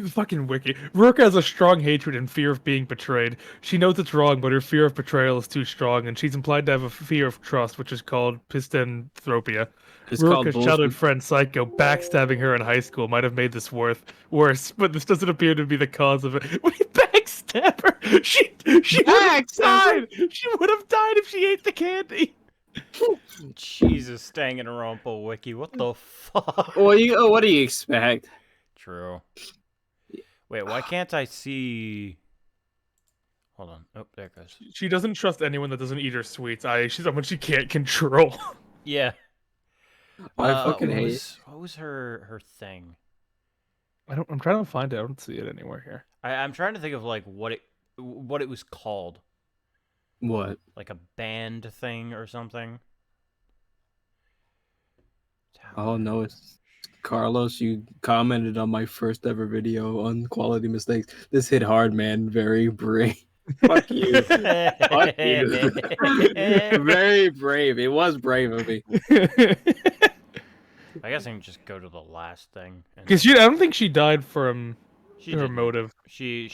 Fucking wiki. Ruka has a strong hatred and fear of being betrayed. She knows it's wrong, but her fear of betrayal is too strong, and she's implied to have a fear of trust, which is called pistanthropia. It's called Ruka's bullshit. childhood friend Psycho backstabbing her in high school might have made this worse, but this doesn't appear to be the cause of it. Wait, backstab her? She would have died. She would have died if she ate the candy. Jesus, Danganronpa wiki, what the fuck? Well, what do you expect? True. Wait, why can't I see? Hold on. Oh, there it goes. She doesn't trust anyone that doesn't eat her sweets. She's someone she can't control. Yeah. I fucking hate it. What was her thing? I'm trying to find it. I don't see it anywhere here. I'm trying to think of like what it was called. What? Like a band thing or something. Oh no, it's Carlos. You commented on my first ever video on quality mistakes. This hit hard, man. Very brave. Fuck you. Fuck you. Very brave. It was brave of me. I guess I can just go to the last thing. Because I don't think she died from her didn't. motive. She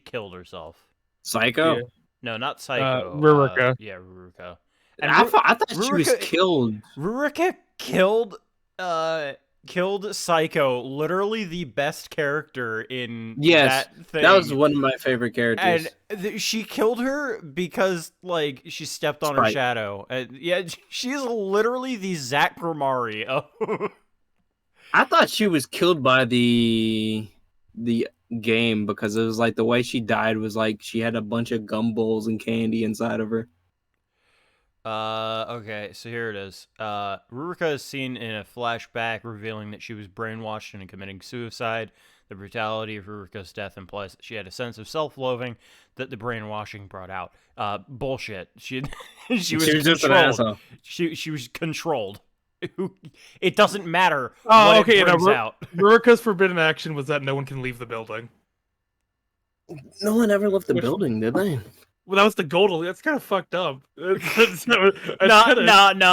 killed herself. Psycho. Yeah. No, not Psycho. Ruruka. Yeah, Ruruka. And I thought she was killed. Ruruka killed Psycho, literally the best character in that thing. That was one of my favorite characters. And she killed her because, like, she stepped on her shadow. Yeah, she's literally the Zach Grimari of... I thought she was killed by the game because it was like the way she died was like she had a bunch of gumballs and candy inside of her. Okay, so here it is. Ruruka is seen in a flashback revealing that she was brainwashed into committing suicide. The brutality of Ruruka's death implies that she had a sense of self-loathing that the brainwashing brought out. Bullshit. She was just an asshole. She was controlled. It doesn't matter Oh, what okay. it brings out. Ruruka's forbidden action was that no one can leave the building. No one ever left the building, did they? Well, that was the goal. That's kind of fucked up. No,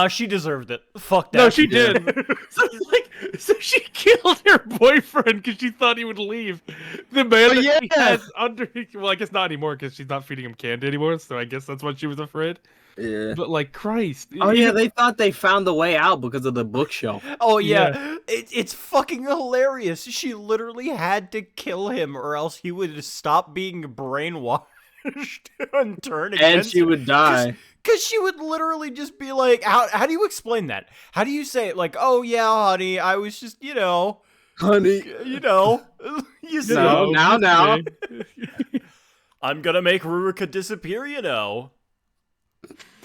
she deserved it. Fuck that. No, she did. So she killed her boyfriend because she thought he would leave. The man that she has under. Well, I guess not anymore because she's not feeding him candy anymore. So I guess that's why she was afraid. Yeah. But like, Christ. Oh yeah, they thought they found the way out because of the bookshelf. Oh yeah, it's fucking hilarious. She literally had to kill him, or else he would stop being brainwashed and turn against and she would die. Because she would literally just be like, how do you explain that? How do you say it? Like, oh yeah, honey, I was just, honey, now. I'm gonna make Ruruka disappear,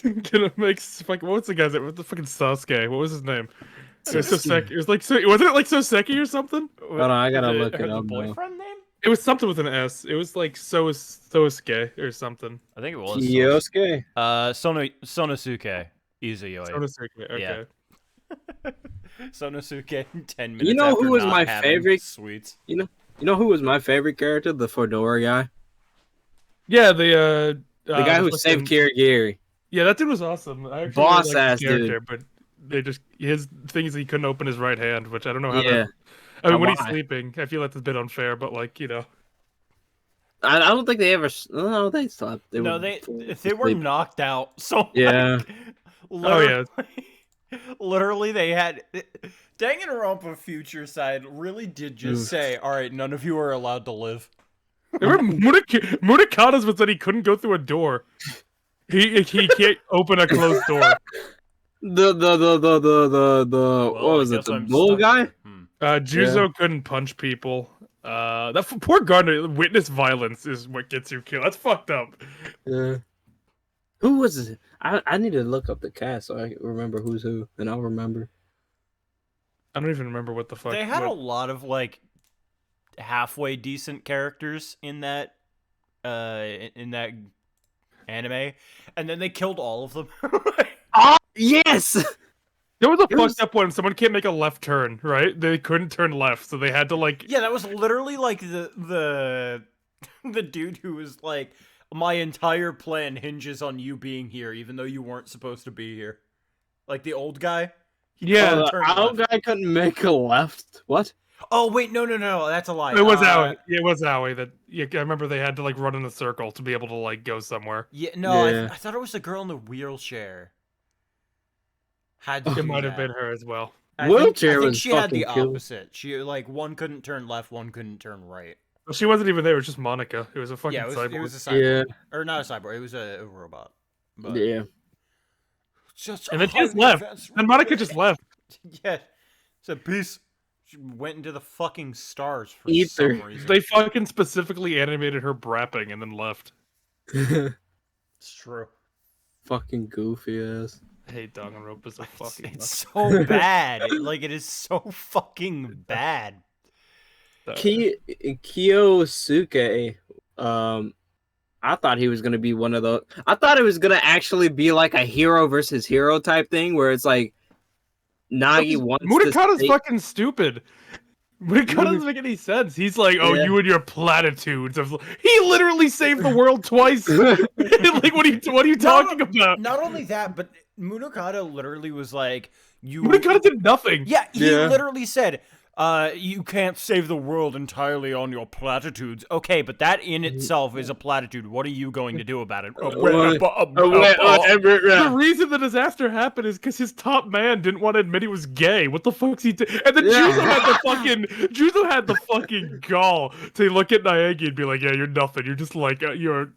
Gonna make what was the guy's name? What the fucking Sasuke? What was his name? It was Soseki. It was like wasn't it like Soseki or something? Hold on, I gotta look it up. Boyfriend name? It was something with an S. It was like Sosuke or something. I think it was Yosuke. Sonosuke Izuyoi. Sonosuke. Okay. Yeah. Sonosuke. 10 minutes. You know after who was not my having favorite? Sweets. You know who was my favorite character? The Fedora guy. Yeah, the guy who saved Kirigiri. Yeah, that dude was awesome. I actually Boss really liked ass his character, dude. but his thing is he couldn't open his right hand, which I don't know how. Yeah. I mean, when he's sleeping, I feel like that's a bit unfair, but like I don't think they ever. No, they slept. They were knocked out. So yeah. Literally, they had Danganronpa Future Side really did just say, "All right, none of you are allowed to live." Murakatas was that he couldn't go through a door. He can't open a closed door. What was it? The bull guy? Juzo couldn't punch people. That poor Gardner. Witness violence is what gets you killed. That's fucked up. Yeah. Who was it? I need to look up the cast so I remember who's who, and I'll remember. I don't even remember what the fuck. They had a lot of like halfway decent characters in that anime, and then they killed all of them. Oh yes. There was a fucked up one. Someone can't make a left turn, right? They couldn't turn left, so they had to like. Yeah, that was literally like the dude who was like, my entire plan hinges on you being here, even though you weren't supposed to be here. Like the old guy. Yeah, the old guy couldn't make a left. What? Oh wait, no, that's a lie. It was Aoi. Yeah, it was Aoi that. Yeah, I remember they had to like run in a circle to be able to like go somewhere. Yeah, no, Yeah. I thought it was the girl in the wheelchair. Had to It do might have that. been her as well. I Wheelchair think was she had the fucking killer. opposite. She like one couldn't turn left, one couldn't turn right. Well, she wasn't even there. It was just Monica. It was a fucking Yeah, it cyborg. was a cyborg. Yeah. Or not a cyborg. It was a robot. But Yeah. just And then she just left. And Monica just left. Yeah. Said peace. She went into the fucking stars for Ether. some reason. They fucking specifically animated her brapping and then left. It's true. Fucking goofy ass. I hate Danganronpa so fucking It's so bad. It is so fucking bad. much. Kiyosuke, I thought he was gonna be one of those. I thought it was gonna actually be like a hero versus hero type thing, where it's like Nagi wants Mudokata's to fucking stupid. Mudokata doesn't make any sense. He's like, oh, Yeah. you and your platitudes. He literally saved the world twice. Like, what are you talking about? Not only that, but Munokata literally was like, "You." Mudokata did nothing. Yeah, he Yeah. literally said, "You can't save the world entirely on your platitudes." Okay, but that in itself is a platitude. What are you going to do about it? The reason the disaster happened is because his top man didn't want to admit he was gay. What the fuck's he doing? And then Yeah. Juzo had the fucking gall to look at Naegi and be like, "Yeah, you're nothing. You're just like you're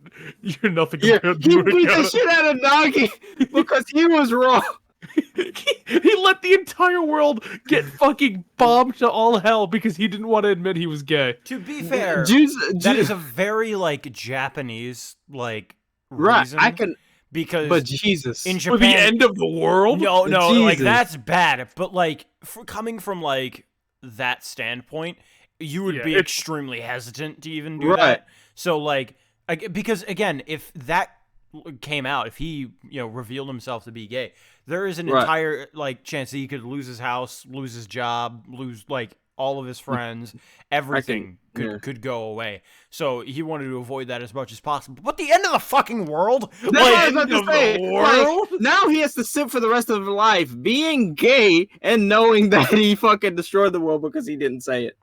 nothing Yeah, compared to he beat the Mudokata." shit out of Nagi because he was wrong. He let the entire world get fucking bombed to all hell because he didn't want to admit he was gay. To be fair, Juzo, that is a very Japanese right. reason. I can, because but Jesus, in For Japan, the end of the world? no, Jesus. that's bad. But coming from that standpoint, you would Yeah, be it's- extremely hesitant to even do Right. that. So because again, if that came out, if he revealed himself to be gay, there is an Right. entire chance that he could lose his house, lose his job, lose all of his friends, everything could go away. So he wanted to avoid that as much as possible. But the end of the fucking world, That's what I was about end to of the say. world? Now he has to sit for the rest of his life being gay and knowing that he fucking destroyed the world because he didn't say it.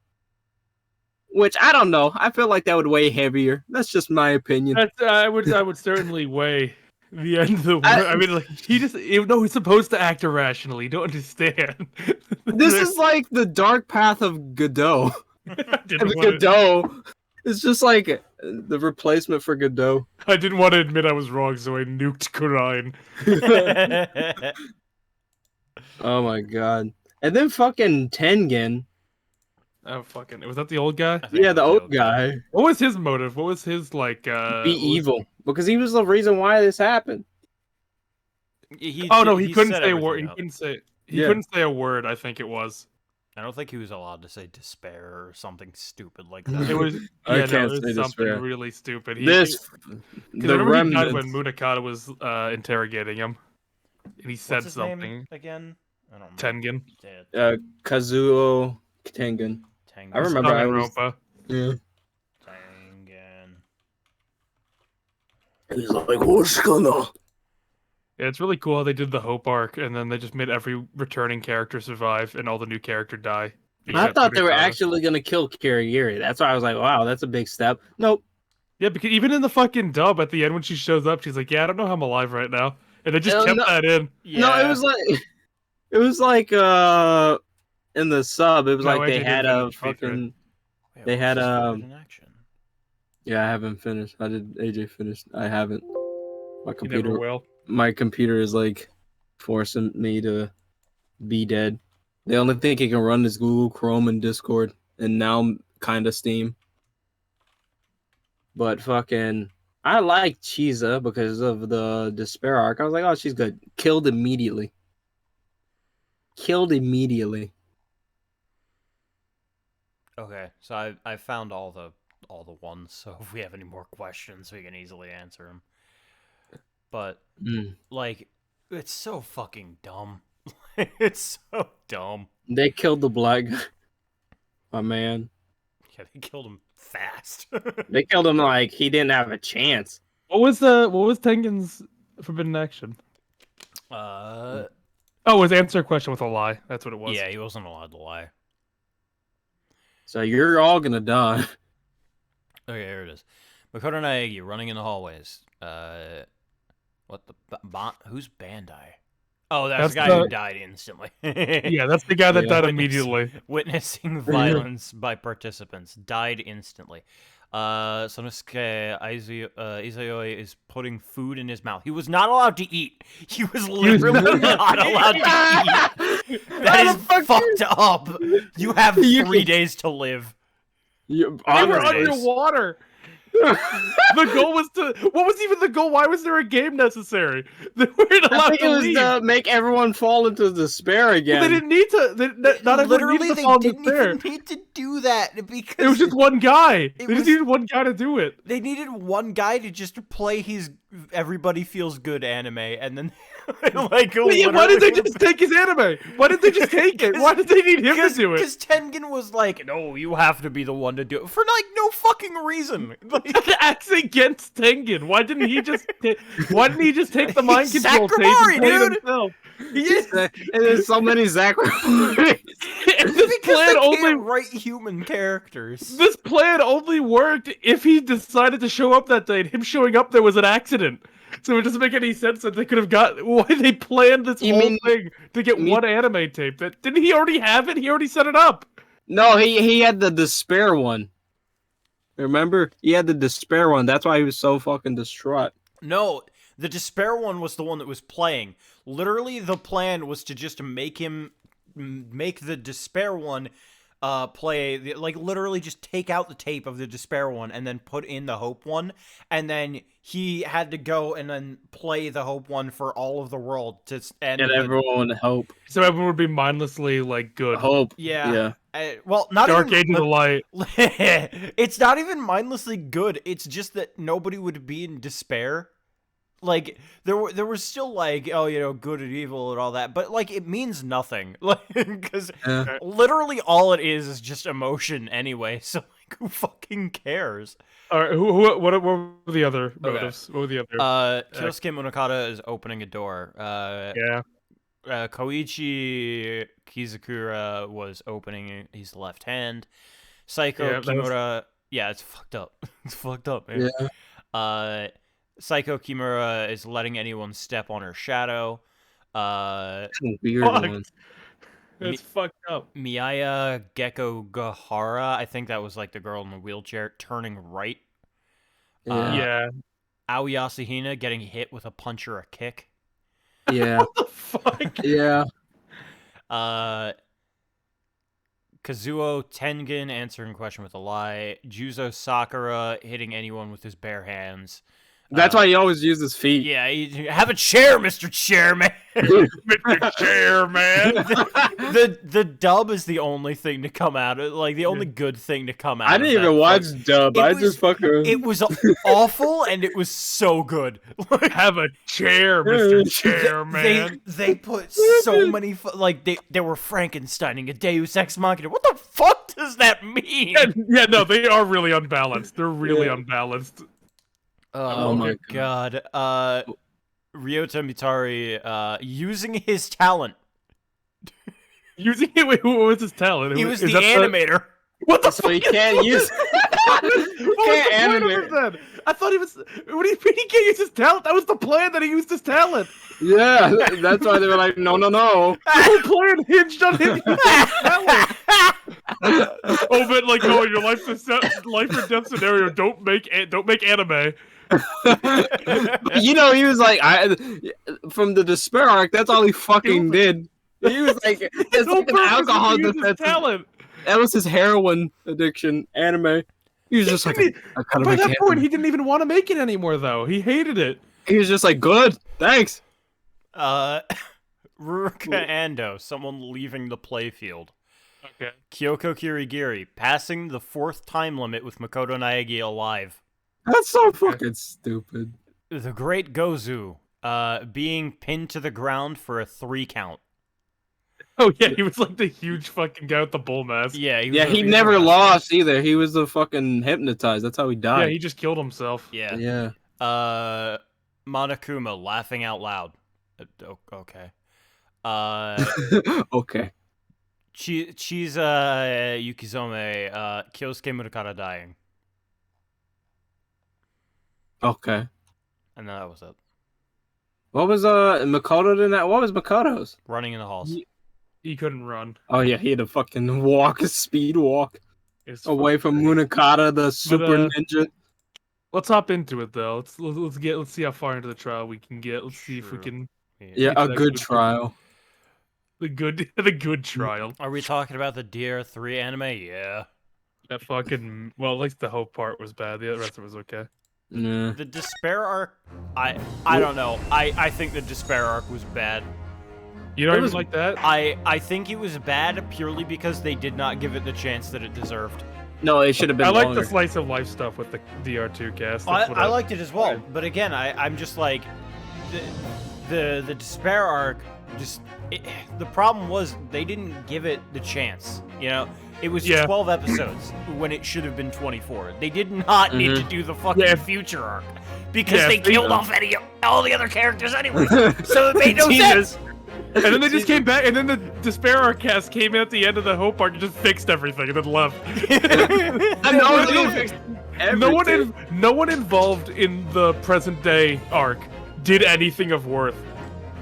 Which I don't know. I feel like that would weigh heavier. That's just my opinion. That's, I would certainly weigh the end of the world. I mean, he just no, he's supposed to act irrationally. You don't understand. This is like the dark path of Godot. I And didn't, want to, Godot is just like the replacement for Godot. I didn't want to admit I was wrong, so I nuked Kurian. Oh my god. And then fucking Tengen. Oh fucking! Was that the old guy? I think Yeah, the it was old guy. What was his motive? What was his Be what was- evil. Because he was the reason why this happened. Oh no, he couldn't set say a word. He everything up. couldn't say. Yeah. Couldn't say a word. I think it was. I don't think he was allowed to say despair or something stupid like that. It was. I Yeah, no, can't it was say something despair. really stupid. This, Because the I remember he died when remnants. Mudokata was interrogating him, and he said What's his something. name again? I don't remember. Tengen. Yeah, Kazuo Tengen. Tengen. I remember I was- Danganronpa. Yeah. Tengen. He's like, what's gonna? Yeah, it's really cool how they did the Hope arc, and then they just made every returning character survive, and all the new character die. I except thought they were Mudokata. actually gonna kill Kirigiri. That's why I was like, wow, that's a big step. Nope. Yeah, because even in the fucking dub at the end when she shows up, she's like, "Yeah, I don't know how I'm alive right now," and they just kept no- that in. No, it was like in the sub, it was No, like they AJ had didn't a finish Featured. fucking Wait, they what had, was his word in action? yeah, I haven't finished. I did AJ finished. I haven't. My You never computer will. my computer is like forcing me to be dead. The only thing it can run is Google Chrome and Discord, and now kind of Steam. But fucking, I like Chiza because of the despair arc. I was like, oh, she's good. Killed immediately. Killed immediately. Okay, so I found all the ones. So if we have any more questions, we can easily answer them. But Mm. it's so fucking dumb. It's so dumb. They killed the black guy. My man. Yeah, they killed him fast. They killed him like he didn't have a chance. What was Tengen's forbidden action? uh, Oh, it was answer a question with a lie. That's what it was. yeah, he wasn't allowed to lie. So you're all gonna die. Okay, here it is. Makoto Naegi running in the hallways. What the who's Bandai? Oh, that's the guy who died instantly. Yeah, that's the guy that died immediately. Witnessing violence by participants died instantly. Sonosuke Izayoi is putting food in his mouth. He was not allowed to eat. He was literally not allowed to eat. That is fucked up. You have 3 days to live. They were underwater. The goal was to. What was even the goal? Why was there a game necessary? They weren't allowed to leave. It was to make everyone fall into despair again. Well, they didn't need to. Not everyone needed to fall into despair. They didn't even need to do that because it was just one guy. They just needed one guy to do it. They needed one guy to just play his "Everybody Feels Good" anime, and then like. Why did they just take his anime? Why did they just take it? Why did they need him to do it? Because Tengen was like, "No, you have to be the one to do it," for like no fucking reason. Acts against Tengen. Why didn't he just? Why didn't he just take the mind control tape and play it himself? There's so many Zachary. This plan only write human characters. This plan only worked if he decided to show up that day. And him showing up there was an accident. So it doesn't make any sense that they could have got why they planned this whole thing to get one anime tape. That didn't he already have it? He already set it up. No, he had the despair one. Remember? He had the despair one. That's why he was so fucking distraught. No, the despair one was the one that was playing. Literally, the plan was to just make the despair one play, like literally just take out the tape of the despair one and then put in the hope one, and then he had to go and then play the hope one for all of the world to and everyone would hope. So everyone would be mindlessly like good. Hope. Yeah. Well, not Dark even, Age of the Light. It's not even mindlessly good. It's just that nobody would be in despair. Like there was still like, oh, you know, good and evil and all that, but like it means nothing. Like because literally all it is just emotion anyway. So like, who fucking cares? All right, what were the other motives? What were the other? Kyosuke Munakata is opening a door. Koichi Kizakura was opening his left hand. Psycho Kimura. Yeah, it's fucked up. It's fucked up, man. Yeah. Psycho Kimura is letting anyone step on her shadow. Weird one. It's fucked up. Miyaya Gecko Gahara, I think that was like the girl in the wheelchair, turning right. Yeah. Aoi Asahina getting hit with a punch or a kick. Yeah. What the fuck? Yeah. Kazuo Tengen answering question with a lie. Juzo Sakura hitting anyone with his bare hands. That's why he always uses feet. Yeah, have a chair, Mr. Chairman. Mr. Chairman. The dub is the only thing to come out of, like the only good thing to come out. I didn't even watch dub. I just fucking. It was awful, and it was so good. Have a chair, Mr. Chairman. They put so many they were Frankensteining a Deus Ex Machina. What the fuck does that mean? Yeah, no, they are really unbalanced. They're really unbalanced. Oh my god. Ryota Mitari using his talent. Using it? Wait, what was his talent? He was the animator. What the So fuck? he can't use. Can't animate. Then? I thought he was. What do you mean he can't use his talent? That was the plan, that he used his talent. Yeah, that's why they were like, no. The whole plan hinged on him using his talent. But like, oh, in your life or death scenario, don't make anime. You know, he was like, from the despair arc, that's all he fucking did. He was like, it's like an alcohol defense. That was his heroin addiction. Anime. He was just like, by that point, he didn't even want to make it anymore, though. He hated it. He was just like, good, thanks. Ruruka Ando, someone leaving the playfield. Okay. Kyoko Kirigiri, passing the 4th time limit with Makoto Naegi alive. That's so fucking stupid. The Great Gozu, being pinned to the ground for a 3 count. Oh yeah, he was like the huge fucking guy with the bull mask. Yeah, he never lost either. He was the fucking hypnotized. That's how he died. Yeah, he just killed himself. Yeah. Monokuma laughing out loud. Okay. Okay. She's Yukizome, Kyosuke Murakata dying. Okay. And that was it. What was Makoto in that? What was Makoto's? Running in the halls. He couldn't run. Oh yeah, he had to fucking walk, a speed walk It's away from Munakata, the super ninja. Let's hop into it though. Let's see how far into the trial we can get. Let's see if we True. can. Yeah, Get to a that good trial. The good trial. Are we talking about the DR3 anime? Yeah. That fucking at least the hope part was bad. The rest of it was okay. Yeah. The despair arc, I don't know. I think the despair arc was bad. You don't It even was- like that? I think it was bad purely because they did not give it the chance that it deserved. No, it should have been I like longer. the slice of life stuff with the DR2 cast. I, That's what I liked it as well, but again, I'm just like the despair arc. The problem was they didn't give it the chance. You know, it was 12 episodes when it should have been 24. They did not need to do the fucking future arc because they killed off all the other characters anyway. So it made no sense. And then they just came back, and then the Despair Arc cast came in at the end of the Hope Arc and just fixed everything, and then left. No one involved in the present day arc did anything of worth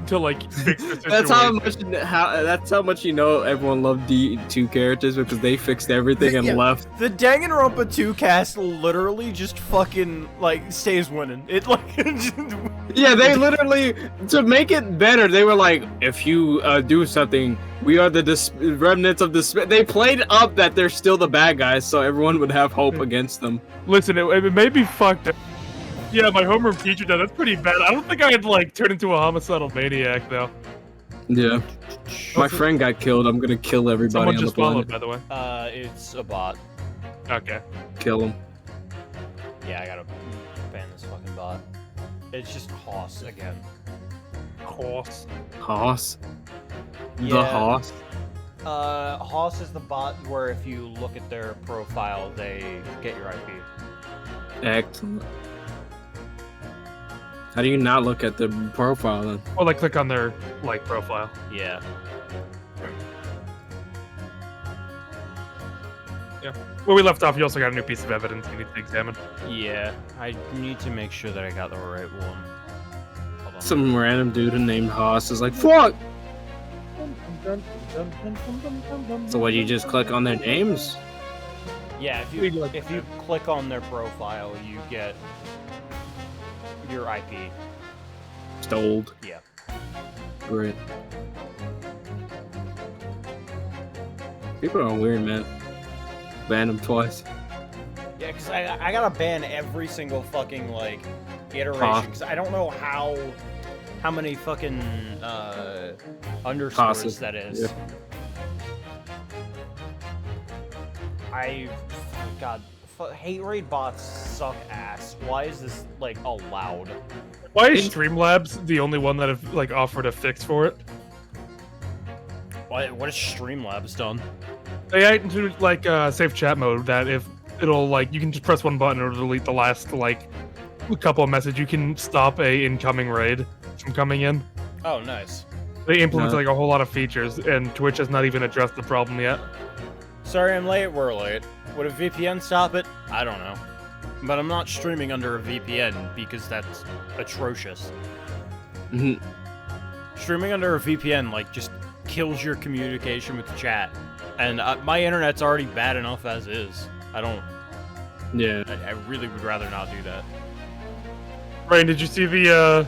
to like fix the situation. That's how much you know everyone loved D2 characters because they fixed everything and left. The Danganronpa 2 cast literally just fucking like stays winning. It like Yeah, they literally, to make it better, they were like, if you do something, we are the remnants of despair. They played up that they're still the bad guys, so everyone would have hope against them. Listen, it may be fucked up. Yeah, my homeroom teacher did. That's pretty bad. I don't think I'd like turn into a homicidal maniac though. Yeah. My friend got killed. I'm gonna kill everybody Someone on just the planet. followed, by the way. it's a bot. Okay. Kill him. Yeah, I gotta ban this fucking bot. It's just Hoss again. Hoss. Hoss? The Yeah. Hoss? Hoss is the bot where if you look at their profile, they get your IP. Excellent. How do you not look at the profile then? Or like click on their like profile. Yeah. Yeah. Where we left off, you also got a new piece of evidence you need to examine. Yeah. I need to make sure that I got the right one. Hold on. Some random dude named Hoss is like, fuck! So what, you just click on their names? Yeah, if you click on their profile, you get your IP. Stoled. Yeah. Great. People are weird, man. Ban them twice. Yeah, because I gotta ban every single fucking, like, iteration, because I don't know how many fucking, underscores Tosses. that is. Yeah. God, hate raid bots suck ass. Why is this, like, allowed? Why is Streamlabs the only one that have like offered a fix for it? What has Streamlabs done? They include like safe chat mode that if it'll like you can just press one button or delete the last like couple of messages. You can stop a incoming raid from coming in. Oh, nice. They implemented like a whole lot of features, and Twitch has not even addressed the problem yet. Sorry I'm late, we're late. Would a VPN stop it? I don't know. But I'm not streaming under a VPN because that's atrocious. Mhm. Streaming under a VPN, like, just kills your communication with the chat. And my internet's already bad enough as is. I really would rather not do that. Rain, did you see the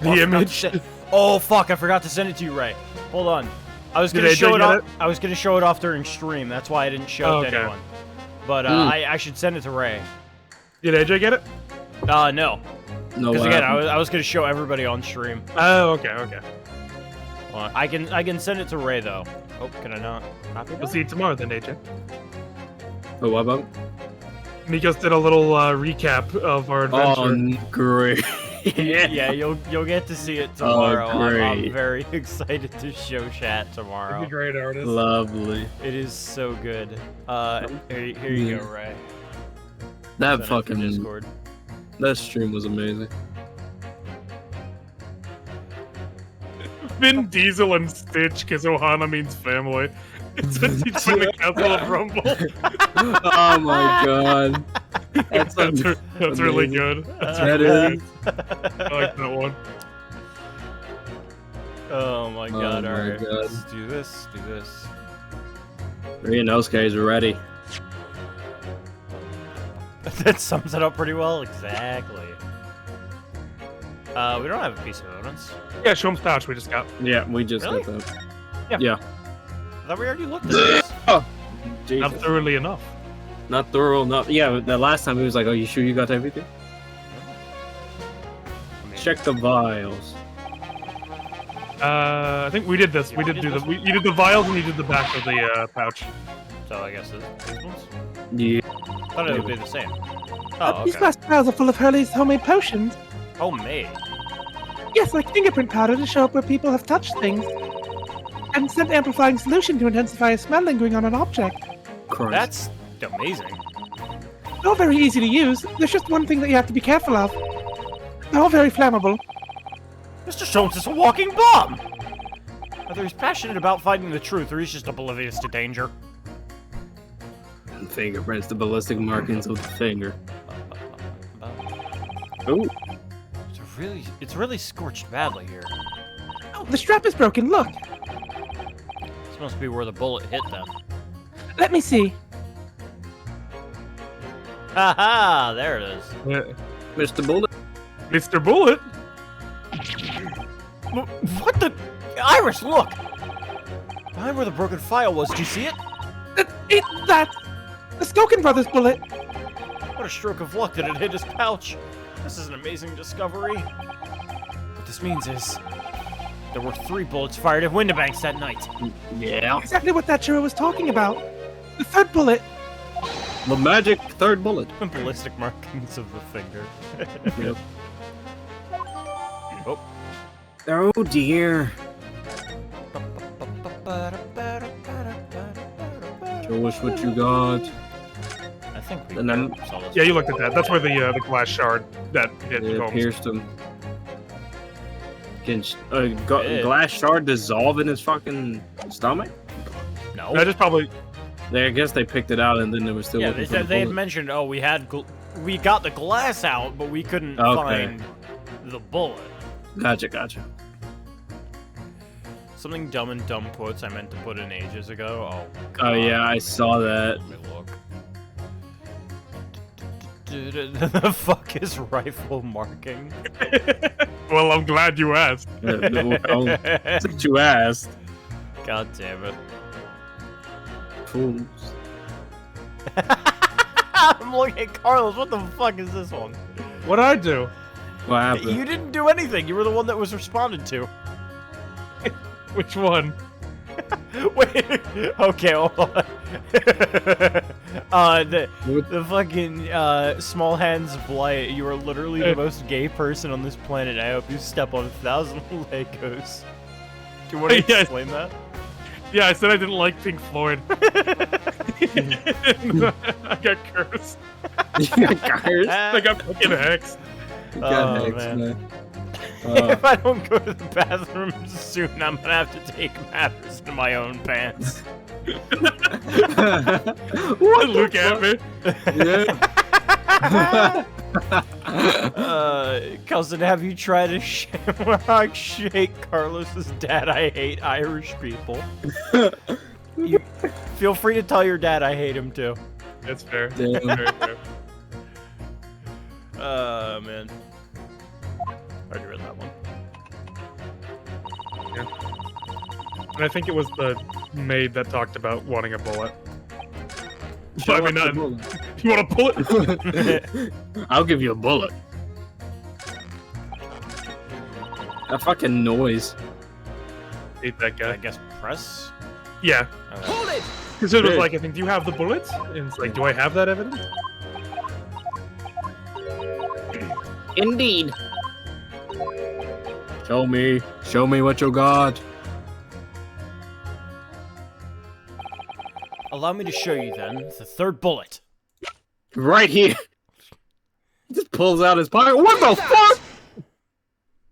image? Oh, fuck, I forgot to send it to you, Ray. Hold on. I was Did gonna AJ show it get off. it? I was gonna show it off during stream. That's why I didn't show it to Okay. anyone. But I should send it to Ray. Did AJ get it? No. No, Because again, I was gonna show everybody on stream. Oh, okay. Hold on. I can send it to Ray though. Oh, can I not? We'll see you tomorrow then, AJ. But what about? Nikos did a little recap of our adventure. Oh, great. Yeah, you'll get to see it tomorrow. I'm great. very excited to show chat tomorrow. He's a great artist. Lovely. It is so good. Here you go, Ray. That Send it through fucking Discord. that stream was amazing. Vin Diesel and Stitch, because Ohana means family. It's when he's in the Council of Rumble. Oh my god. That's That's really good. That's That really is. good. I like that one. Oh my god, my alright. God. Let's do this, do this. Ryunosuke is ready. That sums it up pretty well. Exactly. We don't have a piece of evidence. Yeah, show him pouch we just got. Yeah, we just Really? got that. Yeah. Yeah. I thought we already looked at this. Jesus. Not thoroughly enough. Not thorough enough. Yeah, the last time he was like, "Oh, you sure you got everything?" I mean, Check the vials. I think we did this. We did do the. You did the vials and you did the back of the pouch. So I guess these ones? Yeah. I thought it would be the same. Oh, These okay. glass vials are full of Hurley's homemade potions. Homemade. Yes, like fingerprint powder to show up where people have touched things. And scent amplifying solution to intensify a smell lingering on an object. Christ. That's amazing. They're all very easy to use. There's just one thing that you have to be careful of. They're all very flammable. Mr. Jones is a walking bomb! Either he's passionate about finding the truth, or he's just oblivious to danger. Fingerprints, the ballistic markings of the finger. Oh, It's really scorched badly here. Oh, the strap is broken, look. This must be where the bullet hit then. Let me see. Haha, there it is. Yeah. Mr. Bullet. Mr. Bullet. What the? Iris, look! Behind where the broken file was, do you see it? It's that! The Skokin Brothers bullet! What a stroke of luck that it hit his pouch. This is an amazing discovery. What this means is, there were 3 bullets fired at Windibanks that night. Yeah. Exactly what that Shiro was talking about. The third bullet. The magic third bullet. Ballistic markings of the finger. Yep. Oh. Oh dear. Show us what you got. I think we And then- saw this. Yeah, you looked at that. That's where the glass shard that hit It Combs. pierced him. Can It- glass shard dissolve in his fucking stomach? No. That is probably. I guess they picked it out and then they were still Yeah, looking they for the said they had bullet. mentioned, oh, we got the glass out, but we couldn't Okay. find the bullet. Gotcha. Something dumb and dumb quotes I meant to put in ages ago. Oh, Oh God. yeah, I saw that. Let me look. The fuck is rifle marking? Well, I'm glad you asked. Well, that's what you asked. God damn it. Fools. I'm looking at Carlos. What the fuck is this one? What'd I do? What happened? You didn't do anything. You were the one that was responded to. Which one? Wait. Okay, hold on. The fucking small hands blight. You are literally the most gay person on this planet. I hope you step on 1,000 Legos. Do you want to Yes. explain that? Yeah, I said I didn't like Pink Floyd. I got cursed. You got cursed? I got fucking hexed. You got Oh, next, man. man. If I don't go to the bathroom soon, I'm gonna have to take matters into my own pants. What Look at me. Yeah. Cousin, have you tried a shamrock shake? Carlos's dad, I hate Irish people. You, feel free to tell your dad I hate him too. That's fair. Damn. Very fair. Man. Already read that one. And I think it was the maid that talked about wanting a bullet. Show I mean, us the not- bullet. You want a bullet? I'll give you a bullet. That fucking noise. Hate that I guy. guess press? Yeah. Okay. Because it was Hey. like, I think, do you have the bullets? And it's like, do I have that evidence? Indeed. Show me what you got. Allow me to show you then the third bullet. Right here. Just pulls out his pocket. What the fuck?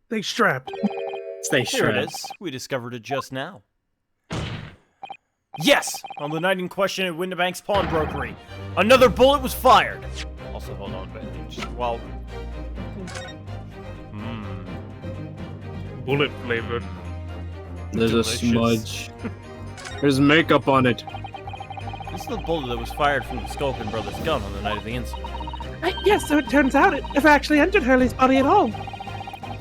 They strapped. Stay Here it strapped. is. We discovered it just now. Yes! On the night in question at Windibank's pawnbrokery, another bullet was fired. Also, hold on, but just while... Bullet flavored. There's Delicious. a smudge. There's makeup on it. This is the bullet that was fired from the Skulkin brothers' gun on the night of the incident. Yes, so it turns out it never actually entered Hurley's body at all.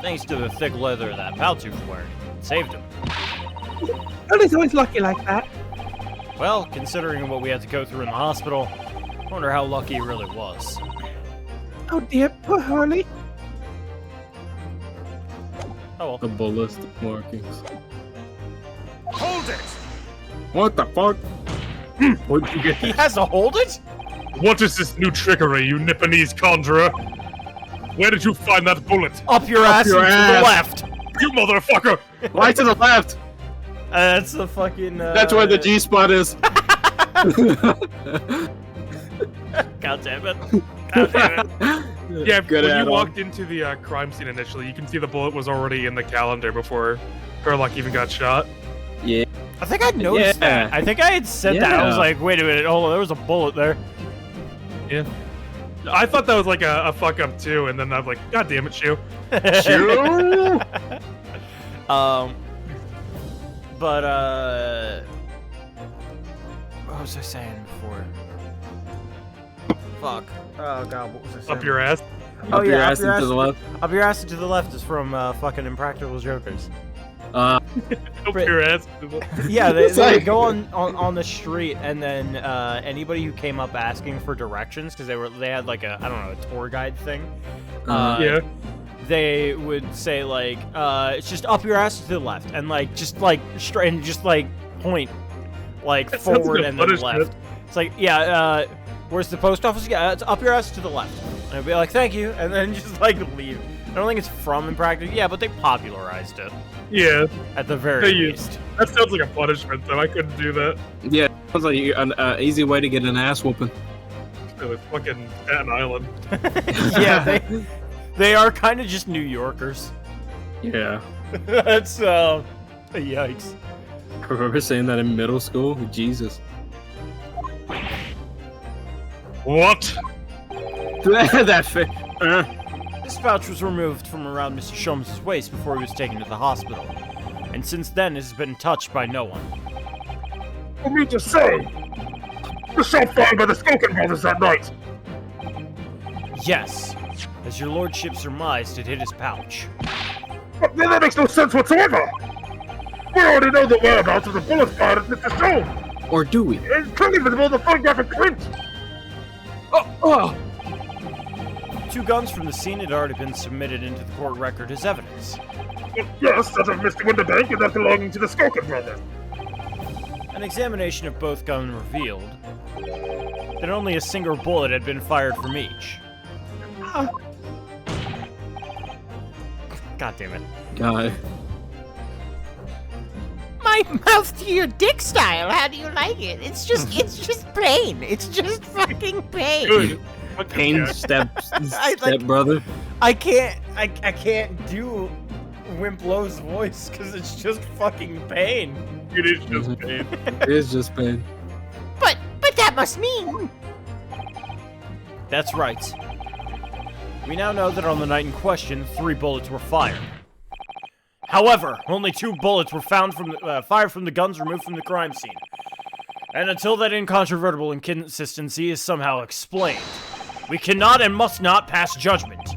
Thanks to the thick leather that pouch he was wearing. It saved him. Hurley's always lucky like that. Well, considering what we had to go through in the hospital, I wonder how lucky he really was. Oh dear, poor Hurley. Oh well. The ballistic markings. Hold it! What the fuck? Where'd you get He that? has to hold it? What is this new trickery, you Nipponese conjurer? Where did you find that bullet? Up your ass your and to ass. the left! You motherfucker! Right to the left! That's the fucking, That's where the G-spot is. God damn it. God damn it. Yeah, Good when you add-on. walked into the crime scene initially, you can see the bullet was already in the calendar before Sherlock even got shot. Yeah. I think I noticed Yeah. that. I think I had said that. I was Yeah. like, wait a minute, hold on, there was a bullet there. Yeah. I thought that was like a fuck up too, and then I was like, God damn it, Shu. Shoo! But, what was I saying before? Fuck. Oh god, what was I saying? Up your ass. Oh, Up your yeah, ass and to the left. Up your ass and to the left is from, fucking Impractical Jokers. Up Brit- your ass. Yeah, they It's would like- go on the street, and then anybody who came up asking for directions, because they had like a, I don't know, a tour guide thing. Yeah. They would say like, it's just up your ass to the left, and like just like straight and just like point like That sounds forward like a and then punishment. left. It's like, yeah, where's the post office? Yeah, it's up your ass to the left. And I'd be like, thank you, and then just like leave. I don't think it's from Impractical. Yeah, but they popularized it Yeah. at the very They used- least. That sounds like a punishment, though. I couldn't do that. Yeah, sounds like an easy way to get an ass whooping. It was fucking Staten Island. Yeah, they are kind of just New Yorkers. Yeah. That's yikes. I remember saying that in middle school. Jesus. What? That fit. This pouch was removed from around Mr. Sholmes' waist before he was taken to the hospital, and since then it has been touched by no one. For me to say, the shot fired by the Skulkin brothers that night. Yes, as your lordship surmised, it hit his pouch. But that makes no sense whatsoever. We already know the whereabouts of the bullet fired at Mr. Stone. Or do we? It's clearly visible in the photographic print. Oh! 2 guns from the scene had already been submitted into the court record as evidence. Yes, that of Mr. Windibank and that belonging to the Skulkin brothers. An examination of both guns revealed that only a single bullet had been fired from each. God damn it. God. My mouth to your dick style. How do you like it? It's just pain. It's just fucking pain. Good. Pain step like- brother. I can't do Wimplow's voice because it's just fucking pain. It is just pain. It is just pain. But that must mean That's right. We now know that on the night in question, 3 bullets were fired. However, only 2 bullets were found from the, fired from the guns removed from the crime scene. And until that incontrovertible inconsistency is somehow explained, we cannot and must not pass judgment.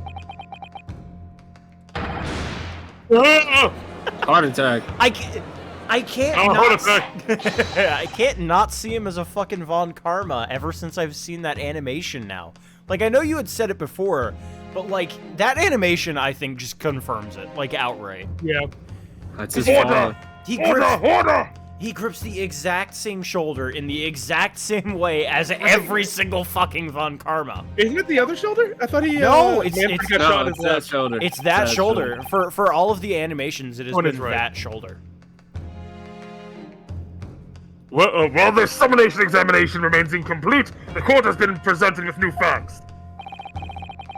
Heart attack. I can't Oh, not heart I can't not see him as a fucking Von Karma ever since I've seen that animation now. Like, I know you had said it before, but like, that animation I think just confirms it, like outright. Yeah. That's his Order! fault. He grips the exact same shoulder in the exact same way as every single fucking Von Karma. Isn't it the other shoulder? I thought he. No, it's- Manfred it's- got No, shot in it's his that left. shoulder. It's that That shoulder. For all of the animations, it has Oh, been that's right. that shoulder. While the summonation examination remains incomplete, the court has been presented with new facts.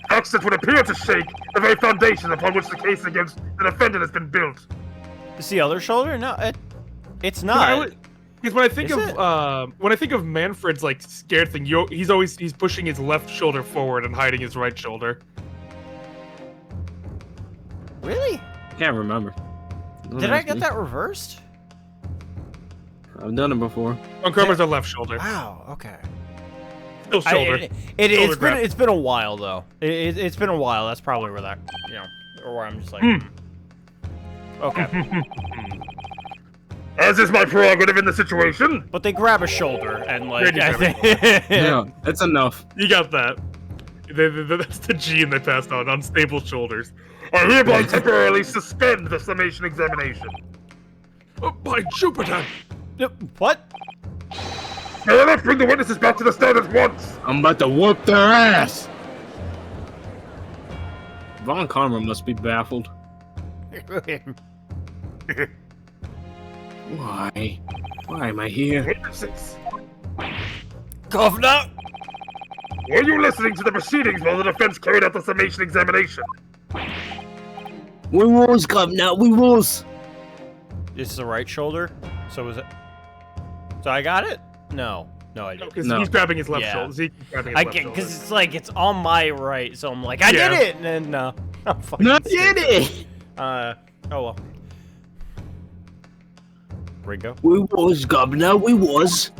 Facts that would appear to shake the very foundation upon which the case against the defendant has been built. It's the other shoulder? No, it's I not. would- Because when I think Is of Manfred's like scared thing, he's pushing his left shoulder forward and hiding his right shoulder. Really? Can't remember. Don't Did I ask get me. that reversed? I've done it before. On Cromer's a left shoulder. Wow. Okay. Still shoulder. It's Shoulder grab. been a while though. It's been a while. That's probably where that or where I'm just like. Okay. As is my prerogative in the situation. But they grab a shoulder and like Yeah, I you think. Yeah, that's enough. You got that. That's the gene they passed on. Unstable shoulders. I hereby temporarily suspend the summation examination. Oh, by Jupiter! What? Now let's bring the witnesses back to the stand at once. I'm about to whoop their ass. Von Karma must be baffled. Why? Why am I here? Witnesses, Governor. were you listening to the proceedings while the defense carried out the summation examination? We was, Governor, we was. This is the right shoulder. So was it? So I got it? No, I didn't. Because No. he's grabbing his left Yeah. shoulder. He's grabbing his I left get shoulder. because it's like it's on my right, so I'm like I Yeah. did it, and then no, I'm fucking Not did it. Oh well. Ringo. We was, Governor, we was.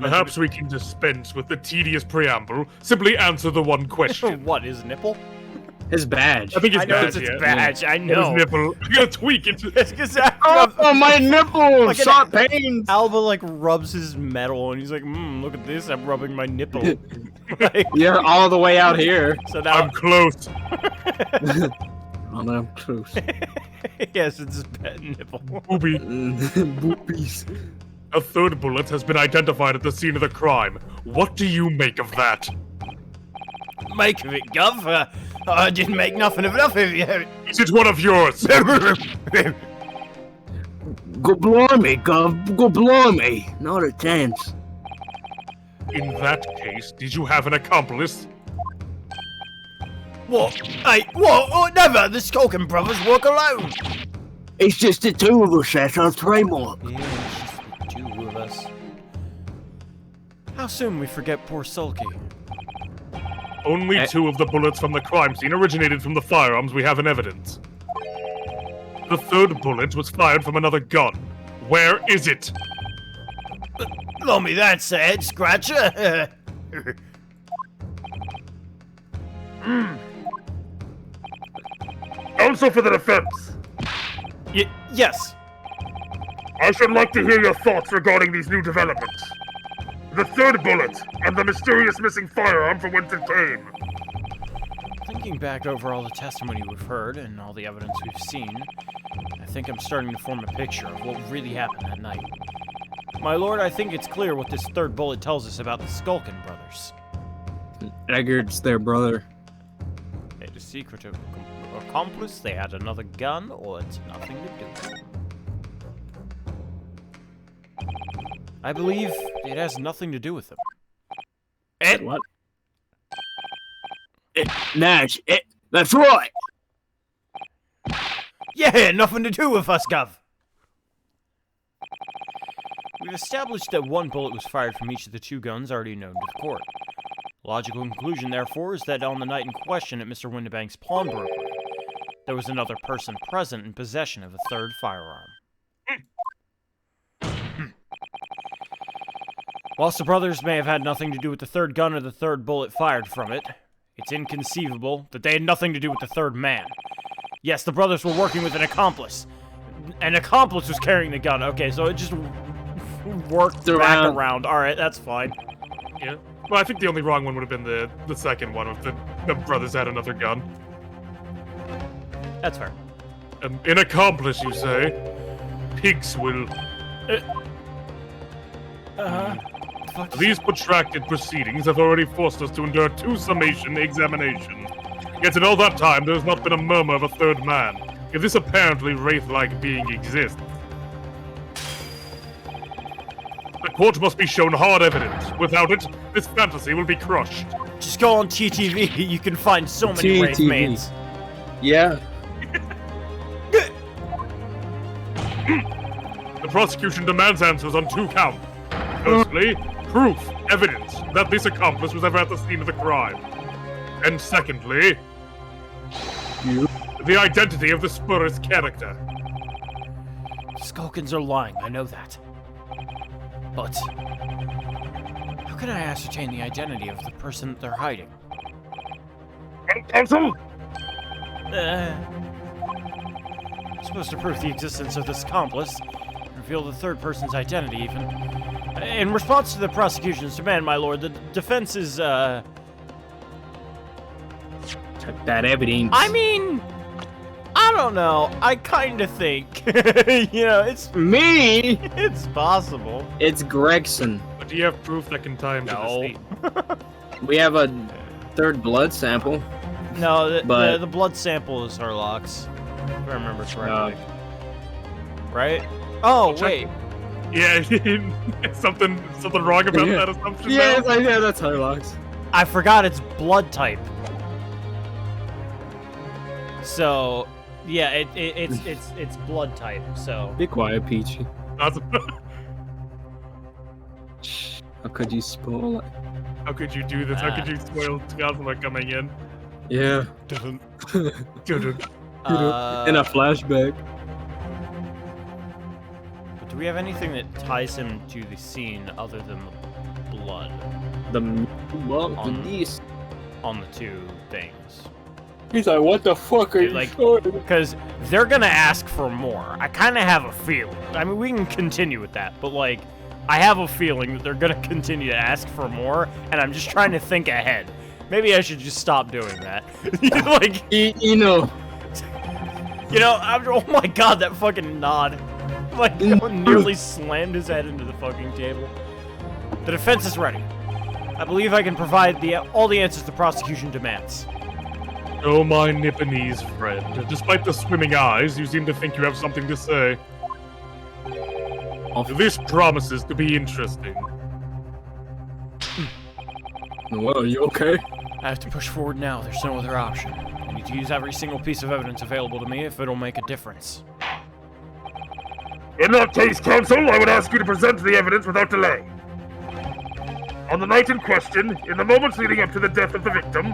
Perhaps we can dispense with the tedious preamble. Simply answer the one question. What is nipple? His badge. I think it's I know badge, it's its yeah. badge. I His know. nipple. I gotta tweak it. It's 'cause Oh, my nipple! Look at Sharp that. pains! Alba like rubs his metal, and he's like, look at this. I'm rubbing my nipple. Like, You're all the way out here. so now, I'm close. Oh, no, I'm close. yes, it's his pet nipple. Booby. Boobies. A third bullet has been identified at the scene of the crime. What do you make of that? Make of it, Gov. I didn't make nothing of you. Is it one of yours? Go blimey, Gov. Go blimey. Not a chance. In that case, did you have an accomplice? What? Hey, what? Oh, never. The Skulkin brothers work alone. It's just the two of us at our trademark. Yeah, it's just the two of us. How soon we forget poor Sulky? Only 2 of the bullets from the crime scene originated from the firearms we have in evidence. The third bullet was fired from another gun. Where is it? Blow me that sad scratcher. Counsel for the defense. Yes. I should like to hear your thoughts regarding these new developments. The third bullet and the mysterious missing firearm from whence it came. Thinking back over all the testimony we've heard and all the evidence we've seen, I think I'm starting to form a picture of what really happened that night. My lord, I think it's clear what this third bullet tells us about the Skulkin brothers. Eggard's their brother. They had a secret accomplice, they had another gun, or it's nothing to do with them. I believe it has nothing to do with them. What? Nash, that's right! Yeah, nothing to do with us, Gov. We've established that one bullet was fired from each of the 2 guns already known to the court. Logical conclusion, therefore, is that on the night in question at Mr. Windibank's pawnbrokery, there was another person present in possession of a third firearm. Whilst the brothers may have had nothing to do with the third gun or the third bullet fired from it, it's inconceivable that they had nothing to do with the third man. Yes, the brothers were working with an accomplice. An accomplice was carrying the gun. Okay, so it just worked back around. Alright, that's fine. Yeah. Well, I think the only wrong one would have been the second one, if the brothers had another gun. That's fair. An accomplice, you say? Pigs will. These protracted proceedings have already forced us to endure 2 summation examinations. Yet in all that time, there has not been a murmur of a third man. If this apparently wraith-like being exists, the court must be shown hard evidence. Without it, this fantasy will be crushed. Just go on TTV. You can find so many Wraith TTV. mains. Yeah. The prosecution demands answers on 2 counts. Firstly, proof, evidence that this accomplice was ever at the scene of the crime. And secondly, the identity of the spurious character. Skulkins are lying, I know that. But how can I ascertain the identity of the person that they're hiding? Counsel? Supposed to prove the existence of this accomplice, reveal the third person's identity even. In response to the prosecution's demand, my lord, the defense is, Check that evidence. I mean, I don't know. I kind of think, it's Me? it's possible. It's Gregson. But do you have proof that can tie him to the No. scene? We have a third blood sample. No, But- the blood sample is Harlock's, if I remember correctly. Right? Oh, check. wait. Yeah, something wrong about Yeah. that assumption? Yeah, now? that's Harlock's. I forgot it's blood type. So, yeah, it's blood type. So Be quiet, Peachy. That's- How could you spoil it? How could you do this? How could you spoil Cosmo coming in? Yeah. Dun, In dun. a flashback. But do we have anything that ties him to the scene other than the blood Well, On- these. on the 2 things? He's like, what the fuck are you Like- showing? Because they're gonna ask for more. I kind of have a feeling. I mean, we can continue with that, but like, I have a feeling that they're gonna continue to ask for more, and I'm just trying to think ahead. Maybe I should just stop doing that. Like, You oh my god, that fucking nod. Like, nearly slammed his head into the fucking table. The defense is ready. I believe I can provide all the answers the prosecution demands. Oh, my Nipponese friend. Despite the swimming eyes, you seem to think you have something to say. This promises to be interesting. Well, are you okay? I have to push forward now. There's no other option. I need to use every single piece of evidence available to me if it'll make a difference. In that case, counsel, I would ask you to present the evidence without delay. On the night in question, in the moments leading up to the death of the victim,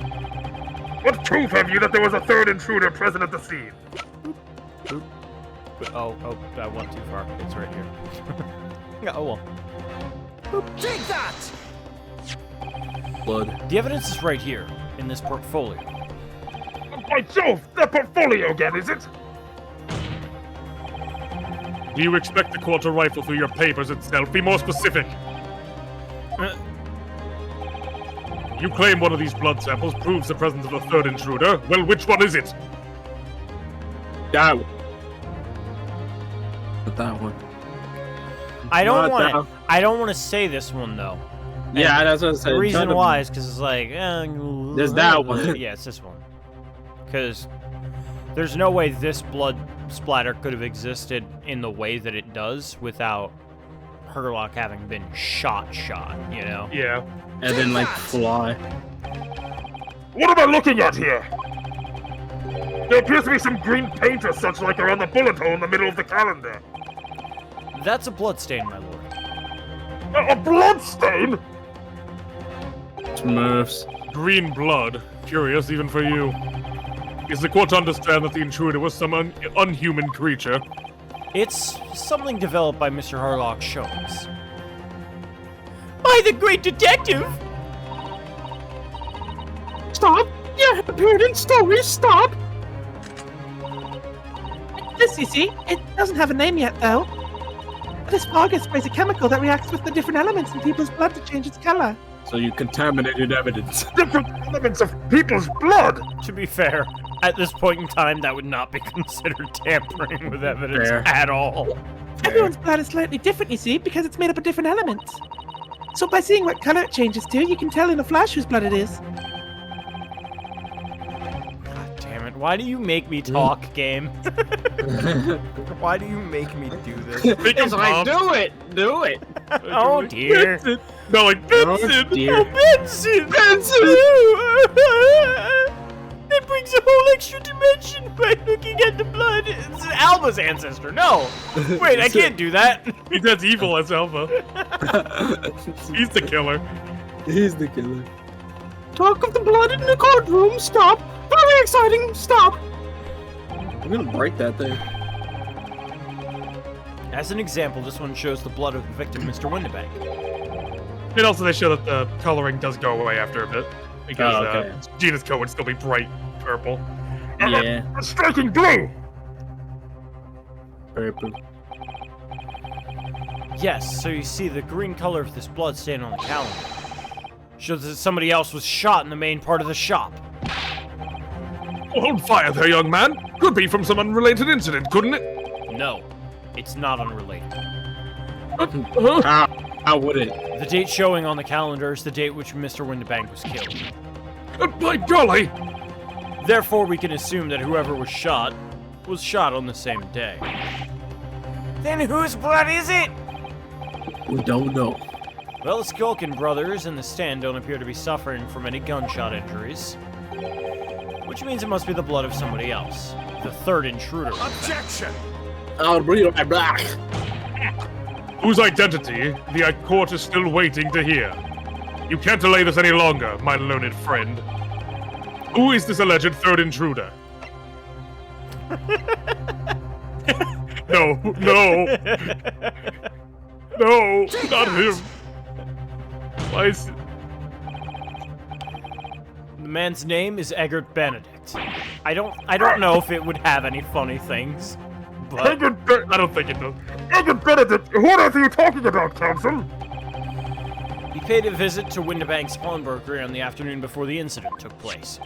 what proof have you that there was a third intruder present at the scene? Oh, I went too far. It's right here. Yeah, oh well. Take that! Blood. The evidence is right here, in this portfolio. By Jove, that portfolio again, is it? Do you expect the court to rifle through your papers itself? Be more specific. You claim one of these blood samples proves the presence of a third intruder. Well, which one is it? That one. But that one. I don't Not want to. that- I don't want to say this one though. Yeah, that's what I said. The reason Try to- why is because it's like, There's that one. Yeah, it's this one. Because there's no way this blood splatter could have existed in the way that it does without Herlock having been shot, you know? Yeah. And then, like, fly. What am I looking at here? There appears to be some green paint or such like around the bullet hole in the middle of the calendar. That's a blood stain, my lord. A blood stain? Smurfs. Green blood. Curious even for you. Is the court to understand that the intruder was some unhuman creature? It's something developed by Mr. Harlock Sholmes. By the great detective! Stop! You have appeared in stories, stop! This, you see, it doesn't have a name yet, though. This fog sprays a chemical that reacts with the different elements in people's blood to change its color. So you contaminated evidence. Different elements of people's blood! To be fair, at this point in time, that would not be considered tampering with evidence Fair. at all. Everyone's blood is slightly different, you see, because it's made up of different elements. So by seeing what color it changes to, you can tell in a flash whose blood it is. God damn it, why do you make me talk, game? Why do you make me do this? It's like, do it! Do it! Oh dear. No, like Vincent! dear. Benson! Benson! They it brings a whole extra dimension by looking at the blood. It's Alva's ancestor. No. Wait, I can't do that. He's as evil as Alpha. He's the killer. He's the killer. Talk of the blood in the courtroom. Stop. Very exciting. Stop. I'm gonna break that thing. As an example, this one shows the blood of the victim, Mr. Windibank. And also they show that the coloring does go away after a bit. Because okay. Gina's coat would still be bright purple. Yeah. A striking blue! Purple. Yes, so you see the green color of this blood stain on the calendar shows that somebody else was shot in the main part of the shop. Hold fire there, young man. Could be from some unrelated incident, couldn't it? No, it's not unrelated. How would it? The date showing on the calendar is the date which Mr. Windibank was killed. By golly! Therefore, we can assume that whoever was shot on the same day. Then whose blood is it? We don't know. Well, the Skulkin brothers in the stand don't appear to be suffering from any gunshot injuries. Which means it must be the blood of somebody else. The third intruder. Objection! I'll read my black. Whose identity the court is still waiting to hear. You can't delay this any longer, my learned friend. Who is this alleged third intruder? No, no, no, not him. Why is it? The man's name is Eggert Benedict. I don't know if it would have any funny things, but I don't think it does. Eggert Benedict, what are you talking about, Counsel? he paid a visit to Windibank's pawnbroker on the afternoon before the incident took place.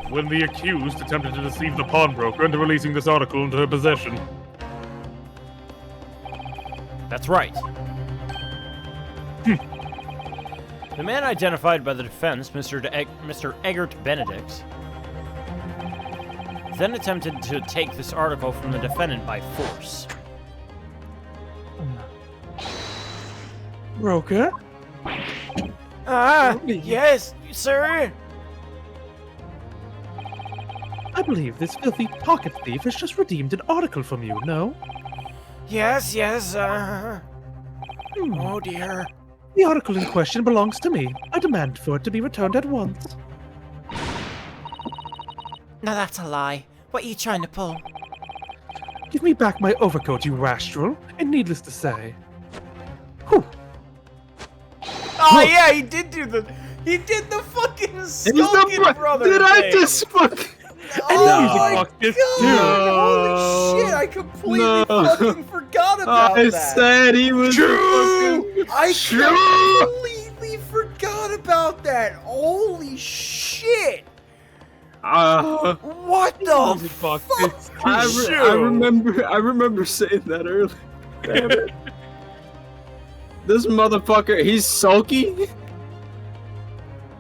When the accused attempted to deceive the pawnbroker into releasing this article into her possession. That's right. The man identified by the defense, Mr. Eggert Benedict, then attempted to take this article from the defendant by force. Roker? Yes, sir. I believe this filthy pocket thief has just redeemed an article from you, no? Yes, oh dear. The article in question belongs to me. I demand for it to be returned at once. Now that's a lie. What are you trying to pull? Give me back my overcoat, you rastral, and needless to say... Whew. Oh yeah, he did the fucking Skulkin brother Did I thing. just fuck? Oh No. my Fuck this god! No. Holy shit! I completely No. fucking forgot about I that. said he was True. I True. completely forgot about that. Holy shit! What the Fuck fuck? this. I remember saying that earlier. Damn it. This motherfucker, he's sulky?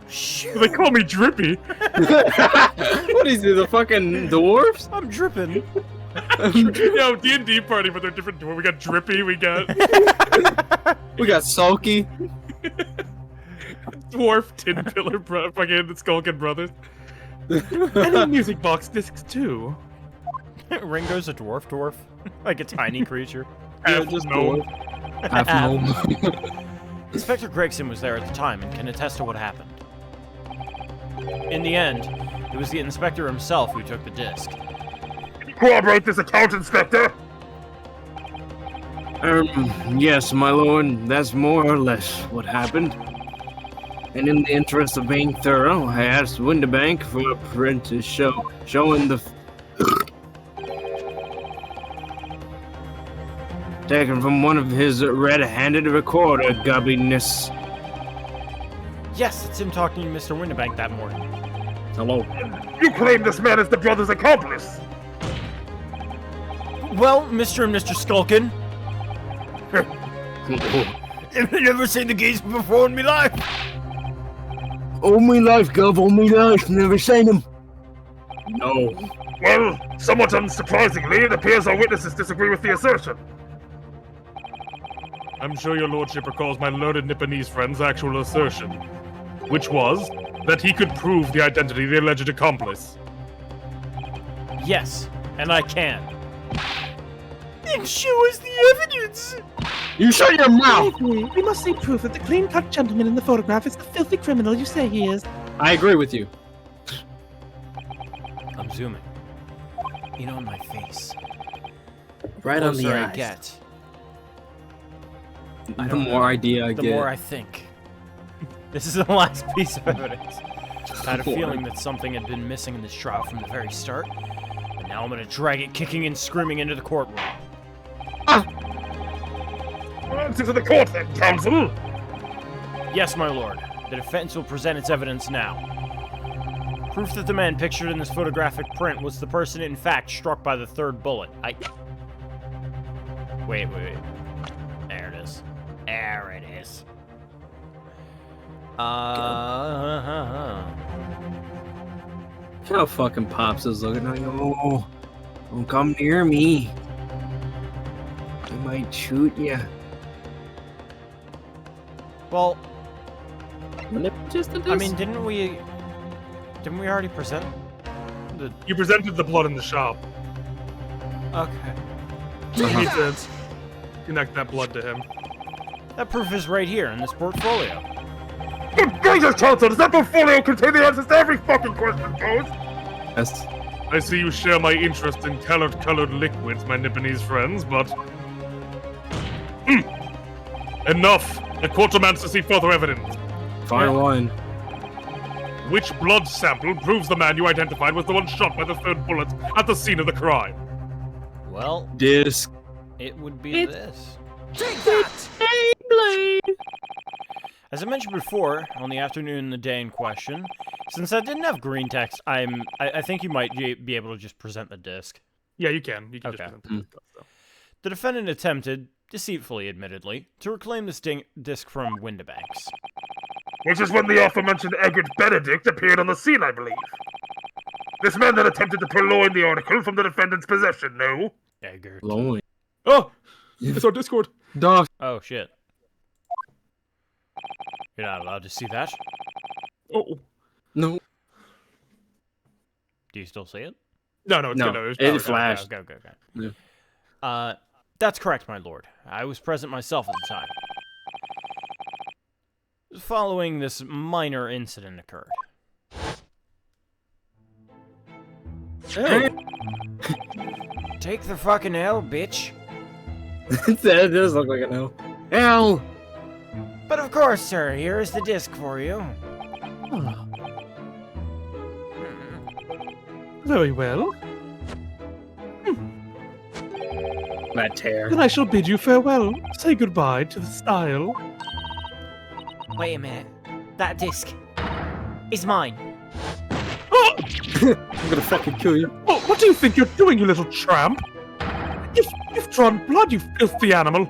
Shoot. They call me Drippy. What is he, the fucking dwarves? I'm dripping. Yo, D&D party, but they're different. We got Drippy, we got We got sulky. Dwarf, Tin Pillar, fucking Skulkin Brothers. And music box discs, too. Ringo's a dwarf. Like a tiny creature. Yeah, Half just gnome. dwarf. Half gnome. Inspector Gregson was there at the time and can attest to what happened. In the end, it was the inspector himself who took the disc. Corroborate this account, Inspector. Yes, my lord, that's more or less what happened. And in the interest of being thorough, I asked Windibank for a print to showing the taken from one of his red-handed recorder gubbiness. Yes, it's him talking to Mr. Windibank that morning. Hello. You claim this man is the brother's accomplice. Well, Mr. and Mr. Skulkin, I've never seen the geese before in my life. All me life, Gov, all me life, never seen him. No. Well, somewhat unsurprisingly, it appears our witnesses disagree with the assertion. I'm sure your lordship recalls my learned Nipponese friend's actual assertion. which was that he could prove the identity of the alleged accomplice. Yes, and I can. Then show us the evidence! You shut your I mouth! agree. We must see proof that the clean-cut gentleman in the photograph is the filthy criminal you say he is. I agree with you. I'm zooming. In on my face. Right on the Closer I eyes. get, The more idea I the get. more I think. This is the last piece of evidence. I had a feeling that something had been missing in this trial from the very start, and now I'm gonna drag it kicking and screaming into the courtroom. Answer to the court, then, counsel! Yes, my lord. The defense will present its evidence now. Proof that the man pictured in this photographic print was the person in fact struck by the third bullet. Wait. There it is. There it is. How fucking Pops is looking like, oh, don't come near me. I might shoot you. Well, Just a I mean, didn't we already present the... You presented the blood in the shop. Okay. You need to connect that blood to him. That proof is right here in this portfolio. Good gracious, counsel! Does that portfolio contain the answers to every fucking question posed? Yes. I see you share my interest in colored liquids, my Nipponese friends, but... Enough! The court demands to see further evidence. Final one. Which blood sample proves the man you identified was the one shot by the third bullet at the scene of the crime? Well, Disc. it would be this. Take that! As I mentioned before, on the afternoon and the day in question, since I didn't have green text, I think you might be able to just present the disc. Yeah, you can. You can Okay. just present the stuff. The defendant attempted, deceitfully admittedly, to reclaim this disc from Windibanks. Which is when the aforementioned Egbert Benedict appeared on the scene, I believe. This man then attempted to purloin the article from the defendant's possession, no? Eggert. Lonely. Oh! It's our Discord. Dog. Oh, shit. You're not allowed to see that? Oh. No. Do you still see it? No, it's No, good. it flashed. Okay. Yeah. That's correct, my lord. I was present myself at the time. Following this minor incident occurred. Hey. Take the fucking L, bitch. That does look like an L. L. But of course, sir, here is the disc for you. Ah. Very well. That tear. Then I shall bid you farewell. Say goodbye to the style. Wait a minute. That disc is mine. I'm gonna fucking kill you. Oh, what do you think you're doing, you little tramp? You've drawn blood, you filthy animal.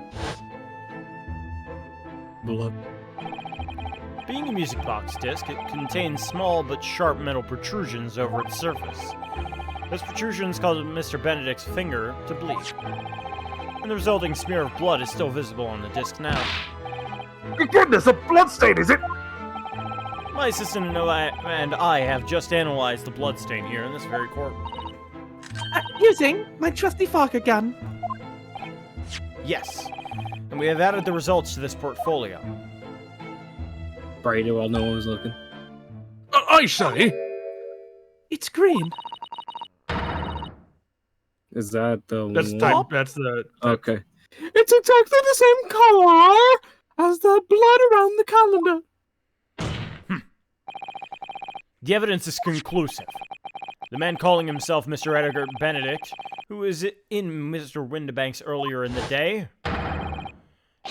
Blood. Being a music box disc, it contains small but sharp metal protrusions over its surface. Those protrusions caused Mr. Benedict's finger to bleed. And the resulting smear of blood is still visible on the disc now. Good goodness, a bloodstain, is it? My assistant and I have just analyzed the bloodstain here in this very courtroom. Using my trusty Farker gun. Yes, and we have added the results to this portfolio. Brady while no one was looking. I say. It's green. Is that the That's one? type. That's the. Okay. It's exactly the same color as the blood around the calendar. The evidence is conclusive. The man calling himself Mr. Edgar Benedict, who was in Mr. Windibanks earlier in the day,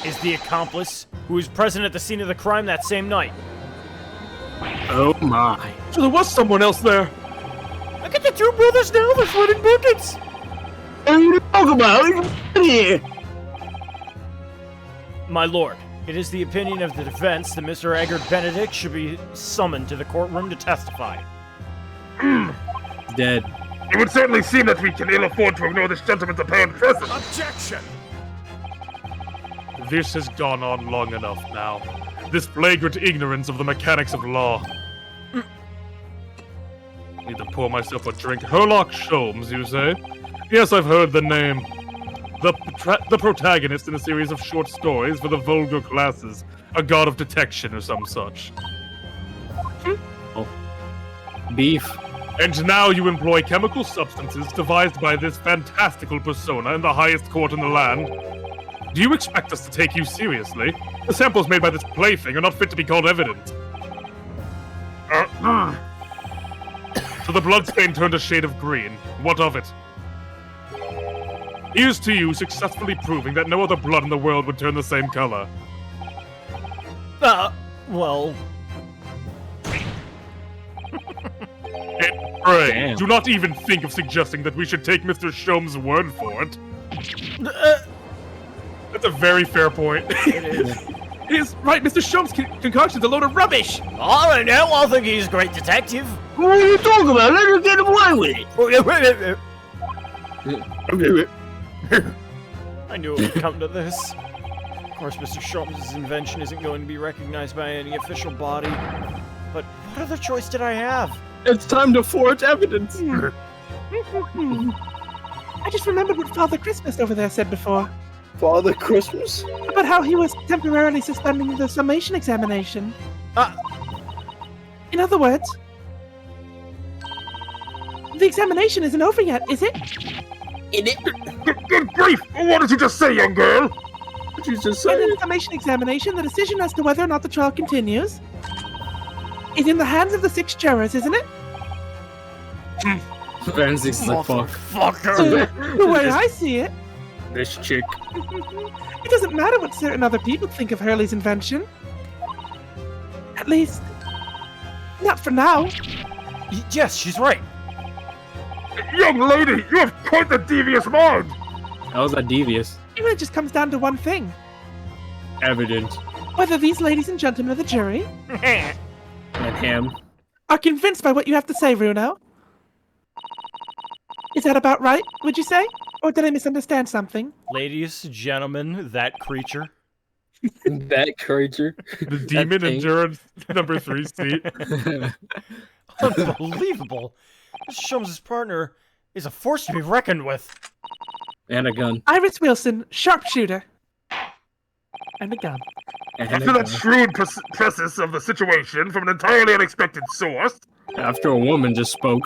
is the accomplice who was present at the scene of the crime that same night. Oh my. So there was someone else there. Look at the two brothers now, they're floating buckets! What are you talking about? Here. My lord, it is the opinion of the defense that Mr. Edgar Benedict should be summoned to the courtroom to testify. Dead. It would certainly seem that we can ill afford to ignore this gentleman's apparent presence. Objection! This has gone on long enough now. this flagrant ignorance of the mechanics of law. Need to pour myself a drink. Herlock Sholmes, you say? Yes, I've heard the name. The protagonist in a series of short stories for the vulgar classes. A god of detection or some such. Beef. And now you employ chemical substances devised by this fantastical persona in the highest court in the land. Do you expect us to take you seriously? The samples made by this plaything are not fit to be called evidence. So the bloodstain turned a shade of green. What of it? Here's to you successfully proving that no other blood in the world would turn the same color. Well... And pray, Damn. do not even think of suggesting that we should take Mr. Sholmes' word for it. That's a very fair point. It is. He's right, Mr. Sholmes' concoction's a load of rubbish. I don't know, I think he's a great detective. What are you talking about? Let her get away with it. I knew it would come to this. Of course, Mr. Sholmes' invention isn't going to be recognized by any official body. But what other choice did I have? It's time to forge evidence. I just remembered what Father Christmas over there said before. Father Christmas? About how he was temporarily suspending the summation examination. In other words, the examination isn't over yet, is it? Good grief! What did you just say, young girl? What you just In said? the summation examination, the decision as to whether or not the trial continues is in the hands of the 6 jurors, isn't it? Ramsey's like, fuck. Motherfucker! The way I see it, This chick. it doesn't matter what certain other people think of Hurley's invention. At least, not for now. Yes, she's right. Young lady, you have quite the devious mind! That was a devious. Even it just comes down to one thing. Evidence. Whether these ladies and gentlemen of the jury And him. are convinced by what you have to say, Runo. Is that about right, would you say? Or did I misunderstand something? Ladies, gentlemen, that creature. That creature. The demon thing. endurance number 3 seat. Unbelievable. Mr. Sholmes' partner is a force to be reckoned with. And a gun. Iris Wilson, sharpshooter. And a gun. And After that shrewd precis of the situation from an entirely unexpected source, After a woman just spoke.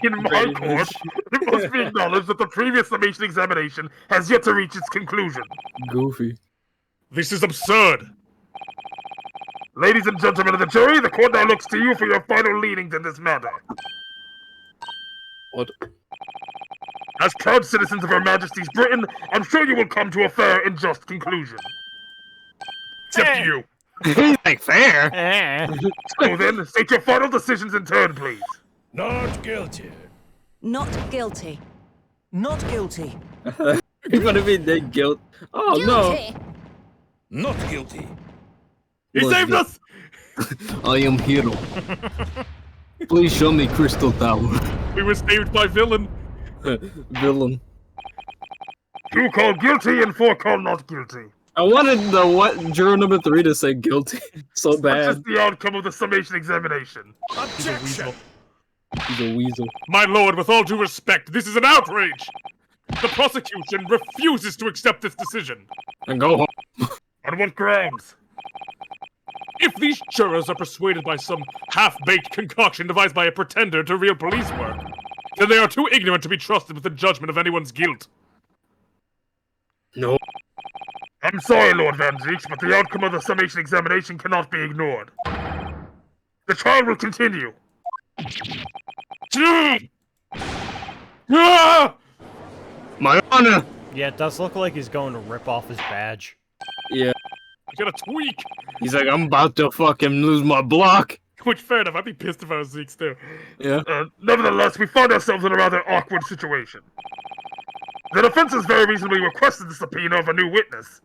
in my court, it must be acknowledged that the previous summation examination has yet to reach its conclusion. Goofy. This is absurd. Ladies and gentlemen of the jury, the court now looks to you for your final leanings in this matter. What? As proud citizens of Her Majesty's Britain, I'm sure you will come to a fair and just conclusion. Except you. Like fair. So then, state your final decisions in turn, please. Not guilty. Not guilty. Not guilty. You're gonna be dead guilt. Oh Guilty. Not guilty. He Look, saved us! no. I am hero. Please show me Crystal Tower. We were saved by villain. Villain. 2 called guilty and 4 called not guilty. I wanted the juror number 3 to say guilty so That's bad. just the outcome of the summation examination. Objection. He's a weasel. My lord, with all due respect, this is an outrage! The prosecution refuses to accept this decision. And go home. On what grounds? If these jurors are persuaded by some half-baked concoction devised by a pretender to real police work, then they are too ignorant to be trusted with the judgment of anyone's guilt. No. I'm sorry, Lord Van Zeech, but the outcome of the summation examination cannot be ignored. The trial will continue. Ah! My honor. Yeah, it does look like he's going to rip off his badge. Yeah. I got a tweak! He's like, I'm about to fucking lose my block. Which, fair enough, I'd be pissed if I was Zeke's too. Yeah. Nevertheless, we find ourselves in a rather awkward situation. The defense has very reasonably requested the subpoena of a new witness.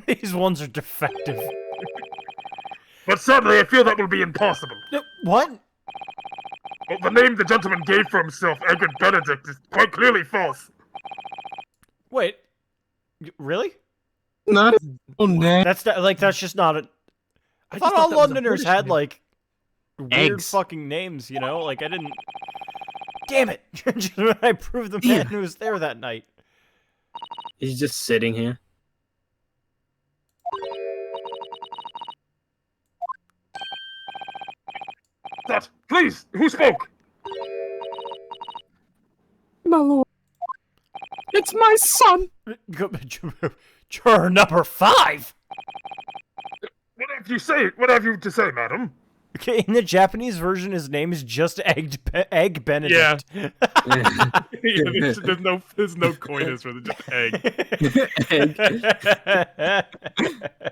These ones are defective. But sadly, I feel that will be impossible. What? Well, the name the gentleman gave for himself, Edward Benedict, is quite clearly false. Wait. Really? Not his own name. That's just not a... I just thought all that was a Londoners British had name. like weird Eggs. fucking names, you know? Like I didn't. Damn it! Just when I proved the man who was there that night. He's just sitting here. That, please, who spoke? My lord. It's my son. Juror number 5. What have you say? What have you to say, madam? Okay, in the Japanese version, his name is just Egg Benedict. Yeah, there's no coinage for the just egg.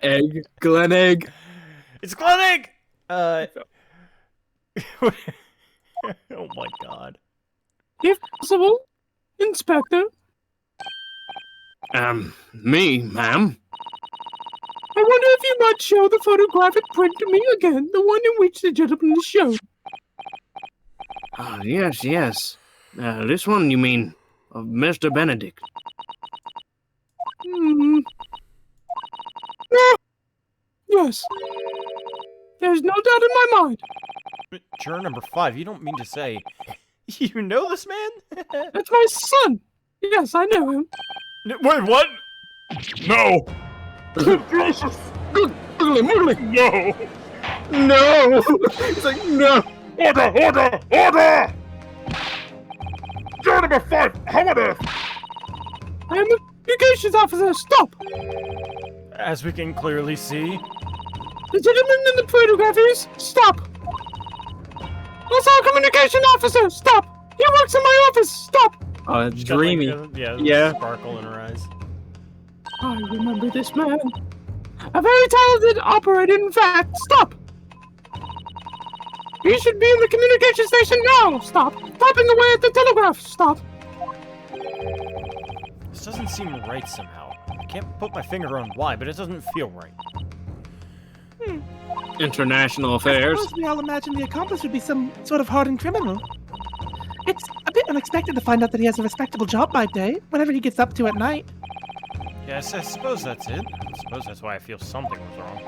Egg. Egg. Glen Egg. It's Glen Egg. Oh my god. If possible, Inspector. Me, ma'am. I wonder if you might show the photographic print to me again, the one in which the gentleman is shown. Yes. This one, you mean, of Mr. Benedict? Yes. There's no doubt in my mind. Juror number 5, you don't mean to say you know this man? That's my son. Yes, I know him. Wait, what? No! Gracious! Moodley! No! No! It's like, no! Order! Juror number 5, how on earth? I am a communications officer, stop! As we can clearly see. The gentleman in the photograph is, stop! Also a communication officer, stop! He works in my office, stop! She's got, Dreamy. like, Yeah. sparkle in her eyes. I remember this man. A very talented operator, in fact, stop! He should be in the communication station now, stop! Tapping away at the telegraph, stop! This doesn't seem right somehow. I can't put my finger on why, but it doesn't feel right. International I affairs. suppose we all imagine the accomplice would be some sort of hardened criminal. It's a bit unexpected to find out that he has a respectable job by day, whatever he gets up to at night. Yes, I suppose that's it. I suppose that's why I feel something was wrong.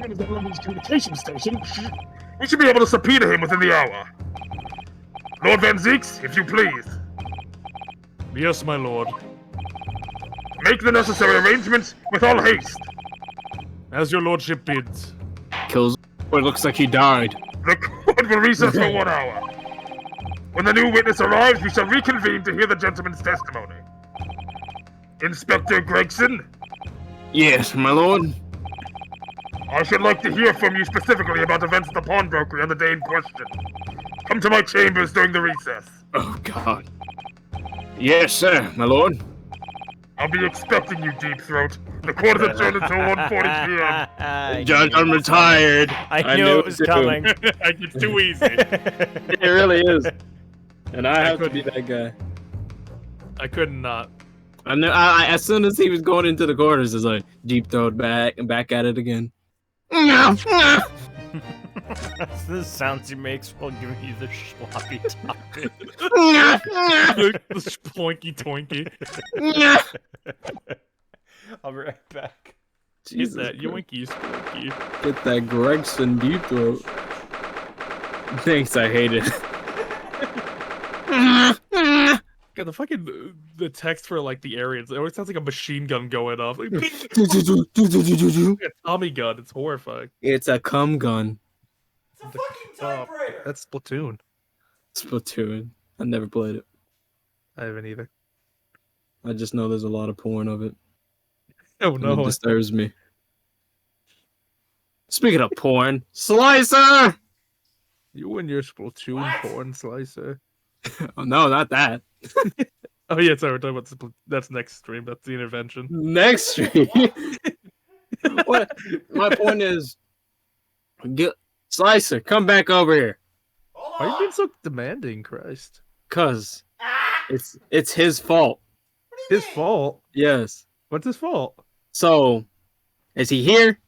That is the London's communication station. We should be able to subpoena him within the hour. Lord Van Zeeks, if you please. Yes, my lord. Make the necessary arrangements with all haste. As your lordship bids. Kills. It looks like he died. The court will recess for 1 hour. When the new witness arrives, we shall reconvene to hear the gentleman's testimony. Inspector Gregson, Yes, my lord. I should like to hear from you specifically about events at the pawnbrokery on the day in question. Come to my chambers during the recess. Oh, God. Yes, sir, my lord. I'll be expecting you, Deep Throat. The court is adjourned until 1:40 p.m. Judge, I'm retired. I knew it was too. coming. It's too easy. It really is. And I have to couldn't- be that guy. I could not. I knew. As soon as he was going into the quarters, it's like deep throat back and back at it again. That's the sounds he makes while giving you the sloppy topic. The sploinky toinky. I'll be right back. Get Jesus that Christ. yoinky sploinky. Get that Gregson deep throat. Thanks, I hate it. God, the fucking the text for like the areas, it always sounds like a machine gun going off. Like, a Tommy gun. It's horrifying. It's a cum gun. It's a fucking typewriter. That's Splatoon. Splatoon. I never played it. I haven't either. I just know there's a lot of porn of it. Oh And no. It disturbs me. Speaking of porn, Slicer! You and your Splatoon porn slicer. Oh, no, not that. Oh yeah, sorry, we're talking about that's next stream. That's the intervention. Next stream. What? My point is, Slicer, come back over here. Why are you being so demanding, Christ? Cause it's his fault. His fault? Yes. What's his fault? So, is he here?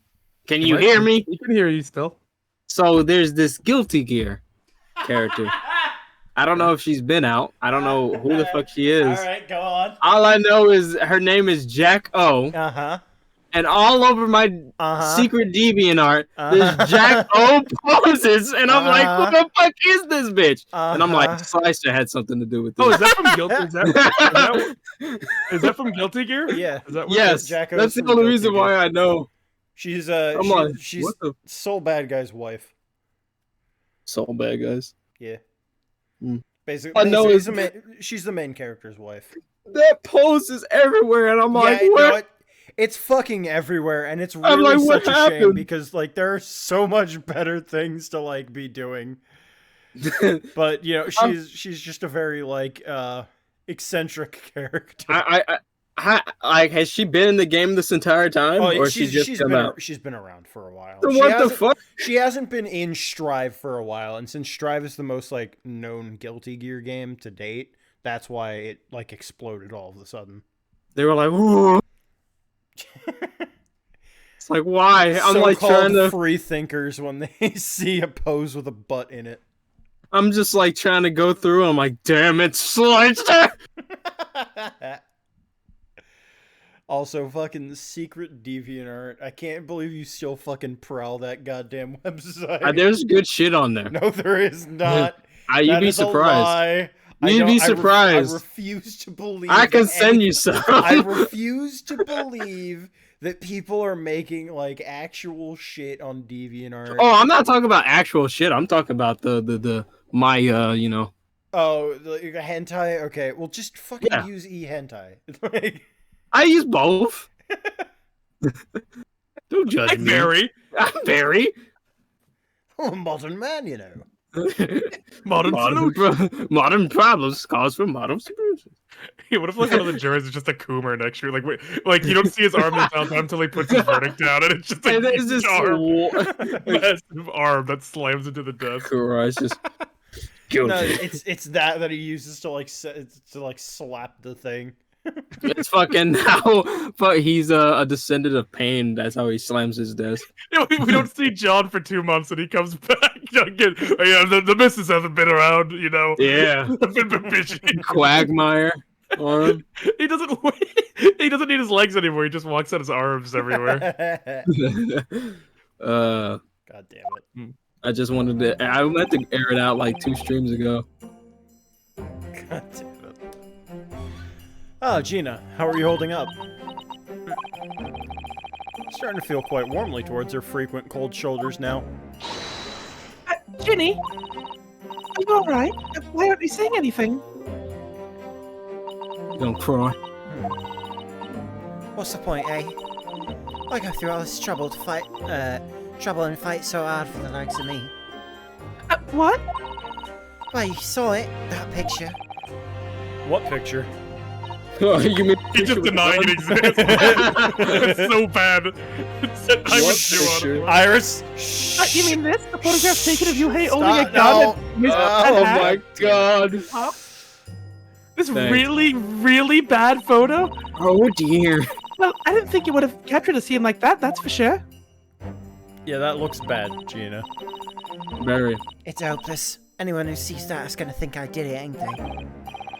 Can you What? hear me? He can hear you still. So there's this Guilty Gear character. I don't know if she's been out. I don't know who the fuck she is. All right, go on. All I know is her name is Jack O. Uh huh. and all over my secret DeviantArt, there's Jack O poses, and I'm like, who the fuck is this bitch? And I'm like, Slicer had something to do with this. Oh, is that from Guilty? Is that from Guilty Gear? Yeah. Is that what Yes, Jack that's O's the from only Guilty reason Gear. why I know. She's she's what the Soul Bad Guy's wife. Soul Bad Guys. Yeah. Mm. Basically, I know she's the main character's wife. That pose is everywhere, and I'm like, yeah, what? no, it's fucking everywhere, and it's I'm really like, what such a shame happened? because like there are so much better things to like be doing. But you know, she's just a very like eccentric character. Like, has she been in the game this entire time, or she's come out? She's been around for a while. So what the fuck? She hasn't been in Strive for a while, and since Strive is the most like known Guilty Gear game to date, that's why it like exploded all of a sudden. They were like, ooh. It's like, why? I'm like trying to free thinkers when they see a pose with a butt in it. I'm just like trying to go through. I'm like, damn it, Slicer. Also, fucking secret DeviantArt. I can't believe you still fucking prowl that goddamn website. There's good shit on there. No, there is not. You'd That be is a surprised. lie. You'd be surprised. I refuse to believe. I can that send you some. I refuse to believe that people are making like actual shit on DeviantArt. Oh, I'm not talking about actual shit. I'm talking about the my you know. Oh, like hentai. Okay, well, just fucking use eHentai. Like, I use both. Don't judge me. I'm Barry. I'm a modern man, you know. Modern problems cause for modern solutions. Yeah, what if like one of the jurors is just a Coomer next to you? Like, wait, like you don't see his arm the entire time until he puts his verdict down, and it's just like this massive arm that slams into the desk. Christ, just no, it's that he uses to like slap the thing. It's fucking how, but he's a descendant of pain. That's how he slams his desk. Yeah, we don't see John for 2 months, and he comes back again. Oh, yeah, the missus hasn't been around, you know. Yeah, I've been busy. Quagmire on him. He doesn't need his legs anymore. He just walks on his arms everywhere. God damn it! I just wanted to. I meant to air it out like 2 streams ago. God damn it! Oh, Gina, how are you holding up? Starting to feel quite warmly towards her frequent cold shoulders now. Ginny? Are you alright? Why aren't you saying anything? Don't cry. What's the point, eh? I go through all this trouble and fight so hard for the likes of me. What? Well, you saw it, that picture. What picture? Oh, you mean He's just denying it exists. It's so bad. Iris? You mean this? The photograph taken of you holding a Stop, gun? no. Oh my god. This Thanks. really, really bad photo? Oh dear. Well, I didn't think you would have captured a scene like that, that's for sure. Yeah, that looks bad, Gina. Very. It's hopeless. Anyone who sees that is gonna think I did it, ain't they?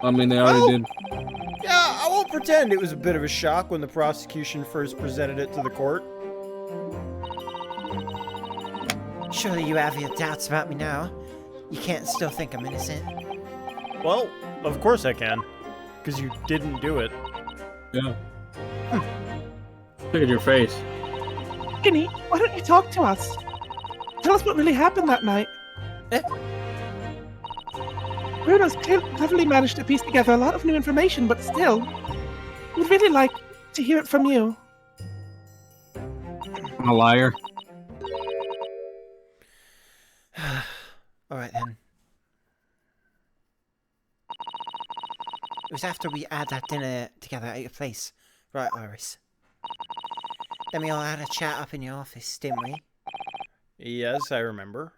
I mean, they already did. Yeah, I won't pretend it was a bit of a shock when the prosecution first presented it to the court. Surely you have your doubts about me now. You can't still think I'm innocent. Well, of course I can. Because you didn't do it. Yeah. Look at your face. Ginny, why don't you talk to us? Tell us what really happened that night. Bruno's cleverly managed to piece together a lot of new information, but still, we'd really like to hear it from you. I'm a liar. Alright then. It was after we had that dinner together at your place, right, Iris? Then we all had a chat up in your office, didn't we? Yes, I remember.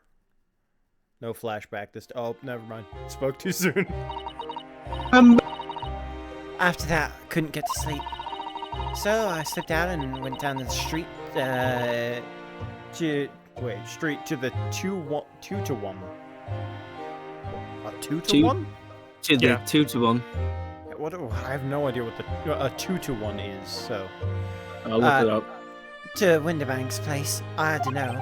No flashback this oh, never mind. Spoke too soon. After that, couldn't get to sleep. So I slipped out and went down to the street, straight to the 2 to 1. A 2 to Two? 1? To the 2 to 1. What? I have no idea what a 2 to 1 is. So I'll look it up. to Winterbank's place. I had to know.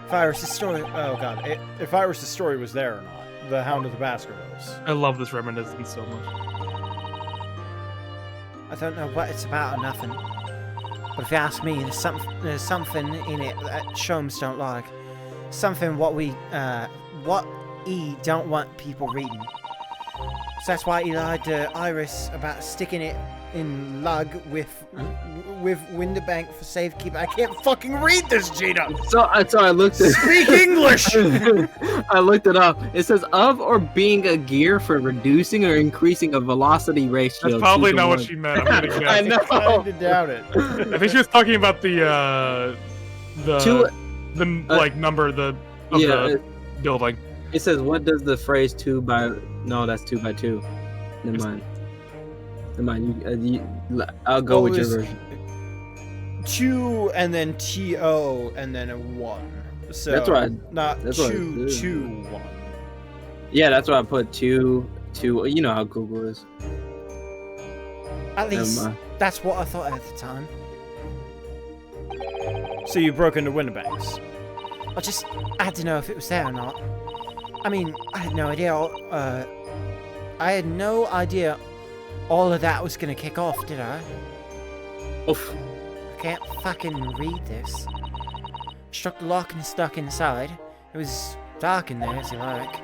If Iris' story... Oh god, if Iris' story was there or not. The Hound of the Baskervilles. I love this reminiscence so much. I don't know what it's about or nothing. But if you ask me, there's something in it that Sholmes don't like. Something what he don't want people reading. So that's why he lied to Iris about sticking it in lug with Winterbank for safekeeping. I can't fucking read this, Gina! So I looked at Speak English! I looked it up. It says of or being a gear for reducing or increasing a velocity ratio. That's probably 2 to not what 1. she meant. I'm gonna guess. I know. I to doubt it. I think she was talking about the like number of the building. It says, what does the phrase 2 by... No, that's 2 by 2. Never mind. I'll go with your version. 2 and then TO and then a 1. So That's right. Not That's what I 2, did. 2, 1. Yeah, that's why I put 2. You know how Google is. At least, Never mind. that's what I thought at the time. So you broke into Winterbank's. I had to know if it was there or not. I mean, I had no idea. I had no idea all of that was gonna kick off, did I? Oof. I can't fucking read this. Struck the lock and stuck inside. It was dark in there, as you like.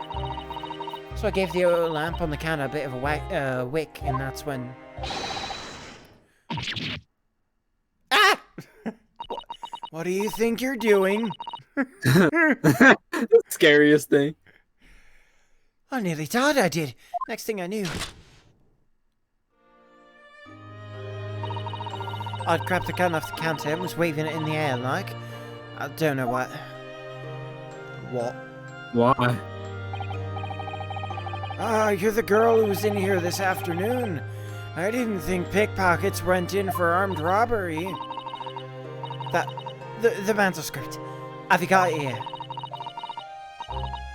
So I gave the oil lamp on the counter a bit of a wick, and that's when... Ah! What do you think you're doing? The scariest thing. I nearly thought I did. Next thing I knew... I'd grabbed the gun off the counter and was waving it in the air like... I don't know what. What? Why? Ah, you're the girl who was in here this afternoon. I didn't think pickpockets went in for armed robbery. The manuscript. Have you got it here?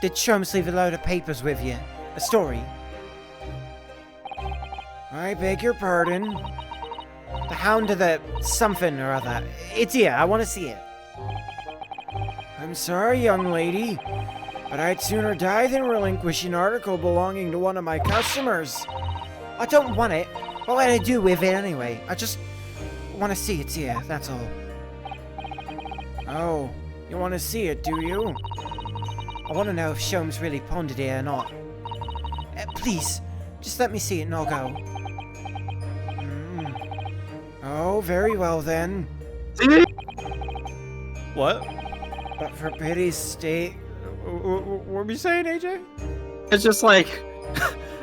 Did Sholmes leave a load of papers with you? A story? I beg your pardon. The Hound of the something or other. It's here. I want to see it. I'm sorry, young lady, but I'd sooner die than relinquish an article belonging to one of my customers. I don't want it. What would I do with it anyway? I just want to see it's here, that's all. Oh, you want to see it, do you? I want to know if Sholmes really pawned it here or not. Please, just let me see it and I'll go. Oh, very well then. What? But for pity's sake... What were you saying, AJ? It's just like...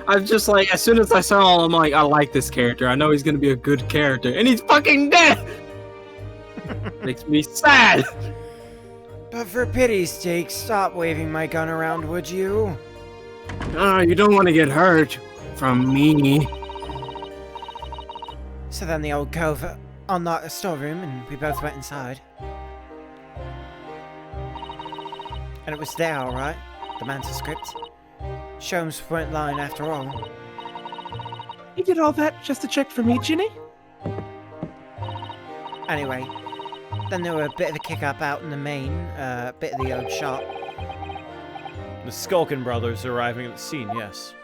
I'm just like, as soon as I saw him, I'm like, I like this character. I know he's gonna be a good character. And he's fucking dead! Makes me sad! But for pity's sake, stop waving my gun around, would you? Oh, you don't want to get hurt from me. So then the old cove unlocked the storeroom and we both went inside. And it was there, alright, the manuscript. Sholmes weren't lying after all. You did all that just to check for me, Ginny? Anyway, then there were a bit of a kick-up out in the main, bit of the old shop. The Skulkin brothers arriving at the scene, yes.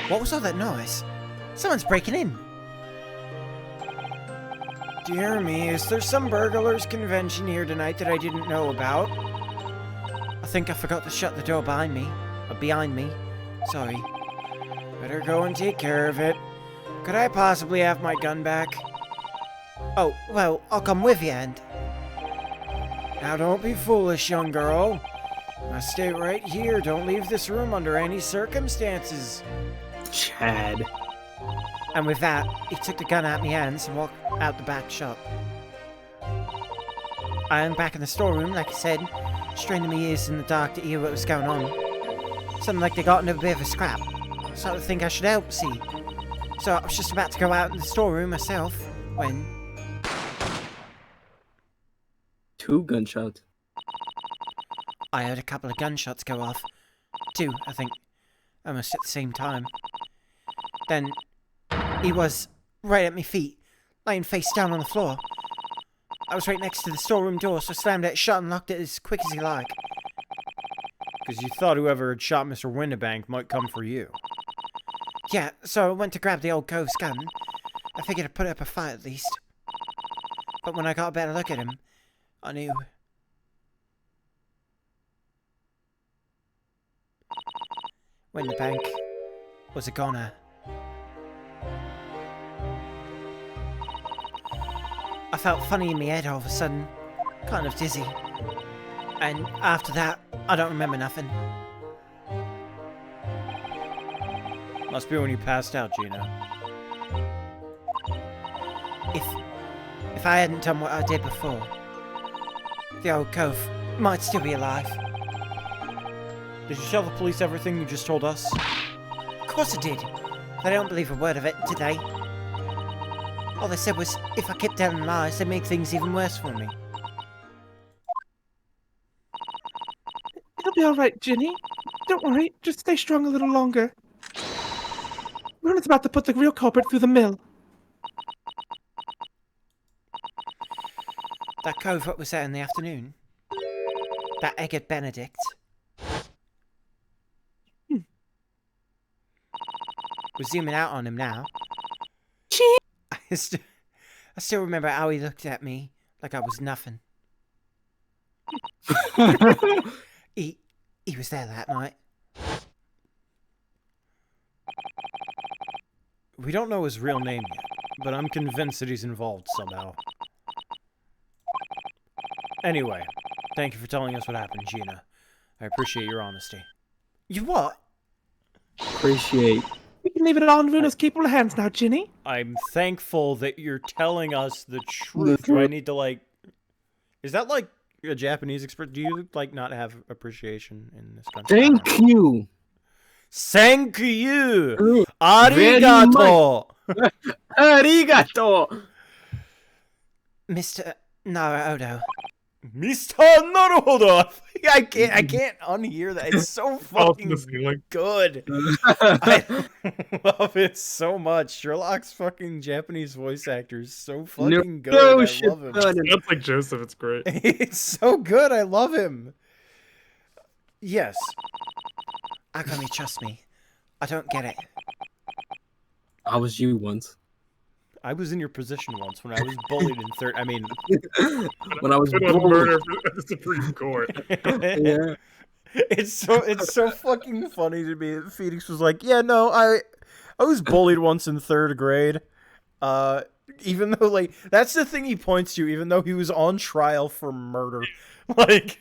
What was all that noise? Someone's breaking in. Dear me, is there some burglars convention here tonight that I didn't know about? I think I forgot to shut the door behind me. Sorry. Better go and take care of it. Could I possibly have my gun back? Oh, well, I'll come with you and... Now don't be foolish, young girl. Must stay right here. Don't leave this room under any circumstances. Chad. And with that, he took the gun out of my hands and walked out the back shop. I am back in the storeroom, like I said, straining my ears in the dark to hear what was going on. Something like they got into a bit of a scrap. So I think I should help, see. So I was just about to go out in the storeroom myself, when... 2 gunshots. I heard a couple of gunshots go off. 2, I think. Almost at the same time. Then, he was right at my feet, laying face down on the floor. I was right next to the storeroom door, so I slammed it shut and locked it as quick as he liked. Because you thought whoever had shot Mr. Windibank might come for you. Yeah, so I went to grab the old cove's gun. I figured I'd put up a fight at least. But when I got a better look at him, I knew. Windibank was a goner. I felt funny in my head all of a sudden, kind of dizzy. And after that, I don't remember nothing. Must be when you passed out, Gina. If I hadn't done what I did before, the old cove might still be alive. Did you tell the police everything you just told us? Of course I did. They don't believe a word of it, did they? All they said was, if I kept telling lies, they'd make things even worse for me. It'll be all right, Ginny. Don't worry. Just stay strong a little longer. Ronan's about to put the real culprit through the mill. That cove, what was there in the afternoon? That Eggert Benedict. We're zooming out on him now. I still remember how he looked at me like I was nothing. He was there that night. We don't know his real name yet, but I'm convinced that he's involved somehow. Anyway, thank you for telling us what happened, Gina. I appreciate your honesty. You what? Appreciate. We can leave it all in Runa's capable hands now, Ginny. I'm thankful that you're telling us the truth. Do I need to, like... Is that, like, a Japanese expression? Do you, like, not have appreciation in this country? Thank you. Thank you! Arigato! Arigato! Mr. Naruto. Mr. Naruto! I can't unhear that. It's so fucking good. I love it so much. Sherlock's fucking Japanese voice actor is so fucking good. I love him. That's like Joseph. It's great. It's so good. I love him. Yes. Akami, trust me. I don't get it. I was you once. I was in your position once when I was bullied in third. I mean, when I was Good on murder at the Supreme Court. Yeah. It's so fucking funny to me. Phoenix was like, "Yeah, no, I was bullied once in third grade." Even though, like, that's the thing he points to. Even though he was on trial for murder, like,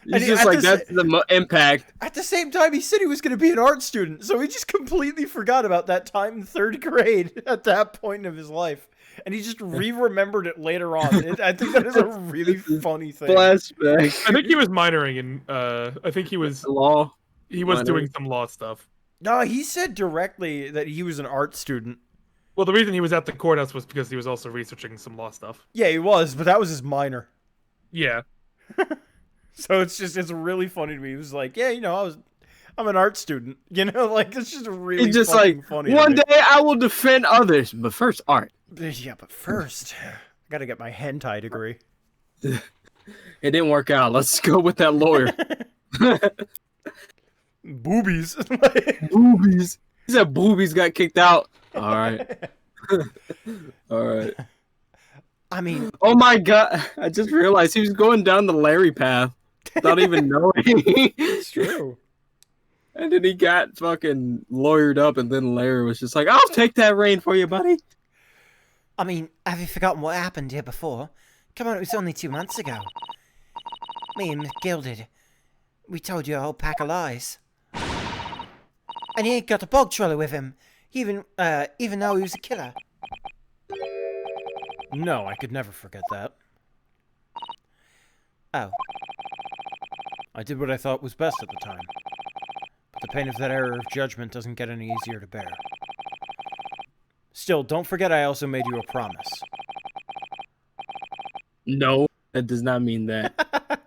He's just like, that's the impact. At the same time, he said he was going to be an art student, so he just completely forgot about that time in third grade at that point of his life. And he just re-remembered it later on. I think that is a really funny thing. Flashback. I think he was minoring in, I think he was... Law. He was doing some law stuff. No, he said directly that he was an art student. Well, the reason he was at the courthouse was because he was also researching some law stuff. Yeah, he was, but that was his minor. Yeah. So it's really funny to me. He was like, yeah, you know, I'm an art student. You know, like, it's just really just fucking like, funny. One day I will defend others, but first art. Yeah, but first, I gotta get my hentai degree. It didn't work out. Let's go with that lawyer. Boobies. Boobies. He said boobies got kicked out. All right. All right. I mean... Oh my god. I just realized he was going down the Larry path without even knowing. It's true. And then he got fucking lawyered up, and then Larry was just like, I'll take that reign for you, buddy. I mean, have you forgotten what happened here before? Come on, it was only 2 months ago. Me and McGilded, we told you a whole pack of lies. And he ain't got a bog trolley with him, even though he was a killer. No, I could never forget that. Oh. I did what I thought was best at the time. But the pain of that error of judgment doesn't get any easier to bear. Still, don't forget I also made you a promise. No, that does not mean that.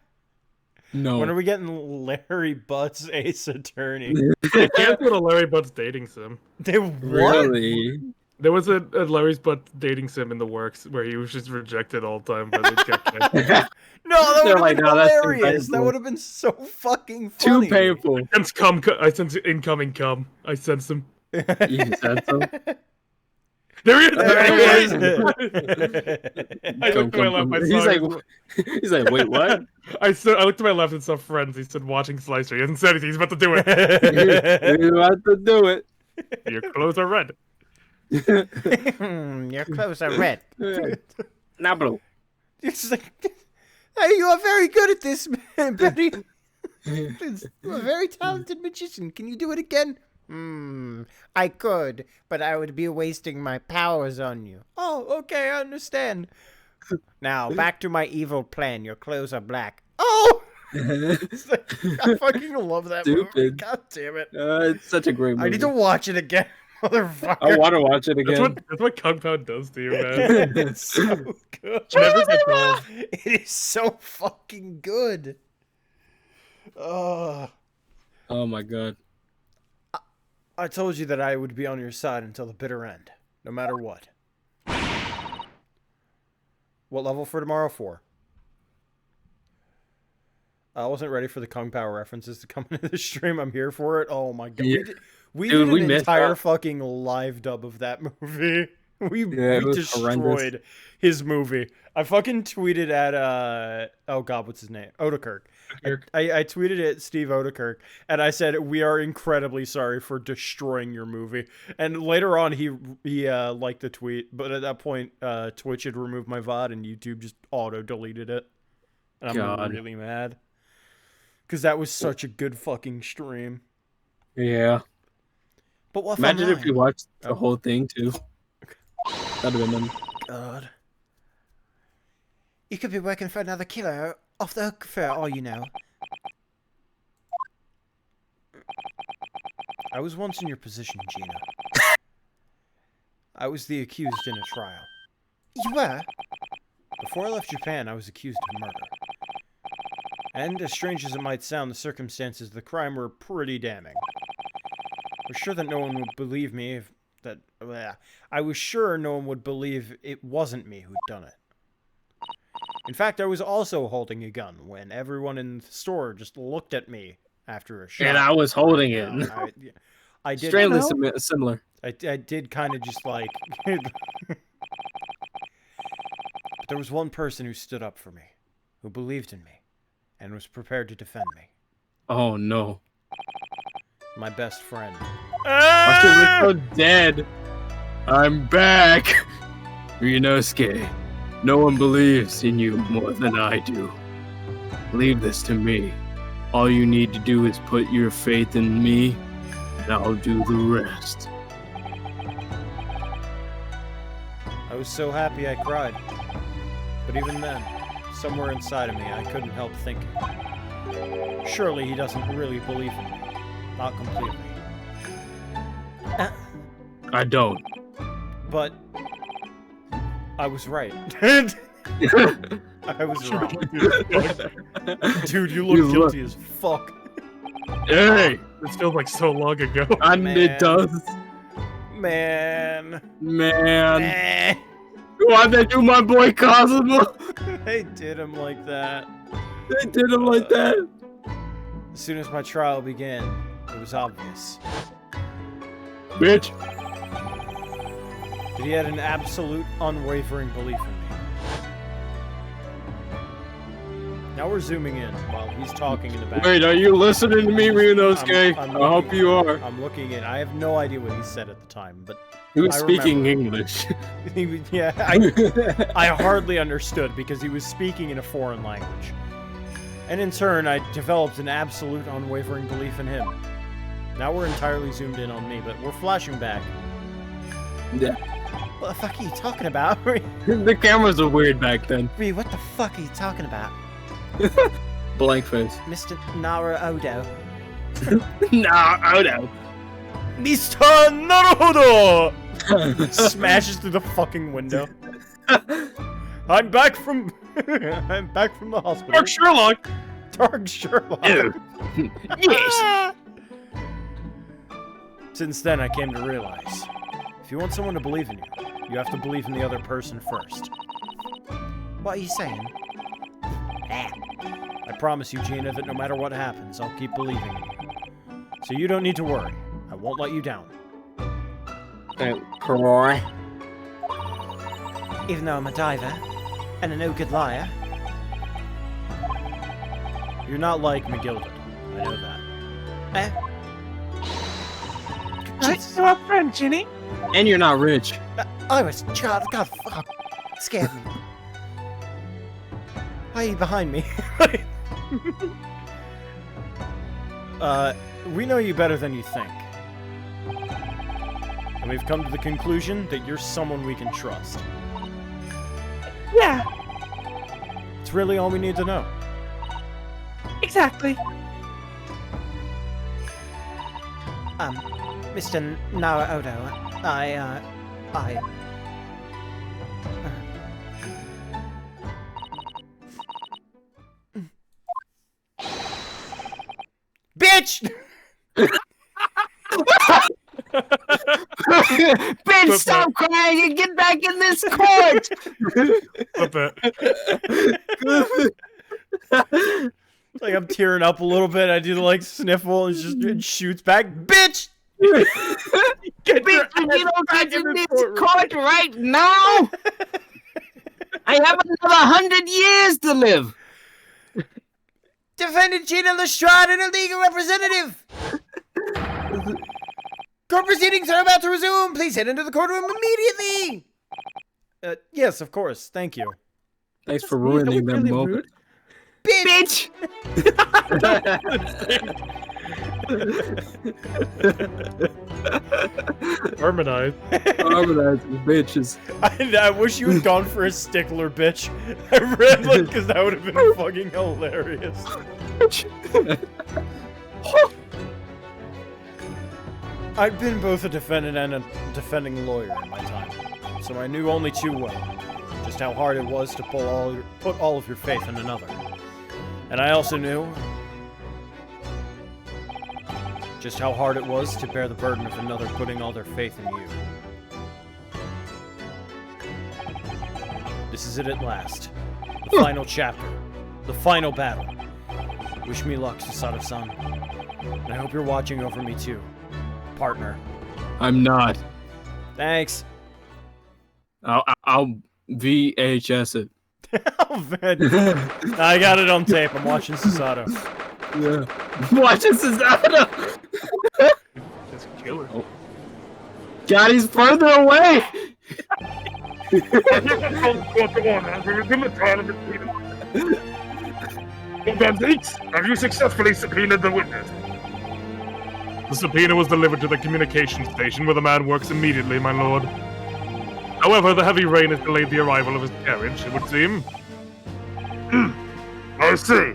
No. When are we getting Larry Butts Ace Attorney? They canceled a Larry Butts dating sim. They what? Really? There was a Larry's Butt dating sim in the works where he was just rejected all the time by the chick. No, that They're would have like, been "No, that's too hilarious. That painful." would have been so fucking Too funny. painful. I sense incoming cum. I sense him. You said so. There he is! There he is. I looked to my left. I He's saw like, him. he's like, wait, what? I looked to my left and saw Friends. He said watching Slicer. He hasn't said anything. He's about to do it. You're about to do it. Your clothes are red. Your clothes are red. Now, bro. It's like, hey, you are very good at this, Betty. You're a very talented magician. Can you do it again? I could, but I would be wasting my powers on you. Oh, okay, I understand. Now, back to my evil plan. Your clothes are black. Oh! It's like, I fucking love that movie. Stupid. God damn it. It's such a great movie. I need to watch it again, motherfucker. I want to watch it again. That's what Kung Pao does to you, man. It's so good. Never gets old. It is so fucking good. Oh my god. I told you that I would be on your side until the bitter end, no matter what. What level for tomorrow? 4. I wasn't ready for the Kung Pao references to come into the stream. I'm here for it. Oh my god. Yeah. We Dude, did we an missed entire out. fucking live dub of that movie. We it was destroyed horrendous. his movie. I fucking tweeted at oh god, what's his name? Odekirk. I tweeted at Steve Odekirk and I said, "We are incredibly sorry for destroying your movie." And later on, he liked the tweet, but at that point, Twitch had removed my VOD and YouTube just auto deleted it. And I'm God. really mad because that was such a good fucking stream. Yeah. But what? Imagine if you watched the Oh. whole thing too. That'd have been. God. You could be working for another killer off the hook for all you know. I was once in your position, Gina. I was the accused in a trial. You were? Before I left Japan, I was accused of murder. And as strange as it might sound, the circumstances of the crime were pretty damning. I was sure that no one would believe me if I was sure no one would believe it wasn't me who'd done it. In fact, I was also holding a gun when everyone in the store just looked at me after a shot. And I was holding it. I did. Strangely similar. I did kind of just like. But there was one person who stood up for me, who believed in me, and was prepared to defend me. Oh no. My best friend. My shit was so dead. I'm back. Ryunosuke. No one believes in you more than I do. Leave this to me. All you need to do is put your faith in me, and I'll do the rest. I was so happy I cried. But even then, somewhere inside of me, I couldn't help thinking. Surely he doesn't really believe in me. Not completely. I don't. But I was right. I was wrong. Dude, you look You guilty as fuck. Hey! This feels like so long ago. And Man. it does. Man. Man. Why'd they do my boy Cosmo? They did him like that. They did him like that. As soon as my trial began, it was obvious Bitch. that he had an absolute unwavering belief in me. Now we're zooming in while he's talking in the back. Wait, are you listening to me, Ryunosuke? I'm I hope looking- you are. I'm looking in. I have no idea what he said at the time, but He was I speaking remember. English. yeah, I hardly understood because he was speaking in a foreign language. And in turn, I developed an absolute unwavering belief in him. Now we're entirely zoomed in on me, but we're flashing back. Yeah. What the fuck are you talking about? The cameras were weird back then. Ree, what the fuck are you talking about? Blank face. Mr. Naruhodo. Nah, oh no. Mr. Naruhodo! Smashes through the fucking window. I'm back from the hospital. Dark Sherlock! Dark Sherlock. Yes. Since then, I came to realize If you want someone to believe in you, you have to believe in the other person first. What are you saying? I promise you, Gina, that no matter what happens, I'll keep believing in you. So you don't need to worry. I won't let you down. Croy. Even though I'm a diver and a no-good liar. You're not like McGilded. I know that. Nice to our friend, Ginny. And you're not rich. I was... God, fuck. Scared me. Why are you behind me? We know you better than you think. And we've come to the conclusion that you're someone we can trust. Yeah, It's really all we need to know. exactly. Mr. Naruto, Bitch! Bitch, stop crying and get back in this court! Flip it. It's like I'm tearing up a little bit. I do the like sniffle and it shoots back. Bitch! Get your Bitch, you ass don't back get in in this this courtroom. court right now! I have another 100 years to live! Defendant Gina Lestrade and a legal representative! Court proceedings are about to resume. Please head into the courtroom immediately! Yes, of course. Thank you. Thanks for ruining that Really moment. rude. Bitch! Harmonize. Harmonizing bitches. I wish you had gone for a stickler, bitch. I read like because that would have been fucking hilarious. I've been both a defendant and a defending lawyer in my time, so I knew only too well just how hard it was to put all of your faith in another. And I also knew just how hard it was to bear the burden of another putting all their faith in you. This is it at last. The final chapter. The final battle. Wish me luck, Susato-san. And I hope you're watching over me too. Partner. I'm not. Thanks. I'll VHS it. Oh, man. I got it on tape. I'm watching Susato. Yeah. Watch this Susato! Just kill her. God, he's further away! Have you successfully subpoenaed the witness? The subpoena was delivered to the communication station where the man works immediately, my lord. However, the heavy rain has delayed the arrival of his carriage, it would seem. I see.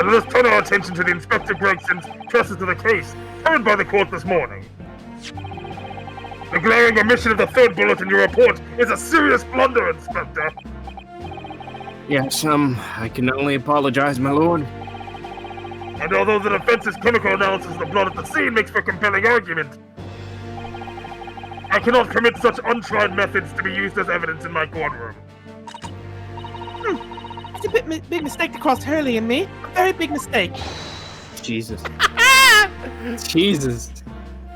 And let us turn our attention to the Inspector Gregson's trusses to the case heard by the court this morning. The glaring omission of the third bullet in your report is a serious blunder, Inspector. Yes, I can only apologize, my lord. And although the defense's chemical analysis of the blood at the scene makes for a compelling argument, I cannot permit such untried methods to be used as evidence in my courtroom. It's a big mistake to cross Hurley and me. A very big mistake. Jesus. Jesus.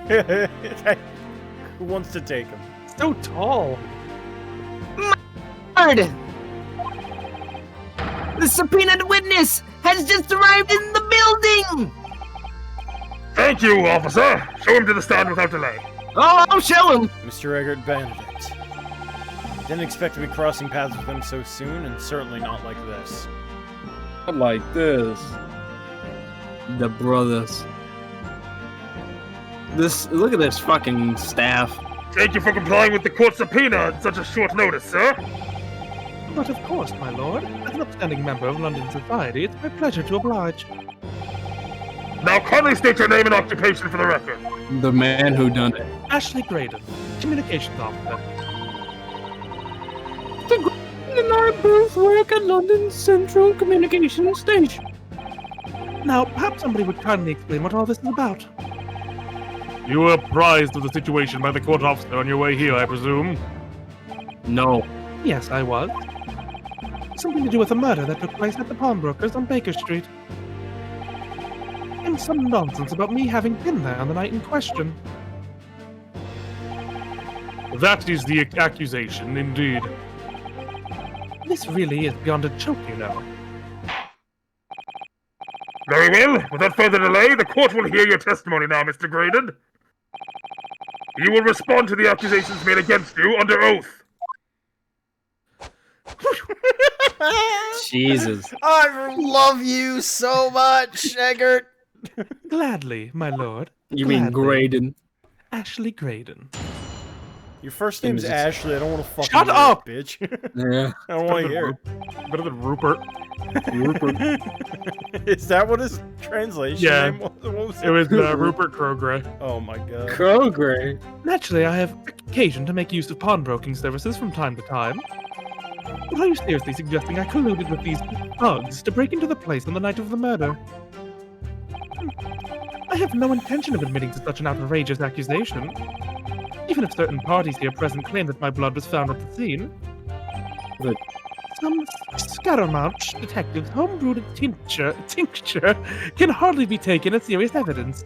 Who wants to take him? So tall. Lord! The subpoenaed witness has just arrived in the building! Thank you, officer. Show him to the stand without delay. Oh, I'll show him! Mr. Eggert Benedict. Didn't expect to be crossing paths with him so soon, and certainly not like this. Not like this. The brothers. Look at this fucking staff. Thank you for complying with the court subpoena at such a short notice, sir. But of course, my lord. As an upstanding member of London society, it's my pleasure to oblige. Now kindly state your name and occupation for the record. The man who done it. Ashley Graydon, communications officer. The Graydon and I both work at London Central Communications Station. Now, perhaps somebody would kindly explain what all this is about. You were apprised of the situation by the court officer on your way here, I presume? No. Yes, I was. Something to do with a murder that took place at the pawnbrokers on Baker Street. And some nonsense about me having been there on the night in question. That is the accusation, indeed. This really is beyond a joke, you know. Very well. Without further delay, the court will hear your testimony now, Mr. Graydon. You will respond to the accusations made against you under oath. Jesus. I love you so much, Eggert. Gladly, my lord. You mean Gladly. Graydon? Ashley Graydon. Your first name's Ashley. I don't want to fucking Shut hear up! it, bitch. Yeah. I don't want to hear Better than Rupert. Rupert. it. Is that what his translation Yeah. name was? What was It was Rupert Crogray. Oh my god. Crogray. Naturally, I have occasion to make use of pawnbroking services from time to time. But are you seriously suggesting I colluded with these thugs to break into the place on the night of the murder? I have no intention of admitting to such an outrageous accusation. Even if certain parties here present claim that my blood was found at the scene. But some Scaramouche detective's homebrewed tincture can hardly be taken as serious evidence.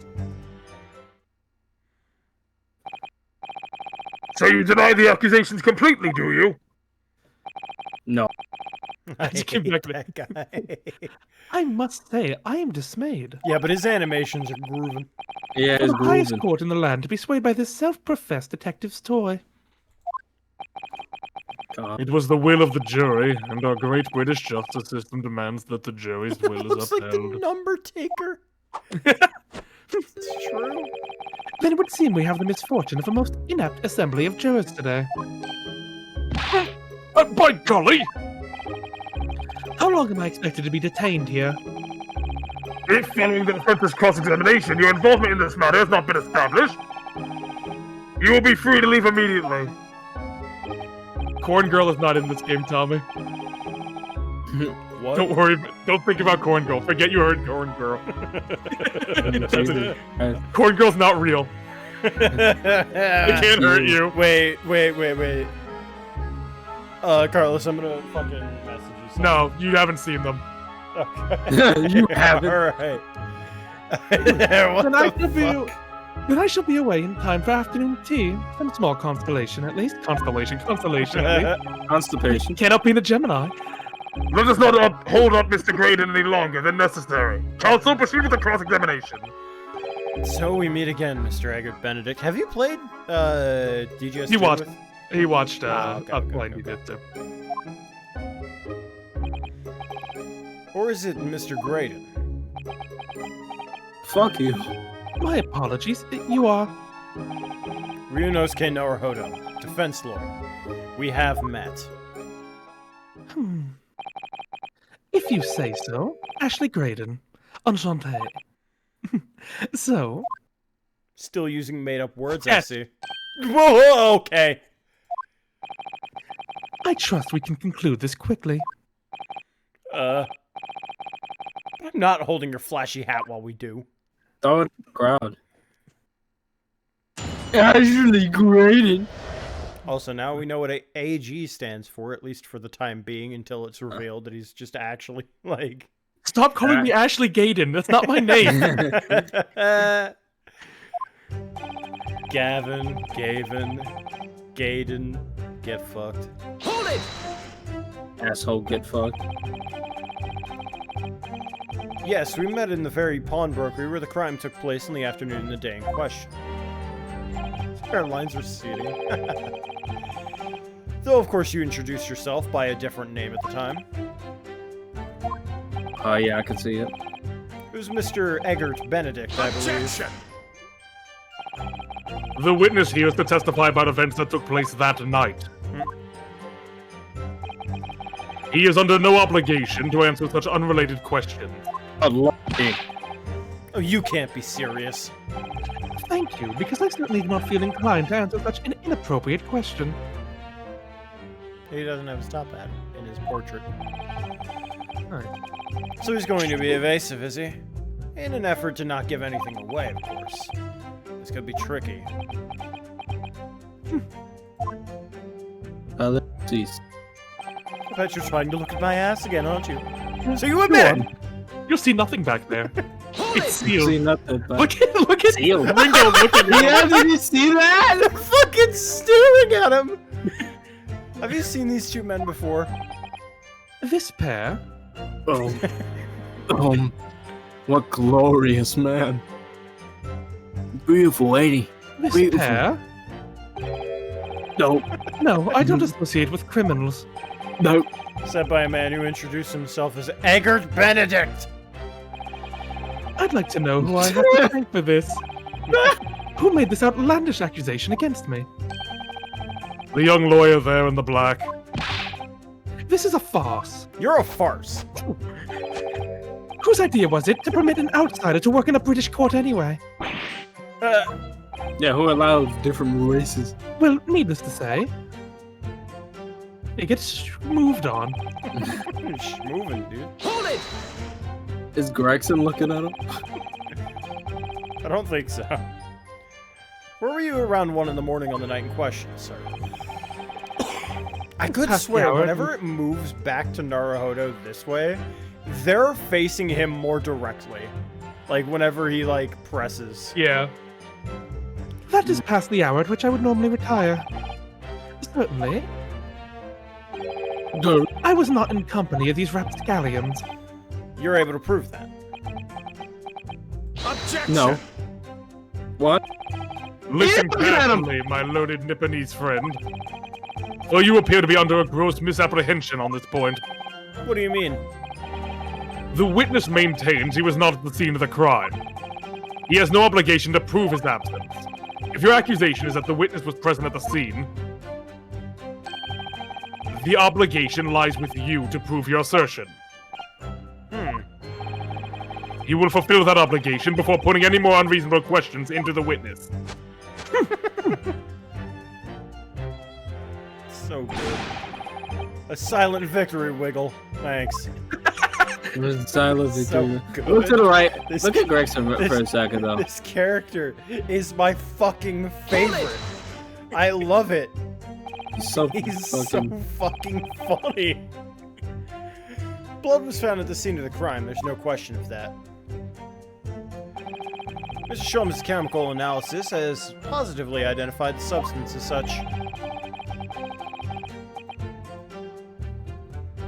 So you deny the accusations completely, do you? no. I just came hate back to that guy. I must say, I am dismayed. Yeah, but his animations are grooving. Yeah, For it's the highest grooving. court in the land to be swayed by this self-professed detective's toy. God. It was the will of the jury, and our great British justice system demands that the jury's will is Looks like upheld. the number taker. It's true. Then it would seem we have the misfortune of a most inept assembly of jurors today. By golly! How long am I expected to be detained here? If following the defense's cross-examination, your involvement in this matter has not been established, you will be free to leave immediately. Corn Girl is not in this game, Tommy. What? Don't worry. Don't think about Corn Girl. Forget you heard Corn Girl. Jesus. Corn Girl's not real. It can't hurt you. Wait. Carlos, I'm gonna fucking message you. Something. No, you haven't seen them. Okay. You haven't. Alright. Then I shall be away in time for afternoon tea. Some small constellation, at least. Constellation at least. Constipation. Cannot be in a Gemini. Let us not hold up Mr. Graydon any longer than necessary. Counsel, proceed with the cross-examination. So we meet again, Mr. Eggert Benedict. Have you played DGS2 He watched. with- He watched okay, Upline okay. Jujitsu. Or is it Mr. Graydon? Fuck you. My apologies. You are... Ryunosuke Naruhodo, defense lawyer. We have met. If you say so. Ashley Graydon. Enchanté. So, Still using made-up words, Yes. I see. Whoa, okay. I trust we can conclude this quickly. I'm not holding your flashy hat while we do. Throw it in the crowd. Ashley Graydon. Also, now we know what AG stands for, at least for the time being, until it's revealed that he's just actually, like... Stop calling me Ashley Gaydon. That's not my name. Gavin, Gaydon, get fucked. Asshole, get fucked. Yes, we met in the very pawnbrokery where the crime took place in the afternoon in the day in question. Our lines are receding. Though, of course, you introduced yourself by a different name at the time. Yeah, I can see it. It was Mr. Eggert Benedict, I believe. The witness here is to testify about events that took place that night. He is under no obligation to answer such unrelated questions. Oh, you can't be serious. Thank you, because I certainly do not feel inclined to answer such an inappropriate question. He doesn't have a stop at in his portrait. Right. So he's going to be evasive, is he? In an effort to not give anything away, of course. It's gonna be tricky. Let's see. I bet you're trying to look at my ass again, aren't you? So you admit it! You'll see nothing back there. It's See sealed. nothing, but Look at Sealed. Ringo, look at me. yeah, did you see that? They're fucking staring at him! Have you seen these two men before? This pair? What glorious man. Beautiful lady. This Beautiful. pair? No, No, I don't associate with criminals. no. Said by a man who introduced himself as Eggert Benedict! I'd like to know who I have to thank for this. Who made this outlandish accusation against me? The young lawyer there in the black. This is a farce. You're a farce. Whose idea was it to permit an outsider to work in a British court anyway? Yeah, who allows different races? Well, needless to say, it gets moved on. Moving, dude. Is Gregson looking at him? I don't think so. Where were you around 1 in the morning on the night in question, sir? I could Past the swear, hour. whenever it moves back to Naruhodo this way, they're facing him more directly. Like, whenever he, like, presses. Yeah. That is past the hour at which I would normally retire. Certainly. No. I was not in company of these rapscallions. You're able to prove that. No. What? Listen Look at him. carefully, my loaded Nipponese friend. Though you appear to be under a gross misapprehension on this point. What do you mean? The witness maintains he was not at the scene of the crime. He has no obligation to prove his absence. If your accusation is that the witness was present at the scene, the obligation lies with you to prove your assertion. He will fulfill that obligation before putting any more unreasonable questions into the witness. So good. A silent victory, Wiggle. Thanks. Silent So Victoria. good. Look to the right. This- Look at Gregson for this- a second, though. This character is my fucking favorite. I love it. He's so He's fucking... so fucking funny. Blood was found at the scene of the crime. There's no question of that. Mr. Sholmes' chemical analysis has positively identified the substance as such.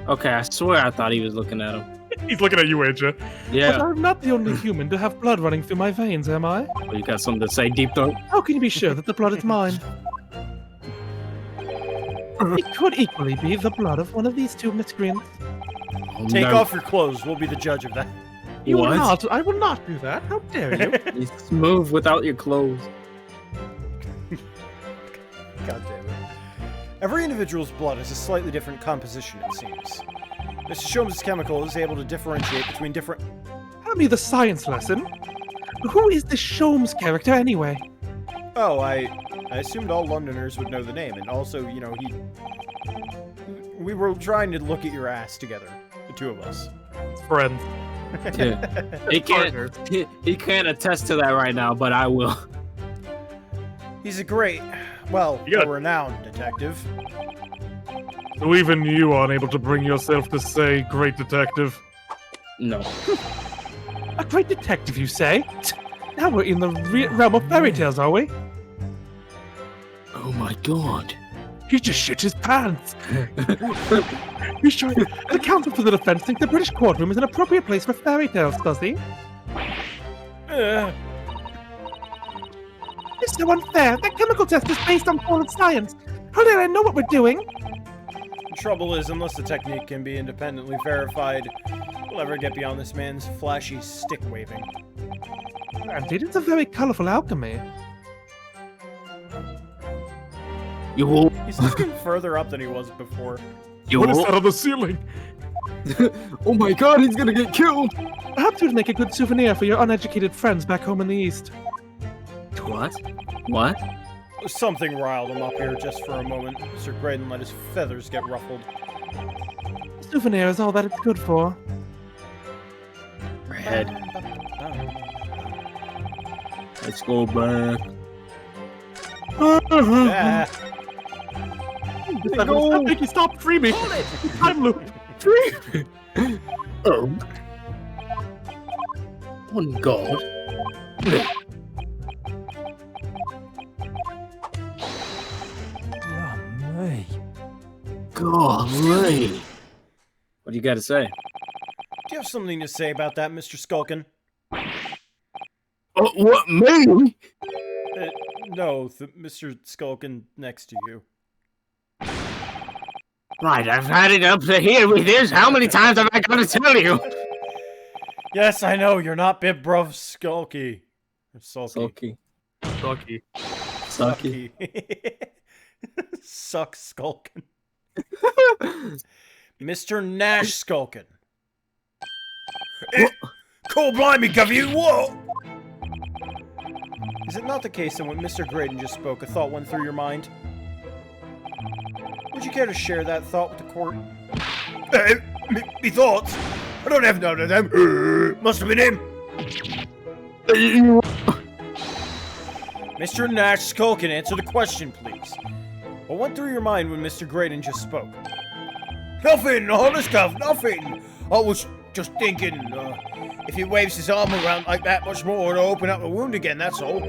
Okay, I swear I thought he was looking at him. He's looking at you, ain't you? But Yeah. I'm not the only human to have blood running through my veins, am I? Well, you got something to say, Deep Throat? How can you be sure that the blood is mine? It could equally be the blood of one of these two miscreants. Take No. off your clothes. We'll be the judge of that. You will What? not. I will not do that. How dare you? He's smooth without your clothes. God damn it. Every individual's blood has a slightly different composition, it seems. Mr. Sholmes' chemical is able to differentiate between different... Tell me the science lesson. Who is this Sholmes character anyway? Oh, I assumed all Londoners would know the name, and also, you know, we were trying to look at your ass together, the two of us. Friends. Yeah. He can't attest to that right now, but I will. He's a great, well, You got- a renowned detective. So even you are unable to bring yourself to say, great detective. No. A great detective, you say? Now we're in the realm of fairy tales, are we? Oh my god. He just shit his pants. He's trying. The counsel for the defense thinks the British courtroom is an appropriate place for fairy tales, does he? It's so unfair. That chemical test is based on solid science. How did I know what we're doing? The trouble is, unless the technique can be independently verified, we'll ever get beyond this man's flashy stick waving. Granted, it's a very colorful alchemy. You will. He's looking further up than he was before. You What is will. that on the ceiling? Oh my god, he's gonna get killed. Perhaps it would make a good souvenir for your uneducated friends back home in the East. What? What? Something riled him up here just for a moment. Sir Graydon let his feathers get ruffled. Souvenir is all that it's good for. Red. Let's go back. Ah, Stop, Mickey, stop! Free me! Time loop! Oh. On God. me. Golly. What do you got to say? Do you have something to say about that, Mr. Skulkin? Oh, what, me? No, Mr. Skulkin next to you. Right, I've had it up to here with this. How many times have I got to tell you? Yes, I know, you're not Bib Bruv Skulky. Or Sulky. Sulky. Sucky. Suck Skulkin. Mr. Nash Skulkin. Cool blimey, Govey, whoa! Is it not the case that when Mr. Graydon just spoke, a thought went through your mind? Would you care to share that thought with the court? Me thoughts? I don't have none of them. Must have been him. Mr. Nash Skulkin, answer the question, please. What went through your mind when Mr. Graydon just spoke? Nothing, honest Gov, nothing. I was just thinking, if he waves his arm around like that much more, it'll open up the wound again, that's all.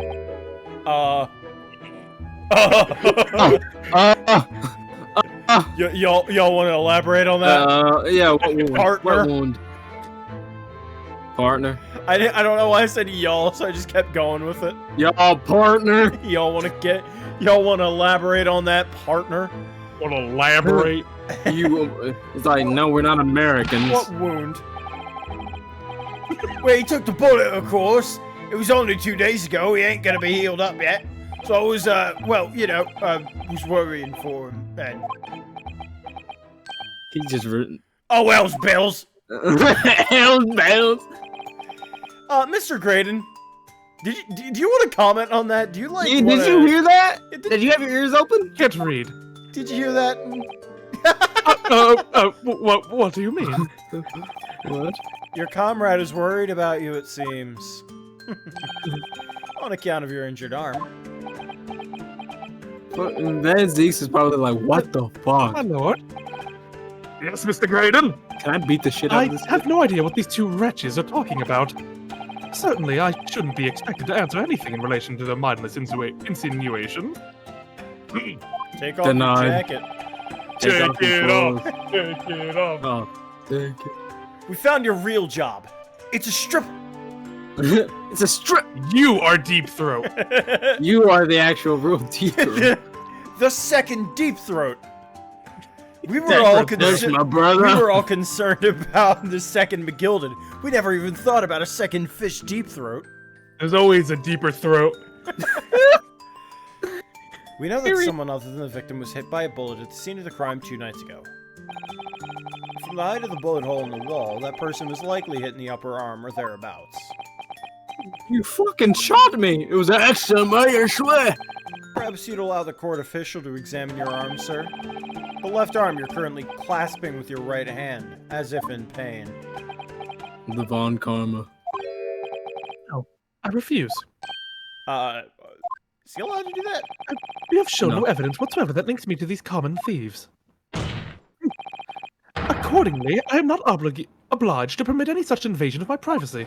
Y'all want to elaborate on that? Yeah, what wound? Partner. What wound? Partner? I don't know why I said y'all, so I just kept going with it. Y'all partner? Y'all want to elaborate on that, partner? Want to elaborate? It's like, no, we're not Americans. What wound? Well, he took the bullet, of course. It was only 2 days ago. He ain't gonna be healed up yet. So I was, was worrying for him. And He just written. oh, Wells Bells. Hell's bells. Mr. Graydon, do you want to comment on that? Do you like? Did you hear that? Did you have your ears open? Can't read. Did you hear that? What do you mean? What? Your comrade is worried about you, it seems. On account of your injured arm. But then Zeeks is probably like, what the fuck? My lord, Yes, Mr. Graydon? Can I beat the shit out I of this? have no idea what these two wretches are talking about. Certainly, I shouldn't be expected to answer anything in relation to their mindless insinuation. Take off Denied. your jacket. Take it off. Take it off. Oh, take We found your real job. It's a strip. it. It's a strip. You are Deep Throat. You are the actual real teacher. The second Deep Throat. We were That's all my brother. We were all concerned about the second McGilded. We never even thought about a second Fish Deep Throat. There's always a deeper throat. We know that someone other than the victim was hit by a bullet at the scene of the crime 2 nights ago. From the height of the bullet hole in the wall, that person was likely hit in the upper arm or thereabouts. You fucking shot me. It was excellent, I swear. Perhaps you'd allow the court official to examine your arm, sir? The left arm you're currently clasping with your right hand, as if in pain. The Von Karma. I refuse. Is he allowed to do that? You have shown no No. evidence whatsoever that links me to these common thieves. Accordingly, I am not obliged to permit any such invasion of my privacy.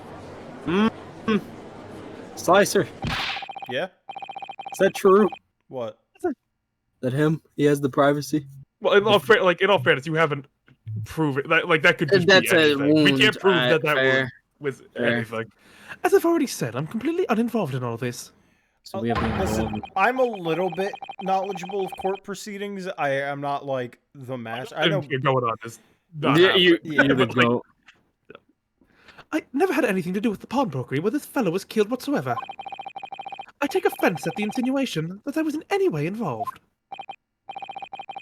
Slicer, Yeah? is that true? What? That him? He has the privacy? Well, in all fairness, you haven't proven that. Like that could just That's be a anything. We wound. can't prove that Fair. was Fair. anything. As I've already said, I'm completely uninvolved in all this. So we have the Listen, I'm a little bit knowledgeable of court proceedings. I am not like the master. I know. You're going on this. not Yeah, happening. you're the But, like, goat. I never had anything to do with the pawnbrokery where this fellow was killed whatsoever. I take offense at the insinuation that I was in any way involved.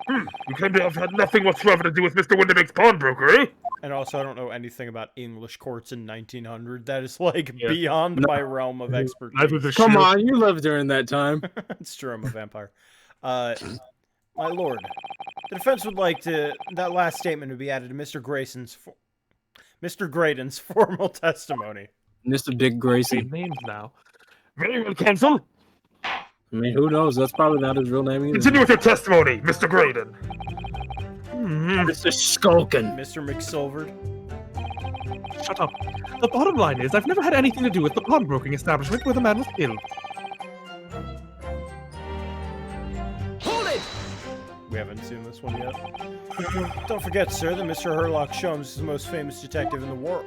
You claim to have had nothing whatsoever to do with Mr. Windermake's pawnbroker, eh? And also, I don't know anything about English courts in 1900. That is like Yeah. beyond No. my realm of Neither expertise. the Come shoe. on, you lived during that time. It's true, I'm a vampire. My lord, the defense would like that last statement to be added to Mr. Graydon's formal testimony. Mr. Dick Same Grayson. names now. Very well, counsel. I mean, who knows? That's probably not his real name either. Continue with your testimony, Mr. Graydon. Mr. Skulkin. Mr. McSilvered. Shut up. The bottom line is, I've never had anything to do with the pawnbroking establishment where the man was killed. We haven't seen this one yet. Don't forget, sir, that Mr. Herlock Sholmes is the most famous detective in the world.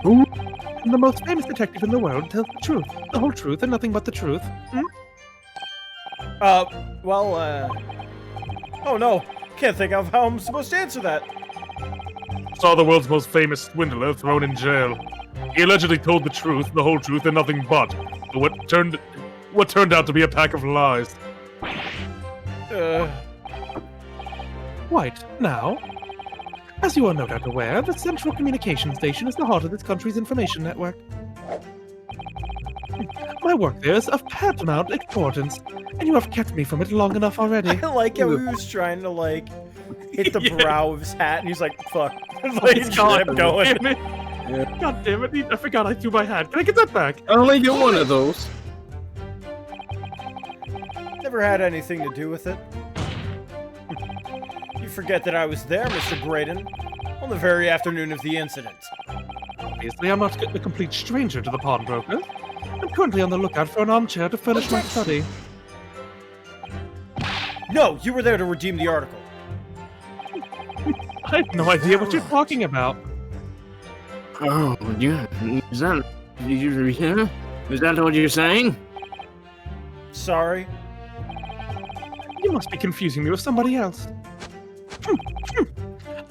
Who? The most famous detective in the world tells the truth, the whole truth, and nothing but the truth. Oh no, can't think of how I'm supposed to answer that. Saw the world's most famous swindler thrown in jail. He allegedly told the truth, the whole truth, and nothing but what turned out to be a pack of lies. Quite. Now, as you are no doubt aware, the Central Communication Station is the heart of this country's information network. My work there is of paramount importance, and you have kept me from it long enough already. I like how he was trying to, like, hit the brow of his hat, and he's like, fuck. Like, he just kept going. God damn it, I forgot I threw my hat. Can I get that back? I only get one of those. Never had anything to do with it. You forget that I was there, Mr. Graydon, on the very afternoon of the incident. Obviously, I'm not a complete stranger to the pawnbroker. I'm currently on the lookout for an armchair to furnish my study. No, you were there to redeem the article. I have no idea what you're talking about. Oh, yeah. Is that what you're saying? Sorry. You must be confusing me with somebody else.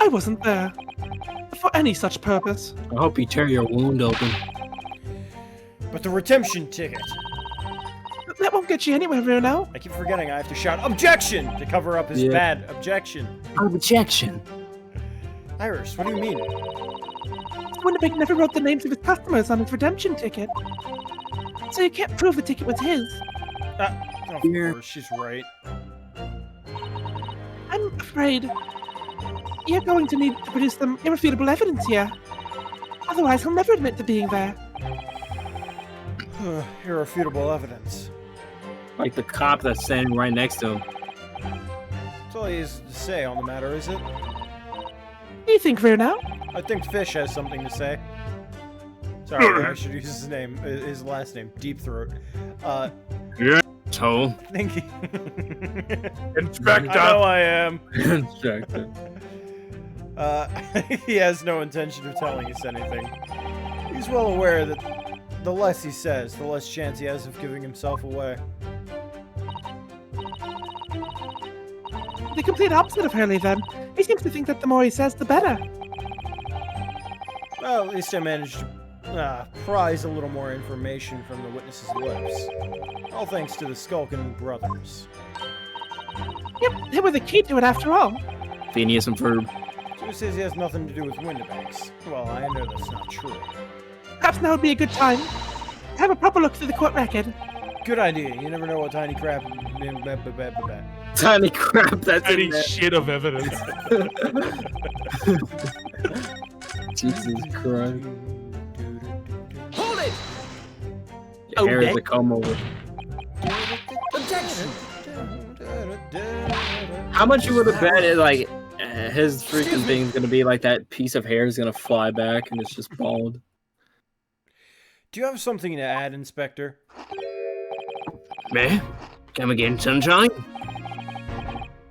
I wasn't there. For any such purpose. I hope you tear your wound open. But the redemption ticket. That won't get you anywhere now. I keep forgetting I have to shout objection to cover up his bad objection. Objection. Iris, what do you mean? Winnebago never wrote the names of his customers on his redemption ticket. So you can't prove the ticket was his. Of course, she's right. I'm afraid you're going to need to produce some irrefutable evidence here. Otherwise, he'll never admit to being there. Irrefutable evidence. Like the cop that's standing right next to him. That's all he has to say on the matter, is it? Do you think, Vernow? I think Fish has something to say. Sorry, I should use his name, his last name, Deep Throat. Yeah, so. Thank you. Inspector! I know I am. Inspector. He has no intention of telling us anything. He's well aware that the less he says, the less chance he has of giving himself away. The complete opposite of Hurley, then. He seems to think that the more he says, the better. Well, at least I managed to prise a little more information from the witness's lips. All thanks to the Skulkin brothers. Yep, they were the key to it after all. Phineas and Ferb. So he says he has nothing to do with Windibanks. Well, I know that's not true. Perhaps now would be a good time. Have a proper look through the court record. Good idea. You never know what tiny crap... Tiny crap, that's Any in there. shit of evidence. Jesus Christ. Hold it! Your hair is a comb over. Objection! How much you would have bet like his freaking thing's gonna be like that piece of hair is gonna fly back and it's just bald? Do you have something to add, Inspector? Man, come again, sunshine?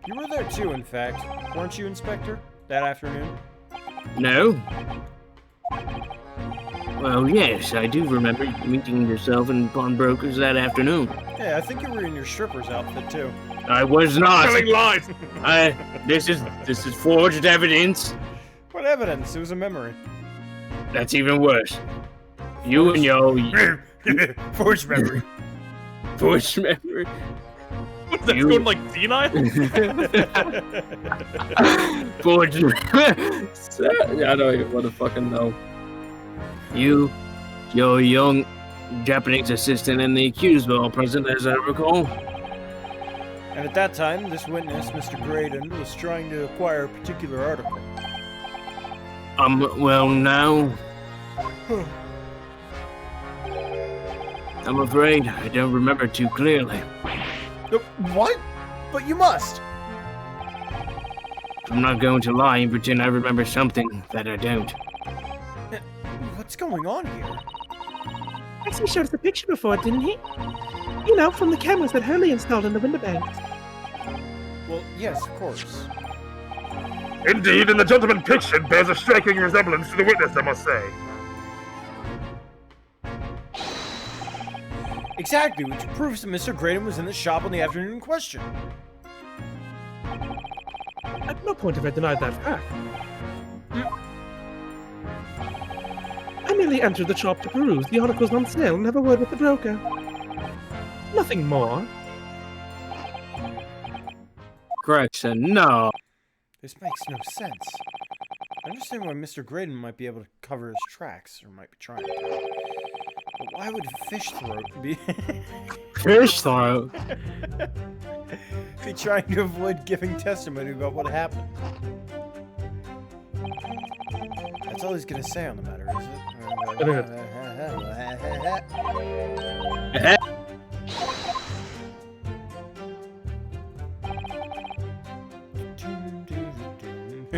You were there too, in fact. Weren't you, Inspector? That afternoon? No. Well, yes, I do remember meeting yourself and pawnbrokers that afternoon. Yeah, I think you were in your stripper's outfit too. I was not. Telling lies. This is forged evidence. What evidence? It was a memory. That's even worse. You and your Forged memory. forged memory. What's that going like senile? Forged. I don't even want to fucking know. You, your young Japanese assistant, and the accused were all present, as I recall. And at that time, this witness, Mr. Graydon, was trying to acquire a particular article. Well, now. I'm afraid I don't remember too clearly. What? But you must. I'm not going to lie and pretend I remember something that I don't. What's going on here? Actually showed us a picture before, didn't he? You know, from the cameras that Hurley installed in the window banks. Well, yes, of course. Indeed, and the gentleman pictured bears a striking resemblance to the witness, I must say. Exactly, which proves that Mr. Graydon was in the shop on the afternoon in question. At no point have I denied that fact. I merely entered the shop to peruse the articles on sale and have a word with the broker. Nothing more. Correction, no. This makes no sense. I understand why Mr. Graydon might be able to cover his tracks, or might be trying to. But why would Fish Throat be... Fish throat? be trying to avoid giving testimony about what happened? That's all he's gonna say on the matter, is it?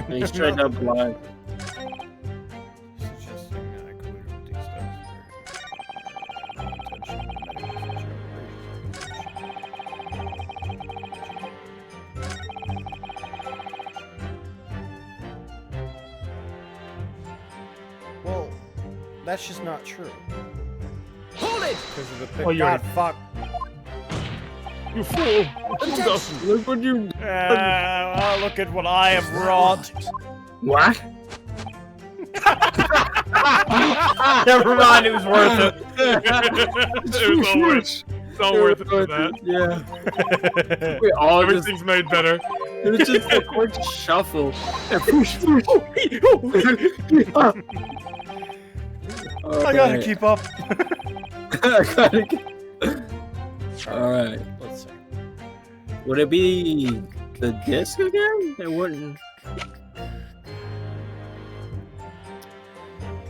He's straight up blind. Well, that's just not true. Hold it! Because of the pic. Oh, you're- God, fuck. You fool! Look what you... Look at what I have wrought. What? Never mind, it was worth it. It was all worth, it's all worth it for that. Yeah. We all just... Everything's made better. It was just a quick shuffle. I gotta keep up. Alright. Let's see. Would it be the disc again? It wouldn't.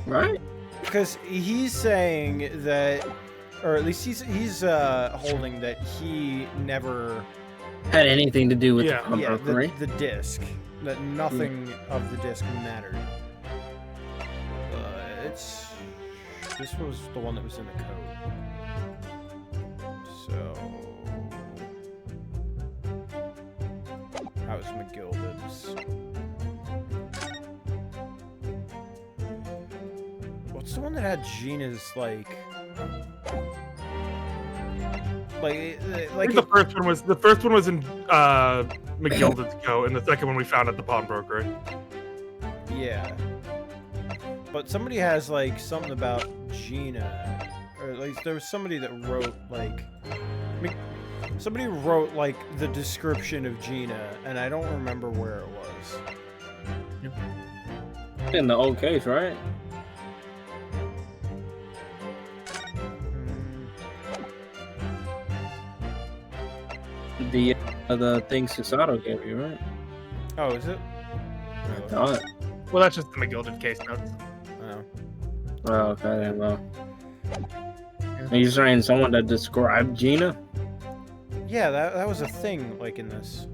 Right? Because he's saying that, or at least he's holding that he never Had anything to do with Yeah. the pump, yeah right? the disc, that nothing of the disc mattered. This was the one that was in the code. So that was McGilda's. What's the one that had Gina's like I think the first one was in McGilda's coat, and the second one we found at the pawnbroker. yeah. But somebody has like something about Gina, or at least there was somebody that wrote like somebody wrote like the description of Gina, and I don't remember where it was. In the old case, right? The thing Susato gave you, right? Oh, is it? I thought. Well, that's just the McGilded case notes. Oh. Oh, okay, well. Are you saying someone that described Gina? Yeah, that was a thing like in this.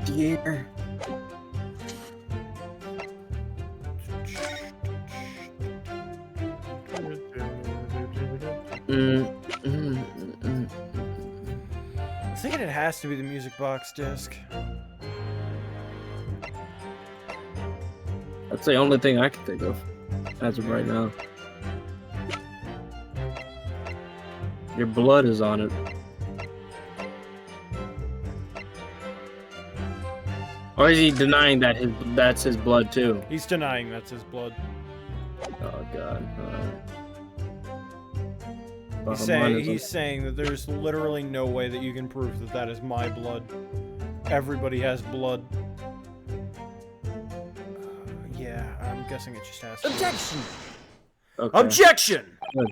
Yeah. I'm thinking it has to be the music box disc. That's the only thing I can think of as of right now. Your blood is on it. Or is he denying that that's his blood too? He's denying that's his blood. Oh god. He's saying that there's literally no way that you can prove that that is my blood. Everybody has blood. Yeah, I'm guessing it just has to. Objection! Okay. Objection! Good.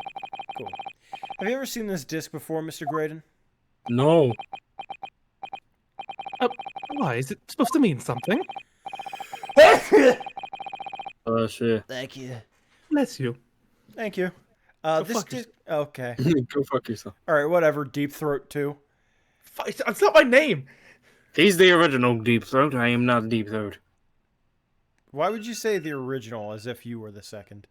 Cool. Have you ever seen this disc before, Mr. Graydon? No. Why? Is it supposed to mean something? Oh shit. Thank you. Bless you. Thank you. Go This fuck disc. yourself. Okay. Go fuck yourself. All right. Whatever. Deep Throat 2. It's not my name. He's the original Deep Throat. I am not Deep Throat. Why would you say the original as if you were the second?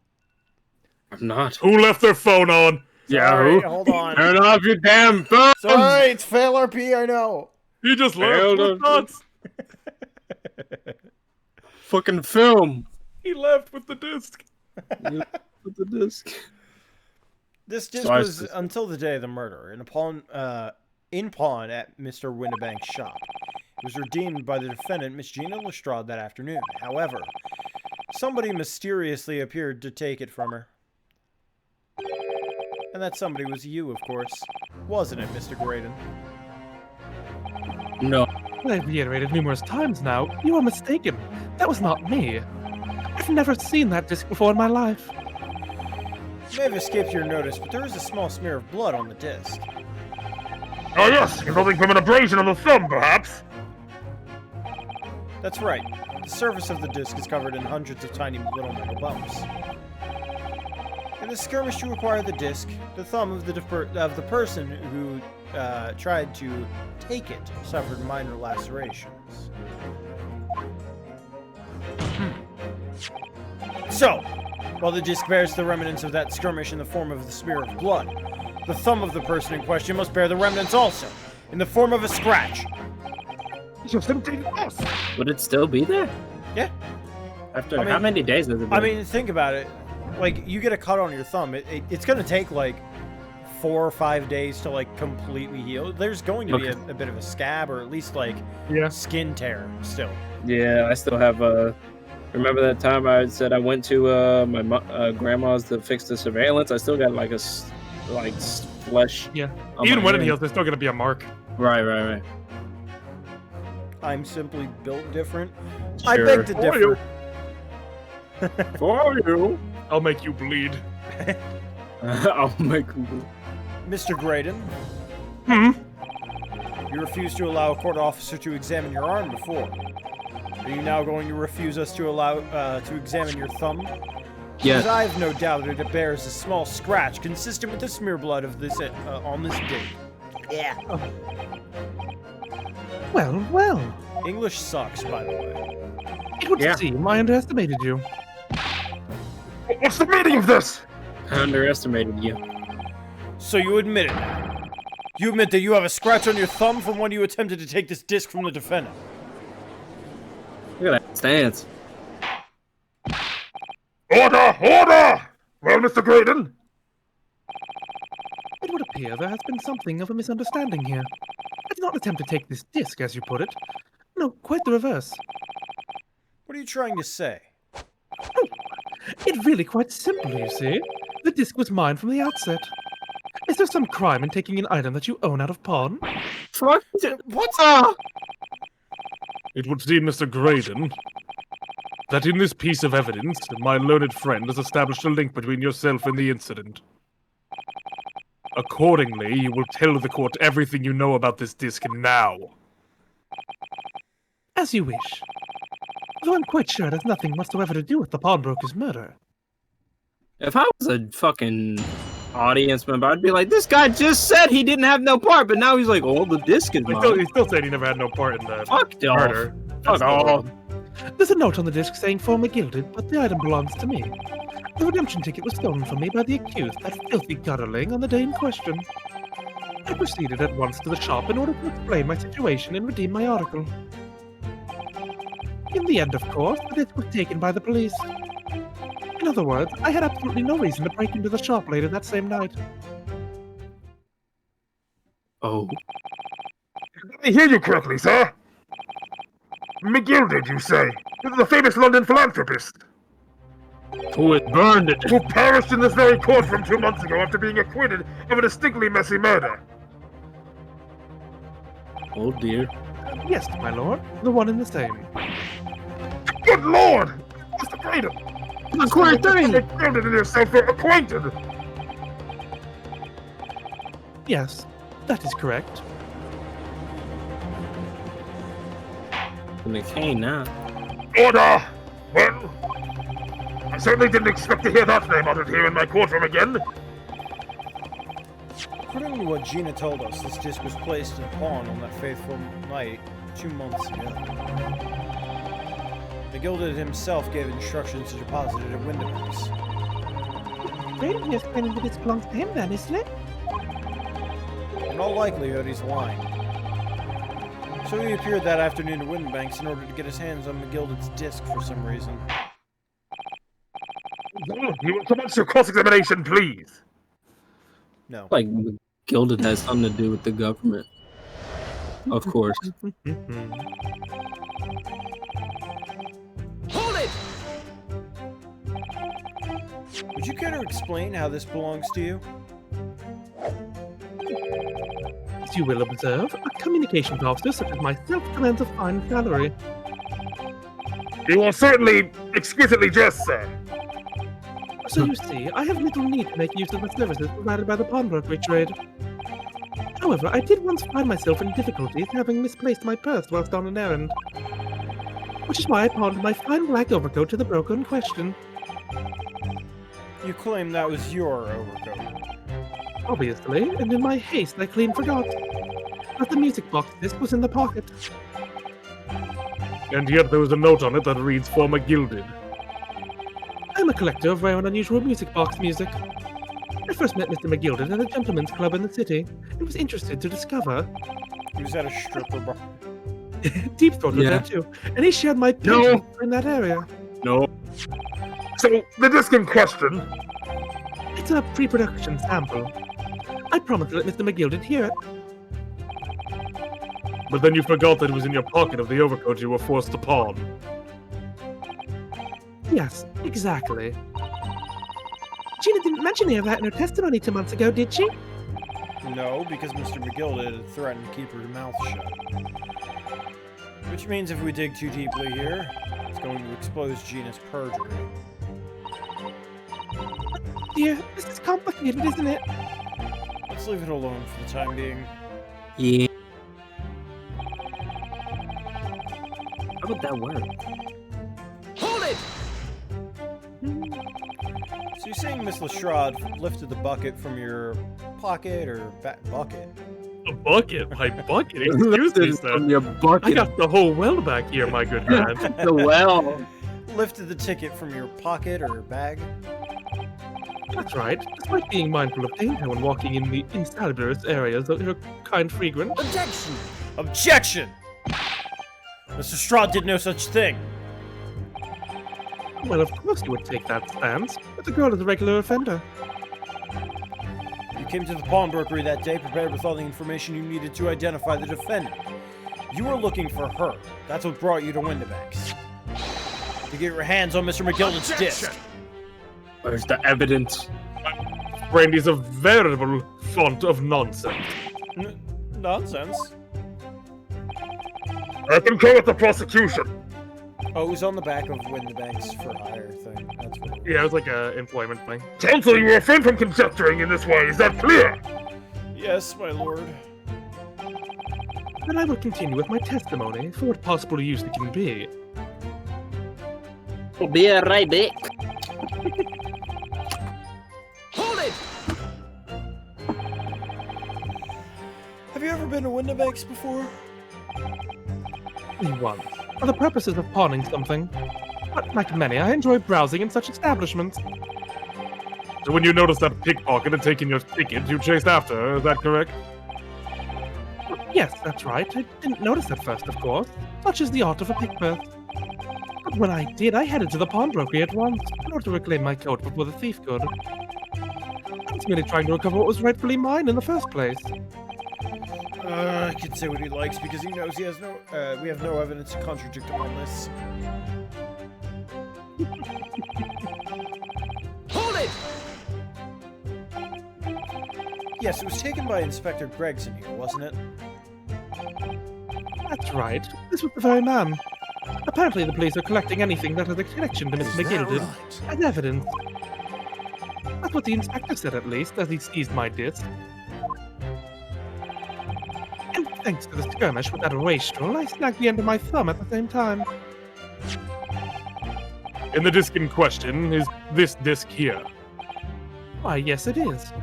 I'm not. Who left their phone on? Sorry, hold on. Turn off your damn phone! Sorry, it's fail RP. I know. He just left. Failed What us. nuts? Fucking film! He left with the disc. With the disc. This disc So I was s- until the day of the murder in pawn at Mr. Winnebank's shop. It was redeemed by the defendant, Miss Gina Lestrade, that afternoon. However, somebody mysteriously appeared to take it from her. And that somebody was you, of course. Wasn't it, Mr. Graydon? No. I've reiterated numerous times now. You are mistaken. That was not me. I've never seen that disc before in my life. It may have escaped your notice, but there is a small smear of blood on the disc. Oh yes, resulting from an abrasion on the thumb, perhaps. That's right. The surface of the disc is covered in hundreds of tiny little metal bumps. In the skirmish to acquire the disc, the thumb of the person who tried to take it suffered minor lacerations. So, while the disc bears the remnants of that skirmish in the form of the smear of blood, the thumb of the person in question must bear the remnants also, in the form of a scratch. Just empty us. Would it still be there? Yeah. After I mean- how many days has it been? I mean, think about it. Like, you get a cut on your thumb, it's gonna take, like, 4 or 5 days to, like, completely heal. There's going to be a bit of a scab, or at least, like, skin tear still. yeah, I still have remember that time I said I went to my grandma's to fix the surveillance? I still got like flesh. Yeah. on Even my when it hand. heals, there's still gonna be a mark. Right. I'm simply built different. I Sure. beg to For differ. you. For you. I'll make you bleed. I'll make you. Mr. Graydon, you refused to allow a court officer to examine your arm before. Are you now going to refuse us to allow to examine your thumb? Because Yes. I have no doubt that it bears a small scratch consistent with the smear blood of this on this date. Yeah. Well. English sucks, by the way. It would Yeah. seem I underestimated you. What's the meaning of this? I underestimated you. So you admit it now. You admit that you have a scratch on your thumb from when you attempted to take this disc from the defendant. Look at that stance. Order! Order! Well, Mr. Graydon? It would appear there has been something of a misunderstanding here. I did not attempt to take this disc, as you put it. No, quite the reverse. What are you trying to say? It's really quite simple, you see. The disc was mine from the outset. Is there some crime in taking an item that you own out of pawn? Fuck. What? It would seem, Mr. Graydon, that in this piece of evidence, my learned friend has established a link between yourself and the incident. Accordingly, you will tell the court everything you know about this disc now. As you wish. Though I'm quite sure it has nothing whatsoever to do with the pawnbroker's murder. If I was a fucking audience member, I'd be like, this guy just said he didn't have no part, but now he's like, oh, the disc is mine. He still said he never had no part in the Fuck off. murder. Fuck off. There's a note on the disc saying former gilded, but the item belongs to me. The redemption ticket was stolen from me by the accused, that filthy gutterling, on the day in question. I proceeded at once to the shop in order to explain my situation and redeem my article. In the end, of course, the disc was taken by the police. In other words, I had absolutely no reason to break into the shop later that same night. Oh. I hear you correctly, sir. McGilded, you say? The famous London philanthropist Who had burned it? who perished in this very courtroom 2 months ago after being acquitted of a distinctly messy murder. Oh dear. Yes, my lord, the one and the same. Good lord! Mr. Graydon! Acquired thing! McGilded and yourself are acquainted! Yes, that is correct. The cane now. Order! Well, certainly didn't expect to hear that name uttered here in my courtroom again. According to what Gina told us, this disc was placed in pawn on that fateful night 2 months ago. McGilded himself gave instructions to deposit it at Windibanks. Great, you're explaining that it belongs to him then, isn't it? In all likelihood, he's lying. So he appeared that afternoon at Windibanks in order to get his hands on McGilded's disc for some reason. You will commence your cross-examination, please. No. Like, Gilded has something to do with the government. Of course. Hold it! Would you care to explain how this belongs to you? As you will observe, a communications officer such as myself commands a fine salary. You are certainly exquisitely dressed, sir. So you see, I have little need to make use of the services provided by the pawnbrokery trade. However, I did once find myself in difficulties having misplaced my purse whilst on an errand. Which is why I pawned my fine black overcoat to the broker in question. You claim that was your overcoat. Obviously, and in my haste I clean forgot. But the music box disc was in the pocket. And yet there was a note on it that reads Former Gilded. I'm a collector of rare and unusual music box music. I first met Mr. McGilded at a gentleman's club in the city, and was interested to discover. He was at a stripper bar. Deep Throat was there too, and he shared my passion in that area. No. So, the disc in question. It's a pre-production sample. I promised to let Mr. McGilded hear it. But then you forgot that it was in your pocket of the overcoat you were forced to pawn. Yes, exactly. Gina didn't mention any of that in her testimony 2 months ago, did she? No, because Mr. McGilded had threatened to keep her mouth shut. Which means if we dig too deeply here, it's going to expose Gina's perjury. Dear, this is complicated, isn't it? Let's leave it alone for the time being. Yeah. How would that work? Hold it! So you're saying Miss Lestrade lifted the bucket from your pocket or bucket? A bucket? My bucket? Excuse me, From sir. your I bucket. got the whole well back here, my good man. The well. Lifted the ticket from your pocket or bag? That's right. Despite being mindful of danger when walking in the insalubrious areas of your kind fragrance. Objection! Objection! Mr. Strahd did no such thing. Well, of course you would take that stance, but the girl is a regular offender. You came to the pawnbrokery that day prepared with all the information you needed to identify the defendant. You were looking for her. That's what brought you to Windibanks. To get your hands on Mr. McGilded's disc. Where's the evidence? Brandy's a veritable font of nonsense. Nonsense. I concur with the prosecution. Oh, it was on the back of Windibanks for hire thing. That's what it was. Yeah, it was like a employment thing. Counsel, you refrain from conjecturing in this way, is that clear? Yes, my lord. Then I will continue with my testimony for what possible use it can be. We'll be right back. Hold it! Have you ever been to Windibanks before? Only once, for the purposes of pawning something. But like many, I enjoy browsing in such establishments. So when you noticed that pickpocket had taken your ticket, you chased after her, is that correct? Yes, that's right. I didn't notice at first, of course. Such is the art of a pickpocket. But when I did, I headed to the pawnbrokery at once, in order to reclaim my coat before the thief could. I was merely trying to recover what was rightfully mine in the first place. He can say what he likes because he knows he has no. We have no evidence to contradict him on this. Hold it! Yes, it was taken by Inspector Gregson here, wasn't it? That's right. This was the very man. Apparently, the police are collecting anything that has a connection to Miss McGilded as evidence. That's what the inspector said, at least, as he seized my disc. And thanks to the skirmish with that wastrel, I snagged the end of my thumb at the same time. And the disc in question is this disc here. Why, yes, it is.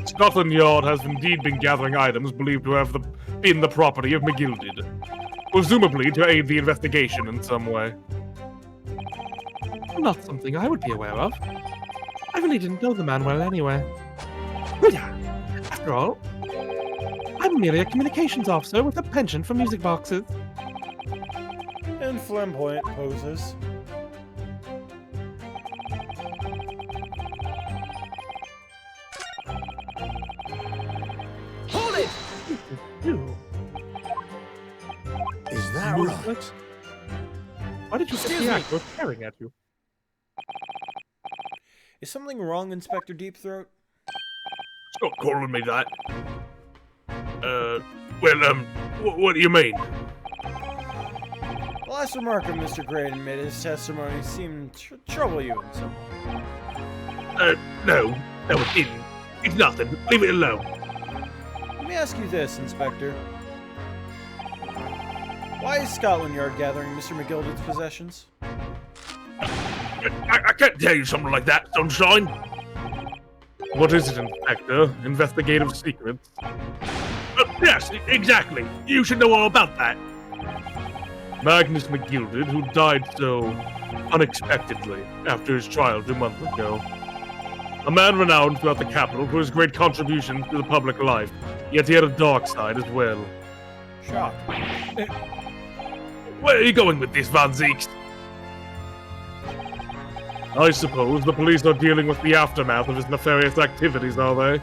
Scotland Yard has indeed been gathering items believed to have been the property of McGilded, presumably to aid the investigation in some way. Not something I would be aware of. I really didn't know the man well anyway. But yeah, after all, I'm merely a communications officer with a penchant for music boxes. And flamboyant poses. Hold it! Ew. Is that right? Why did you Excuse get the me. act? We're staring at you. Is something wrong, Inspector Deepthroat? Stop calling me that. What do you mean? The last remark of Mr. Graydon made his testimony seemed to trouble you in some way. No, it didn't. It's nothing. Leave it alone. Let me ask you this, Inspector. Why is Scotland Yard gathering Mr. McGilded's possessions? I can't tell you something like that, Sunshine. What is it, Inspector? Investigative secrets? Yes, exactly. You should know all about that. Magnus McGilded, who died so unexpectedly after his trial 2 months ago. A man renowned throughout the capital for his great contributions to the public life, yet he had a dark side as well. Shock. Where are you going with this, Van Zeeks? I suppose the police are dealing with the aftermath of his nefarious activities, are they?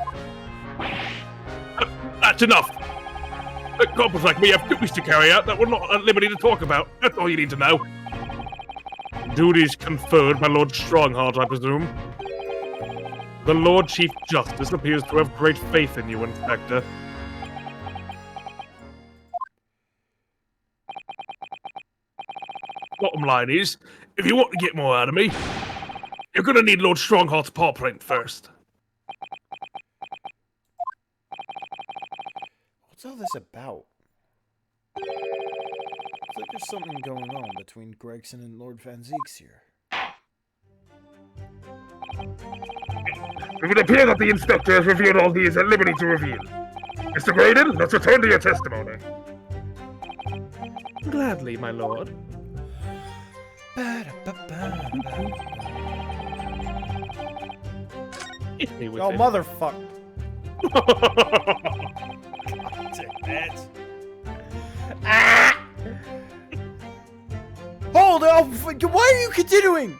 That's enough. Coppers like me have duties to carry out that we're not at liberty to talk about. That's all you need to know. Duties conferred by Lord Strongheart, I presume. The Lord Chief Justice appears to have great faith in you, Inspector. Bottom line is, if you want to get more out of me, you're gonna need Lord Strongheart's paw print first. What's all this about? It's like there's something going on between Gregson and Lord Van Zeeks here. It would appear that the inspector has revealed all he is at liberty to reveal. Mr. Graydon, let's return to your testimony. Gladly, my lord. Hit me with Oh, it. motherfucker. Damn it. Ah! Hold on! Why are you continuing?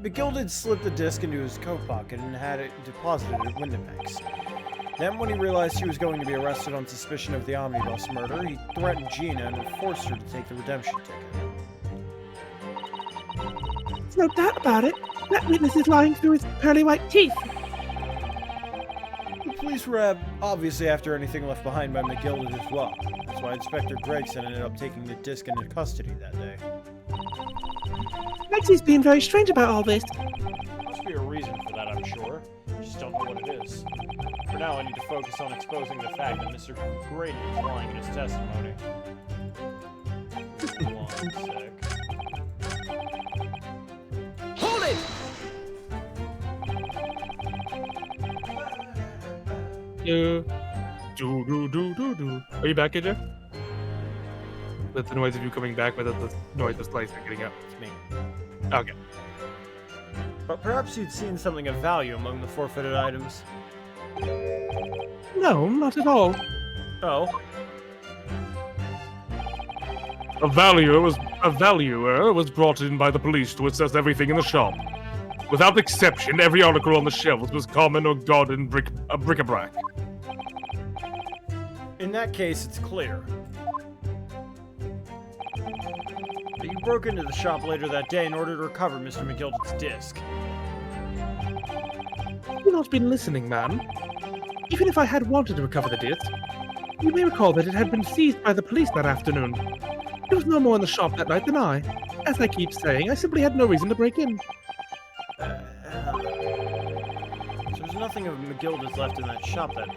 McGilded slipped the disc into his coat pocket and had it deposited at Windibanks. Then, when he realized he was going to be arrested on suspicion of the omnibus murder, he threatened Gina and forced her to take the redemption ticket. There's no doubt about it. That witness is lying through his pearly white teeth. The police were obviously after anything left behind by McGilded as well. That's why Inspector Gregson ended up taking the disc into custody that day. Maxie's being very strange about all this. Must be a reason for that, I'm sure. I just don't know what it is. For now, I need to focus on exposing the fact that Mr. Grady is lying in his testimony. One sec. Hold it! Do. Are you back, AJ? That's the noise of you coming back, but that's the noise of Slicer getting up. It's me. Okay. But perhaps you'd seen something of value among the forfeited items. No, not at all. Oh? A valuer was brought in by the police to assess everything in the shop. Without exception, every article on the shelves was common or garden bric-a-brac. In that case, it's clear. But you broke into the shop later that day in order to recover Mr. McGilded's disc. You've not been listening, man. Even if I had wanted to recover the disc, you may recall that it had been seized by the police that afternoon. There was no more in the shop that night than I. As I keep saying, I simply had no reason to break in. So there's nothing of McGilded's left in that shop then?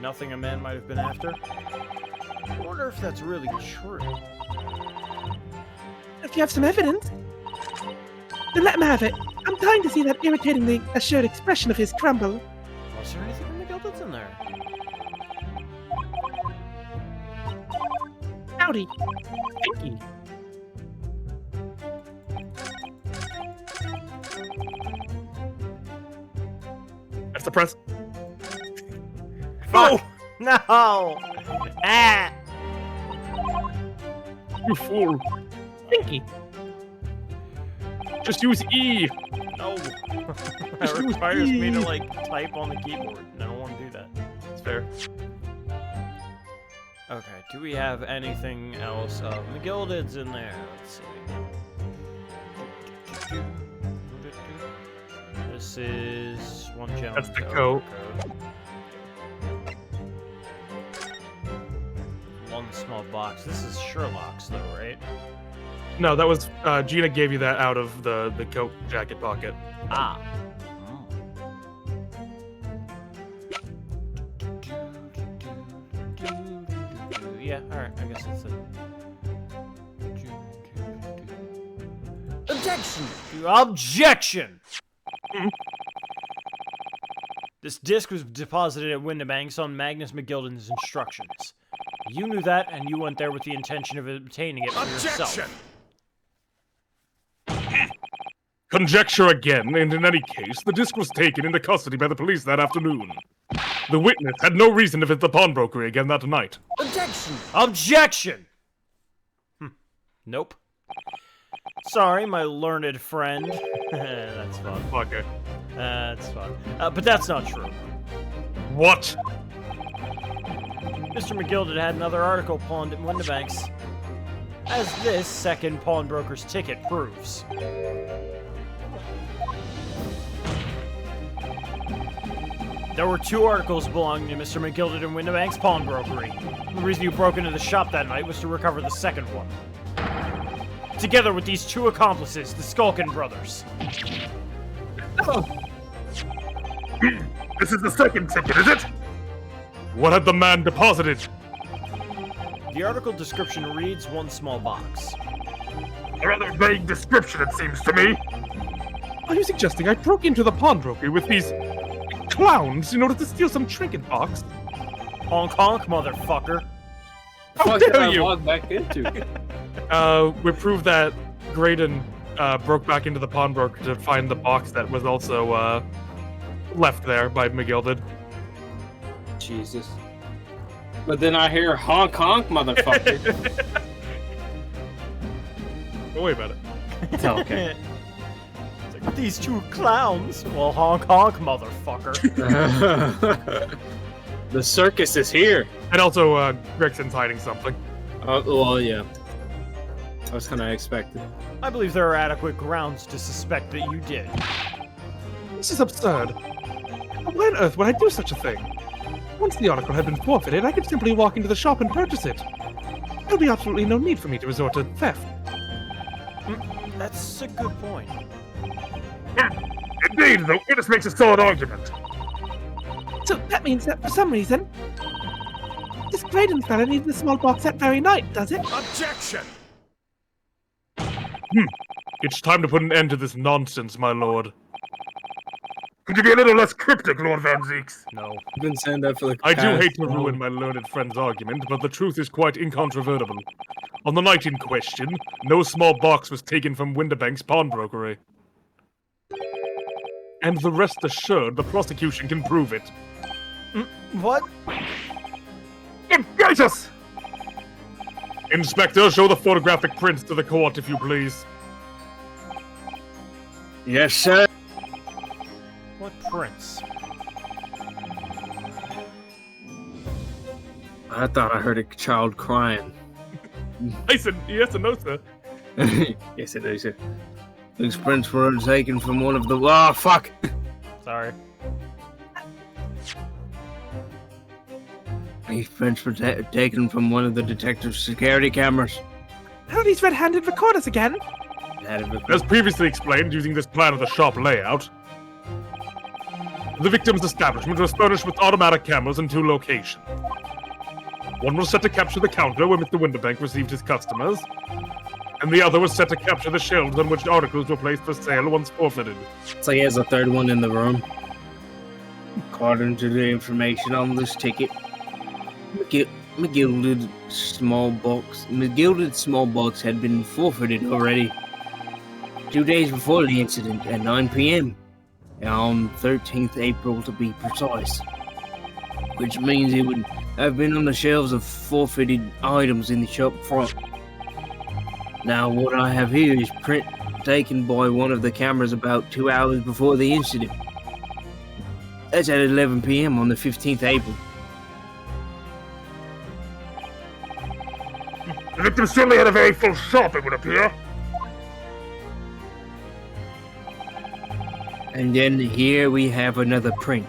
Nothing a man might have been after? I wonder if that's really true. If you have some evidence, Then let him have it. I'm dying to see that irritatingly assured expression of his crumble. Was there anything from McGilded's in there? Howdy. Pinky. That's the press. Oh no! Ah! You fool. Pinky. Just use E. No. That Just use requires me to E. like type on the keyboard, and I don't want to do that. It's fair. Okay, do we have anything else? McGilded's in there. Let's see. This is one gem. That's the code. One small box. This is Sherlock's, though, right? No, that was Gina gave you that out of the coat jacket pocket. Ah. Yeah, alright, I guess that's it. Objection! Objection! This disc was deposited at Windibanks on Magnus McGilded's instructions. You knew that, and you went there with the intention of obtaining it for yourself. Conjecture again, and in any case, the disc was taken into custody by the police that afternoon. The witness had no reason to visit the pawnbroker again that night. Objection! Objection! Nope. Sorry, my learned friend. That's fun. Okay. That's fun. But that's not true. What? Mr. McGilded had another article pawned at Windibanks, as this second pawnbroker's ticket proves. There were 2 articles belonging to Mr. McGilded and Windibanks pawnbrokery. The reason you broke into the shop that night was to recover the second one. Together with these 2 accomplices, the Skulkin brothers. This is the second ticket, is it? What had the man deposited? The article description reads one small box. A rather vague description, it seems to me. Are you suggesting I broke into the pawnbrokery with these clowns in order to steal some trinket box? Honk honk, motherfucker. How What did dare I you? walk back into? We proved that Graydon broke back into the pawnbroker to find the box that was also left there by McGilded. Jesus. But then I hear honk honk, motherfucker. Don't worry about it. It's okay. It's like, these 2 clowns. Well, honk honk, motherfucker. The circus is here. And also, Gregson's hiding something. Well, yeah. I was kind of expecting. I believe there are adequate grounds to suspect that you did. This is absurd. Why on earth would I do such a thing? Once the article had been forfeited, I could simply walk into the shop and purchase it. There would be absolutely no need for me to resort to theft. That's a good point. Indeed, the witness makes a solid argument. So that means that for some reason, this Graydon fella needed the small box that very night, does it? Objection! It's time to put an end to this nonsense, my lord. Could you be a little less cryptic, Lord Van Zeeks? No. I've been saying that for the I do past hate to long- ruin my learned friend's argument, but the truth is quite incontrovertible. On the night in question, no small box was taken from Windibank's pawnbrokery. And the rest assured the prosecution can prove it. What? Gracious! Inspector, show the photographic prints to the court, if you please. Yes, sir. What prince? I thought I heard a child crying. I said, yes and no, sir. Yes, it is. These prints were taken from one of the. Oh, fuck! Sorry. These prints were taken from one of the detective's security cameras. How are these red-handed recorders again? As previously explained, using this plan of the shop layout, the victim's establishment was furnished with automatic cameras in 2 locations. One was set to capture the counter where Mr. Windibank received his customers, and the other was set to capture the shelves on which articles were placed for sale once forfeited. So he has a third one in the room. According to the information on this ticket, McGilded small box had been forfeited already 2 days before the incident at 9 p.m. on 13th April to be precise, which means it would have been on the shelves of forfeited items in the shop front. Now what I have here is print taken by one of the cameras about 2 hours before the incident. That's at 11 p.m. on the 15th April. The victim certainly had a very full shop, it would appear. And then here we have another print.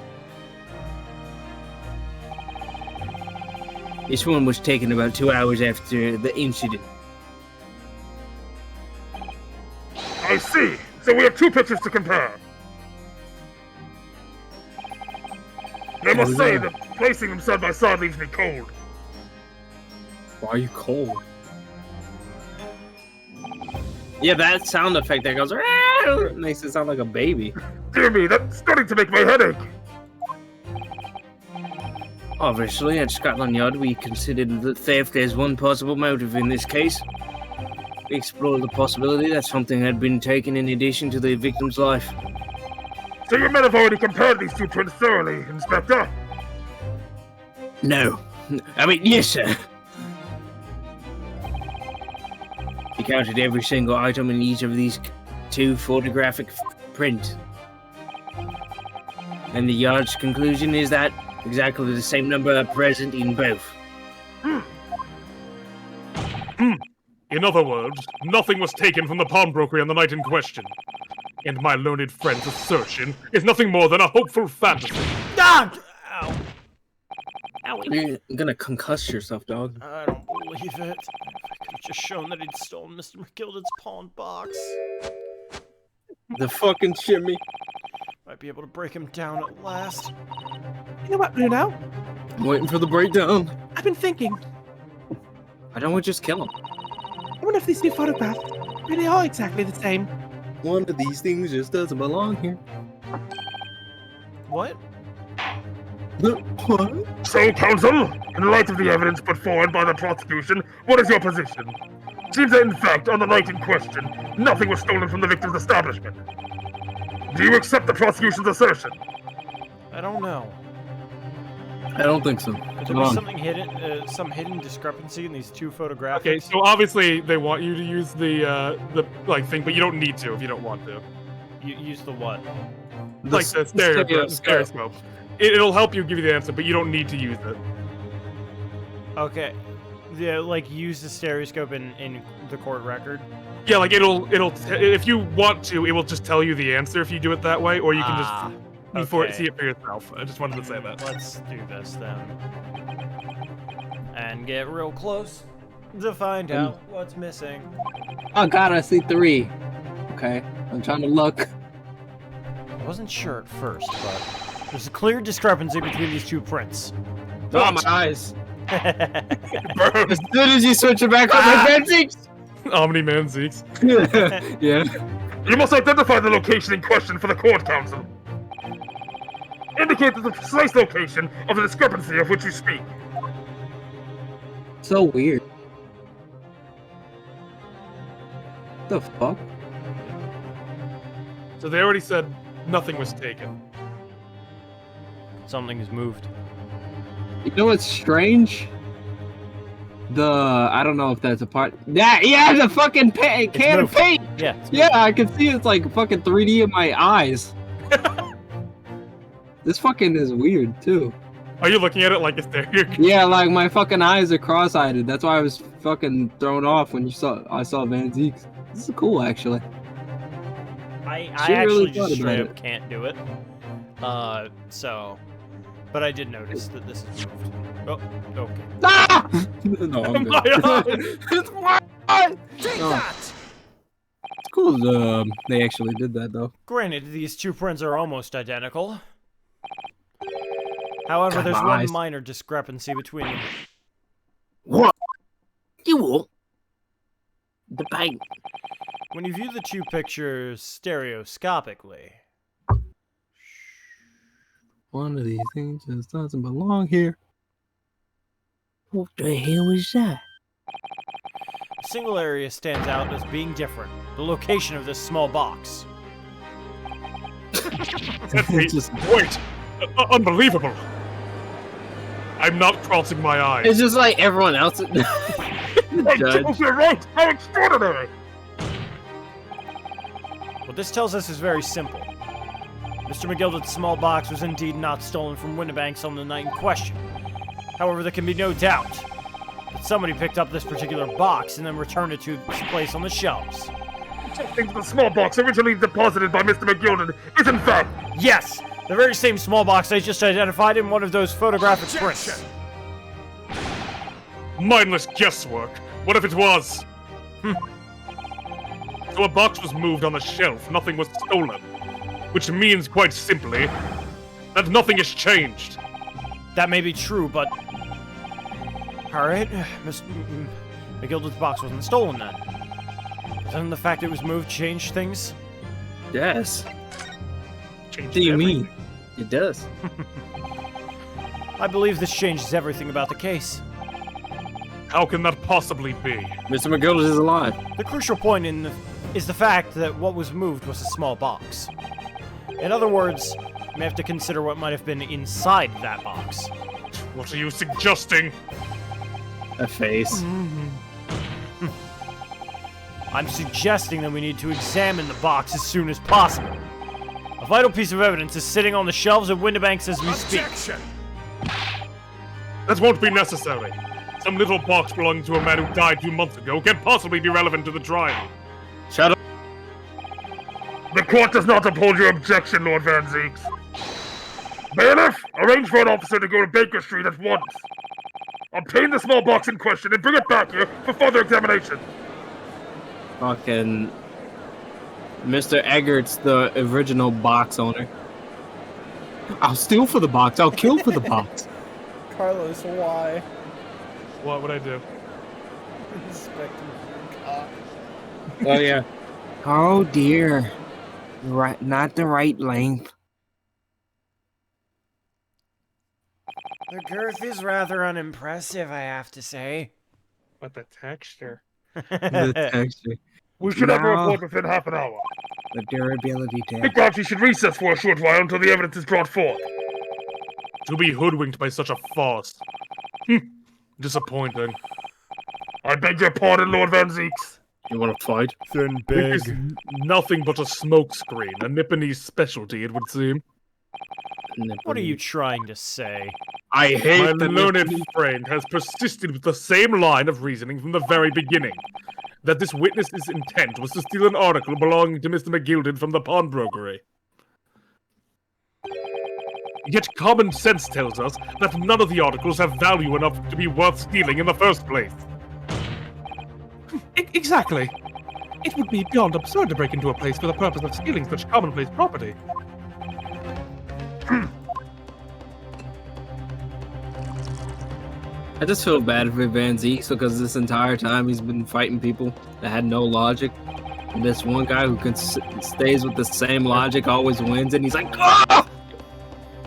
This one was taken about 2 hours after the incident. I see. So we have 2 pictures to compare. I must say that placing them side by side leaves me cold. Why are you cold? Yeah, that sound effect that goes makes it sound like a baby. Dear me, that's starting to make my head ache. Obviously, at Scotland Yard, we considered the theft as one possible motive in this case. We explored the possibility that something had been taken in addition to the victim's life. So your men have already compared these 2 prints thoroughly, Inspector? No. I mean, yes, sir. We counted every single item in each of these 2 photographic prints. And the Yard's conclusion is that exactly the same number are present in both. In other words, nothing was taken from the pawnbrokery on the night in question. And my learned friend's assertion is nothing more than a hopeful fantasy. Ah! Ow. You're gonna concuss yourself, dog. I don't believe it. I could have just shown that he'd stolen Mr. McGilded's pawn box. The fucking shimmy. Might be able to break him down at last. You know what, Bruno? I'm waiting for the breakdown. I've been thinking. I don't want to just kill him. I wonder if these 2 photographs really are exactly the same. One of these things just doesn't belong here. What? What? So, counsel, in light of the evidence put forward by the prosecution, what is your position? Seems that, in fact, on the night in question, nothing was stolen from the victim's establishment. Do you accept the prosecution's assertion? I don't know. I don't think so. Could there be something hidden, some hidden discrepancy in these 2 photographs? Okay, so obviously they want you to use the thing, but you don't need to if you don't want to. You use the what? Like the stereoscope. It'll help you give you the answer, but you don't need to use it. Okay. Yeah, like use the stereoscope in the court record. Yeah, like it'll if you want to, it will just tell you the answer if you do it that way, or you can just okay. see it for yourself. I just wanted to say that. Let's do this then. And get real close to find out what's missing. Oh god, I see 3. Okay, I'm trying to look. I wasn't sure at first, but there's a clear discrepancy between these 2 prints. Oh, my eyes. As soon as you switch it back on my Benzies! Omni-Man Zeeks. Yeah. You must identify the location in question for the court, counsel. Indicate the precise location of the discrepancy of which you speak. So weird. The fuck? So they already said nothing was taken. Something's moved. You know what's strange? I don't know if that's a part. Yeah, the fucking can of paint! Yeah. Yeah, I can see it's like fucking 3D in my eyes. This fucking is weird, too. Are you looking at it like it's there? Yeah, like my fucking eyes are cross-eyed. That's why I was fucking thrown off when I saw Van Zeeks. This is cool, actually. I She really actually thought just straight about up can't do it. But I did notice that this is moved. Oh, okay. Ah! No, I'm good. It's my eye! Take Oh. that! It's cool they actually did that, though. Granted, these 2 prints are almost identical. However, God, there's my one eyes. minor discrepancy between them. What? You what? The bank. When you view the two pictures stereoscopically, One of these things just doesn't belong here. What the hell is that? a single area stands out as being different. The location of this small box. Just- Wait! Unbelievable! I'm not crossing my eyes. It's just like everyone else. Judge. You're right! How extraordinary! What this tells us is very simple. Mr. McGilded's small box was indeed not stolen from Windibanks on the night in question. However, there can be no doubt that somebody picked up this particular box and then returned it to its place on the shelves. Think the small box originally deposited by Mr. McGilded is in fact... Yes! The very same small box I just identified in one of those photographic prints. Mindless guesswork. What if it was? So a box was moved on the shelf, nothing was stolen. Which means, quite simply, that nothing has changed. That may be true, but... Alright, Mr. McGilded's box wasn't stolen then. Doesn't the fact it was moved change things? Yes. Changed What do you everything. mean? It does. I believe this changes everything about the case. How can that possibly be? Mr. McGilded is alive. The crucial point is the fact that what was moved was a small box. In other words, we have to consider what might have been inside that box. What are you suggesting? A face. I'm suggesting that we need to examine the box as soon as possible. A vital piece of evidence is sitting on the shelves of Windibanks as we speak. That won't be necessary. Some little box belonging to a man who died 2 months ago can't possibly be relevant to the trial. Shut up. The court does not uphold your objection, Lord Van Zeeks. Bailiff, arrange for an officer to go to Baker Street at once. Obtain the small box in question and bring it back here for further examination. Fucking Mr. Eggert's the original box owner. I'll steal for the box. I'll kill for the box. Carlos, why? What would I do? Oh yeah. Oh dear. Right, not the right length. The girth is rather unimpressive, I have to say. But the texture. The texture. We should have a No. report within half an hour. The durability test. Think perhaps we should recess for a short while until the evidence is brought forth. To be hoodwinked by such a farce. Disappointing. I beg your pardon, Lord Van Zeeks. You want to fight? Then It is nothing but a smokescreen, a Nipponese specialty, it would seem. What are you trying to say? I hate My the learned friend has persisted with the same line of reasoning from the very beginning. That this witness's intent was to steal an article belonging to Mr. McGilded from the pawnbrokery. Yet common sense tells us that none of the articles have value enough to be worth stealing in the first place. Exactly. It would be beyond absurd to break into a place for the purpose of stealing such commonplace property. I just feel bad for Van Zeeks because this entire time he's been fighting people that had no logic. And this one guy who stays with the same logic always wins, and he's like, "Ah!"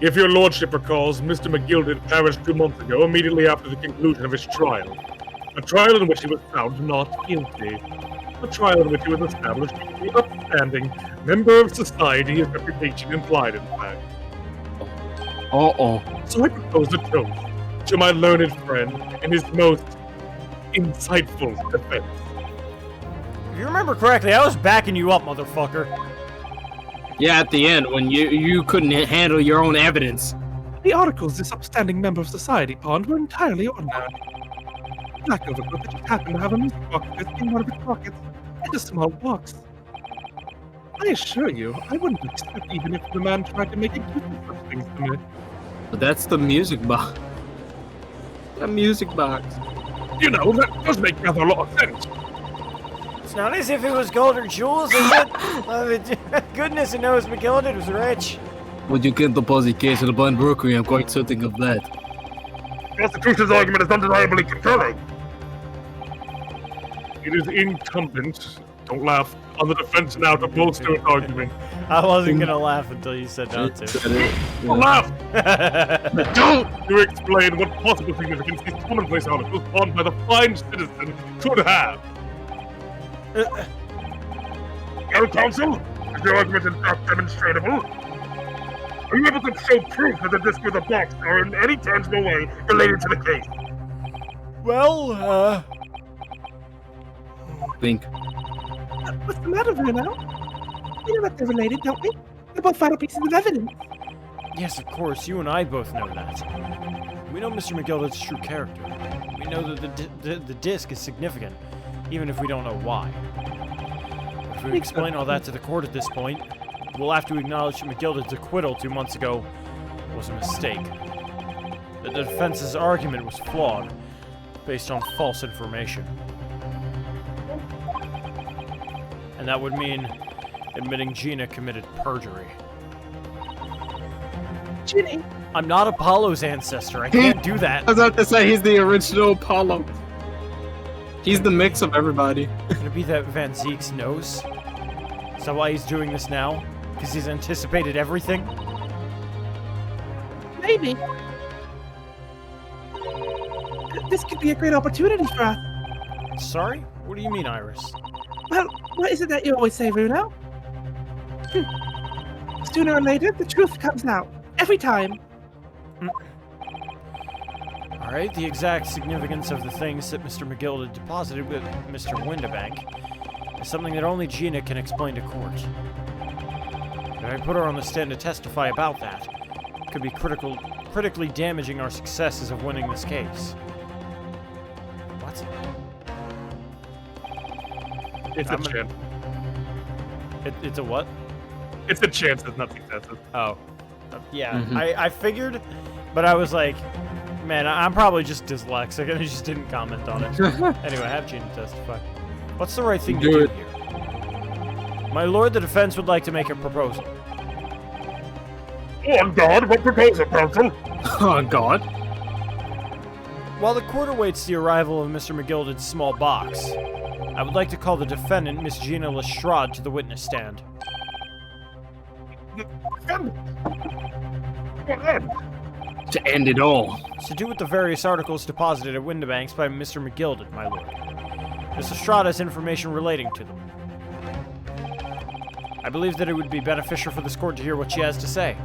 If your lordship recalls, Mr. McGilded perished 2 months ago, immediately after the conclusion of his trial. A trial in which he was found not guilty. A trial in which he was established to be an upstanding member of society, his reputation implied, in fact. Uh-oh. So I propose a toast to my learned friend in his most insightful defense. If you remember correctly, I was backing you up, motherfucker. Yeah, at the end, when you couldn't handle your own evidence. The articles this upstanding member of society pawned were entirely ordinary. Black overcoat that just happened to have a music box disc in one of its pockets, and a small box. I assure you, I wouldn't accept even if the man tried to make excuses for such things to me. But that's the music box. The music box. You know, that does make rather a lot of sense. It's not as if it was gold or jewels, is it? Goodness knows McGilded was rich. Would you get the Posy case of the pawnbrokery? I'm quite certain of that. The prosecution's argument is undeniably compelling. It is incumbent, don't laugh, on the defense now to bolster its argument. I wasn't gonna laugh until you said not to. Don't laugh! Don't! You explain what possible significance these commonplace articles pawned by the fine citizen could have. Well, counsel, is your argument in fact demonstrable? Are you able to show proof that the disc or the box are in any tangible way related to the case? Well, Think. What's the matter, Bruno? We know that they're related, don't we? They're both vital pieces of evidence. yes, of course, you and I both know that. We know Mr. McGildered's true character. We know that the disc is significant, even if we don't know why. If we explain all that to the court at this point, we'll have to acknowledge that McGildered's acquittal 2 months ago was a mistake. That the defense's argument was flawed, based on false information. And that would mean admitting Gina committed perjury. Ginny, I'm not Apollo's ancestor. I can't do I that. was about to say he's the original Apollo. He's the mix of everybody. Could it be that Van Zeek's knows? Is that why he's doing this now? Because he's anticipated everything? maybe. This could be a great opportunity for us. Sorry? What do you mean, Iris? Well, what is it that you always say, Bruno? Sooner or later, the truth comes out. Every time. Alright, the exact significance of the things that Mr. McGilda deposited with Mr. Windibank is something that only Gina can explain to court. If I put her on the stand to testify about that, it could be critically damaging our successes of winning this case. What? It's a chance. It's a what? It's a chance that nothing successes. Oh. Yeah, Mhm. I figured, but I was like, man, I'm probably just dyslexic and I just didn't comment on it. Anyway, have Gina testify. What's the right thing to Do do it. here? My lord, the defense would like to make a proposal. On guard, what proposal, counsel? Oh, God. While the court awaits the arrival of Mr. McGildered's small box, I would like to call the defendant, Miss Gina Lestrade, to the witness stand. To end it all. It's to do with the various articles deposited at Windibanks by Mr. McGilded, my lord. Miss Lestrade has information relating to them. I believe that it would be beneficial for this court to hear what she has to say.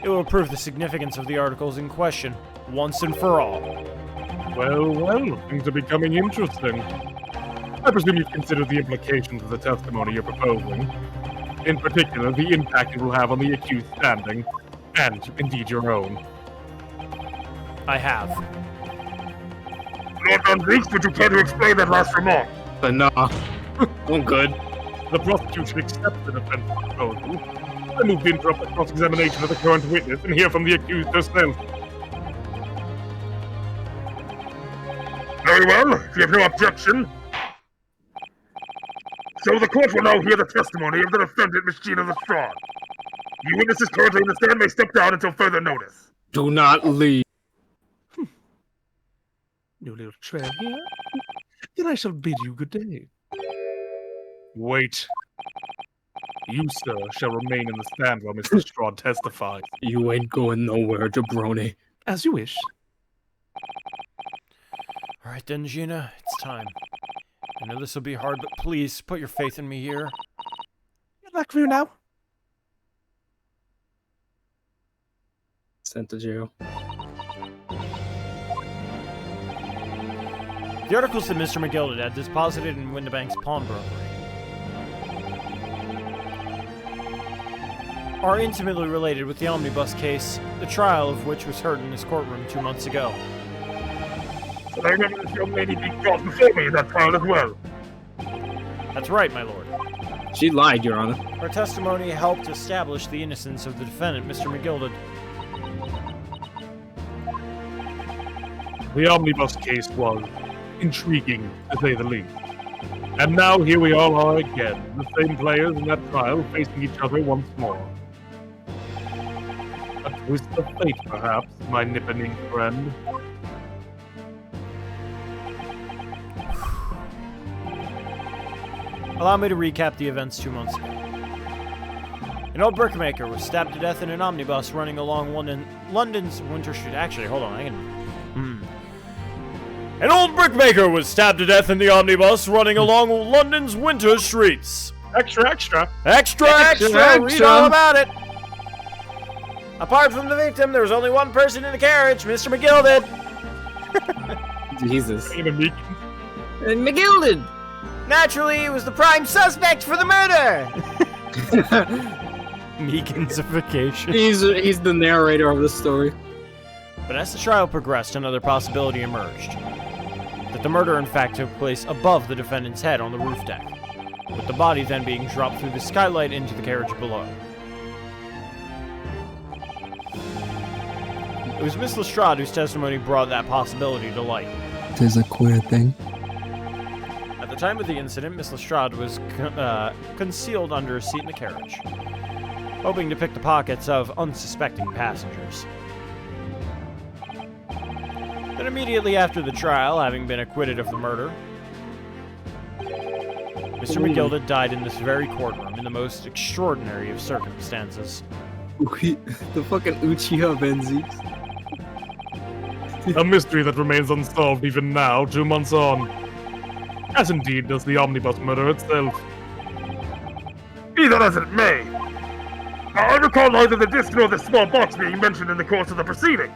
It will prove the significance of the articles in question, once and for all. Well, things are becoming interesting. I presume you've considered the implications of the testimony you're proposing. In particular, the impact it will have on the accused standing, and indeed your own. I have. Lord Van Zeeks, would you care to explain that last remark? But nah. I'm good. The prosecution accepts the defense proposal. I move to interrupt the cross-examination of the current witness and hear from the accused herself. Very well, if you have no objection. So the court will now hear the testimony of the defendant, Miss Gina Lestrade. You witnesses currently in the stand may step down until further notice. Do not leave. No little trail here. Then I shall bid you good day. Wait. You, sir, shall remain in the stand while Miss Lestrade testifies. You ain't going nowhere, jabroni. As you wish. Alright then, Gina, it's time. I know this will be hard, but please, put your faith in me here. Good luck, Bruno. Sent to jail. The articles that Mr. McGilded had deposited in Windibank's pawnbrokery are intimately related with the omnibus case, the trial of which was heard in this courtroom 2 months ago. But I remember this young lady being brought before me in that trial as well. That's right, my lord. She lied, Your Honor. Her testimony helped establish the innocence of the defendant, Mr. McGilded. The omnibus case was intriguing, to say the least. And now here we all are again, the same players in that trial, facing each other once more. A twist of fate, perhaps, my nippening friend. Allow me to recap the events 2 months ago. An old brickmaker was stabbed to death in an omnibus running along London's Winter Street. Actually, hold on, An old brickmaker was stabbed to death in the omnibus running along London's winter streets. Extra, extra. Extra! Read all about it! Apart from the victim, there was only one person in the carriage, Mr. McGilded. Jesus. Meekins. And McGilded! Naturally, he was the prime suspect for the murder! Meekinsification. He's the narrator of the story. But as the trial progressed, another possibility emerged. That the murder in fact took place above the defendant's head on the roof deck, with the body then being dropped through the skylight into the carriage below. It was Miss Lestrade whose testimony brought that possibility to light. Tis a queer thing. At the time of the incident, Miss Lestrade was concealed under a seat in the carriage, hoping to pick the pockets of unsuspecting passengers. Then immediately after the trial, having been acquitted of the murder, Mr. McGilded died in this very courtroom in the most extraordinary of circumstances. The fucking Uchiha Benzies. A mystery that remains unsolved even now, 2 months on. As indeed does the omnibus murder itself. Be that as it may, I recall neither the disc nor the small box being mentioned in the course of the proceeding.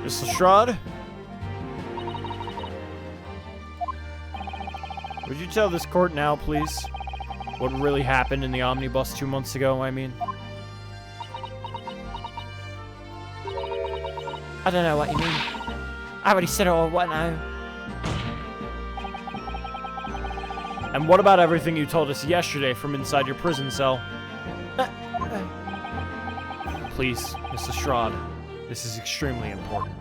Miss Lestrade? Would you tell this court now, please? What really happened in the omnibus 2 months ago, I mean? I don't know what you mean. I already said it all, what now? And what about everything you told us yesterday from inside your prison cell? Please, Miss Lestrade, this is extremely important.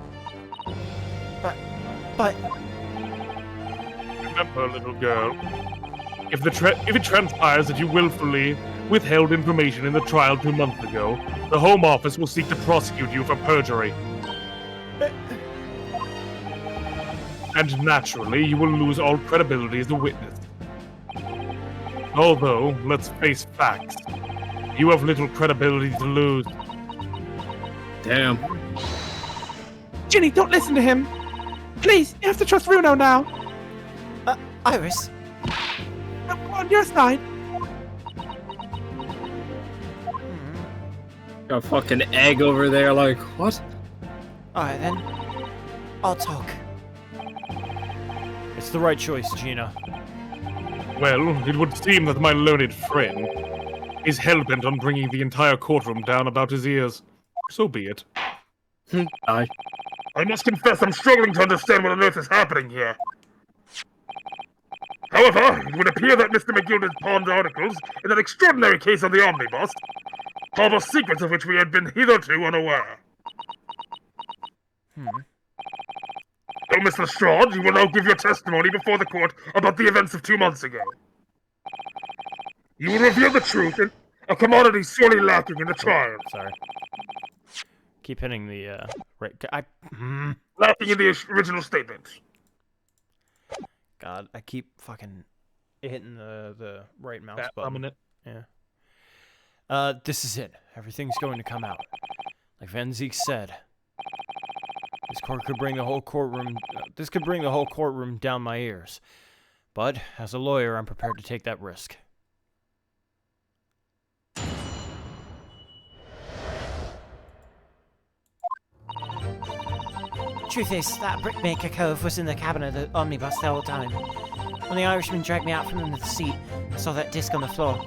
But... Remember, little girl, if it transpires that you willfully withheld information in the trial 2 months ago, the Home Office will seek to prosecute you for perjury. And naturally, you will lose all credibility as a witness. Although, let's face facts, you have little credibility to lose. Damn. Ginny, don't listen to him. Please, you have to trust Runo now. Iris? I'm on your side. Got a fucking egg over there, like, what? Alright then. I'll talk. It's the right choice, Gina. Well, it would seem that my learned friend is hell-bent on bringing the entire courtroom down about his ears. So be it. Aye. I must confess I'm struggling to understand what on earth is happening here. However, it would appear that Mr. McGilded's pawned articles in that extraordinary case on the omnibus harbor secrets of which we had been hitherto unaware. So, Miss Lestrade, you will now give your testimony before the court about the events of 2 months ago. You will reveal the truth, in a commodity sorely lacking in the trial. Sorry. Keep hitting the, right... Lacking in the original statement. God, I keep fucking hitting the right mouse button. Yeah. This is it. Everything's going to come out. Like Van Ziek said. This could bring the whole courtroom down my ears. But, as a lawyer, I'm prepared to take that risk. Truth is, that brickmaker cove was in the cabin of the omnibus the whole time. When the Irishman dragged me out from under the seat, I saw that disc on the floor.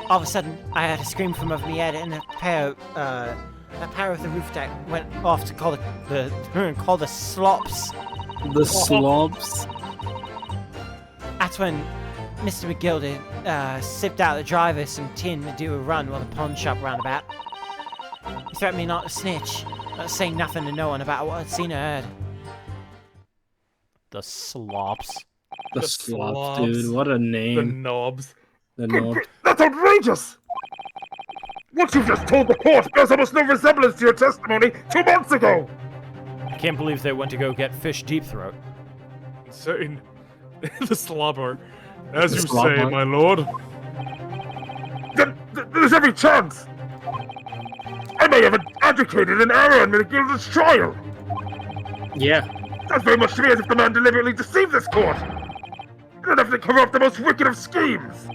All of a sudden, I heard a scream from over my head, and that power of the roof deck went off to call the slops. The slobs? That's when Mr. McGilded sipped out the driver some tin to do a run while the pawn shop roundabout. He threatened me not to snitch, not saying nothing to no one about what I'd seen or heard. The slops. The slops, dude. What a The name. knobs. The knob. That's outrageous! What you've just told the court bears almost no resemblance to your testimony 2 months ago! I can't believe they went to go get fish deep throat. Insane. The slobber. As The you slobber. say, my lord. There's every chance! I may have advocated an error in McGilda's trial! Yeah. Sounds very much to me as if the man deliberately deceived this court! In an effort to cover up the most wicked of schemes!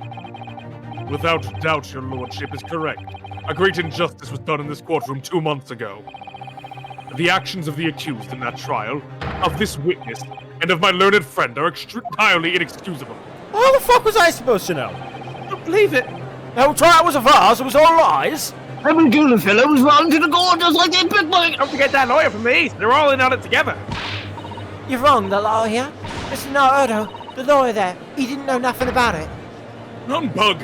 Without doubt, your lordship is correct. A great injustice was done in this courtroom 2 months ago. The actions of the accused in that trial, of this witness, and of my learned friend are entirely inexcusable. How the fuck was I supposed to know? I don't believe it. The whole trial was a farce. It was all lies. Every Gilda fellow was wrong to the court just like that big boy. Don't forget that lawyer from the east. They're all in on it together. You're wrong, the lawyer. Mr. Naruto, the lawyer there, he didn't know nothing about it. Humbug!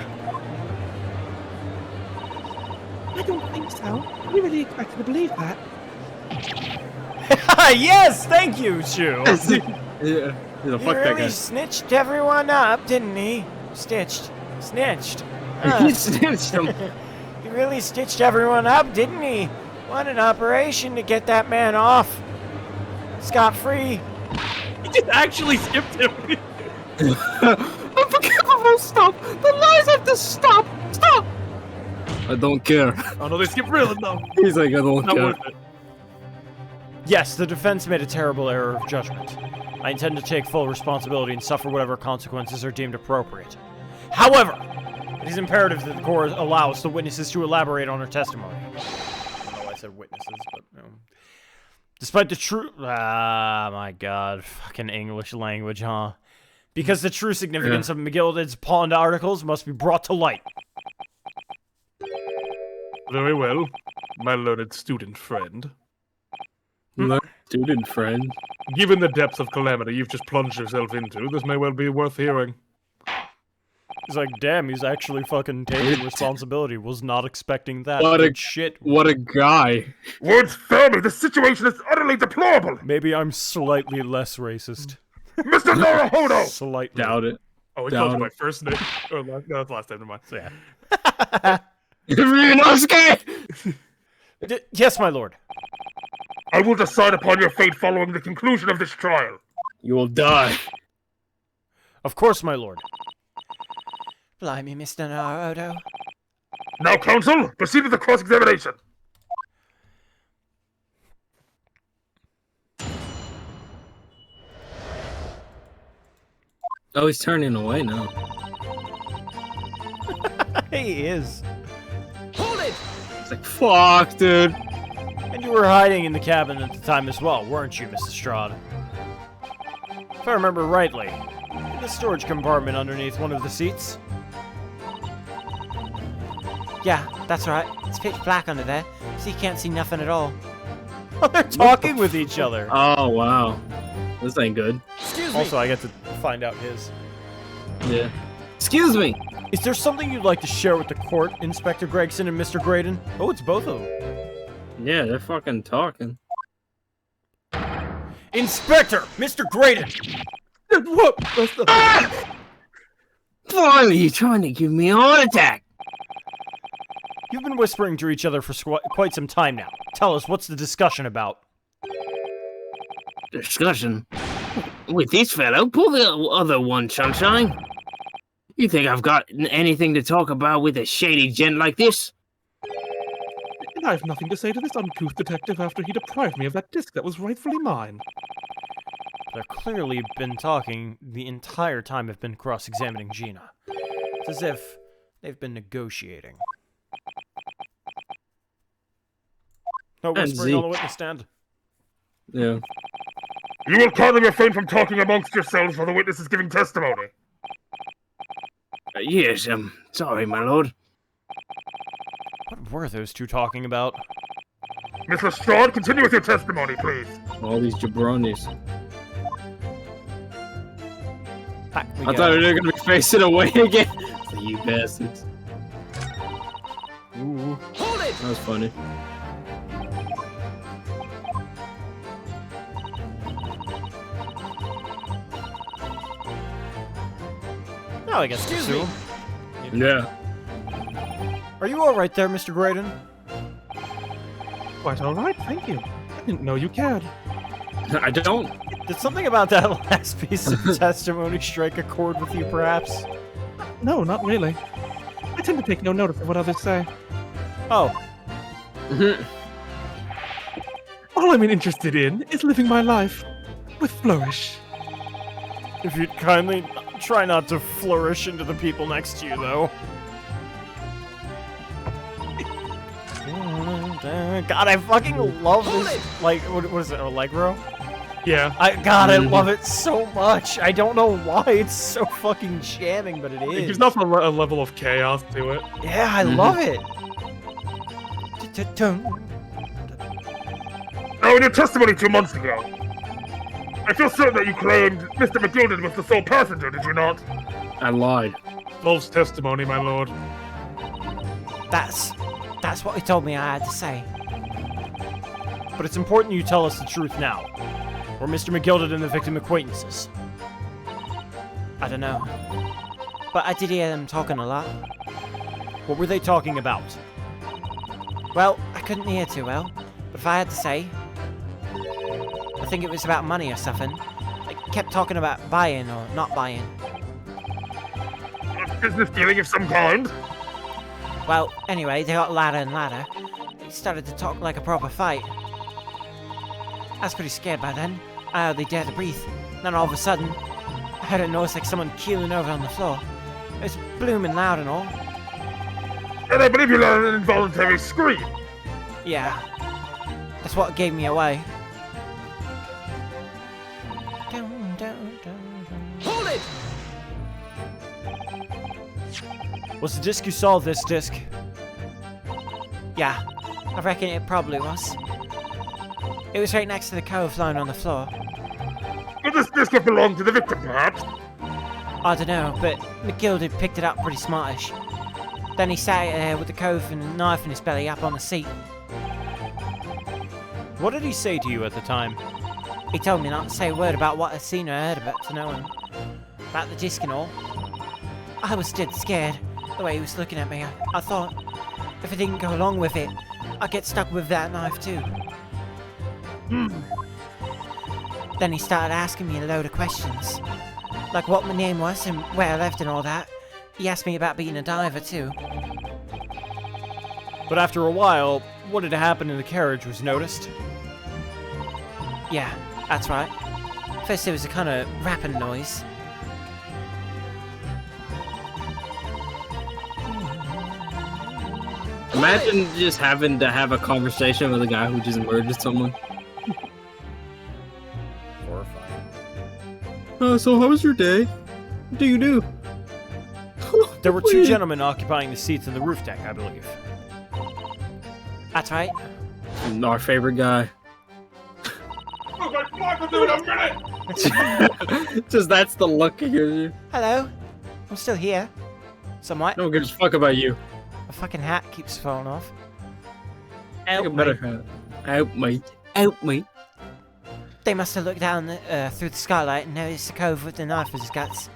I don't think so. We really expected to believe that. Yes, thank you, Shu. Yeah. He Fuck that really guy. snitched everyone up, didn't he? Snitched. He snitched him. He really stitched everyone up, didn't he? What an operation to get that man off. Scot-free. He just actually skipped him. Unforgivable, stop! The lies have to stop! Stop! I don't care. Oh no, they skipped Krillin though. He's like, I don't Not care. worth it. Yes, the defense made a terrible error of judgment. I intend to take full responsibility and suffer whatever consequences are deemed appropriate. However, it is imperative that the court allows the witnesses to elaborate on their testimony. I don't know why I said witnesses, but no. Despite the true... Ah, my god. Fucking English language, huh? Because the true significance of McGilda's pawned articles must be brought to light. Very well, my learned student friend. My student friend. Given the depths of calamity you've just plunged yourself into, this may well be worth hearing. He's like, damn, he's actually fucking taking responsibility. Was not expecting that. What a Good shit. What a guy. Words fail me, the situation is utterly deplorable! Maybe I'm slightly less racist. Mr. Naruhodo! Slightly. Doubt it. Oh, he Doubt called you it. my first name. Or last, no, that's last name, never mind. So, yeah. Ryunosuke! Yes, my lord. I will decide upon your fate following the conclusion of this trial. You will die. Of course, my lord. Blimey, Mr. Naruto. Now, counsel, proceed with the cross-examination. Oh, he's turning away now. He is. Hold it! It's like, fuck, dude. And you were hiding in the cabin at the time as well, weren't you, Mrs. Strahd? If I remember rightly, in the storage compartment underneath one of the seats. Yeah, that's right. It's pitch black under there, so you can't see nothing at all. They're talking with each other. Oh, wow. This ain't good. Excuse me! Also, I get to find out his. Yeah. Excuse me. Is there something you'd like to share with the court, Inspector Gregson and Mr. Graydon? Oh, it's both of them. Yeah, they're fucking talking. Inspector! Mr. Graydon! What? Why are you trying to give me a heart attack? You've been whispering to each other for quite some time now. Tell us, what's the discussion about? Discussion? With this fellow? Pull the other one, Sunshine. You think I've got anything to talk about with a shady gent like this? And I have nothing to say to this uncouth detective after he deprived me of that disc that was rightfully mine. They've clearly been talking the entire time I've been cross-examining Gina. It's as if they've been negotiating. No whispering on the witness stand. Yeah. You will kindly refrain from talking amongst yourselves while the witness is giving testimony. Yes, sorry, my lord. What were those two talking about? Miss Lestrade, continue with your testimony, please. All these jabronis. Ha, we I got thought it. they were gonna be facing away again. You bastards. Ooh. Hold it! That was funny. Now I guess Excuse pursue. me. Yeah. Are you all right there, Mr. Graydon? Quite all right, thank you. I didn't know you cared. I don't. Did something about that last piece of testimony strike a chord with you, perhaps? No, not really. I tend to take no notice of what others say. Oh, All I'm interested in is living my life with flourish. if you'd kindly try not to flourish into the people next to you, though. God, I fucking love this. Like, what is it, Allegro? Yeah. I love it so much. I don't know why it's so fucking jamming, but it It is. gives off a level of chaos to it. Yeah, I love it. Now, in your testimony 2 months ago, I feel certain that you claimed Mr. McGilded was the sole passenger, did you not? I lied. False testimony, my lord. That's what he told me I had to say. But it's important you tell us the truth now. Or Mr. McGilded and the victim acquaintances. I don't know. But I did hear them talking a lot. What were they talking about? Well, I couldn't hear too well, but if I had to say, I think it was about money or something. They kept talking about buying or not buying. A business dealing of some kind? Well, anyway, they got louder and louder. They started to talk like a proper fight. I was pretty scared by then. I hardly dared to breathe. Then all of a sudden, I heard a noise like someone keeling over on the floor. It was blooming loud and all. And I believe you let an involuntary scream. Yeah, that's what gave me away. Hold it! Was the disc you saw this disc? Yeah, I reckon it probably was. It was right next to the cove lying on the floor. Could this disc have belonged to the victim, perhaps? I don't know, but McGilded picked it up pretty smartish. Then he sat there with the cove and a knife in his belly up on the seat. What did he say to you at the time? He told me not to say a word about what I'd seen or heard about to no one. About the disc and all. I was dead scared, the way he was looking at me. I thought, if I didn't go along with it, I'd get stuck with that knife too. Then he started asking me a load of questions. Like what my name was and where I lived and all that. He asked me about being a diver too. But after a while, what had happened in the carriage was noticed. Yeah, that's right. First there was a kind of rapping noise. Imagine just having to have a conversation with a guy who just murdered someone. Horrifying. So how was your day? What do you do? There were two gentlemen occupying the seats in the roof deck, I believe. That's right. Our favorite guy. Just that's the look he gives you. Hello. I'm still here. Somewhat. No one gives a fuck about you. My fucking hat keeps falling off. Take a better hat. Out, mate. Out, mate. They must have looked down through the skylight and noticed the cove with the knife in his guts.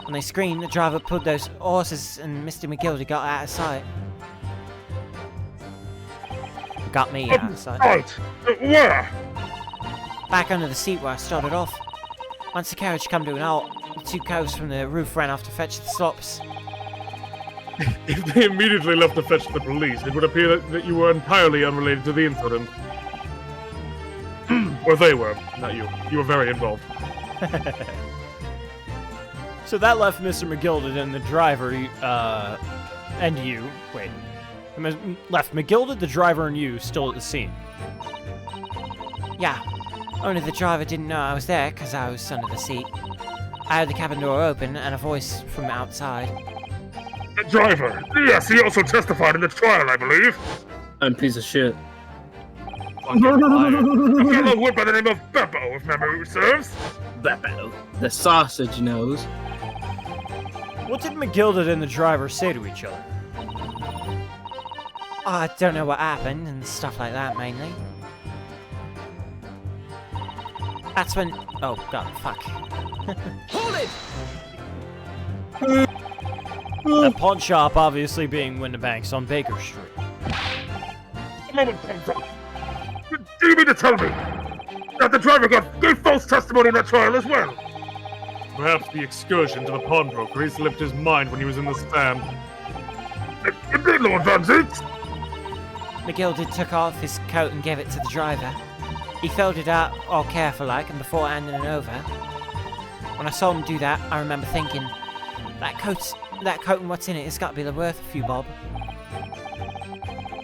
When they screamed, the driver pulled those horses and Mr. McGilded got out of sight. Got me out of sight. Right. Where? Back under the seat where I started off. Once the carriage come to an halt, the two coves from the roof ran off to fetch the slops. If they immediately left to fetch the police, it would appear that you were entirely unrelated to the incident. Or they were, not you. You were very involved. So that left Mr. McGilded and the driver, and you. Wait. Left McGilded, the driver, and you still at the scene. Yeah. Only the driver didn't know I was there because I was under the seat. I heard the cabin door open and a voice from outside. The driver. Yes, he also testified in the trial, I believe. I'm a piece of shit. A fellow went by the name of Beppo, if memory serves. Beppo. The sausage nose. What did McGilded and the driver say to each other? I don't know what happened and stuff like that mainly. That's when... Oh god, fuck. Hold it! That pawn shop obviously being Windibanks on Baker Street. A moment comes up. Do you mean to tell me that the driver gave false testimony in that trial as well. Perhaps the excursion to the pawnbroker slipped his mind when he was in the stand. Indeed, Lord Van Zieks. McGilded took off his coat and gave it to the driver. He filled it out all careful like, and before handing it over, when I saw him do that, I remember thinking, that coat and what's in it has got to be worth a few bob.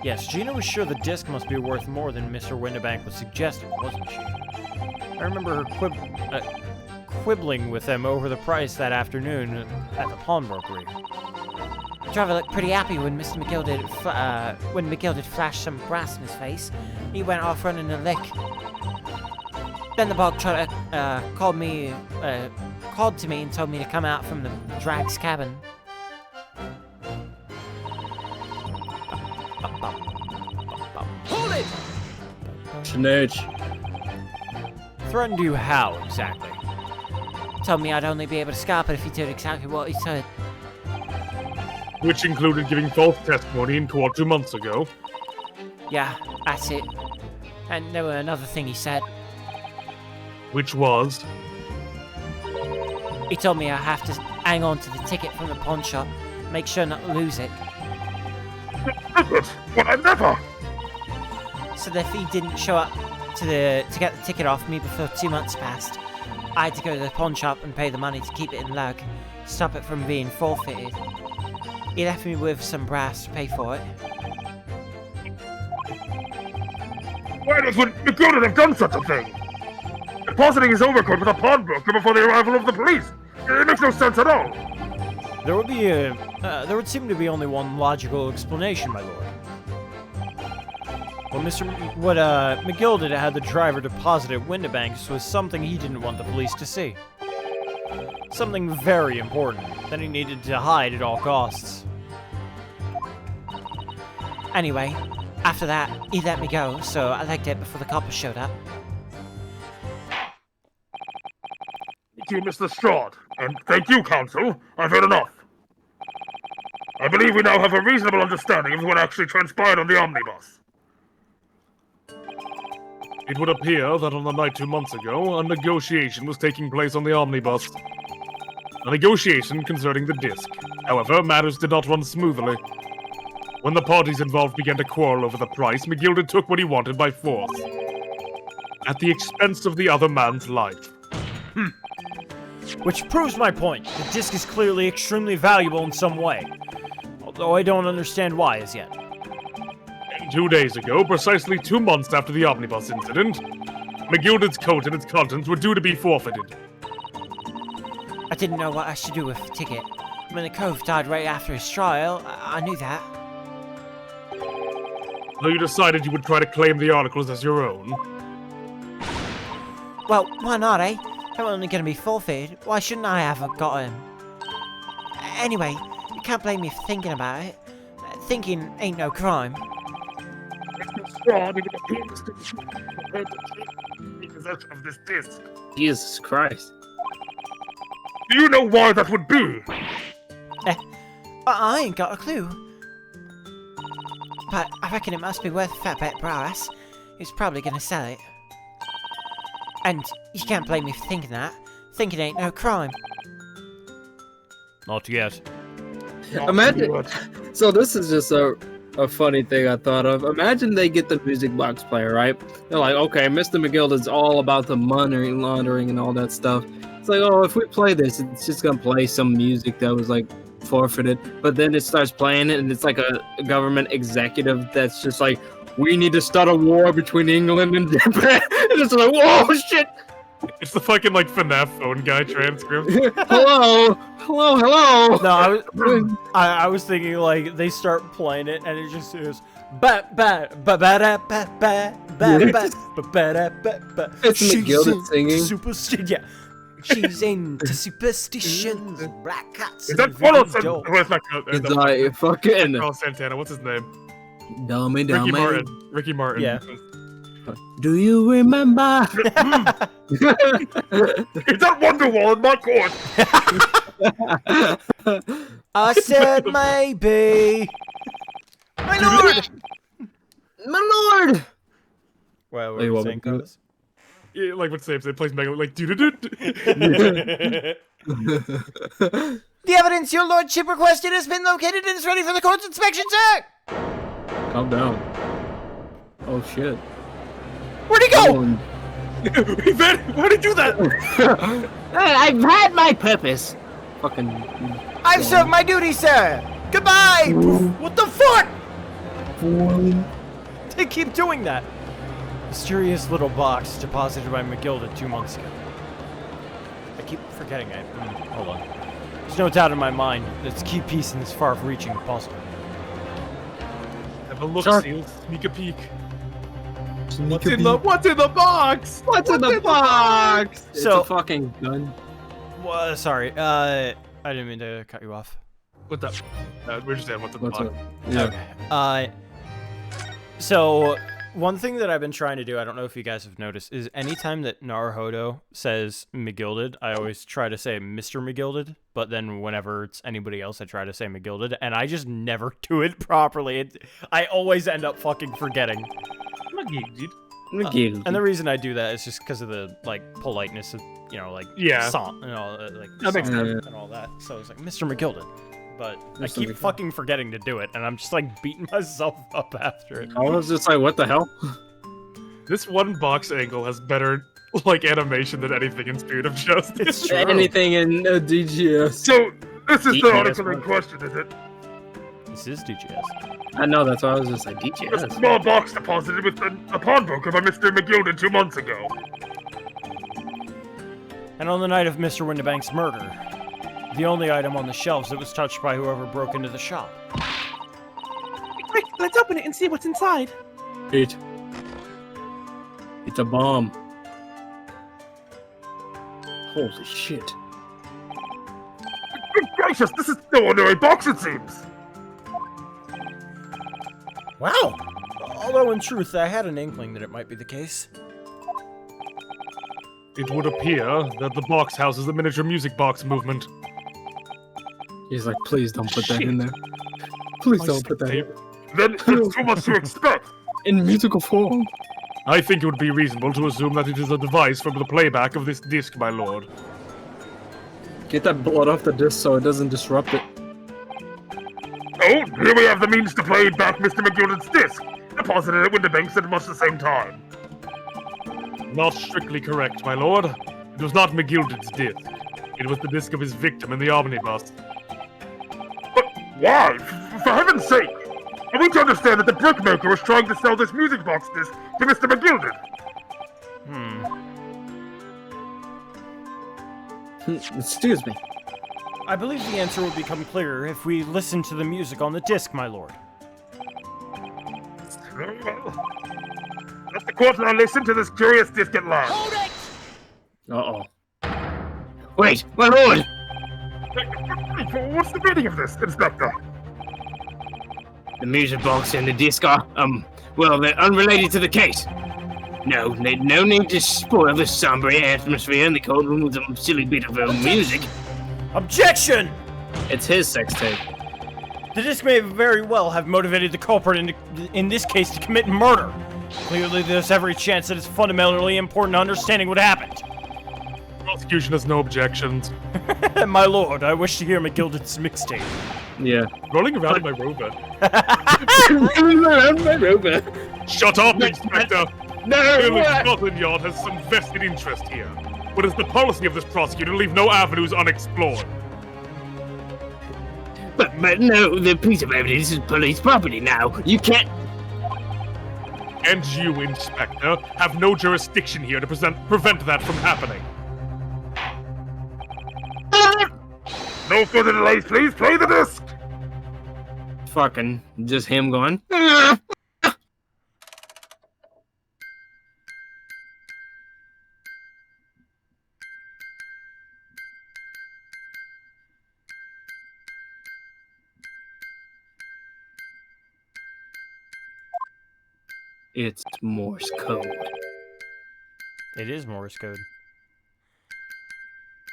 Yes, Gina was sure the disc must be worth more than Mr. Windibank was suggesting, wasn't she? I remember her quibbling with him over the price that afternoon at the pawnbrokery. The driver looked pretty happy when Mr. McGilded flashed some brass in his face. He went off running a lick. Then the bog trotter called to me and told me to come out from the drag's cabin. Hold it! Snitch. Threatened you how, exactly? Told me I'd only be able to scalp it if he did exactly what he said. Which included giving false testimony in court 2 months ago. Yeah, that's it. And there were another thing he said. Which was? He told me I have to hang on to the ticket from the pawn shop, make sure not to lose it. But I never. So that if he didn't show up to get the ticket off me before 2 months passed, I had to go to the pawn shop and pay the money to keep it in lug, stop it from being forfeited. He left me with some brass to pay for it. Why does McGilded have done such a thing? Depositing his overcoat with a pawnbroker before the arrival of the police. It makes no sense at all. There would seem to be only one logical explanation, my lord. What McGilded had the driver deposit at Windibanks was something he didn't want the police to see. Something very important that he needed to hide at all costs. Anyway, after that, he let me go, so I legged it before the coppers showed up. Thank you, Mr. Strahd. And thank you, Counsel. I've heard enough. I believe we now have a reasonable understanding of what actually transpired on the omnibus. It would appear that on the night 2 months ago, a negotiation was taking place on the omnibus. A negotiation concerning the disc. However, matters did not run smoothly. When the parties involved began to quarrel over the price, McGilded took what he wanted by force. At the expense of the other man's life. Which proves my point. The disc is clearly extremely valuable in some way. Although I don't understand why as yet. 2 days ago, precisely 2 months after the omnibus incident, McGilded's coat and its contents were due to be forfeited. I didn't know what I should do with the ticket. When the cove died right after his trial, I knew that. So you decided you would try to claim the articles as your own? Well, why not, eh? They're only going to be forfeited. Why shouldn't I have got him? Anyway, you can't blame me for thinking about it. Thinking ain't no crime. Strahd even appears to be possession of this disc. Jesus Christ. Do you know why that would be? I ain't got a clue. But I reckon it must be worth a fat bit brass. He's probably gonna sell it. And you can't blame me for thinking that. Thinking ain't no crime. Not yet. Imagine. So this is just a funny thing I thought of. Imagine they get the music box player, right? They're like, okay, Mr. McGilded's all about the money laundering and all that stuff. It's like, oh, if we play this, it's just gonna play some music that was like forfeited. But then it starts playing it, and it's like a government executive that's just like, we need to start a war between England and Japan. And it's like, whoa, shit. It's the fucking like FNAF phone guy transcript. Hello. No, I was thinking like they start playing it and it just is ba ba ba ba da ba ba ba ba ba ba da ba ba. It's McGilded singing. Yeah. She's into superstitions, black cats. Is that Follow Santana? Where's that? It's like fucking Carlos Santana. What's his name? dummy. Ricky Martin. Yeah. Do you remember? Is that Wonderwall in my court? I said maybe. My lord! My lord! Well, what Hey, were you what saying, we do? Carlos? like what Sam said, plays Mega like doo doo doo. The evidence your lordship requested has been located and is ready for the court's inspection, sir! Calm down. Oh shit. Where'd he go? How'd he do that? I've had my purpose. Fucking. I've served my duty, sir! Goodbye! What the fuck? They keep doing that. Mysterious little box deposited by McGilda 2 months ago. I keep forgetting it. Hold on. There's no doubt in my mind that it's a key piece in this far-reaching puzzle. Have a look, Shark. Seal. Sneak a peek. What's What's in the box? What's in the box? It's So- a fucking gun. Sorry, I didn't mean to cut you off. What the? We're just saying what's in the What's box. up? Yeah. Okay. So one thing that I've been trying to do, I don't know if you guys have noticed, is anytime that Naruhodo says McGilded, I always try to say Mr. McGilded, but then whenever it's anybody else, I try to say McGilded, and I just never do it properly. I always end up fucking forgetting. McGill. And the reason I do that is just because of the, like, politeness of, you know, like, Yeah. song, and all, like, That makes song sense. and all that. So it's like, Mr. McGilded. But I Mr. keep McGilded. fucking forgetting to do it, and I'm just, like, beating myself up after it. I was just like, what the hell? This one box angle has better like animation than anything in Spirit of Justice. It's true. Anything in DGS. So, this is the DGS article in one. question, is it? This is DGS. I know, that's why I was just like, A DGS. small box deposited with a pawn broker by Mr. McGilded 2 months ago. And on the night of Mr. Windibank's murder, the only item on the shelves that was touched by whoever broke into the shop. Quick, let's open it and see what's inside. It's a bomb. Holy shit. Good gracious, this is no ordinary box, it seems. Wow! Although in truth, I had an inkling that it might be the case. It would appear that the box houses the miniature music box movement. He's like, please don't put that in there. Please don't put that in. Then it's too much to expect. In musical form. I think it would be reasonable to assume that it is a device for the playback of this disc, my lord. Get that blood off the disc so it doesn't disrupt it. Oh, here we have the means to play back Mr. McGilded's disc, deposited at Windibanks at much the same time. Not strictly correct, my lord. It was not McGilded's disc. It was the disc of his victim in the omnibus. But why? For heaven's sake! Are we to understand that the brickmaker was trying to sell this music box disc to Mr. McGilded? Excuse me. I believe the answer will become clearer if we listen to the music on the disc, my lord. Let the court now listen to this curious disc at last. Uh-oh. Wait, my lord! What's the meaning of this, Inspector? The music box and the disc are, well, they're unrelated to the case. No need to spoil the somber atmosphere in the courtroom with some silly bit of music. Objection! It's his sex tape. The disc may very well have motivated the culprit in this case to commit murder. Clearly, there's every chance that it's fundamentally important to understanding what happened. Prosecution has no objections. My lord, I wish to hear McGilded's mixtape. Yeah. Rolling around in my rover. Around my rover. Shut up, Inspector! No! Clearly, Scotland Yard has some vested interest here. But it's the policy of this prosecutor to leave no avenues unexplored. But no, the piece of evidence is police property now. You can't... And you, Inspector, have no jurisdiction here to prevent that from happening. No further delays, please. Play the disc. Fucking just him going. It's Morse code. It is Morse code.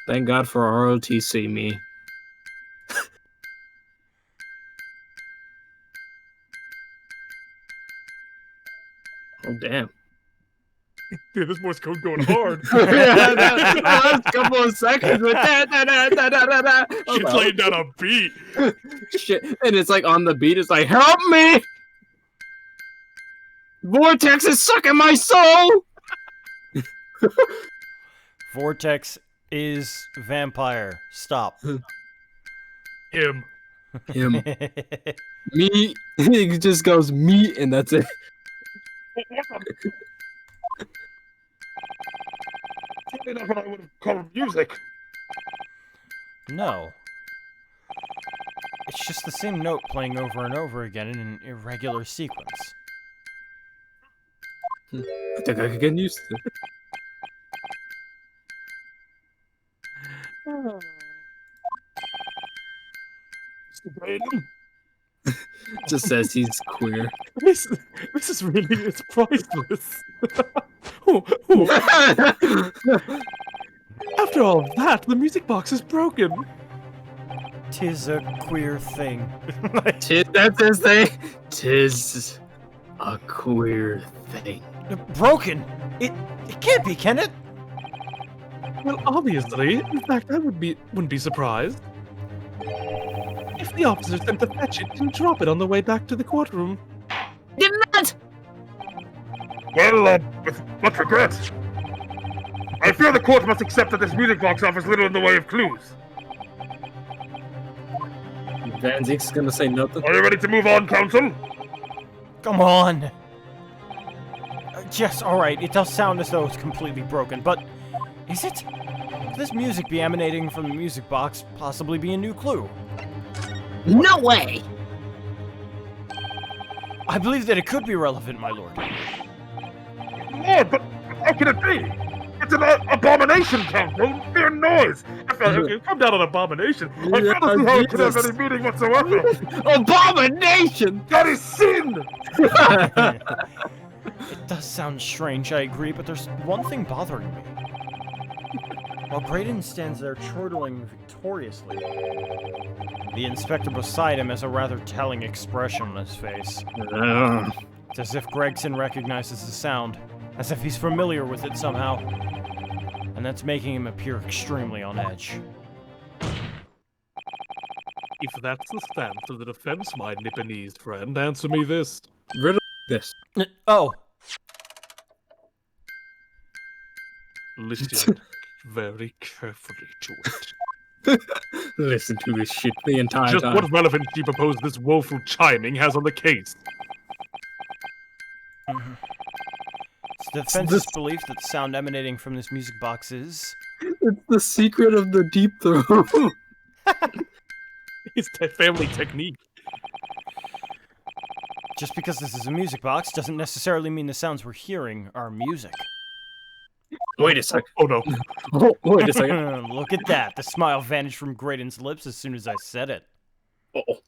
Thank God for ROTC, me. Oh, damn. Yeah, this Morse code going hard. Yeah, the last couple of seconds with that. Shit's laying down a beat. Shit, and it's like on the beat. It's like, help me! Vortex is sucking my soul. Vortex is vampire. Stop. Him. Him, me. He just goes me, and that's it. Certainly not what I would have called music. No. It's just the same note playing over and over again in an irregular sequence. I think I could get used to it. Just says he's queer. This is really, it's priceless. Oh, oh. After all that, the music box is broken. Tis a queer thing. That's his thing. Tis a queer thing. Broken? It can't be, can it? Well, obviously. In fact, I wouldn't be surprised. If the officer sent to fetch it, and drop it on the way back to the courtroom. Did not! Well, with much regret. I fear the court must accept that this music box offers little in the way of clues. Van Zeke's gonna say nothing. Are you ready to move on, counsel? Come on. Yes, alright, it does sound as though it's completely broken, but is it? Could this music be emanating from the music box possibly be a new clue? No way! I believe that it could be relevant, my lord. Lord, but how can it be? It's an abomination, counsel. Mere noise. Come down on abomination. I Yeah, cannot see how it could have Jesus. any meaning whatsoever. Abomination! That is sin! It does sound strange, I agree, but there's one thing bothering me. While Graydon stands there chortling victoriously, the inspector beside him has a rather telling expression on his face. It's as if Gregson recognizes the sound, as if he's familiar with it somehow, and that's making him appear extremely on edge. If that's the stance of the defense, my Nipponese friend, answer me this. Riddle this. Oh, Listen very carefully to it. Listen to this shit the entire Just time. what relevance do you propose this woeful chiming has on the case? it's the defense's belief that the sound emanating from this music box is... It's the secret of the deep throat. It's a family technique. Just because this is a music box doesn't necessarily mean the sounds we're hearing are music. Wait a second. Oh no. Oh, wait a second. Look at that. The smile vanished from Graydon's lips as soon as I said it. Uh-oh.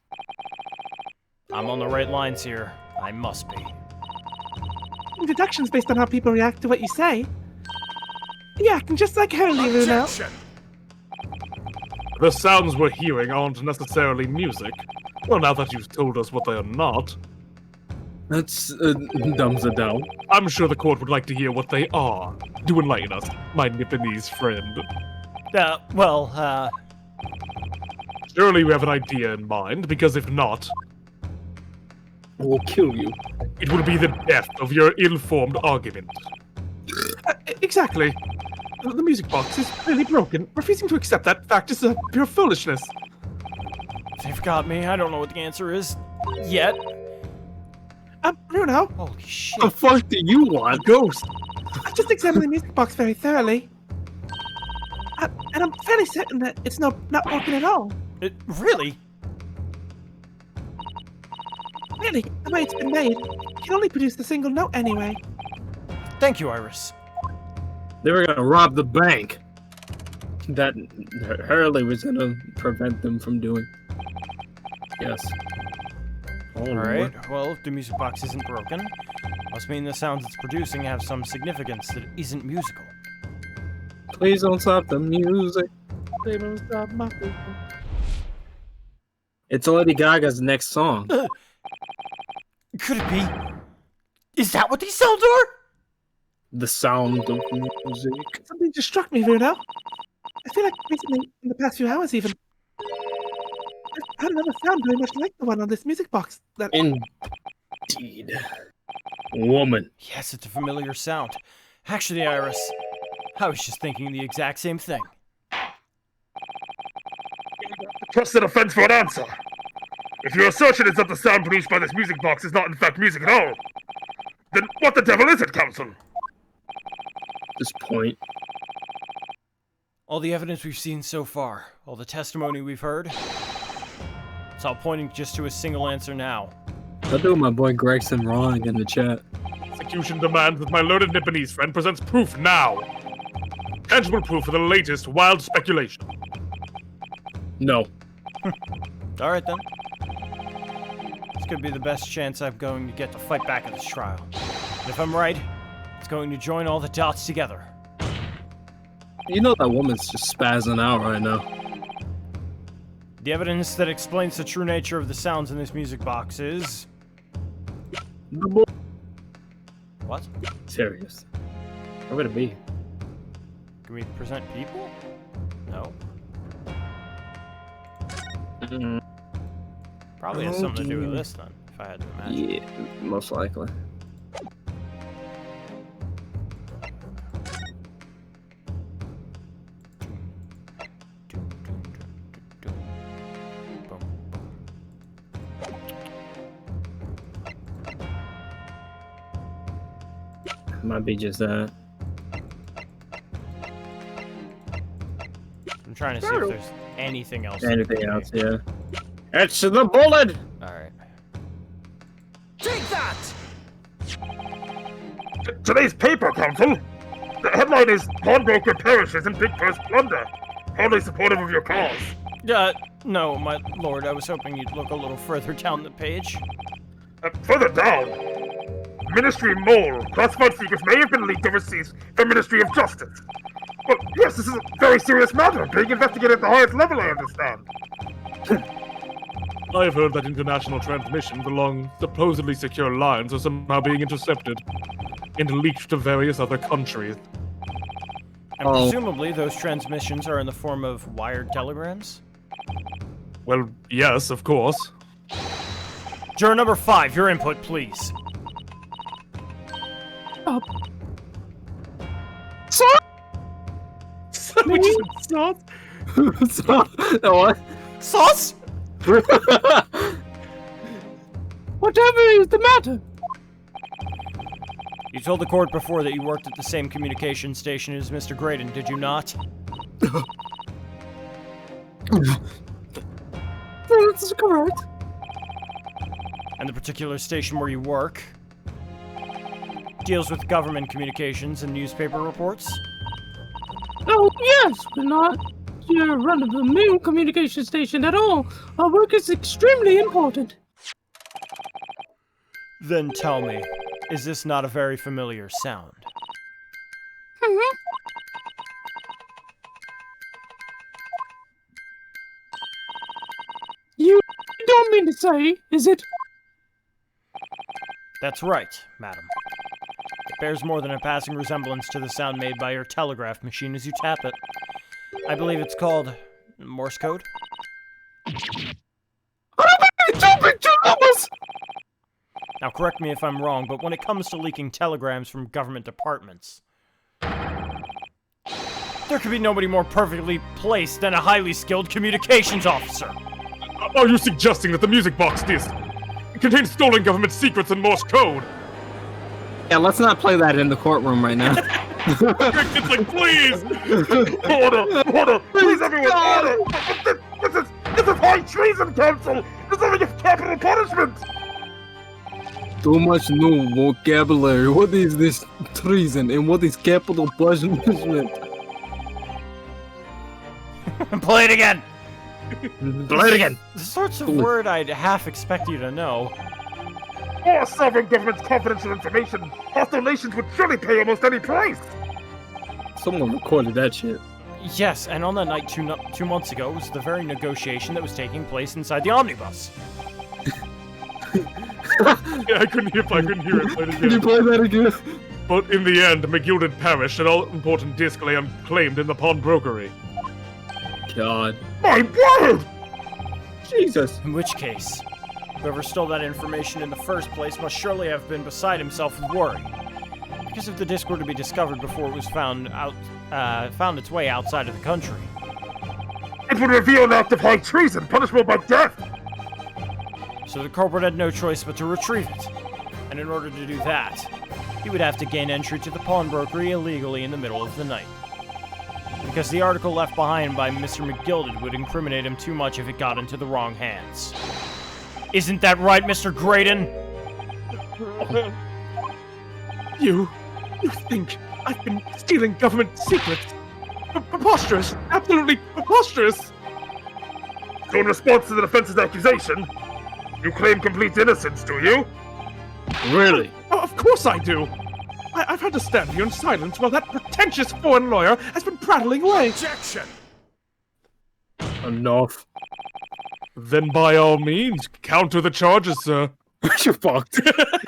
I'm on the right lines here. I must be. Deductions based on how people react to what you say. You're acting just like Hurley, Runo. The sounds we're hearing aren't necessarily music. Well, now that you've told us what they are not, That's dumbs it down. I'm sure the court would like to hear what they are. Do enlighten us, my Nipponese friend. Surely we have an idea in mind, because if not, We'll kill you. it would be the death of your ill-formed argument. Exactly. The music box is really broken. Refusing to accept that fact is pure foolishness. They've got me. I don't know what the answer is yet. Runo, Holy shit. The fuck do you want? Ghost! I've just examined the music box very thoroughly. And I'm fairly certain that it's not broken at all. Really? Really, the way it's been made, it can only produce the single note anyway. Thank you, Iris. They were gonna rob the bank. That Hurley was gonna prevent them from doing. Yes. Alright, well, if the music box isn't broken, must mean the sounds it's producing have some significance that isn't musical. Please don't stop the music. They won't stop my people. It's Lady Gaga's next song. Could it be? Is that what these sounds are? The sound of music. Something just struck me, Verno. I feel like recently, in the past few hours even, I've had another sound very much like the one on this music box. That Indeed. Woman. Yes, it's a familiar sound. Actually, Iris, I was just thinking the exact same thing. Trust the defense for an answer. If your assertion is that the sound produced by this music box is not in fact music at all, then what the devil is it, Counsel? This point. All the evidence we've seen so far, all the testimony we've heard, it's all pointing just to a single answer now. I'll do my boy Gregson wrong in the chat. Execution demands that my learned Nipponese friend presents proof now. Tangible proof of the latest wild speculation. No. Alright then. This could be the best chance I'm going to get to fight back at this trial. And if I'm right, it's going to join all the dots together. You know that woman's just spazzing out right now. The evidence that explains the true nature of the sounds in this music box is... What? Serious. Where would it be? Can we present people? No. Probably has something to do with this then, if I had to imagine. Yeah, most likely. Might be just that. I'm trying to see if there's anything else. Anything else, yeah. It's the bullet! Alright. Take that! Today's paper, Counsel. The headline is Pawnbroker Perishes in Big Purse Plunder. Hardly supportive of your cause. No, my lord, I was hoping you'd look a little further down the page. Further down, Ministry Mole. Classified secrets may have been leaked overseas from Ministry of Justice. Well, yes, this is a very serious matter, being investigated at the highest level, I understand. I've heard that international transmissions along supposedly secure lines are somehow being intercepted and leaked to various other countries. And presumably those transmissions are in the form of wired telegrams? Well, yes, of course. Juror number 5, your input, please. Sandwiches and sauce? What? Sauce? Whatever is the matter? You told the court before that you worked at the same communication station as Mr. Graydon, did you not? That's correct. And the particular station where you work deals with government communications and newspaper reports? Oh, yes, we're not your run-of-the-mill communication station at all. Our work is extremely important. Then tell me, is this not a very familiar sound? You don't mean to say, is it? That's right, madam. It bears more than a passing resemblance to the sound made by your telegraph machine as you tap it. I believe it's called Morse code. Now correct me if I'm wrong, but when it comes to leaking telegrams from government departments, there could be nobody more perfectly placed than a highly skilled communications officer. Are you suggesting that the music box disc contains stolen government secrets and Morse code? Yeah, let's not play that in the courtroom right now. It's like, please! Order! Please, everyone, order! This is high treason, Counsel! Deserving of capital punishment! Too much new vocabulary. What is this treason and what is capital punishment? Play it again! Play it again! The sorts of word I'd half expect you to know. For sovereign government's confidential information, hostile nations would surely pay almost any price! Someone recorded that shit. Yes, and on that night 2 months ago was the very negotiation that was taking place inside the omnibus. Yeah, I couldn't hear it. Play it again. Can you play that again? But in the end, McGilded perished and all important disc lay unclaimed in the pawnbrokery. God. My word! Jesus. In which case, whoever stole that information in the first place must surely have been beside himself with worry. Because if the disc were to be discovered before it was found its way outside of the country, it would reveal an act of high treason, punishable by death! So the culprit had no choice but to retrieve it. And in order to do that, he would have to gain entry to the pawnbrokery illegally in the middle of the night. Because the article left behind by Mr. McGilded would incriminate him too much if it got into the wrong hands. Isn't that right, Mr. Graydon? You think I've been stealing government secrets? Preposterous! Absolutely preposterous! So in response to the defense's accusation, you claim complete innocence, do you? Really? Oh, of course I do! I've had to stand here in silence while that pretentious foreign lawyer has been prattling away. Objection! Enough. Then by all means, counter the charges, sir. You're fucked.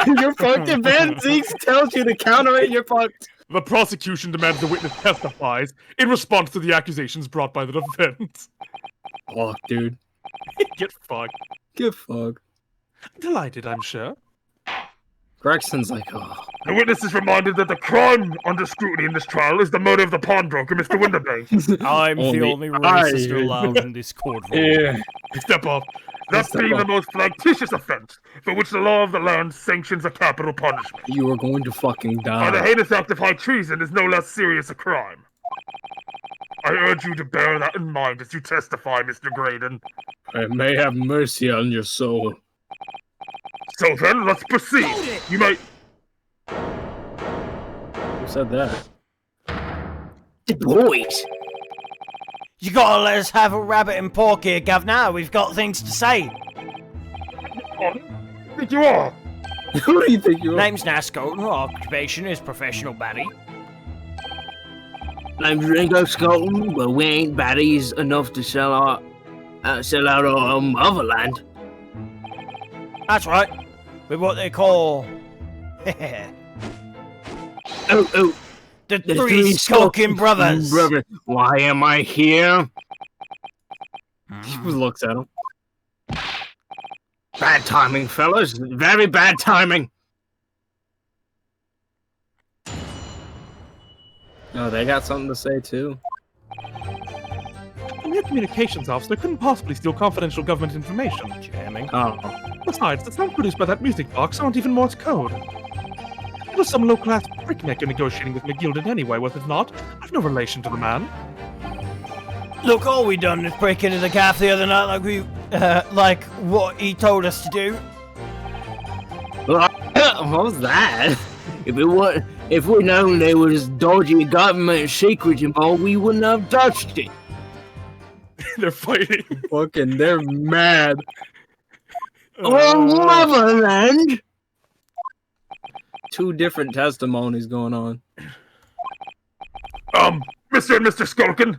You're fucked. If Van Zeeks tells you to counter it, you're fucked. The prosecution demands the witness testifies in response to the accusations brought by the defense. Fuck, dude. Get fucked. Get fucked. Delighted, I'm sure. Gregson's like, oh. The witness is reminded that the crime under scrutiny in this trial is the murder of the pawnbroker, Mr. Winterbank. I'm the only racist allowed in this courtroom. Yeah. Step up. That being the most flagitious offense for which the law of the land sanctions a capital punishment. You are going to fucking By the die. heinous act of high treason is no less serious a crime. I urge you to bear that in mind as you testify, Mr. Graydon. I may have mercy on your soul. So then, let's proceed. You may... Who said that? The boys. You gotta let us have a rabbit and pork here, Governor. We've got things to say. I think you are. Who do you think you are? Name's Nasco. Occupation is professional baddie. Name's Ringo Skelton, but we ain't baddies enough to sell out our motherland. That's right. We're what they call... Oh, the three skulking brothers. Brother, why am I here? He looks at him. Bad timing, fellas. Very bad timing. Oh, they got something to say too. A mere communications officer couldn't possibly steal confidential government information. Jamming. Oh. Besides, the sounds produced by that music box aren't even Morse code. It was some low-class prickneck you're negotiating with McGilded anyway, was it not? I've no relation to the man. Look, all we done is break into the cafe the other night like what he told us to do. What was that? If we'd known there was dodgy government secrets involved, we wouldn't have touched it. They're fighting. Fucking, they're mad. Oh, motherland! Two different testimonies going on. Mr. and Mr. Skulkin.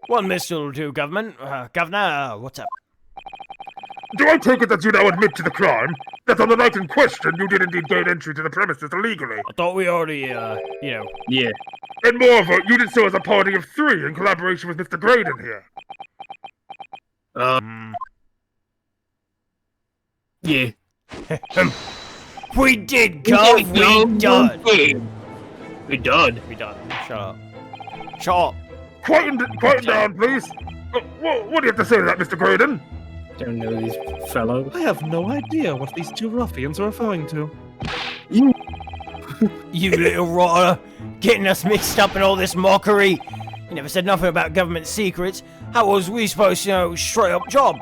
One missile will do, Governor, what's up? Do I take it that you now admit to the crime? That on the night in question, you did indeed gain entry to the premises illegally? I thought we already, Yeah. And moreover, you did so as a party of three in collaboration with Mr. Graydon here. Yeah. We did, Gov, we done. We done. We done. Shut up. Shut up. Quiet down, please. What do you have to say to that, Mr. Graydon? Don't know these fellows. I have no idea what these two ruffians are referring to. You little rotter, getting us mixed up in all this mockery. You never said nothing about government secrets. How was we supposed to know straight up job?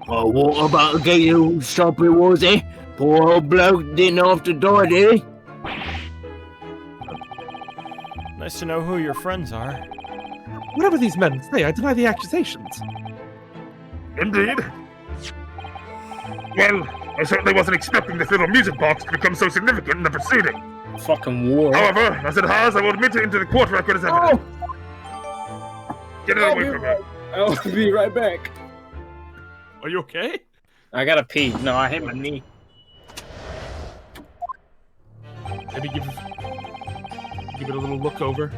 Oh, what about the gay old shopper, was he? Poor old bloke didn't have to die, did he? Nice to know who your friends are. Whatever these men say, I deny the accusations. Indeed. Well, I certainly wasn't expecting this little music box to become so significant in the proceeding. Fucking war. However, as it has, I will admit it into the court record as evidence. Get it away from me. I'll be right back. Are you okay? I gotta pee. No, I hit my knee. Maybe give it a little look over.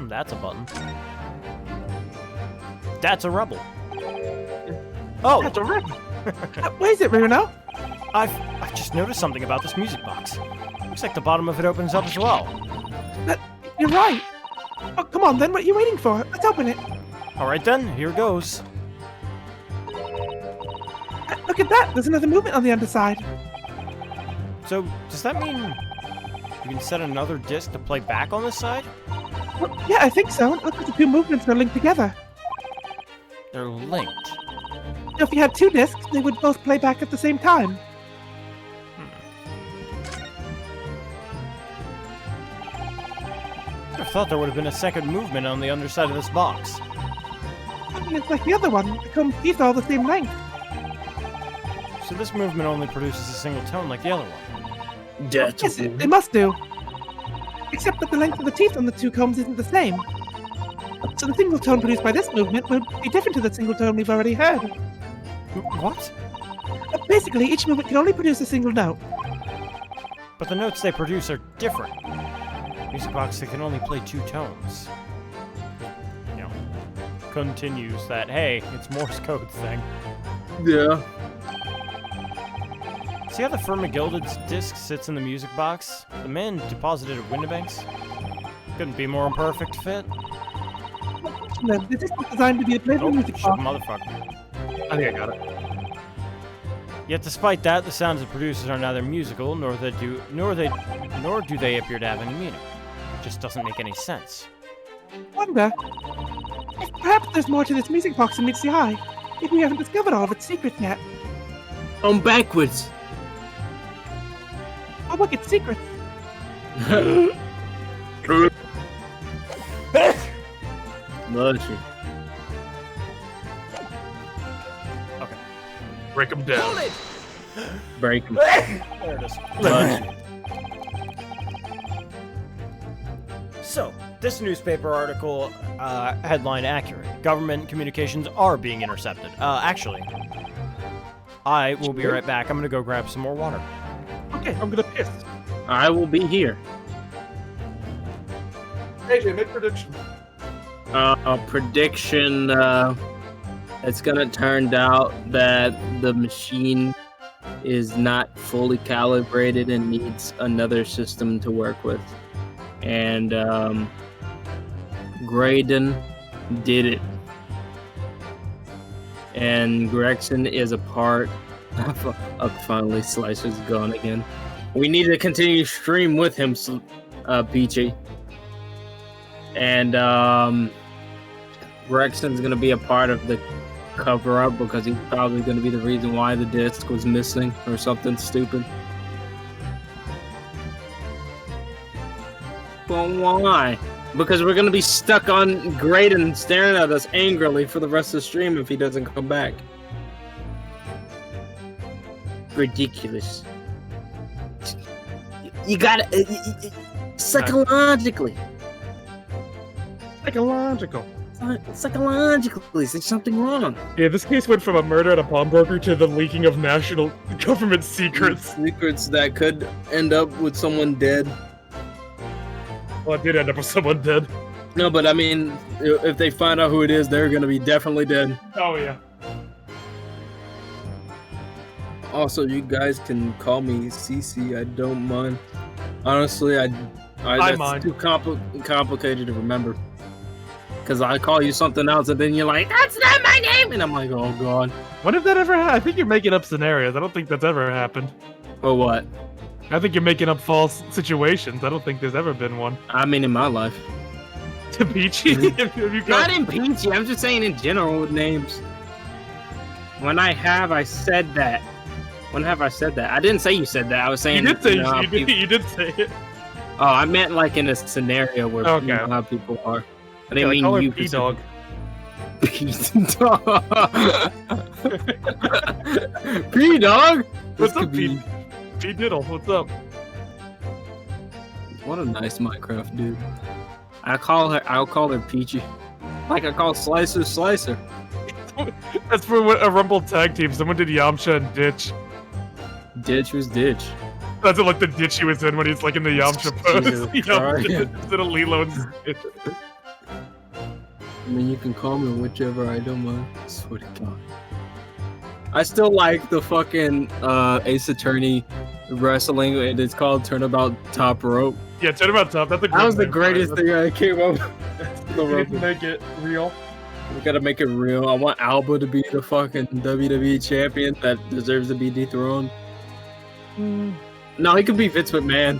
That's a button. That's a rebel. Oh, That's a rebel. Where is it, Bruno? I've just noticed something about this music box. Looks like the bottom of it opens up as well. You're right. Oh, come on then. What are you waiting for? Let's open it. All right then, here goes. Look at that. There's another movement on the underside. So, does that mean you can set another disc to play back on this side? Well, yeah, I think so. It looks like the two movements are linked together. They're linked. So if you had two discs, they would both play back at the same time. I thought there would have been a second movement on the underside of this box. I mean, it's like the other one. The comb's teeth are all the same length. So this movement only produces a single tone like the other one. Yes, it must do. Except that the length of the teeth on the two combs isn't the same. So the single tone produced by this movement will be different to the single tone we've already heard. What? Basically, each movement can only produce a single note. But the notes they produce are different. Music box that can only play two tones. You know, continues that, hey, it's Morse code thing. Yeah. See how the Fermagilded's disc sits in the music box? The man deposited at Windibanks? Couldn't be more imperfect fit. The disc was designed to be a playful Oh, music shit, box. motherfucker. I think I got it. Yet despite that, the sounds it produces are neither musical, nor do they appear to have any meaning. It just doesn't make any sense. Wonder if perhaps there's more to this music box than meets the eye. Maybe we haven't discovered all of its secrets yet. On backwards. Oh, look, it's secrets. Love you. Break them down. Break 'em. There it is. Love you. So, this newspaper article, headline accurate. Government communications are being intercepted. Actually, I will be right back. I'm gonna go grab some more water. Okay, I'm gonna piss. I will be here. AJ, make prediction. A prediction, it's gonna turn out that the machine is not fully calibrated and needs another system to work with. And, Graydon did it. And Gregson is a part of finally Slicer's gone again. We need to continue stream with him, Peachy. And, Gregson's gonna be a part of the cover up because he's probably gonna be the reason why the disc was missing or something stupid. But why? Because we're gonna be stuck on Graydon staring at us angrily for the rest of the stream if he doesn't come back. Ridiculous. You gotta psychologically. Psychological. Psychologically, there's something wrong. Yeah, this case went from a murder at a pawnbroker to the leaking of national government secrets. Secrets that could end up with someone dead. Well, it did end up with someone dead. No, but I mean, if they find out who it is, they're gonna be definitely dead. Oh, yeah. Also, you guys can call me CC. I don't mind. Honestly, I that's mind. too complicated to remember. Because I call you something else, and then you're like, "That's not my name," and I'm like, "Oh God." When did that ever happen? I think you're making up scenarios. I don't think that's ever happened. Or what? I think you're making up false situations. I don't think there's ever been one. I mean, in my life. To Peachy? Have you got... Not in Peachy. I'm just saying in general with names. When I said that. When have I said that? I didn't say you said that. I was saying You did say how you did say it. Oh, I meant like in a scenario where Okay. you know how people are. I didn't Yeah, mean call her you. P-Dog. P-Dog. P-Dog? What's up, P-Diddle? What's up? What a nice Minecraft dude. I'll call her Peachy. Like I call Slicer Slicer. That's for a Rumble tag team. Someone did Yamcha and Ditch. Ditch was Ditch. That's like the ditch he was in when he's like in the Yamcha pose. Jesus Instead of Lilo and Stitch. I mean, you can call me whichever, I don't mind. I swear to God. I still like the fucking Ace Attorney wrestling. It's called Turnabout Top Rope. Yeah, Turnabout Top. That's a That was the greatest thing I came up with. Make it real. We gotta make it real. I want Alba to be the fucking WWE champion that deserves to be dethroned. No, he could be Vince McMahon.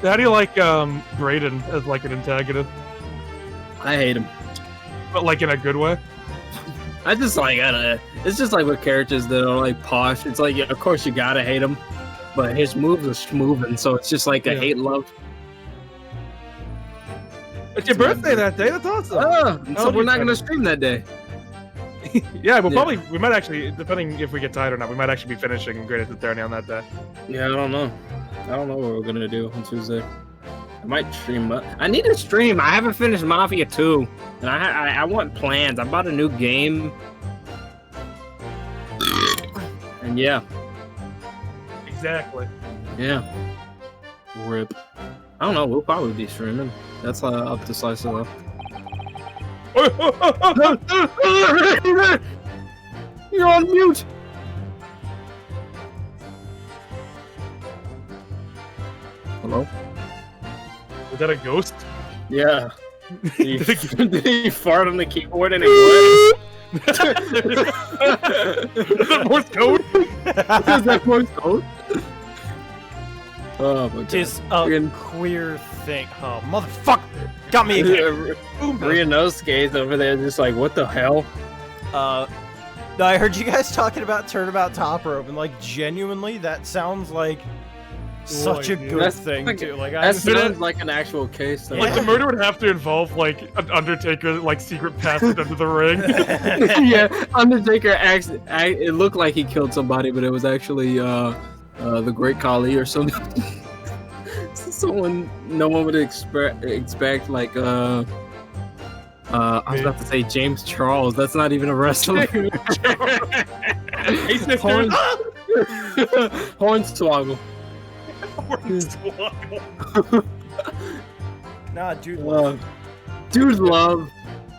How do you like Brayden as like an antagonist? I hate him. But like in a good way? I just like, I don't know. It's just like with characters that are like posh. It's like, yeah, of course you gotta hate him, but his moves are schmoving, so it's just like a hate-love. It's your birthday that day, that's awesome. So we're not gonna stream that day. Yeah, we might actually, depending if we get tired or not, we might actually be finishing Greatest Attorney on that day. Yeah, I don't know. I don't know what we're gonna do on Tuesday. I might stream, but I need to stream. I haven't finished Mafia 2, and I want plans. I bought a new game, and yeah. Exactly. Yeah. RIP. I don't know. We'll probably be streaming. That's up to Slice of Love. You're on mute. Hello? Was that a ghost? Yeah. Did he fart on the keyboard and it Is that Morse code? Is that Morse code? Oh my god. It's a queer thing. Oh, motherfucker! Got me again. Ryunosuke's over there just like, what the hell? No, I heard you guys talking about Turnabout Top Rope, and like, genuinely, that sounds like such a good thing, too. Like, that sounds like an actual case, though. Like, the murder would have to involve, like, an Undertaker, like, secret passage under the ring. Yeah, Undertaker it looked like he killed somebody, but it was actually, the Great Khali or something. Someone no one would expect, like, I was about to say James Charles. That's not even a wrestler. Hornswoggle. Nah, dude love. Dude love.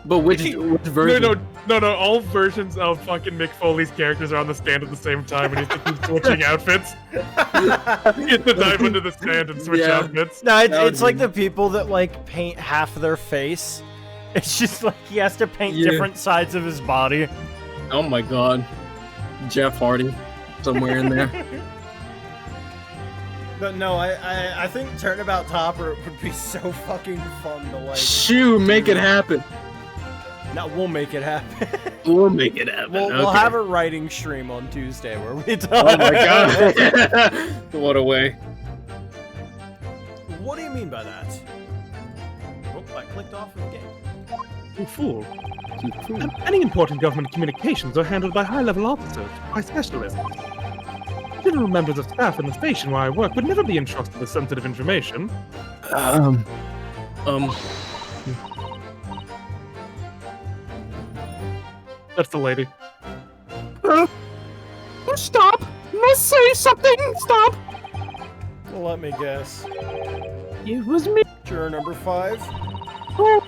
But which version? No. All versions of fucking Mick Foley's characters are on the stand at the same time, and he's switching outfits. He gets to dive into the stand and switch outfits. No, it's like the people that like paint half their face. It's just like he has to paint different sides of his body. Oh my god. Jeff Hardy. Somewhere in there. But no, I think Turnabout Top Rope would be so fucking fun to like. Shoo, make it happen. No, we'll make it happen. We'll make it happen. We'll have a writing stream on Tuesday where we talk. Oh my god. What a way. What do you mean by that? Oh, I clicked off of the game. You fool. Any important government communications are handled by high-level officers, by specialists. General members of staff in the station where I work would never be entrusted with sensitive information. That's the lady. Stop! Must say something! Stop! Well, let me guess. It was me. Juror number 5. Oh.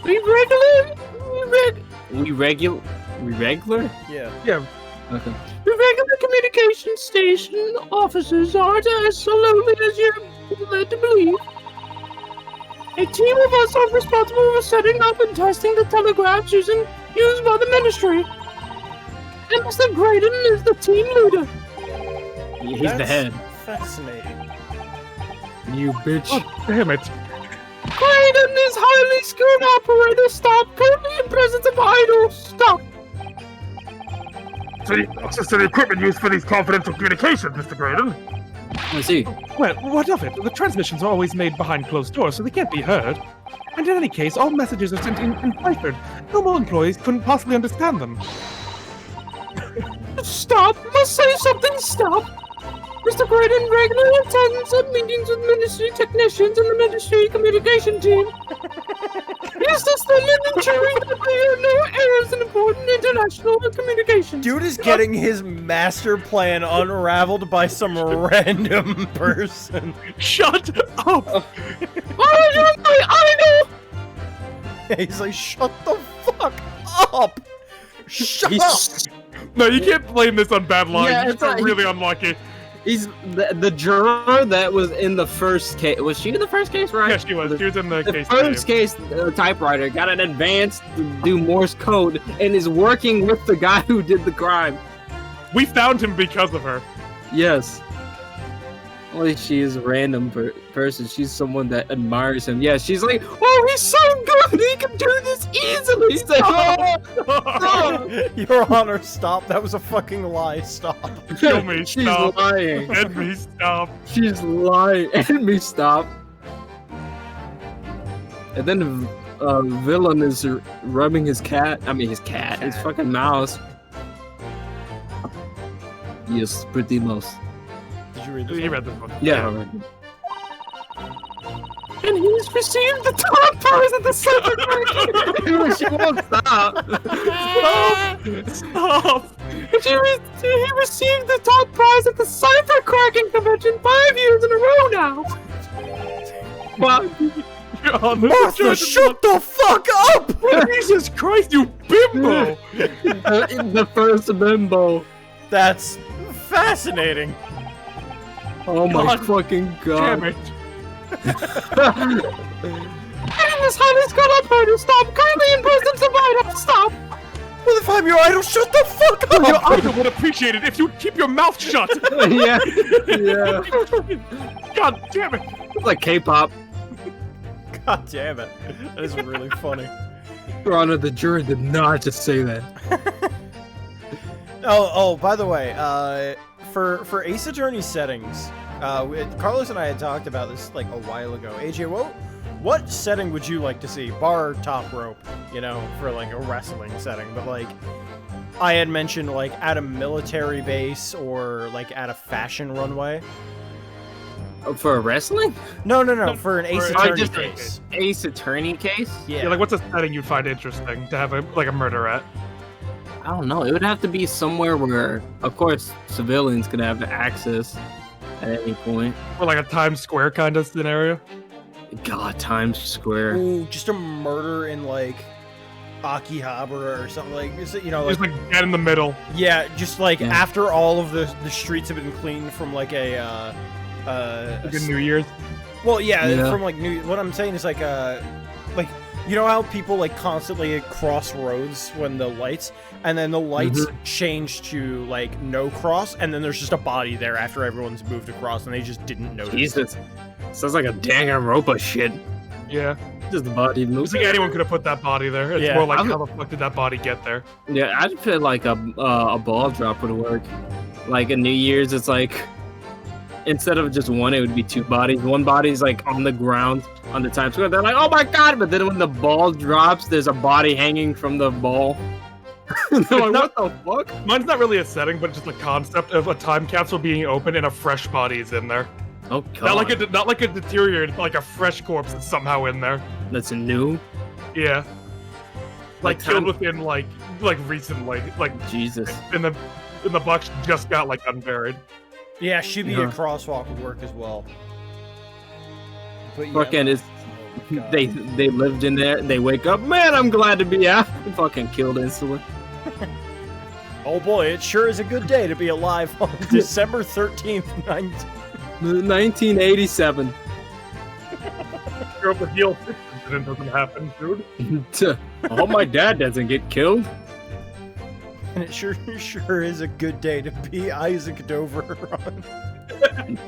We regular? Yeah. Okay. The regular communication station officers aren't as so lonely as you're led to believe. A team of us are responsible for setting up and testing the telegraphs used by the ministry. And Mr. Graydon is the team leader. He's the head. Fascinating. You bitch. Oh, damn it. Graydon is highly skilled operator. Stop. Currently in presence of idol. Stop. So you access to the equipment used for these confidential communications, Mr. Graydon? I see. Well, what of it? The transmissions are always made behind closed doors, so they can't be heard. And in any case, all messages are sent in ciphered. Normal employees couldn't possibly understand them. Stop! Must say something! Stop! Mr. Graydon regularly attends meetings with ministry technicians and the ministry communication team. He assists them in ensuring that there are no errors in important international communications. Dude is getting his master plan unraveled by some random person. Shut up! I know! He's like, shut the fuck up! Shut up! No, you can't blame this on bad lines. Yeah, You it's just got like- really unlucky. He's the juror that was in the first case. Was she in the first case, right? Yeah, she was. She was in the The case. first case, the typewriter got an advanced to do Morse code and is working with the guy who did the crime. We found him because of her. Yes. Only she is a random person. She's someone that admires him. Yeah, she's like, oh, he's so good. He can do this easily. He's like, oh, Your Honor, stop. That was a fucking lie. Stop. Kill me, she's stop. lying. End me, stop. She's lying. And me stop. And then villain is rubbing his cat. I mean, his fucking mouse. Yes, pretty mouse. Did you read this? He read this one. Yeah. And he's received the top prize at the Cypher She won't stop. Stop! He received the top prize at the Cypher Cracking Convention 5 years in a row now. Oh, Martha, shut the fuck up! Jesus Christ, you bimbo! The first bimbo. That's fascinating. Oh my God fucking god. Damn it. And his Highness got up her to stop. Kindly in presence of item. Stop. Well, if I'm your idol, shut the fuck up! Your idol would appreciate it if you'd keep your mouth shut! Yeah. Yeah. God damn it! It's like K-pop. God damn it. That is really funny. Your Honor, the jury did not just say that. Oh, by the way, for Ace Attorney settings, Carlos and I had talked about this like a while ago. AJ, what setting would you like to see? Bar top rope, you know, for like a wrestling setting. But like, I had mentioned like at a military base or like at a fashion runway. For a wrestling? No, for an Ace For- Attorney just case. Ace Attorney case? Yeah. Yeah, like what's a setting you'd find interesting to have a murder at? I don't know. It would have to be somewhere where, of course, civilians could have access at any point. Or like a Times Square kind of scenario? God, Times Square. Ooh, just a murder in like Akihabara or something like, you know, like, Just like dead in the middle. yeah, just like Yeah. after all of the streets have been cleaned from like a Like a New Year's. well, yeah, Yeah. from like new. What I'm saying is like you know how people like constantly cross roads when the lights, and then the lights change to like no cross, and then there's just a body there after everyone's moved across, and they just didn't notice. Jesus. Sounds like a Danganronpa shit. Yeah. Just the body It's moves. like anyone could have put that body there. It's Yeah. more like I'm- how the fuck did that body get there? Yeah, I'd feel like a ball drop would work. Like a New Year's, it's like instead of just one, it would be two bodies. One body's like on the ground on the Times Square. They're like, oh my god! But then when the ball drops, there's a body hanging from the ball. They're like, what the fuck? Mine's not really a setting, but just the concept of a time capsule being open and a fresh body is in there. Oh god. Not like a deteriorated, but like a fresh corpse is somehow in there. That's new. Yeah. Like Like killed time- within like recently. Like Jesus. in the box just got like unburied. Yeah, Shibuya Yeah. crosswalk would work as well. But yeah, Fucking is. oh, God. They lived in there. They wake up. Man, I'm glad to be out. Fucking killed instantly. Oh boy, it sure is a good day to be alive on December 13th, 1987. Sure hope the deal incident doesn't happen, dude. I hope my dad doesn't get killed. And it sure is a good day to be Isaac Dover on.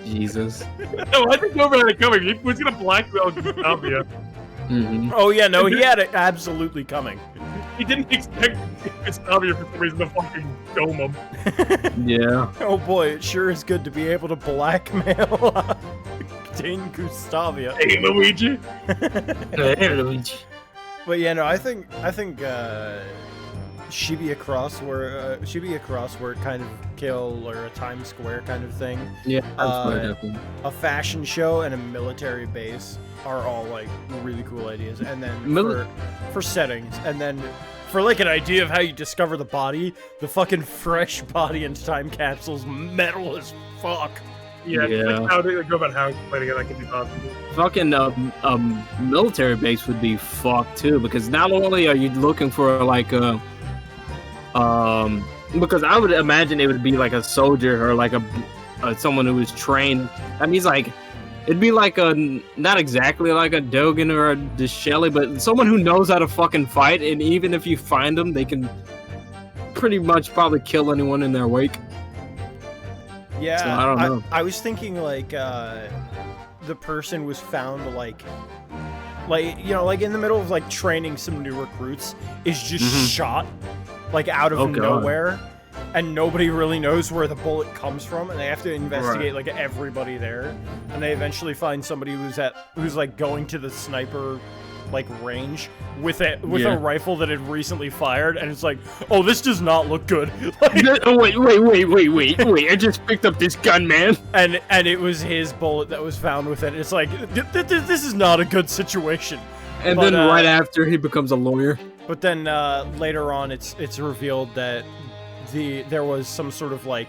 Jesus. No, I think Dover had it coming. He was gonna blackmail Gustavia. Hmm. Oh yeah, no, he had it absolutely coming. He didn't expect Gustavia for some reason to fucking dome him. Yeah. Oh boy, it sure is good to be able to blackmail Dane Gustavia. Hey, Luigi. But yeah, no, I think Shibuya Crossword kind of kill or a Times Square kind of thing. Yeah, a fashion show and a military base are all like really cool ideas. And then for settings, and then for like an idea of how you discover the body, the fucking fresh body in time capsules metal as fuck. Yeah. Like how do they go about how explaining it? That could be possible. Fucking military base would be fucked too, because not only are you looking for like a because I would imagine it would be like a soldier or like a someone who was trained. I mean, it'd be like not exactly like a Dogen or a Deshelli, but someone who knows how to fucking fight. And even if you find them, they can pretty much probably kill anyone in their wake. Yeah, so I don't know. I was thinking like the person was found like you know, like in the middle of like training some new recruits, is just shot like out of nowhere, and nobody really knows where the bullet comes from, and they have to investigate like everybody there, and they eventually find somebody who's like going to the sniper like range with a rifle that had recently fired, and it's like, oh, this does not look good. Like, wait! I just picked up this gun, man. And it was his bullet that was found with it. It's like, this is not a good situation. And then right after, he becomes a lawyer. But then later on, it's revealed that there was some sort of like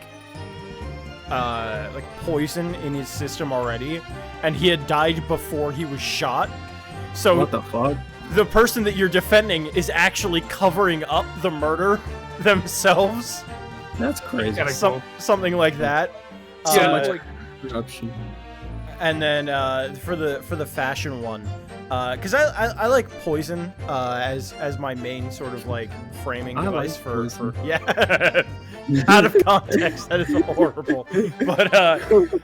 poison in his system already, and he had died before he was shot. So what the fuck? The person that you're defending is actually covering up the murder themselves. That's crazy. Something like that. So much like corruption. And then for the fashion one, because I like poison as my main sort of like framing device for yeah. Out of context, that is horrible. But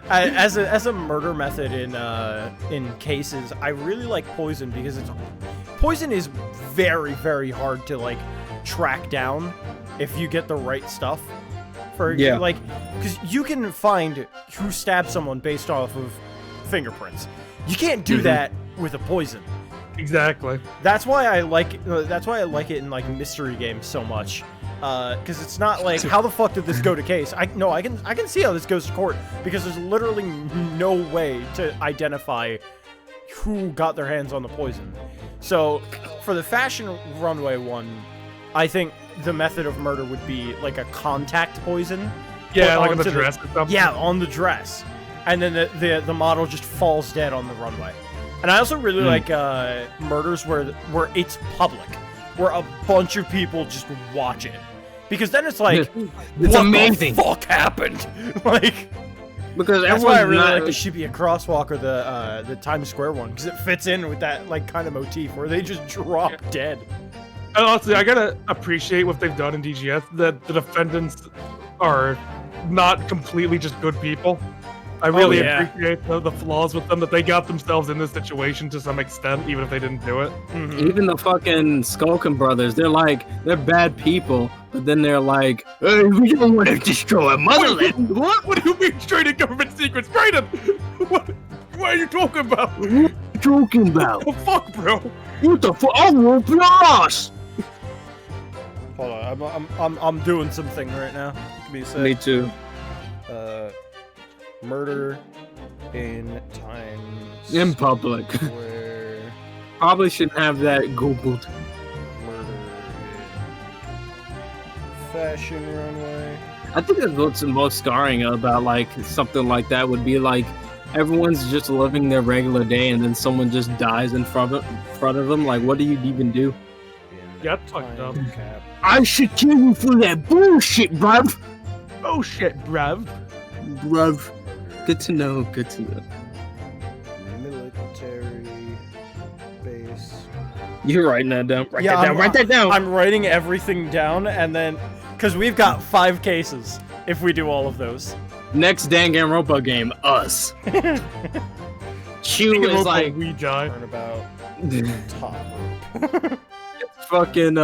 as a murder method in cases, I really like poison, because poison is very, very hard to like track down if you get the right stuff. Like, because you can find who stabbed someone based off of fingerprints. You can't do that with a poison. Exactly. That's why I like it in like mystery games so much. Because it's not like, how the fuck did this go to case? I can see how this goes to court, because there's literally no way to identify who got their hands on the poison. So for the fashion runway one, I think the method of murder would be like a contact poison. Yeah, like on the dress or something. Yeah, on the dress. And then the model just falls dead on the runway. And I also really like murders where it's public, where a bunch of people just watch it, because then it's like, it's amazing. What the fuck happened? Like, because that's why I really like the Shibuya Crosswalk or the Times Square one, because it fits in with that like kind of motif where they just drop dead. And honestly, I gotta appreciate what they've done in DGS, that the defendants are not completely just good people. I really appreciate the flaws with them, that they got themselves in this situation to some extent, even if they didn't do it. Even the fucking Skulkin brothers, they're bad people, but then they're like, hey, we don't want to destroy motherland. What do you mean trading government secrets? Trading? What are you talking about? What are you talking about? What the fuck, bro? What the fuck? I'll whoop your ass! Hold on, I'm doing something right now. Me too. Murder in Times in public. Square. Probably shouldn't have that googled. Murder in fashion runway. I think that's what's the most scarring about like something like that would be like everyone's just living their regular day and then someone just dies in front of them. Like, what do you even do? Yep, fucked up. I should kill you for that bullshit, bruv. Oh shit, bruv. Bruv. Good to know, good to know. Military base. You're writing that down. Write that down. I'm writing everything down, and then, because we've got 5 cases if we do all of those. Next Danganronpa game, us. Shu is like... We die. Learn about top rope. Fucking,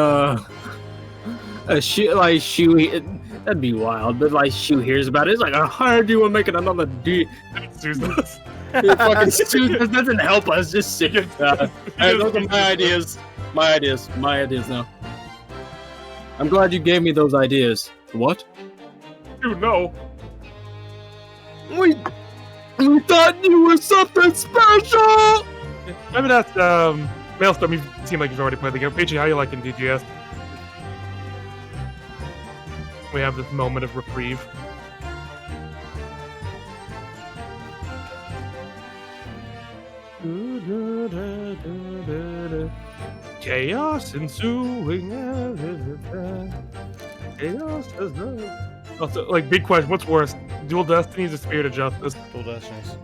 Shu... That'd be wild, but like Shu hears about it, it's like, I hired you, I'm making another deal. Fucking Sue doesn't help us, just sit. Hey, those are my ideas. My ideas now. I'm glad you gave me those ideas. What? You know. We thought you were something special! I mean, that's, Maelstrom, you seem like you've already played the game. Peachy, how you liking DGS? We have this moment of reprieve. Chaos ensuing. Chaos has no. Also, like, big question: what's worse, Dual Destinies or Spirit of Justice? Dual Destinies.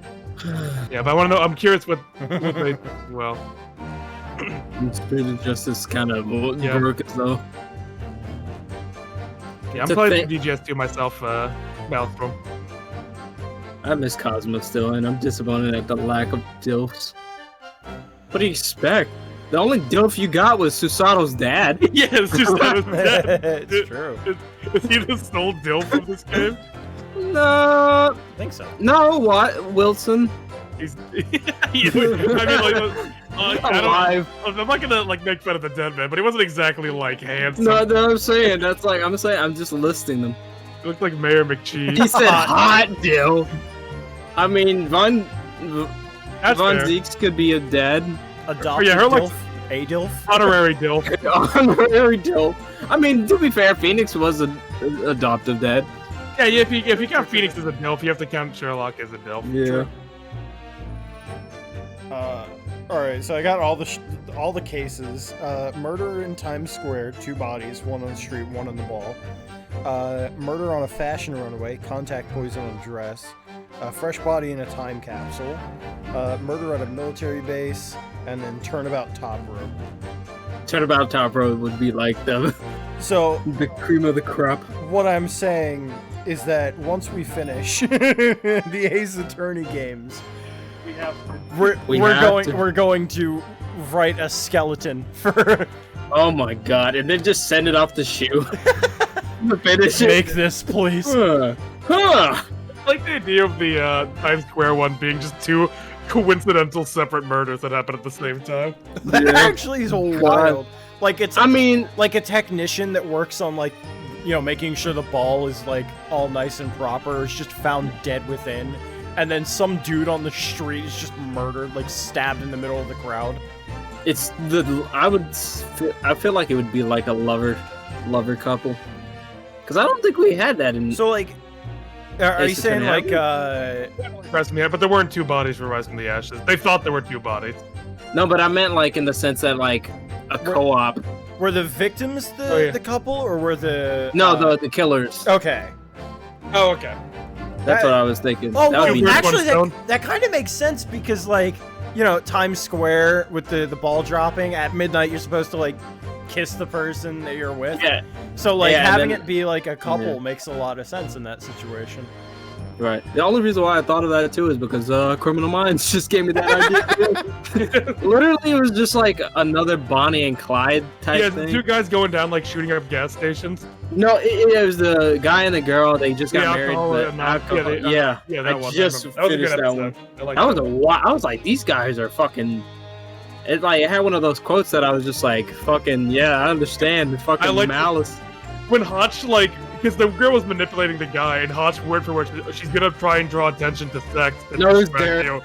Yeah, but I want to know. I'm curious what they. Well, Spirit of Justice kind of Yeah. broke as though. yeah, I'm To playing think- DGS 2 myself. Maelstrom. I miss Cosmo still, and I'm disappointed at the lack of DILFs. What do you expect? The only DILF you got was Susato's dad. Yeah, it's just that was dead. It's true. Is he the sole dill from this game? No, I think so. no, what? Wilson? He's. I mean, like, Alive. I'm not gonna like make fun of the dead man, but he wasn't exactly like handsome. No, I'm saying that's like I'm just listing them. He looked like Mayor McCheese. He said hot DILF. I mean, Von That's fair. Zeeks could be a dead Adopted yeah, her, like- DILF. A DILF. Honorary dill. honorary DILF. I mean, to be fair, Phoenix was an adoptive dad. Yeah, if you count Phoenix as a DILF, you have to count Sherlock as a DILF. Yeah. All right, so I got all the cases. Murder in Times Square, 2 bodies, one on the street, one on the ball. Murder on a fashion runway, contact poison on a dress. A fresh body in a time capsule. Murder at a military base, and then turnabout top rope. Turnabout Top Road would be like the So cream of the crop. what I'm saying is that once we finish the Ace Attorney games, We have. we're going to write a skeleton for Oh my god! And then just send it off the shoe. Finish it. make this, please. Huh. Huh. I like the idea of the Times Square one being just 2 coincidental separate murders that happen at the same time. That Yeah. actually is wild. Like it's I mean, like a technician that works on like, you know, making sure the ball is like all nice and proper is just found dead within, and then some dude on the street is just murdered, like stabbed in the middle of the crowd. it's the. I feel like it would be like a lover couple. Because I don't think we had that in. So like, are you Ace saying Attorney, like Impressed me, but there weren't 2 bodies for Rise from the Ashes. They thought there were 2 bodies. No, but I meant like in the sense that like a co-op. were the victims Oh, yeah. the couple, or were the No, the killers. okay? Oh, okay. That's that- what I was thinking. Oh, That would wait, be Weird actually, One that kind of makes sense because, like, you know, Times Square with the ball dropping at midnight, you're supposed to like kiss the person that you're with. Yeah, So, like, Yeah, and having then- it be like a couple Yeah. makes a lot of sense in that situation. right. The only reason why I thought of that too is because Criminal Minds just gave me that idea. Literally, it was just like another Bonnie and Clyde type Yeah, the thing. 2 guys going down like shooting up gas stations. No, it was the guy and the girl. They just got The married. alcohol but and alcohol- they- yeah, Yeah, that I one. just I remember. That was a finished good that one. episode. I like That was a while. I was like, these guys are fucking. It like it had one of those quotes that I was just like, fucking yeah, I understand. The fucking I like- malice. when Hotch, like, because the girl was manipulating the guy, and Hotch, word for word, she's gonna try and draw attention to sex and No, it's distract Derek. you.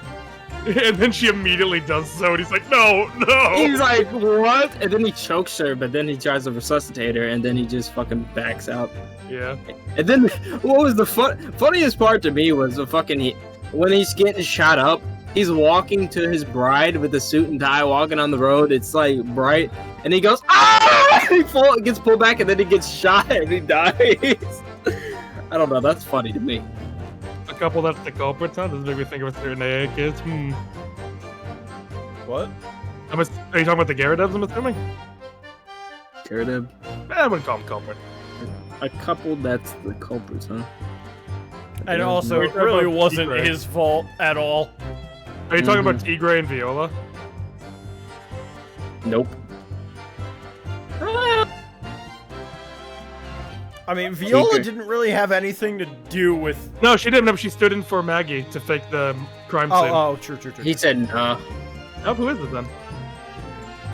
And then she immediately does so, and he's like, no, no! He's like, what? And then he chokes her, but then he tries to resuscitate her, and then he just fucking backs out. Yeah. And then, what was the funniest part to me was the fucking when he's getting shot up. He's walking to his bride with a suit and tie, walking on the road. It's like bright, and he goes, ah! He gets pulled back, and then he gets shot, and he dies. I don't know. That's funny to me. A couple that's the culprits, huh? Does it make me think of a certain AA kids? What? Are you talking about the Gyarados, I'm assuming? Gyarados. I wouldn't call them culprit. A couple that's the culprits, huh? And Yeah. also, We're it talking really about wasn't Tigray. his fault at all. Are you talking about Tigray and Viola? Nope. I mean, Viola Secret. didn't really have anything to do with. No, she didn't. She stood in for Maggie to fake the crime scene. Oh, true. He said, nah. Oh, who is it then?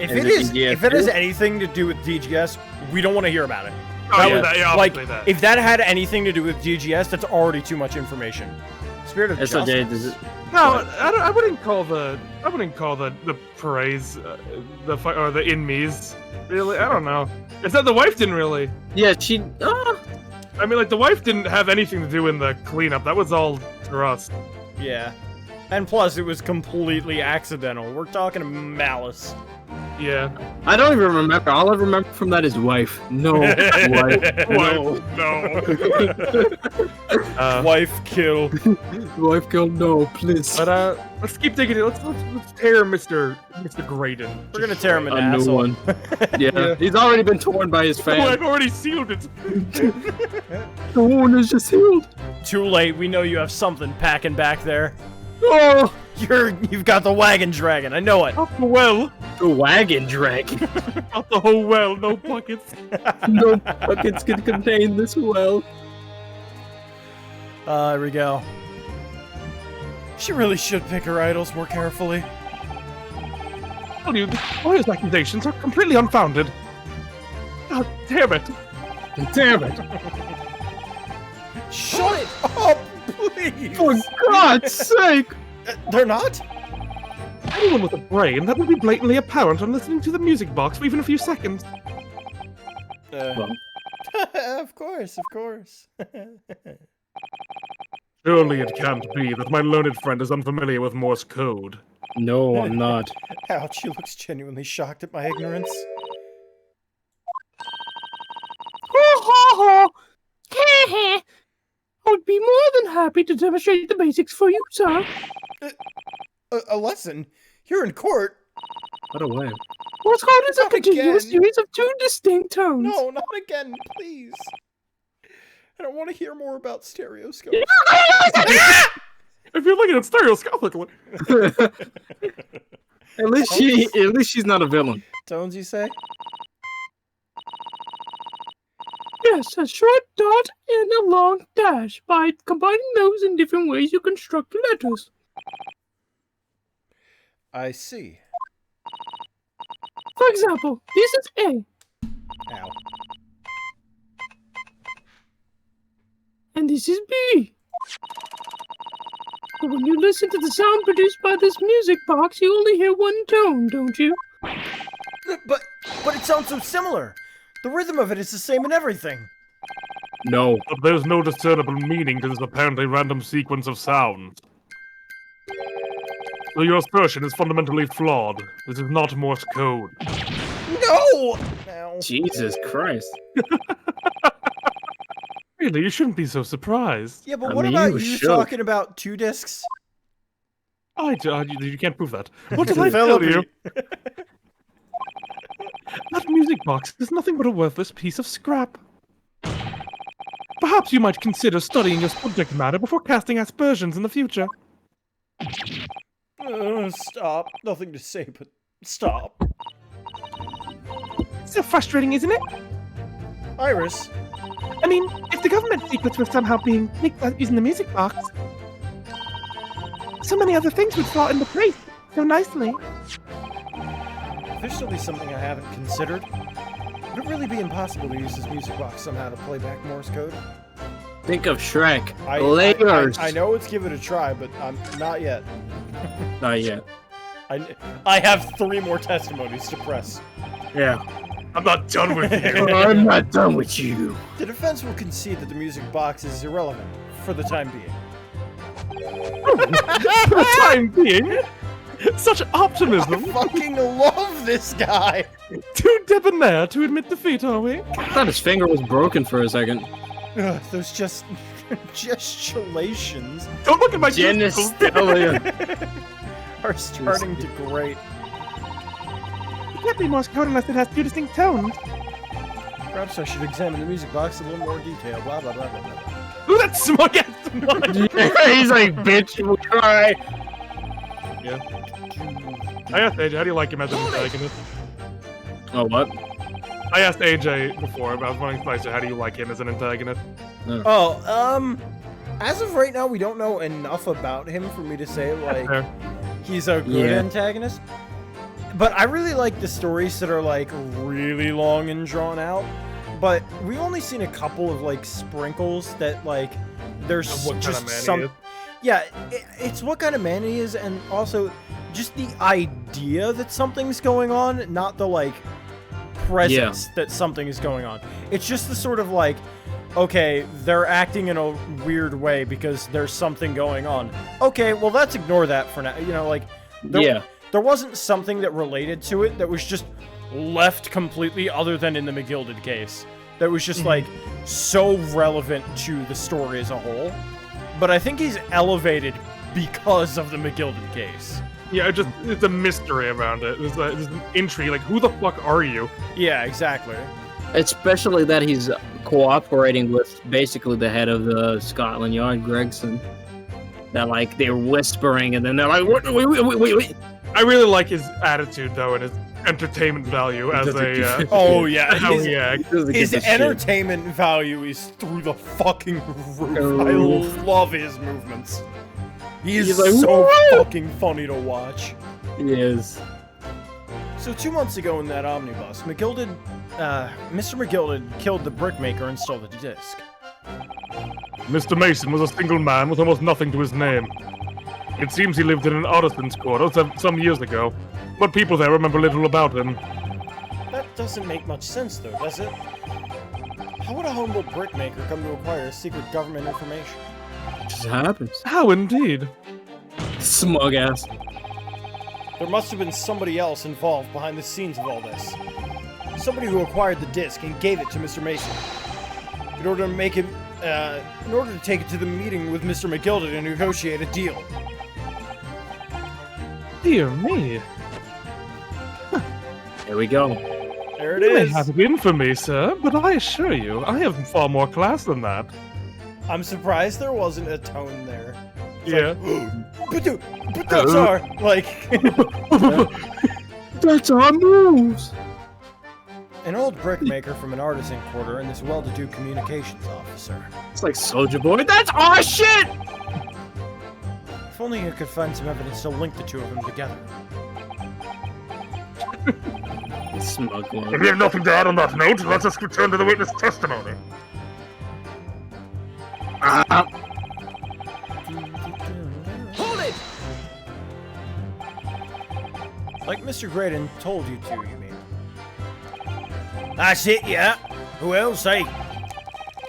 If And it the is, DGS if it has too? anything to do with DGS, we don't want to hear about it. Oh, That yeah, was- like, obviously that. if that had anything to do with DGS, that's already too much information. Spirit of SOJ, Justice. No, I wouldn't call the praise the in-me's really. I don't know. It's that the wife didn't really. Yeah, she. I mean, like the wife didn't have anything to do in the cleanup. That was all Trust. Yeah. And plus, it was completely accidental. We're talking malice. Yeah. I don't even remember. All I remember from that is wife. No, wife. No. Wife kill. Wife kill. No, please. But let's keep digging it. Let's tear Mr. Graydon. We're gonna tear him an A new asshole. one. Yeah, he's already been torn by his Oh, fan. I've already sealed it. The wound is just healed. Too late. We know you have something packing back there. Oh, You've got the wagon dragon. I know it. Not the well. the wagon dragon. Not the whole well. No buckets. No buckets can contain this well. Here we go. She really should pick her idols more carefully. Tell you, the lawyer's accusations are completely unfounded. God damn it! Damn it! Shut it up, please. For God's sake! They're not? Anyone with a brain, that would be blatantly apparent on listening to the music box for even a few seconds. Of course, of course. Surely it can't be that my learned friend is unfamiliar with Morse code. No, I'm not. Ouch, she looks genuinely shocked at my ignorance. I would be more than happy to demonstrate the basics for you, sir. A lesson? You're in court? What a way. What's called is a Not continuous again. series of two distinct tones. No, not again, please. I don't want to hear more about stereoscope. I feel like it's stereoscopically. At least she's not a villain. Tones, you say? Yes, a short dot and a long dash. By combining those in different ways, you construct letters. I see. For example, this is A, Ow. and this is B. But when you listen to the sound produced by this music box, you only hear one tone, don't you? But it sounds so similar. The rhythm of it is the same in everything. No. But there's no discernible meaning to this apparently random sequence of sounds. So your assertion is fundamentally flawed. This is not Morse code. No! Ow. Jesus Christ. Really, you shouldn't be so surprised. Yeah, but I what mean, about you you should. talking about 2 discs? You can't prove that. What did I tell Philippi. you? That music box is nothing but a worthless piece of scrap. Perhaps you might consider studying your subject matter before casting aspersions in the future. Stop. Nothing to say, but stop. So frustrating, isn't it? Iris. I mean, if the government secrets were somehow being leaked out using the music box, so many other things would fall into place so nicely. There's still be something I haven't considered. Would it really be impossible to use this music box somehow to play back Morse code? Think of Shrek. I Layers. know it's give it a try, but I'm not yet. Not yet. I have 3 more testimonies to press. Yeah. I'm not done with you. I'm not done with you. The defense will concede that the music box is irrelevant for the time being. For the time being, such optimism. Fucking love this guy. Too debonair to admit defeat, are we? I thought his finger was broken for a second. Ugh, those just gesticulations Don't look at my testicles. Genitalia. are starting to grate. It can't be Morse code unless it has 2 distinct tones. Perhaps I should examine the music box in a little more detail. Blah blah blah blah blah. Ooh, that smug ass smug. He's like, bitch, we'll try. I asked AJ, how do you like him as an antagonist? Oh, what? I asked AJ before, but I was wondering, Spicer, how do you like him as an antagonist? Oh, as of right now, we don't know enough about him for me to say like Fair. he's a good Yeah. antagonist. But I really like the stories that are like really long and drawn out. But we've only seen a couple of like sprinkles that like there's What just kind of man some. he is. Yeah, it's what kind of man he is, and also just the idea that something's going on, not the like presence that something is going on. It's just the sort of like, okay, they're acting in a weird way because there's something going on. Okay, well, let's ignore that for now. You know, like, there wasn't something that related to it that was just left completely other than in the McGilded case. That was just, like, so relevant to the story as a whole. But I think he's elevated because of the McGilded case. Yeah, it's a mystery around it. There's an intrigue, like, who the fuck are you? Yeah, exactly. Especially that he's cooperating with basically the head of the Scotland Yard, Gregson. That, like, they're whispering, and then they're like, wait. I really like his attitude, though, and his entertainment value as a... oh, yeah. How he acts. His entertainment value is through the fucking roof. I love his movements. He's like, so fucking funny to watch. He is. So 2 months ago in that omnibus, Mr. McGilded killed the brickmaker and stole the disc. Mr. Mason was a single man with almost nothing to his name. It seems he lived in an artisan's quarter some years ago, but people there remember little about him. That doesn't make much sense, though, does it? How would a humble brickmaker come to acquire secret government information? It just happens. How indeed? Smug ass. There must have been somebody else involved behind the scenes of all this. Somebody who acquired the disc and gave it to Mr. Mason. In order to make him, in order to take it to the meeting with Mr. McGilded and negotiate a deal. Dear me. There we go. There it You may is. have it in for me, sir, but I assure you, I have far more class than that. I'm surprised there wasn't a tone there. It's Yeah. like, but that's our, like... That's our moves! An old brickmaker from an artisan quarter and this well-to-do communications officer. It's like Soldier Boy. That's our shit! If only I could find some evidence to link the two of them together. Smug one. If you have nothing to add on that note, let us return to the witness testimony. Hold it! Like Mr. Graydon told you to, you mean? That's it, yeah. Who else, eh?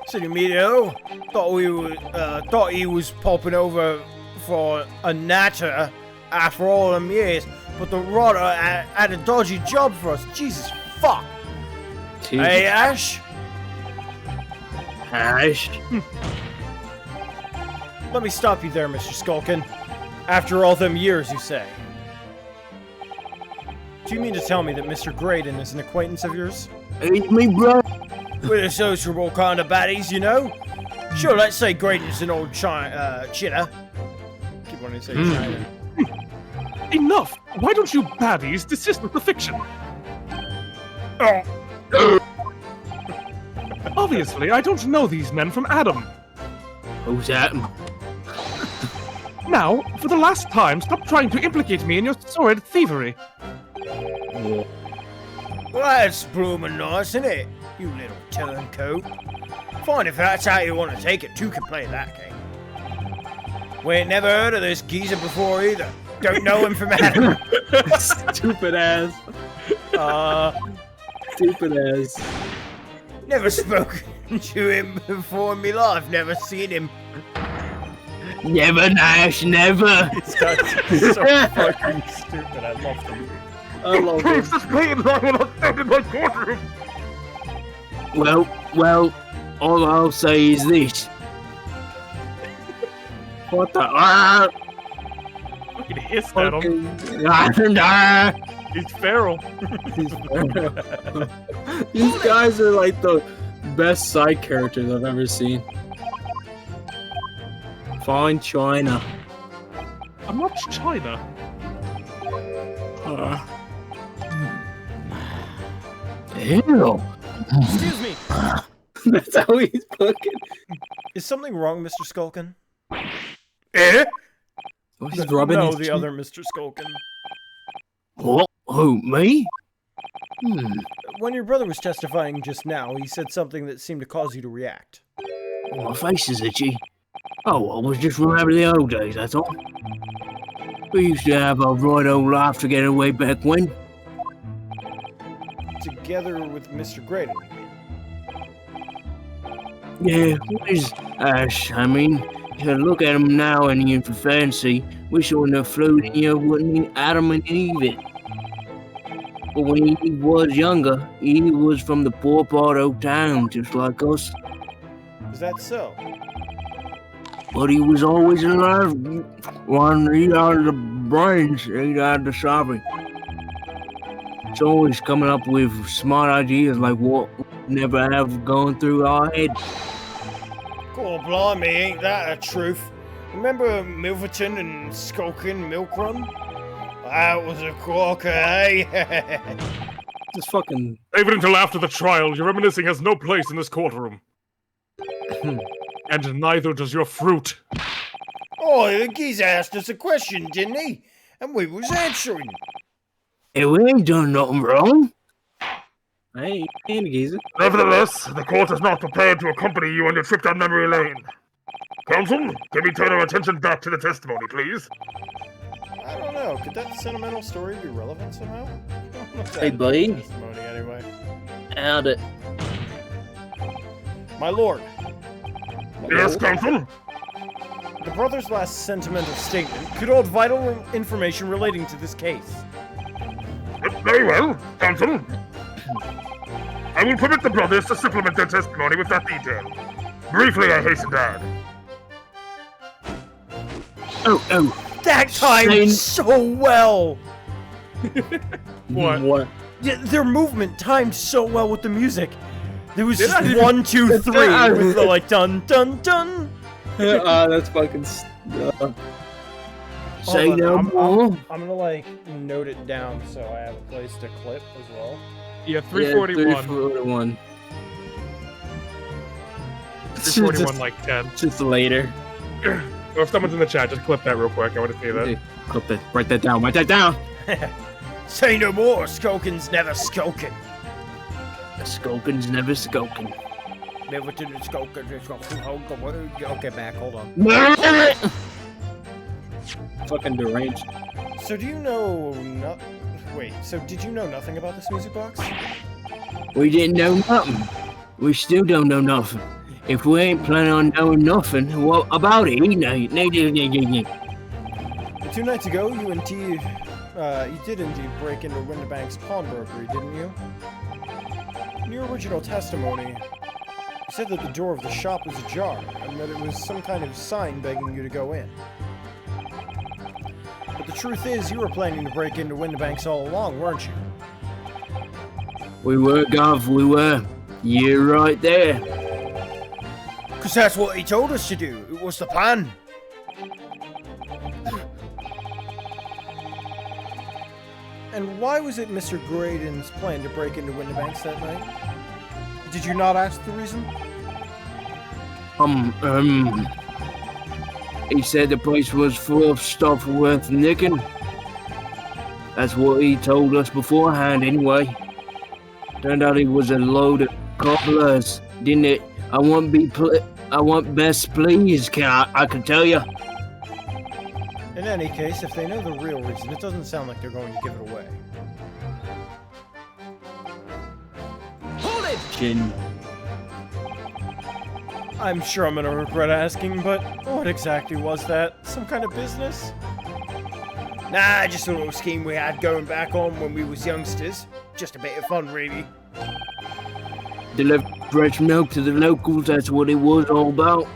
City Meadow. Thought he was popping over for a natter after all them years, but the rotter had a dodgy job for us. Jesus fuck. Hey, Ash? Ash? Let me stop you there, Mr. Skulkin. After all them years, you say. Do you mean to tell me that Mr. Graydon is an acquaintance of yours? It's me, bro. We're sociable kind of baddies, you know? Sure, let's say Graydon's an old chitter. Keep wanting to say China. Enough! Why don't you baddies desist with the fiction? Obviously, I don't know these men from Adam. Who's that? Now, for the last time, stop trying to implicate me in your sordid thievery. Well, that's bloomin' nice, isn't it? You little turncoat. Fine if that's how you want to take it, two can play that game. We ain't never heard of this geezer before either. Don't know him from Adam. Stupid ass. Stupid ass. Never spoken to him before in my life, never seen him. Never, Nash, never. These guys are so fucking stupid, I love them. I love it. Proves this blatant lie will not stand in my courtroom. Well, all I'll say is this. What the? Fucking hissed at him. He's feral. These guys are like the best side characters I've ever seen. Fine China. I'm not China. Ew. Excuse me. That's how he's looking. Is something wrong, Mr. Skulkin? Eh? Oh, he's rubbing No, his the chin. other Mr. Skulkin. What? Who, me? When your brother was testifying just now, he said something that seemed to cause you to react. My face is itchy. Oh, I was just remembering the old days, that's all. We used to have a right old laugh together way back when. Together with Mr. Graydon. Yeah, where's Ash? I mean, you look at him now and you're fancy. Wish I wouldn't have flown in here, wouldn't he? Adam and Eve it. But when he was younger, he was from the poor part of town, just like us. Is that so? But he was always alive. When he had the brains, he had the savvy. It's always coming up with smart ideas like what we never have gone through our head. God blimey, ain't that a truth? Remember Milverton and Skulkin Milk Run? That was a corker, eh? Just fucking... Save it until after the trial. Your reminiscing has no place in this courtroom. And neither does your fruit. Oh, I think he's asked us a question, didn't he? And we was answering. Hey, we ain't done nothing wrong. Hey, ain't geezer. Nevertheless, the court is not prepared to accompany you on your trip down memory lane. Counsel, can we turn our attention back to the testimony, please? I don't know. Could that sentimental story be relevant somehow? Hey, buddy. Testimony, anyway. How'd it? My lord. Yes, counsel? The brother's last sentimental statement could hold vital information relating to this case. Very well, counsel. I will permit the brothers to supplement their testimony with that detail. Briefly, I hasten to add. Oh. That timed so well! What? Their movement timed so well with the music. There was just 1, 2, 3 with the like dun dun dun. That's fucking. Say no more. I'm gonna like note it down so I have a place to clip as well. Yeah, 341. Yeah, 341. 341, like 10. Just later. Or if someone's in the chat, just clip that real quick. I want to see that. Clip that. Write that down. Write that down. Say no more. Skulkin's never skulkin'. Skulkin's never skulkin'. Never to the skulkin'. Okay, back. Hold on. Fucking deranged. So do you know Wait, so did you know nothing about this music box? We didn't know nothing. We still don't know nothing. If we ain't planning on knowing nothing, what about it? 2 nights ago, you did indeed break into Winterbank's pawnbrokery, didn't you? In your original testimony, you said that the door of the shop was ajar, and that it was some kind of sign begging you to go in. But the truth is, you were planning to break into Winterbank's all along, weren't you? We were, Gov, we were. You're right there. Because that's what he told us to do. It was the plan. And why was it Mr. Graydon's plan to break into Winterbanks that night? Did you not ask the reason? He said the place was full of stuff worth nicking. That's what he told us beforehand, anyway. Turned out he was a load of cobblers, didn't it? I want best pleased, I can tell you. In any case, if they know the real reason, it doesn't sound like they're going to give it away. Hold it! Chin. I'm sure I'm gonna regret asking, but what exactly was that? Some kind of business? Nah, just a little scheme we had going back on when we was youngsters. Just a bit of fun, really. Deliver fresh milk to the locals, that's what it was all about.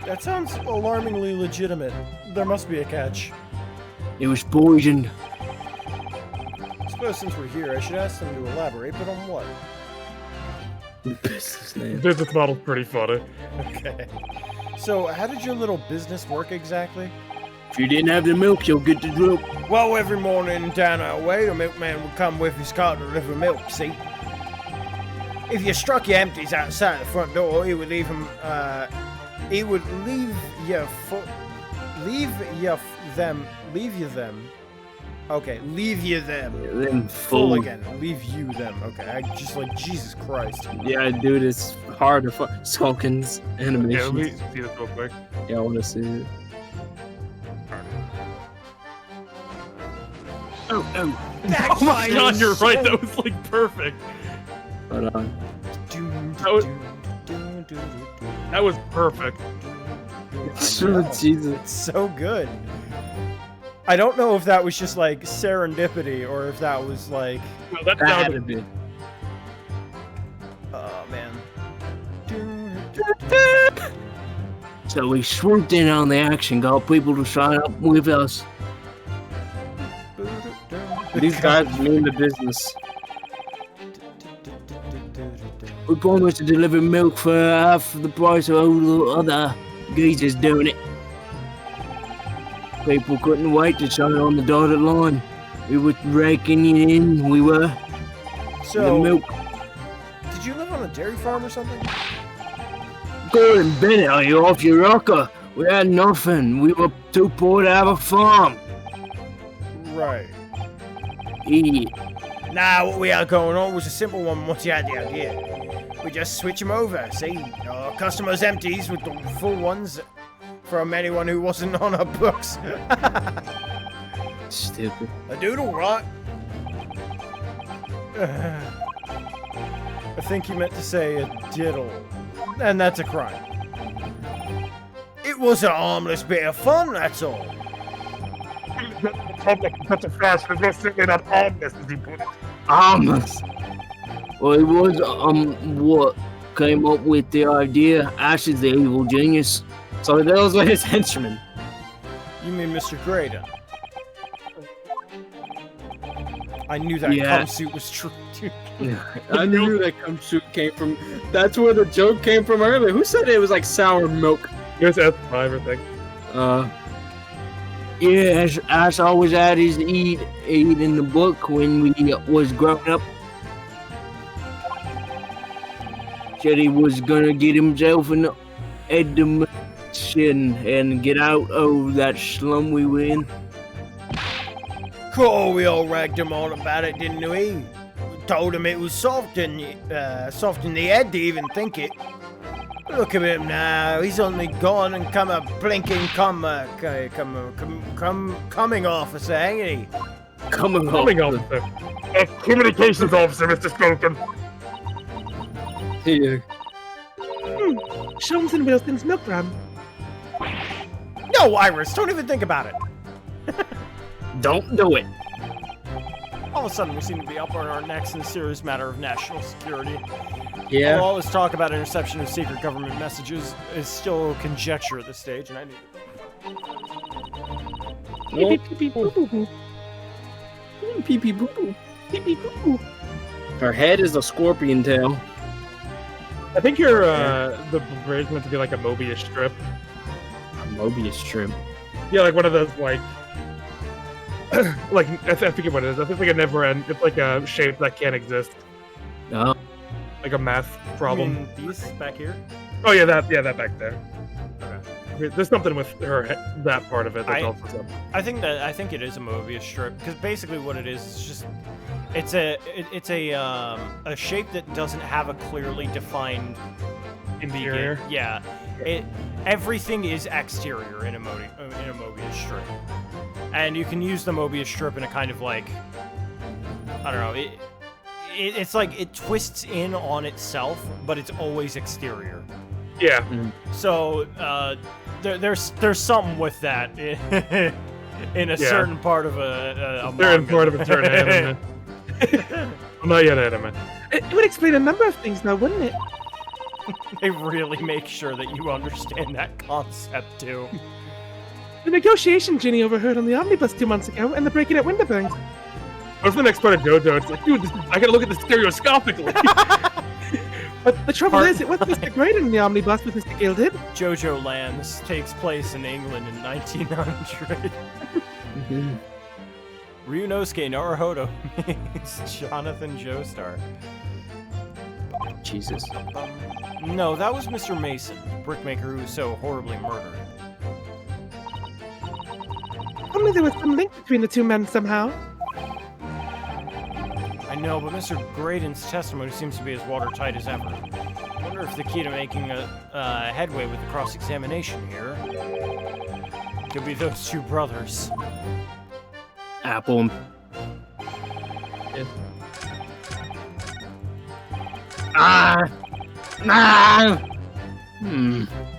That sounds alarmingly legitimate. There must be a catch. It was poisoned. I suppose since we're here, I should ask them to elaborate, but on what? Business name. Business model's pretty funny. Okay. So, how did your little business work exactly? If you didn't have the milk, you'll get the drip. Well, every morning down our way, the milkman would come with his cart to deliver milk, see? If you struck your empties outside the front door, he would leave them, he would leave you them Okay, leave you them. Then Full full. again. Leave you them. Okay, I just like Jesus Christ. Yeah, dude, it's hard to fuck. Skulkins Yeah, let me animations. see this real quick. Yeah, I want to see it. Oh, Oh my god, you're right. That was like perfect. But That was perfect. Jesus. It's so good. I don't know if that was just like serendipity or if that was like, Well, that That had to sounded. be. oh man. so we swooped in on the action, got people to sign up with us. These guys mean the business. We promised to deliver milk for half the price of all the other geezers doing it. People couldn't wait to sign on the dotted line. We were raking it in, we were. The So, milk. did you live on a dairy farm or something? Gordon Bennett, are you off your rocker? We had nothing. We were too poor to have a farm. Right. Yeah. Nah, what we had going on was a simple one once you had the idea. We just switch them over, see? Our customers' empties with the full ones from anyone who wasn't on our books. Stupid. A doodle, right? I think you meant to say a diddle. And that's a crime. It was a harmless bit of fun, that's all. The public in such a fashion is most certainly not harmless, as he put it. Almost. Well, it was what came up with the idea. Ash is the evil genius. So those were his henchmen. You mean Mr. Graydon? I knew that Yeah. cum suit was true, dude. I knew that cum suit came from. That's where the joke came from earlier. Who said it was like sour milk? It was S5, I think. Yeah, Ash always had his eat in the book when we was growing up. Said he was gonna get himself an education and get out of that slum we were in. Cool, we all ragged him on about it, didn't we? We told him it was soft in the head to even think it. Look at him now. He's only gone and come a blinking coming officer, ain't he? Coming Coming off. officer. A communications officer, Mr. Skulkin. Here. Sholmes and Wilson's milk run. No, Iris, don't even think about it. Don't do it. All of a sudden, we seem to be up on our necks in a serious matter of national security. Yeah. All this talk about interception of secret government messages is still conjecture at this stage, and I need Beep, beep, beep, boop, boop, boop. Pee pee boo boo. Beep, beep, boop, boop. Her head is a scorpion tail. I think your the bridge meant to be like a Mobius strip. A Mobius strip. Yeah, like one of those like like I forget what it is. I think it's like a never end. It's like a shape that can't exist, No. like a math You problem. mean these back here? Oh yeah, that back there. There's something with her that part of it. That's I- also something. I think it is a Mobius strip because basically what it is just it's a shape that doesn't have a clearly defined Interior. Yeah, everything is exterior in a Mobius strip, and you can use the Mobius strip in a kind of like I don't know. It's like it twists in on itself, but it's always exterior. Yeah. So there's something with that in a Yeah. certain part of a Certain manga. part of a certain anime. Well, not yet anime. It would explain a number of things now, wouldn't it? They really make sure that you understand that concept too. The negotiation Ginny overheard on the omnibus 2 months ago, and the breaking at Winterbanks. What if the next part of JoJo? It's like, dude, I gotta look at this stereoscopically. But the trouble is, it was Mr. Graydon in the omnibus with Mr. Gilded. JoJo Lands takes place in England in 1900. Ryunosuke Naruhodo meets Jonathan Joestar. Jesus. No, that was Mr. Mason, brickmaker who was so horribly murdered. What only there was some link between the two men somehow. I know, but Mr. Graydon's testimony seems to be as watertight as ever. I wonder if the key to making a headway with the cross-examination here could be those two brothers. Apple.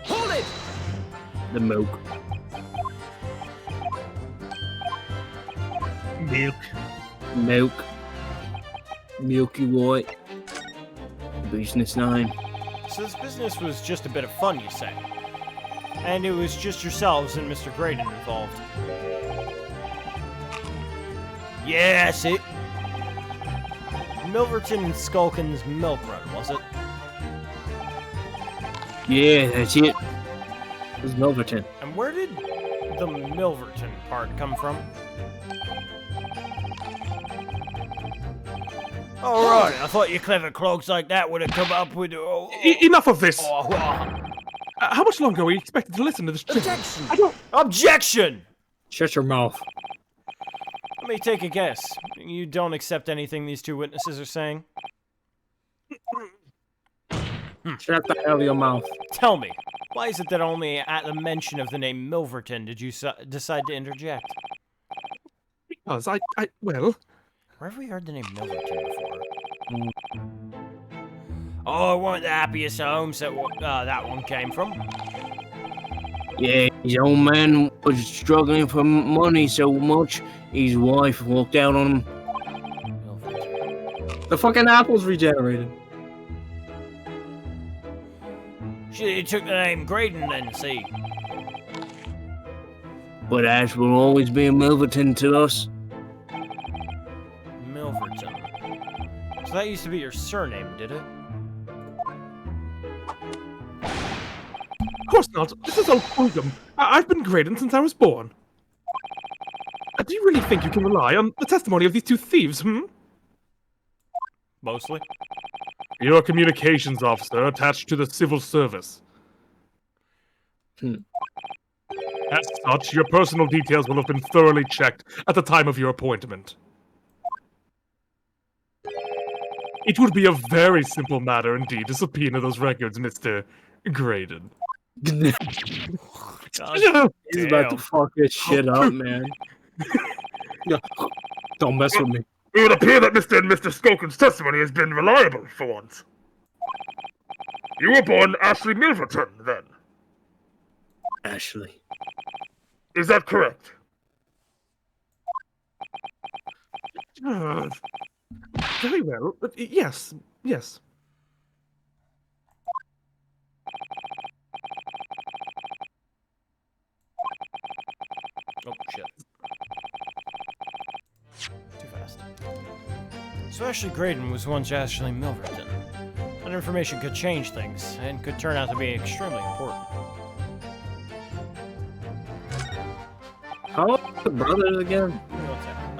Hold it! The milk. Milk. Milk. Milky White. Business 9. So this business was just a bit of fun, you say? And it was just yourselves and Mr. Graydon involved. Yeah, that's it. Milverton and Skulkin's milk run, was it? Yeah, that's it. It was Milverton. And where did the Milverton part come from? Alright, I thought you clever cloaks like that would have come up with... Enough of this! Oh, How much longer are we expected to listen to this? Objection! I don't... Objection! Shut your mouth. Let me take a guess. You don't accept anything these two witnesses are saying? Shut the hell your mouth. Tell me, why is it that only at the mention of the name Milverton did you decide to interject? Because well... Where have we heard the name Milverton before? Oh, it weren't the happiest homes that that one came from. Yeah, his old man was struggling for money so much, his wife walked out on him. The fucking apple's regenerated. She took the name Graydon then, see? But Ash will always be a Milverton to us. Milverton. So that used to be your surname, did it? Of course not. This is old Fulgham. I've been Graydon since I was born. Do you really think you can rely on the testimony of these two thieves, Mostly. You're a communications officer attached to the civil service. As such, your personal details will have been thoroughly checked at the time of your appointment. It would be a very simple matter indeed to subpoena those records, Mr. Graydon. He's about to fuck this shit up, man. Yeah. Don't mess with me. It would appear that Mr. and Mr. Skulkin's testimony has been reliable for once. You were born Ashley Milverton, then? Ashley. Is that correct? Very well. Yes. Oh, shit. Too fast. So Ashley Graydon was once Ashley Milverton. That information could change things, and could turn out to be extremely important. How old are the brothers again? Give me 1 second.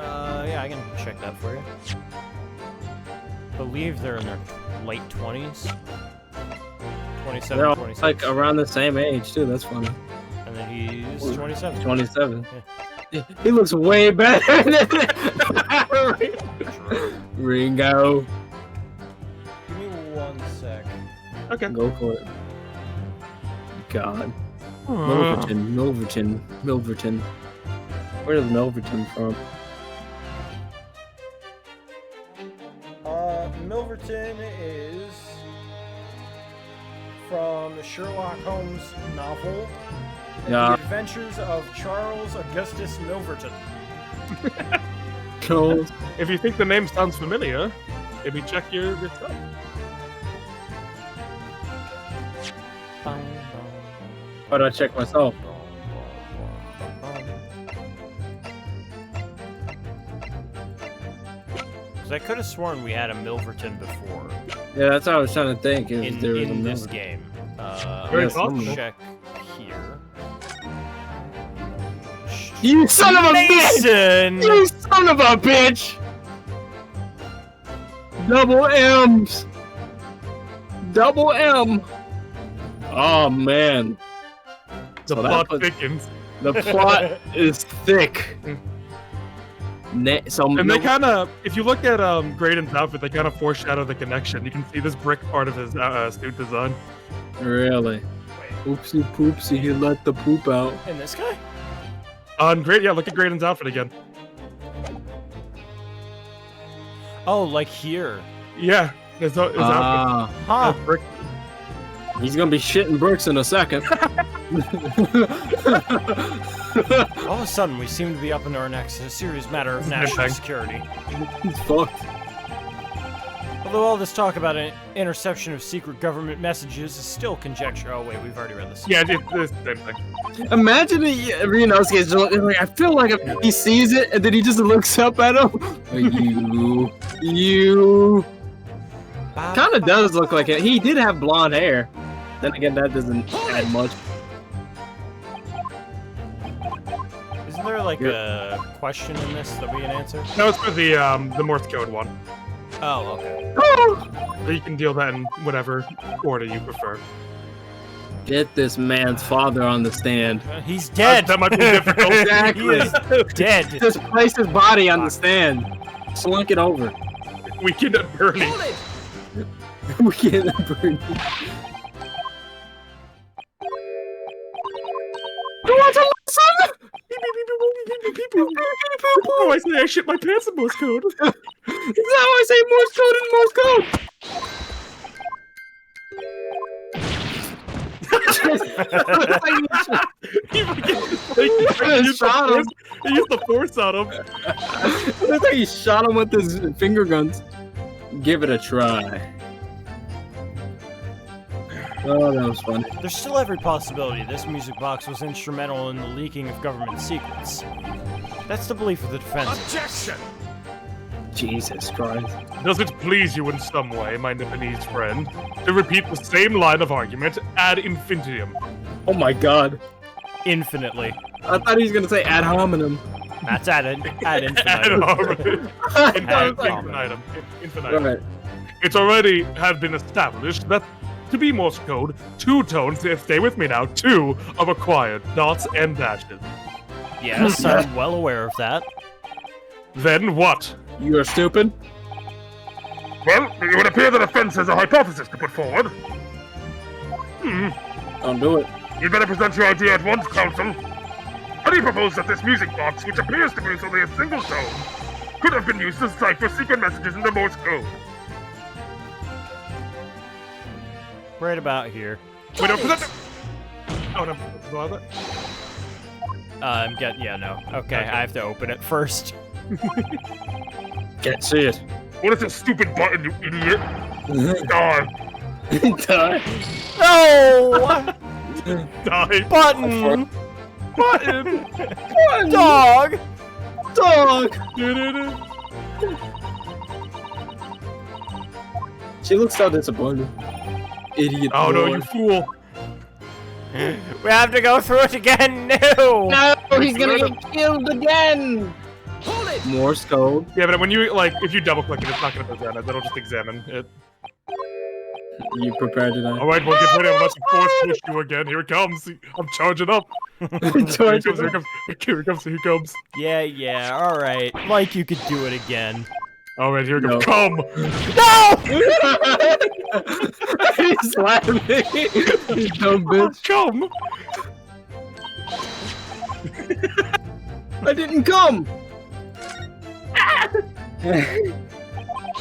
Yeah, I can check that for you. I believe they're in their late 20s. 27, They're all 26. like around the same age too. That's funny. And then he's 27. 27. Yeah. He looks way better than Ringo. Give me 1 sec. Okay. Go for it. God. Milverton. Where is Milverton from? Milverton is from the Sherlock Holmes novel, Yeah. The Adventures of Charles Augustus Milverton. Cool. If you think the name sounds familiar, maybe check your stuff. Why do I check myself? I could have sworn we had a Milverton before Yeah, that's what I was trying to think. If in there was a this Milverton. game. Very Let's possible. check here. You son of a Mason! bitch! You son of a bitch! Double M's. Double M. Oh man. The So that plot was- thickens. The plot is thick. And they kind of, if you look at Graydon's outfit, they kind of foreshadow the connection. You can see this brick part of his suit design. Really? Oopsie poopsie, he let the poop out. And this guy? Great, yeah, look at Graydon's outfit again. Oh, like here. Yeah, his outfit. Huh. Brick. He's gonna be shitting bricks in a second. All of a sudden, we seem to be up in our necks in a serious matter of national security. He's fucked. Although all this talk about an interception of secret government messages is still conjecture. Oh wait, we've already read this. Yeah, it's the same thing. Imagine Ryunosuke just like, I feel like he sees it and then he just looks up at him. You. Kind of does look like it. He did have blonde hair. Then again, that doesn't add much. Isn't there like a question in this that we can answer? No, it's for the Morse code one. Oh, okay. You can deal that in whatever order you prefer. Get this man's father on the stand. He's dead. That might be difficult. Exactly. He is dead. Just place his body on the stand. Slunk it over. Weekend at Bernie. Weekend at Bernie. You want to listen? Oh, I say I shit my pants in Morse code. Is that how I say Morse code in Morse code? He used the force on him. Looks like he shot him with his finger guns. Give it a try. Oh, that was fun. There's still every possibility this music box was instrumental in the leaking of government secrets. That's the belief of the defense. Objection! Jesus Christ. Does it please you in some way, my Nipponese friend, to repeat the same line of argument ad infinitum? Oh my god. Infinitely. I thought he was gonna say ad hominem. That's ad infinitum. Ad infinitum. Infinitum. Right. It's already have been established that to be Morse code, 2 tones, stay with me now, 2 are required, dots and dashes. Yes, I'm well aware of that. Then what? You are stupid? Well, it would appear the defense has a hypothesis to put forward. Don't do it. You'd better present your idea at once, Counsel. How do you propose that this music box, which appears to produce only a single tone, could have been used to cipher secret messages in the Morse code? Right about here. Wait, no, present. Oh no, bother. Yeah, no. Okay, I have to open it first. Can't see it. What is this stupid button, you idiot? Die. Die. No! Die. Button! Button. Dog! Dog! She looks so disappointed. Idiot. Oh no, boy. you fool. We have to go through it again. No! No, he's gonna get killed again! Hold it! Morse code. Yeah, but when you, like, if you double click it, it's not gonna present it. It'll just examine it. You prepared to die. Alright, well, get ready. I'm about to force push you again. Here it comes. I'm charging up. Here he comes. Yeah, alright. Like you could do it again. Alright, here it comes. No. Come! No! He's laughing. You dumb bitch. Come! I didn't come!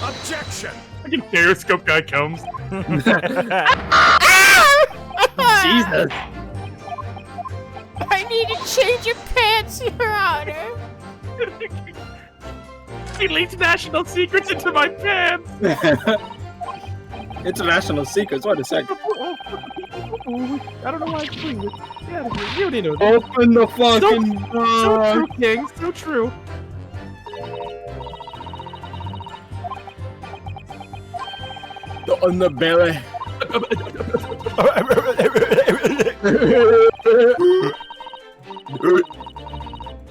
Objection! Fucking periscope guy comes. Jesus. I need to change your pants, Your Honor. He leaked national secrets into my pants! International secrets, what a second. I don't know why I'm doing this. Yeah, you already know that. Open the fucking So door. true, King. So true. On the belly.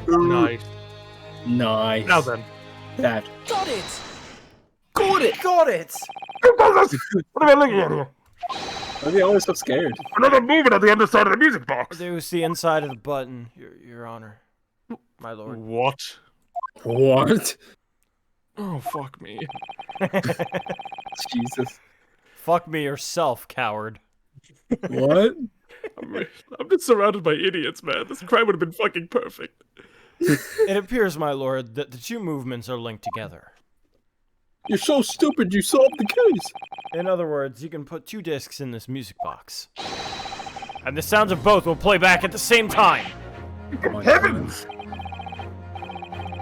Nice. Nice. Now then. That. Got it! Got it! What am I looking at here? Why are they always so scared? Another movement on the underside of the music box. It was the inside of the button, Your Honor. My lord. What? What? Oh, fuck me. Jesus. Fuck me yourself, coward. What? I'm just surrounded by idiots, man. This crime would have been fucking perfect. It appears, my lord, that the two movements are linked together. You're so stupid, you solved the case. In other words, you can put two discs in this music box. And the sounds of both will play back at the same time. Heavens!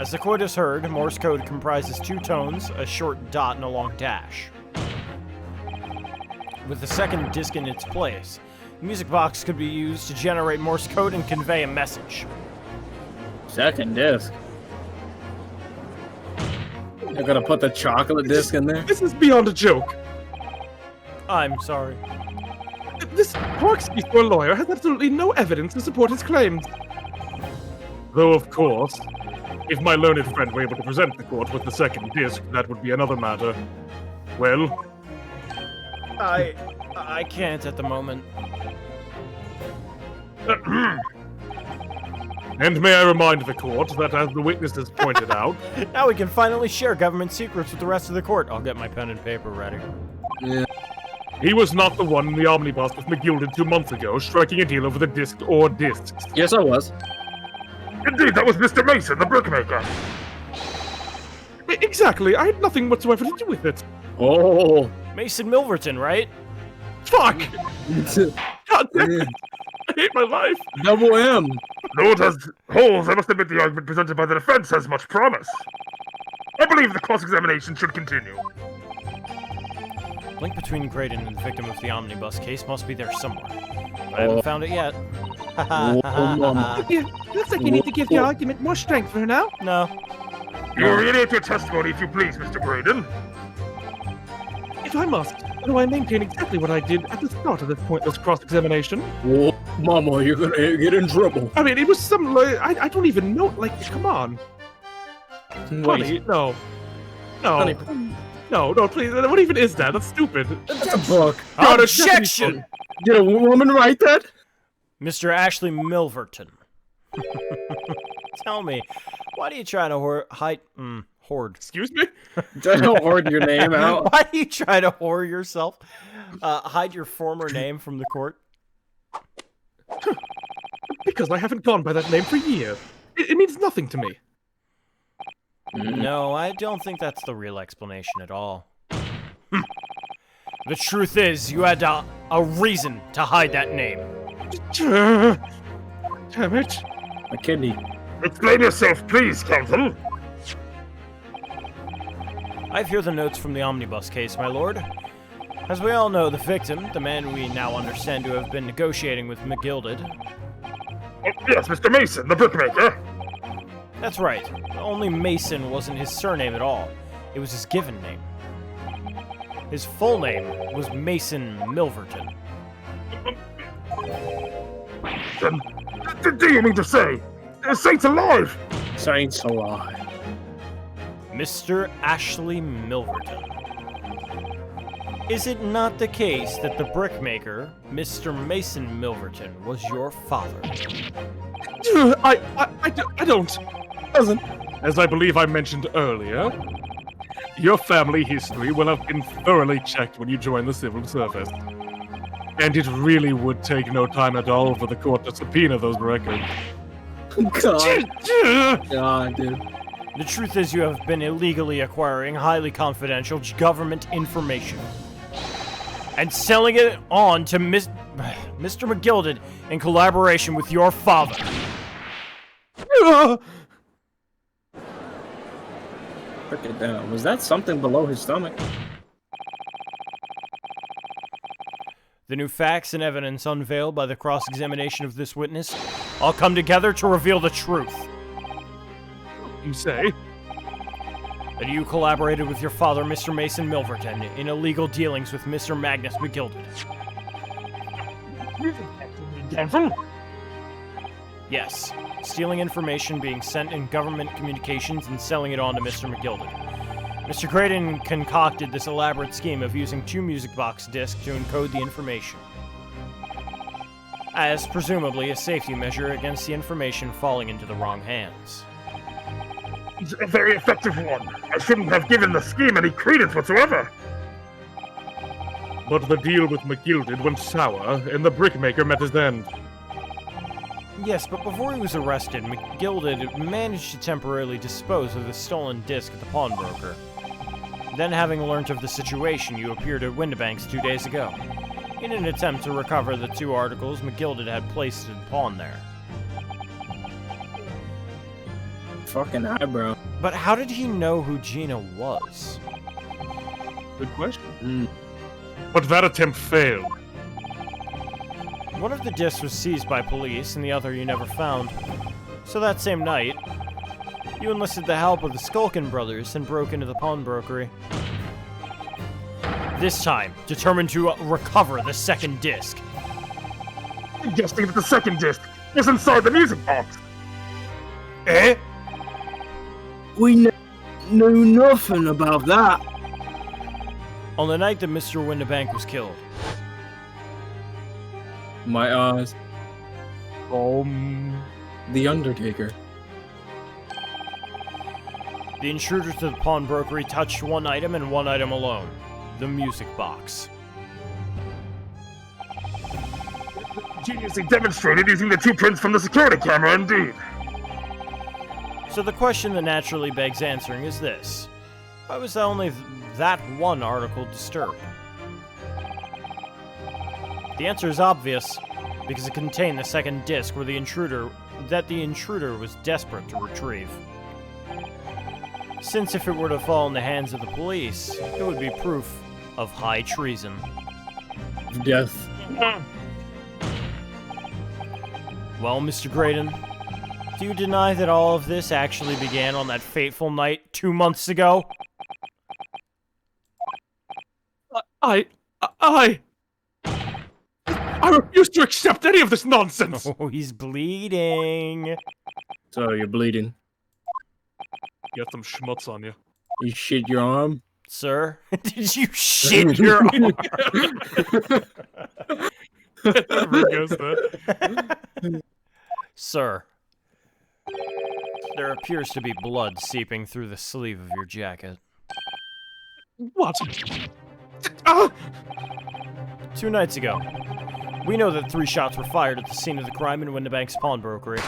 As the court has heard, Morse code comprises two tones, a short dot, and a long dash. With the second disc in its place, the music box could be used to generate Morse code and convey a message. Second disc. You're gonna put the chocolate disc in there? This is beyond a joke. I'm sorry. This poor excuse for a lawyer has absolutely no evidence to support his claims. Though, of course, if my learned friend were able to present the court with the second disc, that would be another matter. Well... I can't at the moment. And may I remind the court that, as the witnesses pointed out... Now we can finally share government secrets with the rest of the court. I'll get my pen and paper ready. Yeah. He was not the one in the omnibus with McGilded 2 months ago, striking a deal over the disc or discs. Yes, I was. Indeed, that was Mr. Mason, the brickmaker. Exactly, I had nothing whatsoever to do with it. Oh. Mason Milverton, right? Fuck! God damn it! I hate my life! Double M! Though it has holes, I must admit the argument presented by the defense has much promise. I believe the cross-examination should continue. Link between Graydon and the victim of the omnibus case must be there somewhere. But I haven't found it yet. Yeah, looks like you need to give the argument more strength for now. No. You will reiterate your testimony if you please, Mr. Graydon. If I must, though I maintain exactly what I did at the start of this pointless cross-examination. Oh, Mama, you're gonna get in trouble. I mean, it was some lawyer. I don't even know. Like, come on. Wait. Honey, no. No. Honey. No, please. What even is that? That's stupid. That's a book. Objection! Did a woman write that? Mr. Ashley Milverton. Tell me, why do you try to hoard? Excuse me? Don't hoard your name out. Why do you try to whore yourself? Hide your former name from the court? Because I haven't gone by that name for years. It means nothing to me. No, I don't think that's the real explanation at all. The truth is, you had a reason to hide that name. Damn it. A kidney. Explain yourself, please, counsel. I've here the notes from the omnibus case, my lord. As we all know, the victim, the man we now understand to have been negotiating with McGilded. Oh, yes, Mr. Mason, the brickmaker. That's right. Only Mason wasn't his surname at all. It was his given name. His full name was Mason Milverton. Do you mean to say? Saints alive! Saints alive. Mr. Ashley Milverton. Is it not the case that the brickmaker, Mr. Mason Milverton, was your father? I don't. Doesn't. As I believe I mentioned earlier, your family history will have been thoroughly checked when you join the civil service. And it really would take no time at all for the court to subpoena those records. God, dude. The truth is you have been illegally acquiring highly confidential government information and selling it on to Mr. McGilded in collaboration with your father. Break it down. Was that something below his stomach? The new facts and evidence unveiled by the cross-examination of this witness all come together to reveal the truth. You say? That you collaborated with your father, Mr. Mason Milverton, in illegal dealings with Mr. Magnus McGilded. Yes, stealing information being sent in government communications and selling it on to Mr. McGilded. Mr. Graydon concocted this elaborate scheme of using two music box discs to encode the information. as presumably a safety measure against the information falling into the wrong hands. It's a very effective one. I shouldn't have given the scheme any credence whatsoever. But the deal with McGilded went sour, and the brickmaker met his end. Yes, but before he was arrested, McGilded managed to temporarily dispose of the stolen disc at the pawnbroker. Then, having learnt of the situation, you appeared at Windibanks 2 days ago, in an attempt to recover the 2 articles McGilded had placed in pawn there. Fucking eyebrow. But how did he know who Gina was? Good question. But that attempt failed. One of the discs was seized by police, and the other you never found. So that same night, you enlisted the help of the Skulkin brothers and broke into the pawnbrokery. This time, determined to recover the second disc. Suggesting that the second disc was inside the music box. Eh? We know nothing about that. On the night that Mr. Windibank was killed. My eyes. The Undertaker. The intruder to the pawnbrokery touched one item and one item alone. The music box. Geniusly demonstrated using the 2 prints from the security camera, indeed. So the question that naturally begs answering is this. Why was only that one article disturbed? The answer is obvious, because it contained the second disc where the intruder was desperate to retrieve. Since if it were to fall in the hands of the police, it would be proof of high treason. Death. Well, Mr. Graydon, do you deny that all of this actually began on that fateful night 2 months ago? I refuse to accept any of this nonsense! Oh, he's bleeding. So you're bleeding. Get some schmutz on you. You shit your arm? Sir, did you shit your arm? Never goes that. Sir, there appears to be blood seeping through the sleeve of your jacket. What? 2 nights ago, we know that 3 shots were fired at the scene of the crime in Windibank's pawnbrokery.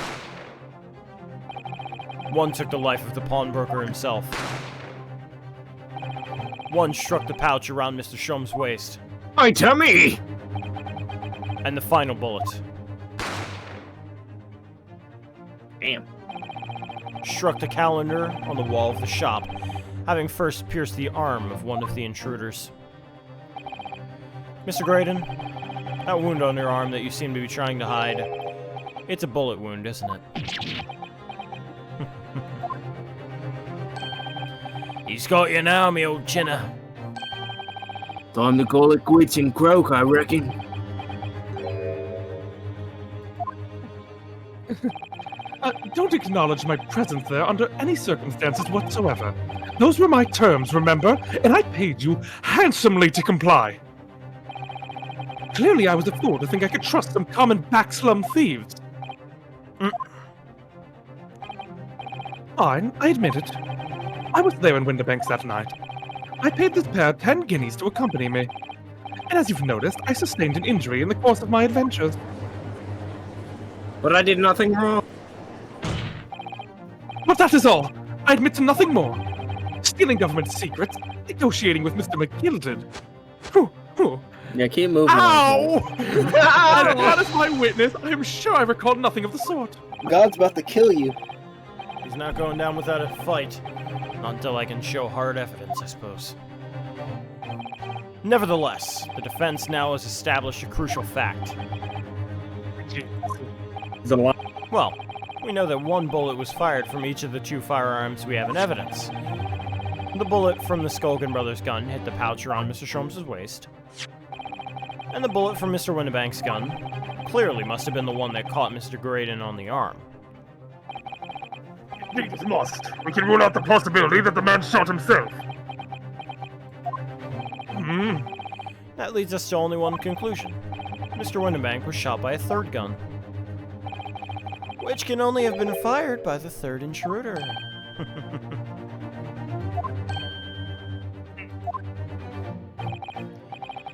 One took the life of the pawnbroker himself. One struck the pouch around Mr. Shum's waist. My tummy! And the final bullet. Damn. Struck the calendar on the wall of the shop, having first pierced the arm of one of the intruders. Mr. Graydon, that wound on your arm that you seem to be trying to hide, it's a bullet wound, isn't it? He's got you now, me old chinner. Time to call it quits and croak, I reckon. Don't acknowledge my presence there under any circumstances whatsoever. Those were my terms, remember? And I paid you handsomely to comply. Clearly I was a fool to think I could trust some common backslum thieves. Fine, I admit it. I was there in Windibanks that night. I paid this pair 10 guineas to accompany me. And as you've noticed, I sustained an injury in the course of my adventures. But I did nothing wrong. But that is all. I admit to nothing more. Stealing government secrets, negotiating with Mr. McGilded. Yeah, keep moving. Ow! And God is my witness, I am sure I recall nothing of the sort. God's about to kill you. He's not going down without a fight. Not until I can show hard evidence, I suppose. Nevertheless, the defense now has established a crucial fact. Well, we know that one bullet was fired from each of the 2 firearms we have in evidence. The bullet from the Skulkin brothers' gun hit the pouch around Mr. Sholmes' waist. And the bullet from Mr. Windibank's gun clearly must have been the one that caught Mr. Graydon on the arm. Indeed, it must. We can rule out the possibility that the man shot himself. That leads us to only one conclusion. Mr. Windibank was shot by a third gun. Which can only have been fired by the third intruder.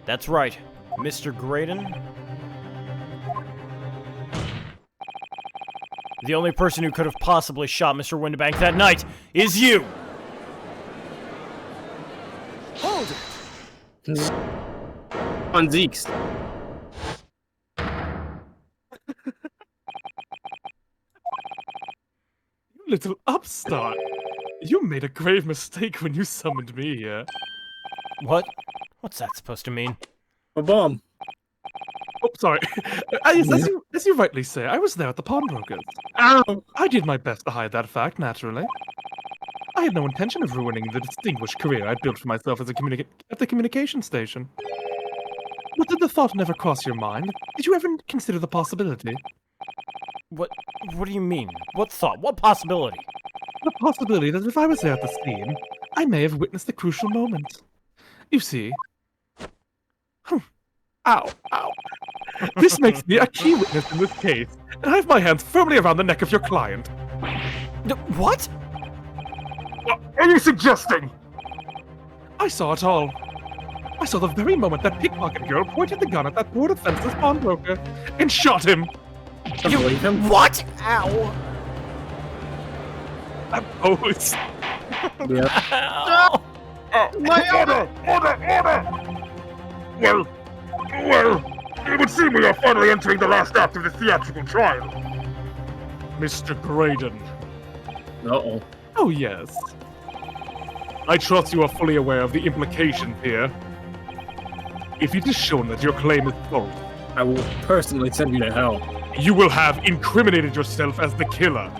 That's right, Mr. Graydon. The only person who could have possibly shot Mr. Windibank that night is you! Hold it! On Zeke's. You little upstart. You made a grave mistake when you summoned me here. What? What's that supposed to mean? A bomb. Oh, sorry. Yes, as you rightly say, I was there at the pawnbrokers. Ow! I did my best to hide that fact, naturally. I had no intention of ruining the distinguished career I'd built for myself as at the communication station. But did the thought never cross your mind? Did you ever consider the possibility? What do you mean? What thought? What possibility? The possibility that if I was there at the scene, I may have witnessed the crucial moment. You see... Ow, ow. This makes me a key witness in this case, and I have my hands firmly around the neck of your client. What? What are you suggesting? I saw it all. I saw the very moment that pickpocket girl pointed the gun at that poor defenseless pawnbroker and shot him. You believe him? What? Ow. I pose. Yeah. Ow. Order! Well, it would seem we are finally entering the last act of the theatrical trial. Mr. Graydon. Uh-oh. Oh, yes. I trust you are fully aware of the implications here. If it is shown that your claim is false, I will personally send you to hell. you will have incriminated yourself as the killer.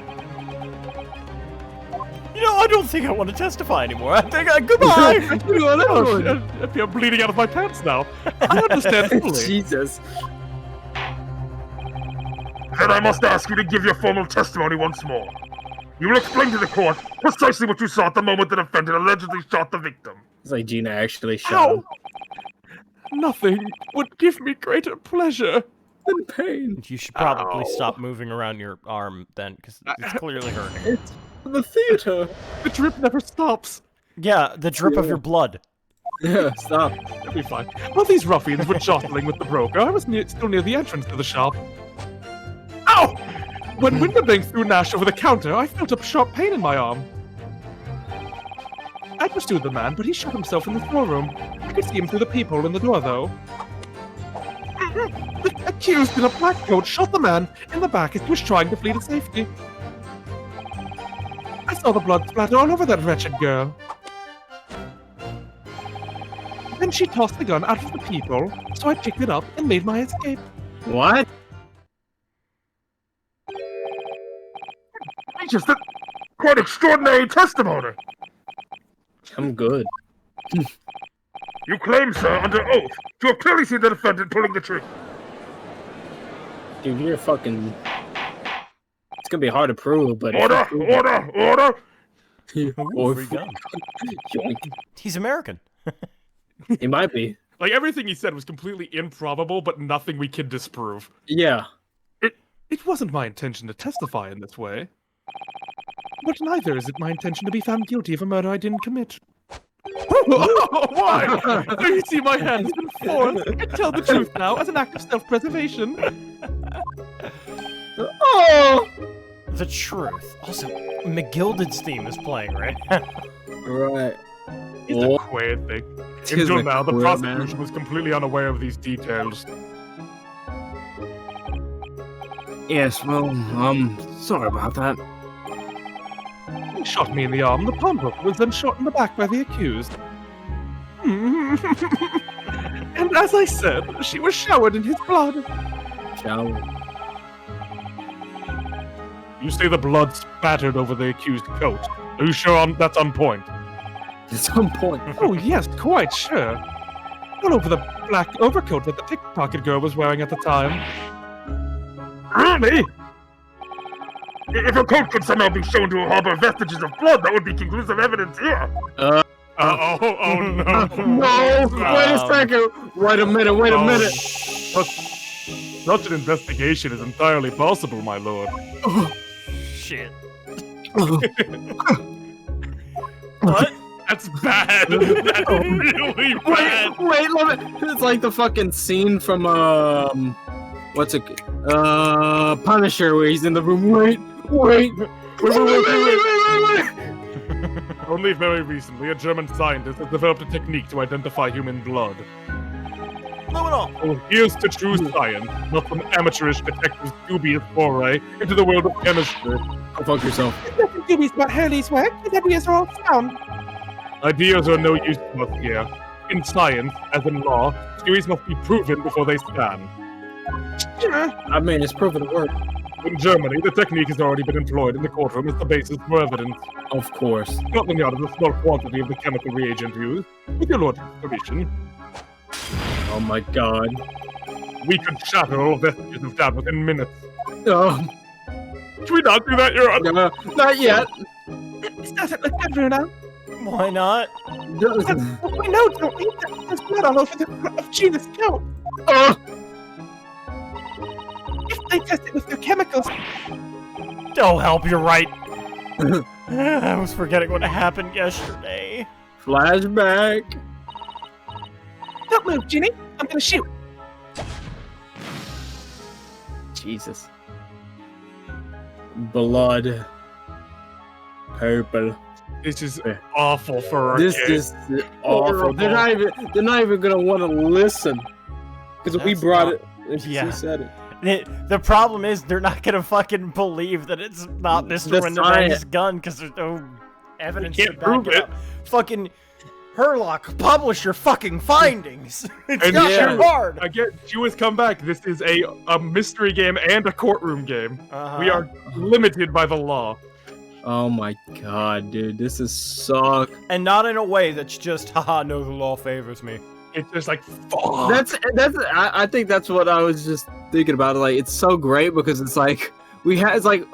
You know, I don't think I want to testify anymore. I think goodbye. I feel bleeding out of my pants now. I understand fully. Jesus. Then I must ask you to give your formal testimony once more. You will explain to the court precisely what you saw at the moment the defendant allegedly shot the victim. It's like Gina actually shot him. Nothing would give me greater pleasure than pain. You should probably stop moving around your arm then, because it's clearly hurting. It's the theater. The drip never stops. Yeah, the drip of your blood. Yeah, stop. It'll be fine. While these ruffians were jostling with the broker, I was still near the entrance to the shop. Ow! When Windibank threw Nash over the counter, I felt a sharp pain in my arm. I pursued the man, but he shot himself in the storeroom. I could see him through the peephole in the door, though. The accused in a black coat shot the man in the back as he was trying to flee to safety. I saw the blood splatter all over that wretched girl. Then she tossed the gun out of the peephole, so I picked it up and made my escape. What? Just a quite extraordinary testimony. I'm good. You claim, sir, under oath, to have clearly seen the defendant pulling the trigger. Dude, you're fucking... It's gonna be hard to prove, but... Order! Free gun. Yoink. He's American. He might be. Like, everything he said was completely improbable, but nothing we can disprove. Yeah. It wasn't my intention to testify in this way. But neither is it my intention to be found guilty of a murder I didn't commit. Why? Do you see my hands been forced? I can tell the truth now as an act of self-preservation. Oh! The truth. Also, McGilded's theme is playing right now. Right. It's a queer thing. Until now, the queer, prosecution man. was completely unaware of these details. Yes, well, sorry about that. He shot me in the arm. The pawnbroker was then shot in the back by the accused. And as I said, she was showered in his blood. Shower. You say the blood spattered over the accused coat. Are you sure that's on point? It's on point. Oh, yes, quite sure. All over the black overcoat that the pickpocket girl was wearing at the time. Really? If a coat could somehow be shown to harbor vestiges of blood, that would be conclusive evidence here. Oh no. No! Wait a second! Wait a minute, wait a minute! Such an investigation is entirely possible, my lord. Shit. What? That's bad. That's really bad. Wait, let me. It's like the fucking scene from what's it? Punisher, where he's in the room. Wait. Only very recently, a German scientist has developed a technique to identify human blood. Luminol! Well, here's to true science, not some amateurish detective's dubious foray into the world of chemistry. Go fuck yourself. There's nothing dubious about Hurley's work. His ideas are all sound. Ideas are no use to us here. In science, as in law, theories must be proven before they stand. I mean, it's proven to work. In Germany, the technique has already been employed in the courtroom as the basis for evidence. Of course. Scotland Yard has a small quantity of the chemical reagent used. With your lordship's permission, Oh my god. we could shatter all vestiges of that within minutes. Oh, Should we not do that, Your Honor? no, not yet. This doesn't look good, Bruno. Why not? We know, don't we? There's blood all over the front of Gina's coat. If they test it with their chemicals, Oh, help, you're right. I was forgetting what happened yesterday. Flashback. don't move, Ginny. I'm gonna shoot. Jesus. Blood. Purple. This is awful for our This kids. is awful. They're not even gonna want to listen because we That's brought not- it. yeah. She said it. The problem is they're not gonna fucking believe that it's not Mr. The Winterbank's science. gun because there's no evidence can't to back prove it it. up. Fucking Herlock, publish your fucking findings. It's And not yeah. that hard. Again, she was come back. This is a mystery game and a courtroom game. Uh-huh. We are limited by the law. Oh my god, dude, this is suck. And not in a way that's just, haha, no, the law favors me. It's just like, fuck. That's. I think that's what I was just thinking about. Like, it's so great because it's like it's like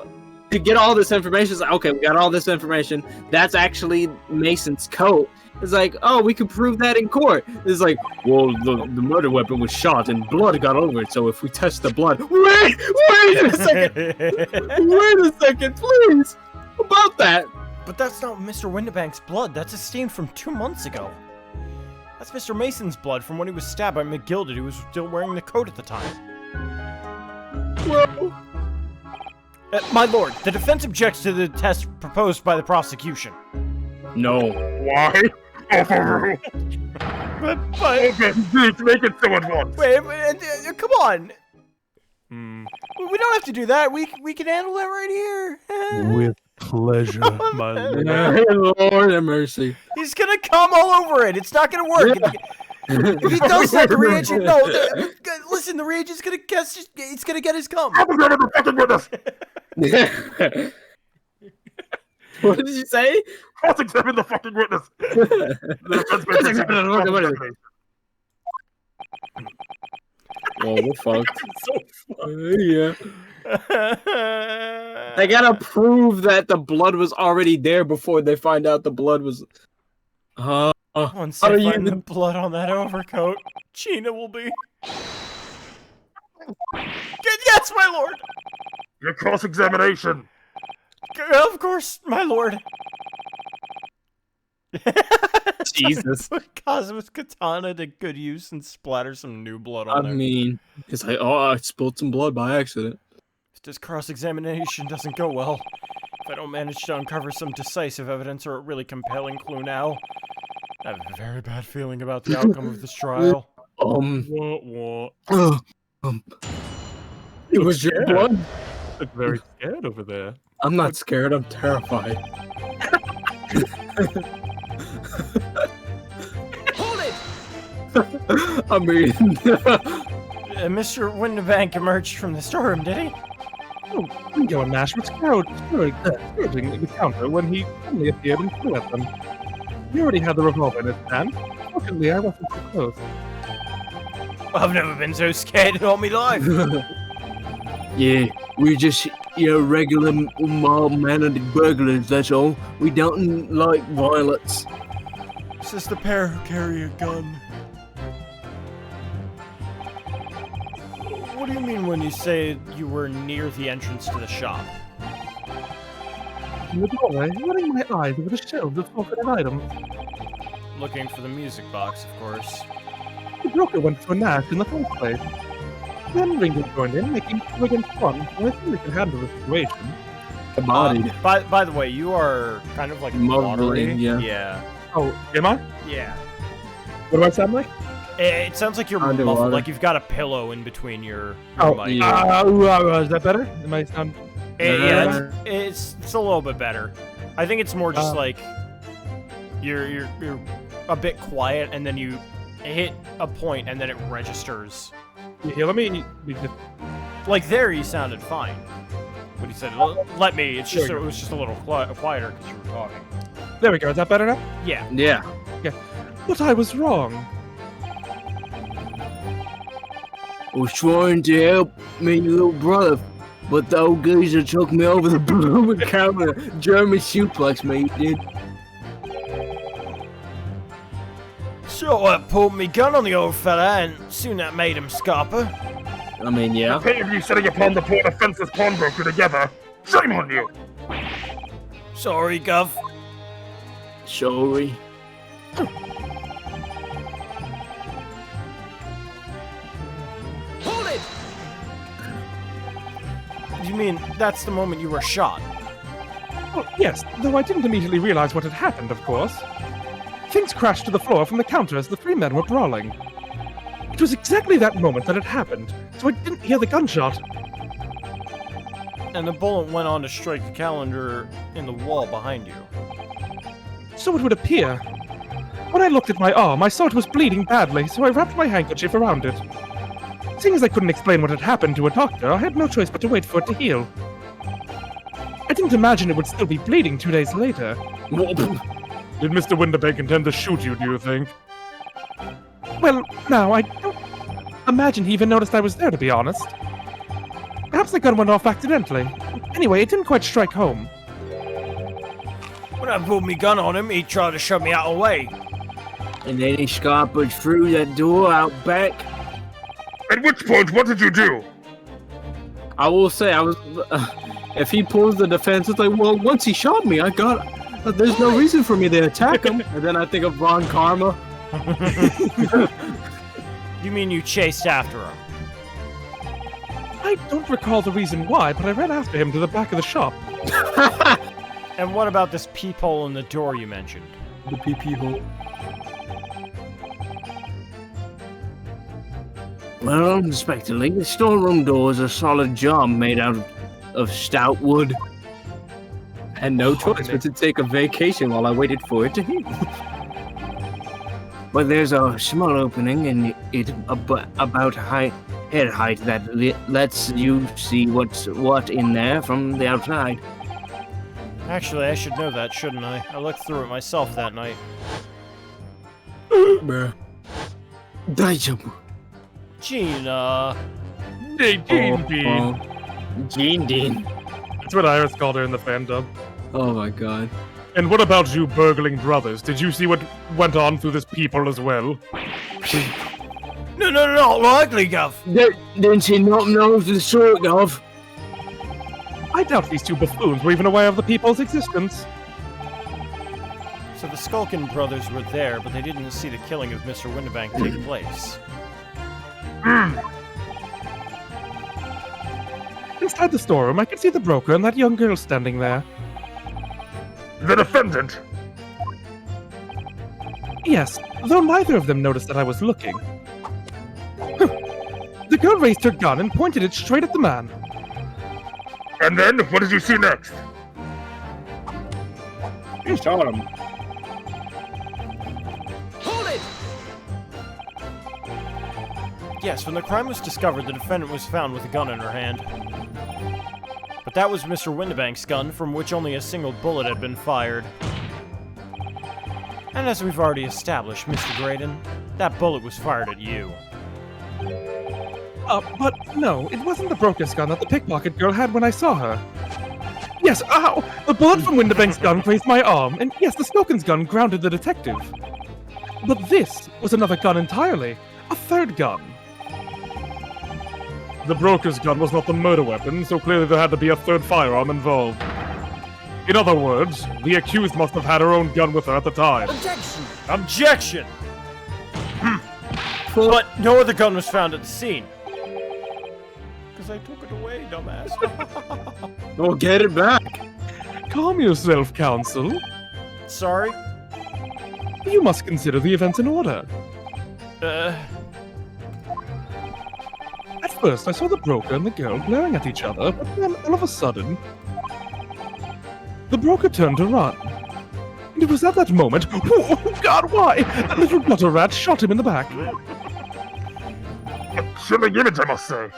to get all this information. It's like, okay, we got all this information. That's actually Mason's coat. It's like, oh, we can prove that in court. It's like, well, the murder weapon was shot and blood got over it. So if we test the blood, wait a second, wait a second, please. About that. But that's not Mr. Winterbank's blood. That's a stain from 2 months ago. That's Mr. Mason's blood from when he was stabbed by McGilded, who was still wearing the coat at the time. Well, My lord, the defense objects to the test proposed by the prosecution. no. Why? Overruled. But Okay, please make it so at once. wait, come on. Hmm. We don't have to do that. We can handle that right here. With pleasure, my lord. Lord have mercy. He's gonna come all over it. It's not gonna work. If he does that, the reagent. No, listen. The reagent's gonna guess. It's gonna get his cum. Cross-examine the fucking witness. What did you say? Cross-examine the fucking witness. The defense may proceed Cross-examine the fucking witness. cross-examination. Well, we're fucked. Yeah. They gotta prove that the blood was already there before they find out the blood was. Once How they do you find the even- blood on that overcoat, Gina will be. Yes, my lord. Your cross-examination. Of course, my lord. Jesus. Cosmo's katana to good use and splatter some new blood I on there. mean, it's like, oh, I spilled some blood by accident. If this cross-examination doesn't go well, if I don't manage to uncover some decisive evidence or a really compelling clue now, I have a very bad feeling about the outcome of this trial. What? It was your blood. Look very scared over there. I'm not scared. I'm terrified. Hold it! I mean, Mr. Winterbank emerged from the storeroom, did he? Oh, Ringo and Nash were scourging the counter when he suddenly appeared and flew at them. He already had the revolver in his hand. Fortunately, I wasn't so close. I've never been so scared in all my life. Yeah, we're just, regular mild-mannered burglars, that's all. We don't like violence. This is the pair who carry a gun. What do you you mean when you say you were near the entrance to the shop? In the doorway, running my eyes over the shelves of forfeited items. Looking for the music box, of course. The broker went for Nash in the first place. Then Ringo joined in, making 2 against 1, so I think we can handle the situation. Embodied. By the way, you are kind of like Mumbling, watery. yeah. Oh, am I? Yeah. What do I sound like? It sounds like you're Underwater. muffled, like you've got a pillow in between your Oh, mic. yeah. Is that better? Am I sound... Yeah, it's a little bit better. I think it's more just like you're a bit quiet, and then you hit a point, and then it registers. Here, let me just... Like there, you sounded fine. When you said "let me," it was just a little quieter because you were talking. There we go. Is that better now? Yeah. Yeah. But I was wrong. I was trying to help me little brother, but the old geezer took me over the blooming counter. German suplex me, he did. So I pulled me gun on the old fella, and soon that made him scupper. I mean, yeah. The pair of you setting upon the poor defenseless pawnbroker together. Shame on you! Sorry, Gov. Sorry. Hold it! You mean that's the moment you were shot? Well, yes, though I didn't immediately realize what had happened, of course. Things crashed to the floor from the counter as the 3 men were brawling. It was exactly that moment that it happened, so I didn't hear the gunshot. And the bullet went on to strike the calendar in the wall behind you. So it would appear. When I looked at my arm, I saw it was bleeding badly, so I wrapped my handkerchief around it. Seeing as I couldn't explain what had happened to a doctor, I had no choice but to wait for it to heal. I didn't imagine it would still be bleeding 2 days later. Did Mr. Winterbank intend to shoot you, do you think? Well, now, I don't imagine he even noticed I was there, to be honest. Perhaps the gun went off accidentally. Anyway, it didn't quite strike home. When I pulled me gun on him, he tried to shove me out of the way. And then he scampered through that door out back. At which point, what did you do? I will say, I was. If he pulls the defense, it's like, well, once he shot me, I got. There's no reason for me to attack him. And then I think of Von Karma. You mean you chased after him? I don't recall the reason why, but I ran after him to the back of the shop. And what about this peephole in the door you mentioned? The PP hole. Well, unexpectedly, the storeroom door is a solid job made out of stout wood. And no choice but to take a vacation while I waited for it to heal. But there's a small opening in it about head height that lets you see what's what in there from the outside. Actually, I should know that, shouldn't I? I looked through it myself that night. Bruh. Daijoubu. Gina. Gene B. Gene Dean. That's what Iris called her in the fandom. Oh my god. And what about you burgling brothers? Did you see what went on through this peephole as well? No, not likely, Gov. Didn't she not know the sort of? I doubt these 2 buffoons were even aware of the people's existence. So the Skulkin brothers were there, but they didn't see the killing of Mr. Winterbank take place. Inside the storeroom, I could see the broker and that young girl standing there. The defendant! Yes, though neither of them noticed that I was looking. The girl raised her gun and pointed it straight at the man. And then, what did you see next? He shot him. Hold it! Yes, when the crime was discovered, the defendant was found with a gun in her hand. But that was Mr. Winterbank's gun, from which only a single bullet had been fired. And as we've already established, Mr. Graydon, that bullet was fired at you. But no, it wasn't the broker's gun that the pickpocket girl had when I saw her. Yes, ow! The bullet from Winterbank's gun grazed my arm, and yes, the Skulkin's gun grounded the detective. But this was another gun entirely. A third gun. the broker's gun was not the murder weapon, so clearly there had to be a third firearm involved. In other words, the accused must have had her own gun with her at the time. Objection! Objection! But no other gun was found at the scene. Because I took it away, dumbass. Well, get it back. Calm yourself, counsel. Sorry? You must consider the events in order. At first, I saw the broker and the girl glaring at each other, but then all of a sudden, the broker turned to run. And it was at that moment, oh God, why? That little gutter rat shot him in the back. Chilling image, I must say.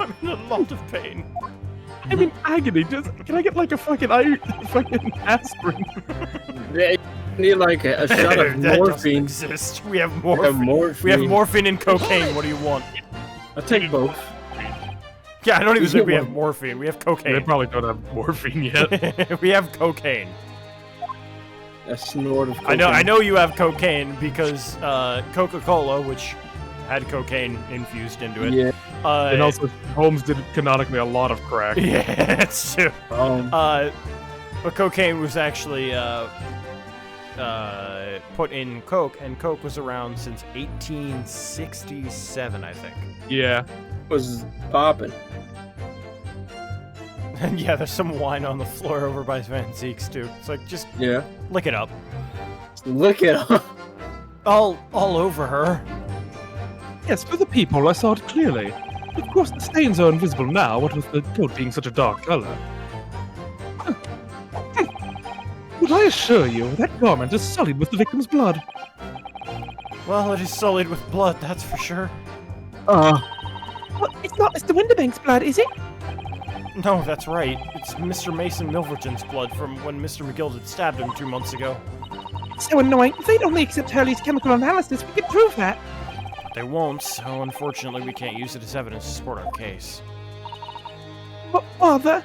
I'm in a lot of pain. I'm in agony. Can I get like a fucking aspirin? They need like a shot of That doesn't morphine. exist. We have morphine. We have morphine and cocaine. What do you want? I'll take both. Yeah, I don't even think we have morphine. We have cocaine. They probably don't have morphine yet. We have cocaine. A snort of cocaine. I know you have cocaine because Coca-Cola, which had cocaine infused into it. Yeah. And also, Holmes did canonically a lot of crack. Yeah, it's true. But cocaine was actually put in Coke, and Coke was around since 1867, I think. Yeah. Was popping. And yeah, there's some wine on the floor over by Van Zeek's too. It's like, just lick it up. Lick it up. All over her. Yes, for the people, I saw it clearly. Of course, the stains are invisible now, what with the coat being such a dark color. But I assure you, that garment is sullied with the victim's blood. Well, it is sullied with blood, that's for sure. Well, it's not Mr. Winterbank's blood, is it? No, that's right. It's Mr. Mason Milverton's blood from when Mr. McGill stabbed him 2 months ago. So annoying. If they'd only accept Hurley's chemical analysis, we could prove that. They won't, so unfortunately we can't use it as evidence to support our case. But, Father...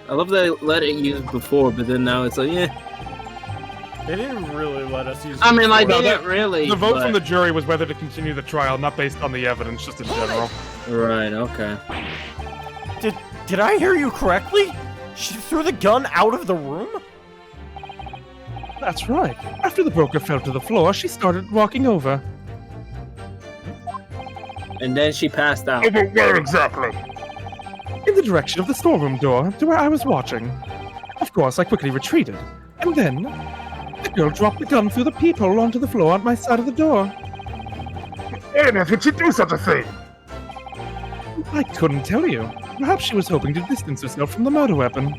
I love that they let it use before, but then now it's like, They didn't really let us use it. I mean, like, No, they didn't really. The vote but... from the jury was whether to continue the trial, not based on the evidence, just in general. Right, okay. Did I hear you correctly? She threw the gun out of the room? That's right. After the broker fell to the floor, she started walking over. And then she passed out. Over where exactly? In the direction of the storeroom door, to where I was watching. Of course, I quickly retreated. And then, the girl dropped the gun through the peephole onto the floor on my side of the door. Why on earth would she do such a thing? I couldn't tell you. Perhaps she was hoping to distance herself from the murder weapon.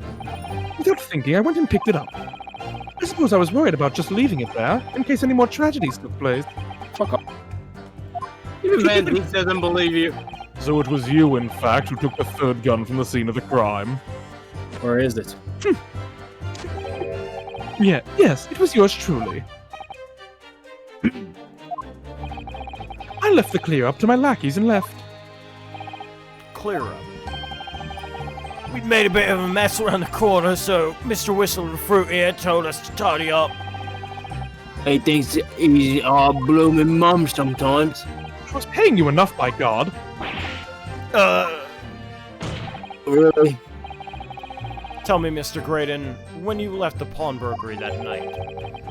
Without thinking, I went and picked it up. I suppose I was worried about just leaving it there, in case any more tragedies took place. Fuck off. Even Van Zeek doesn't believe you. So it was you, in fact, who took the third gun from the scene of the crime? Or is it? Yes, it was yours truly. I left the clear up to my lackeys and left. Clear up. We'd made a bit of a mess around the corner, so Mr. Whistle the Fruit here told us to tidy up. He thinks he's our blooming mum sometimes. I was paying you enough, by God. Really? Tell me, Mr. Graydon, when you left the pawnbrokery that night,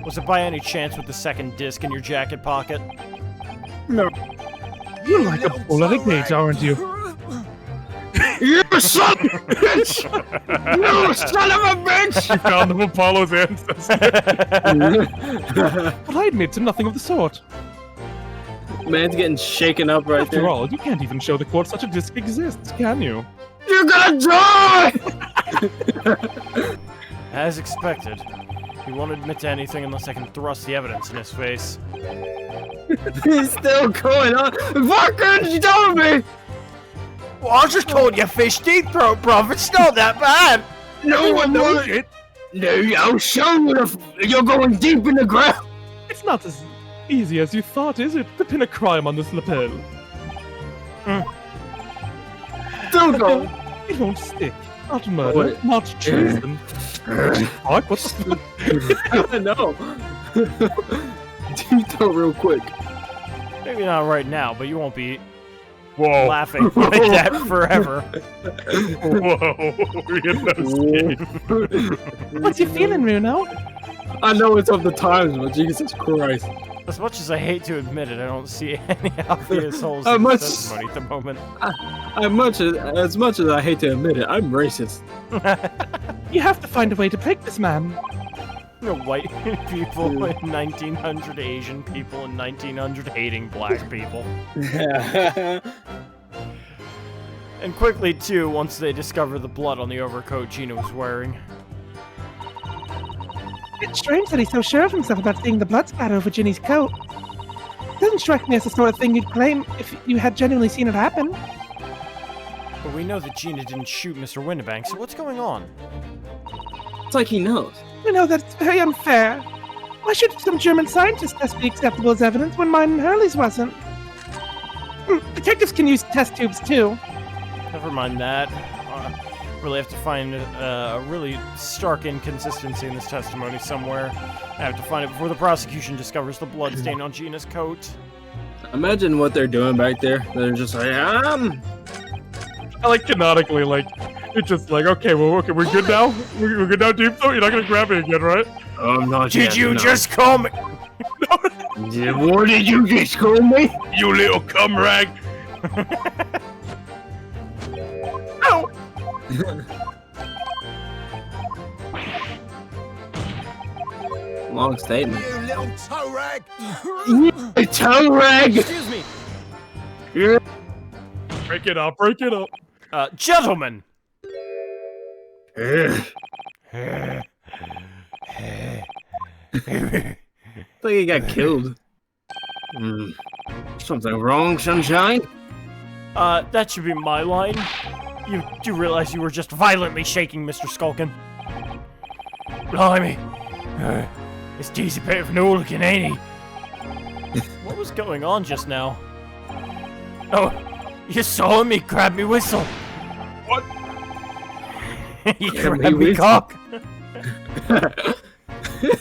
was it by any chance with the second disc in your jacket pocket? No. You're like a bull-headed gate, aren't you? You son of a bitch! You son of a bitch! You found them Apollo's ancestor. But I admit to nothing of the sort. Man's getting shaken up right After there. all, you can't even show the court such a disc exists, can you? You're gonna die! As expected. He won't admit to anything unless I can thrust the evidence in his face. He's still going on. What couldn't you tell me? Well, I just told you fish deep throat, bruv. It's not that bad. No one knows it. No, I'll show you. You're going deep in the ground. It's not as easy as you thought, is it, to pin a crime on this lapel? Don't go. It won't stick. Not murder, not treason. Fuck, what the fuck? I know. Deep throat real quick. Maybe not right now, but you won't be Whoa. laughing like that forever. Whoa. What's you feeling, Runo? I know it's of the times, but Jesus Christ. As much as I hate to admit it, I don't see any obvious holes How in much- the testimony at the moment. As much as I hate to admit it, I'm racist. You have to find a way to break this man. White people in 1900, Asian people in 1900 hating black people. And quickly, too, once they discover the blood on the overcoat Gina was wearing. It's strange that he's so sure of himself about seeing the blood spatter over Ginny's coat. Doesn't strike me as the sort of thing you'd claim if you had genuinely seen it happen. But we know that Gina didn't shoot Mr. Windibank, so what's going on? It's like he knows. We know that's very unfair. Why should some German scientist test be acceptable as evidence when mine and Hurley's wasn't? Detectives can use test tubes too. Never mind that. Really have to find a really stark inconsistency in this testimony somewhere. I have to find it before the prosecution discovers the blood stain on Gina's coat. Imagine what they're doing back there. They're just like, I like canonically, like, it's just like, okay, well, okay, we're good now? We're good now, Deep Throat? You're not gonna grab me again, right? I'm not Did yet, you no. just call me? What did you just call me? You little cum rag. Ow! long statement. You little toe rag! A toe rag! Excuse me. Break it up, break it up. Gentlemen. I think he got killed. Something wrong, Sunshine? That should be my line. You do realize you were just violently shaking Mr. Skulkin? Blimey. This D's a bit of an hooligan, ain't he? What was going on just now? Oh, you saw him? He grabbed me whistle. What? He Grabbed grabbed me me whistle? cock.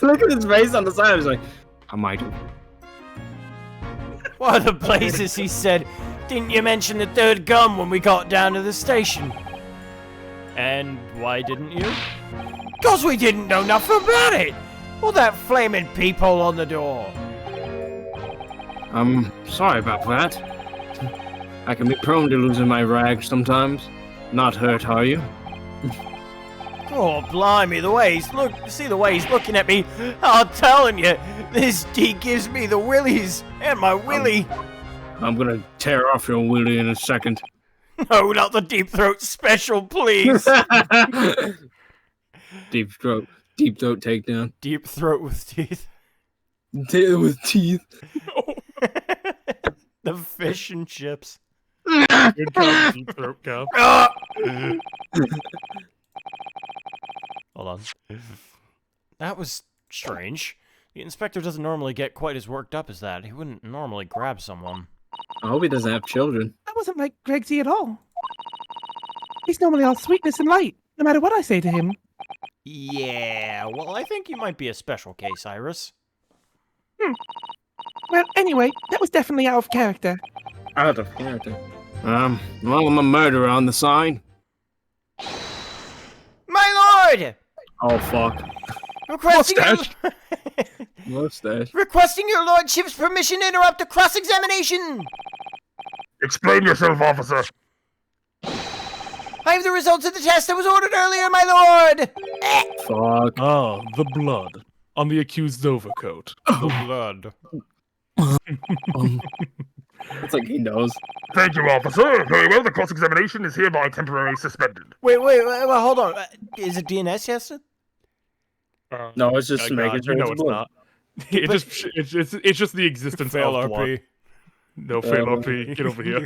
Look at his face on the side. He's like, I might have. What are the places, he said. Didn't you mention the third gun when we got down to the station? And why didn't you? 'Cause we didn't know nothing about it! All that flaming peephole on the door. I'm sorry about that. I can be prone to losing my rag sometimes. Not hurt, are you? Oh, blimey, the way he's see the way he's looking at me. I'm telling you, this D gives me the willies and my willy. I'm gonna tear off your willy in a second. No, not the Deep Throat special, please. deep throat takedown. Deep Throat with teeth. With teeth. The fish and chips. Good job, Deep Throat Cow. Hold on. That was strange. The inspector doesn't normally get quite as worked up as that. He wouldn't normally grab someone. I hope he doesn't have children. That wasn't like Gregsy at all. He's normally all sweetness and light, no matter what I say to him. Yeah, well, I think you might be a special case, Iris. Well, anyway, that was definitely out of character. Out of character. Well, I'm a murderer on the sign. My lord! Oh, fuck. Requesting Mustache. requesting your lordship's permission to interrupt the cross-examination! Explain yourself, officer. I have the results of the test that was ordered earlier, my lord! Fuck. Ah, the blood on the accused's overcoat. The blood. It's like he knows. Thank you, officer. Very well, the cross-examination is hereby temporarily suspended. Wait, hold on. Is it DNS tested? No, it's just making sure no, it's it's blood. not. It's just the existence Fail of blood. RP. No, fail RP. Get over here.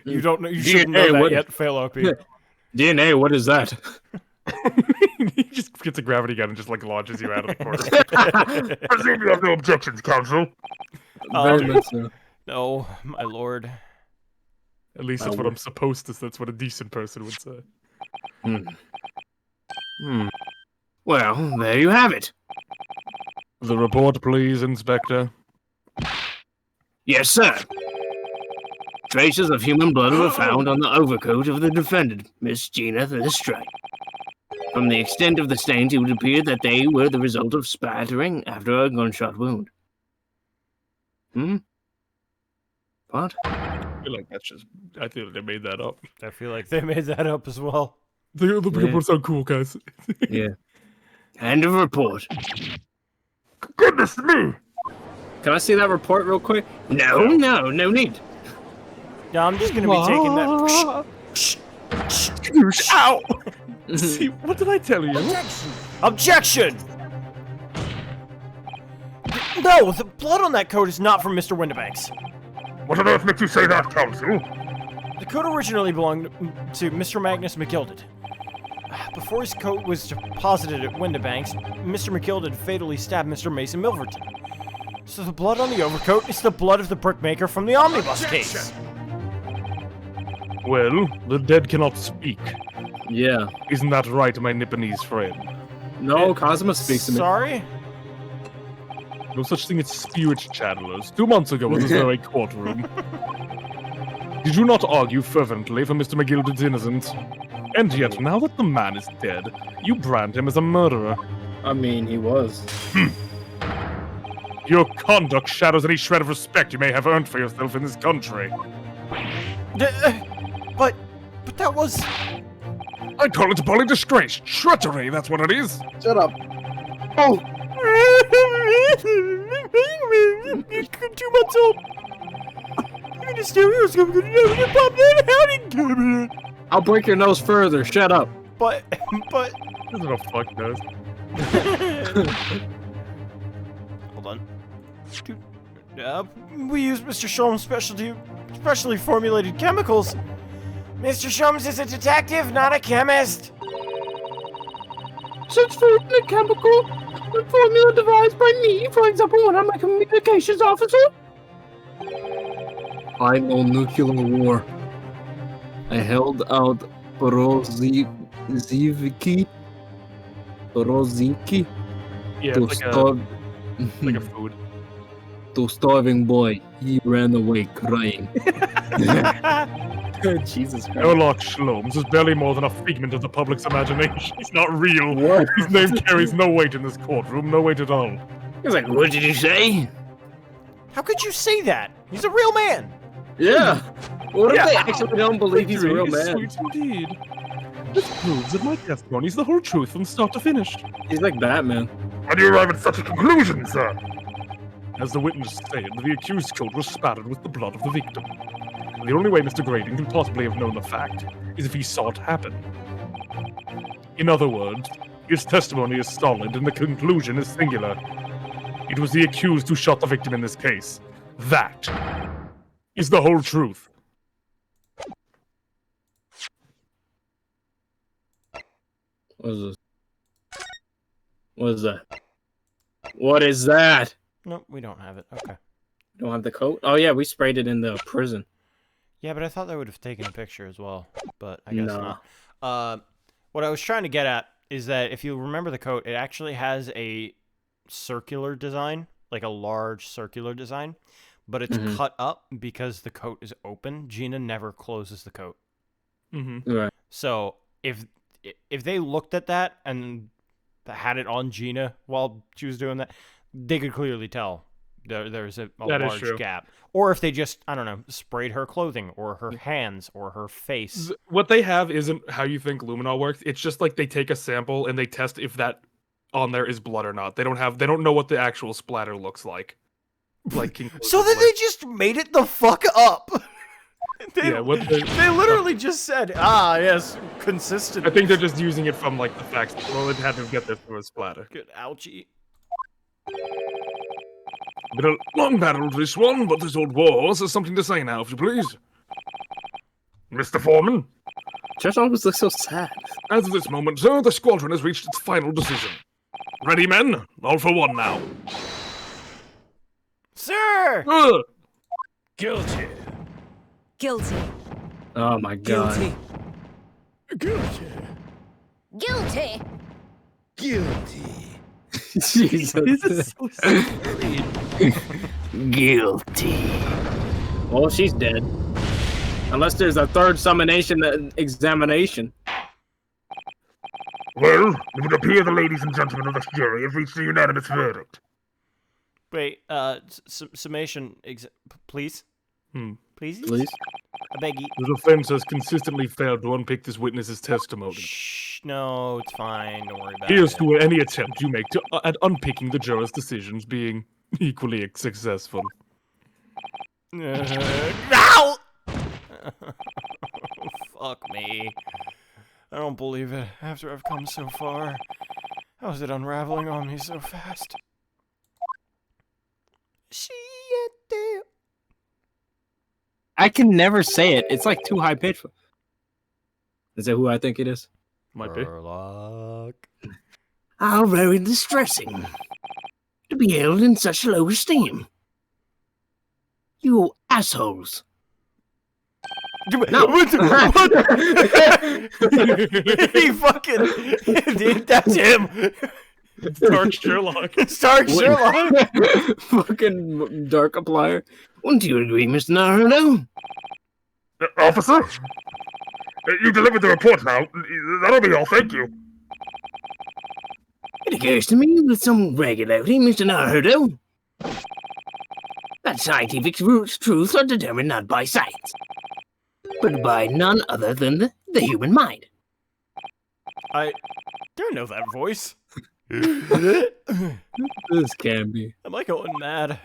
You don't know. You shouldn't know DNA, that what- yet. Fail RP. DNA, what is that? He just gets a gravity gun and just like launches you out of the corner. Presume you have no objections, counsel. Very much so. No, my lord. At least that's what I'm supposed to. That's what a decent person would say. Well, there you have it. The report, please, Inspector. Yes, sir. Traces of human blood were found on the overcoat of the defendant, Miss Gina Thistray. From the extent of the stains, it would appear that they were the result of spattering after a gunshot wound. What? I feel like that's just. I feel like they made that up. I feel like they made that up as well. The reports are cool, guys. Yeah. End of report. Goodness me! Can I see that report real quick? No need. Yeah, I'm just gonna be taking that. Ow! See, what did I tell you? Objection! No, the blood on that coat is not from Mr. Windibanks. What on earth makes you say that, Counsel? The coat originally belonged to Mr. Magnus McGilded. Before his coat was deposited at Windibanks, Mr. McGilded fatally stabbed Mr. Mason Milverton. So the blood on the overcoat is the blood of the brickmaker from the omnibus case. Well, the dead cannot speak. Yeah. Isn't that right, my Nipponese friend? No, Cosmo speaks to me. Sorry? No such thing as spirit channelers. 2 months ago in this very courtroom. Did you not argue fervently for Mr. McGilded's innocence? And yet, now that the man is dead, you brand him as a murderer. I mean, he was. Your conduct shadows any shred of respect you may have earned for yourself in this country. But that was... I call it bully disgrace. Treachery, that's what it is. Shut up. Oh! 2 months old. I'll break your nose further. Shut up. But... This is a fuck nose. Hold on. We use Mr. Sholm's specially formulated chemicals. Mr. Shums is a detective, not a chemist. Such food and a chemical formula devised by me, for example, when I'm a communications officer. I know nuclear war. I held out Brozinski Yeah, to it's like a food. to starving boy. He ran away crying. Jesus Christ. Erlock Shlomes is barely more than a figment of the public's imagination. He's not real. What? His name carries no weight in this courtroom, no weight at all. He's like, what did you say? How could you say that? He's a real man. Yeah. What if they actually don't believe he's a real Victory is man? Sweet indeed. This proves that my testimony is the whole truth from start to finish. He's like Batman. How do you arrive at such a conclusion, sir? As the witness said, the accused's coat was spattered with the blood of the victim. The only way Mr. Graydon can possibly have known the fact is if he saw it happen. In other words, his testimony is solid and the conclusion is singular. It was the accused who shot the victim in this case. That is the whole truth. What is this? What is that? What is that? No, we don't have it. Okay. Don't have the coat? Oh yeah, we sprayed it in the prison. Yeah, but I thought they would have taken a picture as well. But I guess not. What I was trying to get at is that if you remember the coat, it actually has a circular design, like a large circular design, but it's cut up because the coat is open. Gina never closes the coat. Right. So if they looked at that and had it on Gina while she was doing that, they could clearly tell there's a large gap. Or if they just, I don't know, sprayed her clothing or her hands or her face. What they have isn't how you think Luminol works. It's just like they take a sample and they test if that on there is blood or not. They don't know what the actual splatter looks like. So then they just made it the fuck up. They literally just said, yes, consistent. I think they're just using it from like the facts. Well, it had to get there through a splatter. Good ouchie. Been a long battle this one, but this old war has something to say now, if you please. Mr. Foreman? Judge always looks so sad. As of this moment, sir, the squadron has reached its final decision. Ready, men? All for one now. Sir! Guilty. Guilty. Oh my god. Guilty. Guilty. Jesus. This is so stupid. Guilty. Well, she's dead. Unless there's a third summonation examination. Well, it would appear the ladies and gentlemen of this jury have reached a unanimous verdict. Wait, summation, please? Please? Please? I beg you. The defense has consistently failed to unpick this witness's testimony. Shh, no, it's fine. Don't worry about Here's it. to any attempt you make at unpicking the jurors' decisions being equally successful. Ow! Fuck me. I don't believe it. After I've come so far, how is it unraveling on me so fast? I can never say it. It's like too high pitched. Is that who I think it is? Might be. How very distressing to be held in such low esteem. You assholes. No. What? He fucking... Dude, that's him. Dark Sherlock. It's Dark Sherlock. Fucking Darkiplier. Wouldn't you agree, Mr. Naruto? Officer? You delivered the report now. That'll be all, thank you. It occurs to me with some regularity, Mr. Naruto, that scientific truths are determined not by science, but by none other than the human mind. I don't know that voice. This can be. Am I going mad?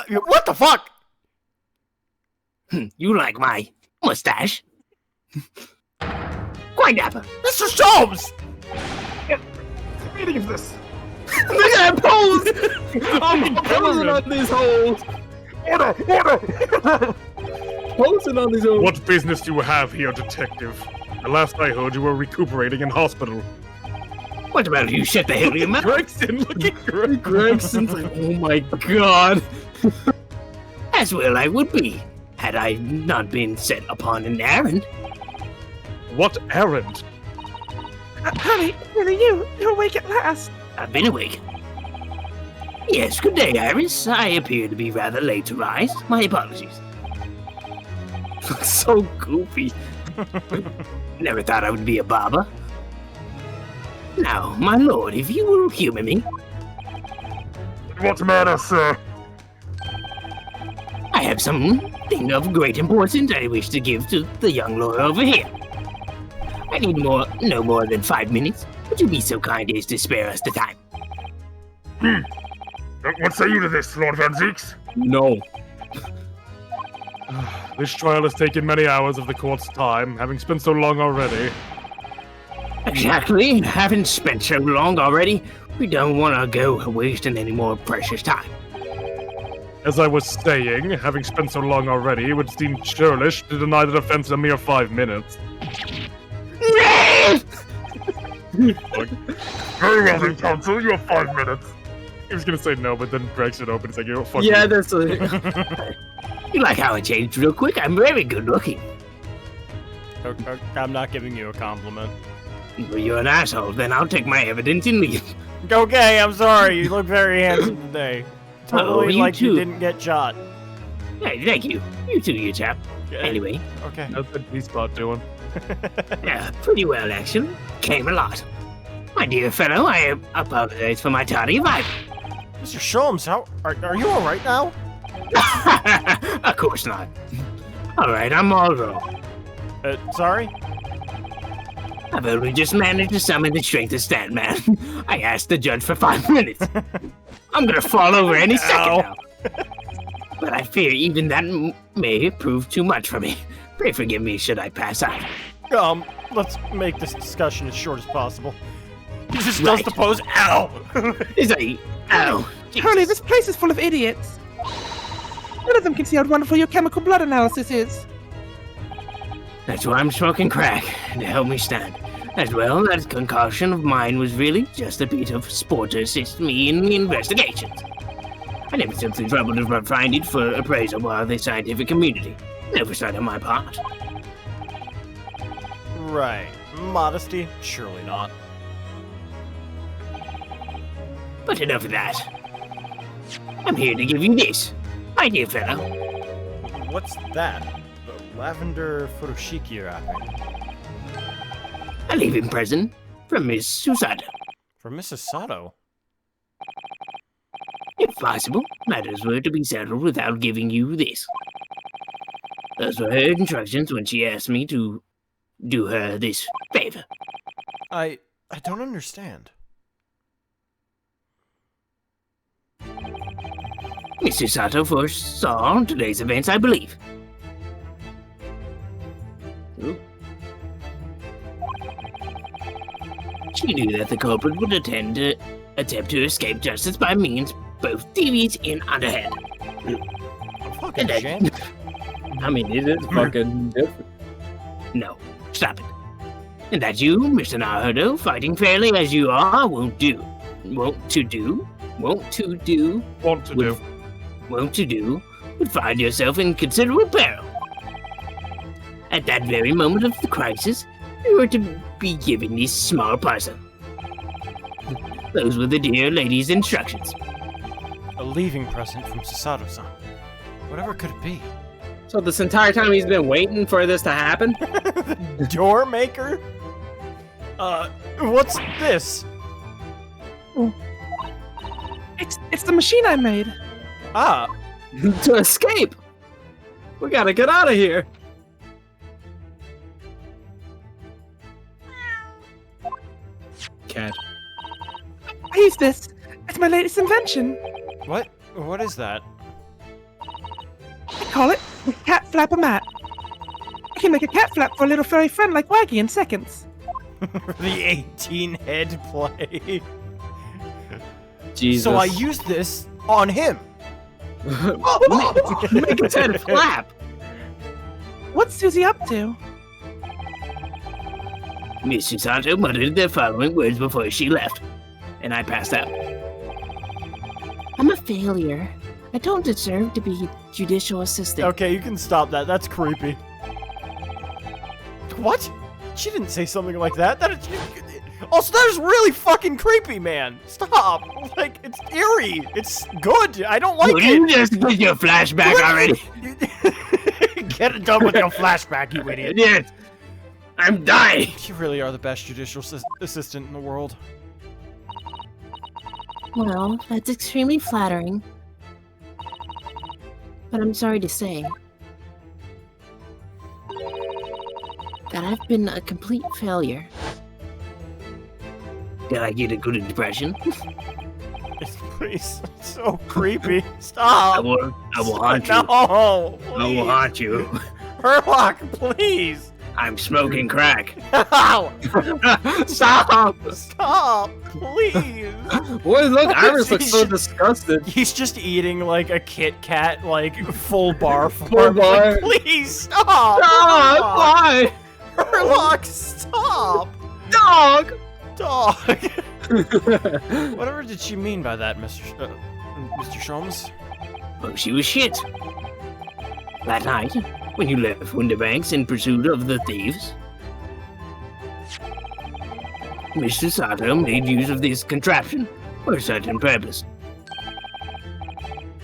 What the fuck? You like my mustache? Quite dapper. Mr. Sholmes! What meaning is this? Look at that pose! I'm posing on these holes! Order! Posing on these holes! What business do you have here, detective? The last I heard, you were recuperating in hospital. What about you shut the hell of your mouth? Gregson, looking great. Gregson's like, oh my god. As well I would be, had I not been set upon an errand. What errand? Honey, really you're awake at last. I've been awake. Yes, good day, Iris. I appear to be rather late to rise. My apologies. So goofy. Never thought I would be a barber. Now, my lord, if you will humor me. What's the matter, sir? I have something of great importance I wish to give to the young lord over here. I need no more than 5 minutes. Would you be so kind as to spare us the time? What say you to this, Lord Van Zeeks? No. This trial has taken many hours of the court's time, having spent so long already. Exactly. Having spent so long already, we don't want to go wasting any more precious time. As I was saying, having spent so long already, it would seem churlish to deny the defense a mere 5 minutes. Very well then, counsel. You have 5 minutes. He was gonna say no, but then Gregson opened. He's like, you know, fuck Yeah, you. that's a... You like how I changed real quick? I'm very good looking. I'm not giving you a compliment. Well, you're an asshole. Then I'll take my evidence and leave. Okay, I'm sorry. You look very handsome today. Totally you like you too. didn't get shot. Hey, thank you. You too, you chap. Anyway, Okay. How's that D-spot doing? yeah, pretty well, actually. Came a lot. My dear fellow, I apologize for my tardy arrival. Mr. Sholmes, how are you all right now? Of course not. All right, I'm all wrong. Sorry? I've only just managed to summon the strength of Statman. I asked the judge for 5 minutes. I'm gonna fall over any second now. But I fear even that may prove too much for me. Pray forgive me should I pass out. Let's make this discussion as short as possible. He just does Right. the pose. Ow! Is a ow. Honey, this place is full of idiots. None of them can see how wonderful your chemical blood analysis is. That's why I'm smoking crack, to help me stand. As well, that concoction of mine was really just a bit of sport to assist me in the investigations. I never took the trouble to find it for appraisal by the scientific community. No oversight on my part. Right. Modesty? Surely not. But enough of that. I'm here to give you this, my dear fellow. What's that? Lavender Futoshiki wrapping. I leave in present from Miss Susato. From Mrs. Sato? If possible, matters were to be settled without giving you this. Those were her instructions when she asked me to do her this favor. I don't understand. Miss Susato foresaw today's events, I believe. Ooh. She knew that the culprit would attempt to escape justice by means both devious and underhand. Fucking shit. I mean, it is fucking different. No, stop it. And that you, Mr. Naruto, fighting fairly as you are, won't do would find yourself in considerable peril. At that very moment of the crisis, you were to be given this small parcel. Those were the dear lady's instructions. A leaving present from Susato-san. Whatever could it be? So this entire time he's been waiting for this to happen? Door maker? What's this? It's the machine I made. Ah, To escape! We gotta get out of here! Cat. I use this. It's my latest invention. what? What is that? I call it the Cat Flapper Mat. I can make a cat flap for a little furry friend like Waggy in seconds. The 18-head play. Jesus. So I used this on him. Make his head flap! What's Susie up to? Miss Susato muttered the following words before she left, and I passed out. I'm a failure. I don't deserve to be judicial assistant. Okay, you can stop that. That's creepy. What? She didn't say something like that. Also, that is really fucking creepy, man. Stop. Like, it's eerie. It's good. I don't like Will it. you just get your flashback already? Get it done with your flashback, you idiot. Yes. I'm dying. You really are the best judicial assistant in the world. Well, that's extremely flattering. But I'm sorry to say that I've been a complete failure. Did I get a good impression? Please, it's so creepy. Stop. I will haunt you. No, I will haunt you. Herlock, please. I'm smoking crack. Ow. Stop! Stop, please. Boy, look, Iris looks so disgusted. He's just eating like a Kit Kat, like full bar Full form. bar. Like, please stop. Stop! Why? Herlock, stop. Dog! Dog. Whatever did she mean by that, Mr. Sholmes? Oh, she was shit. That night, when you left Winterbanks in pursuit of the thieves, Mr. Sato made use of this contraption for a certain purpose.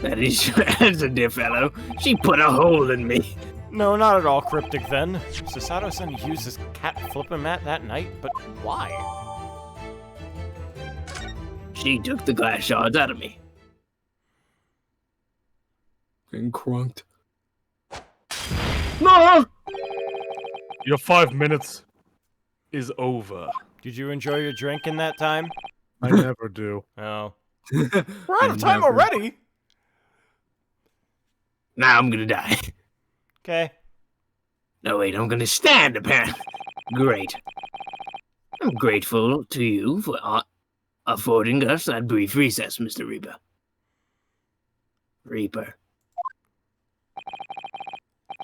That is, as a dear fellow, she put a hole in me. No, not at all cryptic then. Susato-san used his cat flipping mat that night, but why? She took the glass shards out of me. Getting crunked. No! Your 5 minutes is over. Did you enjoy your drink in that time? I never do. Oh. We're out of time already. Now I'm gonna die. Okay. No, wait, I'm gonna stand, apparently. Great. I'm grateful to you for affording us that brief recess, Mr. Reaper. Reaper.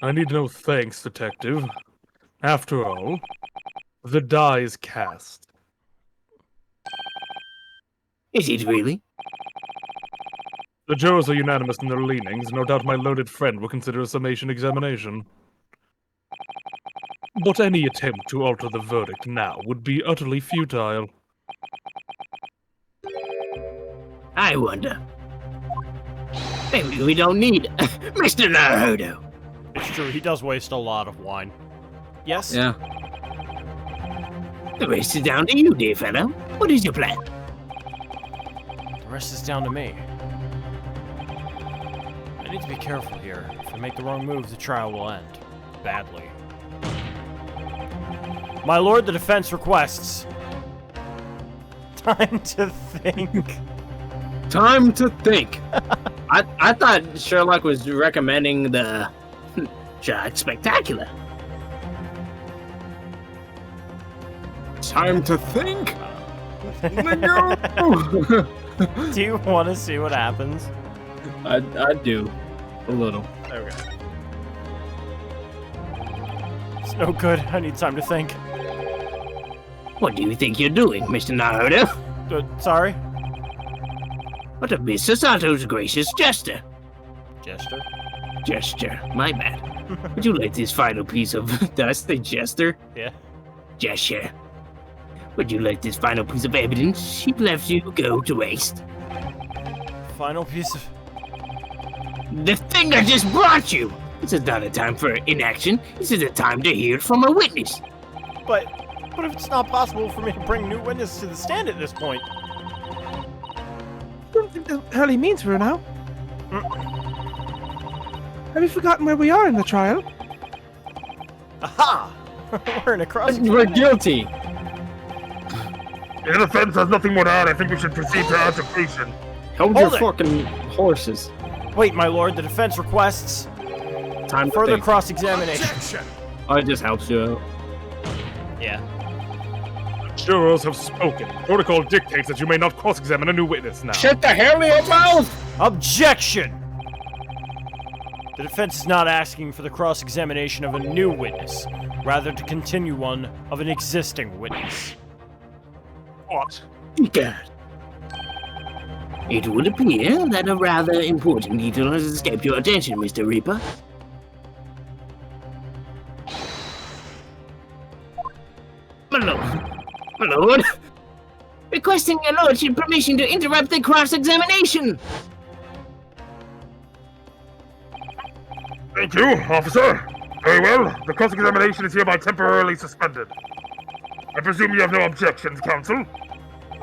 I need no thanks, Detective. After all, the die is cast. Is it really? The jurors are unanimous in their leanings. No doubt my loaded friend will consider a summation examination. But any attempt to alter the verdict now would be utterly futile. I wonder. Maybe we don't need Mr. Naruto. It's true. He does waste a lot of wine. Yes? Yeah. The rest is down to you, dear fellow. What is your plan? The rest is down to me. I need to be careful here. If I make the wrong move, the trial will end. Badly. My lord, the defense requests. Time to think. Time to think. I thought Sherlock was recommending the Shark Spectacular. Time to think. Do you want to see what happens? I do. A little. Okay. It's no good. I need time to think. What do you think you're doing, Mr. Naruto? Sorry? What a Mr. Sato's gracious gesture. Jester? Gesture. My bad. Would you like this final piece of... Did I say jester? Yeah. Gesture. Would you like this final piece of evidence she left you go to waste? Final piece of... The thing I just brought you! This is not a time for inaction. This is a time to hear from a witness. But if it's not possible for me to bring new witnesses to the stand at this point? I don't think the hell he means for now. Have you forgotten where we are in the trial? Aha! We're in a cross. We're guilty. The defense has nothing more to add. I think we should proceed to altercation. Hold Hold your it. fucking horses. Wait, my lord, the defense requests Time to further think. cross-examination. Oh, it just helps you out. Yeah. Jurors have spoken. Protocol dictates that you may not cross-examine a new witness now. Shut the hell in your mouth! Objection! The defense is not asking for the cross-examination of a new witness, rather to continue one of an existing witness. What? God. It would appear that a rather important detail has escaped your attention, Mr. Reaper. My lord. Requesting your lordship permission to interrupt the cross-examination. Thank you, officer. Very well. The cross-examination is hereby temporarily suspended. I presume you have no objections, counsel?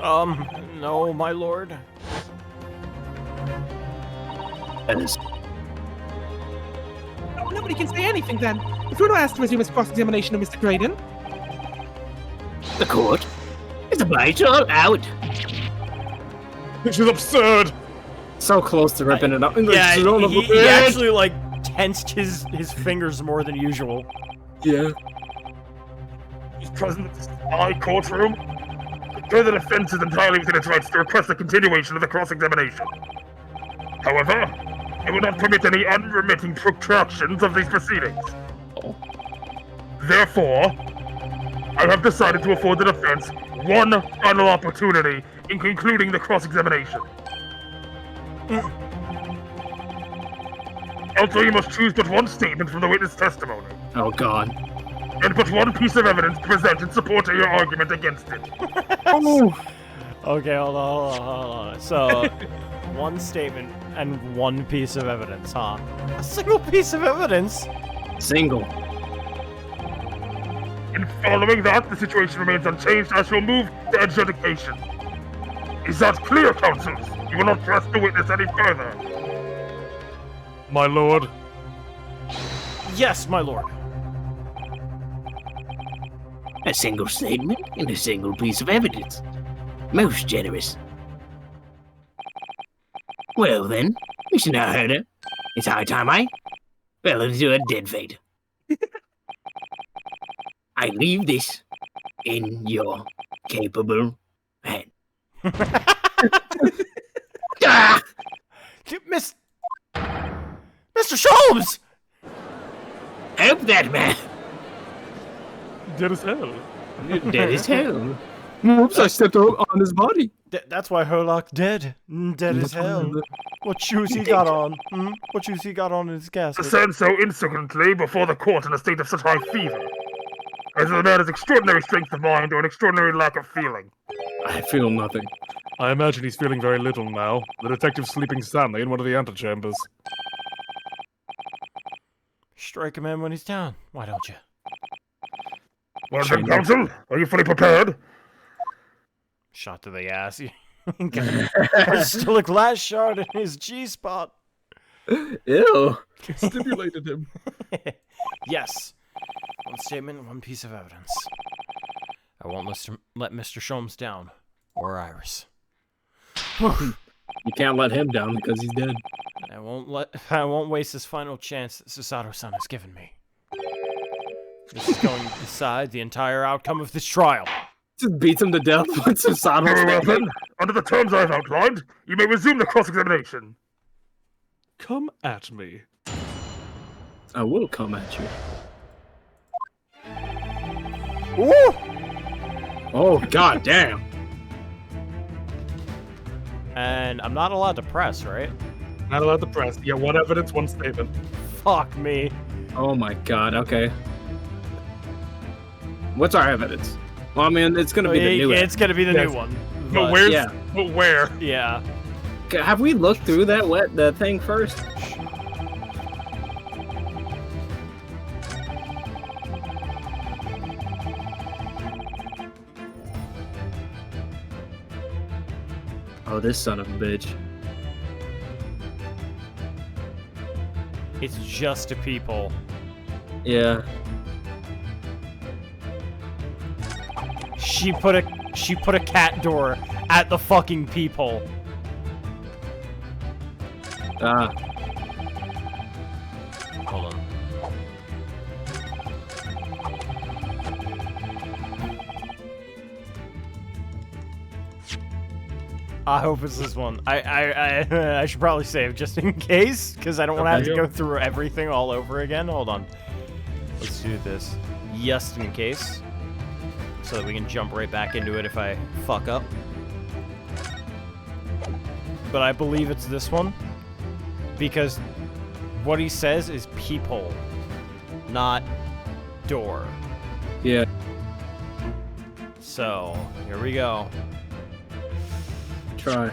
No, my lord. Nobody can say anything then. If we're not asked to resume his cross-examination of Mr. Graydon. The court is obliged to allow it. This is absurd. So close to ripping it up. Yeah, Son of a he bitch. actually, like, tensed his fingers more than usual. Yeah. He's present at this high courtroom. The defense is entirely within its rights to request a continuation of the cross-examination. However, I will not permit any unremitting protractions of these proceedings. Therefore, I have decided to afford the defense one final opportunity in concluding the cross-examination. Also, you must choose but one statement from the witness testimony, Oh god. and but one piece of evidence to present in support of your argument against it. Oh. Okay, hold on. So, one statement and one piece of evidence, huh? A single piece of evidence? Single. In following that, the situation remains unchanged as you'll move to adjudication. Is that clear, counsels? You will not press the witness any further. My lord. Yes, my lord. A single statement and a single piece of evidence. Most generous. Well then, Mr. Naruto, it's high time I fell into a dead fate. I leave this in your capable hand. Ah! Mr. Sholmes! Help that man! Dead as hell. Dead as hell. Oops, I stepped on his body. That's why Herlock dead. Dead as hell. What shoes he got on? What shoes he got on in his casket? Descend so insolently before the court in a state of such high fever. Either the man has extraordinary strength of mind or an extraordinary lack of feeling. I feel nothing. I imagine he's feeling very little now. The detective's sleeping soundly in one of the antechambers. Strike a man when he's down. Why don't you? Well then, Council, are you fully prepared? Shot to the ass. There's still a glass shard in his G-spot. Ew. Stimulated him. Yes. One statement, one piece of evidence. I won't let Mr. Sholmes down. Or Iris. You can't let him down because he's dead. I won't waste this final chance that Susato-san has given me. This is going to decide the entire outcome of this trial. Just beats him to death with Susato. Very well then. Under the terms I have outlined, you may resume the cross-examination. Come at me. I will come at you. Ooh! Oh, god damn. And I'm not allowed to press, right? Not allowed to press. Yeah, one evidence, one statement. Fuck me. Oh my god, okay. What's our evidence? Well, I mean, it's gonna be the new It's gonna be the new one. But where's... yeah. But where? Yeah. Have we looked through that thing first? Oh, this son of a bitch. It's just a people. Yeah. She put a cat door at the fucking peephole. Hold on. I hope it's this one. I should probably save just in case, because I don't want to have to go through everything all over again. Hold on. Let's do this just in case, so that we can jump right back into it if I fuck up. But I believe it's this one, because what he says is peephole, not door. Yeah. So, here we go. Try.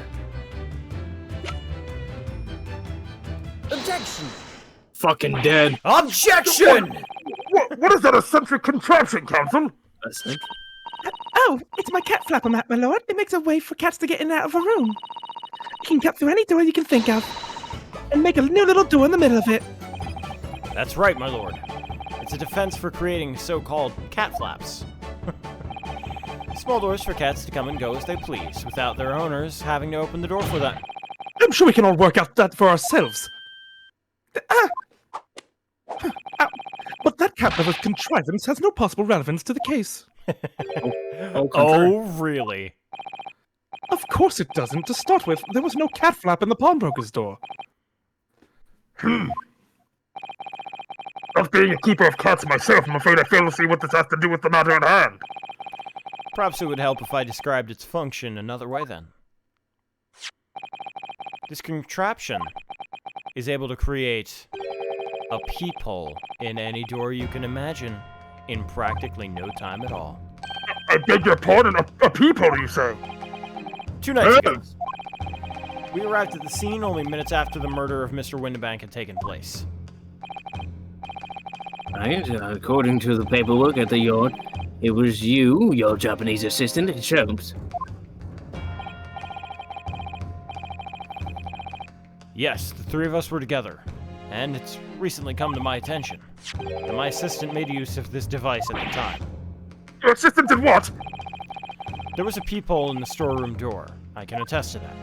Objection! Fucking dead. Objection! What is that eccentric contraption, Council? Oh, it's my cat flapper mat, my lord. It makes a way for cats to get in and out of a room. You can cut through any door you can think of, and make a new little door in the middle of it. That's right, my lord. It's a defense for creating so-called cat flaps. Small doors for cats to come and go as they please, without their owners having to open the door for them. I'm sure we can all work out that for ourselves. But that cat lover's contrivance has no possible relevance to the case. Oh, really? Of course it doesn't. To start with, there was no cat flap in the pawnbroker's door. Not being a keeper of cats myself, I'm afraid I fail to see what this has to do with the matter at hand. Perhaps it would help if I described its function another way then. This contraption is able to create a peephole in any door you can imagine in practically no time at all. I beg your pardon, a peephole, you say? 2 nights ago, we arrived at the scene only minutes after the murder of Mr. Windibank had taken place. Right, according to the paperwork at the yard, it was you, your Japanese assistant, and Sholmes. Yes, the 3 of us were together, and it's recently come to my attention that my assistant made use of this device at the time. Your assistant did what? There was a peephole in the storeroom door. I can attest to that.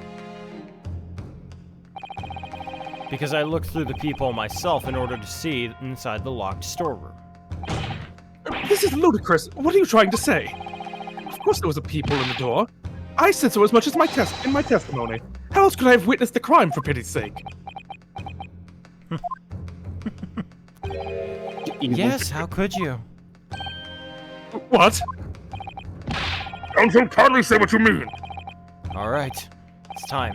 Because I looked through the peephole myself in order to see inside the locked storeroom. This is ludicrous. What are you trying to say? Of course there was a peephole in the door. I said so as much as in my testimony. How else could I have witnessed the crime, for pity's sake? Yes, how could you? What? Council, kindly say what you mean. All right, it's time.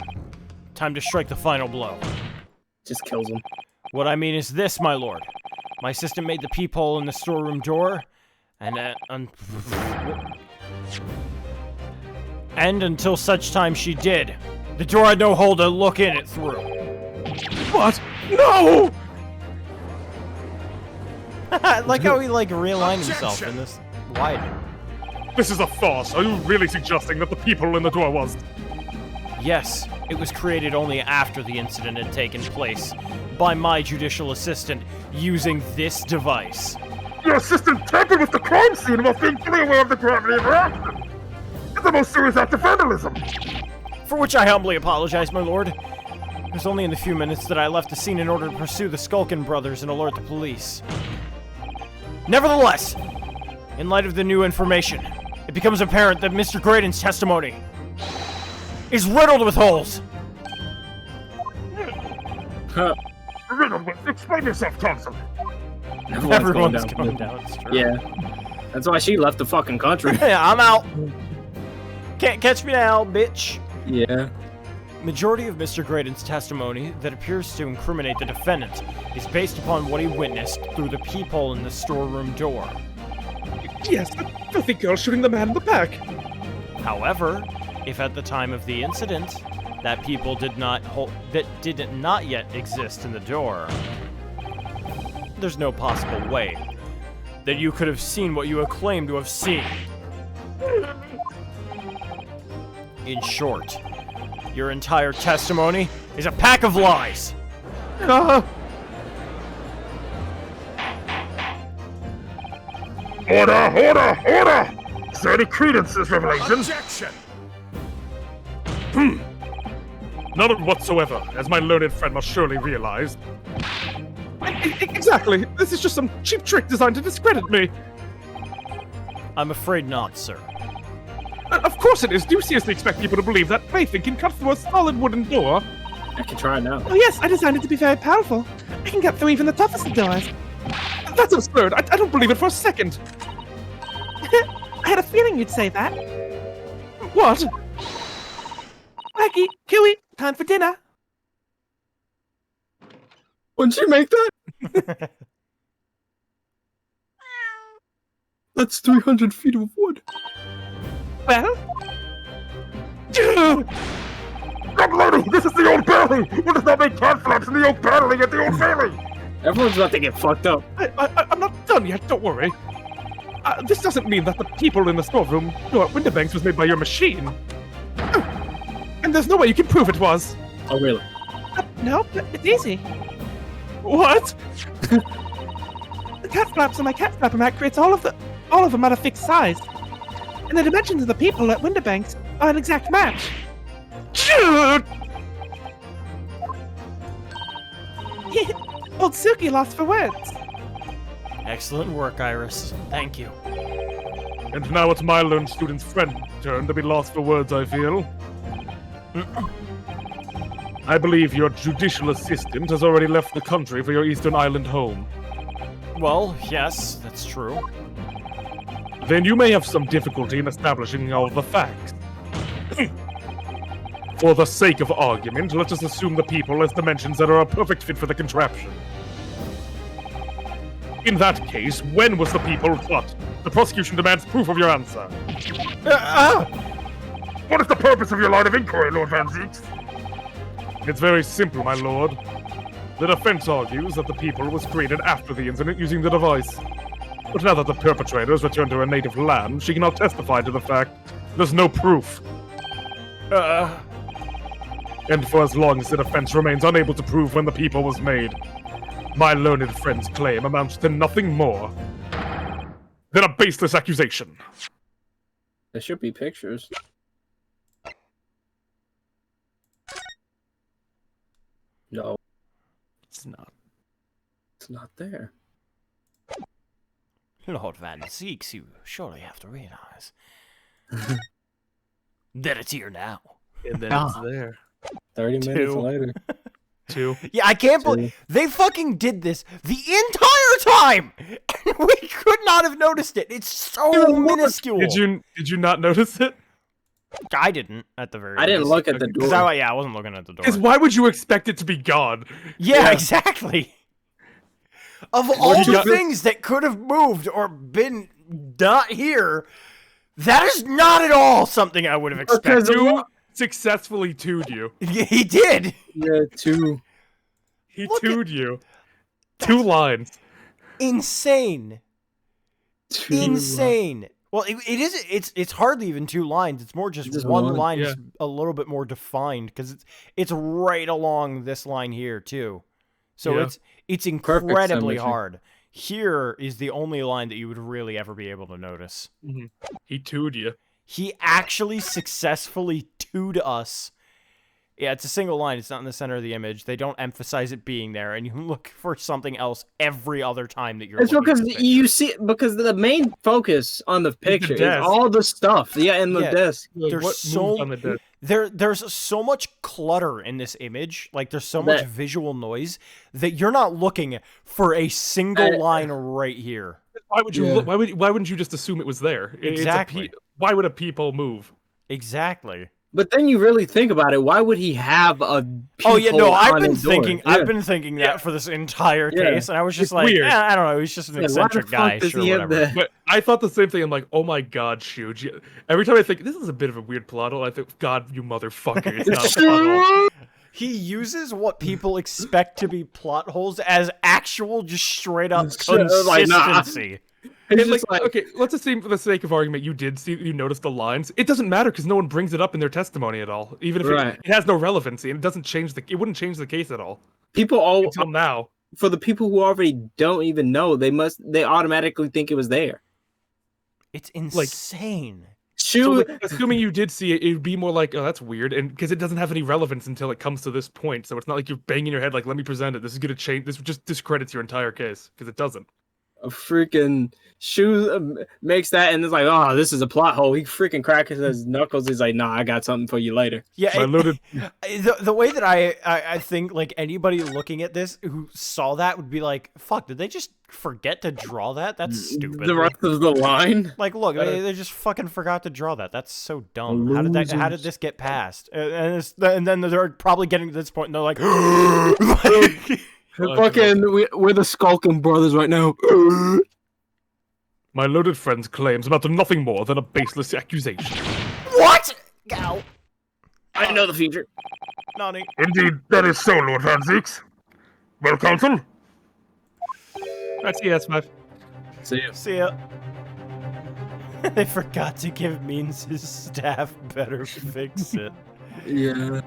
Time to strike the final blow. Just kills him. What I mean is this, my lord. My assistant made the peephole in the storeroom door, and until such time she did, the door had no hole to look in it through. What? No! I like how he realigned himself in this wide. This is a farce. Are you really suggesting that the people in the door was... Yes, it was created only after the incident had taken place by my judicial assistant using this device. Your assistant tampered with the crime scene while being fully aware of the gravity of her action. It's the most serious act of vandalism. For which I humbly apologize, my lord. It was only in the few minutes that I left the scene in order to pursue the Skulkin brothers and alert the police. Nevertheless, in light of the new information, it becomes apparent that Mr. Graydon's testimony is riddled with holes. Riddled with... Explain yourself, Thompson. Everyone's going down. It's true. Yeah. That's why she left the fucking country. Yeah, I'm out. Can't catch me now, bitch. Yeah. Majority of Mr. Graydon's testimony that appears to incriminate the defendant is based upon what he witnessed through the peephole in the storeroom door. Yes, that filthy girl shooting the man in the back. However, if at the time of the incident that people did not yet exist in the door, there's no possible way that you could have seen what you claim to have seen. In short, your entire testimony is a pack of lies. Order! Is there any credence to this revelation? Objection! None whatsoever, as my learned friend must surely realize. Exactly. This is just some cheap trick designed to discredit me. I'm afraid not, sir. Of course it is. Do you seriously expect people to believe that plaything can cut through a solid wooden door? I can try now. Oh yes, I designed it to be very powerful. I can get through even the toughest of doors. That's absurd. I don't believe it for a second. I had a feeling you'd say that. What? Maggie, Huey, time for dinner. Wouldn't you make that? That's 300 feet of wood. Well? Young lady, this is the Old Bailey! What does not make cat flaps in the Oak Battling at the Old Bailey? Everyone's about to get fucked up. I'm not done yet, don't worry. This doesn't mean that the people in the storeroom know Winterbanks was made by your machine. And there's no way you can prove it was. Oh, really? No, it's easy. What? The cat flaps on my cat flapper mat creates all of them at a fixed size. And the dimensions of the people at Winterbanks are an exact match. Old Suki lost for words. Excellent work, Iris. Thank you. And now it's my learned student's friend's turn to be lost for words, I feel. I believe your judicial assistant has already left the country for your Eastern Island home. Well, yes, that's true. Then you may have some difficulty in establishing all the facts. For the sake of argument, let us assume the people as dimensions that are a perfect fit for the contraption. In that case, when was the people cut? The prosecution demands proof of your answer. What is the purpose of your line of inquiry, Lord Van Zeeks? It's very simple, my lord. The defense argues that the people was created after the incident using the device. But now that the perpetrators returned to her native land, she cannot testify to the fact. There's no proof. And for as long as the defense remains unable to prove when the people was made, my learned friend's claim amounts to nothing more than a baseless accusation. There should be pictures. No. It's not. It's not there. Lord Van Zeeks, you surely have to realize that it's here now. And then it's there. 30 minutes later. 2. Yeah, I can't believe they fucking did this the entire time. And we could not have noticed it. It's so minuscule. Did you not notice it? I didn't at the very I didn't least. look at the door. I wasn't looking at the door. Because why would you expect it to be gone? Yeah, exactly. Of all the things that could have moved or been not here, that is not at all something I would have expected. You successfully 2'd you. He did. Yeah, 2. He 2'd you. 2 lines. insane. Insane. Well, it's hardly even 2 lines. It's more just one line, just a little bit more defined, because it's right along this line here too. So it's incredibly hard. Here is the only line that you would really ever be able to notice. Mm-hmm. He tooed you. He actually successfully tooed us. Yeah, it's a single line. It's not in the center of the image. They don't emphasize it being there, and you look for something else every other time that you're. It's because you see, because the main focus on the picture is all the stuff. Yeah, in the desk. There's there's so much clutter in this image. Like there's so much visual noise that you're not looking for a single line right here. Why would you? Why wouldn't you just assume it was there? Exactly. Why would a peephole move? Exactly. But then you really think about it. Why would he have a? Oh yeah, no. I've been thinking that for this entire case, and I was just like, I don't know. He's just an eccentric guy. Sure, whatever. But I thought the same thing. I'm like, oh my god, Shuge. Every time I think this is a bit of a weird plot hole, I think, God, you motherfucker, it's not a plot hole. He uses what people expect to be plot holes as actual, just straight up consistency. It's like, okay, let's assume for the sake of argument you noticed the lines. It doesn't matter because no one brings it up in their testimony at all. Even if it has no relevancy and it doesn't change it wouldn't change the case at all. People until now. For the people who already don't even know, they automatically think it was there. It's insane. So, assuming you did see it, it would be more like, oh, that's weird, and because it doesn't have any relevance until it comes to this point. So it's not like you're banging your head like, let me present it. This is gonna change. This just discredits your entire case because it doesn't. A freaking Shoe makes that and it's like, oh, this is a plot hole. He freaking cracks his knuckles. He's like, nah, I got something for you later. Yeah, the way that I think like anybody looking at this who saw that would be like, fuck, did they just forget to draw that? That's stupid. The rest of the line. Like, look, they just fucking forgot to draw that. That's so dumb. How did this get passed? And then they're probably getting to this point and they're like, we're the skulking brothers right now. My loaded friend's claims amount to nothing more than a baseless accusation. What? Go. I know the future. Nani. Indeed, that is so, Lord Van Zeeks. Well, counsel? That's S5. See ya. They forgot to give Means his staff better fix it. Yeah.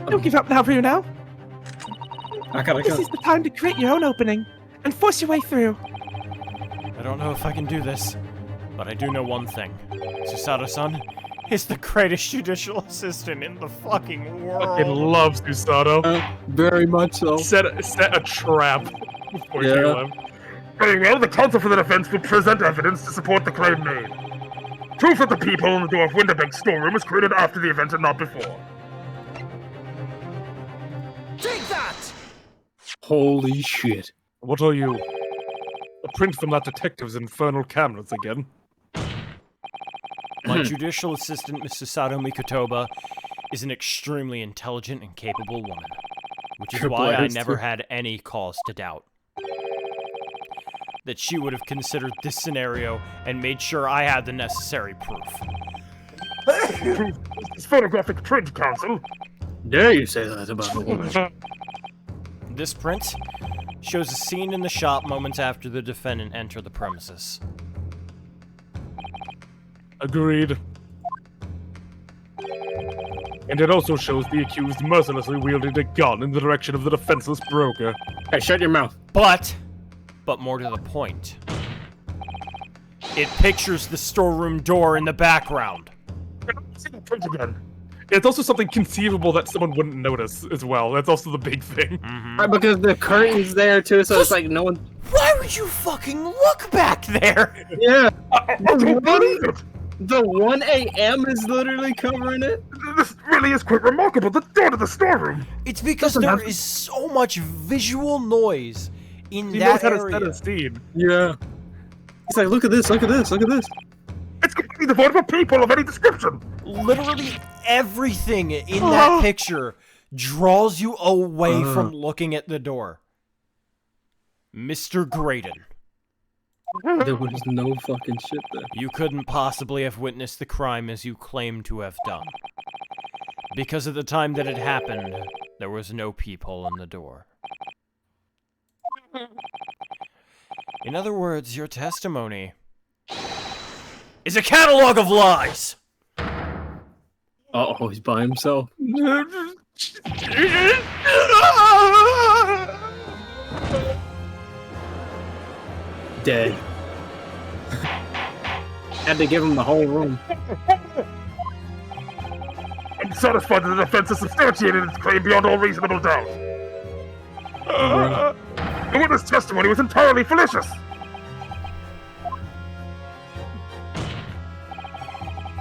Don't give up now, Bruno. This is the time to create your own opening and force your way through. I don't know if I can do this, but I do know one thing. Susato-san is the greatest judicial assistant in the fucking world. Fucking loves Susato. Very much so. Set a trap before you left. Very well, the counsel for the defense will present evidence to support the claim made. Proof that the peephole in the door of Winterbeck's storeroom was created after the event and not before. Take that! Holy shit. What are you? A print from that detective's infernal cameras again. My judicial assistant, Miss Susato Mikotoba, is an extremely intelligent and capable woman, which is why I never had any cause to doubt that she would have considered this scenario and made sure I had the necessary proof. It's photographic print, counsel. Dare you say that about a woman? This print shows a scene in the shop moments after the defendant entered the premises. Agreed. And it also shows the accused mercilessly wielding a gun in the direction of the defenseless broker. Hey, shut your mouth. But more to the point, it pictures the storeroom door in the background. See the print again. It's also something conceivable that someone wouldn't notice as well. That's also the big thing. Mm-hmm. Right, because the curtain's there too, so it's like no one. Why would you fucking look back there? Yeah. I don't believe it. The 1 a.m. is literally covering it. This really is quite remarkable. The door to the storeroom. It's because there is so much visual noise in that area. How to set a scene. Yeah. It's like, look at this, look at this, look at this. It's completely devoid of a peephole of any description. Literally everything in that picture draws you away from looking at the door. Mr. Graydon. There was no fucking shit there. You couldn't possibly have witnessed the crime as you claim to have done. Because at the time that it happened, there was no peephole in the door. In other words, your testimony is a catalog of lies. Uh-oh, he's by himself. Dead. Had to give him the whole room. I'm satisfied that the defense has substantiated its claim beyond all reasonable doubt. The witness' testimony was entirely fallacious.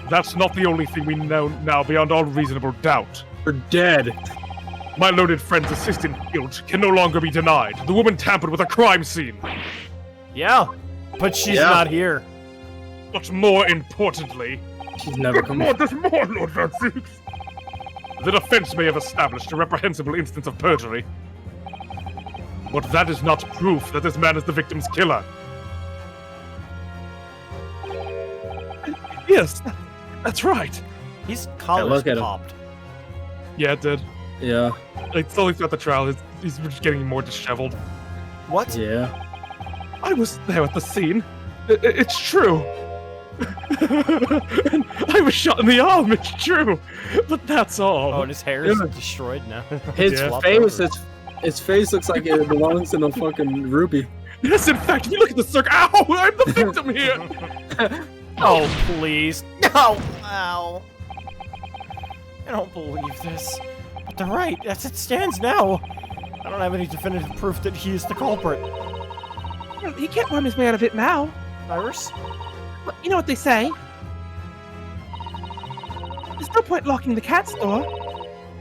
That's not the only thing we know now beyond all reasonable doubt. We're dead. My loaded friend's assistant guilt can no longer be denied. The woman tampered with a crime scene. Yeah, but she's not here. But more importantly, she's never come back. There's more, Lord Van Zieks. The defense may have established a reprehensible instance of perjury. But that is not proof that this man is the victim's killer. Yes, that's right. His collar's popped. Yeah, it did. Yeah. Like, slowly throughout the trial, he's just getting more disheveled. What? Yeah. I was there at the scene. It's true. I was shot in the arm, it's true. But that's all. Oh, and his hair is destroyed now. His face looks like it belongs in a fucking ruby. Yes, in fact, if you look at the circle. Ow! I'm the victim here! Oh, please. No! Ow. I don't believe this. But they're right. As it stands now, I don't have any definitive proof that he is the culprit. Well, he can't worm his way out of it now. Iris? Well, you know what they say. There's no point locking the cat's door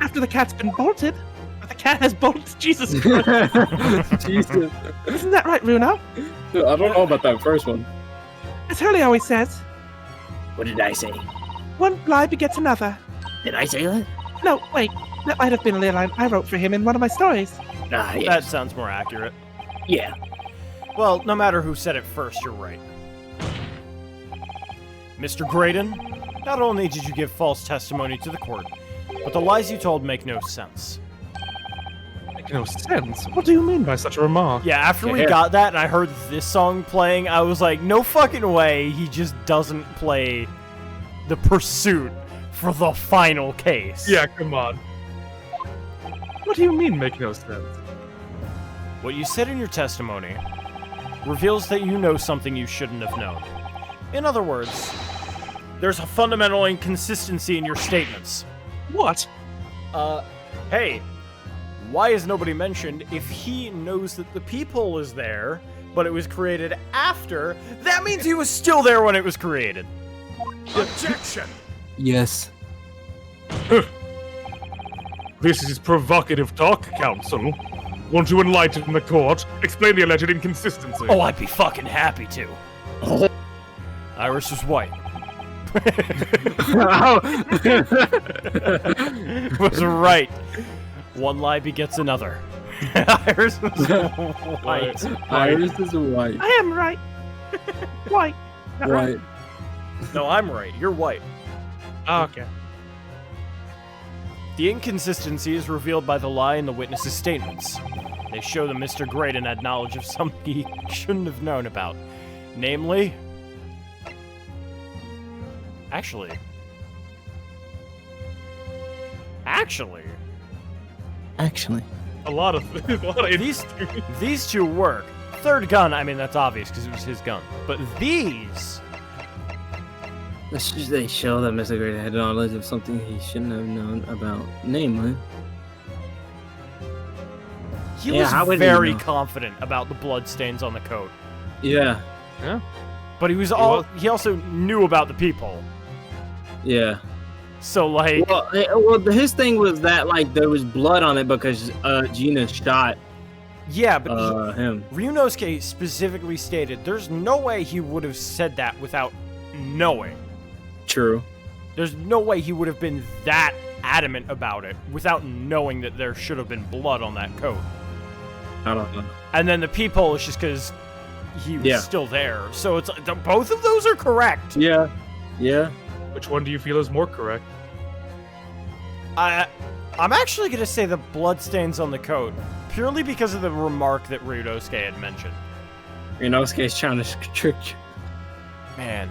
after the cat's been bolted. But the cat has bolted. Jesus Christ. Jesus. Isn't that right, Runo? I don't know about that first one. As Hurley always says. What did I say? One lie begets another. Did I say that? No, wait. That might have been a little line I wrote for him in one of my stories. Ah, yes. That sounds more accurate. Yeah. Well, no matter who said it first, you're right. Mr. Graydon, not only did you give false testimony to the court, but the lies you told make no sense. Make no sense? What do you mean by such a remark? Yeah, after we got that and I heard this song playing, I was like, no fucking way he just doesn't play The Pursuit for the final case. Yeah, come on. What do you mean, make no sense? What you said in your testimony reveals that you know something you shouldn't have known. In other words, there's a fundamental inconsistency in your statements. What? Hey, why is nobody mentioned if he knows that the people is there, but it was created after? That means he was still there when it was created. Objection! Yes. This is provocative talk, counsel. Won't you enlighten the court? Explain the alleged inconsistency. Oh, I'd be fucking happy to. Oh. Iris was white. Was right. One lie begets another. Iris was white. Iris is white. I am right. White. Not Right. No, I'm right. You're white. Oh, okay. The inconsistency is revealed by the lie in the witness's statements. They show that Mr. Graydon had knowledge of something he shouldn't have known about. Namely... Actually... A lot of these two work. Third gun, I mean, that's obvious because it was his gun. But these... They show that Mr. Graydon had knowledge of something he shouldn't have known about. Namely... He was very confident about the bloodstains on the coat. Yeah. Yeah. But he also knew about the people. Yeah. So, like... Well, his thing was that, like, there was blood on it because Gina shot him. Ryunosuke specifically stated there's no way he would have said that without knowing. True. There's no way he would have been that adamant about it without knowing that there should have been blood on that coat. I don't know. And then the people is just because he was still there. So it's both of those are correct. Yeah. Yeah. Which one do you feel is more correct? I'm actually going to say the bloodstains on the coat, purely because of the remark that Ryunosuke had mentioned. Inosuke's trying to trick you. Man.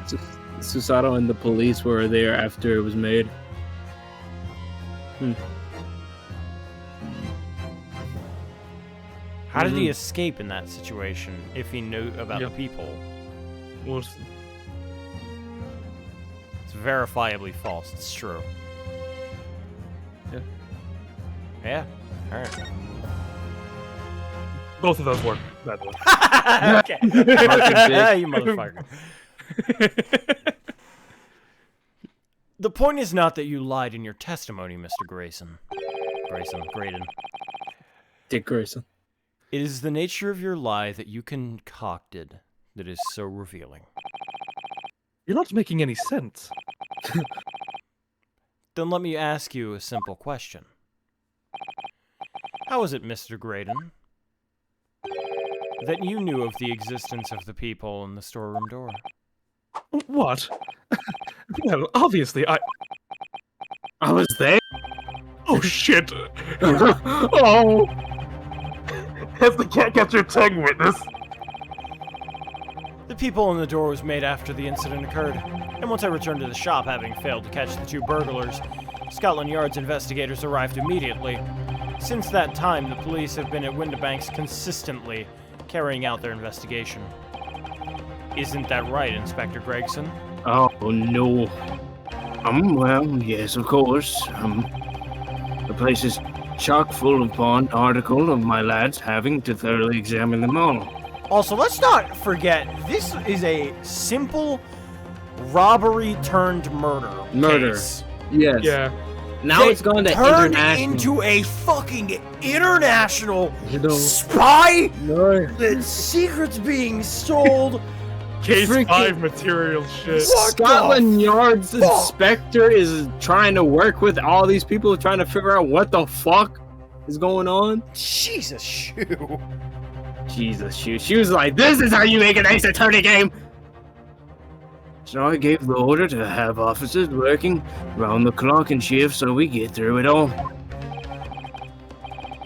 Susato and the police were there after it was made. How did he escape in that situation if he knew about the people? Well, It's verifiably false. It's true. Yeah. Yeah. All right. both of those work, by the way. Okay. You motherfucker. The point is not that you lied in your testimony, Mr. Grayson. Graydon. Dick Grayson. It is the nature of your lie that you concocted that is so revealing. You're not making any sense. Then let me ask you a simple question. How is it, Mr. Graydon, that you knew of the existence of the people in the storeroom door? What? Well, obviously, I was there. Oh, shit. Oh! Has the cat got your tongue, witness? The people in the door was made after the incident occurred, and once I returned to the shop having failed to catch the two burglars, Scotland Yard's investigators arrived immediately. Since that time, the police have been at Windibanks consistently, carrying out their investigation. Isn't that right, Inspector Gregson? Oh, no. Well, yes, of course. The place is chock full upon article of my lads having to thoroughly examine them all. Also, let's not forget, this is a simple robbery turned murder. Case. Yes. Yeah. Now it's gone to turned international. into a fucking international spy. The secrets being sold. Case Freaking 5 material shit. Scotland Yard's inspector is trying to work with all these people trying to figure out what the fuck is going on. Jesus, shoe. Jesus, she was like, this is how you make an Ace Attorney game! So I gave the order to have officers working round the clock and shift so we get through it all.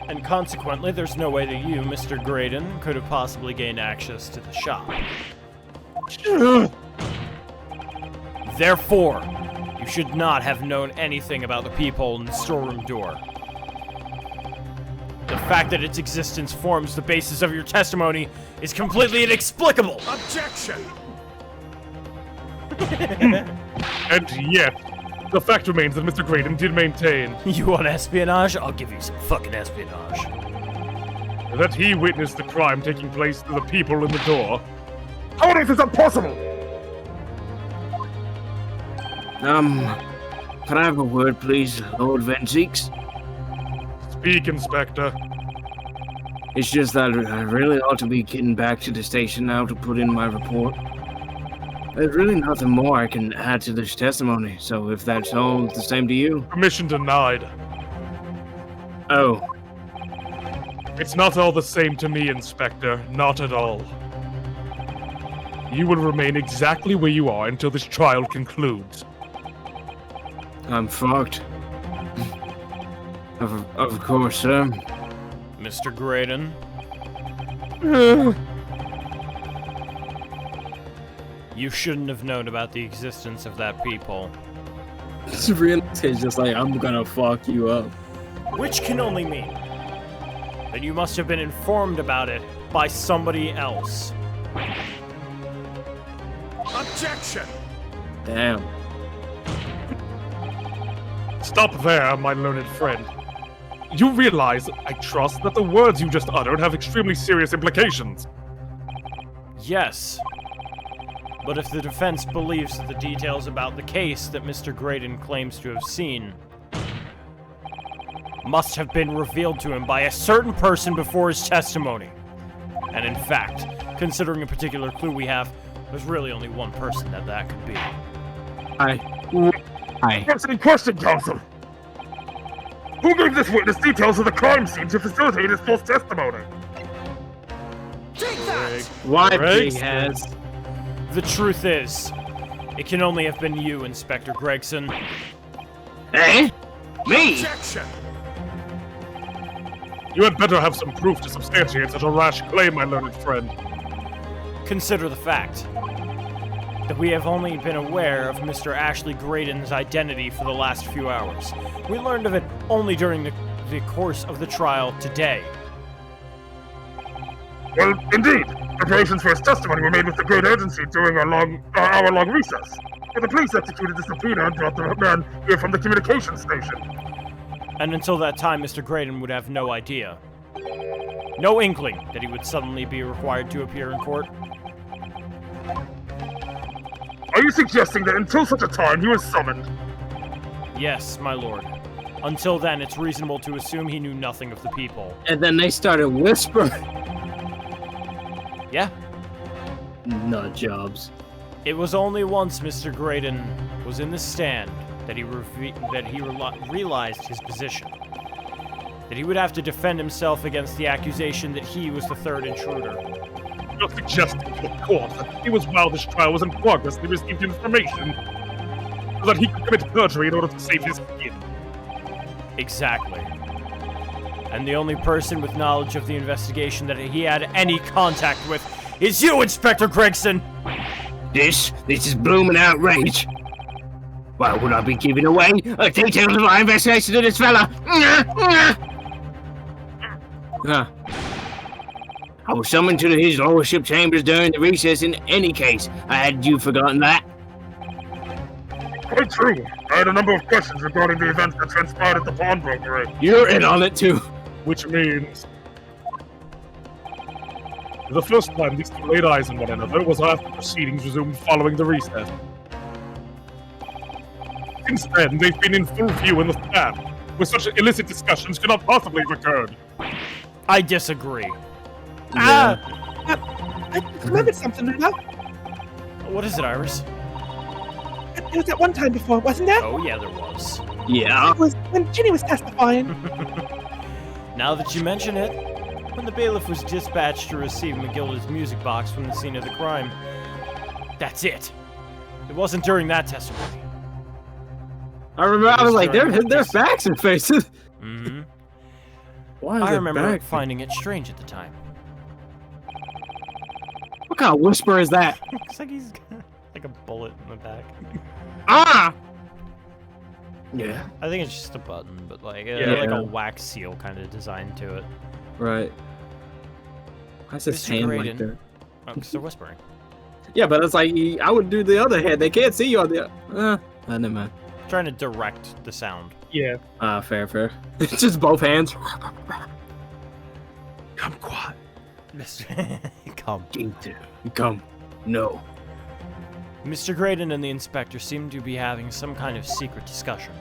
And consequently, there's no way that you, Mr. Graydon, could have possibly gained access to the shop. Therefore, you should not have known anything about the people in the storeroom door. The fact that its existence forms the basis of your testimony is completely inexplicable! Objection! And yet, the fact remains that Mr. Graydon did maintain You want espionage? I'll give you some fucking espionage. that he witnessed the crime taking place to the people in the door. How is this impossible? Can I have a word, please, Lord Van Zeeks? Speak, Inspector. It's just that I really ought to be getting back to the station now to put in my report. There's really nothing more I can add to this testimony, so if that's all the same to you... Permission denied. Oh. It's not all the same to me, Inspector. Not at all. You will remain exactly where you are until this trial concludes. I'm fucked. Of course, sir. Mr. Graydon? You shouldn't have known about the existence of that people. It's really just like, I'm gonna fuck you up. Which can only mean that you must have been informed about it by somebody else. Objection! Damn. Stop there, my learned friend. You realize, I trust, that the words you just uttered have extremely serious implications. Yes. But if the defense believes that the details about the case that Mr. Graydon claims to have seen must have been revealed to him by a certain person before his testimony, and in fact, considering a particular clue we have, there's really only one person that could be. Answering question, counsel. Who gave this witness details of the crime scene to facilitate his false testimony? Take that! Why Big has? The truth is, it can only have been you, Inspector Gregson. Eh? Me? Objection! You had better have some proof to substantiate such a rash claim, my learned friend. Consider the fact that we have only been aware of Mr. Ashley Graydon's identity for the last few hours. We learned of it only during the course of the trial today. Well, indeed. Preparations for his testimony were made with great urgency during our hour-long recess. But the police executed the subpoena and brought the man here from the communications station. And until that time, Mr. Graydon would have no idea. No inkling that he would suddenly be required to appear in court. Are you suggesting that until such a time he was summoned? Yes, my lord. Until then, it's reasonable to assume he knew nothing of the people. And then they started whispering. Yeah. Nut jobs. It was only once Mr. Graydon was in the stand that he realized his position. That he would have to defend himself against the accusation that he was the third intruder. You're suggesting to the court that it was while this trial was in progress that he received information so that he could commit perjury in order to save his skin. Exactly. And the only person with knowledge of the investigation that he had any contact with is you, Inspector Gregson! This is blooming outrage. Why would I be giving away details of my investigation to this fella? I was summoned to his lordship chambers during the recess in any case. Had you forgotten that? Quite true. I had a number of questions regarding the events that transpired at the pawnbroker. You're in on it too. Which means... the first time these two laid eyes on one another was after proceedings resumed following the recess. Since then, they've been in full view in the stand, where such illicit discussions could not possibly have occurred. I disagree. I remembered something now. What is it, Iris? There was that one time before, wasn't there? Oh, yeah, there was. Yeah. It was when Ginny was testifying. Now that you mention it, when the bailiff was dispatched to receive McGilda's music box from the scene of the crime, that's it. It wasn't during that testimony. I remember, I was like, they're facts and faces. Mm-hmm. Why is I it remember back? finding it strange at the time. What kind of whisper is that? Looks like he's got like a bullet in the back. Ah! Yeah. I think it's just a button, but like a wax seal kind of design to it. Right. Why is his Mr. hand Graydon. like that? Oh, because they're whispering. Yeah, but it's like, I would do the other hand. They can't see you on the... never mind. Trying to direct the sound. Yeah. Fair. It's just both hands. Come quiet. Come. No. Mr. Graydon and the inspector seem to be having some kind of secret discussion.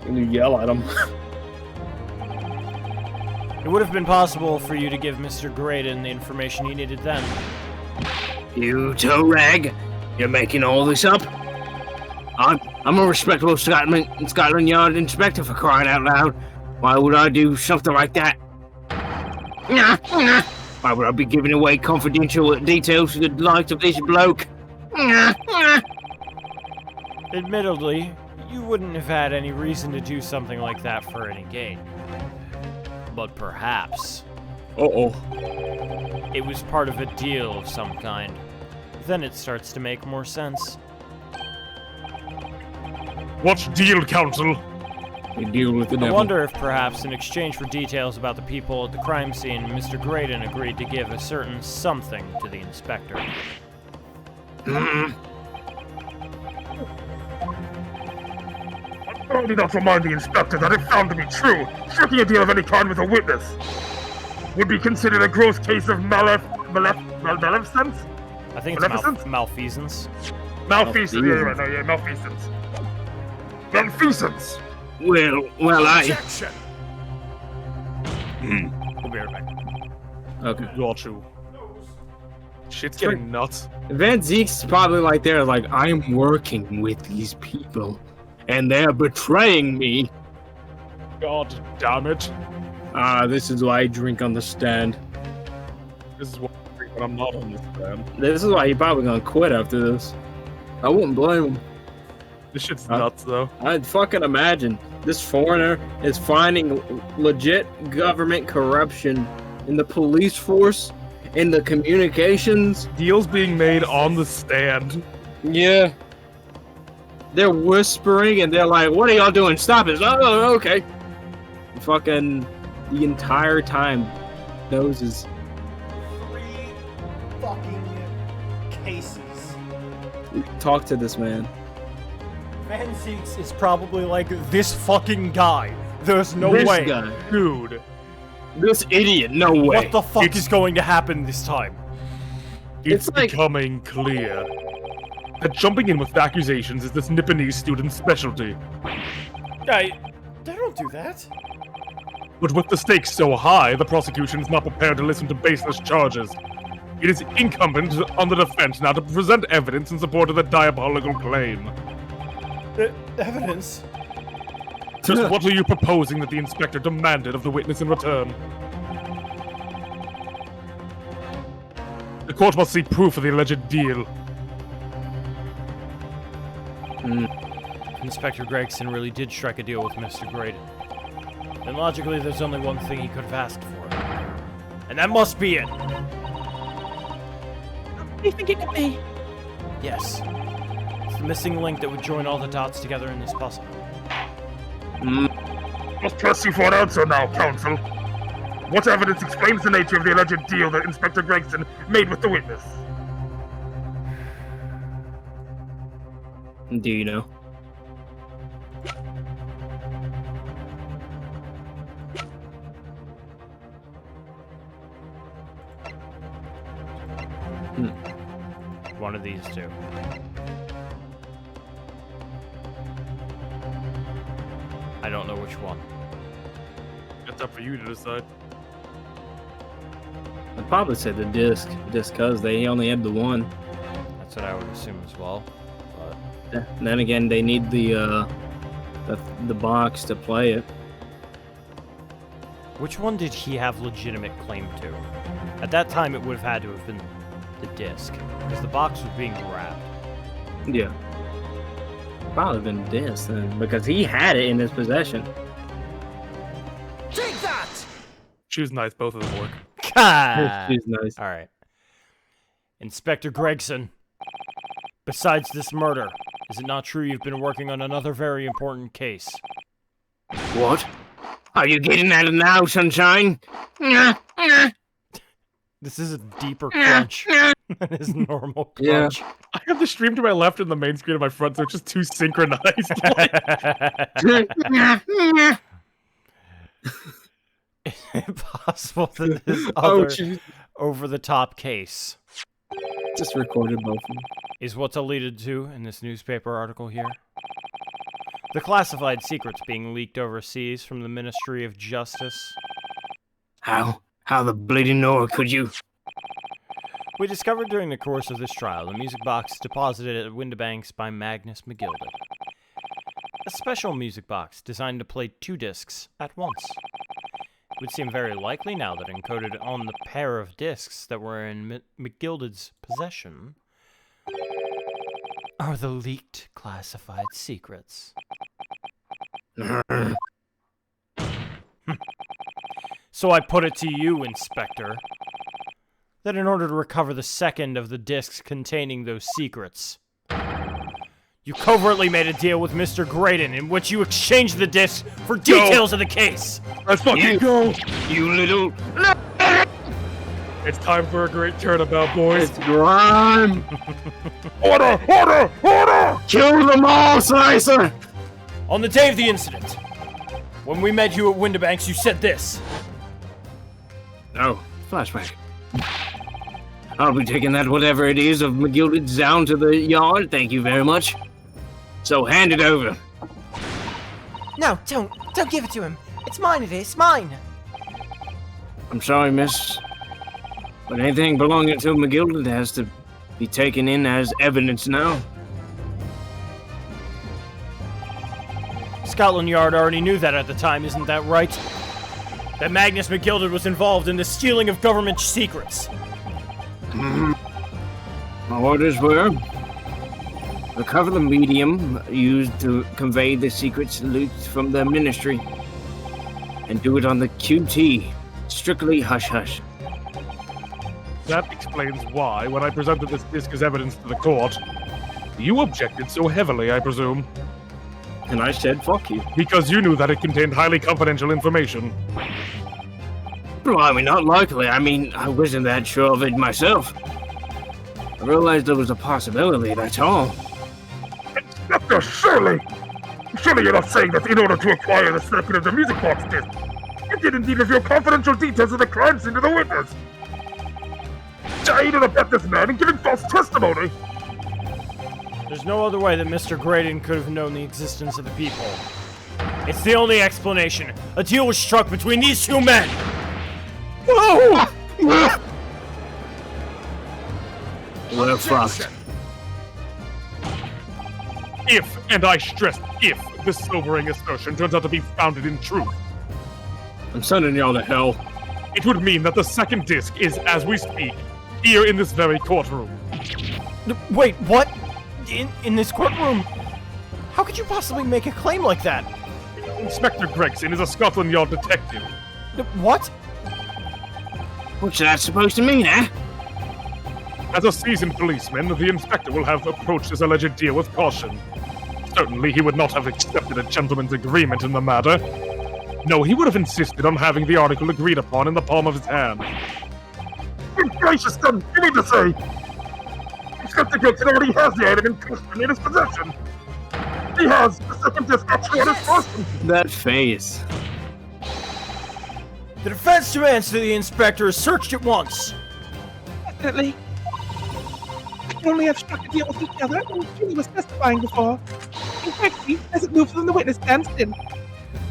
And you yell at him. It would have been possible for you to give Mr. Graydon the information he needed then. You toe rag. You're making all this up? I'm a respectable Scotland Yard inspector, for crying out loud. Why would I do something like that? Why would I be giving away confidential details to the likes of this bloke? Admittedly, you wouldn't have had any reason to do something like that for any gain. But perhaps... it was part of a deal of some kind. Then it starts to make more sense. What deal, Counsel? We deal with the I devil. wonder if perhaps in exchange for details about the people at the crime scene, Mr. Graydon agreed to give a certain something to the inspector. I need not remind the inspector that if found to be true, striking a deal of any kind with a witness would be considered a gross case of maleficence? I think it's malfeasance. Malfeasance, yeah, malfeasance. Malfeasance! Well, Objection! We'll be right back. Okay. Got you. Shit's getting nuts. Van Zeke's probably like there, like, I'm working with these people, and they're betraying me. God damn it. This is why I drink on the stand. This is what I drink when I'm not on the stand. This is why he probably gonna quit after this. I wouldn't blame him. This shit's nuts, though. I'd fucking imagine this foreigner is finding legit government corruption in the police force in the communications. Deals being made on the stand. Yeah. They're whispering and they're like, what are y'all doing? Stop it. Oh, okay. Fucking the entire time. Nose is... 3 fucking cases. Talk to this man. Van Zieks is probably like, this fucking guy. There's no This way. guy. Dude. This idiot, no way. What the fuck is going to happen this time? It's like- becoming clear that jumping in with accusations is this Nipponese student's specialty. They don't do that. But with the stakes so high, the prosecution is not prepared to listen to baseless charges. It is incumbent on the defense now to present evidence in support of the diabolical claim. Evidence? Just what are you proposing that the inspector demanded of the witness in return? The court must see proof of the alleged deal. Inspector Gregson really did strike a deal with Mr. Graydon. And logically, there's only one thing he could have asked for. And that must be it! What do you think it could be? Yes. It's the missing link that would join all the dots together in this puzzle. Must press you for an answer now, counsel. What evidence explains the nature of the alleged deal that Inspector Gregson made with the witness? Do you know? One of these two. I don't know which one. It's up for you to decide. I'd probably say the disc, just because they only had the one. That's what I would assume as well. But And then again, they need the box to play it. which one did he have legitimate claim to? At that time, it would have had to have been the disc, because the box was being grabbed. Yeah. Probably been disc then, because he had it in his possession. Take that! Choose nice, both of them work. She's nice. Alright. Inspector Gregson, besides this murder, is it not true you've been working on another very important case? What? Are you getting at it now, sunshine? This is a deeper crunch than his normal crunch. I have the stream to my left and the main screen to my front, so it's just too synchronized. Is it possible that this other over-the-top case just recorded both of them is what's alluded to in this newspaper article here? The classified secrets being leaked overseas from the Ministry of Justice. How the bleeding Nora could you? We discovered during the course of this trial the music box deposited at Windibanks by Magnus McGilded. A special music box designed to play 2 discs at once. It would seem very likely now that encoded on the pair of discs that were in McGilded's possession are the leaked classified secrets. So I put it to you, Inspector, that in order to recover the second of the discs containing those secrets, you covertly made a deal with Mr. Graydon in which you exchanged the discs for details of the case. Let's fucking go! You little... It's time for a great turnabout, boys. It's Grime! Order! Order! Order! Kill them all, Slicer! On the day of the incident, when we met you at Windibanks, you said this. Oh, flashback. I'll be taking that whatever it is of McGilded down to the yard, thank you very much. So hand it over. No, don't give it to him. It's mine, it's mine. I'm sorry, miss. But anything belonging to McGilded has to be taken in as evidence now. Scotland Yard already knew that at the time, isn't that right? That Magnus McGilded was involved in the stealing of government secrets. My orders were recover the medium used to convey the secrets leaked from the ministry, and do it on the QT, strictly hush-hush. that explains why, when I presented this disc as evidence to the court, you objected so heavily, I presume. And I said, fuck you. Because you knew that it contained highly confidential information. Blimey, not likely. I mean, I wasn't that sure of it myself. I realized there was a possibility, that's all. Inspector, surely you're not saying that in order to acquire the circuit of the music box disc, you did indeed reveal confidential details of the crime scene to the witness. Aiding and abet this man and giving false testimony. There's no other way that Mr. Graydon could have known the existence of the people. It's the only explanation. A deal was struck between these two men. Whoa! We're fucked. If, and I stress if, this sobering assertion turns out to be founded in truth, I'm sending y'all to hell. it would mean that the second disc is, as we speak, here in this very courtroom. Wait, what? In this courtroom? How could you possibly make a claim like that? Inspector Gregson is a Scotland Yard detective. What? What's that supposed to mean, eh? As a seasoned policeman, the inspector will have approached his alleged deal with caution. Certainly, he would not have accepted a gentleman's agreement in the matter. No, he would have insisted on having the article agreed upon in the palm of his hand. Good gracious, then, you mean to say Inspector Gregson already has the item in question in his possession? He has the second disc actually on his person. That face. The defense demands that the inspector is searched at once. Definitely. I can only have struck a deal with each other when Jimmy was testifying before. In fact, he hasn't moved from the witness stand since.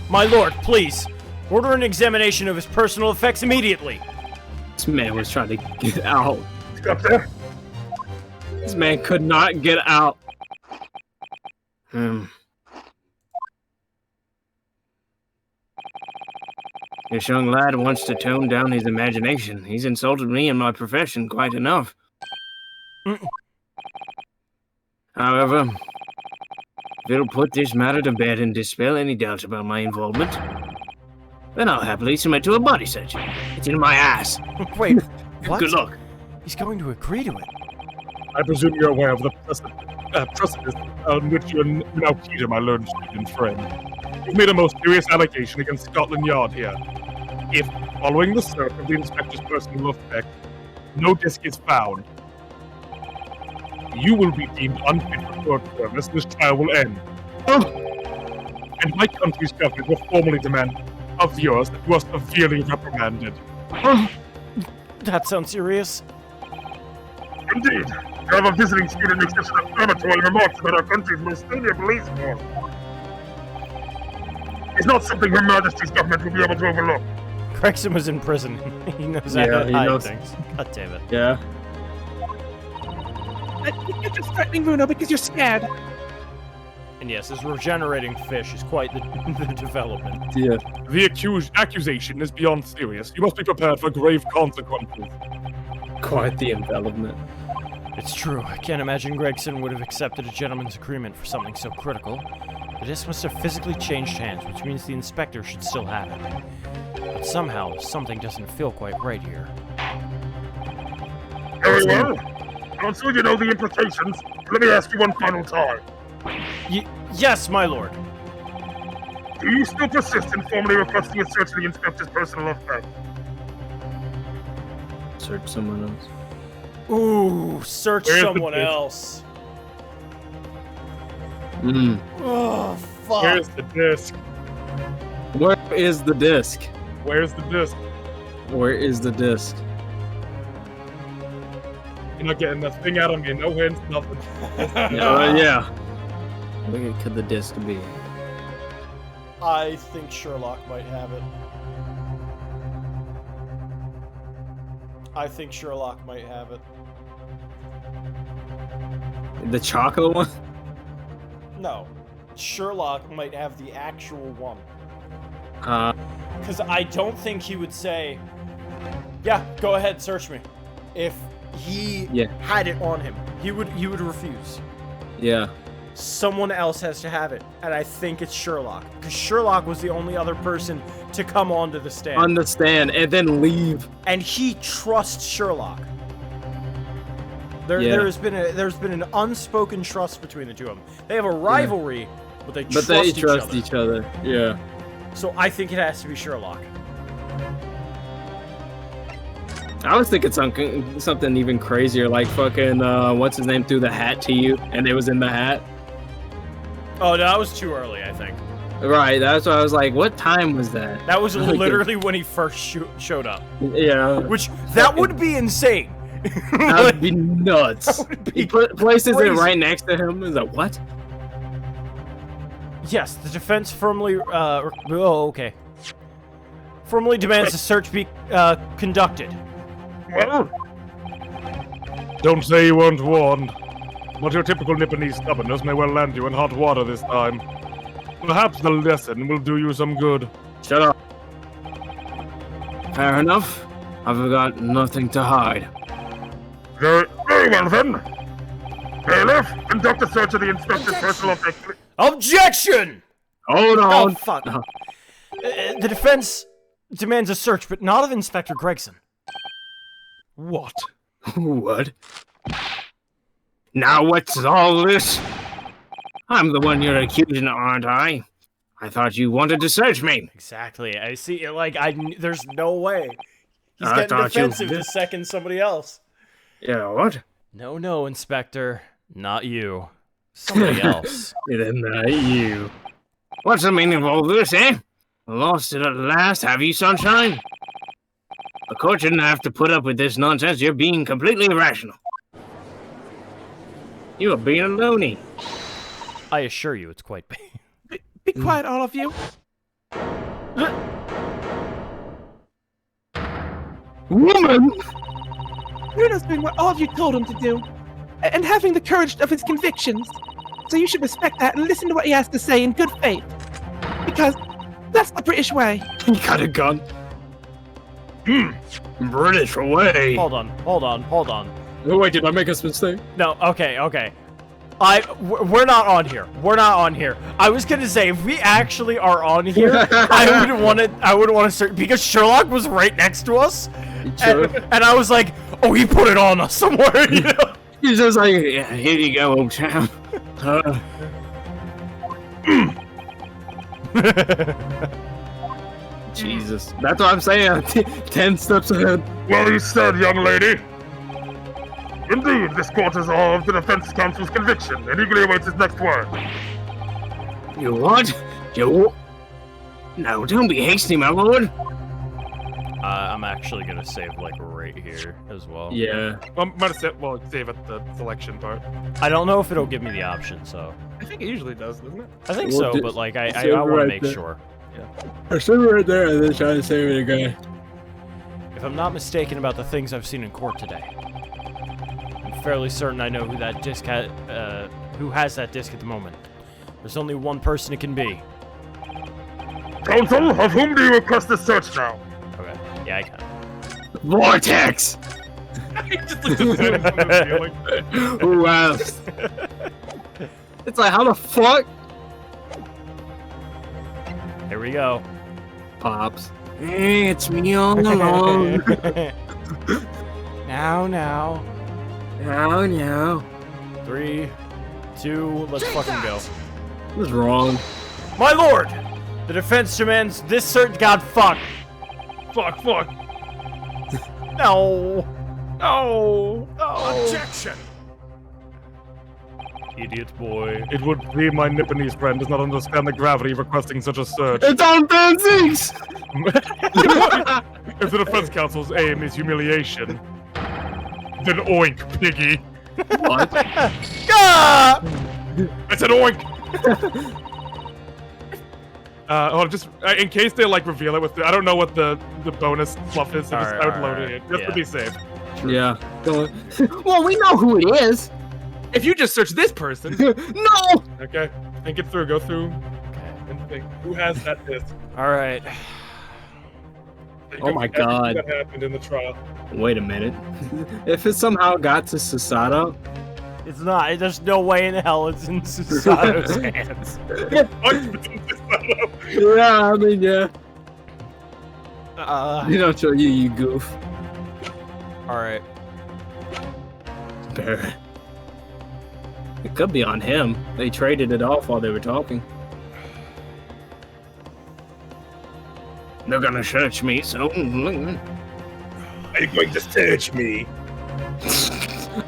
My lord, please, order an examination of his personal effects immediately. This man was trying to get out. Inspector? This man could not get out. This young lad wants to tone down his imagination. He's insulted me and my profession quite enough. However, if it'll put this matter to bed and dispel any doubts about my involvement, then I'll happily submit to a body search. It's in my ass. Wait, what? Good luck. He's going to agree to it. I presume you're aware of the precipice on which you're now Peter, my learned student friend. You've made a most serious allegation against Scotland Yard here. If, following the search of the inspector's personal effect, no disc is found, you will be deemed unfit for court service, and this trial will end. And my country's government will formally demand of yours that you are severely reprimanded. That sounds serious. Indeed. You have a visiting student makes such inflammatory remarks about our country's most senior police force. It's not something Her Majesty's government will be able to overlook. Gregson was in prison. He knows how to hide things. God damn it. Yeah. You're just threatening Bruno because you're scared. And yes, this regenerating fish is quite the development. Yeah. The accusation is beyond serious. You must be prepared for grave consequences. Quite the envelopment. It's true. I can't imagine Gregson would have accepted a gentleman's agreement for something so critical. The disc must have physically changed hands, which means the inspector should still have it. But somehow, something doesn't feel quite right here. Very well. Counsel, you know the implications. Let me ask you one final time. Yes, my lord. Do you still persist in formally requesting a search of the inspector's personal effects? Search someone else. Ooh, search someone else. Oh, fuck. Where's the disc? Where is the disc? Where's the disc? Where is the disc? You're not getting that thing out of me. No hints, nothing. Yeah. Where could the disc be? I think Sherlock might have it. The chocolate one? No. Sherlock might have the actual one. Because I don't think he would say, yeah, go ahead, search me. If he had it on him. He would refuse. Yeah. Someone else has to have it. And I think it's Sherlock. Because Sherlock was the only other person to come onto the stand. On the stand and then leave. And he trusts Sherlock. There's been an unspoken trust between the two of them. They have a rivalry, but they trust each other. Yeah. So I think it has to be Sherlock. I was thinking something even crazier, like fucking what's his name threw the hat to you, and it was in the hat. Oh, no, that was too early, I think. Right, that's why I was like, what time was that? That was literally when he first showed up. Yeah. Which, that would be insane. That would be nuts. That would be places crazy. it right next to him. Is like, what? Yes, the defense firmly, okay. Firmly demands the search be, conducted. Well, Don't say you weren't warned, but your typical Nipponese stubbornness may well land you in hot water this time. Perhaps the lesson will do you some good. Shut up. Fair enough. I've got nothing to hide. very well then. Bailiff, conduct a search of the inspector's personal effects. Objection! Hold on. Oh, fuck. The defense demands a search, but not of Inspector Gregson. What? What? Now what's all this? I'm the one you're accusing, aren't I? I thought you wanted to search me. Exactly. I see. Like, there's no way. He's I getting thought you defensive did. the second somebody else. Yeah, what? No, Inspector. Not you. Somebody else. Not you. What's the meaning of all this, eh? Lost it at last, have you, sunshine? The court shouldn't have to put up with this nonsense. You're being completely irrational. You are being a loony. I assure you, it's quite bad. Be quiet, all of you. Woman! Bruno's doing what all of you told him to do, and having the courage of his convictions. So you should respect that and listen to what he has to say in good faith. Because that's the British way. He got a gun. British way. Hold on. Oh, wait, did I make a mistake? No, okay. We're not on here. I was gonna say, if we actually are on here, I would want to search, because Sherlock was right next to us. And I was like, oh, he put it on us somewhere, you know? He's just like, yeah, here you go, old chap. Jesus. That's what I'm saying. 10 steps ahead. Well, you said, young lady. Indeed, this court is of the defense counsel's conviction and eagerly awaits his next word. You what? You... No, don't be hasty, my lord. I'm actually gonna save, like, right here as well. Yeah. Save at the selection part. I don't know if it'll give me the option, so... I think it usually does, doesn't it? I think Well, so, but, like, I want to make sure. I should be right there and then try to save it again. If I'm not mistaken about the things I've seen in court today, I'm fairly certain I know who that disc who has that disc at the moment. There's only one person it can be. Counsel, of whom do you request the search now? Okay, yeah, I can. Vortex! Just like descending from the ceiling. Who else? It's like, how the fuck? Here we go. Pops. Hey, it's me all along. Now. No. 3, 2, let's fucking go. What's wrong? My lord! The defense demands this search. God, fuck. Fuck. No. Objection! Idiot boy. It would be my Nipponese friend does not understand the gravity of requesting such a search. It's on band 6! If the defense counsel's aim is humiliation, then oink, piggy. What? Ah! I said oink! Just in case they like reveal it with I don't know what the bonus fluff is, so I would load it in just to be safe. Yeah. Well, we know who it is. If you just search this person, No! okay, think it through, go through, and think who has that disc. All right. Oh my God. That happened in the trial. Wait a minute. If it somehow got to Susato, It's not. There's no way in hell it's in Susato's hands. yeah, I mean, yeah. You Uh, don't show you goof. All right. Barret. It could be on him. They traded it off while they were talking. They're gonna search me, so... Are you going to search me?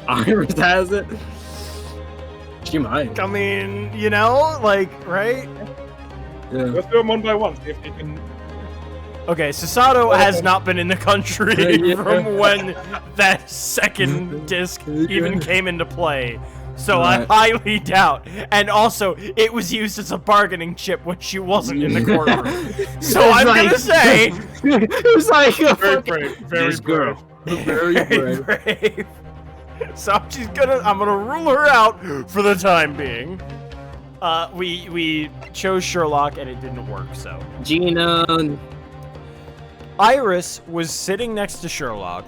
Iris has it. She might. I mean, you know, like, right? Yeah. Let's do them one by one. See if you can. Okay, Susato has not been in the country Yeah. from when that second disc even came into play. So Right. I highly doubt. And also, it was used as a bargaining chip when she wasn't in the courtroom. So I'm gonna say... It was like a Very fucking... brave. Very This brave. girl. Very brave. brave. So I'm gonna rule her out for the time being. We chose Sherlock and it didn't work, so. Gina... Iris was sitting next to Sherlock,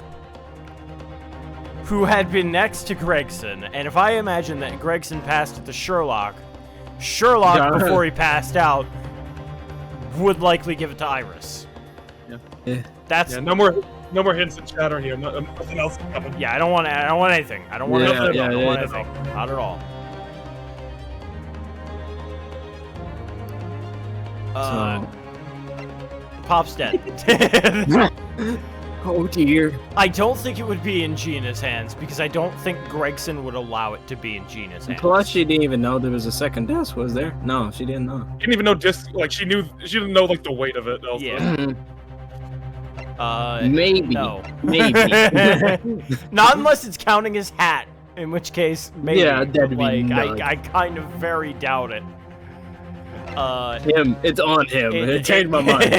who had been next to Gregson, and if I imagine that Gregson passed it to Sherlock, Yeah. before he passed out, would likely give it to Iris. Yeah. That's Yeah, no more hints and chatter here. Nothing else coming. yeah. I don't want anything. I don't want Yeah, anything. yeah, I don't yeah, want yeah. anything. Not at all. Pop's dead. Oh dear. I don't think it would be in Gina's hands because I don't think Gregson would allow it to be in Gina's hands. Plus, she didn't even know there was a second disc, was there? No, she didn't know. She didn't even know disc. Like she didn't know like the weight of it. Also. Yeah. Maybe. No. Maybe. Not unless it's counting his hat, in which case, maybe. Yeah, that'd be like, nuts. I kind of very doubt it. Him. It's on him. It changed my mind.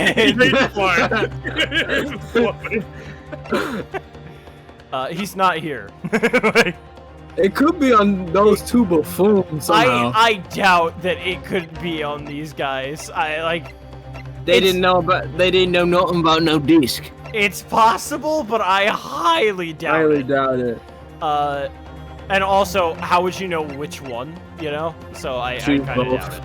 He's not here. Like, It could be on those two buffoons somehow. I doubt that it could be on these guys. They didn't know nothing about no disc. It's possible, but I highly doubt it. doubt it. And also, how would you know which one? You know, so I kind of both. doubt it.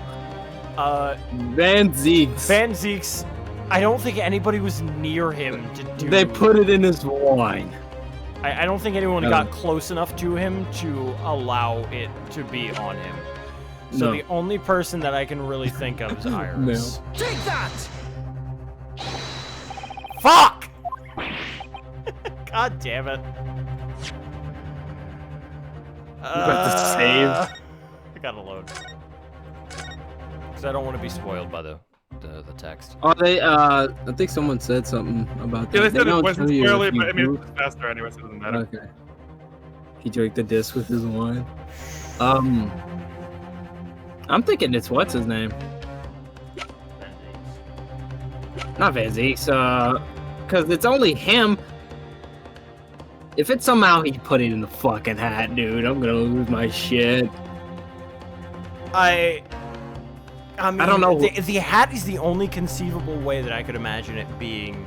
Van Zeeks. Van Zeeks, I don't think anybody was near him to do. They put it in his wine. I don't think anyone No. got close enough to him to allow it to be on him. So No. the only person that I can really think of is Iris. Take that! Fuck! God damn it. about to save. I gotta load. Because I don't want to be spoiled by the text. Oh, they. I think someone said something about that. Yeah, they said it don't wasn't tell you spoiler, if you but I mean group. it's faster anyway, so it doesn't matter. Okay. He drank the disc with his wine. I'm thinking it's what's his name? Not Van Zeeks, because it's only him. If it's somehow he put it in the fucking hat, dude, I'm gonna lose my shit. I mean, I don't know. The hat is the only conceivable way that I could imagine it being.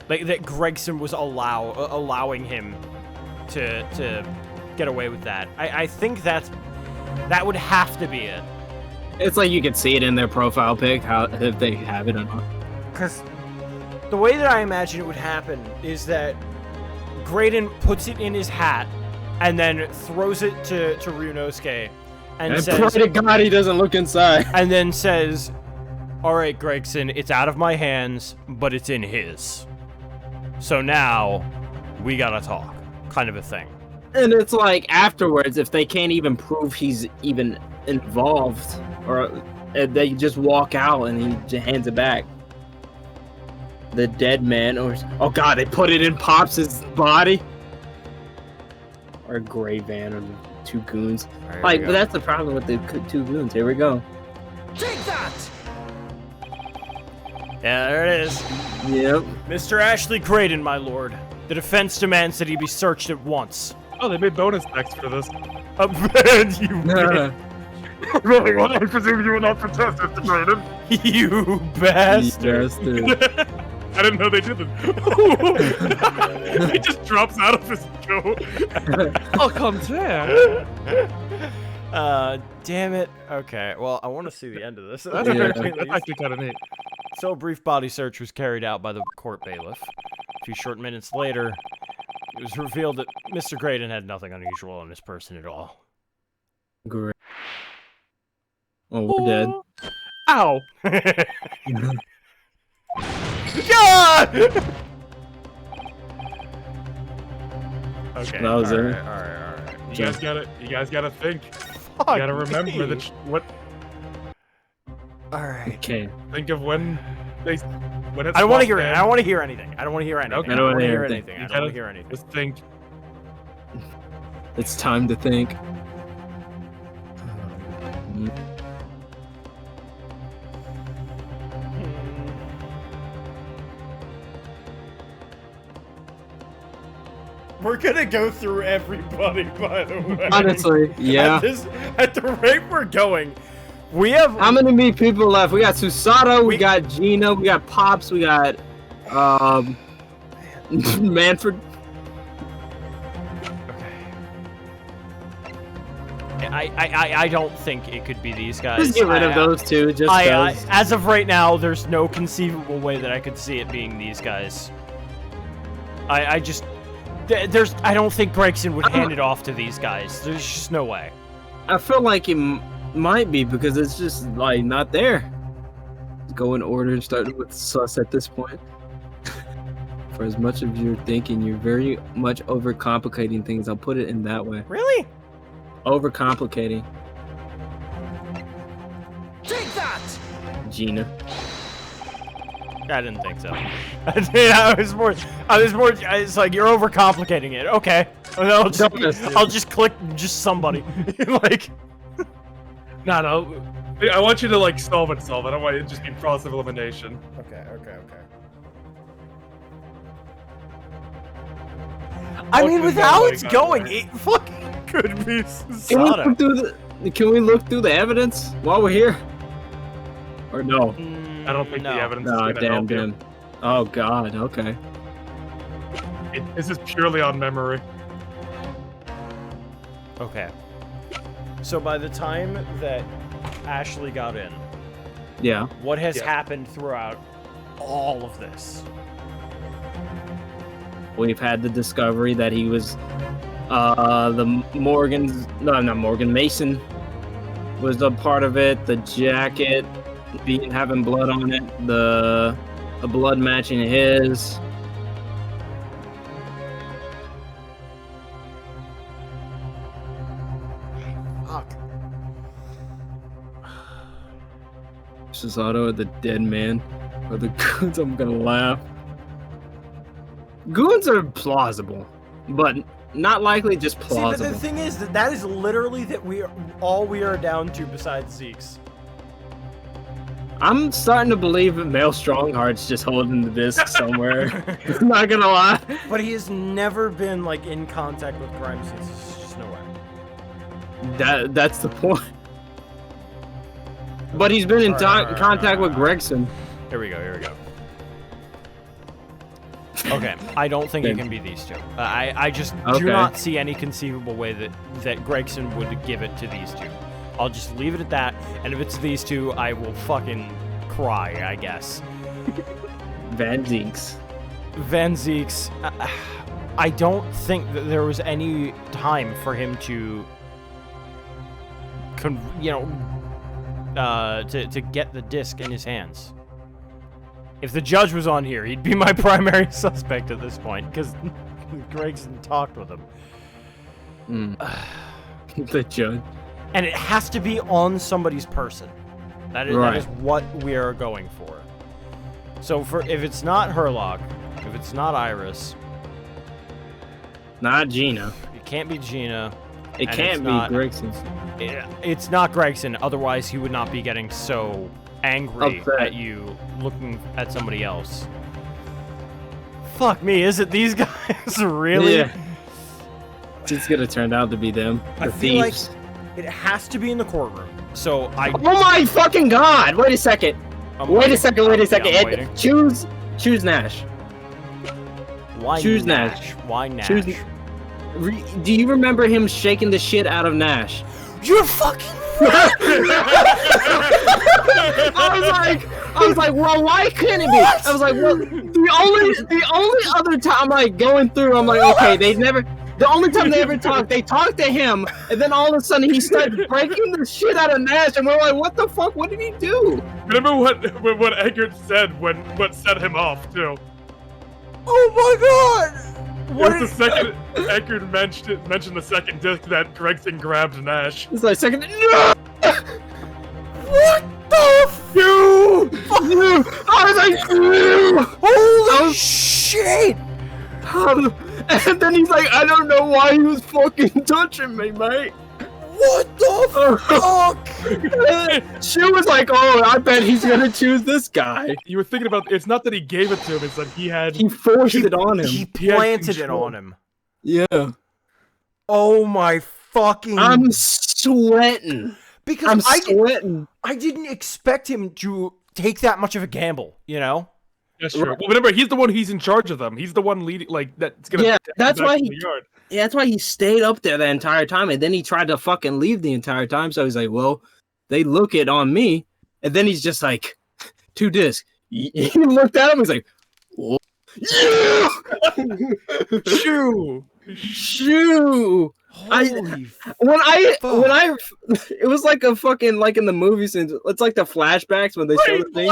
Like, that Gregson was allowing him to get away with that. I think that would have to be it. It's like you can see it in their profile pic, if they have it or not. Because the way that I imagine it would happen is that Graydon puts it in his hat and then throws it to Ryunosuke and I says, pray to God he doesn't look inside. and then says, "All right, Gregson, it's out of my hands, but it's in his. So now we gotta talk," kind of a thing. And it's like afterwards, if they can't even prove he's even involved, or they just walk out and he just hands it back. The dead man, or oh god, they put it in Pops' body, or Gray Van, or the two goons. Like, but that's the problem with the two goons. Here we go. Take that! Yeah, there it is. Yep. Mr. Ashley Graydon, my lord. The defense demands that he be searched at once. Oh, they made bonus text for this. Man, you bitch. Very well, I presume you will not protest, Mr. Graydon. You bastard. I didn't know they did this. He just drops out of his coat. Au contraire. Damn it. Okay, well, I want to see the end of this. That's actually kind of neat. So a brief body search was carried out by the court bailiff. A few short minutes later, It was revealed that Mr. Graydon had nothing unusual in his person at all. Great. Oh, we're dead. Ow! God! Okay. That was it. All right. You guys gotta think. Fuck You gotta remember me. that what. All right. Okay. Think of when it's. I don't want to hear it. I don't want to hear anything. I don't want to hear anything. Okay. I don't want to hear anything. anything. I You don't want gotta to hear anything. Just think. It's time to think. We're gonna go through everybody, by the way. Honestly, yeah. At the rate we're going, we have. How many people left? We got Susato, we got Gina, we got Pops, we got Manfred. I don't think it could be these guys. Just get rid of those two. Just as of right now, there's no conceivable way that I could see it being these guys. I don't think Gregson would hand it off to these guys. There's just no way. I feel like it might be because it's just like not there. Go in order and start with sus at this point. For as much as you're thinking, you're very much overcomplicating things. I'll put it in that way. Really? Overcomplicating. Take that! Gina. I didn't think so. I was more. It's like you're overcomplicating it. Okay, I'll just click just somebody. Like, No. I want you to like solve it. I don't want it to just be process of elimination. Okay. I mean, Fucking with how nobody it's got going, there. it fucking could be Susato. Can we look through the evidence while we're here? Or no? I don't think the evidence is No, gonna help you. damn. Oh god, okay. This is purely on memory. Okay. So by the time that Ashley got in, Yeah. what has happened throughout all of this? We've had the discovery that he was Mason was a part of it, the jacket having blood on it, the blood matching his. Fuck. Susato or the dead man or the goons. I'm gonna laugh. Goons are plausible, but not likely just plausible. See, but the thing is that is literally all we are down to besides Zeke's. I'm starting to believe that Male Strongheart's just holding the disc somewhere. Not gonna lie. But he has never been like in contact with crime scenes. There's just no way. That's the point. But he's been in contact with Gregson. Here we go. Okay, I don't think it can be these two. I just do not see any conceivable way that Gregson would give it to these two. I'll just leave it at that, and if it's these two, I will fucking cry, I guess. Van Zeeks. I don't think that there was any time for him to, to get the disc in his hands. If the judge was on here, he'd be my primary suspect at this point, because Gregson talked with him. The judge. And it has to be on somebody's person. That is what we are going for. So if it's not Herlock, if it's not Iris, not Gina. It can't be Gina. It can't be Gregson. It's not Gregson. Otherwise, he would not be getting so angry at you looking at somebody else. Fuck me, is it these guys? Really? Yeah. It's gonna turn out to be them. The thieves. It has to be in the courtroom. So Oh my fucking god! Wait a second. Wait a second. Yeah, choose Nash. Why choose Nash? Why Nash? Do you remember him shaking the shit out of Nash? You're fucking I was like, I was like, well, why couldn't it be? I was like, well, the only other time like going through, I'm like, okay, they never. The only time they ever talked, they talked to him, and then all of a sudden he started breaking the shit out of Nash, and we're like, what the fuck? What did he do? Remember what Eggert said what set him off too? Oh my god! What was the second Eggert mentioned the second disc that Gregson grabbed Nash. It's like second. No! What the you? Fuck you! I was like, holy shit! And then he's like, I don't know why he was fucking touching me, mate. What the fuck? She was like, oh, I bet he's gonna choose this guy. You were thinking about, it's not that he gave it to him, it's that he forced it on him. He planted it on him. Yeah. Oh my fucking... I'm sweating. Because I'm sweating. I didn't expect him to take that much of a gamble, you know? That's true. Well, remember, he's the one. He's in charge of them. He's the one leading. Like that's gonna. Yeah, that's why he. The yard. Yeah, that's why he stayed up there the entire time, and then he tried to fucking leave the entire time. So he's like, "Well, they look it on me," and then he's just like, 2 discs. He looked at him. He's like, "Whoa. Yeah, shoo." It was like a fucking like in the movie scenes. It's like the flashbacks when they show the thing.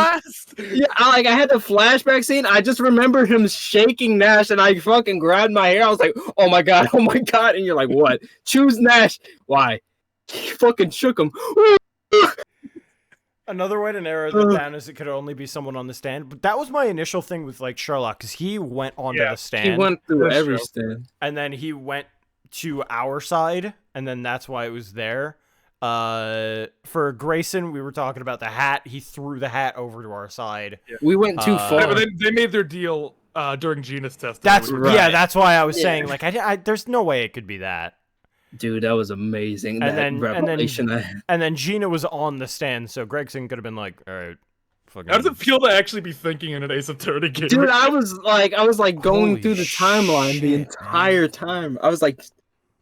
Yeah, I had the flashback scene. I just remember him shaking Nash, and I fucking grabbed my hair. I was like, oh my god, and you're like, what? Choose Nash? Why? He fucking shook him. Another way to narrow that down is it could only be someone on the stand. But that was my initial thing with like Sherlock, because he went onto the stand. He went through every stand, and then he went to our side, and then that's why it was there. For Grayson, we were talking about the hat. He threw the hat over to our side. Yeah. We went too far. But they made their deal during Gina's testing. That's right. That's why I was saying like I there's no way it could be that. Dude, that was amazing. And then Gina was on the stand, so Gregson could have been like, all right. How does it feel to actually be thinking in an Ace Attorney game? Dude, I was like going through the timeline the entire time. I was like,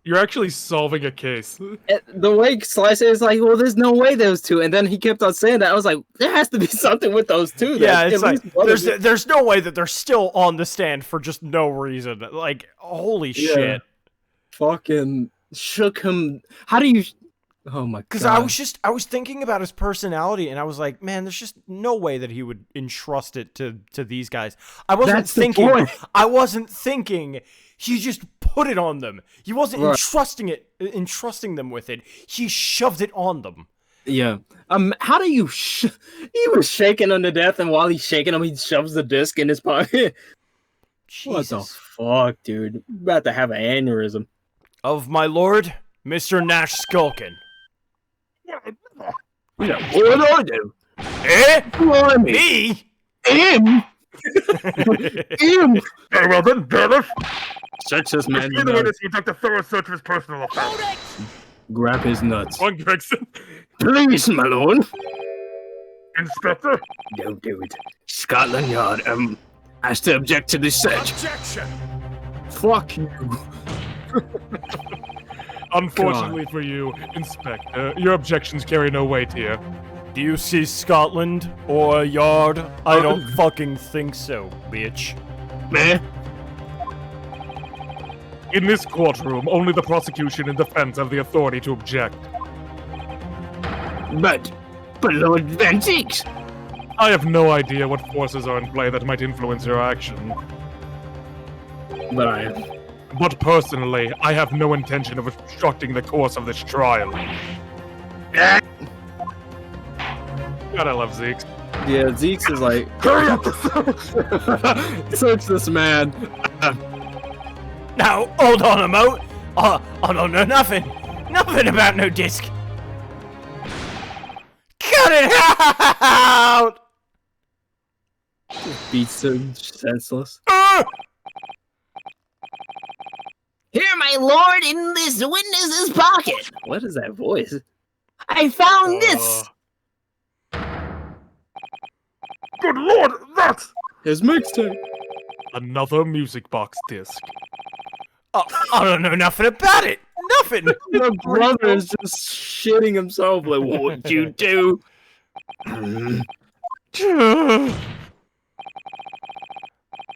you're actually solving a case. The way Slice is like, well, there's no way those two, and then he kept on saying that. I was like, there has to be something with those two. Yeah, it's like there's no way that they're still on the stand for just no reason. Like, holy shit! Fucking shook him. How do you? Oh my god! Because I was thinking about his personality, and I was like, man, there's just no way that he would entrust it to these guys. I wasn't thinking. He just put it on them. He wasn't entrusting them with it. He shoved it on them. Yeah. How do you? He was shaking him to death, and while he's shaking him, he shoves the disc in his pocket. Jesus. What the fuck, dude? I'm about to have an aneurysm. Of my lord, Mr. Nash Skulkin. What do I do? Eh? Who are me? Him? Him? Very well then, Dennis. Search this man. The witness, you conduct a thorough search of his personal affairs. Grab his nuts. One, Gregson. Please, my lord. Inspector? Don't do it. Scotland Yard, has to object to this search. Objection! Fuck you. Unfortunately for you, Inspector, your objections carry no weight here. Do you see Scotland or Yard? I don't fucking think so, bitch. Man. In this courtroom, only the prosecution and defense have the authority to object. But Lord Van Zeeks! I have no idea what forces are in play that might influence your action. But personally, I have no intention of obstructing the course of this trial. God, I love Zeeks. Yeah, Zeeks is like, Hurry up the search this man. Now, hold on a mo. I don't know nothing. Nothing about no disc. Cut it out! Beats him senseless. Here, my lord, in this witness's pocket. What is that voice? I found this. Good lord, that's his mixtape. Another music box disc. I don't know nothing about it. Nothing. My brother is just shitting himself. Like, what'd you do?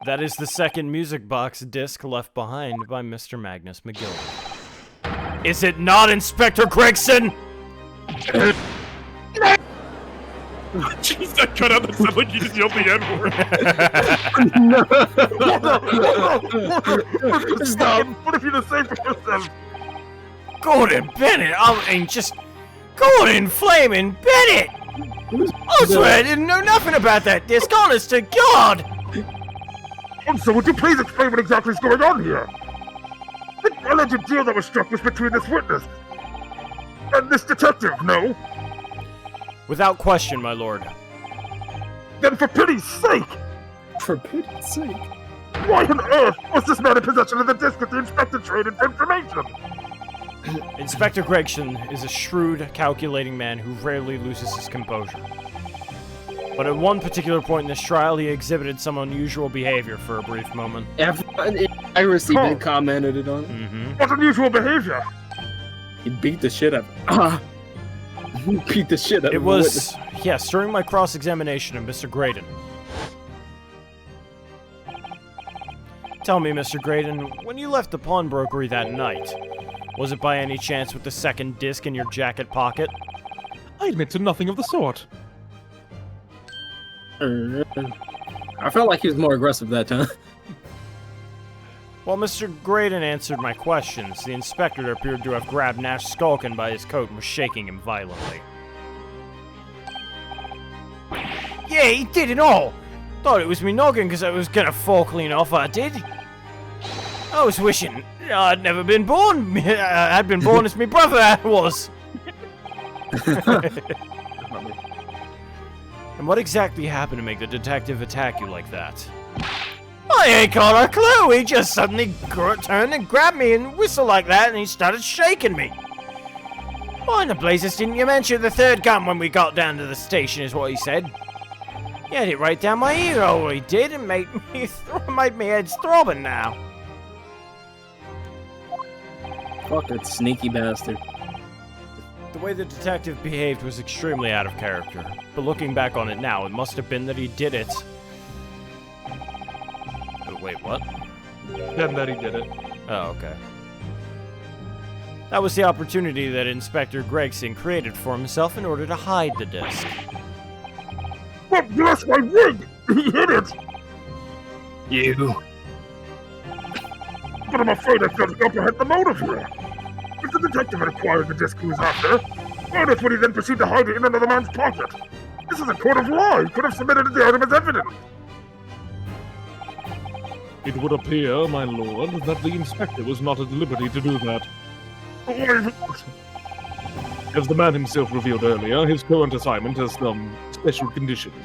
That is the second music box disc left behind by Mr. Magnus McGill. Is it not, Inspector Gregson? Jeez, that cut out that sounded like you just yelled the N-word. Stop! What have you to say for yourself? Gordon Bennett! I mean, just Gordon Flamin' Bennett! I swear I didn't know nothing about that disc, honest to God! So would you please explain what exactly is going on here? The alleged deal that was struck was between this witness and this detective, no? Without question, my lord. Then for pity's sake! For pity's sake? Why on earth was this man in possession of the disc that the inspector traded for information? Inspector Gregson is a shrewd, calculating man who rarely loses his composure. But at one particular point in this trial, he exhibited some unusual behavior for a brief moment. I received and commented it on. What unusual behavior? He beat the shit out of He beat the shit out of It was, yes, during my cross-examination of Mr. Graydon. Tell me, Mr. Graydon, when you left the pawnbrokery that night, was it by any chance with the second disc in your jacket pocket? I admit to nothing of the sort. I felt like he was more aggressive that time. While Mr. Graydon answered my questions, the inspector appeared to have grabbed Nash Skulkin by his coat and was shaking him violently. Yeah, he did it all! Thought it was me noggin because I was gonna fall clean off, I did. I was wishing I'd never been born. I'd been born as my brother I was. And what exactly happened to make the detective attack you like that? I ain't got a clue. He just suddenly turned and grabbed me and whistled like that, and he started shaking me. Why in the blazes didn't you mention the third gun when we got down to the station, is what he said. He had it right down my ear, oh he did, and made me head throbbing now. Fuck that sneaky bastard. The way the detective behaved was extremely out of character, but looking back on it now, it must have been that he did it. Oh, wait, what? Then that he did it. Oh, okay. That was the opportunity that Inspector Gregson created for himself in order to hide the disc. But bless my wig! He hid it! You. But I'm afraid I failed to comprehend the motive here. If the detective had acquired the disc he was after, why on earth would he then proceed to hide it in another man's pocket? This is a court of law. He could have submitted the item as evidence. It would appear, my lord, that the inspector was not at liberty to do that. As the man himself revealed earlier, his current assignment has some special conditions.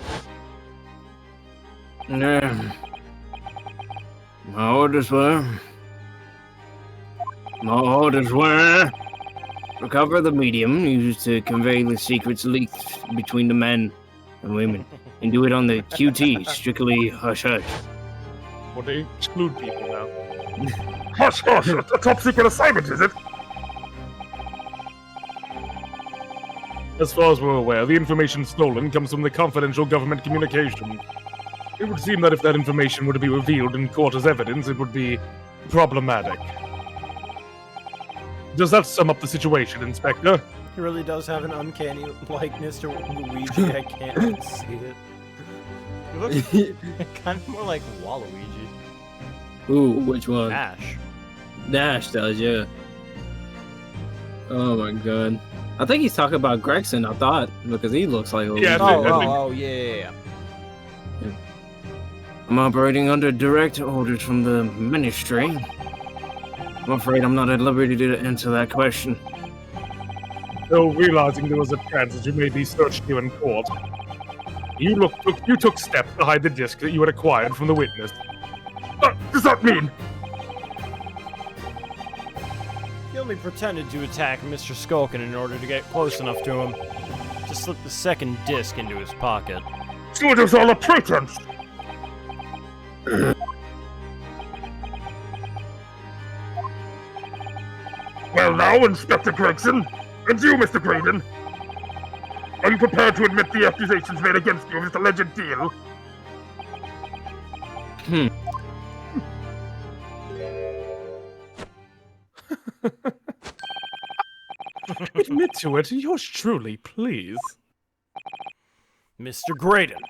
My orders were... recover the medium used to convey the secrets leaked between the men and women, and do it on the QT, strictly hush-hush. Well, they exclude people now. Hush, hush! A top secret assignment, is it? As far as we're aware, the information stolen comes from the confidential government communication. It would seem that if that information were to be revealed in court as evidence, it would be problematic. Does that sum up the situation, Inspector? He really does have an uncanny likeness to Luigi. I can't even see it. He looks kind of more like Waluigi. Ooh, which one? Ash. Dash does, yeah. Oh my god. I think he's talking about Gregson, I thought, because he looks like Luigi. Yeah, yeah. I'm operating under direct orders from the ministry. I'm afraid I'm not at liberty to answer that question. Though realizing there was a chance that you may be searched here in court, you took steps to hide the disc that you had acquired from the witness. What does that mean? He only pretended to attack Mr. Skulkin in order to get close enough to him to slip the second disc into his pocket. So it was all a pretense! Well now, Inspector Gregson, and you, Mr. Graydon, I Are you prepared to admit the accusations made against you of this alleged deal? Admit to it, yours truly, please. Mr. Graydon.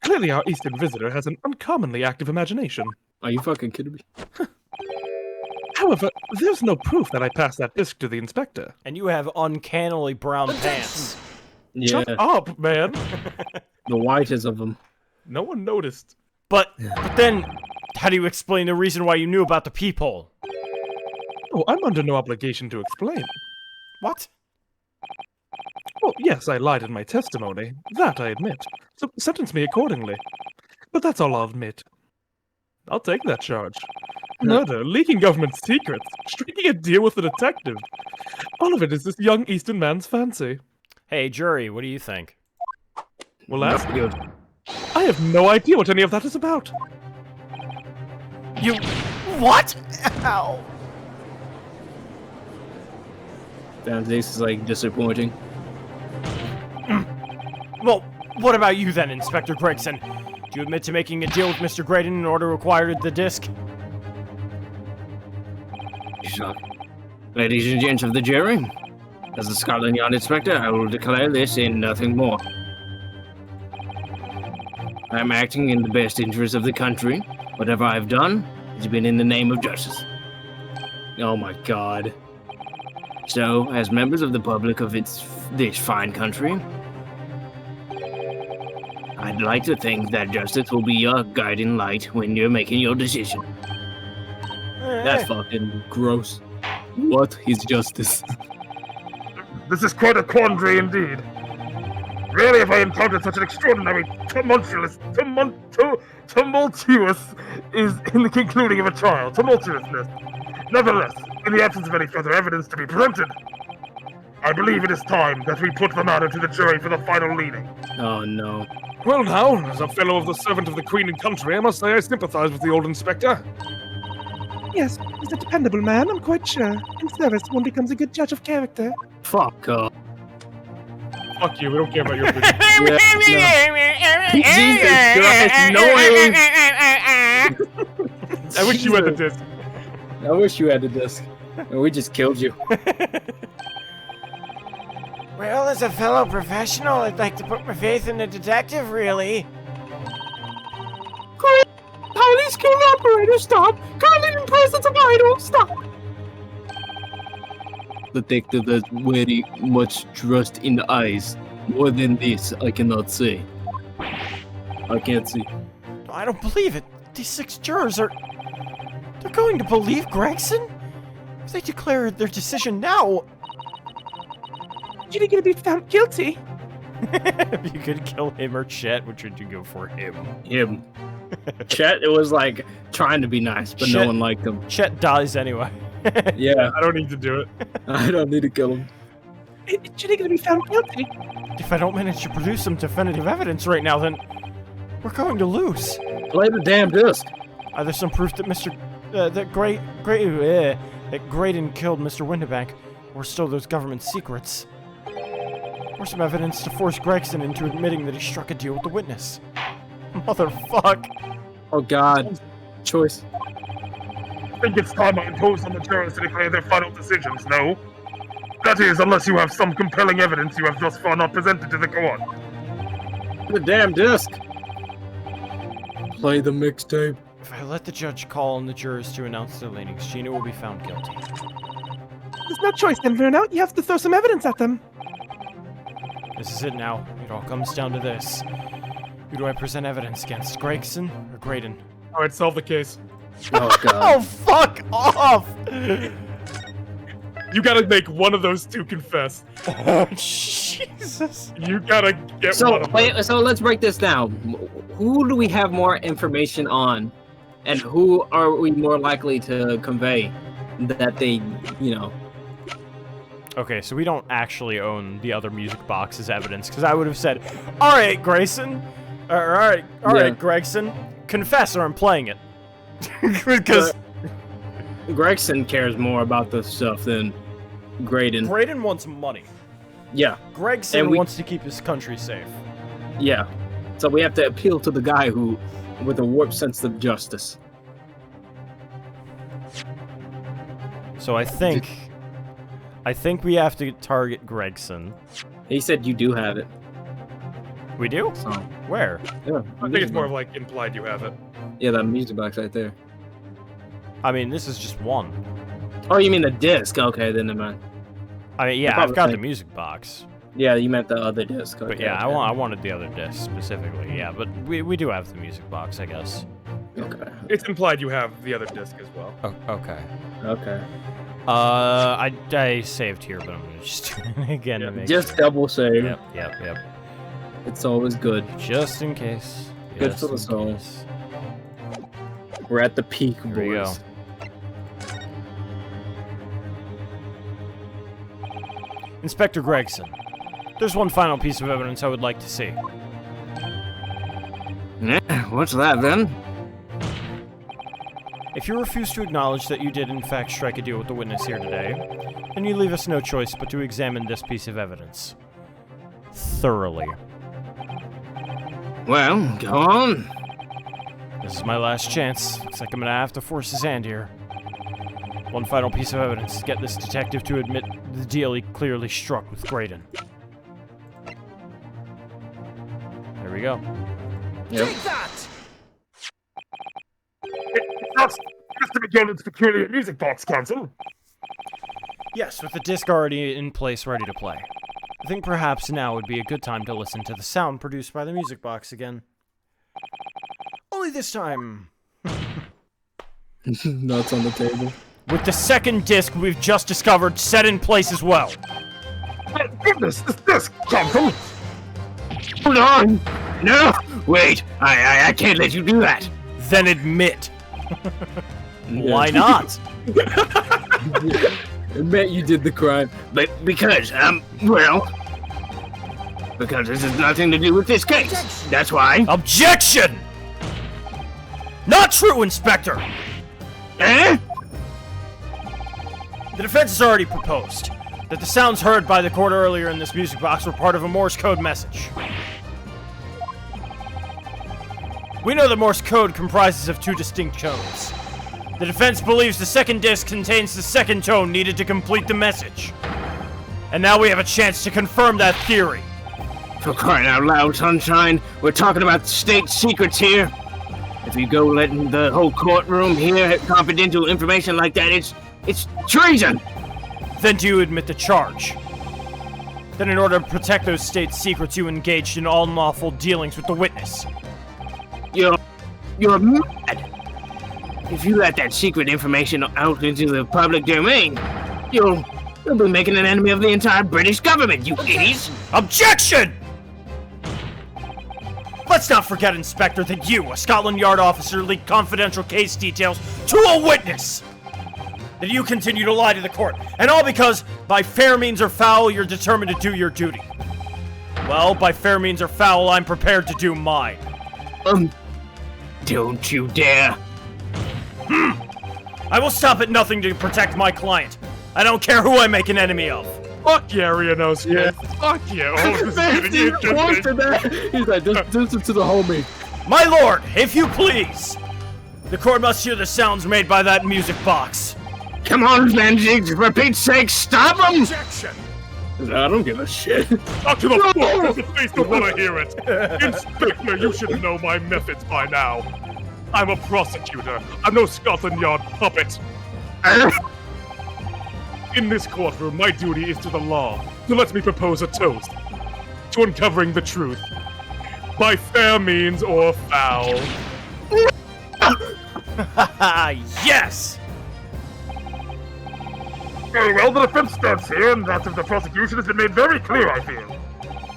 Clearly our Eastern visitor has an uncommonly active imagination. Are you fucking kidding me? However, there's no proof that I passed that disc to the inspector. And you have uncannily brown pants. Yeah. Shut up, man! The whitest of them. No one noticed. But then, how do you explain the reason why you knew about the peephole? Oh, I'm under no obligation to explain. What? Oh, yes, I lied in my testimony. That I admit. So sentence me accordingly. But that's all I'll admit. I'll take that charge. Murder, leaking government secrets, striking a deal with a detective. All of it is this young Eastern man's fancy. Hey, jury, what do you think? Well, that's good. I have no idea what any of that is about. You... What? Ow. Damn, this is like disappointing. Well, what about you then, Inspector Gregson? Do you admit to making a deal with Mr. Graydon in order to acquire the disc? Ladies and gents of the jury, as the Scotland Yard Inspector, I will declare this and nothing more. I am acting in the best interest of the country. Whatever I have done has been in the name of justice. Oh my god. So, as members of the public of this fine country, I'd like to think that justice will be your guiding light when you're making your decision. That's fucking gross. What is justice? This is quite a quandary indeed. Rarely have I encountered such an extraordinary, tumultuous is in the concluding of a trial. Tumultuousness. Nevertheless, in the absence of any further evidence to be presented, I believe it is time that we put the matter to the jury for the final leading. Oh no. Well now, as a fellow of the servant of the Queen and country, I must say I sympathize with the old inspector. Yes, he's a dependable man, I'm quite sure. In service, one becomes a good judge of character. Fuck off. Fuck you, we don't care about your opinion. Jesus Christ, no way. I wish you had the disc. I wish you had the disc. And we just killed you. Well, as a fellow professional, I'd like to put my faith in the detective, really. Police King Operator, stop! Currently in presence of idol, stop! Detective has very much trust in the eyes. More than this, I cannot say. I can't see. I don't believe it. These 6 jurors are... They're going to believe Gregson? If they declare their decision now... You're gonna be found guilty. If you could kill him or Chet, which would you go for? Him. Him. Chet, it was like trying to be nice, but no one liked him. Chet dies anyway. Yeah. I don't need to do it. I don't need to kill him. You're gonna be found guilty. If I don't manage to produce some definitive evidence right now, then we're going to lose. Play the damn disc. Either some proof that that Graydon killed Mr. Windibank, or still those government secrets. Or some evidence to force Gregson into admitting that he struck a deal with the witness. Motherfuck. Oh god. Choice. I think it's time I impose on the jurors to declare their final decisions, no? That is, unless you have some compelling evidence you have thus far not presented to the court. The damn disc. Play the mixtape. If I let the judge call on the jurors to announce their leanings, Gina will be found guilty. There's no choice then, Verno. You have to throw some evidence at them. This is it now. It all comes down to this. Who do I present evidence against, Gregson or Graydon? Alright, solve the case. Oh god. Oh, fuck off! You gotta make one of those two confess. Oh, Jesus. You gotta get one of them. So let's break this down. Who do we have more information on? And who are we more likely to convey that they, you know... Okay, so we don't actually own the other music box as evidence, because I would have said, alright, Grayson. Alright, Gregson. Confess or I'm playing it. Because... Gregson cares more about this stuff than Graydon. Graydon wants money. Yeah. Gregson And we- wants to keep his country safe. Yeah. So we have to appeal to the guy who, with a warped sense of justice. So I think we have to target Gregson. He said you do have it. We do? So, Where? yeah. I think it's more of like implied you have it. Yeah, that music box right there. I mean, this is just one. Oh, you mean the disc? Okay, then never mind. I mean, yeah, I've got the music box. Yeah, you meant the other disc. Okay, But yeah, okay. I wanted the other disc specifically. Yeah, but we do have the music box, I guess. Okay. It's implied you have the other disc as well. Oh, okay. Okay. I saved here, but I'm gonna just do it again to make Just double save. Yep. It's always good. Just in case. Good Just for the in soul. case. We're at the peak, boys. Here we go. Inspector Gregson, there's one final piece of evidence I would like to see. Yeah, what's that then? If you refuse to acknowledge that you did in fact strike a deal with the witness here today, then you leave us no choice but to examine this piece of evidence. Thoroughly. Well, go on. This is my last chance. Looks like I'm gonna have to force his hand here. One final piece of evidence to get this detective to admit the deal he clearly struck with Graydon. There we go. Yep. Take that! That's Mr. McGilden's peculiar music box, Council. Yes, with the disc already in place ready to play. I think perhaps now would be a good time to listen to the sound produced by the music box again. Only this time, Nuts on the table. with the second disc we've just discovered set in place as well. My goodness, this disc, Council! Hold on! No! Wait, I can't let you do that! Then admit. Yeah. Why not? Admit you did the crime. But because, well... Because this has nothing to do with this case. That's why. Objection! Not true, Inspector! Eh? The defense has already proposed that the sounds heard by the court earlier in this music box were part of a Morse code message. We know that Morse code comprises of two distinct tones. The defense believes the second disc contains the second tone needed to complete the message. And now we have a chance to confirm that theory. For crying out loud, Sunshine, we're talking about state secrets here. If you go letting the whole courtroom hear confidential information like that, it's treason! Then do you admit the charge? Then in order to protect those state secrets, you engaged in unlawful dealings with the witness. You're mad! If you let that secret information out into the public domain, you'll be making an enemy of the entire British government, you idiots! Objection! Let's not forget, Inspector, that you, a Scotland Yard officer, leaked confidential case details to a witness! That you continue to lie to the court, and all because, by fair means or foul, you're determined to do your duty. Well, by fair means or foul, I'm prepared to do mine. Don't you dare! I will stop at nothing to protect my client. I don't care who I make an enemy of. Fuck yeah, Rianos. Yeah. Fuck yeah. Oh, this is getting interesting. He's like, just listen to the homie. My lord, if you please. The court must hear the sounds made by that music box. Come on, Vanjig, for Pete's sake, stop him! Objection! I don't give a shit. Not to the fuck of the face to want to hear it. Inspector, you should know my methods by now. I'm a prosecutor. I'm no Scotland Yard puppet. In this courtroom, my duty is to the law. So let me propose a toast to uncovering the truth, by fair means or foul. Yes! Very well, the defense stands here, and that of the prosecution has been made very clear, I feel.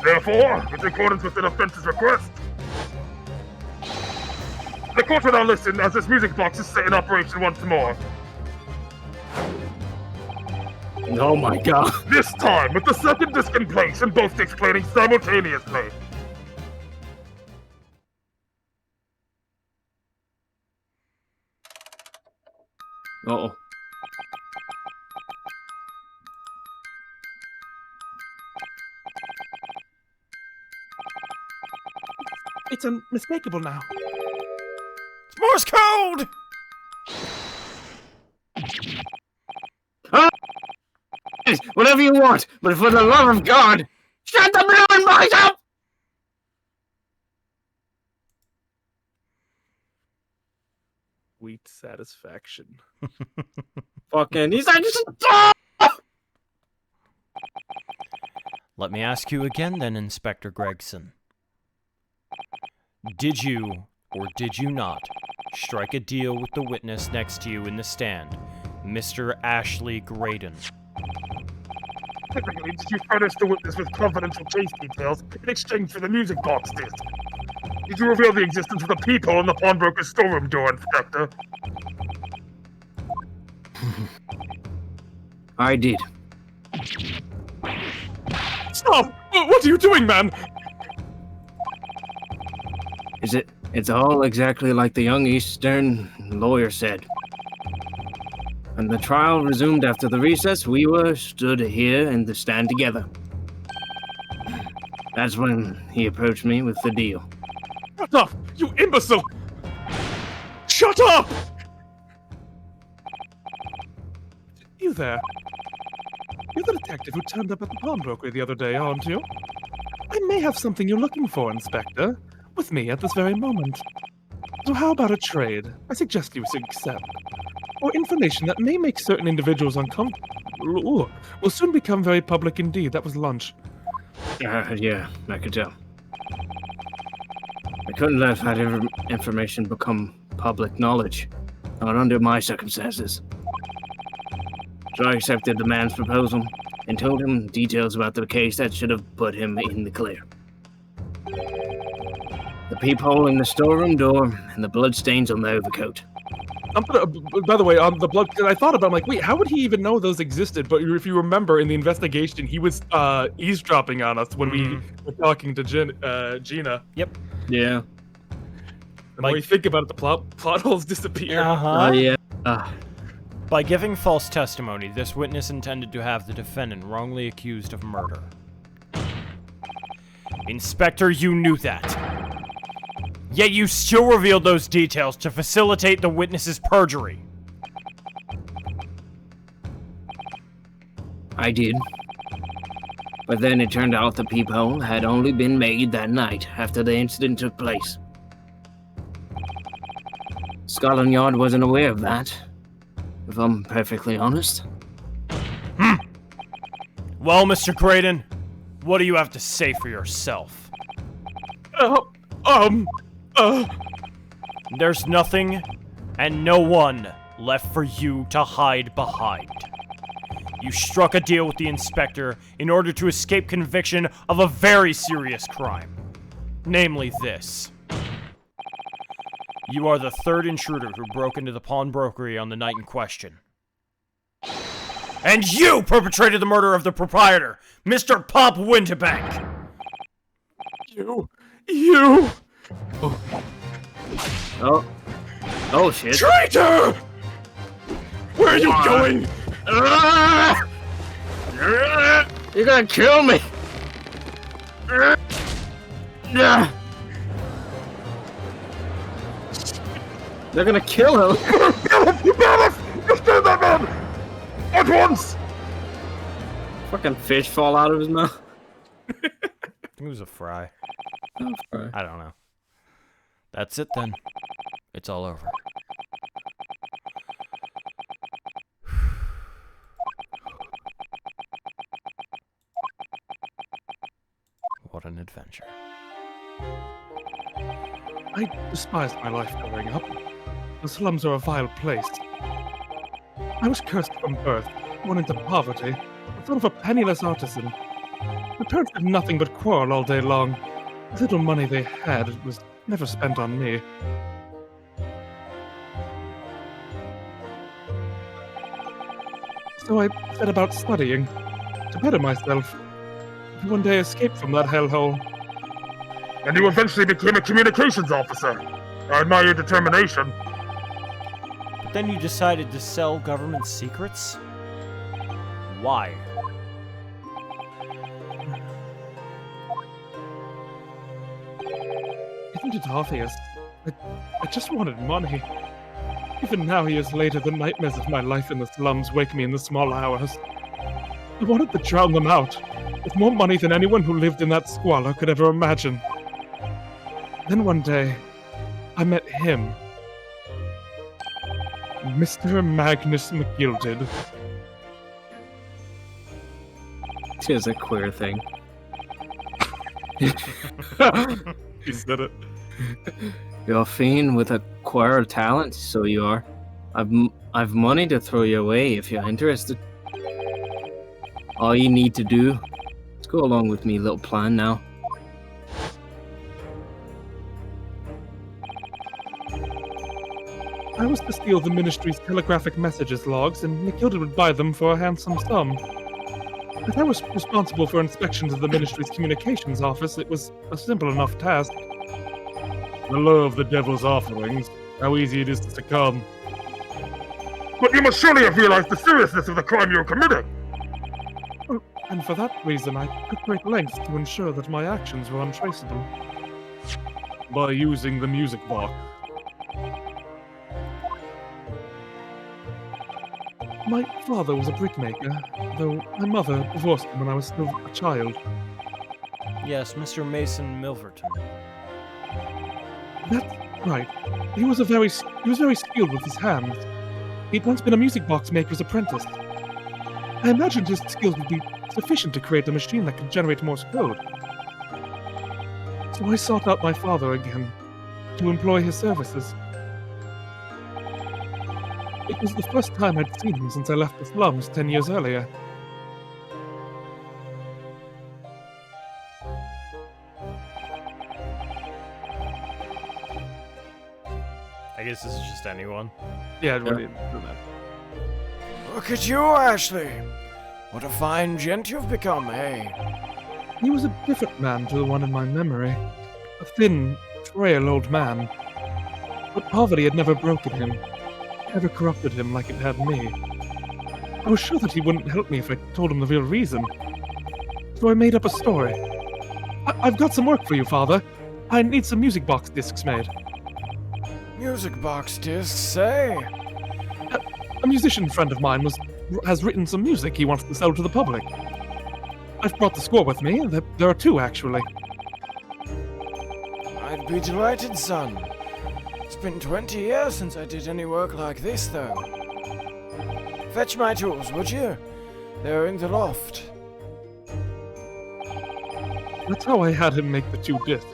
Therefore, in accordance with the defense's request, the court will now listen as this music box is set in operation once more. Oh my god. This time, with the second disc in place and both discs playing simultaneously. it's unmistakable now. It's Morse code! Whatever you want, but for the love of God, shut the blowing box up! Sweet satisfaction. Fucking, he's like, Let me ask you again then, Inspector Gregson. Did you, or did you not, strike a deal with the witness next to you in the stand, Mr. Ashley Graydon? Typically, did you furnish the witness with confidential case details in exchange for the music box disc? Did you reveal the existence of the peephole in the pawnbroker's storeroom door, Inspector? I did. Stop! What are you doing, man? It's all exactly like the young Eastern lawyer said. When the trial resumed after the recess, we stood here in the stand together. That's when he approached me with the deal. Shut up, you imbecile! Shut up! You there? You're the detective who turned up at the pawnbroker the other day, aren't you? I may have something you're looking for, Inspector, with me at this very moment. So how about a trade? I suggest you accept. Or information that may make certain individuals uncomfortable. Ooh, will soon become very public indeed. That was lunch. Yeah, I could tell. I couldn't let that information become public knowledge, not under my circumstances. So I accepted the man's proposal and told him details about the case that should have put him in the clear. The peephole in the storeroom door and the bloodstains on the overcoat. By the way, on the blood, I thought about, I'm like, wait, how would he even know those existed? But if you remember, in the investigation, he was eavesdropping on us when we were talking to Gina. Yep. Yeah. The more you think about it, the plot holes disappear. Yeah. By giving false testimony, this witness intended to have the defendant wrongly accused of murder. Inspector, you knew that. Yet you still revealed those details to facilitate the witness's perjury. I did. But then it turned out the peephole had only been made that night after the incident took place. Scotland Yard wasn't aware of that, if I'm perfectly honest. Well, Mr. Graydon, what do you have to say for yourself? There's nothing and no one left for you to hide behind. You struck a deal with the inspector in order to escape conviction of a very serious crime. Namely this. You are the third intruder who broke into the pawnbrokery on the night in question. And you perpetrated the murder of the proprietor, Mr. Pop Winterbank! You! Oh shit. Traitor! Where are you going? You're gonna kill me! They're gonna kill him! You bailiff! Just kill that man! At once! Fucking fish fall out of his mouth. It was a fry. Oh, fry. I don't know. That's it then. It's all over. What an adventure. I despised my life growing up. The slums are a vile place. I was cursed from birth, born into poverty, a sort of a penniless artisan. My parents did nothing but quarrel all day long. The little money they had was never spent on me. So I set about studying, to better myself, to one day escape from that hellhole. And you eventually became a communications officer. I admire your determination. But then you decided to sell government secrets? Why? find it obvious. I just wanted money. Even now, years later, the nightmares of my life in the slums wake me in the small hours. I wanted to drown them out, with more money than anyone who lived in that squalor could ever imagine. Then one day, I met him. Mr. Magnus McGilded. Tis a queer thing. He said it. You're a fiend with a queer talent, so you are. I've money to throw your way if you're interested. All you need to do is go along with me little plan now. I was to steal the Ministry's telegraphic messages logs, and McGilded would buy them for a handsome sum. As I was responsible for inspections of the Ministry's communications office, it was a simple enough task. The lure of the devil's offerings. How easy it is to succumb. But you must surely have realized the seriousness of the crime you're committing. Well, and for that reason, I took great lengths to ensure that my actions were untraceable. By using the music box. My father was a brickmaker, though my mother divorced him when I was still a child. Yes, Mr. Mason Milverton. That's right. He was very skilled with his hands. He'd once been a music box maker's apprentice. I imagined his skills would be sufficient to create a machine that could generate Morse code. So I sought out my father again, to employ his services. It was the first time I'd seen him since I left the slums 10 years earlier. I guess this is just anyone. Yeah, it really isn't that. Look at you, Ashley. What a fine gent you've become, eh? He was a different man to the one in my memory. A thin, frail old man. But poverty had never broken him. Never corrupted him like it had me. I was sure that he wouldn't help me if I told him the real reason. So I made up a story. I've got some work for you, Father. I need some music box discs made. Music box discs, eh? A musician friend of mine has written some music he wants to sell to the public. I've brought the score with me. There are two, actually. I'd be delighted, son. It's been 20 years since I did any work like this, though. Fetch my tools, would you? They're in the loft. That's how I had him make the two discs.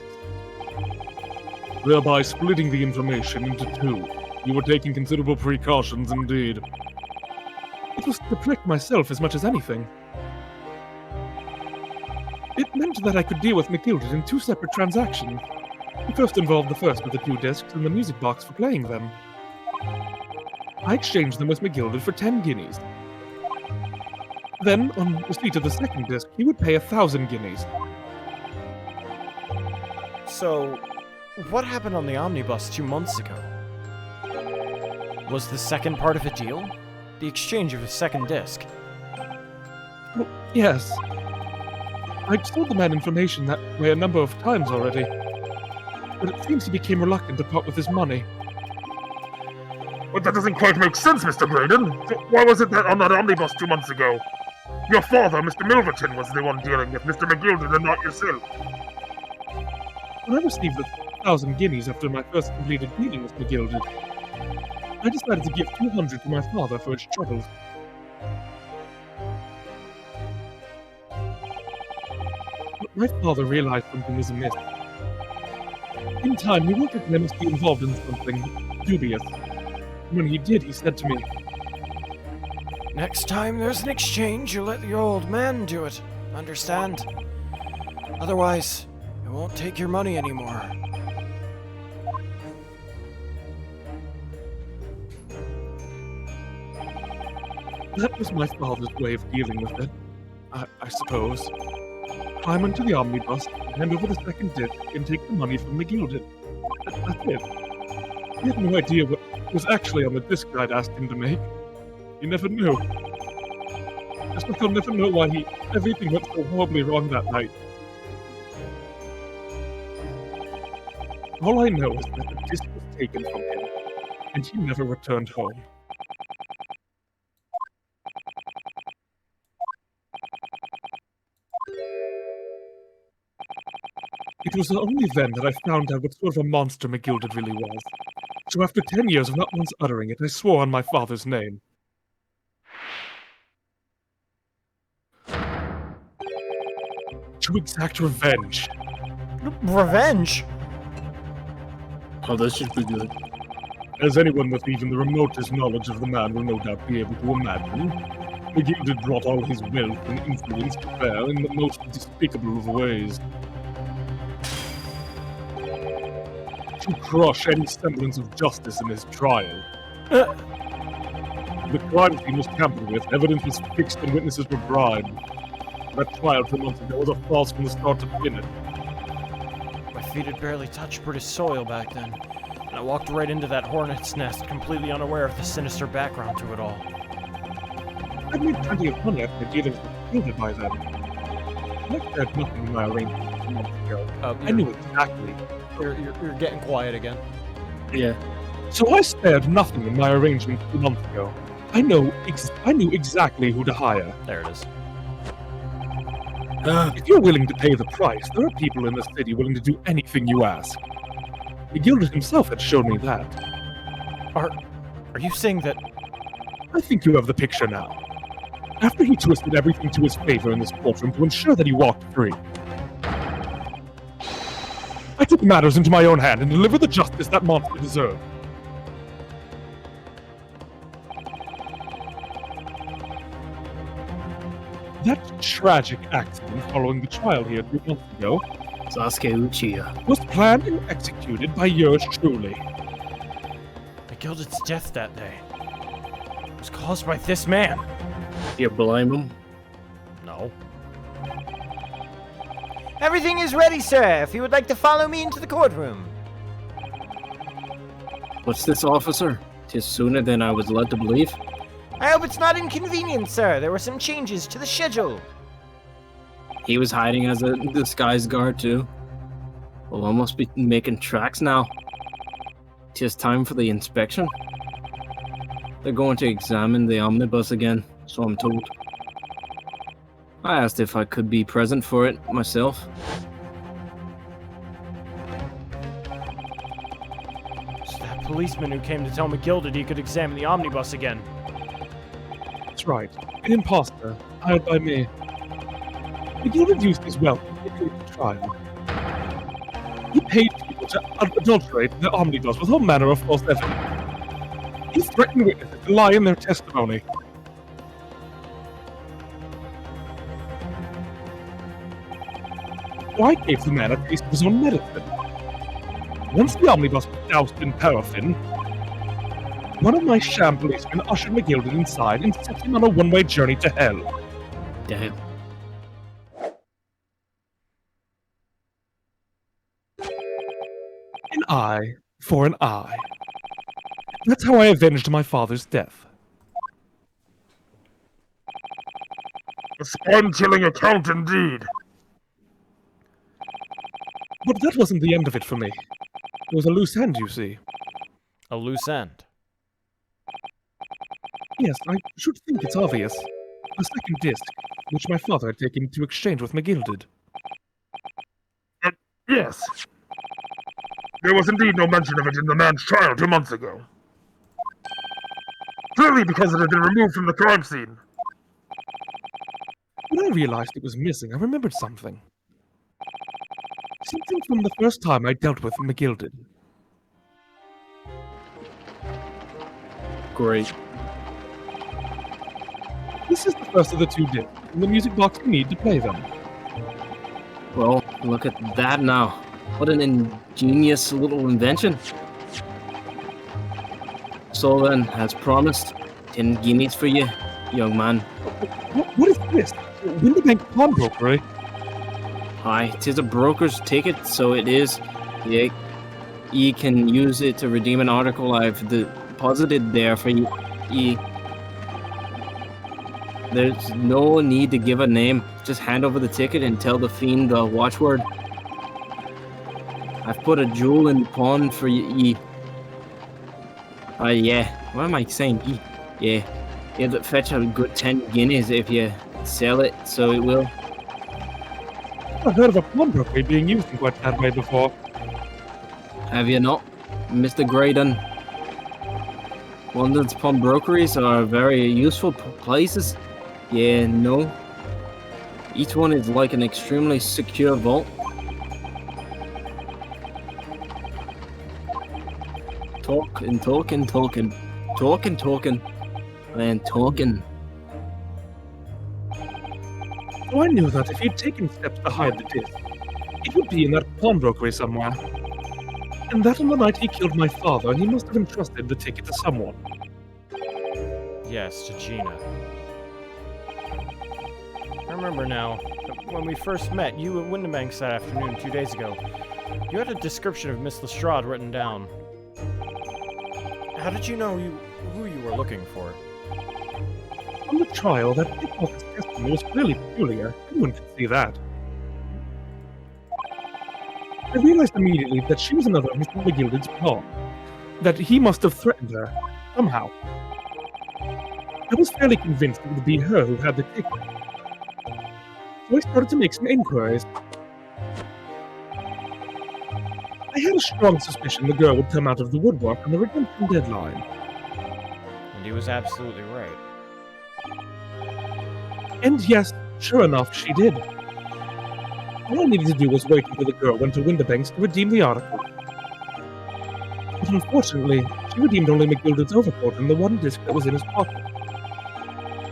Thereby splitting the information into two. You were taking considerable precautions indeed. It was to protect myself as much as anything. It meant that I could deal with McGilded in two separate transactions. The first involved the first with the two discs and the music box for playing them. I exchanged them with McGilded for 10 guineas. Then, on receipt of the second disc, he would pay 1,000 guineas. So, what happened on the omnibus 2 months ago? Was the second part of a deal? The exchange of a second disc? Well, yes. I'd told the man information that way a number of times already. But it seems he became reluctant to part with his money. But that doesn't quite make sense, Mr. Braden. Why was it that on that omnibus 2 months ago, your father, Mr. Milverton, was the one dealing with Mr. McGilded and not yourself? When I received the 1,000 guineas after my first completed dealing with McGilded, I decided to give 200 to my father for his troubles. But my father realized something was amiss. In time, he worked out that I must be involved in something dubious. When he did, he said to me, Next time there's an exchange, you let your old man do it. Understand? Otherwise, I won't take your money anymore. That was my father's way of dealing with it, I suppose. Climb into the omnibus, hand over the second disc, and take the money from McGilded. That's it. He had no idea what was actually on the disc I'd asked him to make. He never knew. Just like I'll never know why everything went so horribly wrong that night. All I know is that the disc was taken from him, and he never returned home. It was only then that I found out what sort of a monster McGilded really was. So after 10 years of not once uttering it, I swore on my father's name. To exact revenge. Revenge? Oh, this should be good. As anyone with even the remotest knowledge of the man will no doubt be able to imagine, McGilded brought all his wealth and influence to bear in the most despicable of ways. To crush any semblance of justice in his trial. The crime scene was tampered with, evidence was fixed, and witnesses were bribed. That trial 2 months ago was a farce from the start to finish. My feet had barely touched British soil back then, and I walked right into that hornet's nest, completely unaware of the sinister background to it all. I'd made plenty of money after the dealers were killed by then. I had nothing in my arrangement 2 months ago. I knew exactly. You're getting quiet again. Yeah. So I spared nothing in my arrangement 2 months ago. I knew exactly who to hire. There it is. If you're willing to pay the price, there are people in the city willing to do anything you ask. McGilded himself had shown me that. Are you saying that... I think you have the picture now. After he twisted everything to his favor in this courtroom to ensure that he walked free, I took matters into my own hand and delivered the justice that monster deserved. That tragic accident following the trial here 3 months ago, Sasuke Uchiha, was planned and executed by yours truly. McGilded's death that day was caused by this man. You blame him? No. Everything is ready, sir, if you would like to follow me into the courtroom. What's this, officer? 'Tis sooner than I was led to believe. I hope it's not inconvenient, sir. There were some changes to the schedule. He was hiding as a disguised guard, too. We'll almost be making tracks now. 'Tis time for the inspection. They're going to examine the omnibus again, so I'm told. I asked if I could be present for it myself. It's that policeman who came to tell McGilded he could examine the omnibus again. That's right, an imposter, hired by me. McGilded used his wealth to get the trial. He paid people to adulterate the omnibus with all manner of false evidence. He threatened witnesses to lie in their testimony. So I gave the man a taste of his own medicine. Once the omnibus was doused in paraffin, one of my sham policemen ushered McGilded inside and sent him on a one-way journey to hell. Damn. An eye for an eye. That's how I avenged my father's death. A spine-chilling account indeed. But that wasn't the end of it for me. It was a loose end, you see. A loose end. Yes, I should think it's obvious. A second disc, which my father had taken to exchange with McGilded. Yes. There was indeed no mention of it in the man's trial 2 months ago. Clearly because it had been removed from the crime scene. When I realized it was missing, I remembered something. Something from the first time I dealt with McGilded. Great. This is the first of the 2 discs, and the music box you need to play them. Well, look at that now. What an ingenious little invention. So then, as promised, 10 guineas for you, young man. What is this? Winterbank pawnbroker, eh? Aye, 'tis a broker's ticket, so it is. Yeah, ye can use it to redeem an article I've deposited there for ye. There's no need to give a name. Just hand over the ticket and tell the fiend the watchword. I've put a jewel in the pond for ye. Yeah. What am I saying? Yeah. It'll fetch a good 10 guineas if you sell it, so it will. I've heard of a pawnbroker being used in quite that way before. Have you not, Mr. Graydon? London's pawnbrokeries are very useful places. Yeah, no. Each one is like an extremely secure vault. Talking, and talking. So I knew that if he'd taken steps to hide the disc, it would be in that pawnbrokery somewhere. And that on the night he killed my father, he must have entrusted the ticket to someone. Yes, to Gina. I remember now, when we first met, you at Windibanks that afternoon 2 days ago, you had a description of Miss Lestrade written down. How did you know who you were looking for? On the trial, that pickpocket's testimony was clearly peculiar. Anyone could see that. I realized immediately that she was another of Mr. McGilded's pawn. That he must have threatened her, somehow. I was fairly convinced it would be her who had the ticket. So I started to make some inquiries. I had a strong suspicion the girl would come out of the woodwork on the redemption deadline. And he was absolutely right. And yes, sure enough, she did. All I needed to do was wait until the girl went to Windibanks to redeem the article. But unfortunately, she redeemed only McGilded's overcoat and the one disc that was in his pocket.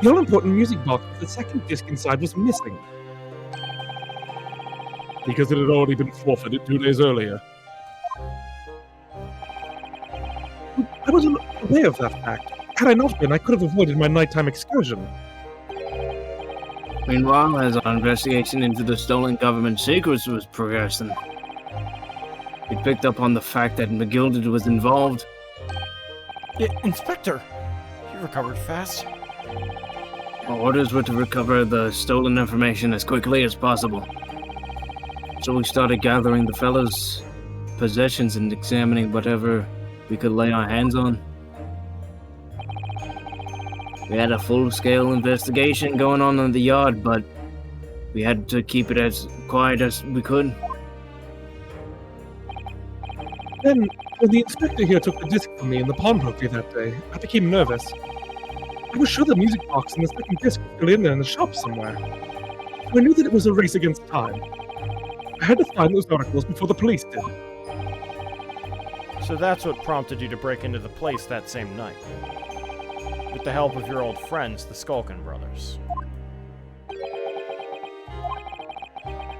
The all-important music box with the second disc inside was missing. Because it had already been forfeited 2 days earlier. I wasn't aware of that fact. Had I not been, I could have avoided my nighttime excursion. Meanwhile, as our investigation into the stolen government secrets was progressing, we picked up on the fact that McGilded was involved. Inspector! You recovered fast. Our orders were to recover the stolen information as quickly as possible. So we started gathering the fellow's possessions and examining whatever we could lay our hands on. We had a full-scale investigation going on in the yard, but we had to keep it as quiet as we could. Then, when the inspector here took the disc from me in the pawnbrokery that day, I became nervous. I was sure the music box and the second disc were still in there in the shop somewhere. So I knew that it was a race against time. I had to find those articles before the police did. So that's what prompted you to break into the place that same night. With the help of your old friends, the Skulkin brothers.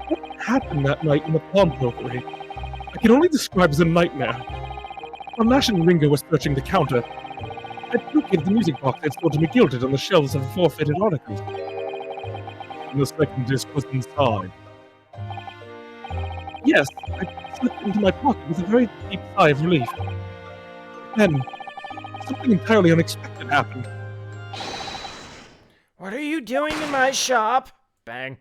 What happened that night in the pawnbrokery? I can only describe as a nightmare. While Nash and Ringo were searching the counter, I located the music box they'd stored to McGilded on the shelves of the forfeited articles. And the second disc was inside. Yes, I slipped into my pocket with a very deep sigh of relief. Then, something entirely unexpected happened. What are you doing in my shop? Bang.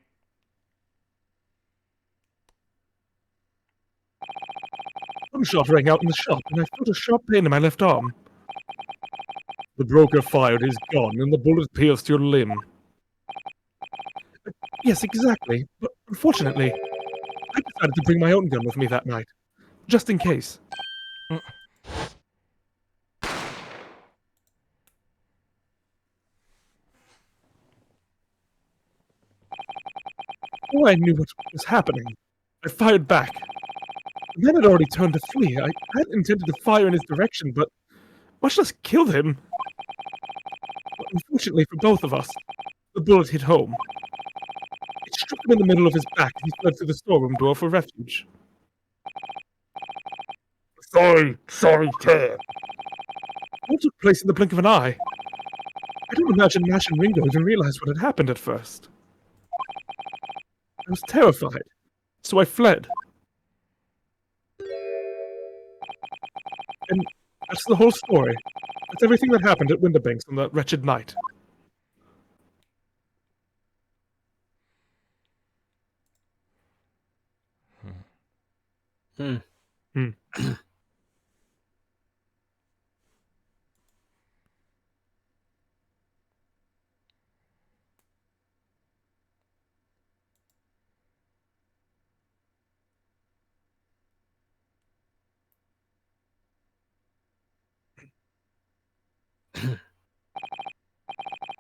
Gunshot rang out in the shop, and I felt a sharp pain in my left arm. The broker fired his gun, and the bullet pierced your limb. Yes, exactly. But unfortunately, I decided to bring my own gun with me that night, just in case. Before I knew what was happening, I fired back. The man had already turned to flee. I hadn't intended to fire in his direction, but much less kill him. But unfortunately for both of us, the bullet hit home. It struck him in the middle of his back and he fled through the storeroom door for refuge. Sorry, Tear. All took place in the blink of an eye. I don't imagine Nash and Ringo even realized what had happened at first. I was terrified, so I fled. And that's the whole story. That's everything that happened at Windibanks on that wretched night.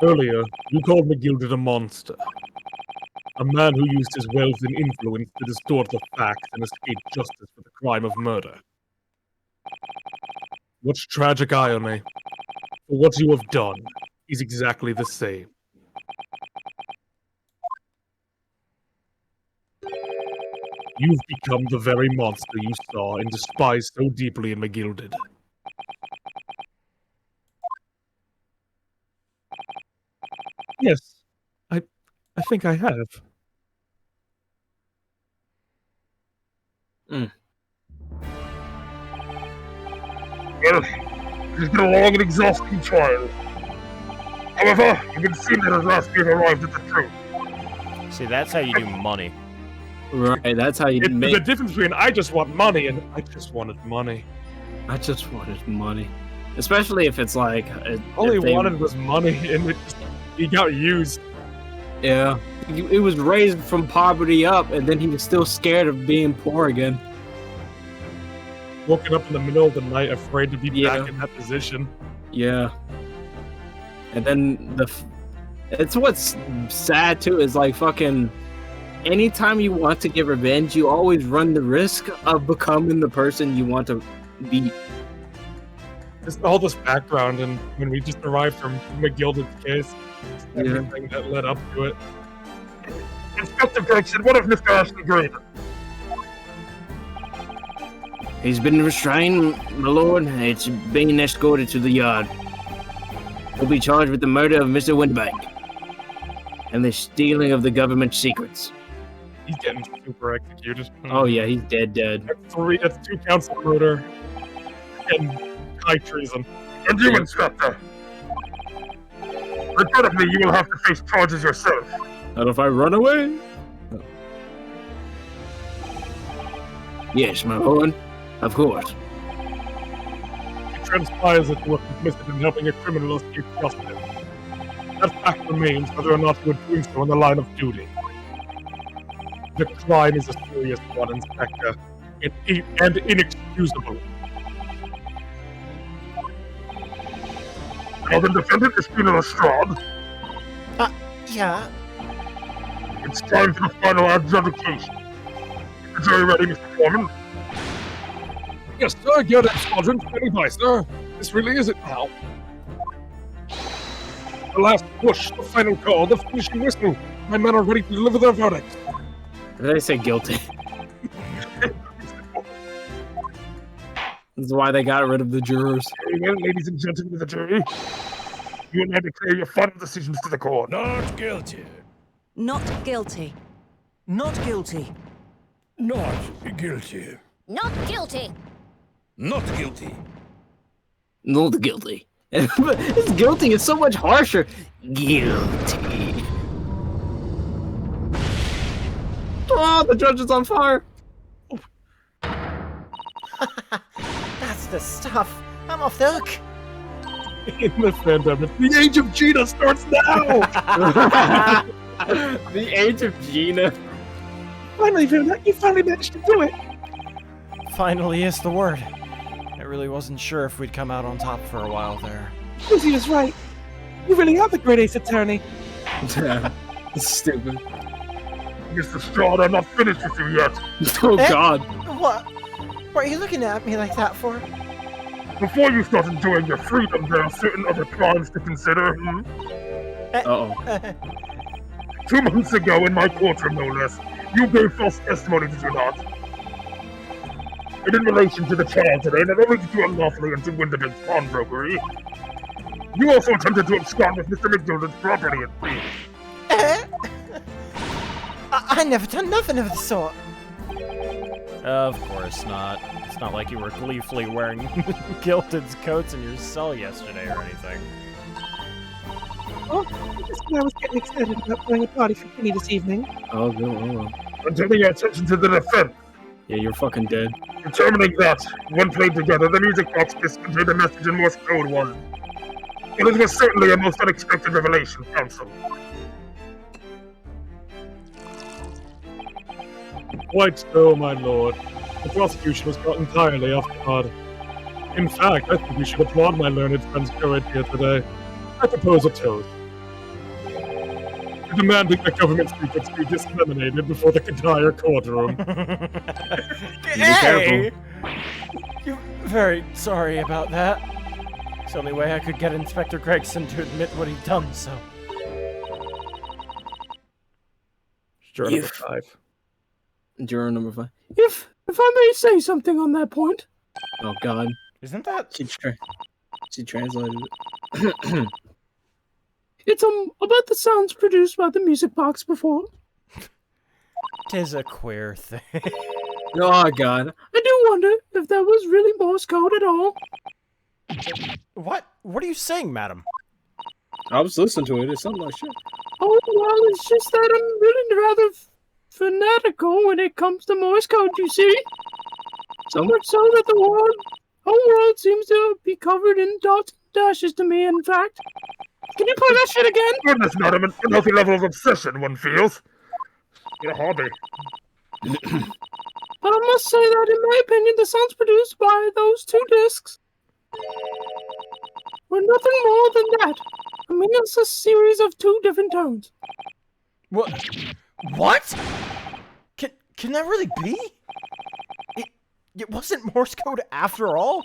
Earlier, you called McGilded a monster. A man who used his wealth and influence to distort the facts and escape justice for the crime of murder. What's tragic irony? For what you have done is exactly the same. You've become the very monster you saw and despised so deeply in McGilded. Yes, I think I have. Well, it has been a long and exhausting trial. However, you can see that at last we have arrived at the truth. See, that's how you do money. Right, that's how you It's make. the difference between I just want money and I just wanted money. I just wanted money, especially if it's like All he if they- wanted was money, and he got used. Yeah, it was raised from poverty up, and then he was still scared of being poor again. Woken up in the middle of the night, afraid to be Yeah. back in that position. Yeah, and then it's what's sad too is like fucking. Anytime you want to get revenge, you always run the risk of becoming the person you want to be. Just all this background, and when we just arrived from McGilded's case, everything that led up to it. Inspector Gregson, what of Mr. Ashley Graydon? He's been restrained, my lord. It's being escorted to the yard. He'll be charged with the murder of Mr. Winterbank and the stealing of the government secrets. He's getting super executed. Oh yeah, he's dead. That's 2 counts of murder and high treason. And you, Inspector? Regrettably, you will have to face charges yourself. Not if I run away. Yes, my lord. Of course. It transpires that you were complicit in helping a criminal escape justice. That fact remains whether or not you were doing so in the line of duty. The crime is a serious one, Inspector, and inexcusable. Now the defendant is Tina Lestrade. Yeah. It's time for the final adjudication. Is the jury ready, Mr. Foreman? Yes, sir, get it, Squadron. Standing by, sir. This really is it now. The last push, the final call, the finishing whistle. My men are ready to deliver their verdict. Did I say guilty? That's why they got rid of the jurors. Very well, ladies and gentlemen of the jury. You and I declare your final decisions to the court. Not guilty. Not guilty. Not guilty. Not guilty. Not guilty. Not guilty. Not guilty. But this guilty is so much harsher. Guilty. Oh, the judge is on fire. That's the stuff. I'm off the hook. In the pandemic, the age of Gina starts now! The age of Gina. Finally, Vuna, you finally managed to do it. Finally is the word. I really wasn't sure if we'd come out on top for a while there. Lucy was right. You really are the great ace attorney. Stupid. Mr. Stroud, I'm not finished with you yet. Oh, God. What? What are you looking at me like that for? Before you start enjoying your freedom, there are certain other crimes to consider. Uh-oh. 2 months ago, in my courtroom, no less, you gave false testimony, did you not? And in relation to the trial today, not only did you unlawfully enter Winterbank's pawnbrokery, you also attempted to abscond with Mr. McGilded's property at sea. I never done nothing of the sort. Of course not. It's not like you were gleefully wearing Gilded's coats in your cell yesterday or anything. Oh, just when I was getting excited about throwing a party for Kenny this evening. Oh, no. I'm turning your attention to the defense. Yeah, you're fucking dead. Determining that, when played together, the music box disc contained a message in Morse code was. Well, it was certainly a most unexpected revelation, Counsel. Quite so, my lord. The prosecution was caught entirely off guard. In fact, I think we should applaud my learned friend's courage here today. I propose a toast. Demanding that government secrets be disseminated before the entire courtroom. Hey! You're very sorry about that. It's the only way I could get Inspector Gregson to admit what he'd done, so. Juror number 5. Juror number 5. If I may say something on that point. Oh God. Isn't that? She translated it. It's about the sounds produced by the music box before. Tis a queer thing. Oh God. I do wonder if that was really Morse code at all. What? What are you saying, madam? I was listening to it. It sounded like shit. Oh, well, it's just that I'm really rather fanatical when it comes to Morse code, you see? So much so that the whole world seems to be covered in dots and dashes to me, in fact. Can you play that shit again? Goodness, madam, an unhealthy level of obsession, one feels. What a hobby. But I must say that, in my opinion, the sounds produced by those 2 discs were nothing more than that. I mean, it's a series of 2 different tones. What? What? Can that really be? It wasn't Morse code after all?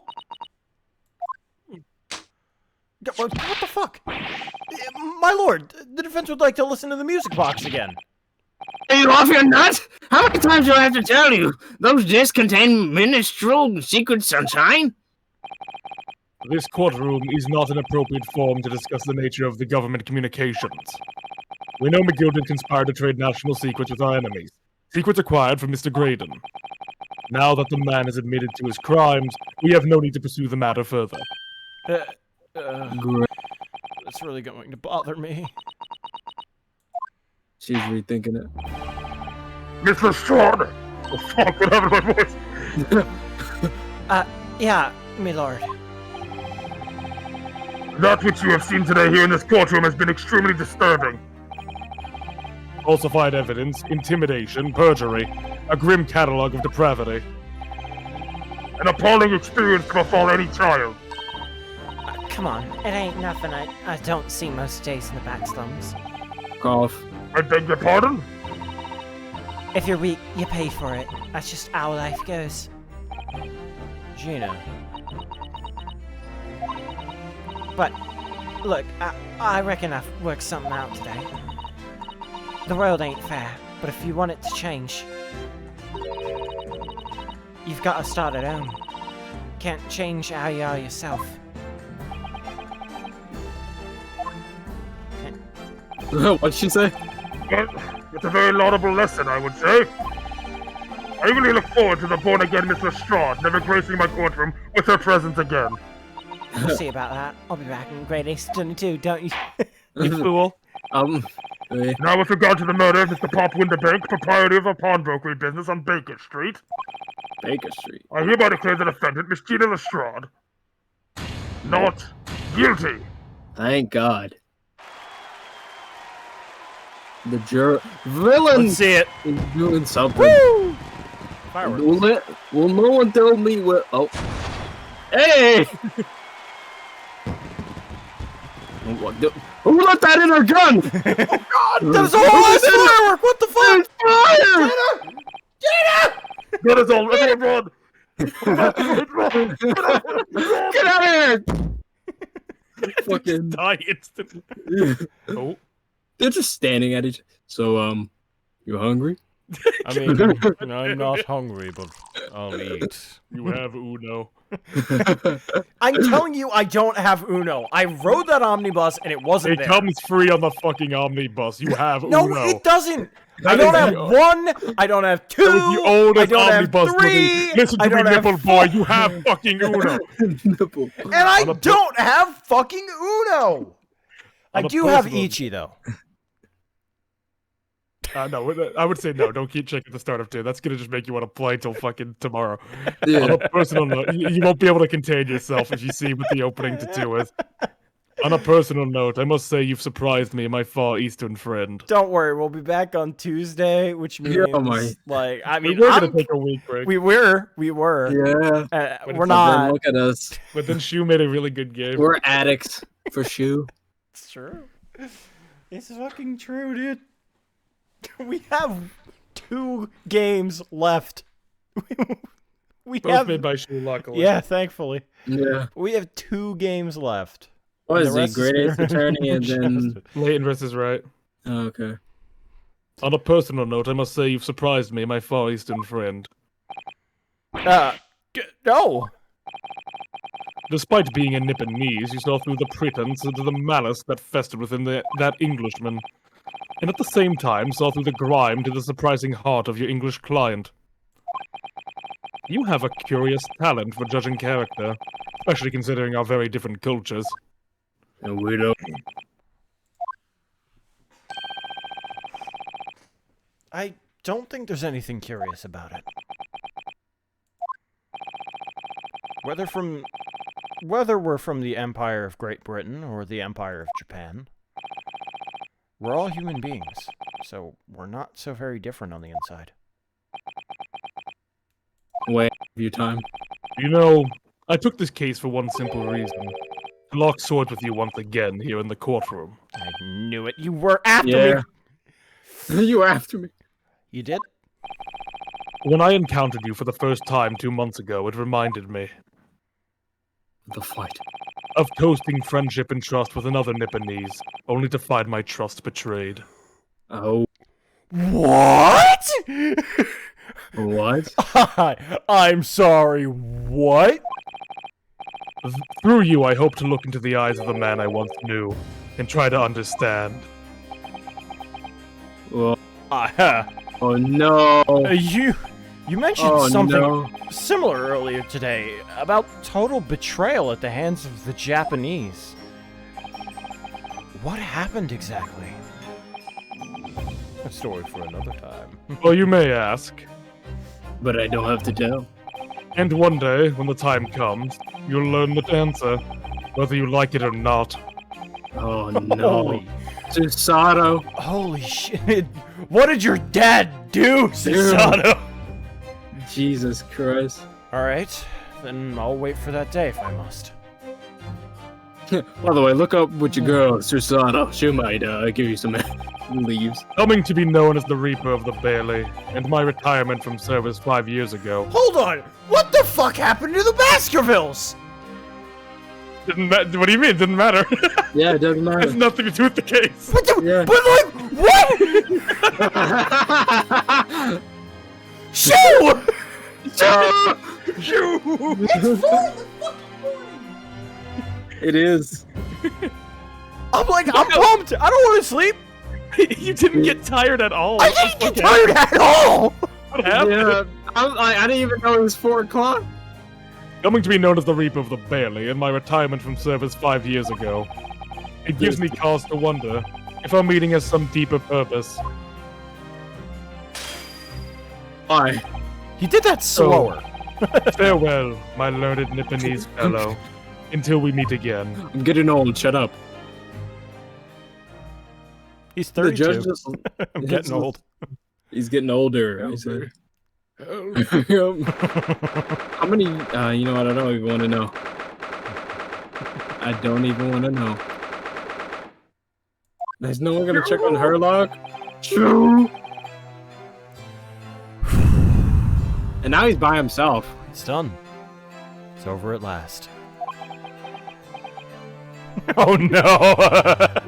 What the fuck? My lord, the defense would like to listen to the music box again. Are you off your nut? How many times do I have to tell you? Those discs contain minstrel secret sunshine? This courtroom is not an appropriate forum to discuss the nature of the government communications. We know McGilden conspired to trade national secrets with our enemies. Secrets acquired from Mr. Graydon. Now that the man has admitted to his crimes, we have no need to pursue the matter further. That's really going to bother me. She's rethinking it. Miss Lestrade! Oh fuck, what happened to my voice? Yeah, my lord. That which you have seen today here in this courtroom has been extremely disturbing. Falsified evidence, intimidation, perjury, a grim catalog of depravity. An appalling experience to befall any child. Come on, it ain't nothing I don't see most days in the back slums. Cough. I beg your pardon? If you're weak, you pay for it. That's just how life goes. Gina. But, look, I reckon I've worked something out today. The world ain't fair, but if you want it to change, you've got to start at home. Can't change how you are yourself. What'd she say? Well, it's a very laudable lesson, I would say. I really look forward to the born-again Miss Lestrade never gracing my courtroom with her presence again. We'll see about that. I'll be back in grade 822, don't you? You fool. Now, with regard to the murder of Mr. Pop Winterbank, proprietor of a pawnbrokery business on Baker Street. Baker Street. I hereby declare the defendant, Miss Gina Lestrade, not guilty. Thank God. The villain Let's see it. is doing something. Woo! Fireworks. Will no one tell me what? Oh, hey! Who let that in her gun? Oh God! That was a whole ass firework! What the fuck? Fire! Gina! That is all. Everyone run! Get out of here! Fucking die instantly. Oh. They're just standing at each. So, you hungry? I mean, I'm not hungry, but I'll eat. You have Uno. I'm telling you, I don't have Uno. I rode that omnibus and it wasn't there. It comes free on the fucking omnibus. You have No, Uno. it doesn't. That I don't is have the- one. I don't have two. That was the oldest I don't omnibus have three. movie. Listen I to me, don't have nipple boy. You have fucking Uno. Nipple. And I don't have fucking Uno. I On a do have personal- Ichi though. No, I would say no. Don't keep checking the start of 2. That's gonna just make you want to play till fucking tomorrow. Yeah. On a personal note, you won't be able to contain yourself if you see what the opening to 2 is. On a personal note, I must say you've surprised me, my Far Eastern friend. Don't worry, we'll be back on Tuesday, which means like I mean we were gonna take a week break. We were. Yeah. We're not. Look at us. But then Shu made a really good game. We're addicts for Shu. It's true. It's fucking true, dude. We have 2 games left. we Both have made by Shu, luckily. Yeah, thankfully. Yeah. We have 2 games left. What And is the he? rest Great Ace is Attorney and then. Leighton versus Wright. Oh, okay. On a personal note, I must say you've surprised me, my Far Eastern friend. No. Despite being a Nipponese, you saw through the pretense into the malice that festered within that Englishman, and at the same time saw through the grime to the surprising heart of your English client. You have a curious talent for judging character, especially considering our very different cultures. And we don't. I don't think there's anything curious about it. Whether we're from the Empire of Great Britain or the Empire of Japan, we're all human beings, so we're not so very different on the inside. Wait, have you time? You know, I took this case for one simple reason. To lock swords with you once again here in the courtroom. I knew it. You were after me! You were after me. You did? When I encountered you for the first time 2 months ago, it reminded me The fight. of toasting friendship and trust with another Nipponese, only to find my trust betrayed. Oh. What? What? I'm sorry, what? Through you, I hope to look into the eyes of the man I once knew, and try to understand. Well, Oh no. You mentioned something no. similar earlier today about total betrayal at the hands of the Japanese. What happened exactly? A story for another time. Well, you may ask. But I don't have to tell. And one day, when the time comes, you'll learn the answer, whether you like it or not. Oh no. Susato. Holy shit. What did your dad do, Susato? Jesus Christ. Alright, then I'll wait for that day if I must. By the way, look up with your girl, Susato. She might give you some leaves. Coming to be known as the Reaper of the Bailey, and my retirement from service 5 years ago. Hold on! What the fuck happened to the Baskervilles? What do you mean? Didn't matter. Yeah, it doesn't matter. It's nothing to do with the case. But what? Shoo! It is. I'm pumped! I don't want to sleep! You didn't get tired at all. I didn't get tired at all! What happened? Yeah, I didn't even know it was 4 o'clock. Coming to be known as the Reaper of the Bailey, and my retirement from service 5 years ago. It gives me cause to wonder if our meeting has some deeper purpose. Why? You did that slower. Farewell, my learned Nipponese fellow. Until we meet again. I'm getting old. Shut up. He's The 32. judge just, I'm getting old. He's getting older. I said. How many? You know what? I don't even want to know. I don't even want to know. Is no one gonna check on Herlock? True. And now he's by himself. It's done. It's over at last. Oh no!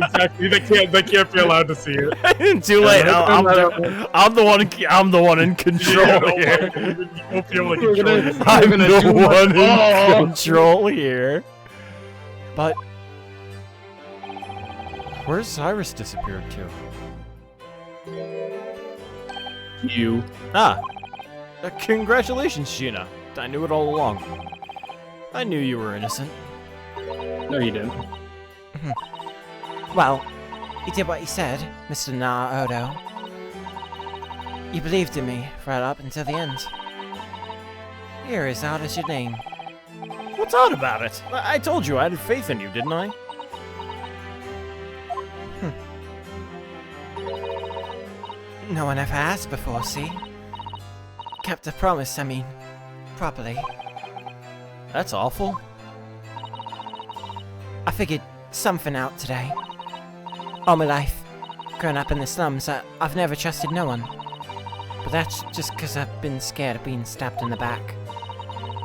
Exactly. They can't be allowed to see it. Too late. I'm the one in control here. You won't be able to control it. I'm the one in control here. But where's Cyrus disappeared to? You. Congratulations, Sheena. I knew it all along. I knew you were innocent. No, you didn't. Well, he did what he said, Mr. Naruto. You believed in me right up until the end. You're as odd as your name. What's odd about it? I told you I had faith in you, didn't I? No one ever asked before, see? Kept a promise, I mean, properly. That's awful. I figured something out today. All my life, growing up in the slums, I've never trusted no one. But that's just because I've been scared of being stabbed in the back.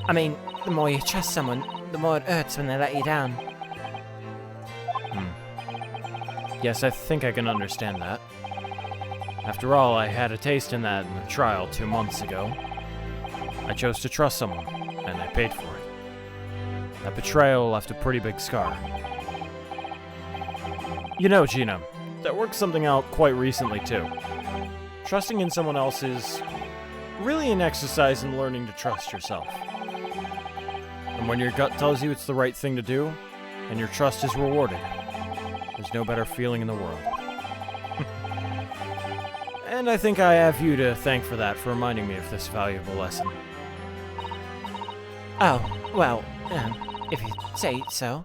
I mean, the more you trust someone, the more it hurts when they let you down. Yes, I think I can understand that. After all, I had a taste in that in the trial 2 months ago. I chose to trust someone, and I paid for it. That betrayal left a pretty big scar. You know, Gina, that worked something out quite recently, too. Trusting in someone else is really an exercise in learning to trust yourself. And when your gut tells you it's the right thing to do, and your trust is rewarded, there's no better feeling in the world. And I think I have you to thank for that, for reminding me of this valuable lesson. Oh, well, if you say so.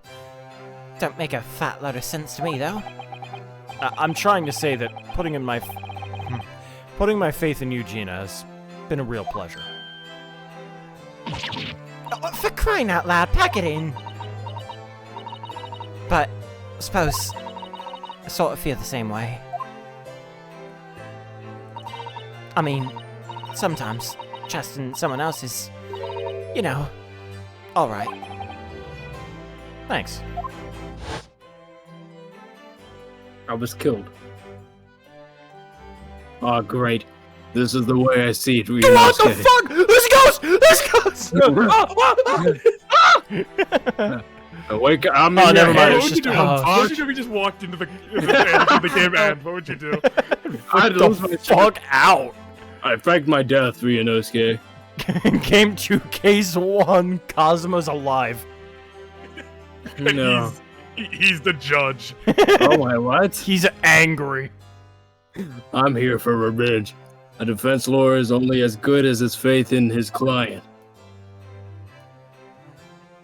Don't make a fat load of sense to me, though. I'm trying to say that putting my faith in you, Gina, has been a real pleasure. Oh, for crying out loud, pack it in! But, I suppose, I sort of feel the same way. I mean, sometimes trusting someone else is, you know, alright. Thanks. I was killed. Oh, great. This is the way I see it. What the fuck? This goes! Wake up. Oh, never mind. What would you do? What if we just walked into the game end? What would you do? I'd the fuck out. I faked my death, Ryunosuke. Game 2, Case 1, Kazuma's alive. No. He's the judge. Oh my, what? He's angry. I'm here for revenge. A defense lawyer is only as good as his faith in his client.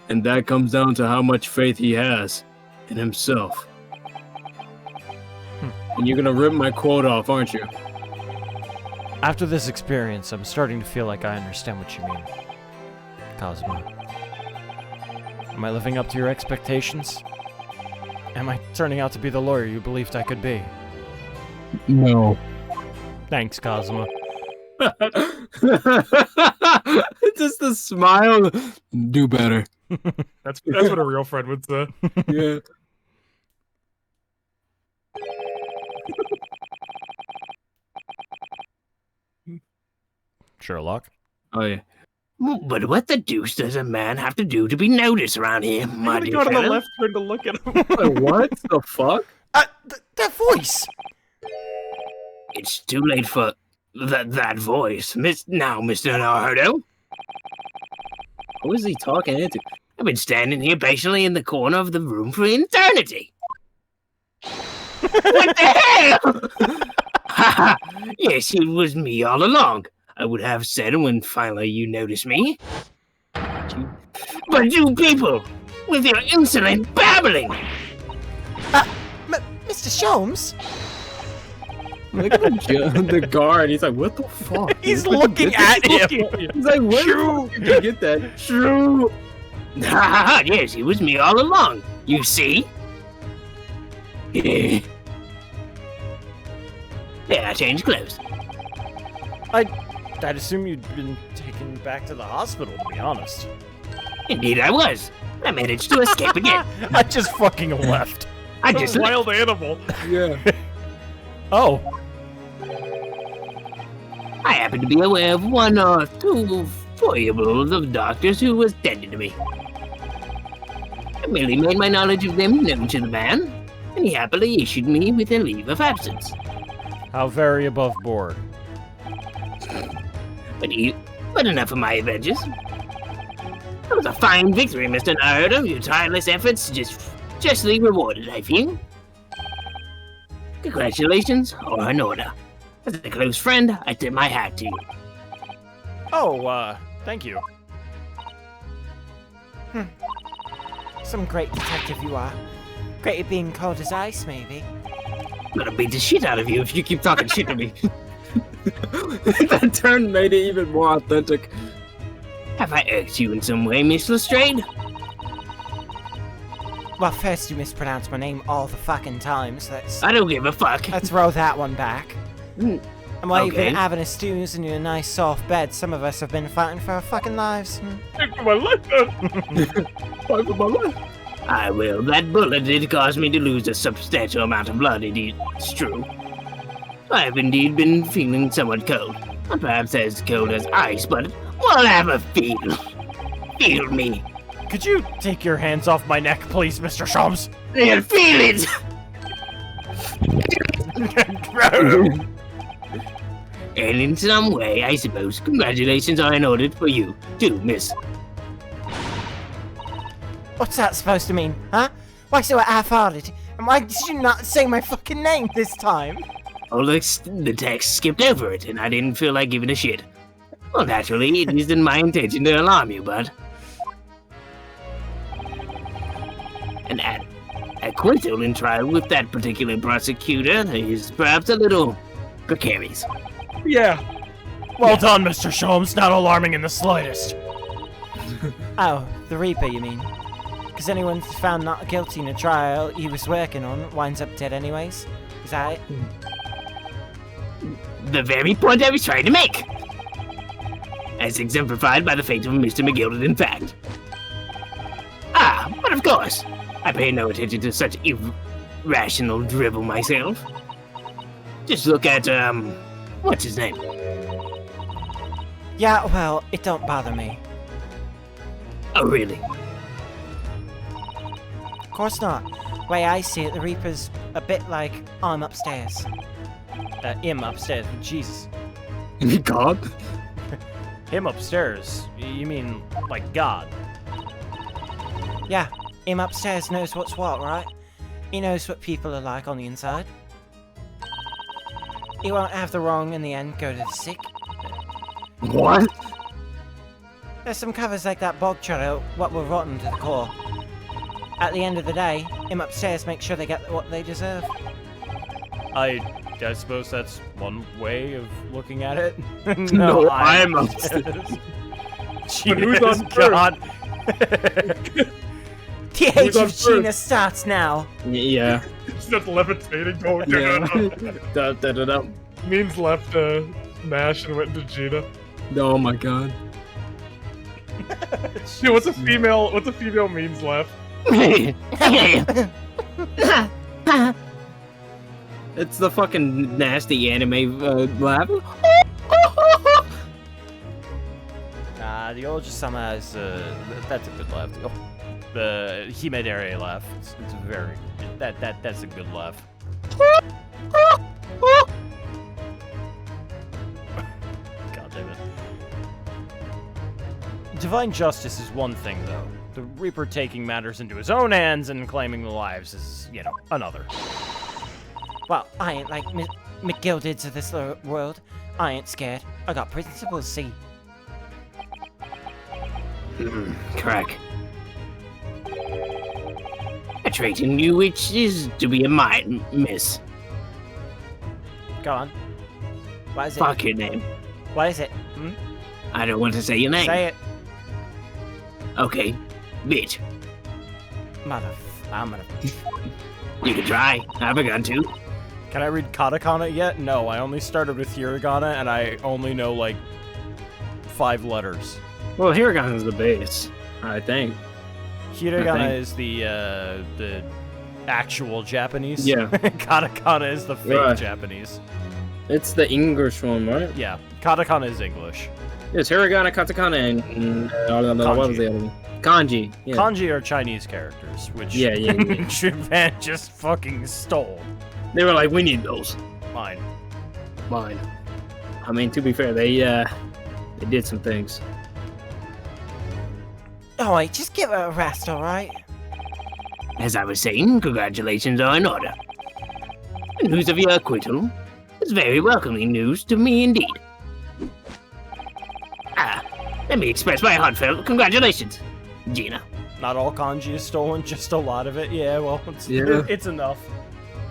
And that comes down to how much faith he has in himself. And you're gonna rip my quote off, aren't you? After this experience, I'm starting to feel like I understand what you mean, Kazuma. Am I living up to your expectations? Am I turning out to be the lawyer you believed I could be? No. Thanks, Kazuma. Just the smile. Do better. That's what a real friend would say. Yeah. Sherlock? Oh, yeah. But what the deuce does a man have to do to be noticed around here, my I'm dear gonna go to the fellow? left turn to look at him. What the fuck? That voice! It's too late for that voice. Now, Mr. Naruto. Who is he talking into? I've been standing here patiently in the corner of the room for eternity. What the hell? Haha! Yes, it was me all along. I would have said when finally you noticed me. But you people, with your insolent babbling! Mr. Sholmes? Look at the guard. He's like, what the fuck? He's looking at him. He's like, where did you get that? True. Haha, yes, it was me all along. You see? Yeah, I changed clothes. I'd assume you'd been taken back to the hospital, to be honest. Indeed I was. I managed to escape again. I just fucking left. I just a wild animal. Yeah. Oh. I happen to be aware of one or two foibles of doctors who was tending to me. I merely made my knowledge of them known to the man, and he happily issued me with a leave of absence. How very above board. But enough of my adventures. That was a fine victory, Mr. Naruto. Your tireless efforts justly rewarded, I feel. Congratulations are in order. As a close friend, I tip my hat to you. Oh, thank you. Some great detective you are. Great at being cold as ice, maybe. I'm gonna beat the shit out of you if you keep talking shit to me. That turn made it even more authentic. Have I irked you in some way, Miss Lestrade? Well, first you mispronounce my name all the fucking time, so I don't give a fuck. let's roll that one back. Mm, And while you've okay. been having a snooze in your nice soft bed, some of us have been fighting for our fucking lives. Fight for my life, man. Fight for my life. I will. That bullet did cause me to lose a substantial amount of blood, it's true. I have indeed been feeling somewhat cold. Not perhaps as cold as ice, but we'll have a feel. Feel me. Could you take your hands off my neck, please, Mr. Shums? And feel it! And in some way, I suppose, congratulations are in order for you, too, miss. What's that supposed to mean, huh? Why so half-hearted? And why did you not say my fucking name this time? Oh, the text skipped over it, and I didn't feel like giving a shit. Well, naturally, it isn't my intention to alarm you, but... An acquittal in trial with that particular prosecutor is perhaps a little precarious. Yeah. Well done, Mr. Shums. Not alarming in the slightest. Oh, the Reaper, you mean? Because anyone found not guilty in a trial he was working on winds up dead anyways? Is that it? The very point I was trying to make! As exemplified by the fate of Mr. McGilded, in fact. Ah, but of course, I pay no attention to such irrational drivel myself. Just look at, what's his name? Yeah, well, it don't bother me. Oh, really? Of course not. Way I see it, the Reaper's a bit like I'm upstairs. Him upstairs. Jesus. God? Him upstairs? You mean like God? Yeah, him upstairs knows what's what, right? He knows what people are like on the inside. He won't have the wrong in the end go to the sick. What? There's some covers like that bog trotter what were rotten to the core. At the end of the day, him upstairs makes sure they get what they deserve. I suppose that's one way of looking at it. No, I'm upstairs. who's on first? God. The age of Gina starts now. Yeah. She's just levitating. Going Yeah. Means left Nash and went into Gina. Oh my god. Dude, what's a female means left? It's the fucking nasty anime laugh. The Ojisama is that's a good laugh. The Himedare laugh. It's very that's a good laugh. God damn it. Divine justice is one thing, though. The Reaper taking matters into his own hands and claiming the lives is, another. Well, I ain't like McGildeds of this world. I ain't scared. I got principles, see. Correct. A trait in you which is to be admired, miss. Go on. What is it? Fuck your name. What is it? I don't want to say your name. Say it. Okay, bitch. I'm gonna... You can try. I've begun to. Can I read katakana yet? No, I only started with hiragana and I only know like 5 letters. Well, hiragana is the base, I think. Hiragana is the actual Japanese. Yeah. Katakana is the fake Right. Japanese. It's the English one, right? Yeah, katakana is English. It's hiragana, katakana, and what was the other one? Kanji. Yeah. Kanji are Chinese characters, which Yeah. Japan just fucking stole. They were like, we need those. Mine. I mean, to be fair, they did some things. Oh, wait, just give her a rest, alright? As I was saying, congratulations are in order. And news of your acquittal is was very welcoming news to me indeed. Let me express my heartfelt congratulations, Gina. Not all kanji is stolen, just a lot of it. Yeah, well, it's enough.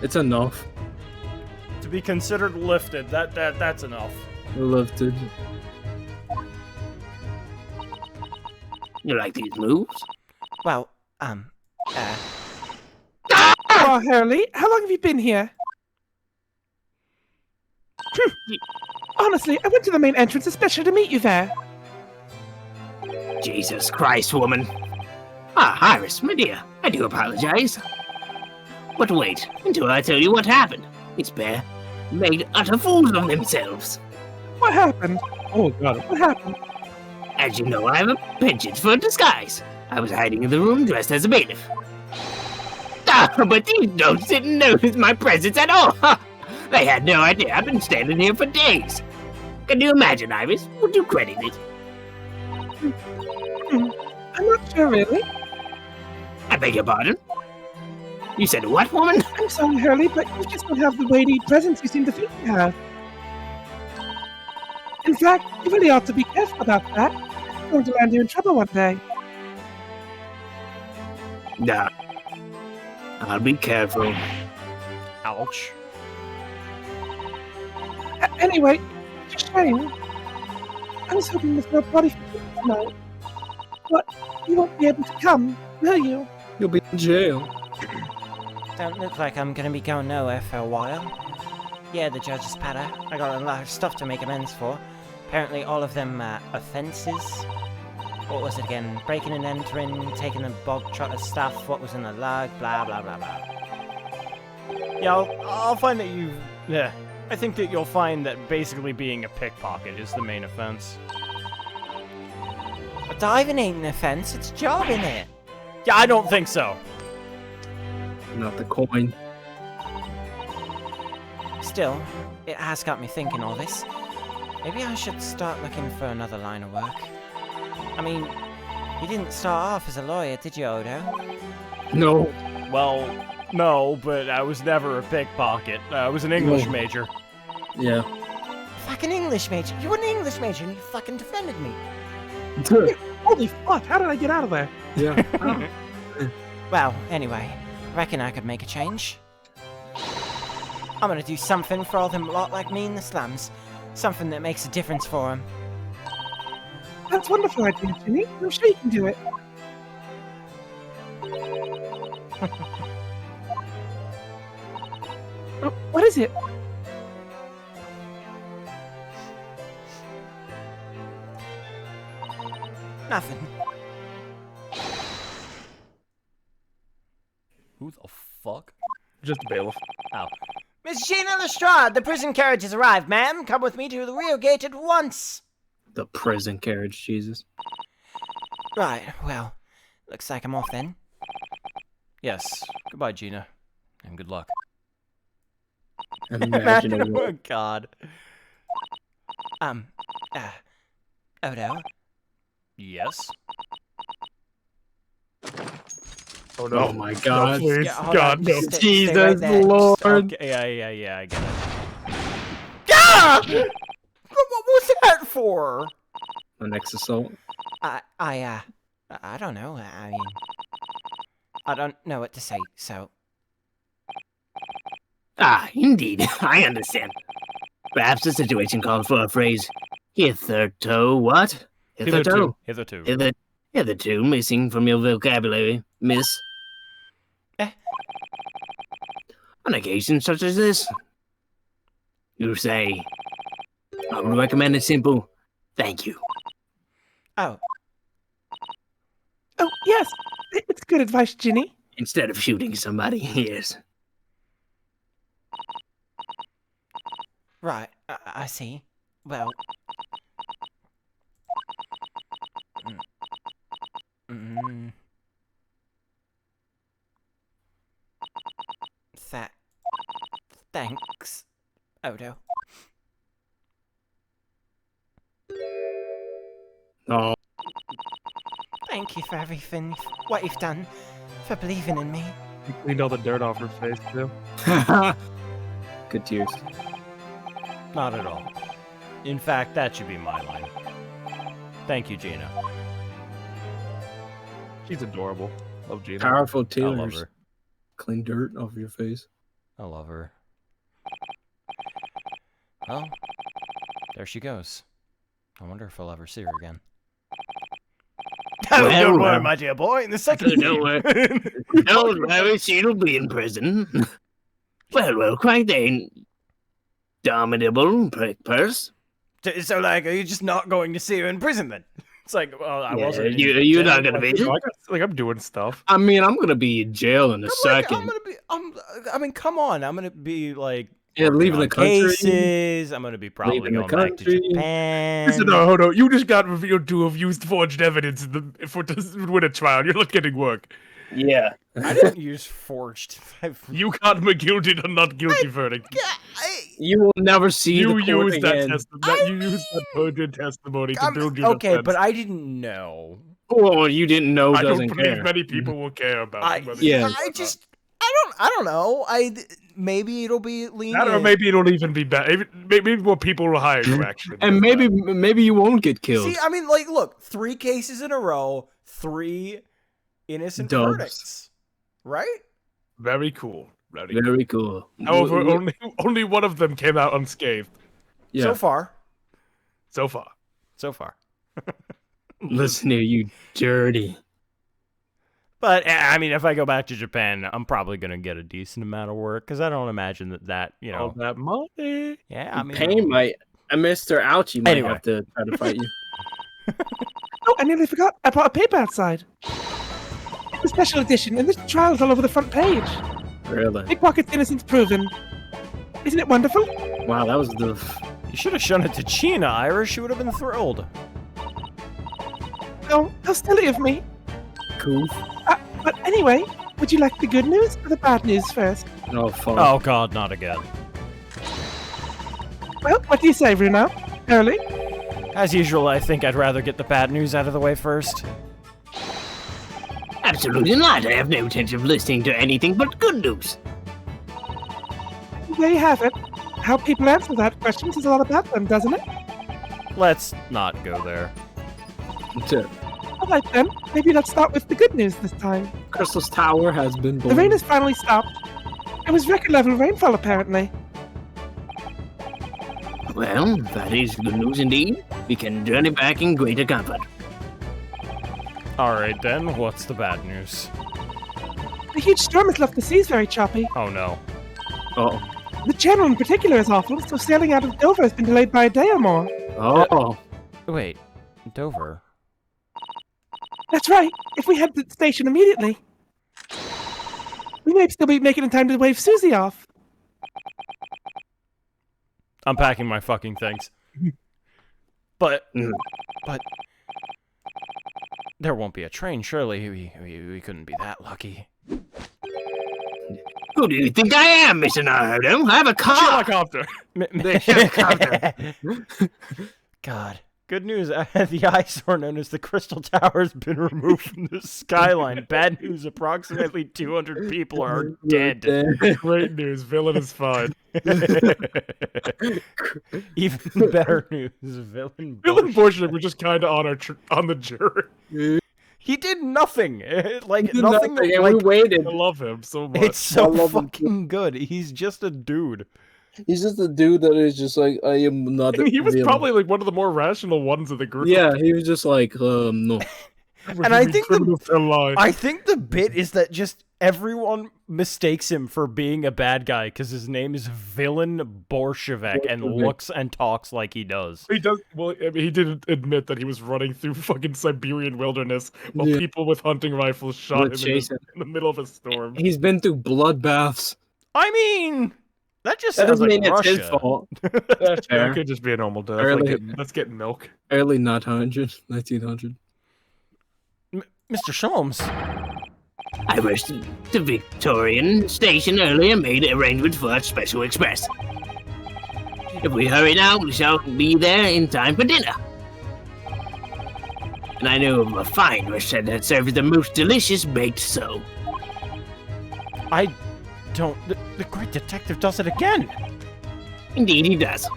It's enough. To be considered lifted, that's enough. Lifted. You like these moves? Oh, Hurley, how long have you been here? Honestly, I went to the main entrance especially to meet you there. Jesus Christ, woman. Iris, my dear, I do apologize. But wait until I tell you what happened. This pair made utter fools of themselves. What happened? Oh god, what happened? As you know, I have a penchant for disguise. I was hiding in the room dressed as a bailiff. But these don'ts didn't notice my presence at all. They had no idea I've been standing here for days. Can you imagine, Iris? Would you credit it? I'm not sure, really. I beg your pardon? You said what, woman? I'm sorry, Hurley, but you just don't have the weighty presence you seem to think you have. In fact, you really ought to be careful about that. It's going to land you in trouble one day. Nah. I'll be careful. Ouch. Anyway, it's a shame. I was hoping there's no party for you tonight. But you won't be able to come, will you? You'll be in jail. Don't look like I'm gonna be going nowhere for a while. Yeah, the judge's patter. I got a lot of stuff to make amends for. Apparently all of them offences. What was it again? Breaking and entering, taking the bog trotter stuff, what was in the lug, blah blah blah blah. Yeah, I'll find that you... Yeah, I think that you'll find that basically being a pickpocket is the main offense. But diving ain't an offense, it's a job, isn't it? Yeah, I don't think so. Not the coin. Still, it has got me thinking all this. Maybe I should start looking for another line of work. I mean, you didn't start off as a lawyer, did you, Odo? No. Well, no, but I was never a pickpocket. I was an English major. Yeah. Fucking English major. You were an English major and you fucking defended me. Holy fuck, how did I get out of there? Yeah. Well, anyway, reckon I could make a change. I'm gonna do something for all them lot like me in the slums. Something that makes a difference for them. That's a wonderful idea, Ginny. I'm sure you can do it. Oh, what is it? Nothing. Who the fuck? Just a bailiff. Ow. Miss Gina Lestrade, the prison carriage has arrived, ma'am. Come with me to the rear gate at once. The prison carriage, Jesus. Right, well, looks like I'm off then. Yes. Goodbye, Gina. And good luck. Imagine Oh, God. Odo? Yes? Oh no. Oh my God. No, please. Yeah, hold God, on, no. just stay Jesus right there. Lord. Okay, yeah, I get it. Ah! What was that for? The next assault. I don't know. I mean, I don't know what to say, so... Indeed, I understand. Perhaps the situation calls for a phrase, hitherto what? Hitherto. Hitherto missing from your vocabulary, miss. On occasions such as this, you say, I would recommend a simple thank you. Oh, yes. It's good advice, Ginny. Instead of shooting somebody, yes. right. I see. Well... Thanks, Odo. Oh. Thank you for everything, what you've done, for believing in me. He cleaned all the dirt off her face, too. Good tears. Not at all. In fact, that should be my line. Thank you, Gina. She's adorable. Love Gina. Powerful I love tears. her. Clean dirt off your face. I love her. Well, there she goes. I wonder if I'll ever see her again. Don't worry, my dear boy. In the second Don't worry. Don't worry, she'll be in prison. Well, quite the indomitable prick purse. So, like, are you just not going to see her in prison then? It's like, well, I wasn't. You're not gonna be. Like I'm doing stuff. I mean, I'm gonna be in jail in a second. I'm gonna be. I mean, come on. I'm gonna be like. Yeah, leaving the country. Cases. I'm gonna be probably Leaving the going back to country. Japan. Listen, no, hold on. You just got revealed to have used forged evidence to win a trial. You're not getting work. Yeah. I didn't use forged. You got a guilty or not guilty verdict. You will never see You the court used that again. you used that perjured testimony to build your Okay, defense. but I didn't know. Well, you didn't know. I don't Doesn't believe care. many people will care about whether yeah. I don't know. Maybe it'll be lenient. I don't know, maybe it'll even be better. Maybe more people will hire you, actually. And maybe you won't get killed. See, I mean, like, look, 3 cases in a row, 3 innocent Dubs. verdicts, right? Very cool. Very cool. However, only one of them came out unscathed. Yeah. So far. So far. So far. Listen here, you dirty. But, I mean, if I go back to Japan, I'm probably going to get a decent amount of work, because I don't imagine that, you know. All that money. Yeah, I mean. Payne might, Mr. Ouchie might Anyway. have to try to fight you. Oh, I nearly forgot. I brought a paper outside. It's a special edition, and there's trials all over the front page. Really? Pickpocket's innocence proven. Isn't it wonderful? Wow, that was the... You should have shown it to Gina, Irish. She would have been thrilled. Oh, how silly of me. Cool. But anyway, would you like the good news or the bad news first? Oh, fuck. Oh, God, not again. Well, what do you say, Bruno? Early? As usual, I think I'd rather get the bad news out of the way first. Absolutely not. I have no intention of listening to anything but good news. There you have it. How people answer that question says a lot about them, doesn't it? Let's not go there. All right then, maybe let's start with the good news this time. Crystal's Tower has been The blown. rain has finally stopped. It was record level rainfall apparently. Well, that is good news indeed. We can journey back in greater comfort. Alright then, what's the bad news? The huge storm has left the seas very choppy. Oh no. Oh. The channel in particular is awful, so sailing out of Dover has been delayed by a day or more. Oh. Wait, Dover? That's right. If we head to the station immediately, we may still be making in time to wave Susie off. I'm packing my fucking things. But there won't be a train, surely. We couldn't be that lucky. Who do you think I am, Mr. Naruto? I have a car! Helicopter! God. Good news, the eyesore known as the Crystal Tower has been removed from the skyline. Bad news, approximately 200 people are dead. Great news, villain is fine. Even better news, villain Villain Borshnik were just kind of on the jury. He did nothing. Like, He did nothing. nothing, and like, we waited. I love him so much. It's so love him fucking good. He's just a dude. He's just a dude that is just like, I am not. And he was real. probably like one of the more rational ones of the group. Yeah, he was just like, no. And I think line. I think the bit is that just everyone mistakes him for being a bad guy because his name is Villain Bolshevik and looks and talks like he does. He does. Well, I mean, he did admit that he was running through fucking Siberian wilderness while Yeah. people with hunting rifles shot him in the middle of a storm. He's been through bloodbaths. I mean, that just That sounds doesn't like mean Russia. it's his fault. That Fair. could just be a normal death. Early- Let's get milk. Early 1900. Mr. Sholmes. I was to Victorian Station earlier and made arrangements for a special express. If we hurry now, we shall be there in time for dinner. And I know of a fine restaurant that serves the most delicious baked so. I don't. The great detective does it again. Indeed he does.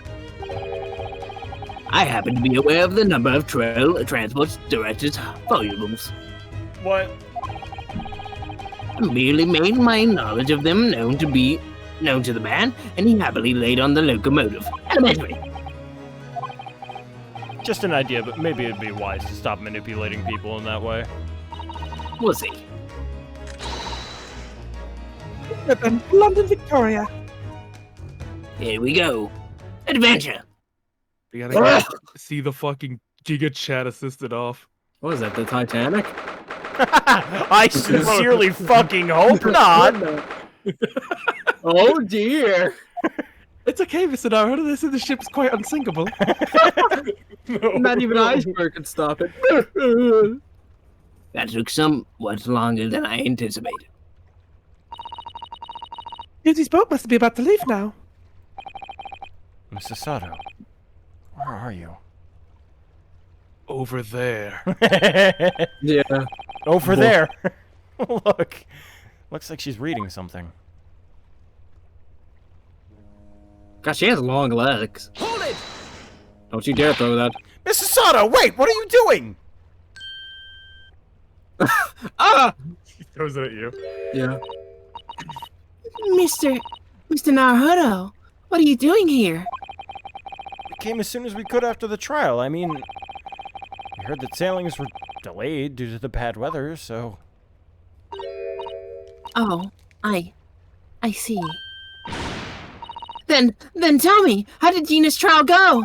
I happen to be aware of the number of Trail Transport Director's valuables. What? I merely made my knowledge of them known to the man, and he happily laid on the locomotive. Elementary. Just an idea, but maybe it'd be wise to stop manipulating people in that way. We'll see. Ribbon, London Victoria. Here we go. Adventure. We gotta see the fucking Giga Chat assisted off. What is that, the Titanic? I sincerely fucking hope not. Oh dear. It's okay, Mr. Naruto. They said the ship's quite unsinkable. Not even an iceberg could stop it. That took somewhat longer than I anticipated. Susie's boat must be about to leave now. Mrs. Sato, where are you? Over there. Yeah. Over there. Look. Looks like she's reading something. God, she has long legs. Hold it! Don't you dare throw that. Mrs. Sato, wait! What are you doing? Ah! He throws it at you. Yeah. Mr. Naruto, what are you doing here? We came as soon as we could after the trial. I mean, we heard that sailings were delayed due to the bad weather, so... Oh, I see. Then tell me, how did Gina's trial go?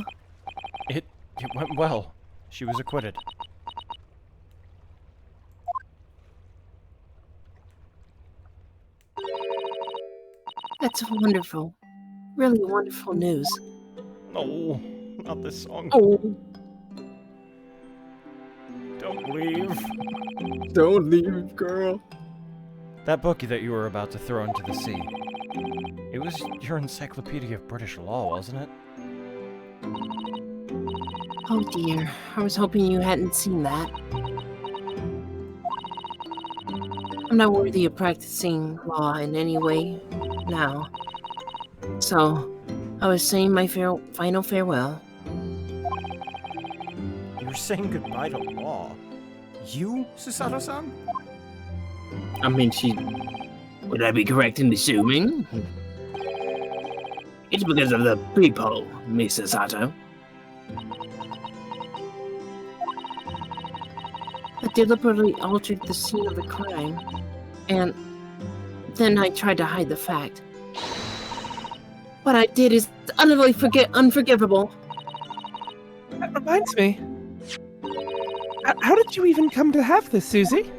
It went well. She was acquitted. That's wonderful. Really wonderful news. No, not this song. Oh. Don't leave. Don't leave, girl. That book that you were about to throw into the sea. It was your Encyclopedia of British Law, wasn't it? Oh dear, I was hoping you hadn't seen that. I'm not worthy of practicing law in any way now. So, I was saying my final farewell. You're saying goodbye to law. You, Susato-san? I mean, would I be correct in assuming? It's because of the peephole, Mrs. Sato. I deliberately altered the scene of the crime, and then I tried to hide the fact. What I did is utterly unforgivable. That reminds me. How did you even come to have this, Susie?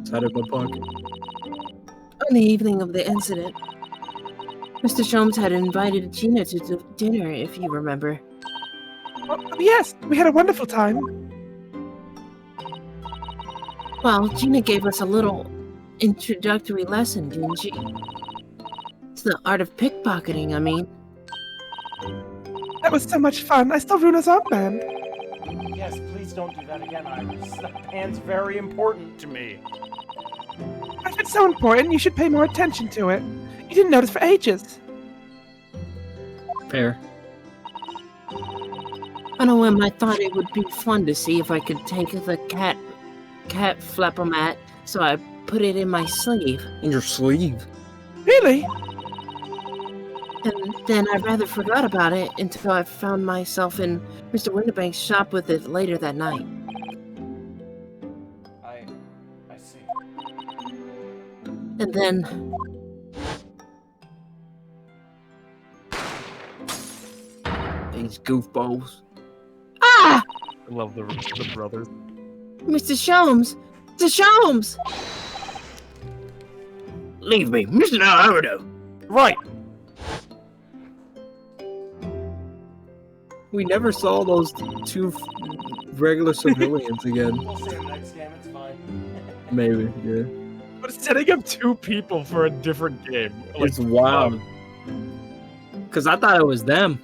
It's out of my pocket. On the evening of the incident, Mr. Sholmes had invited Gina to dinner, if you remember. Oh, yes, we had a wonderful time. Well, Gina gave us a little introductory lesson, didn't she? It's the art of pickpocketing, I mean. That was so much fun. I still ruin his armband. Yes, please don't do that again, Iris. That band's very important to me. If it's so important, you should pay more attention to it. You didn't notice for ages. Fair. On a whim, I thought it would be fun to see if I could take the cat flapper-mat, so I put it in my sleeve. In your sleeve? Really? And then I rather forgot about it until I found myself in Mr. Winterbank's shop with it later that night. I see. And then... These goofballs. Ah! I love the brothers. Mr. Sholmes! Mr. Sholmes! Leave me, Mr. Naruto. Right! We never saw those two regular civilians again. We'll see him next game, it's fine. Maybe, yeah. But setting up two people for a different game. Like, It's wild. Because I thought it was them.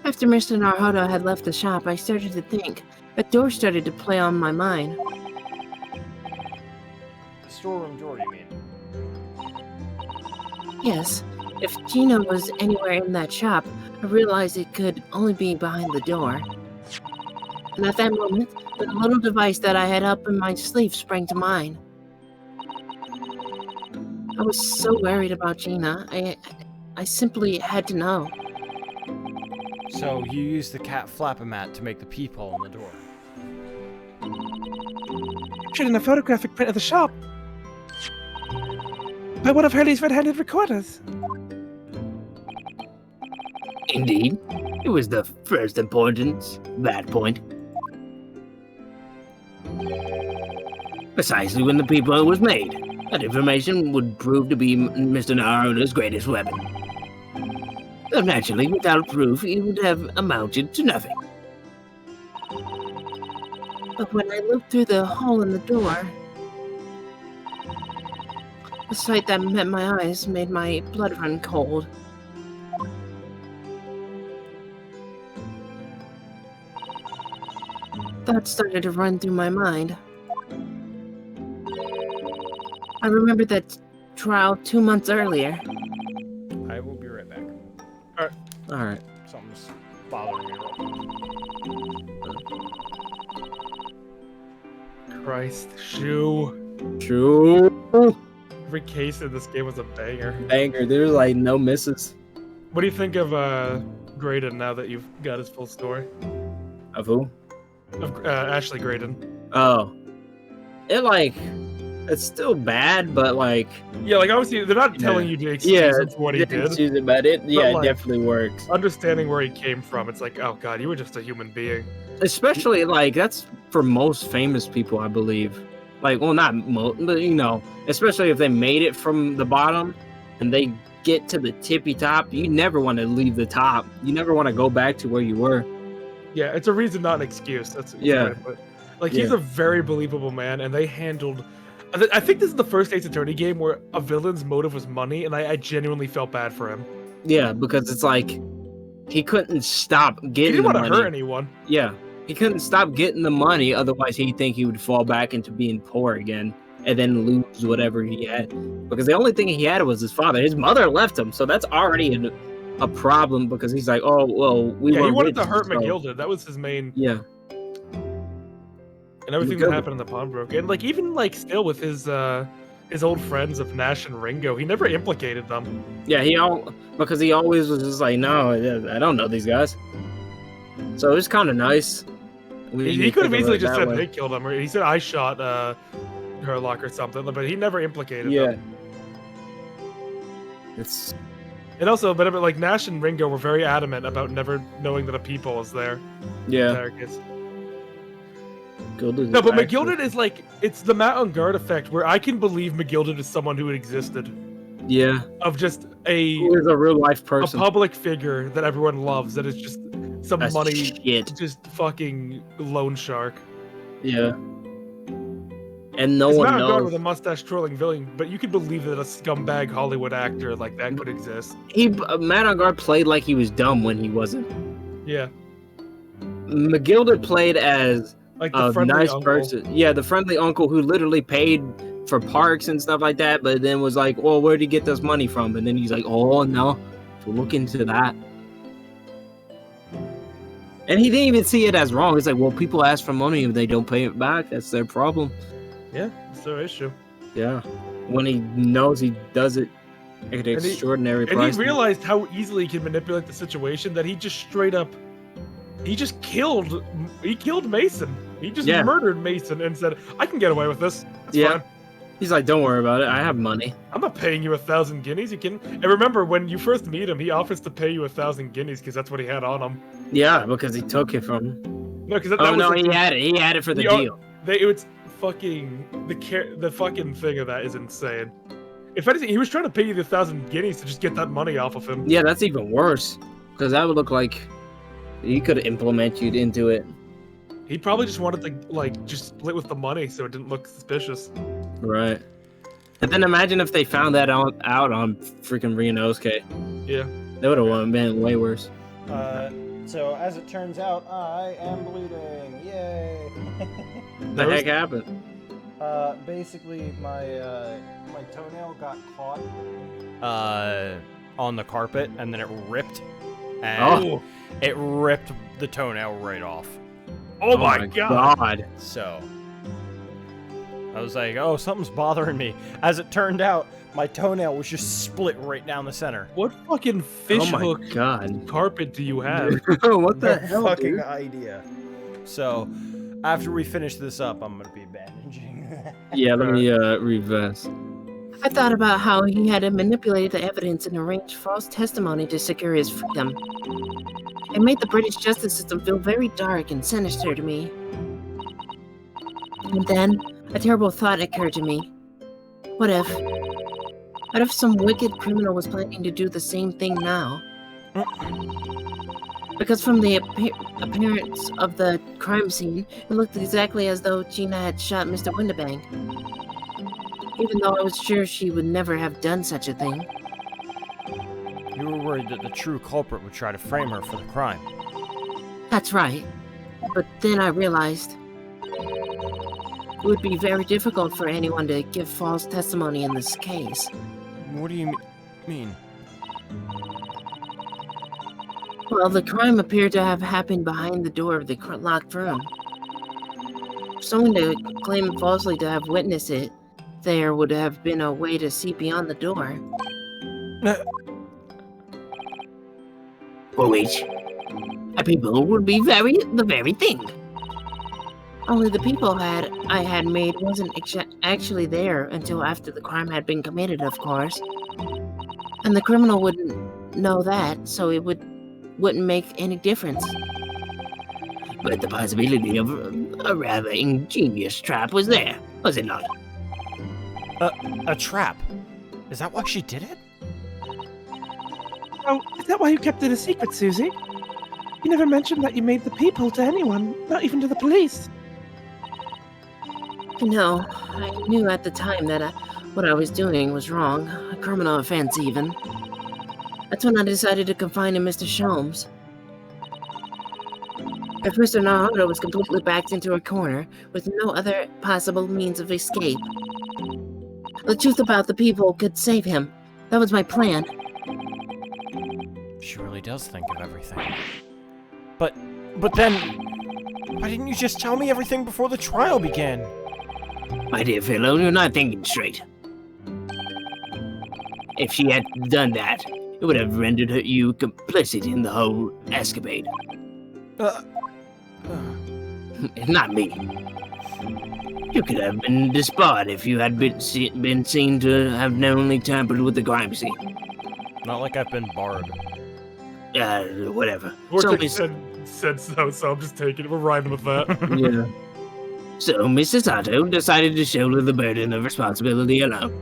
After Mr. Naruto had left the shop, I started to think. A door started to play on my mind. The storeroom door, you mean? Yes, if Gina was anywhere in that shop, I realized it could only be behind the door. And at that moment, the little device that I had up in my sleeve sprang to mind. I was so worried about Gina. I simply had to know. So you used the cat flap-o-mat to make the peephole in the door. Captured in a photographic print of the shop by one of Hurley's red-handed recorders. Indeed. It was the first importance, that point. Precisely when the peephole was made. That information would prove to be Mr. Naruto's greatest weapon. Though naturally, without proof, it would have amounted to nothing. But when I looked through the hole in the door, the sight that met my eyes made my blood run cold. Thoughts started to run through my mind. I remembered that trial 2 months earlier. I will be right back. Alright. Something's bothering me. Christ, Shoe. True. Every case in this game was a banger. Banger. There's like no misses. What do you think of Graydon now that you've got his full story? Of who? Of Ashley Graydon. Oh. It's still bad, but like... Yeah, like obviously they're not telling you to excuse him for what he did. But it like, definitely works. Understanding where he came from, it's like, oh god, you were just a human being. Especially, that's for most famous people, I believe. Well, not most, but especially if they made it from the bottom and they get to the tippy top, you never want to leave the top. You never want to go back to where you were. Yeah, it's a reason, not an excuse. That's yeah. Right, but, he's a very believable man, and they handled... I think this is the first Ace Attorney game where a villain's motive was money, and I genuinely felt bad for him. Yeah, because it's like, he couldn't stop getting the money. He didn't want to hurt anyone. Yeah, he couldn't stop getting the money, otherwise he'd think he would fall back into being poor again, and then lose whatever he had. Because the only thing he had was his father. His mother left him, so that's already a problem, because he's like, oh, well, he wanted to hurt McGilded. That was his main... Yeah. And everything that happened in the pawnbroker, and even still with his old friends of Nash and Ringo, he never implicated them. Yeah, because he always was just like, no, I don't know these guys. So it's kind of nice. He could have easily just said they killed him, or he said I shot Herlock or something, but he never implicated them. It's. And also, but Nash and Ringo were very adamant about never knowing that a people is there. Yeah. No, but McGilded is it's the Matt on Guard effect, where I can believe McGilded is someone who existed. Yeah. Of just who is a real life person. A public figure that everyone loves, that is just some That's money, shit. Just fucking loan shark. Yeah. And no one Matt knows. on Guard with a mustache twirling villain, but you could believe that a scumbag Hollywood actor like that could exist. Matt on Guard played like he was dumb when he wasn't. Yeah. McGilded played as the nice uncle. person. Yeah, the friendly uncle who literally paid for parks and stuff like that, but then was like, well, where'd he get this money from? And then he's like, oh, no, look into that. And he didn't even see it as wrong. He's like, well, people ask for money if they don't pay it back. That's their problem. Yeah, it's their issue. Yeah. When he knows he does it at an extraordinary price. And he realized how easily he can manipulate the situation that he just straight up... He killed Mason. He just murdered Mason and said, I can get away with this. That's fine. He's like, don't worry about it. I have money. I'm not paying you 1,000 guineas. You can. And remember, when you first meet him, he offers to pay you 1,000 guineas because that's what he had on him. Yeah, because he took it from him. No, because he had it. He had it for the deal. It's fucking the fucking thing of that is insane. If anything, he was trying to pay you the 1,000 guineas to just get that money off of him. Yeah, that's even worse. Because that would look like he could implement you into it. He probably just wanted to, just split with the money so it didn't look suspicious. Right. And then imagine if they found that out on freaking Ryunosuke. Yeah. That would have been way worse. So, as it turns out, I am bleeding. Yay! The heck happened? Basically, my toenail got caught on the carpet, and then it ripped. And it ripped the toenail right off. Oh my god. So I was like, oh, something's bothering me. As it turned out, my toenail was just split right down the center. What fucking fish hook carpet do you have? What the No hell, fucking dude? idea. So after we finish this up, I'm gonna be bandaging. Yeah, let me reverse. I thought about how he had manipulated the evidence and arranged false testimony to secure his freedom. It made the British justice system feel very dark and sinister to me. And then, a terrible thought occurred to me. What if some wicked criminal was planning to do the same thing now? Because from the appearance of the crime scene, it looked exactly as though Gina had shot Mr. Windibank. Even though I was sure she would never have done such a thing. You were worried that the true culprit would try to frame her for the crime. That's right. But then I realized it would be very difficult for anyone to give false testimony in this case. What do you mean? Well, the crime appeared to have happened behind the door of the locked room. For someone to claim falsely to have witnessed it, there would have been a way to see beyond the door. For which a people would be the very thing. Only the people I had made wasn't actually there until after the crime had been committed, of course. And the criminal wouldn't know that, so it wouldn't make any difference. But the possibility of a rather ingenious trap was there, was it not? A trap? Is that why she did it? Oh, is that why you kept it a secret, Susie? You never mentioned that you made the peephole to anyone, not even to the police. No, I knew at the time that what I was doing was wrong, a criminal offense even. That's when I decided to confide in Mr. Sholmes. If Mr. Naruto was completely backed into a corner, with no other possible means of escape. The truth about the people could save him. That was my plan. She really does think of everything. But then, why didn't you just tell me everything before the trial began? My dear fellow, you're not thinking straight. If she had done that, it would have rendered you complicit in the whole escapade. Not me. You could have been disbarred if you had been seen to have knowingly tampered with the crime scene. Not like I've been barred. Whatever. Vortex said so I'm just taking it. We're riding with that. Yeah. So Mrs. Sato decided to shoulder the burden of responsibility alone.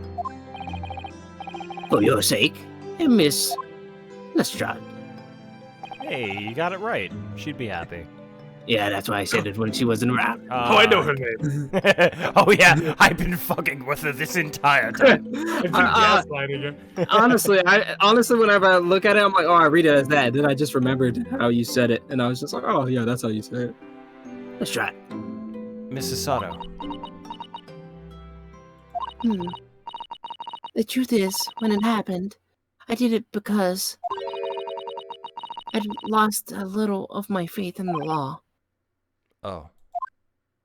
For your sake, and Miss Lestrade. Hey, you got it right. She'd be happy. Yeah, that's why I said it when she wasn't around. I know her name. Oh yeah, I've been fucking with her this entire time. I've been gaslighting her. honestly, whenever I look at it, I'm like, oh, I read it as that. Then I just remembered how you said it, and I was just like, oh yeah, that's how you say it. That's right. Mrs. Sato. The truth is, when it happened, I did it because I'd lost a little of my faith in the law. Oh.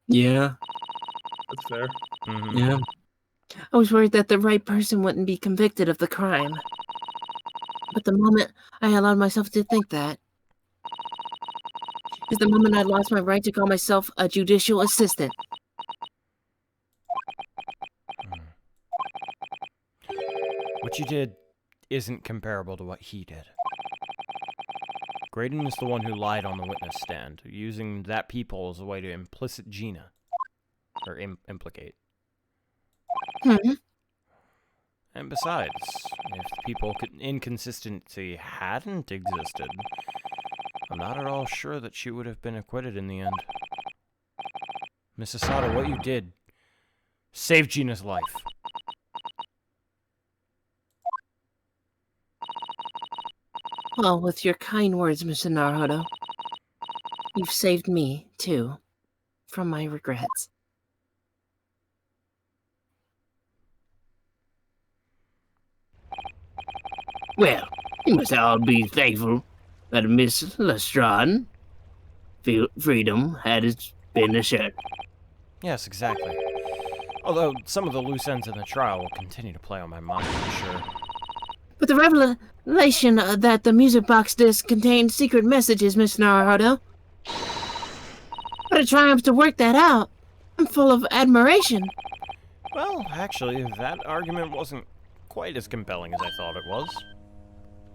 Yeah. That's fair. Mm-hmm. Yeah. I was worried that the right person wouldn't be convicted of the crime. But the moment I allowed myself to think that is the moment I lost my right to call myself a judicial assistant. What you did isn't comparable to what he did. Graydon is the one who lied on the witness stand, using that peephole as a way to implicate Gina. Or implicate. And besides, if the people inconsistency hadn't existed, I'm not at all sure that she would have been acquitted in the end. Mrs. Sato, what you did saved Gina's life. Well, with your kind words, Mr. Naruto, you've saved me, too, from my regrets. Well, you must all be thankful that Miss Lestrade freedom had been assured. Yes, exactly. Although some of the loose ends in the trial will continue to play on my mind, I'm sure. But the revelation that the music box disc contained secret messages, Miss Naruhodo. What a triumph to work that out. I'm full of admiration. Well, actually, that argument wasn't quite as compelling as I thought it was.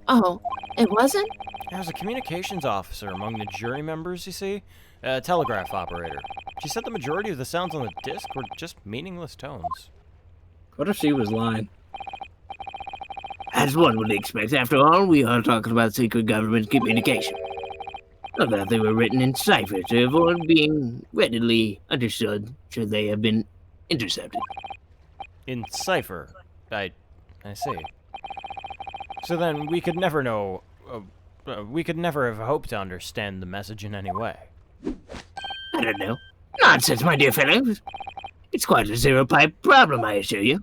Oh, it wasn't? I was a communications officer among the jury members, you see. A telegraph operator. She said the majority of the sounds on the disc were just meaningless tones. What if she was lying? As one would expect, after all, we are talking about secret government communication. Or that they were written in cipher to avoid being readily understood should they have been intercepted. In cipher. I see. So then we could never know... we could never have hoped to understand the message in any way. I don't know. Nonsense, my dear fellow. It's quite a zero-pipe problem, I assure you.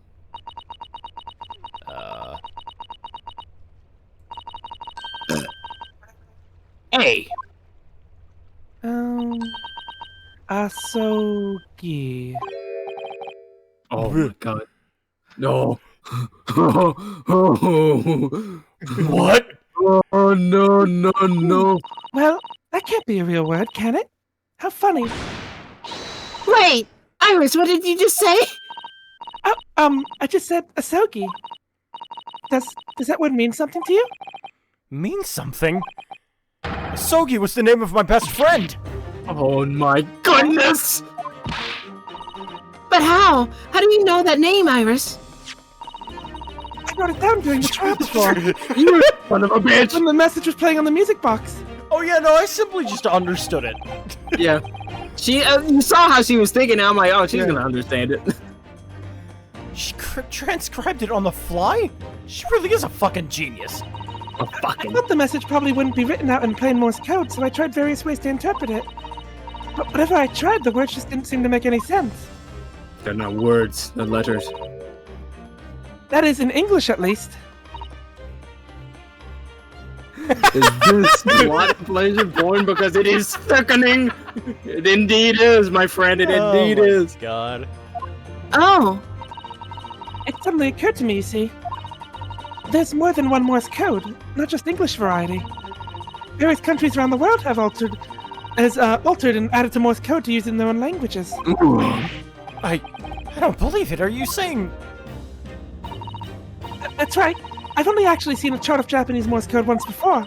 Hey. Asogi. Oh my god. No. What? Oh, no. Well, that can't be a real word, can it? How funny. Wait! Iris, what did you just say? I just said Asogi. Does that word mean something to you? Mean something? Sogi was the name of my best friend! Oh my goodness! But how? How do you know that name, Iris? I wrote it down during the trial before. You son of a bitch! When the message was playing on the music box. Oh yeah, no, I simply just understood it. Yeah. She, you saw how she was thinking, I'm like, oh, she's gonna understand it. She transcribed it on the fly? She really is a fucking genius. A fucking... I thought the message probably wouldn't be written out in plain Morse code, so I tried various ways to interpret it. But whatever I tried, the words just didn't seem to make any sense. They're not words, they're letters. That is, in English at least. Is this what pleasure born? Because it is sickening. It indeed is, my friend. It indeed is. God. Oh. It suddenly occurred to me, you see. There's more than one Morse code, not just English variety. Various countries around the world have altered and added to Morse code to use in their own languages. I don't believe it. Are you saying... That's right. I've only actually seen a chart of Japanese Morse code once before.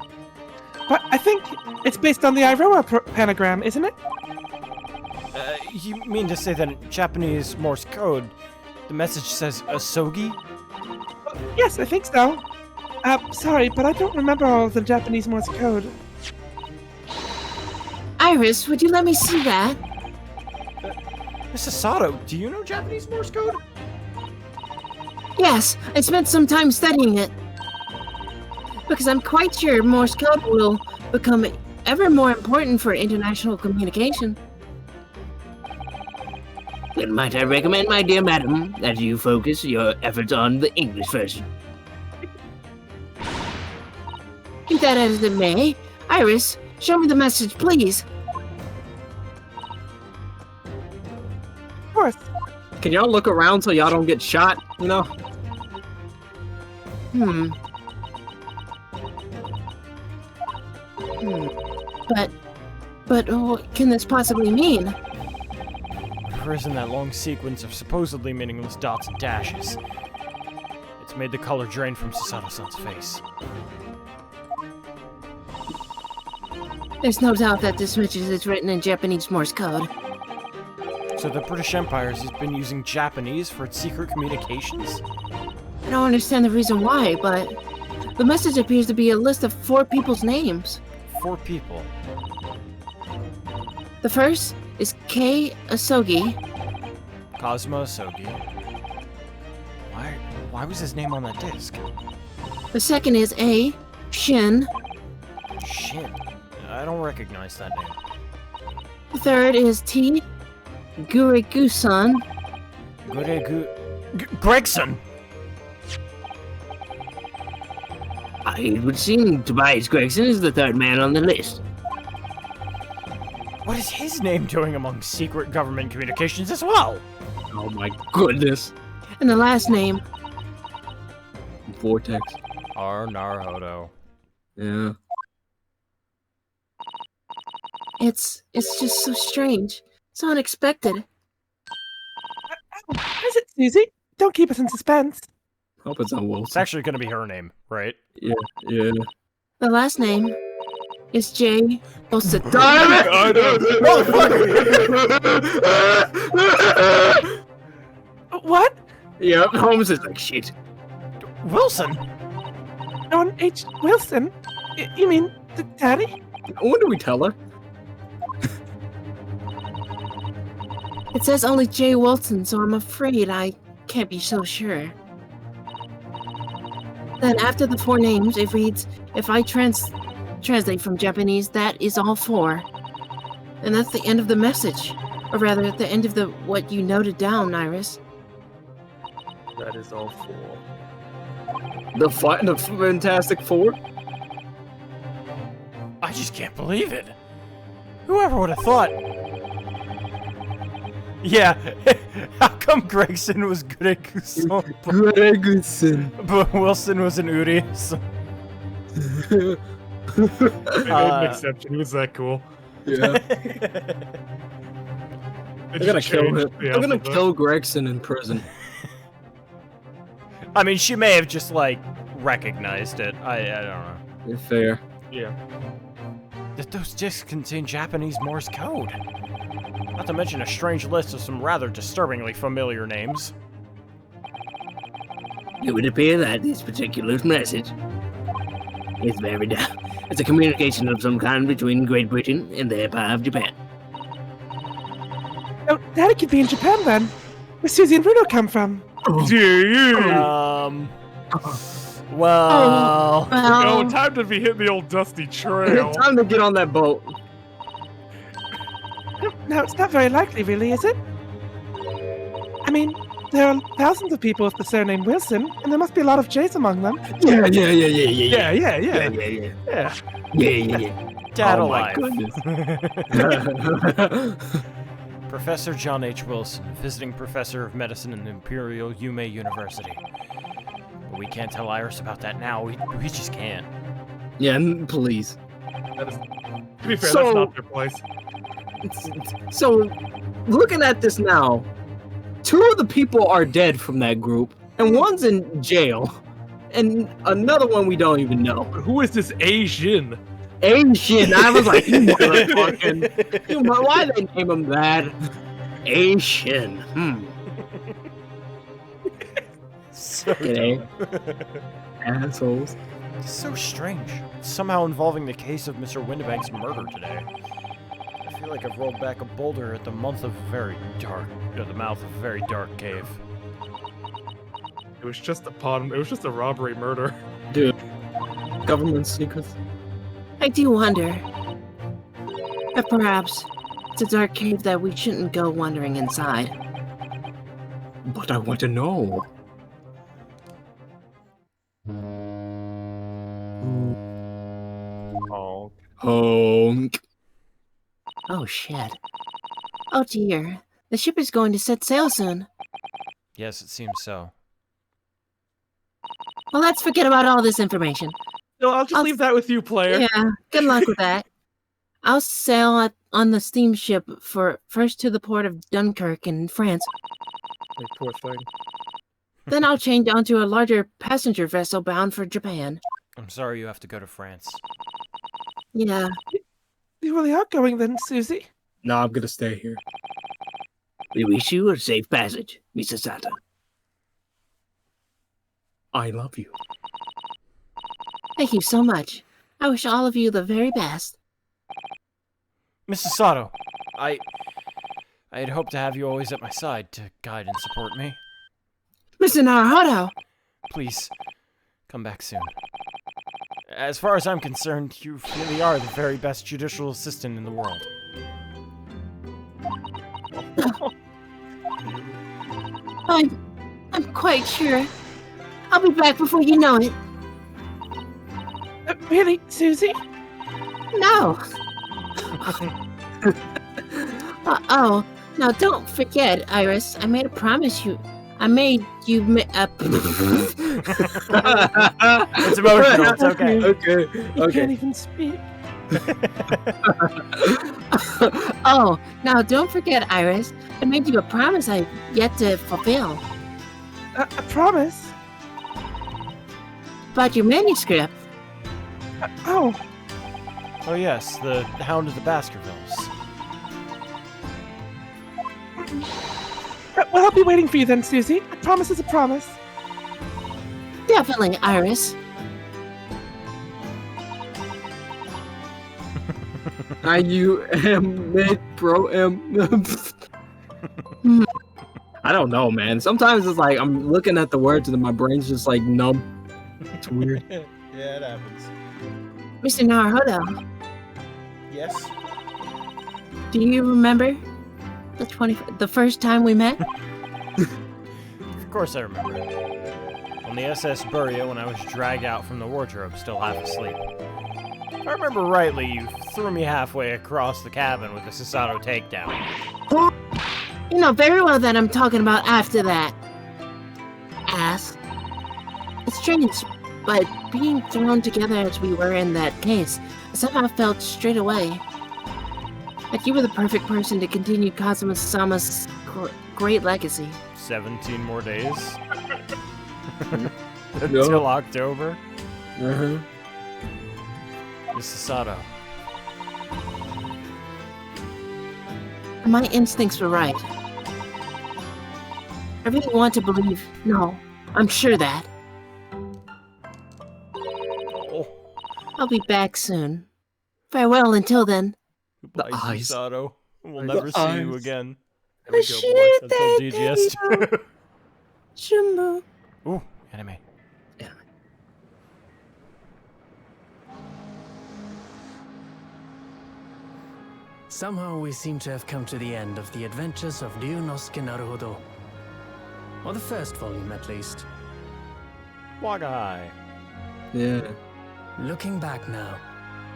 But I think it's based on the Iroha pentagram, isn't it? You mean to say that in Japanese Morse code, the message says Asogi? Yes, I think so. Sorry, but I don't remember all of the Japanese Morse code. Iris, would you let me see that? Mrs. Sato, do you know Japanese Morse code? Yes, I spent some time studying it. Because I'm quite sure Morse code will become ever more important for international communication. Then might I recommend, my dear madam, that you focus your efforts on the English version. Be that as it may, Iris, show me the message, please. Of course. Can y'all look around so y'all don't get shot, you know? But what can this possibly mean? Or is in that long sequence of supposedly meaningless dots and dashes? It's made the color drain from Sasato-san's face. There's no doubt that this message is written in Japanese Morse code. So the British Empire has been using Japanese for its secret communications? I don't understand the reason why, but the message appears to be a list of 4 people's names. 4 people. The first is Kei Asogi. Kazuma Asogi. Why was his name on that disc? The second is A. Shin. Shin? I don't recognize that name. The third is T. Guregu-san. Gregson? It would seem Tobias Gregson is the third man on the list. What is his name doing among secret government communications as well? Oh my goodness. And the last name? Vortex. R. Naruhodo. Yeah. It's just so strange. So unexpected. What is it, Susie? Don't keep us in suspense. Hope it's not Wilson. It's actually going to be her name, right? Yeah, yeah. The last name is J. Wilson. What? Yeah, Holmes is like shit. Wilson? John H. Wilson? You mean Daddy? When do we tell her? It says only J. Wilson, so I'm afraid I can't be so sure. Then after the 4 names, it reads, if I translate from Japanese, that is all 4. And that's the end of the message. Or rather, the end of what you noted down, Iris. That is all 4. The Fantastic Four? I just can't believe it. Whoever would have thought? Yeah, how come Gregson was good at Gusson, Gregson. but Wilson was an Uri? So... They made an exception. He was that cool. Yeah. I'm gonna kill him. the I'm gonna alphabet. kill Gregson in prison. I mean, she may have just, like, recognized it. I don't know. Fair. Yeah. That those discs contain Japanese Morse code. Not to mention a strange list of some rather disturbingly familiar names. It would appear that this particular message is very down. It's a communication of some kind between Great Britain and the Empire of Japan. Oh, Daddy could be in Japan then. Where Susie and Bruno come from. Well... No, time to be hitting the old dusty trail. Time to get on that boat. No, it's not very likely, really, is it? I mean, there are thousands of people with the surname Wilson, and there must be a lot of J's among them. Yeah. Dad Oh alive. my goodness. Professor John H. Wilson, visiting professor of medicine in the Imperial Yume University. But we can't tell Iris about that now. We just can't. Yeah, please. To be fair, So- that's not their place. So, looking at this now, 2 of the people are dead from that group, and one's in jail, and another one we don't even know. Who is this Asian? Asian. I was like, you motherfucking. Why they name him that? Asian. So G'day. Assholes. So strange. Somehow involving the case of Mr. Windibank's murder today. I feel like I've rolled back a boulder at the mouth of a very dark cave. It was just a robbery murder. Dude. Government secrets. I do wonder if perhaps it's a dark cave that we shouldn't go wandering inside. But I want to know. Oh. Honk. Oh shit. Oh dear. The ship is going to set sail soon. Yes, it seems so. Well, let's forget about all this information. No, I'll just leave that with you, player. Yeah, good luck with that. I'll sail on the steamship first to the port of Dunkirk in France. Hey, poor thing. Then I'll change onto a larger passenger vessel bound for Japan. I'm sorry you have to go to France. Yeah. You really are going then, Susie? No, I'm gonna stay here. We wish you a safe passage, Mr. Sato. I love you. Thank you so much. I wish all of you the very best. Mrs. Sato, I had hoped to have you always at my side to guide and support me. Mr. Naruhodo! Please, come back soon. As far as I'm concerned, you really are the very best judicial assistant in the world. I'm quite sure. I'll be back before you know it. Really, Susie? No. Oh, now don't forget, Iris. I made a promise you. I made you. It's emotional. It's okay. Okay. You can't even speak. Oh, now don't forget, Iris. I made you a promise I've yet to fulfill. A promise? About your manuscript. Oh. Oh yes, the Hound of the Baskervilles. Well, I'll be waiting for you then, Susie. A promise is a promise. Definitely, Iris. I-U-M mid pro M. I don't know, man. Sometimes it's like I'm looking at the words and my brain's just like numb. It's weird. Yeah, it happens. Mr. Naruhodo, Yes. do you remember the first time we met? Of course I remember. On the SS Buria when I was dragged out from the wardrobe, still half asleep. If I remember rightly, you threw me halfway across the cabin with a Sasato takedown. You know very well that I'm talking about after that. Ass. It's strange, but being thrown together as we were in that case, I somehow felt straight away like you were the perfect person to continue Kazuma-sama's great legacy. 17 more days? Until October? Uh-huh. Miss Sasato. My instincts were right. I really want to believe. No, I'm sure that. Oh. I'll be back soon. Farewell until then. Goodbye, eyes. Sasato. We'll The never see you eyes. again. There we go, boys. Until DGS. Shumbu. Ooh, anime. Somehow we seem to have come to the end of the adventures of Ryunosuke Naruhodo. Or the first volume, at least. Wagai. Yeah. Looking back now,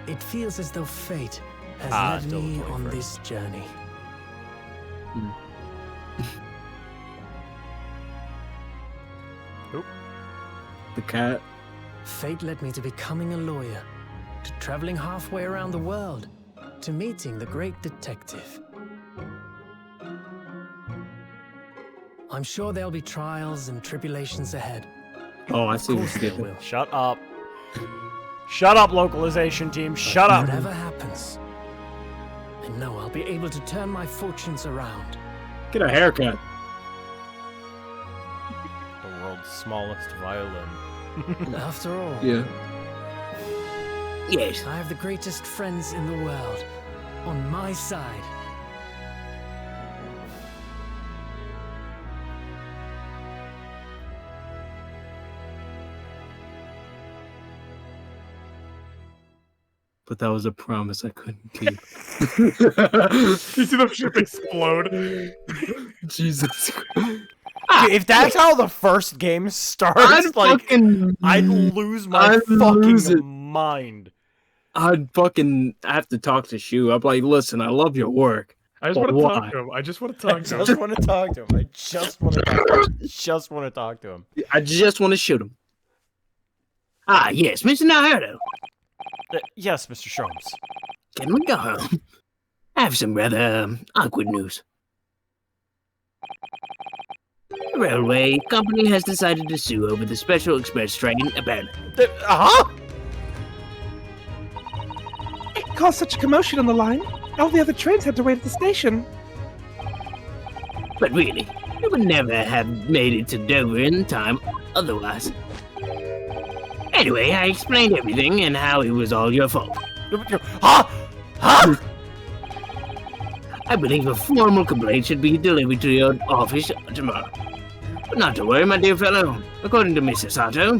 it feels as though fate has led still me the on 21st. this journey. The cat. Fate led me to becoming a lawyer, to traveling halfway around the world, to meeting the great detective. I'm sure there'll be trials and tribulations ahead. Oh, I Of see what course you there did. will. Shut up. Shut up, localization team. Shut up. Whatever happens, I know I'll be able to turn my fortunes around. Get a haircut. The world's smallest violin. After all, Yeah. Yes. I have the greatest friends in the world on my side. But that was a promise I couldn't keep. You see the ship explode. Jesus Christ. Dude, if that's how the first game starts, I'd lose my fucking mind. I'd fucking have to talk to Shu. I'm like, listen, I love your work. I just want to talk to him. I just want to talk to him. I just want to talk to him. I just want to talk to him. Just want to talk to him. I just want to shoot him. Ah, yes, Mr. Naruto. Yes, Mr. Sholmes. Can we go home? I have some rather awkward news. The railway company has decided to sue over the special express train abandoned. Huh? It caused such a commotion on the line. All the other trains had to wait at the station. But really, it would never have made it to Dover in time otherwise. Anyway, I explained everything and how it was all your fault. Huh? Huh? I believe a formal complaint should be delivered to your office tomorrow. But not to worry, my dear fellow. According to Mrs. Sato,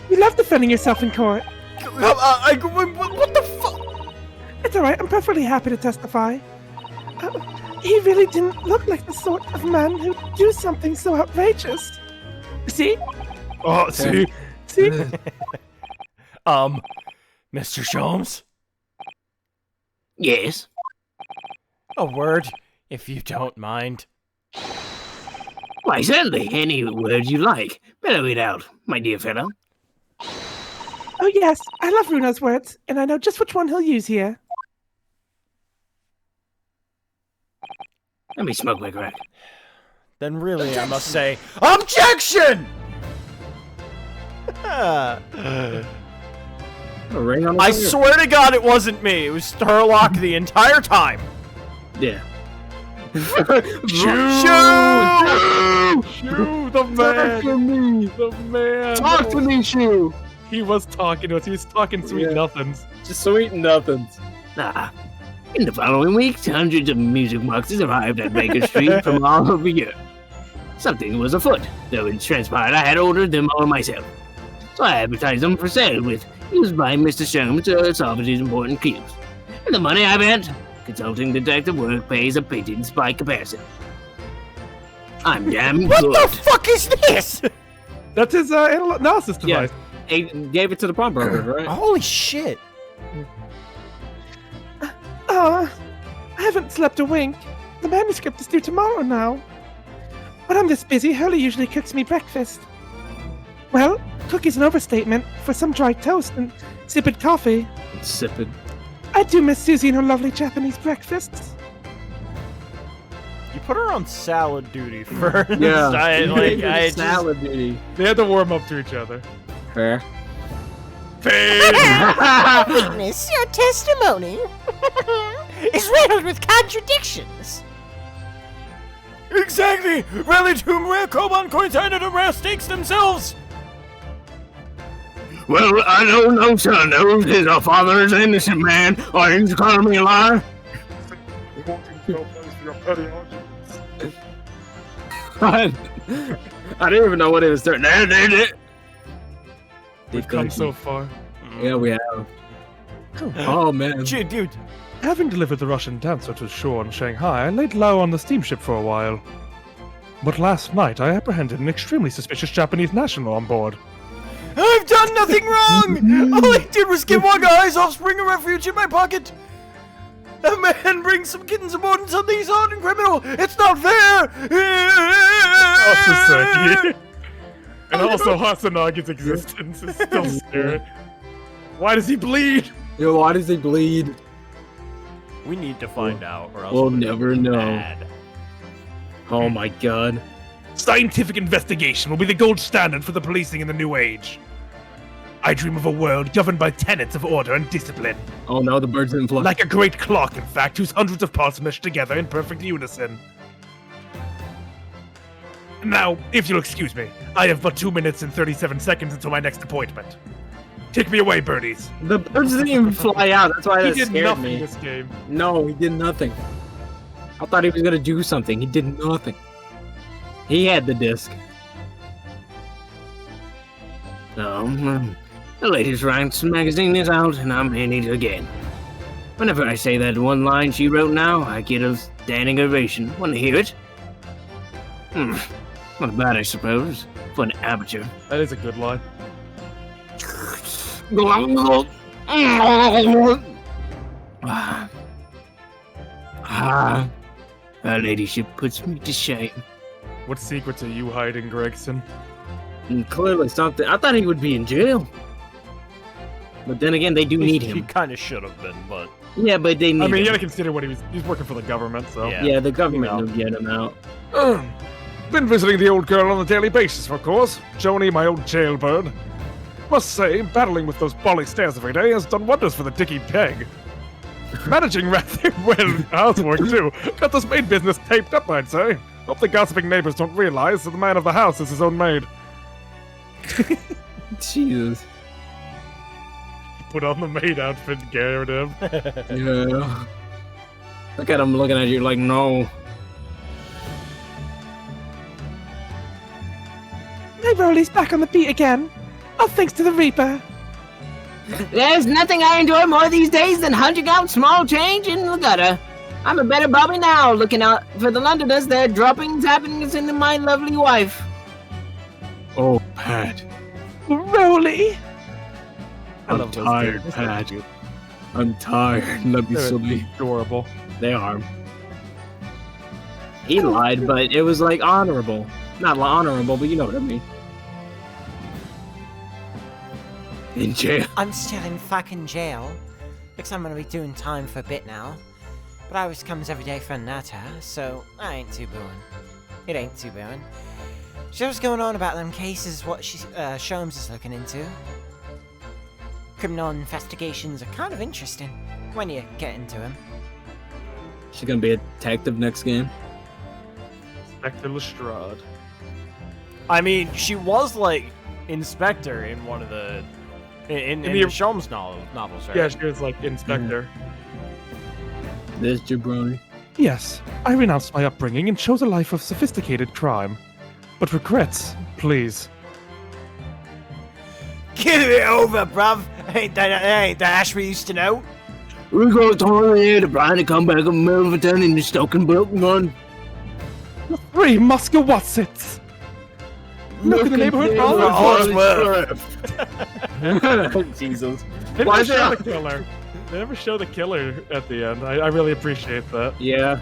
You love defending yourself in court. What the fuck? It's alright, I'm perfectly happy to testify. He really didn't look like the sort of man who'd do something so outrageous. See? Oh, see? See? Mr. Sholmes? Yes? A word, if you don't mind. Why, certainly. Any word you like. Bellow it out, my dear fellow. Oh yes, I love Runo's words, and I know just which one he'll use here. Let me smoke my crack. Then really, I must say, OBJECTION! A ring on the I finger. swear to God it wasn't me. It was Starlock the entire time. Yeah. Shoo! The man! The man! Talk to me, Shu! He was talking to us. He was talking sweet nothings. Just sweet nothings. In the following weeks, hundreds of music boxes arrived at Baker Street from all over Europe. Something was afoot, though it transpired I had ordered them all myself. So I advertised them for sale with used by Mr. Sholmes to solve his important clues. And the money I bet, consulting detective work pays a pittance by comparison. I'm damn good. What the fuck is this? That's his analysis device. He gave it to the pawnbroker, right? Holy shit. I haven't slept a wink. The manuscript is due tomorrow now. When I'm this busy, Hurley usually cooks me breakfast. Well, cookie's an overstatement for some dry toast and sipping coffee. Sipping. I do miss Susie and her lovely Japanese breakfasts. You put her on salad duty first. Yeah. I salad duty. They had to warm up to each other. Fair. Witness, your testimony is riddled with contradictions. Exactly! Rally to rare Koban coins and the rare stakes themselves! Well, I don't know, son. His father is an innocent man. Are you calling me a liar? I didn't even know what it was starting. We've come so far. Yeah, we have. Oh, man. Dude. Having delivered the Russian dancer to shore in Shanghai, I laid low on the steamship for a while. But last night, I apprehended an extremely suspicious Japanese national on board. I've done nothing wrong! All I did was give one guy's offspring a refuge in my pocket! A man brings some kittens aboard and suddenly he's on and criminal! It's not fair! And also Hasanagi's existence is still scary. Why does he bleed? Yo, why does he bleed? We need to find out, or else We'll never know. Bad. Oh my god. Scientific investigation will be the gold standard for the policing in the new age. I dream of a world governed by tenets of order and discipline. Oh no, the birds didn't fly. Like a great clock, in fact, whose hundreds of parts mesh together in perfect unison. Now, if you'll excuse me, I have but 2 minutes and 37 seconds until my next appointment. Take me away, birdies. The birds didn't even fly out. That's why that He did scared nothing me. this game. No, he did nothing. I thought he was gonna do something. He did nothing. He had the disc. The latest Ranks magazine is out, and I'm in it again. Whenever I say that one line she wrote now, I get a standing ovation. Want to hear it? Not bad, I suppose, for an amateur. That is a good line. Her ladyship puts me to shame. What secrets are you hiding, Gregson? And clearly something. I thought he would be in jail. But then again, they do need He him. kind of should have been, but... Yeah, but they need I mean, you him. gotta consider what he's working for the government, so. Yeah, the government will get him out. Been visiting the old girl on a daily basis, of course. Joni, my old jailbird. Must say, battling with those bally stairs every day has done wonders for the Dicky Peg. Managing rather well housework, too. Got this maid business taped up, I'd say. Hope the gossiping neighbors don't realize that the man of the house is his own maid. Jesus. Put on the maid outfit, Garrett him. Yeah. Look at him looking at you like, no. My Rolly's back on the beat again. All thanks to the Reaper. There's nothing I enjoy more these days than hunting out small change in the gutter. I'm a better Bobby now, looking out for the Londoners, their droppings, happenings into my lovely wife. Oh, Pat. Rolly. I'm tired, Pat. I'm tired. Let me They're sleep. adorable. They are. He lied, but it was like honorable. Not honorable, but you know what I mean. In jail. I'm still in fucking jail. Looks I'm gonna be doing time for a bit now. But I always comes every day for a natter, so I ain't too booing. It ain't too booing. So what's going on about them cases what Sholmes is looking into? Criminal investigations are kind of interesting when you get into them. She's gonna be a detective next game. Inspector Lestrade. I mean, she was like Inspector in one of the in the Sholmes novels, right? Yeah, she was like Inspector. There's Jabroni. Yes, I renounced my upbringing and chose a life of sophisticated crime. But regrets, please. Give it over, bruv. Ain't that Ash we used to know? We're going to turn here to Brian to come back and Melverton in the Stoken Broken Run. The three Muscowatsits! Look in the neighborhood Jesus. They Why never is show it- the killer. They never show the killer at the end. I really appreciate that. Yeah.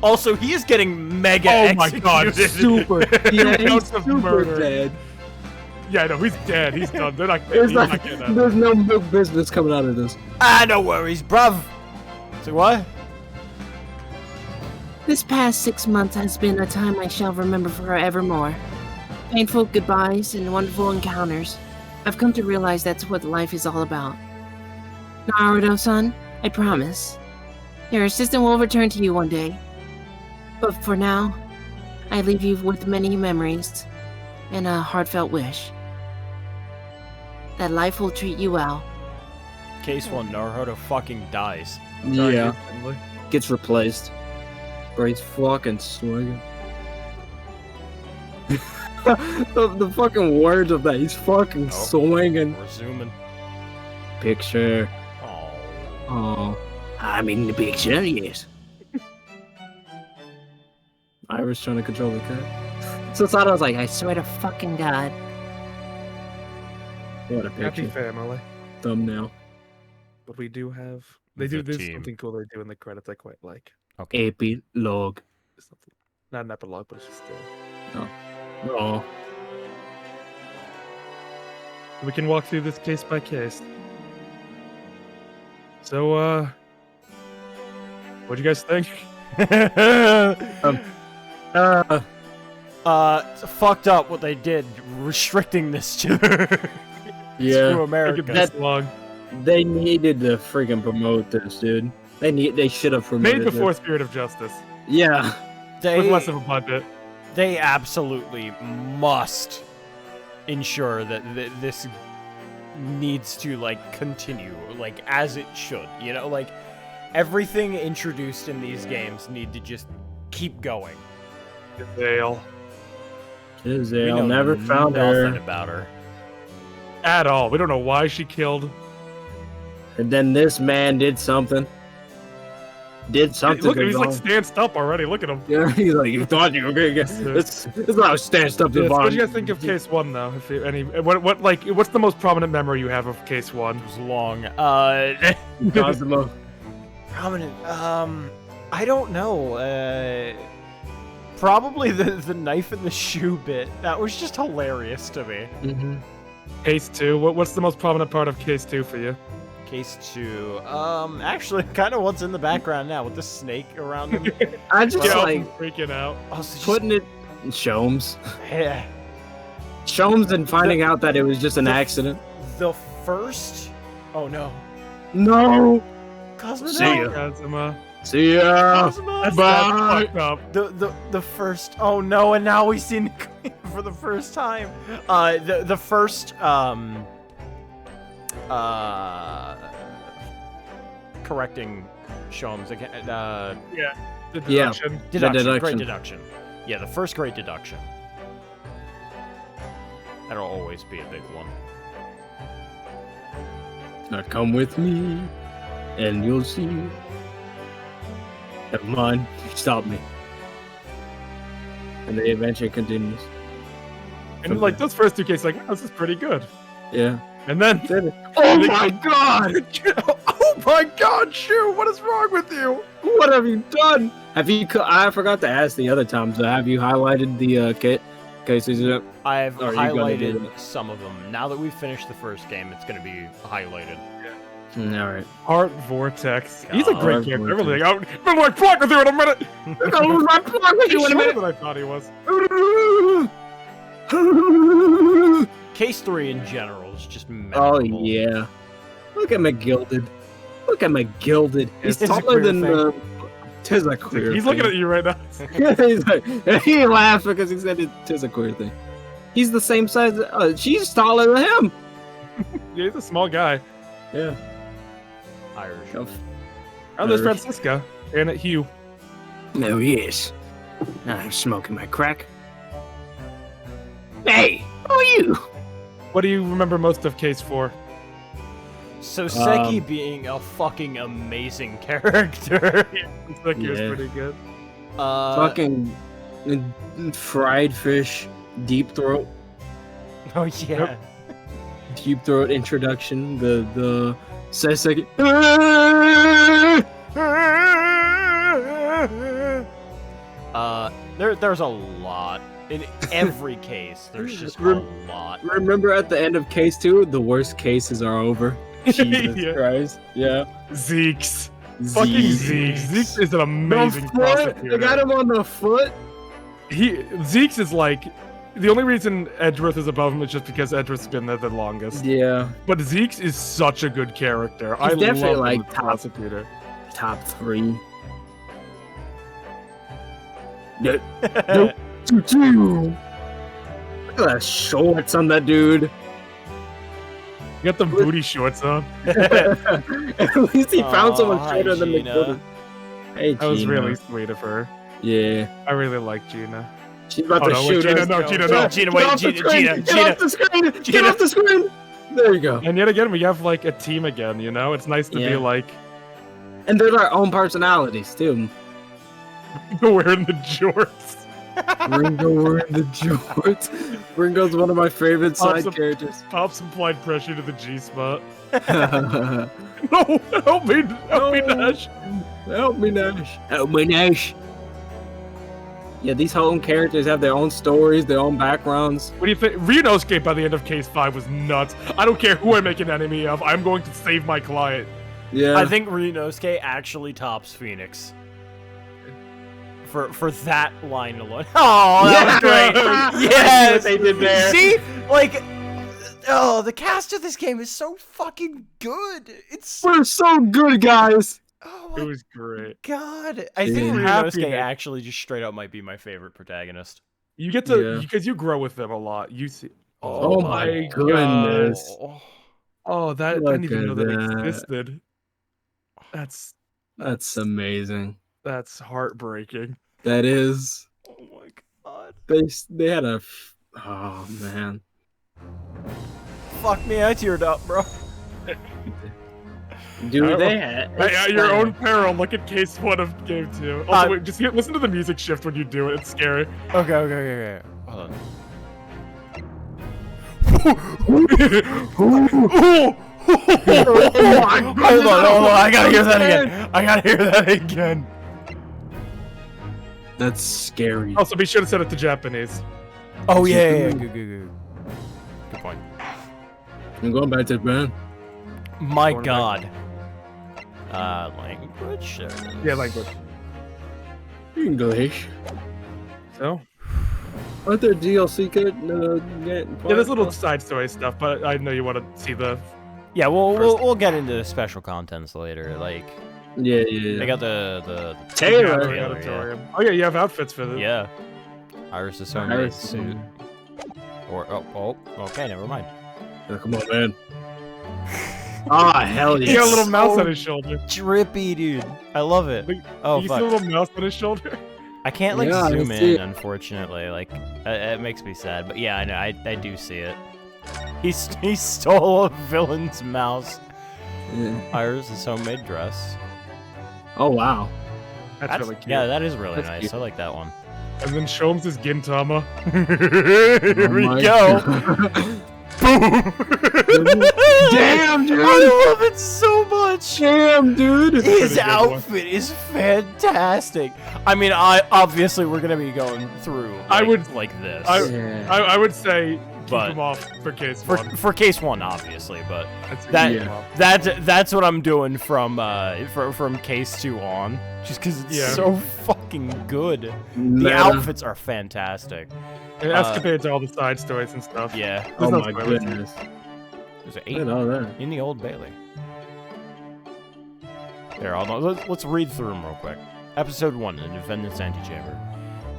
Also, he is getting mega Oh my executed. god, super. Yeah, Two counts he's of super murder. dead. Yeah, no, he's dead. He's done. They're not. There's, He's like, not getting out of there's it. no big business coming out of this. No worries, bruv. So what? This past 6 months has been a time I shall remember forevermore. Painful goodbyes and wonderful encounters. I've come to realize that's what life is all about. Naruto-san, I promise. Your assistant will return to you one day. But for now, I leave you with many memories and a heartfelt wish. That life will treat you well. Case 1, Naruto fucking dies. Yeah. Gets replaced. Bro, he's fucking swinging. the fucking words of that. He's fucking swinging. We're zooming. Picture. Oh. Oh. I'm in the picture, yes. Iris trying to control the cat. So Sato's like, I swear to fucking God. What a Happy picture. family. Thumbnail. But we do have. They do. The There's team. something cool they do in the credits I quite like. Okay. Epilogue. It's not an epilogue, but it's just still. Oh. We can walk through this case by case. So, what'd you guys think? It's fucked up what they did, restricting this to Yeah. to America. This long. They needed to freaking promote this, dude. They should have promoted Made before this. Spirit of Justice. Yeah. With less of a budget. They absolutely must ensure that this needs to like continue like as it should. You know, like everything introduced in these games need to just keep going. Dale. I'll never found nothing her. about her. At all. We don't know why she killed. And then this man did something. Did something. Look, he's wrong. like stanced up already. Look at him. Yeah, he's like, you thought you were gonna get this. It's not stanced up to Yes, the what bottom. do you guys think of Case 1, though? If you, any, what's the most prominent memory you have of Case 1? It was long. Cosmo. Prominent. I don't know. Probably the knife in the shoe bit. That was just hilarious to me. Mm-hmm. Case 2. What's the most prominent part of Case 2 for you? Case 2. Actually, kind of what's in the background now with the snake around him. I just Gelb like freaking out. Also, just, putting it in Sholmes. yeah. Sholmes and finding out that it was just an accident. The first. Oh no. No. Cosmo. See ya. Kazuma. See ya. Cosmo. That's Bye. fucked up. The first. Oh no! And now we've seen Queen for the first time. The first correcting Sholmes again. Yeah. The Yeah. deduction. Deduction. deduction. Great deduction. Yeah, the first great deduction. That'll always be a big one. Now come with me, and you'll see. Never mind. Stop me. And the adventure continues. And like those first two cases, like, this is pretty good. Yeah. And then, oh my god! oh my god, Shu, what is wrong with you? What have you done? Have you? I forgot to ask the other times. Have you highlighted the cases? I've Or are you gonna do highlighted that? some of them. Now that we've finished the first game, it's going to be highlighted. All right. Heart Vortex. He's a great Heart character. I Vortex. really like. I'm gonna like plug with you in a minute. I'm gonna lose my plug with you in a He's minute. shorter than I thought he was. Case 3 in general is just Oh memorable. yeah. Look at McGilded. Look at McGilded. He's It's a taller queer than thing. tis a queer. He's looking at you right now. He's like, he laughed because he said tis a queer thing. He's the same size. She's taller than him. Yeah, he's a small guy. Yeah. Irish. Oh, there's Irish. Francisca and Hugh. No, he is. I'm smoking my crack. Hey, who are you? What do you remember most of Case 4? So Seki being a fucking amazing character. Seki was Yeah. pretty good. Fucking fried fish, deep throat. Oh yeah. Deep throat introduction. The Seseki. There's a lot. In every case, there's just a lot. Remember at the end of case 2, the worst cases are over. Jesus Yeah. Christ. Yeah. Zeke's. Fucking Zeke. Zeke is an amazing The foot, prosecutor. they got him on the foot. Zeke's is like the only reason Edgeworth is above him is just because Edgeworth's been there the longest. Yeah. But Zeke's is such a good character. I definitely love him like as top- prosecutor. Top 3. No, Look at the shorts on that dude. You got them booty shorts on. At least he found someone Aw, shorter than Gina. McGilded. Hey, That was Gina. really sweet of her. Yeah. I really like Gina. She's about Oh, to no, wait, shoot Gina, us. no, Gina, no. Gina, Get wait, off the Gina, screen! Gina, Get Gina. off the screen! Get Gina. off the screen! There you go. And yet again, we have like a team again, you know? It's nice to Yeah. be like And they're their own personalities, too. wearing the jorts. Ringo wearing the jorts. Ringo's one of my favorite side Awesome. characters. Pops applied pressure to the G spot. Help No, help me, Nash. me, Nash. oh my gosh. Yeah, these whole characters have their own stories, their own backgrounds. What do you think? Ryunosuke by the end of Case 5 was nuts. I don't care who I make an enemy of. I'm going to save my client. Yeah. I think Ryunosuke actually tops Phoenix. For that line alone. Oh, that was great. Yes. what they did there. See, like, oh, the cast of this game is so fucking good. It's We're so good, guys. oh It my was great. god. I think Yeah. Happy Ryunosuke that- actually just straight up might be my favorite protagonist. You get to, Yeah. because you grow with them a lot. You see. Oh my goodness. God. Oh, that I Look didn't even know at that that. existed. That's amazing. That's heartbreaking. That is. Oh my god. They had a. Oh man. Fuck me, I teared up, bro. Dude, they had. At your own peril, look at Case 1 of Game 2. Also, Uh, wait, just listen to the music shift when you do it. It's scary. Okay. Hold on. Hold on, I gotta hear that again. That's scary. Also, be sure to set it to Japanese. Oh yeah. Good point. I'm going back to Japan. My Going god. Language? There it is. Yeah, language. English. So? Aren't there DLC get? Yeah, there's little side story stuff, but I know you want to see the. Yeah, First- we'll get into special contents later. Like, Yeah. they got the Taylor. Taylor, yeah. Auditorium. Oh yeah, you have outfits for this. Yeah. Iris is homemade Iris. suit. Or okay, never mind. Oh, come on, man. Ah, hell He yeah. got a little It's mouse so on his shoulder. Drippy, dude. I love it. Look, Oh you see a fuck. little mouse on his shoulder? I can't like Yeah, I zoom see in, it. unfortunately. Like, it makes me sad. But yeah, I know. I do see it. He stole a villain's mouse. Yeah. Iris' homemade dress. Oh wow. That's really cute. Yeah, that is really That's nice. cute. I like that one. And then Sholmes is Gintama. Here Oh we my go. God. it so much. Damn, dude. His outfit is fantastic. I mean, obviously we're gonna be going through. Like, I would like this. I would say keep But- him off for case one. for case one, obviously, but That's that's what I'm doing from case 2 on, just because it's so fucking good. The Meta. outfits are fantastic. And escapades are all the side stories and stuff. Yeah. There's Oh no my spoilers. goodness. There's an Look 8 at all that. in the Old Bailey. There, let's read through them real quick. Episode 1, The Defendant's Antechamber.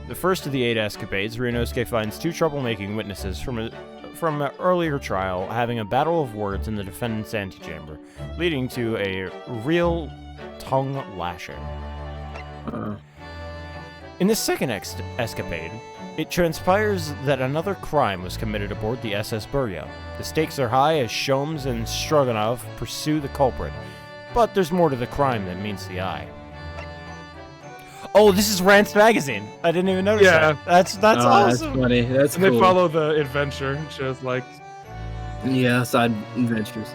The first of the 8 escapades, Ryunosuke finds 2 troublemaking witnesses from an earlier trial having a battle of words in the defendant's antechamber, leading to a real tongue lashing. In the second escapade, it transpires that another crime was committed aboard the SS Buryo. The stakes are high as Sholmes and Stroganov pursue the culprit, but there's more to the crime than meets the eye. Oh, this is Rant's magazine. I didn't even notice that. That's awesome. That's funny. That's And cool. they follow the adventure. It shows like Yeah, side adventures.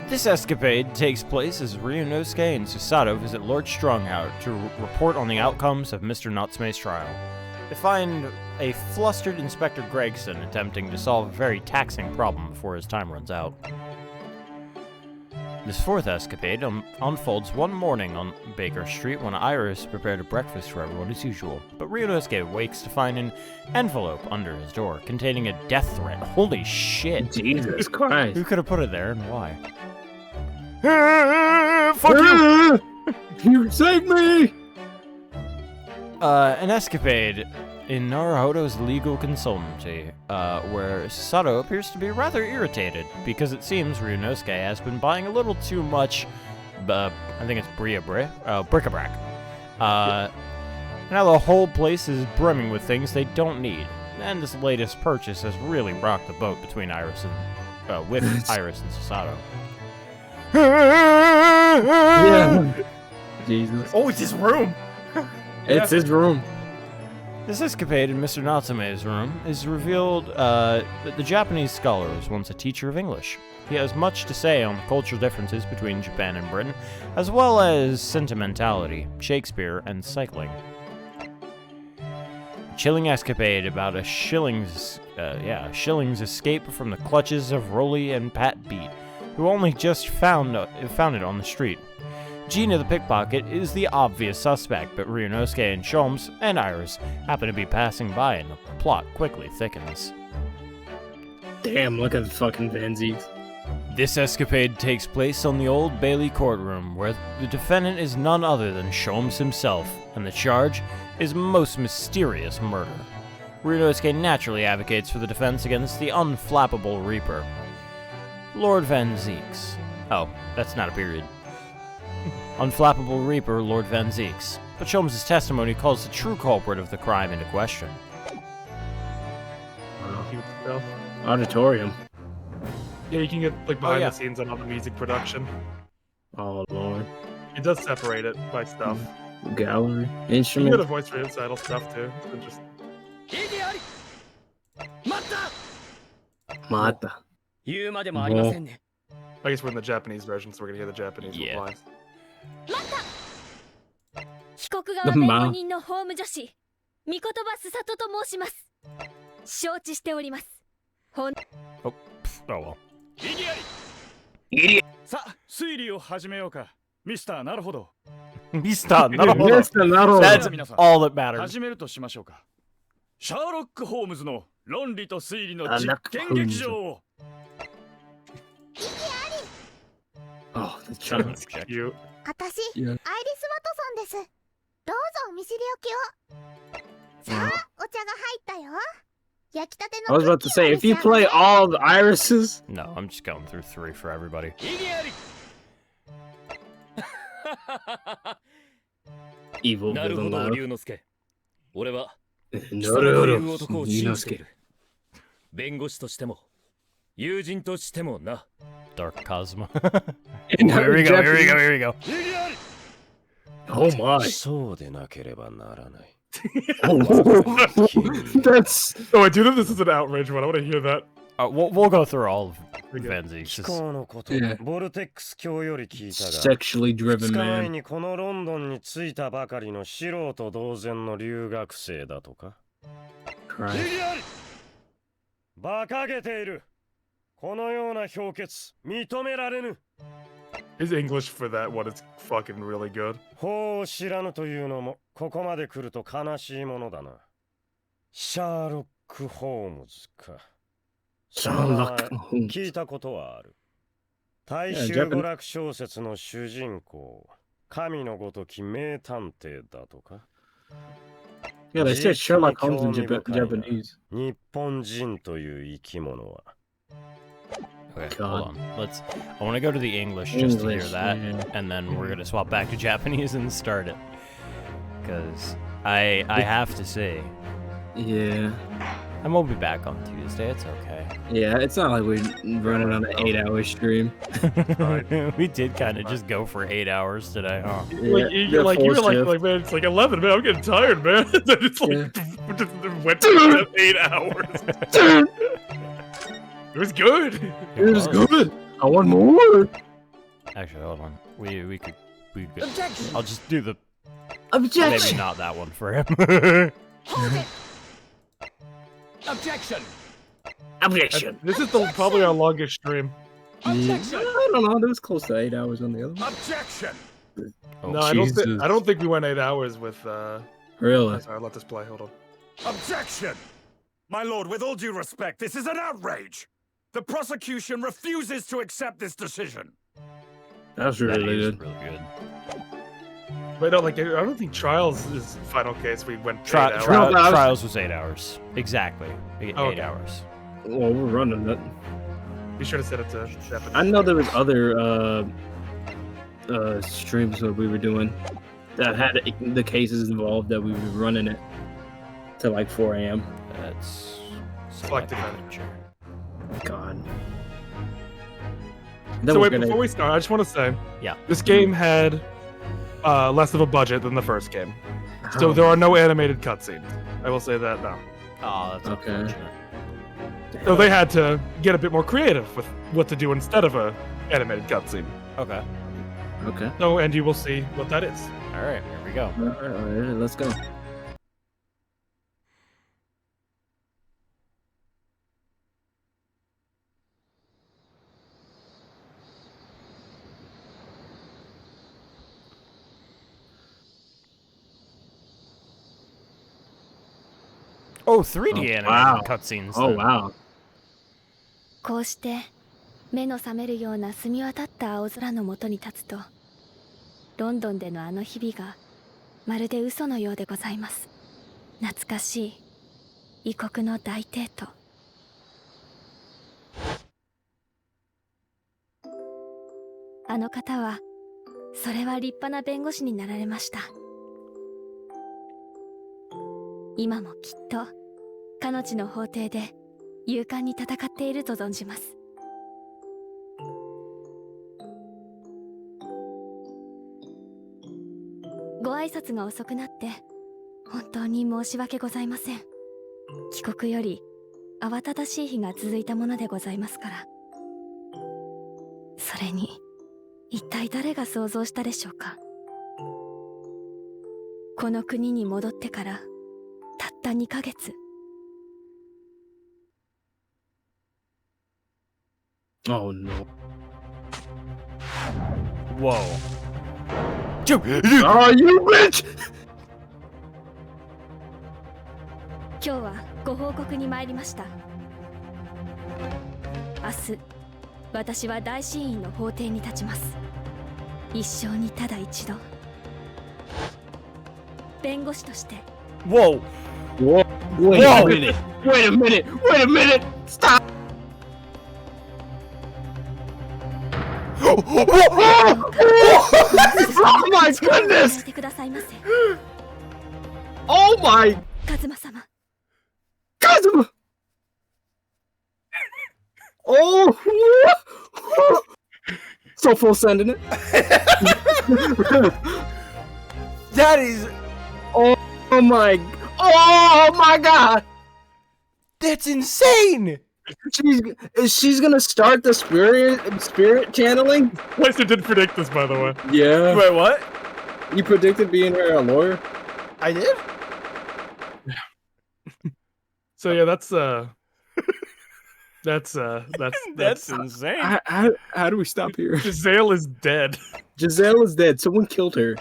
This escapade takes place as Ryunosuke and Susato visit Lord Strongheart to report on the outcomes of Mr. Natsume's trial. They find a flustered Inspector Gregson attempting to solve a very taxing problem before his time runs out. This fourth escapade unfolds one morning on Baker Street when Iris prepared a breakfast for everyone as usual, but Ryunosuke wakes to find an envelope under his door containing a death threat. Holy shit! Jesus Christ. Who could have put it there and why? Fuck you! You saved me! An escapade in Naruhodo's legal consultancy, where Susato appears to be rather irritated because it seems Ryunosuke has been buying a little too much, I think it's bric-a-brac. Now the whole place is brimming with things they don't need, and this latest purchase has really rocked the boat between Iris and Susato. Yeah. Jesus. Oh, it's his room. It's his room. This escapade in Mr. Natsume's room is revealed that the Japanese scholar was once a teacher of English. He has much to say on the cultural differences between Japan and Britain, as well as sentimentality, Shakespeare, and cycling. A chilling escapade about a Shilling's escape from the clutches of Rolly and Pat Beat, who only just found it on the street. Gina the pickpocket is the obvious suspect, but Ryunosuke and Sholmes and Iris happen to be passing by and the plot quickly thickens. Damn, look at fucking Van Zieks. This escapade takes place on the Old Bailey courtroom, where the defendant is none other than Sholmes himself, and the charge is most mysterious murder. Ryunosuke naturally advocates for the defense against the unflappable Reaper, Lord Van Zieks. Oh, that's not a period. Unflappable Reaper, Lord Van Zieks. But Sholmes' testimony calls the true culprit of the crime into question. cute stuff. Auditorium. Yeah, you can get like behind the scenes on all the music production. Oh lord. It does separate it by stuff. Gallery. You can get a Instrument. voice for recital stuff too. It's interesting. Mata. I guess we're in the Japanese version, so we're gonna hear the Japanese lines. 被告側弁護人の法務助手、御言葉すさとと申します。承知しております。Oh well. さあ、推理を始めようか。ミスターなるほど。 Mr. Naruhodo. That's all that matters. 始めるとしましょうか。シャーロック・ホームズの論理と推理の実験劇場を。 Oh, the child. Cute. 私、アイリス・ワトソンです。どうぞお見知りおきを。さあ、お茶が入ったよ。焼きたて I の was about to say, if you play all the irises. No, I'm just going through 3 for everybody. Evil なるほ villain ど、 loud. 龍之介。俺は、な貴様るほどという男を信じている。弁護士としても、友人としてもな。 Dark Cosmo. In here we go, here we Japanese. go, here we go. Oh my. そうでなければならない。 That's. Oh, I do think this is an outrage one. I want to hear that. We'll go through all of Venzi. 気候のこと、 Yeah. ボルテックス卿より聞いたが、 Sexually driven 2日前 man. にこのロンドンに着いたばかりの素人同然の留学生だとか。 Christ. 馬鹿げている。このような評決認められぬ。 His English for that one is fucking really good. 法を知らぬというのもここまで来ると悲しいものだな。シャーロック・ホームズか。シャーロック・ホームズ。聞いたことはある。大衆娯楽小説の主人公、神のごとき名探偵だとか。 Yeah, they said Sherlock Holmes in Japanese. 日本人という生き物は。 Okay, hold on. I want to go to the English just to hear that, and then we're gonna swap back to Japanese and start it. Because I have to say, yeah, I won't be back on Tuesday. It's okay. Yeah, it's not like we're running on an 8-hour stream. We did kind of just go for 8 hours today, huh? Like, you were like, man, it's like 11, man. I'm getting tired, man. Then it's like, just went for 8 hours. It was good. It was good. I want more. Actually, hold on. We could. Objection. I'll just do the. Objection. Maybe not that one for him. Hold it. Objection. Objection. This is probably our longest stream. Objection. I don't know. It was close to 8 hours on the other one. Objection. Oh, No, I don't think we went 8 hours with. Really? Sorry, let this play. Hold on. Objection. My lord, with all due respect, this is an outrage. The prosecution refuses to accept this decision. That's really good. Really good. But no, like I don't think Trials is final case. We went 8 hours. Trials was 8 hours. Exactly. 8 hours. Well, we're running that. Be sure to set it to Japanese. I know there was other streams that we were doing that had the cases involved that we were running it to like 4 a.m. That's selective adventure. God. So wait, before we start, I just want to say, yeah, this game had less of a budget than the first game, so there are no animated cutscenes. I will say that now. Oh, that's unfortunate. So they had to get a bit more creative with what to do instead of a animated cutscene. Okay. Okay. So, and you will see what that is. All right, here we go. All right, let's go. Oh, 3D animated cutscenes. Oh, wow. こうして目の覚めるような澄み渡った青空の下に立つと、ロンドンでのあの日々がまるで嘘のようでございます。懐かしい異国の大帝都。あの方はそれは立派な弁護士になられました。今もきっとかの地の法廷で勇敢に戦っていると存じます。ご挨拶が遅くなって本当に申し訳ございません。帰国より慌ただしい日が続いたものでございますから。それに一体誰が想像したでしょうか。この国に戻ってからたった2ヶ月。Oh no. Whoa. Oh, you bitch! 今日はご報告に参りました。明日、私は大審院の法廷に立ちます。一生にただ一度。弁護士として。Whoa! Whoa! Wait a minute! Wait a minute! Wait a minute! Stop! Oh my goodness! Oh my! カズマ様。Kazuma! Oh! So full sending it. That is. Oh my! Oh my God! That's insane! she's gonna start the spirit channeling. Weiser did predict this, by the way. Yeah. Wait, what? You predicted being her a lawyer? I did? So yeah, that's insane. How do we stop here? Giselle is dead. Giselle is dead. Someone killed her.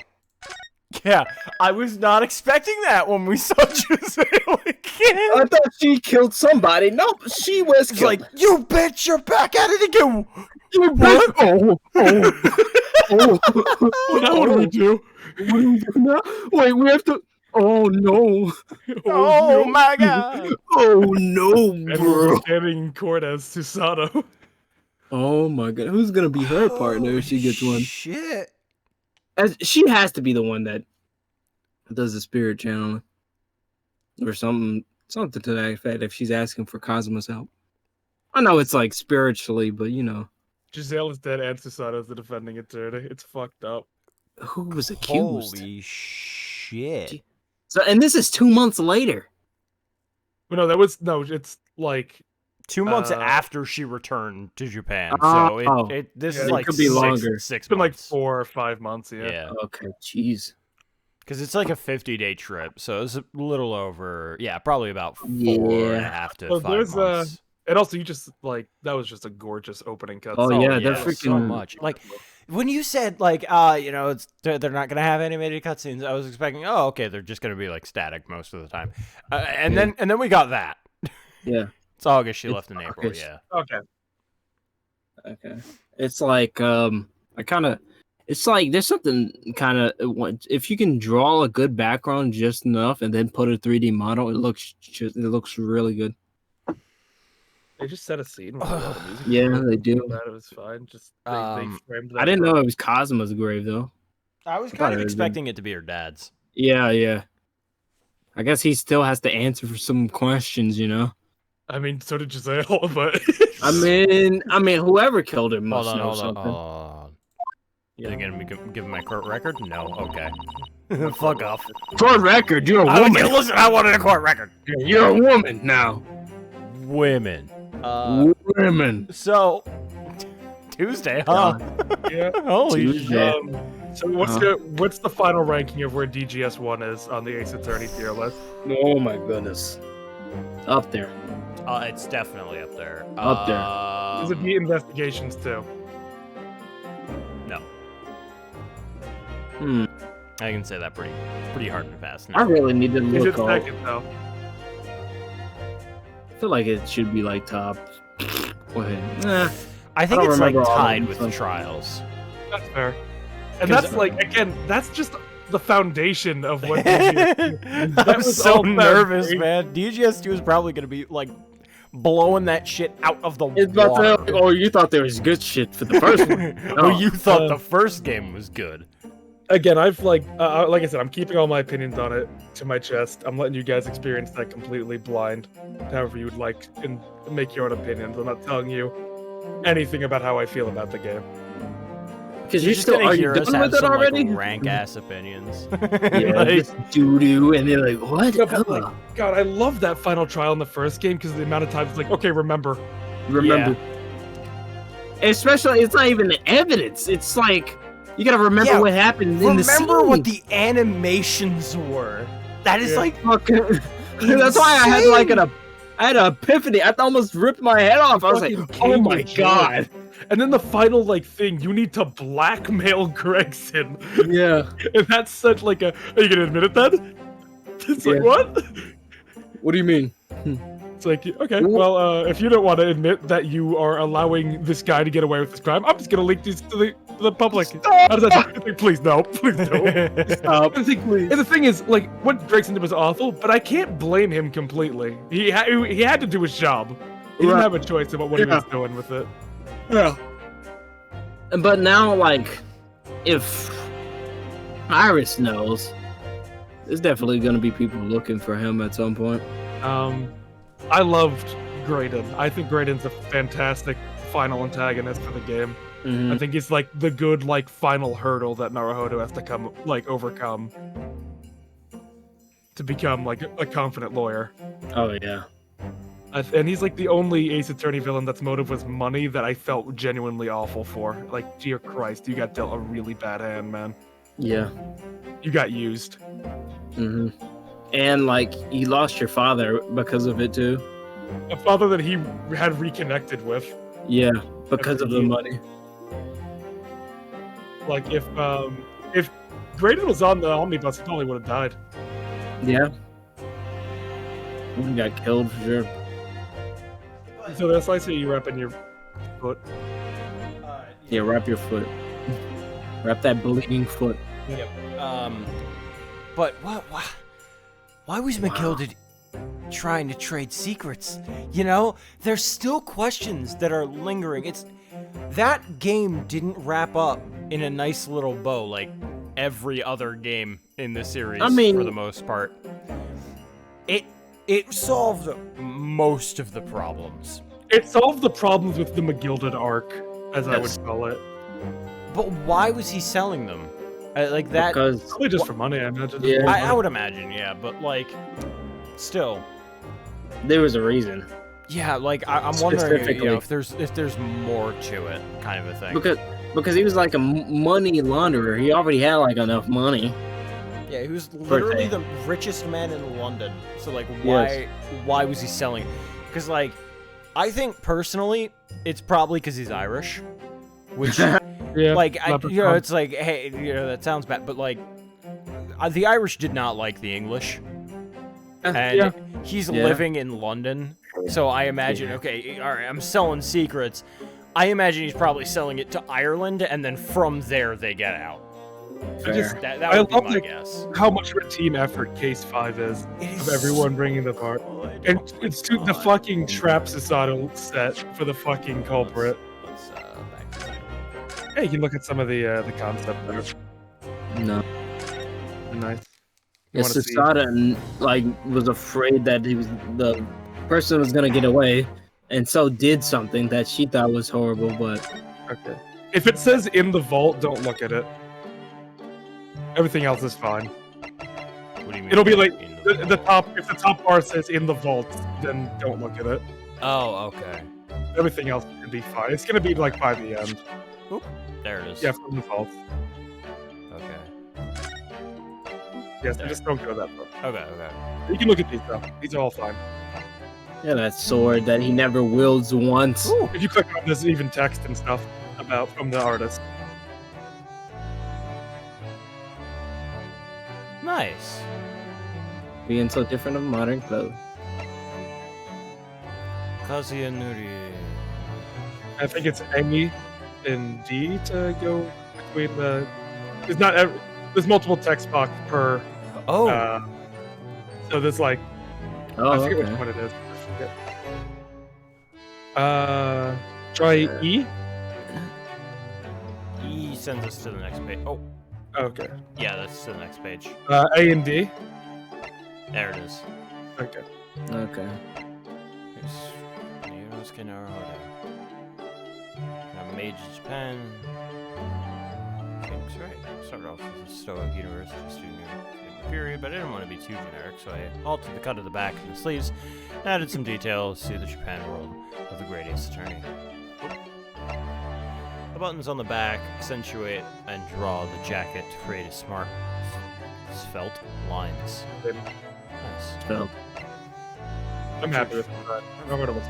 Yeah, I was not expecting that when we saw Giselle again. I thought she killed somebody. Nope, she was killed. Like, you bitch, you're back at it again. You what? Oh. Well, now what do we do? What do we do now? Wait, we have to. Oh no! Oh my god! Oh no, And bro! we're standing in court as Susato. Oh my god! Who's gonna be her partner if she gets one? Shit! She has to be the one that does the spirit channeling, or something to that effect. If she's asking for Kazuma's help, I know it's like spiritually, but you know, Giselle is dead and Susato is the defending attorney. It's fucked up. Who was accused? Holy shit! So, and this is 2 months later. Well, no, it's like 2 months after she returned to Japan. Oh. So this is like could be longer. Six It's been like months. 4 or 5 months. Yeah. Yeah. Okay, jeez. Because it's like a 50-day trip, so it's a little over. Yeah, probably about 4 and a half to Well, 5 there's months. and also you just like that was just a gorgeous opening cut. Oh, yeah, they're so freaking much. Like when you said like they're not gonna have animated cutscenes, I was expecting okay, they're just gonna be like static most of the time, and then we got that. Yeah. It's August. She left in April. August. Yeah. Okay. It's like it's like there's something kind of if you can draw a good background just enough and then put a 3D model, it looks really good. They just set a scene. With a lot of music. Yeah, they do. That it was fine. Just they framed that. I didn't know it was Kazuma's grave though. I was thought kind of it was expecting it to be her dad's. Yeah. I guess he still has to answer for some questions, you know. I mean, so did Giselle, but I mean, whoever killed him must know Hold something. on. Are they gonna be giving my court record? No. Okay. Fuck off. Court record. You're a woman. Listen, I wanted a court record. You're a woman now. Women. Women. So Tuesday, huh? Yeah. Holy Tuesday. shit. So what's the final ranking of where DGS1 is on the Ace Attorney tier list? Oh my goodness. Up there. It's definitely up there. Up there. Does it beat Investigations too? No. I can say that pretty hard and fast. No. I really need to Is look it up. second though? I feel like it should be like top. Wait, I think don't it's like remember all of tied them, with so- the trials. That's fair. And 'Cause- that's like again, that's just the foundation of what. I'm was so all nervous, foundation. man. DGS2 is probably gonna be like blowing that shit out of the It's about water. to, oh, you thought there was good shit for the first one. Oh, No. you thought the first game was good. Again, I've like I said, I'm keeping all my opinions on it to my chest. I'm letting you guys experience that completely blind, however you would like, and make your own opinions. I'm not telling you anything about how I feel about the game. Because You're you're just still gonna are hear you us done have with it some already? like rank ass opinions. Yeah, Like, just doo doo, and they're like, what? No, but, like, God, I love that final trial in the first game because the amount of times, like, okay, remember. Remember. Especially, it's not even the evidence. It's like you gotta remember Yeah, what happened in the scene. remember what the animations were. That is like Fucking- That's why I had like I had an epiphany. I almost ripped my head off. I was like, Fucking oh came my to joy. god. And then the final like thing, you need to blackmail Gregson. Yeah. And that's such like a. Are you gonna admit it then? It's like Yeah. what? What do you mean? It's like okay, well, if you don't want to admit that you are allowing this guy to get away with this crime, I'm just gonna leak these to the public. How does that? Please no, please no. Stop. And the thing is, like, what Gregson did was awful, but I can't blame him completely. He had to do his job. He didn't Right. have a choice about what he Yeah. was doing with it. Yeah. But now, like, if Iris knows, there's definitely gonna be people looking for him at some point. I loved Graydon. I think Graydon's a fantastic final antagonist for the game. Mhm. I think he's like the good like final hurdle that Naruhodo has to overcome to become like a confident lawyer. Oh yeah. And he's like the only Ace Attorney villain that's motive was money that I felt genuinely awful for. Like, dear Christ, you got dealt a really bad hand, man. Yeah. You got used. Mm-hmm. And like you lost your father because of it too. A father that he had reconnected with. Yeah, because of the money. Like if Graydon was on the omnibus, he probably would have died. Yeah. He got killed for sure. So that's why I say you wrapping your foot. Yeah, wrap your foot. Wrap that bleeding foot. Yep. But why was McGilded trying to trade secrets? You know, there's still questions that are lingering. That game didn't wrap up in a nice little bow like every other game in the series, I mean, for the most part. It solved most of the problems. It solved the problems with the McGilded arc, as I would call it. But why was he selling them? Like that? Because probably just for money, I imagine. Yeah, I would imagine, yeah. But like, still, there was a reason. Yeah, like I'm wondering, you know, if there's more to it, kind of a thing. Because he was like a money launderer. He already had like enough money. Yeah, he was literally the richest man in London. So like, why was he selling? Because like, I think personally, it's probably because he's Irish, which, like, you know, it's like, hey, you know, that sounds bad, but like, the Irish did not like the English, and he's living in London, so I imagine, okay, all right, I'm selling secrets. I imagine he's probably selling it to Ireland, and then from there they get out. That would be my guess. How much of a team effort Case 5 is of everyone bringing the part. And it's to the fucking trap societal set for the fucking culprit. Hey, you can look at some of the concept there. No. Nice. Yeah, Susada like was afraid that the person was gonna get away, and so did something that she thought was horrible. But okay, if it says in the vault, don't look at it. Everything else is fine. What do you mean? It'll be like the top. If the top bar says in the vault, then don't look at it. Oh, okay. Everything else can be fine. It's gonna be like by the end. Oop, there it is. Yeah, from the vault. Okay. Yes, just don't go that far. Okay. You can look at these though. These are all fine. yeah, that sword that he never wields once. Ooh, if you click on this, even text and stuff about from the artist. Nice. Being so different of modern clothes. Kazuya Nuri. I think it's Emi and D to go between the. There's not every, there's multiple text box per. Oh. So there's like. I forget which one it is. I forget. Try E. E sends us to the next page. Oh. Okay. Yeah, that's to the next page. A and D. There it is. Okay. Okay. Mage Japan. King's right. Started off with a Stoic University student in the period, but I didn't want to be too generic, so I altered the cut of the back and the sleeves, and added some details to the Japan world of the Great Ace Attorney. The buttons on the back accentuate and draw the jacket to create a smart, svelte lines. Nice. Svelte. I'm happy with that. I remember what it was.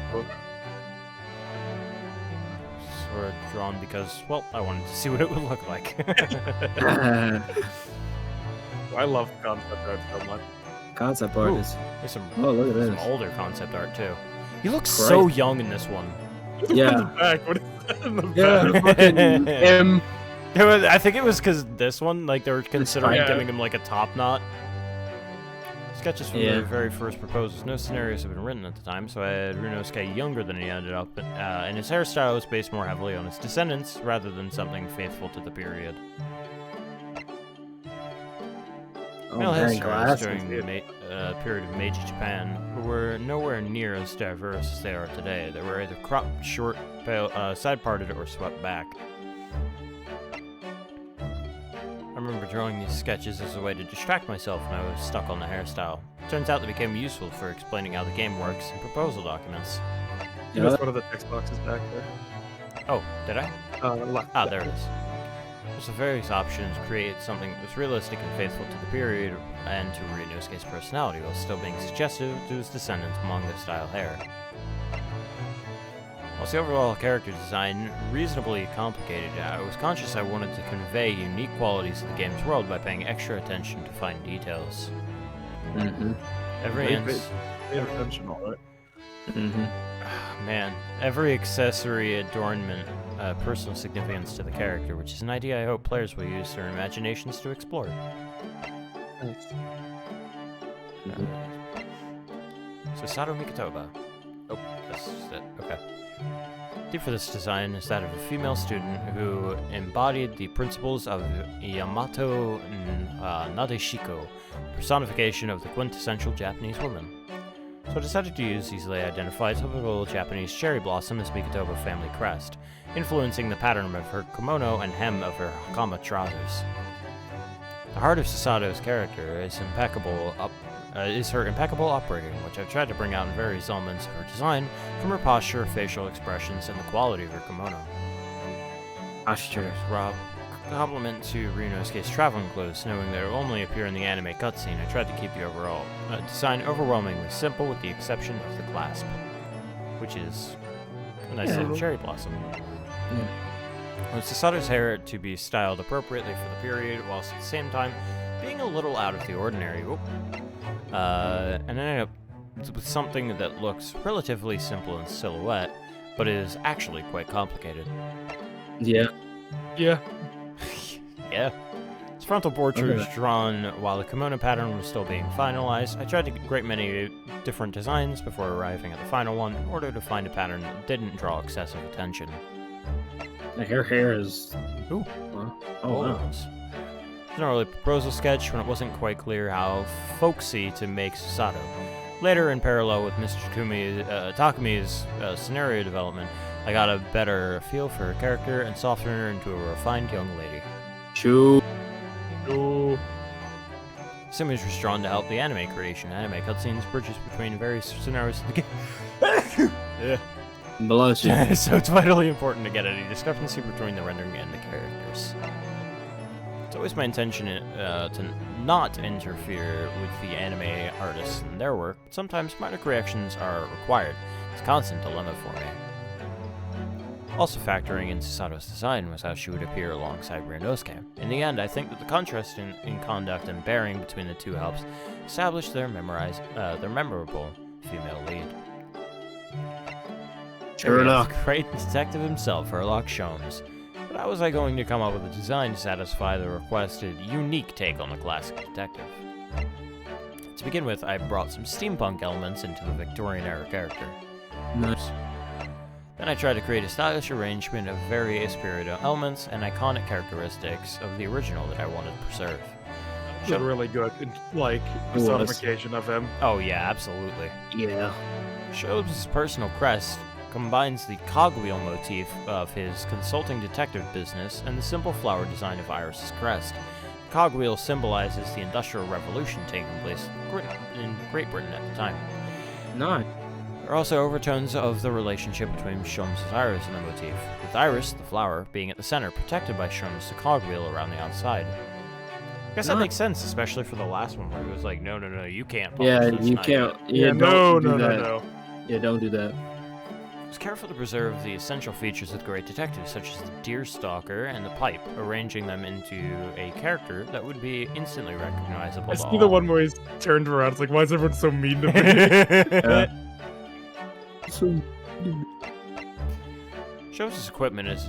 Sword drawn because, well, I wanted to see what it would look like. I love concept art so much. Concept art is. There's some, look at this. Some older concept art too. He looks so young in this one. Yeah. What is that in the Yeah. back? I think it was because this one, like, they were considering giving him like a top knot. Sketches from the very first proposals. No scenarios have been written at the time, so I had Runosuke younger than he ended up, and his hairstyle was based more heavily on his descendants rather than something faithful to the period. Male hairstyles during the period of Meiji Japan were nowhere near as diverse as they are today. They were either cropped, short, side-parted, or swept back. I remember drawing these sketches as a way to distract myself when I was stuck on the hairstyle. Turns out they became useful for explaining how the game works in proposal documents. You missed one of the text boxes back there. Oh, did I? Left. There it is. There's the various options to create something that was realistic and faithful to the period and to Ryunosuke's personality while still being suggestive to his descendants' manga-style hair. Whilst the overall character design reasonably complicated, I was conscious I wanted to convey unique qualities of the game's world by paying extra attention to fine details. Every accessory adornment personal significance to the character, which is an idea I hope players will use their imaginations to explore. Susato Mikotoba. Oh, that's just it. Okay. Deep for this design is that of a female student who embodied the principles of Yamato Nadeshiko, personification of the quintessential Japanese woman. So I decided to use easily identified typical Japanese cherry blossom as Mikotoba family crest, influencing the pattern of her kimono and hem of her hakama trousers. The heart of Susato's character is her impeccable upbringing, which I've tried to bring out in various elements of her design, from her posture, facial expressions, and the quality of her kimono. Posture. Rob, compliment to Ryunosuke's traveling clothes, knowing that it will only appear in the anime cutscene. I tried to keep the overall design overwhelmingly simple, with the exception of the clasp, which is a nice little cherry blossom. With Susato's hair to be styled appropriately for the period, whilst at the same time being a little out of the ordinary. And ended up with something that looks relatively simple in silhouette, but is actually quite complicated. Yeah. Yeah. Yeah. Its frontal portrait was drawn while the kimono pattern was still being finalized. I tried a great many different designs before arriving at the final one in order to find a pattern that didn't draw excessive attention. Her hair is... Ooh. Oh, wow. It was an early proposal sketch when it wasn't quite clear how folksy to make Susato. Later, in parallel with Mr. Takumi's scenario development, I got a better feel for her character and softened her into a refined young lady. True. This image was drawn to help the anime creation. Anime cutscenes bridges between various scenarios of the game. So it's vitally important to get any discrepancy between the rendering and the characters. It's always my intention to not interfere with the anime artists and their work, but sometimes minor corrections are required. It's a constant dilemma for me. Also factoring in Susato's design was how she would appear alongside Ryunosuke. In the end, I think that the contrast in conduct and bearing between the two helps establish their memorable female lead. Sherlock. Great detective himself, Sherlock Sholmes. But how was I going to come up with a design to satisfy the requested unique take on the classic detective? To begin with, I brought some steampunk elements into the Victorian-era character. Nice. Then I tried to create a stylish arrangement of various period elements and iconic characteristics of the original that I wanted to preserve. It's a really good, personification of him. Oh yeah, absolutely. Yeah. Sholmes' personal crest combines the cogwheel motif of his consulting detective business and the simple flower design of Iris's crest. The cogwheel symbolizes the Industrial Revolution taking place in Great Britain at the time. Nice. There are also overtones of the relationship between Sholmes' Iris and the motif, with Iris, the flower, being at the center, protected by Sholmes' the cogwheel around the outside. I guess that makes sense, especially for the last one where he was like, no, you can't. Yeah, you can't. Yeah, no. Yeah, don't do that. I was careful to preserve the essential features of the Great Detective, such as the deerstalker and the pipe, arranging them into a character that would be instantly recognizable. I see the one where he's turned around. It's like, why is everyone so mean to me? Sholmes' equipment is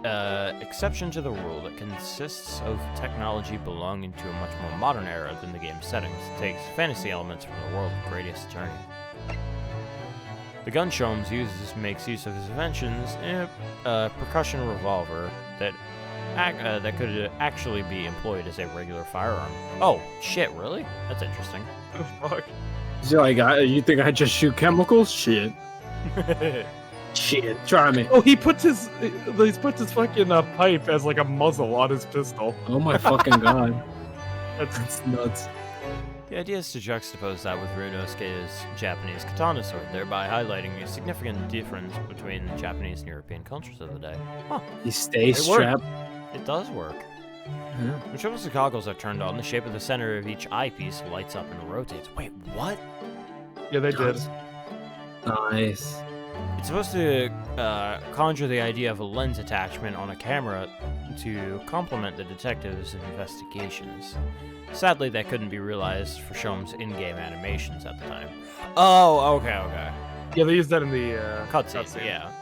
an exception to the rule that consists of technology belonging to a much more modern era than the game's settings. It takes fantasy elements from the world of Gradius Attorney. The gun Sholmes uses makes use of his inventions in a percussion revolver that could actually be employed as a regular firearm. Oh, shit, really? That's interesting. What the fuck? So you think I just shoot chemicals? Shit. Shit, try me. Oh, he puts his fucking pipe as like a muzzle on his pistol. Oh my fucking god. That's nuts. The idea is to juxtapose that with Ryunosuke's Japanese katana sword, thereby highlighting a significant difference between the Japanese and European cultures of the day. Huh. He stays It worked. strapped. It does work. When Shomes' goggles are turned on, the shape of the center of each eyepiece lights up and rotates. Wait, what? Yeah, they did. Nice. It's supposed to conjure the idea of a lens attachment on a camera to complement the detective's investigations. Sadly, that couldn't be realized for Shomes' in-game animations at the time. Oh, okay. Yeah, they used that in the cutscene. Yeah.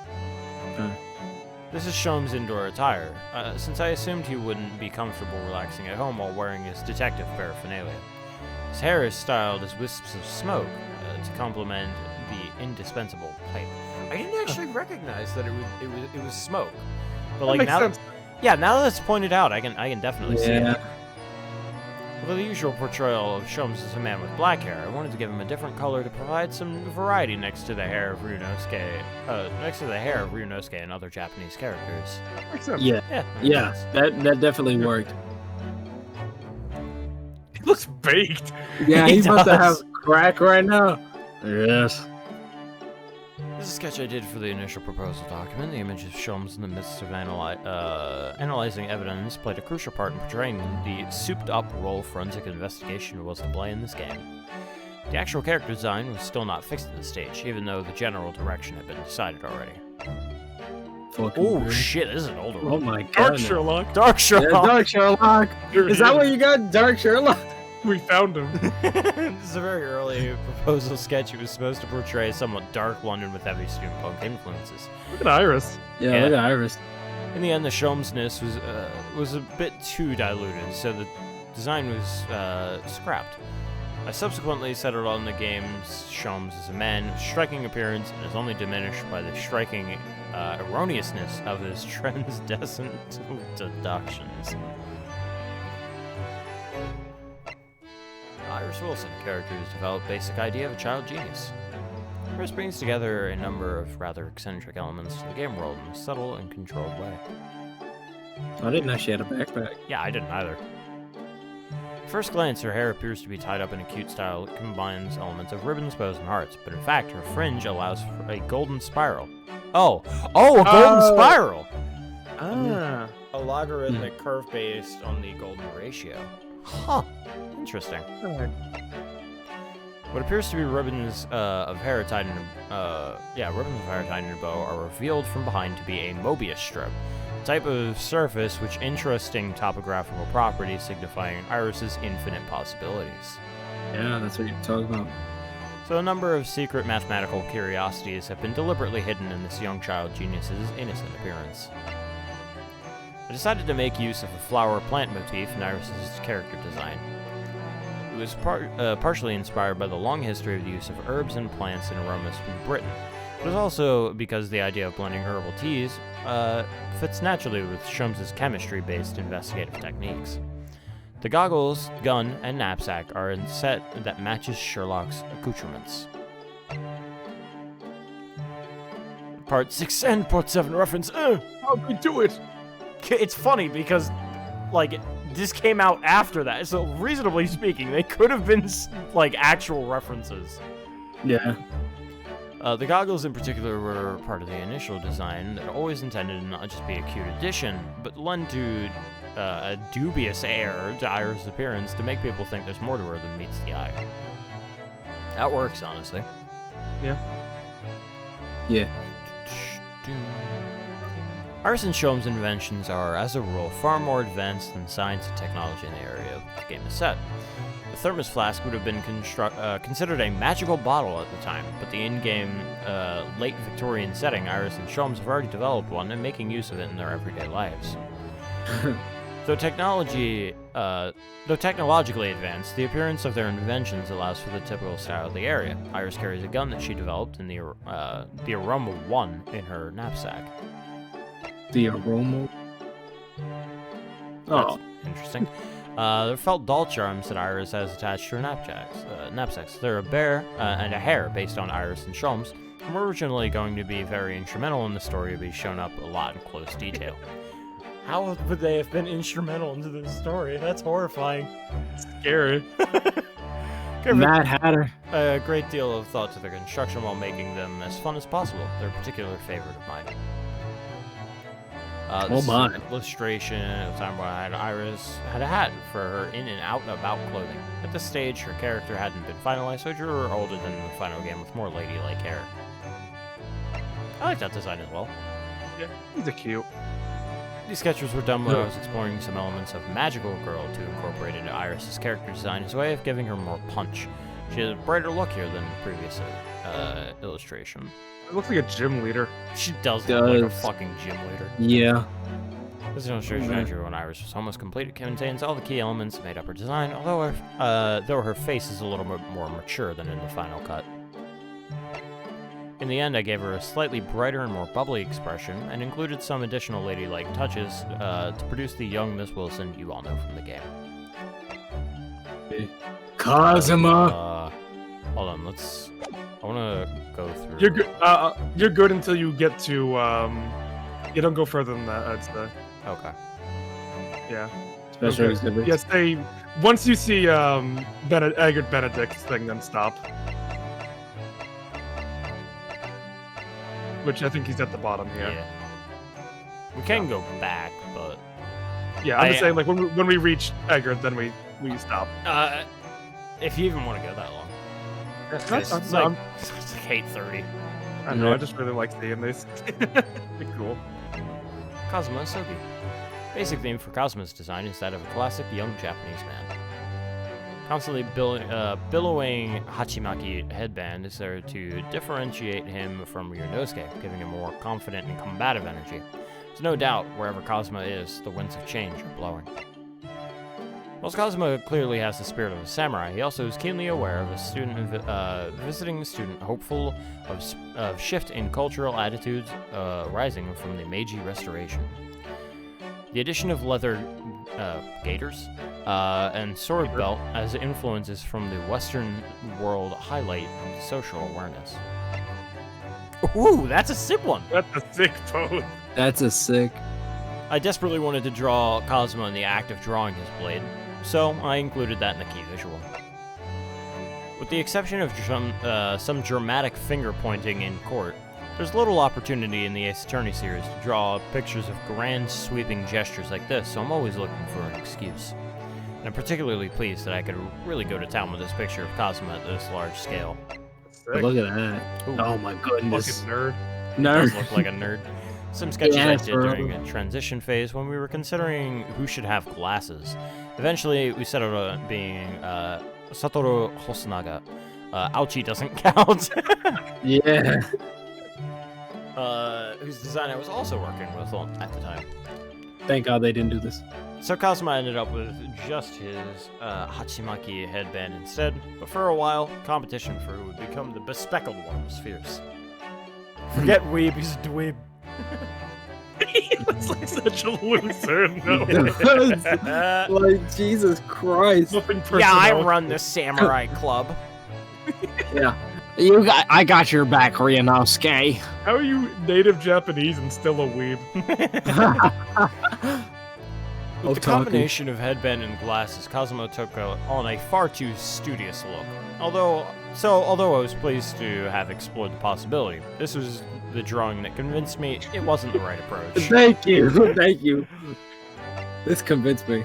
This is Shomes' indoor attire, since I assumed he wouldn't be comfortable relaxing at home while wearing his detective paraphernalia. His hair is styled as wisps of smoke to complement the indispensable pipe. I didn't actually recognize that it was smoke, but like makes now, sense. yeah, now that it's pointed out, I can definitely see it. Yeah. For the usual portrayal of Shomes as a man with black hair, I wanted to give him a different color to provide some variety next to the hair of Ryunosuke, and other Japanese characters. Makes sense. Yeah, that definitely worked. He looks baked. Yeah, He he's about to does. have crack right now. Yes. This is a sketch I did for the initial proposal document. The image of Shomes in the midst of analyzing evidence played a crucial part in portraying the souped-up role forensic investigation was to play in this game. The actual character design was still not fixed at this stage, even though the general direction had been decided already. Oh shit, this is an older one. Oh my god. Dark Sherlock. Dark Sherlock. Yeah, Dark Sherlock. Is that what you got? Dark Sherlock? We found him. This is a very early proposal sketch. It was supposed to portray a somewhat dark London with heavy steampunk influences. Look at Iris. Yeah, look at Iris. In the end, the Shomesness was a bit too diluted, so the design was scrapped. I subsequently settled on the game's Shomes as a man of striking appearance and is only diminished by the striking erroneousness of his transcendent deductions. Iris Wilson character has developed basic idea of a child genius. Iris brings together a number of rather eccentric elements to the game world in a subtle and controlled way. I didn't know she had a backpack. Yeah, I didn't either. At first glance, her hair appears to be tied up in a cute style that combines elements of ribbons, bows, and hearts, but in fact, her fringe allows for a golden spiral. Oh, a golden spiral! Ah. A logarithmic curve based on the golden ratio. Huh. Interesting. What appears to be ribbons of hair tied in a bow are revealed from behind to be a Mobius strip, a type of surface which interesting topographical properties signifying Iris's infinite possibilities. Yeah, that's what you're talking about. So a number of secret mathematical curiosities have been deliberately hidden in this young child genius's innocent appearance. I decided to make use of a flower plant motif in Iris's character design. It was partially inspired by the long history of the use of herbs and plants and aromas from Britain. It was also because the idea of blending herbal teas fits naturally with Shomes' chemistry-based investigative techniques. The goggles, gun, and knapsack are in a set that matches Sherlock's accoutrements. Part 6 and Part 7 reference. How'd we do it? It's funny because, like, this came out after that, so reasonably speaking, they could have been, like, actual references. Yeah. The goggles in particular were part of the initial design that always intended to not just be a cute addition, but lend to a dubious air to Iris' appearance to make people think there's more to her than meets the eye. That works, honestly. Yeah. Yeah. Iris and Shomes' inventions are, as a rule, far more advanced than science and technology in the area the game is set. The thermos flask would have been considered a magical bottle at the time, but the in-game late Victorian setting, Iris and Shomes have already developed one and making use of it in their everyday lives. Though technologically advanced, the appearance of their inventions allows for the typical style of the area. Iris carries a gun that she developed in the Aroma 1 in her knapsack. The Aroma? That's interesting. They're felt doll charms that Iris has attached to her knapsacks. They're a bear and a hare based on Iris and Shomes, were originally going to be very instrumental in the story, but he's shown up a lot in close detail. How would they have been instrumental into this story? That's horrifying. Scary. Mad Hatter. A great deal of thought to their construction while making them as fun as possible. They're a particular favorite of mine. This is an illustration of the time when Iris had a hat for her in and out and about clothing. At this stage, her character hadn't been finalized, so I drew her older than in the final game with more ladylike hair. I like that design as well. Yeah, these are cute. These sketches were done when I was exploring some elements of Magical Girl to incorporate into Iris' character design as a way of giving her more punch. She has a brighter look here than the previous illustration. It looks like a gym leader. She does look like a fucking gym leader. Yeah. This illustration I drew when Iris was almost complete. It contains all the key elements that made up her design, though her face is a little bit more mature than in the final cut. In the end, I gave her a slightly brighter and more bubbly expression, and included some additional ladylike touches to produce the young Miss Wilson you all know from the game. Kazuma! Hold on, I want to go through... You're good. You're good until you get to, you don't go further than that, I'd say. Okay. Yeah. Special exhibits. Yes, once you see, Eggert Benedict's thing, then stop. Which I think he's at the bottom here. Yeah. We can go back, but... Yeah, I'm just saying, like, when we reach Eggert, then we stop. If you even want to go that long. That's it's like 8:30. I know, I just really like seeing these. They're cool. Kazuma Asogi. Basic theme for Kazuma's design is that of a classic young Japanese man. Constantly billowing Hachimaki headband is there to differentiate him from Ryunosuke, giving him more confident and combative energy. There's no doubt, wherever Kazuma is, the winds of change are blowing. Whilst Kazuma clearly has the spirit of a samurai, he also is keenly aware of a student, visiting student hopeful of shift in cultural attitudes arising from the Meiji Restoration. The addition of leather gaiters and sword belt as influences from the Western world highlight social awareness. Ooh, that's a sick one! That's a sick pose. That's a sick. I desperately wanted to draw Kazuma in the act of drawing his blade, so I included that in the key visual. With the exception of some dramatic finger-pointing in court, there's little opportunity in the Ace Attorney series to draw pictures of grand, sweeping gestures like this, so I'm always looking for an excuse. And I'm particularly pleased that I could really go to town with this picture of Kazuma at this large scale. Look at that. Ooh. Oh my goodness. Fucking nerd. He does look like a nerd. Some sketches I did during a transition phase when we were considering who should have glasses. Eventually, we settled on being Satoru Hosonaga. Ouchie doesn't count. Yeah. Whose design I was also working with at the time. Thank God they didn't do this. So Kazuma ended up with just his Hachimaki headband instead, but for a while, competition for who would become the bespectacled one was fierce. Forget weeb, he's a dweeb. He looks like such a loser. No. Like, Jesus Christ. Yeah, I run the samurai club. Yeah. I got your back, Ryunosuke. How are you native Japanese and still a weeb? With the combination of headband and glasses, Kazuma took on a far too studious look. Although I was pleased to have explored the possibility, this was the drawing that convinced me it wasn't the right approach. Thank you, thank you. This convinced me.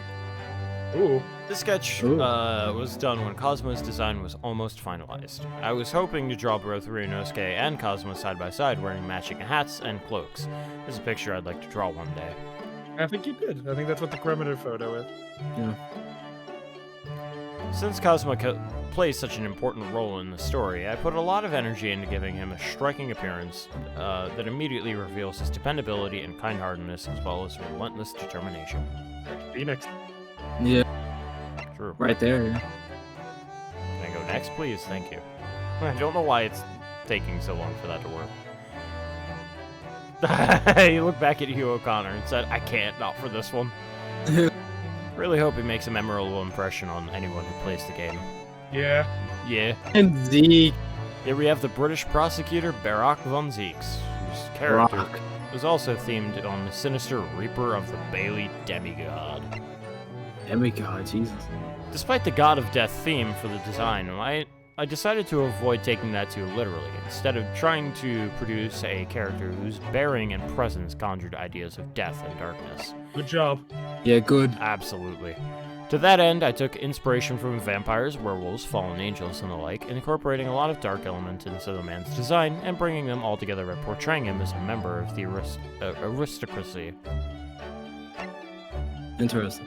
Ooh. This sketch was done when Kazuma's design was almost finalized. I was hoping to draw both Ryunosuke and Kazuma side by side wearing matching hats and cloaks. This is a picture I'd like to draw one day. I think you did. I think that's what the perimeter photo is. Yeah. Since Kazuma plays such an important role in the story, I put a lot of energy into giving him a striking appearance that immediately reveals his dependability and kind-heartedness as well as relentless determination. Phoenix. Yeah. True. Right there, yeah. Can I go next, please? Thank you. I don't know why it's taking so long for that to work. He looked back at Hugh O'Connor and said, I can't, not for this one. Really hope he makes a memorable impression on anyone who plays the game. Yeah. Yeah. And Zeke. Here we have the British prosecutor Barak von Zieks, whose character was also themed on the sinister Reaper of the Bailey demigod. Demigod, Jesus. Despite the God of Death theme for the design, I decided to avoid taking that too literally, instead of trying to produce a character whose bearing and presence conjured ideas of death and darkness. Good job. Yeah, good. Absolutely. To that end, I took inspiration from vampires, werewolves, fallen angels, and the like, incorporating a lot of dark elements into the man's design and bringing them all together by portraying him as a member of the aristocracy. Interesting.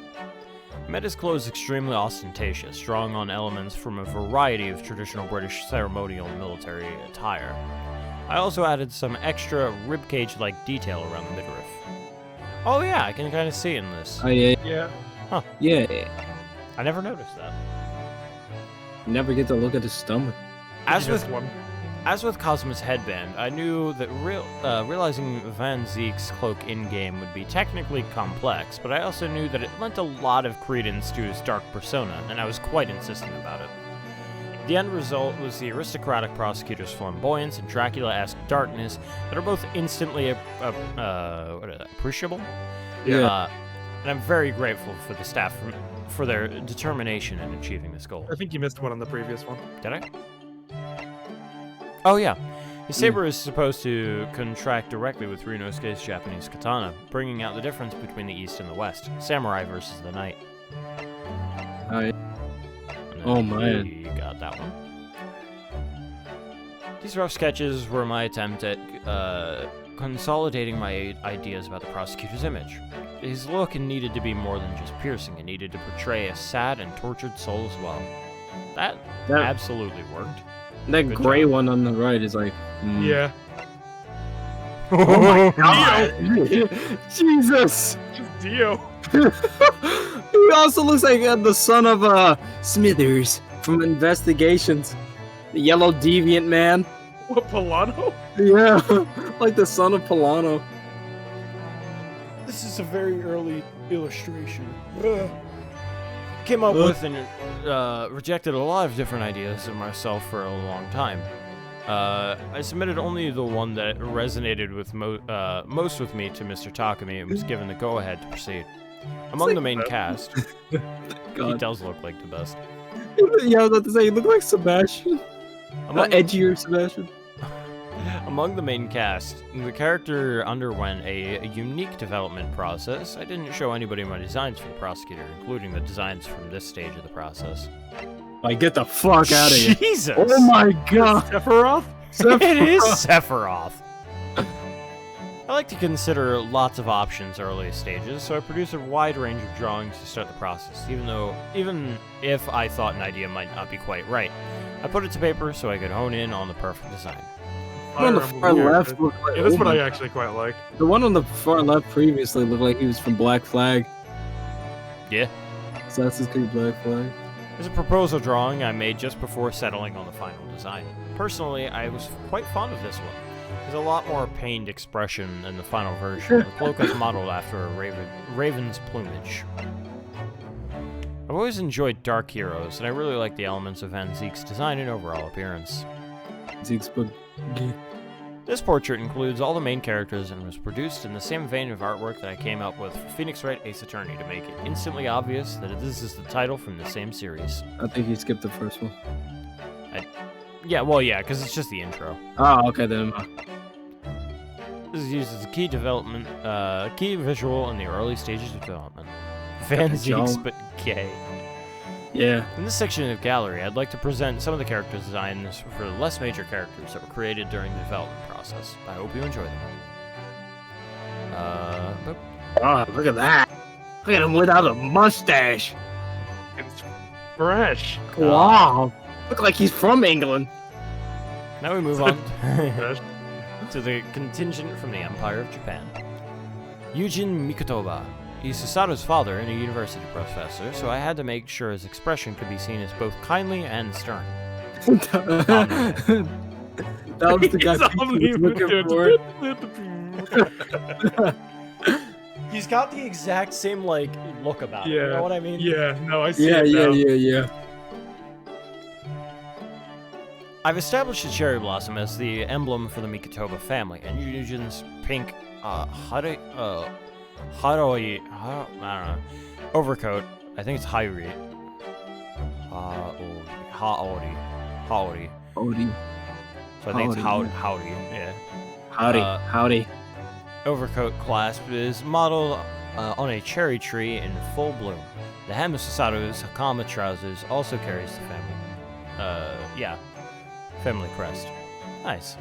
He made his clothes extremely ostentatious, drawing on elements from a variety of traditional British ceremonial military attire. I also added some extra ribcage-like detail around the midriff. Oh yeah, I can kind of see it in this. Oh yeah. Yeah. Huh. Yeah. I never noticed that. You never get to look at his stomach. As with Cosmo's headband, I knew that realizing Van Ziek's cloak in-game would be technically complex, but I also knew that it lent a lot of credence to his dark persona, and I was quite insistent about it. The end result was the aristocratic prosecutor's flamboyance and Dracula-esque darkness that are both instantly appreciable. Yeah. And I'm very grateful for the staff for their determination in achieving this goal. I think you missed one on the previous one. Did I? Oh yeah. His saber is supposed to contract directly with Ryunosuke's Japanese katana, bringing out the difference between the East and the West. Samurai versus the Knight. Oh man. You got that one. These rough sketches were my attempt at consolidating my ideas about the prosecutor's image. His look needed to be more than just piercing. It needed to portray a sad and tortured soul as well. That absolutely worked. That Good gray job. one on the right is like... Yeah. Oh my god! Jesus! Just Dio. He also looks like the son of Smithers from Investigations. The yellow deviant man. What, Polano? Yeah, like the son of Polano. This is a very early illustration. Came up with and rejected a lot of different ideas of myself for a long time. I submitted only the one that resonated with most with me to Mr. Takumi and was given the go-ahead to proceed. Among the main cast, he does look like the best. Yeah, I was about to say, he looked like Sebastian. Edgier Sebastian. Among the main cast, the character underwent a unique development process. I didn't show anybody my designs for the prosecutor, including the designs from this stage of the process. Like, get the fuck out of here. Jesus! Oh my god! Sephiroth? It is Sephiroth! I like to consider lots of options early stages, so I produce a wide range of drawings to start the process, even if I thought an idea might not be quite right. I put it to paper so I could hone in on the perfect design. The one on the far left looked like... Yeah, that's what I actually quite like. The one on the far left previously looked like he was from Black Flag. Yeah. Assassin's Creed Black Flag. There's a proposal drawing I made just before settling on the final design. Personally, I was quite fond of this one. There's a lot more pained expression than the final version. The cloak is modeled after a raven's plumage. I've always enjoyed dark heroes, and I really like the elements of Van Ziek's design and overall appearance. This portrait includes all the main characters and was produced in the same vein of artwork that I came up with for Phoenix Wright Ace Attorney to make it instantly obvious that this is the title from the same series. I think you skipped the first one. Yeah, because it's just the intro. Oh, okay then. This is used as a key development, key visual in the early stages of development. Van Ziek's, but gay. Yeah. In this section of gallery, I'd like to present some of the character designs for the less major characters that were created during the development process. I hope you enjoy them. Oh, look at that. Look at him without a mustache. It's fresh. Wow. Look like he's from England. Now we move on to the contingent from the Empire of Japan. Yujin Mikotoba. He's Sasato's father and a university professor, so I had to make sure his expression could be seen as both kindly and stern. That was the guy was looking for. He's got the exact same, look about it. You know what I mean? Yeah, no, I see Yeah. I've established the cherry blossom as the emblem for the Mikotoba family, and Yujin's pink I don't know, overcoat, I think it's Haori. Haori. So I think it's Howdy, yeah. Howdy. Overcoat clasp is modeled on a cherry tree in full bloom. The hem of Sasato's Hakama trousers also carries the family. Family crest. Nice.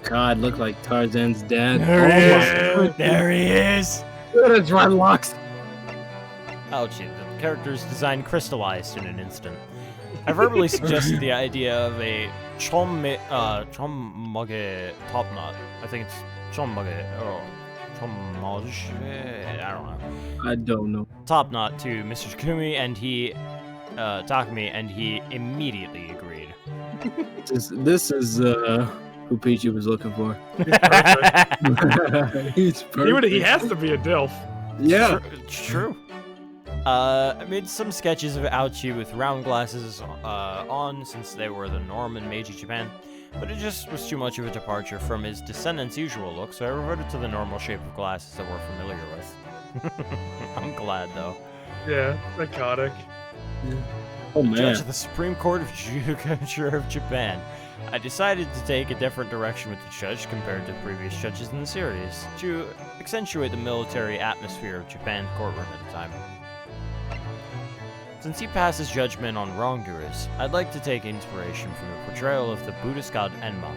God, look like Tarzan's dad. There he is! Look at his dreadlocks. Ouchie, the character's design crystallized in an instant. I verbally suggested the idea of a chommage top knot. I think it's chommage or chommage. I don't know. Top knot to Mr. Takumi, and he Takumi, and he immediately agreed. This is who Peachy was looking for. He's perfect. He has to be a DILF. Yeah. True. I made some sketches of Ouchie with round glasses on, since they were the norm in Meiji Japan, but it just was too much of a departure from his descendants' usual look, so I reverted to the normal shape of glasses that we're familiar with. I'm glad, though. Yeah, psychotic. Yeah. Oh, man. Judge of the Supreme Court of Judicature of Japan. I decided to take a different direction with the judge compared to previous judges in the series, to accentuate the military atmosphere of Japan's courtroom at the time. Since he passes judgment on wrongdoers, I'd like to take inspiration from the portrayal of the Buddhist god Enma.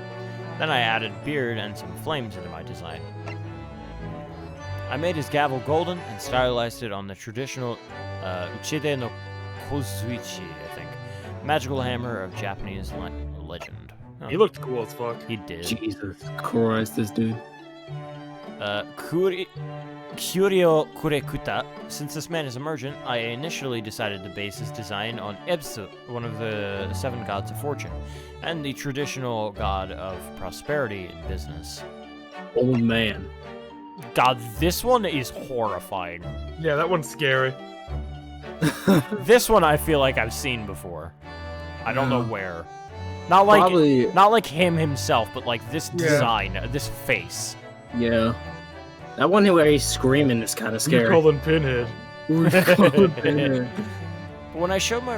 Then I added beard and some flames into my design. I made his gavel golden and stylized it on the traditional Uchide no Kozuichi, I think, magical hammer of Japanese legend. Oh. He looked cool as fuck. He did. Jesus Christ, this dude. Kyuryo Kurekuta. Since this man is emergent, I initially decided to base his design on Ebsu, one of the 7 gods of fortune, and the traditional god of prosperity in business. Old man. God, this one is horrifying. Yeah, that one's scary. This one I feel like I've seen before. I don't know where. Not like him himself, but like this design, this face. Yeah. That one where he's screaming is kind of scary. You call him Pinhead. But when I showed my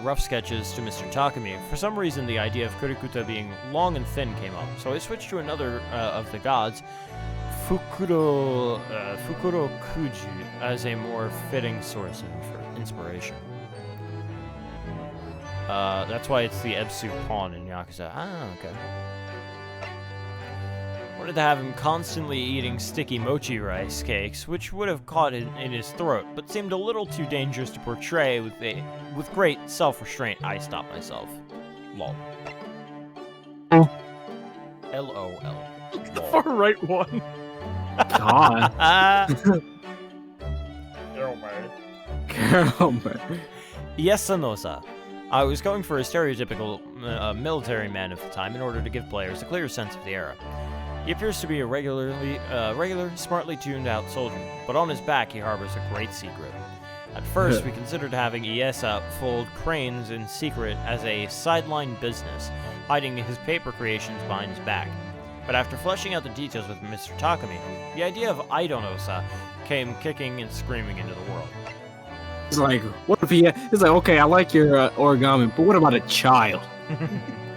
rough sketches to Mr. Takumi, for some reason the idea of Kurikuta being long and thin came up, so I switched to another of the gods, Fukuro Kuju, as a more fitting source of inspiration. That's why it's the Ebsu pawn in Yakuza. Ah, okay. Wanted to have him constantly eating sticky mochi rice cakes, which would have caught in his throat, but seemed a little too dangerous to portray with great self-restraint. I stopped myself. Lol. LOL. The far right one. God. Carol. Yesanosa. I was going for a stereotypical military man of the time in order to give players a clear sense of the era. He appears to be a regular, smartly tuned out soldier, but on his back he harbors a great secret. At first, we considered having Iesa fold cranes in secret as a sideline business, hiding his paper creations behind his back. But after fleshing out the details with Mr. Takumi, the idea of Aidonosa came kicking and screaming into the world. It's like, what if he's like, okay, I like your origami, but what about a child?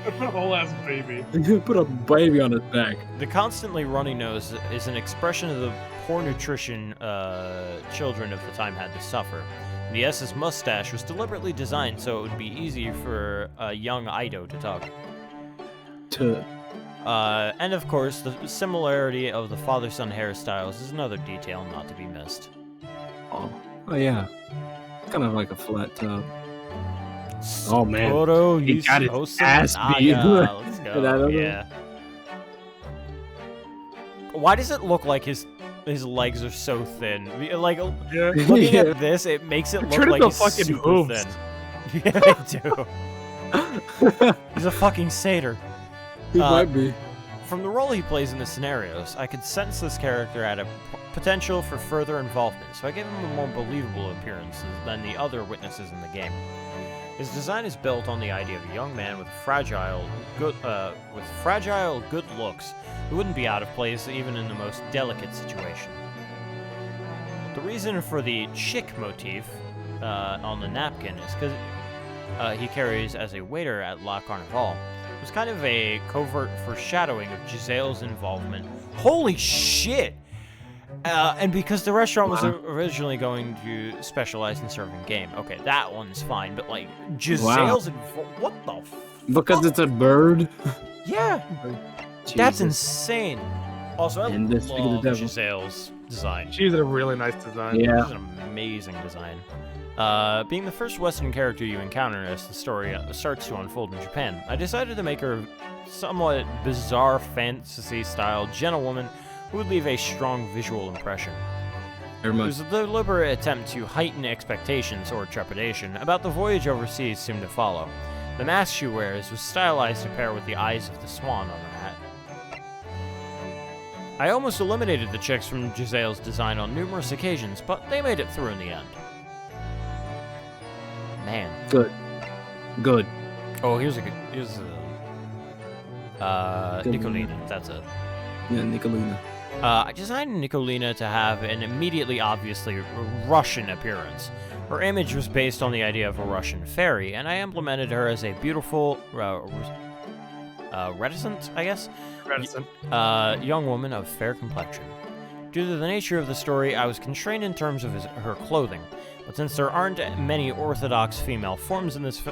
Put a whole ass baby. Put a baby on his back. The constantly runny nose is an expression of the poor nutrition children of the time had to suffer. The S's mustache was deliberately designed so it would be easy for a young Aido to talk. And of course, the similarity of the father-son hairstyles is another detail not to be missed. Oh yeah. Kind of like a flat top. Oh man, he got his ass beat. Let's go. Yeah. Why does it look like his legs are so thin? Like, looking at this, it makes it look like he's fucking super hooves. thin. Yeah, they do. He's a fucking satyr. He might be. From the role he plays in the scenarios, I could sense this character had a potential for further involvement, so I gave him a more believable appearance than the other witnesses in the game. His design is built on the idea of a young man with fragile good looks who wouldn't be out of place even in the most delicate situation. The reason for the chick motif on the napkin is because he carries as a waiter at La Carnival. It was kind of a covert foreshadowing of Giselle's involvement. Holy shit! And because the restaurant was originally going to specialize in serving game. Okay, that one's fine, but like, Giselle's what the Because it's a bird? Yeah! That's insane. Also, I love devil. Giselle's design. She's a really nice design. Yeah. She's an amazing design. Being the first Western character you encounter as the story starts to unfold in Japan, I decided to make her a somewhat bizarre fantasy-style gentlewoman who would leave a strong visual impression. It was a deliberate attempt to heighten expectations or trepidation about the voyage overseas soon to follow. The mask she wears was stylized to pair with the eyes of the swan on her hat. I almost eliminated the chicks from Giselle's design on numerous occasions, but they made it through in the end. Man. Good. Oh, here's Nicolina, that's it. Yeah, Nicolina. I designed Nicolina to have an immediately obviously Russian appearance. Her image was based on the idea of a Russian fairy, and I implemented her as a beautiful, reticent, I guess? Reticent. Young woman of fair complexion. Due to the nature of the story, I was constrained in terms of her clothing, but since there aren't many orthodox female forms in this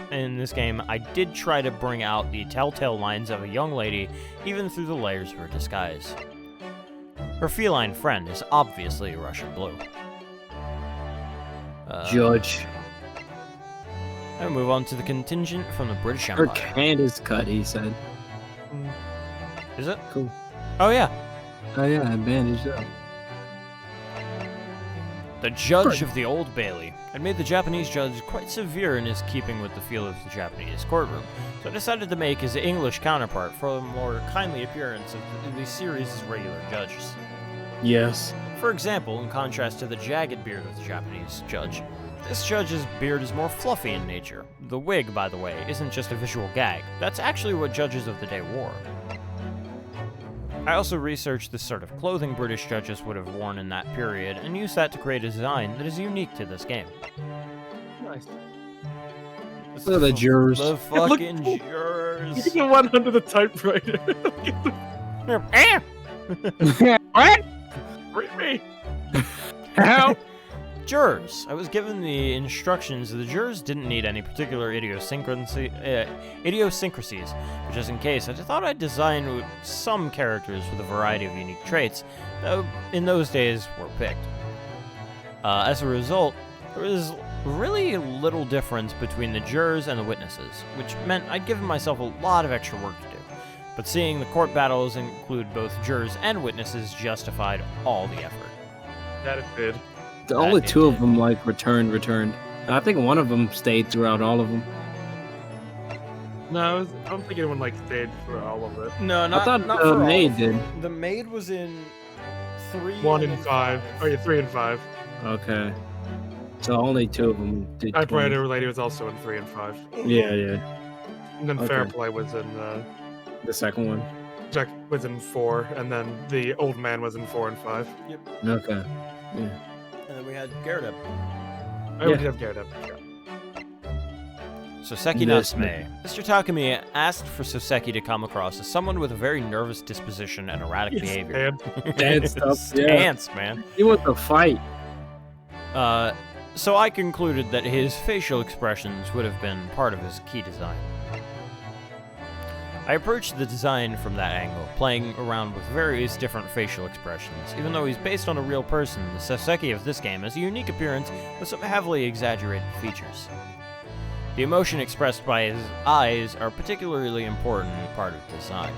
game, I did try to bring out the telltale lines of a young lady, even through the layers of her disguise. Her feline friend is obviously Russian blue. Judge. And move on to the contingent from the British Empire. Her hand is cut, he said. Is it? Cool. Oh, yeah. Oh, yeah, bandaged up. The Judge of the Old Bailey. I made the Japanese judge quite severe in his keeping with the feel of the Japanese courtroom, so I decided to make his English counterpart for a more kindly appearance of the series' regular judges. Yes. For example, in contrast to the jagged beard of the Japanese judge, this judge's beard is more fluffy in nature. The wig, by the way, isn't just a visual gag. That's actually what judges of the day wore. I also researched the sort of clothing British judges would have worn in that period, and used that to create a design that is unique to this game. Nice. Look at the jurors. The fucking jurors. You can run under the typewriter. What? Read me. Help! Jurors. I was given the instructions that the jurors didn't need any particular idiosyncrasies, but just in case, I thought I'd design some characters with a variety of unique traits that in those days were picked. As a result, there was really little difference between the jurors and the witnesses, which meant I'd given myself a lot of extra work to do. But seeing the court battles include both jurors and witnesses justified all the effort. That it did. The only two of them like returned, and I think one of them stayed throughout all of them. No, I don't think anyone like stayed for all of it. No, I thought the maid did. The maid was in 3, 1 and 5. Oh yeah, 3 and 5. Okay. So only two of them did. Typewriter lady was also in 3 and 5. Yeah. And then Okay. Fair Play was in The second one. Jack was in 4, and then the old man was in 4 and 5. Yep. Okay. Yeah. And then we had Gyarados. I would have Gyarados. Soseki Natsume. Mr. Takumi asked for Soseki to come across as someone with a very nervous disposition and erratic behavior. Dance stuff. Yeah. Dance, man. He wants to fight. So I concluded that his facial expressions would have been part of his key design. I approached the design from that angle, playing around with various different facial expressions. Even though he's based on a real person, the Soseki of this game has a unique appearance with some heavily exaggerated features. The emotion expressed by his eyes are a particularly important part of design.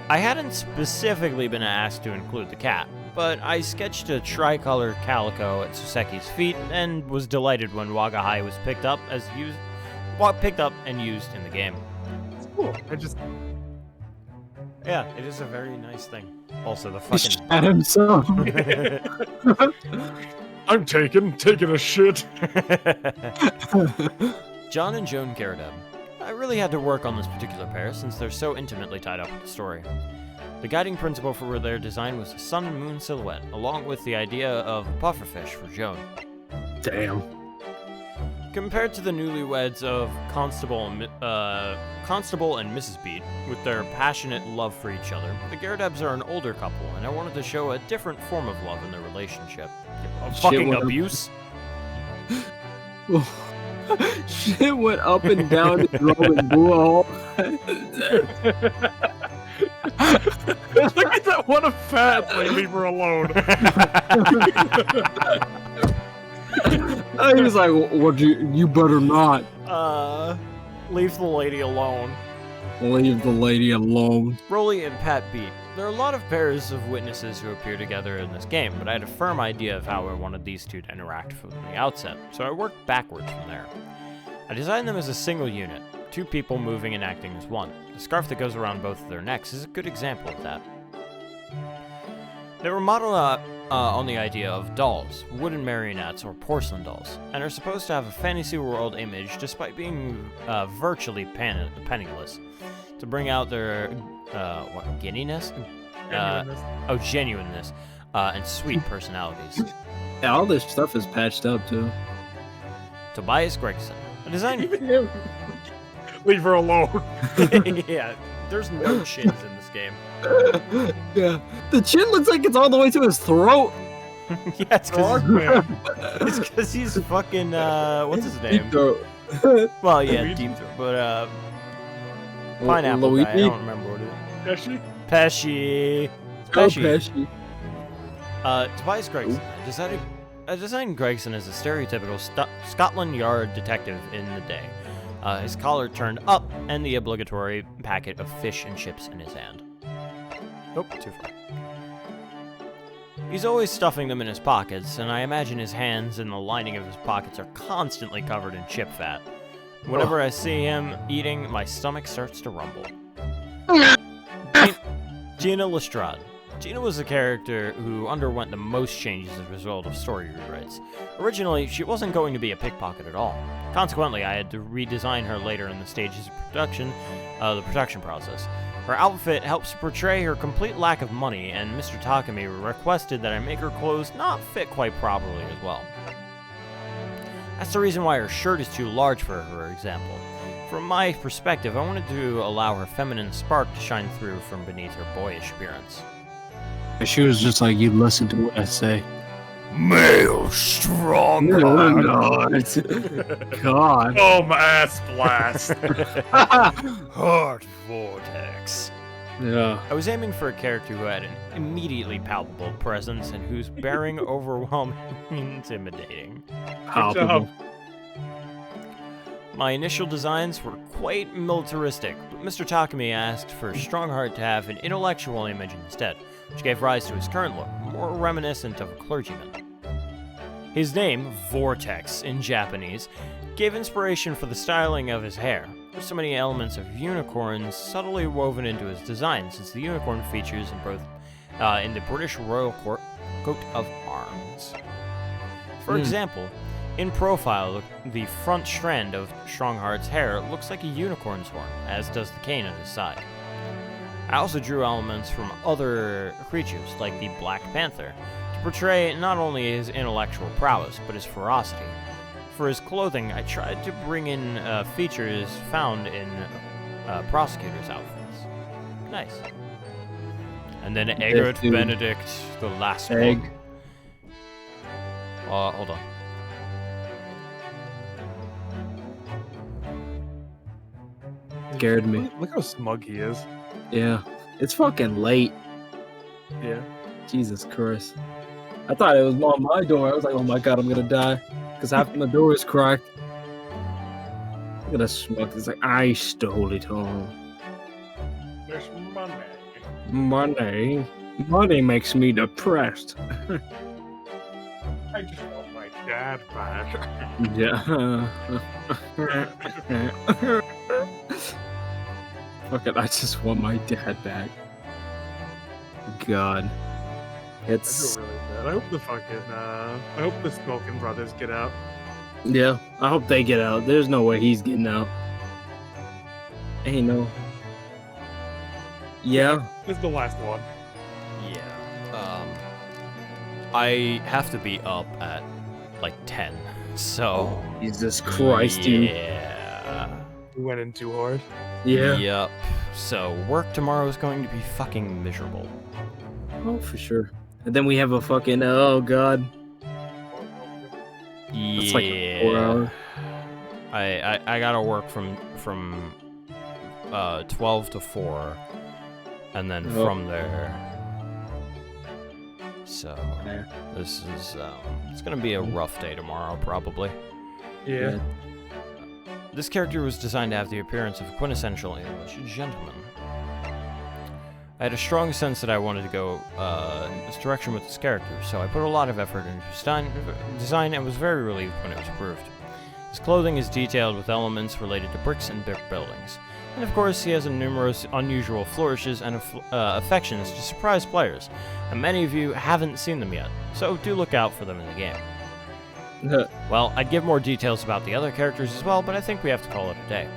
I hadn't specifically been asked to include the cat, but I sketched a tricolor calico at Soseki's feet and was delighted when Wagahai was picked up and used in the game. Cool. Yeah, it is a very nice thing. Also, the fucking Shot himself. I'm taking a shit. John and Joan Garrideb. I really had to work on this particular pair since they're so intimately tied up with the story. The guiding principle for their design was a sun and moon silhouette, along with the idea of a pufferfish for Joan. Damn. Compared to the newlyweds of Constable and Mrs. Beat, with their passionate love for each other, the Garridebs are an older couple, and I wanted to show a different form of love in their relationship. Fucking abuse. Shit went up and down his Roman bull. Look at that one of fat. Like, leave her alone. He was like, "What? You better not." Leave the lady alone. Leave the lady alone. Broly and Pat Beat. There are a lot of pairs of witnesses who appear together in this game, but I had a firm idea of how I wanted these two to interact from the outset, so I worked backwards from there. I designed them as a single unit, two people moving and acting as one. The scarf that goes around both of their necks is a good example of that. They were modeled on the idea of dolls, wooden marionettes, or porcelain dolls, and are supposed to have a fantasy world image despite being virtually penniless. To bring out their, giddiness? Genuineness, and sweet personalities. Yeah, all this stuff is patched up, too. Tobias Gregson, a design... Leave her alone. Yeah, there's no chins in this game. Yeah, the chin looks like it's all the way to his throat. Yeah, it's because he's fucking, what's his name? Deep throat. Well, yeah, deep throat, but, Pineapple guy, I don't remember what it is. Pesci. Pesci. Tobias Gregson. I designed Gregson as a stereotypical Scotland Yard detective in the day. His collar turned up, and the obligatory packet of fish and chips in his hand. Nope, too far. He's always stuffing them in his pockets, and I imagine his hands and the lining of his pockets are constantly covered in chip fat. Whenever I see him eating, my stomach starts to rumble. Gina Lestrade. Gina was a character who underwent the most changes as a result of story rewrites. Originally, she wasn't going to be a pickpocket at all. Consequently, I had to redesign her later in the stages of production, the production process. Her outfit helps portray her complete lack of money, and Mr. Takumi requested that I make her clothes not fit quite properly as well. That's the reason why her shirt is too large for example. From my perspective, I wanted to allow her feminine spark to shine through from beneath her boyish appearance. She was just like, you listen to what I say. Male strong. God. Oh, my ass blast. Heart vortex. Yeah. I was aiming for a character who had an immediately palpable presence and whose bearing overwhelming intimidating. Palpable. My initial designs were quite militaristic, but Mr. Takumi asked for Strongheart to have an intellectual image instead, which gave rise to his current look, more reminiscent of a clergyman. His name, Vortex in Japanese, gave inspiration for the styling of his hair. There's so many elements of unicorns subtly woven into his design, since the unicorn features in the British Royal Coat of Arms. For example, in profile, the front strand of Strongheart's hair looks like a unicorn's horn, as does the cane at his side. I also drew elements from other creatures, like the Black Panther, to portray not only his intellectual prowess, but his ferocity. For his clothing, I tried to bring in features found in prosecutors' outfits. Nice. And then Egbert Benedict, the last one. Hold on. Scared me. Look how smug he is. Yeah. It's fucking late. Yeah. Jesus Christ. I thought it was on my door. I was like, oh my god, I'm gonna die. Because half my door is cracked. Look at that smug. It's like, I stole it all. There's money. Money? Money makes me depressed. I just want my dad back. Yeah. Fuck it, I just want my dad back. God. It's... I feel really bad. I hope I hope the Smoking Brothers get out. Yeah, I hope they get out. There's no way he's getting out. Ain't no. Yeah. This is the last one. Yeah. I have to be up at like 10. So. Jesus Christ, dude. Yeah. We went in too hard. Yeah. Yep. So work tomorrow is going to be fucking miserable. Oh, for sure. And then we have a fucking oh god. It's like a 4 hour. I gotta work from 12 to 4, and then from there. So this is it's gonna be a rough day tomorrow, probably. Yeah. This character was designed to have the appearance of a quintessential English gentleman. I had a strong sense that I wanted to go in this direction with this character, so I put a lot of effort into his design and was very relieved when it was approved. His clothing is detailed with elements related to bricks and brick buildings. And of course, he has numerous unusual flourishes and affections to surprise players, and many of you haven't seen them yet, so do look out for them in the game. Well, I'd give more details about the other characters as well, but I think we have to call it a day.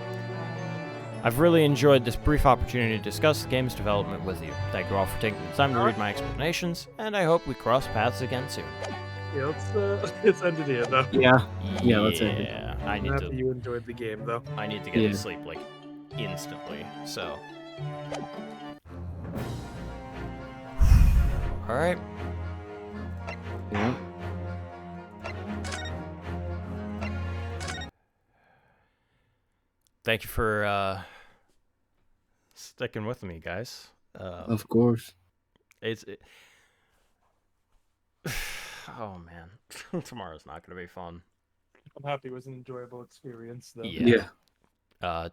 I've really enjoyed this brief opportunity to discuss the game's development with you. Thank you all for taking the time to read my explanations, and I hope we cross paths again soon. Yeah, let's end it here, though. Yeah. Yeah, let's end it. I need Happy to. you enjoyed the game, though. I need to get to sleep like instantly. So. All right. Yeah. Thank you for sticking with me, guys. Of course. Oh man, tomorrow's not gonna be fun. I'm happy it was an enjoyable experience, though. Yeah.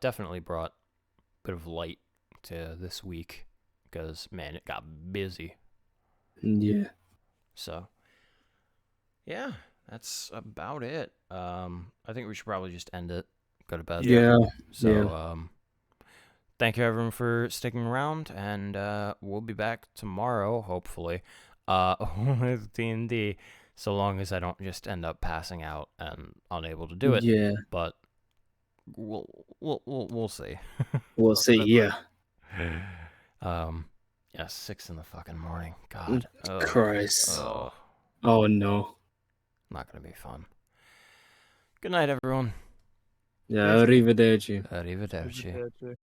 Definitely brought a bit of light to this week because man, it got busy. Yeah. So. Yeah, that's about it. I think we should probably just end it. Go to bed. Yeah. So, thank you everyone for sticking around, and we'll be back tomorrow, hopefully, with D&D, so long as I don't just end up passing out and unable to do it. Yeah. But we'll see. We'll see. Yeah. Yeah, 6 in the fucking morning. God. Christ. Oh no. Not gonna be fun. Good night, everyone. Yeah, arrivederci. Arrivederci.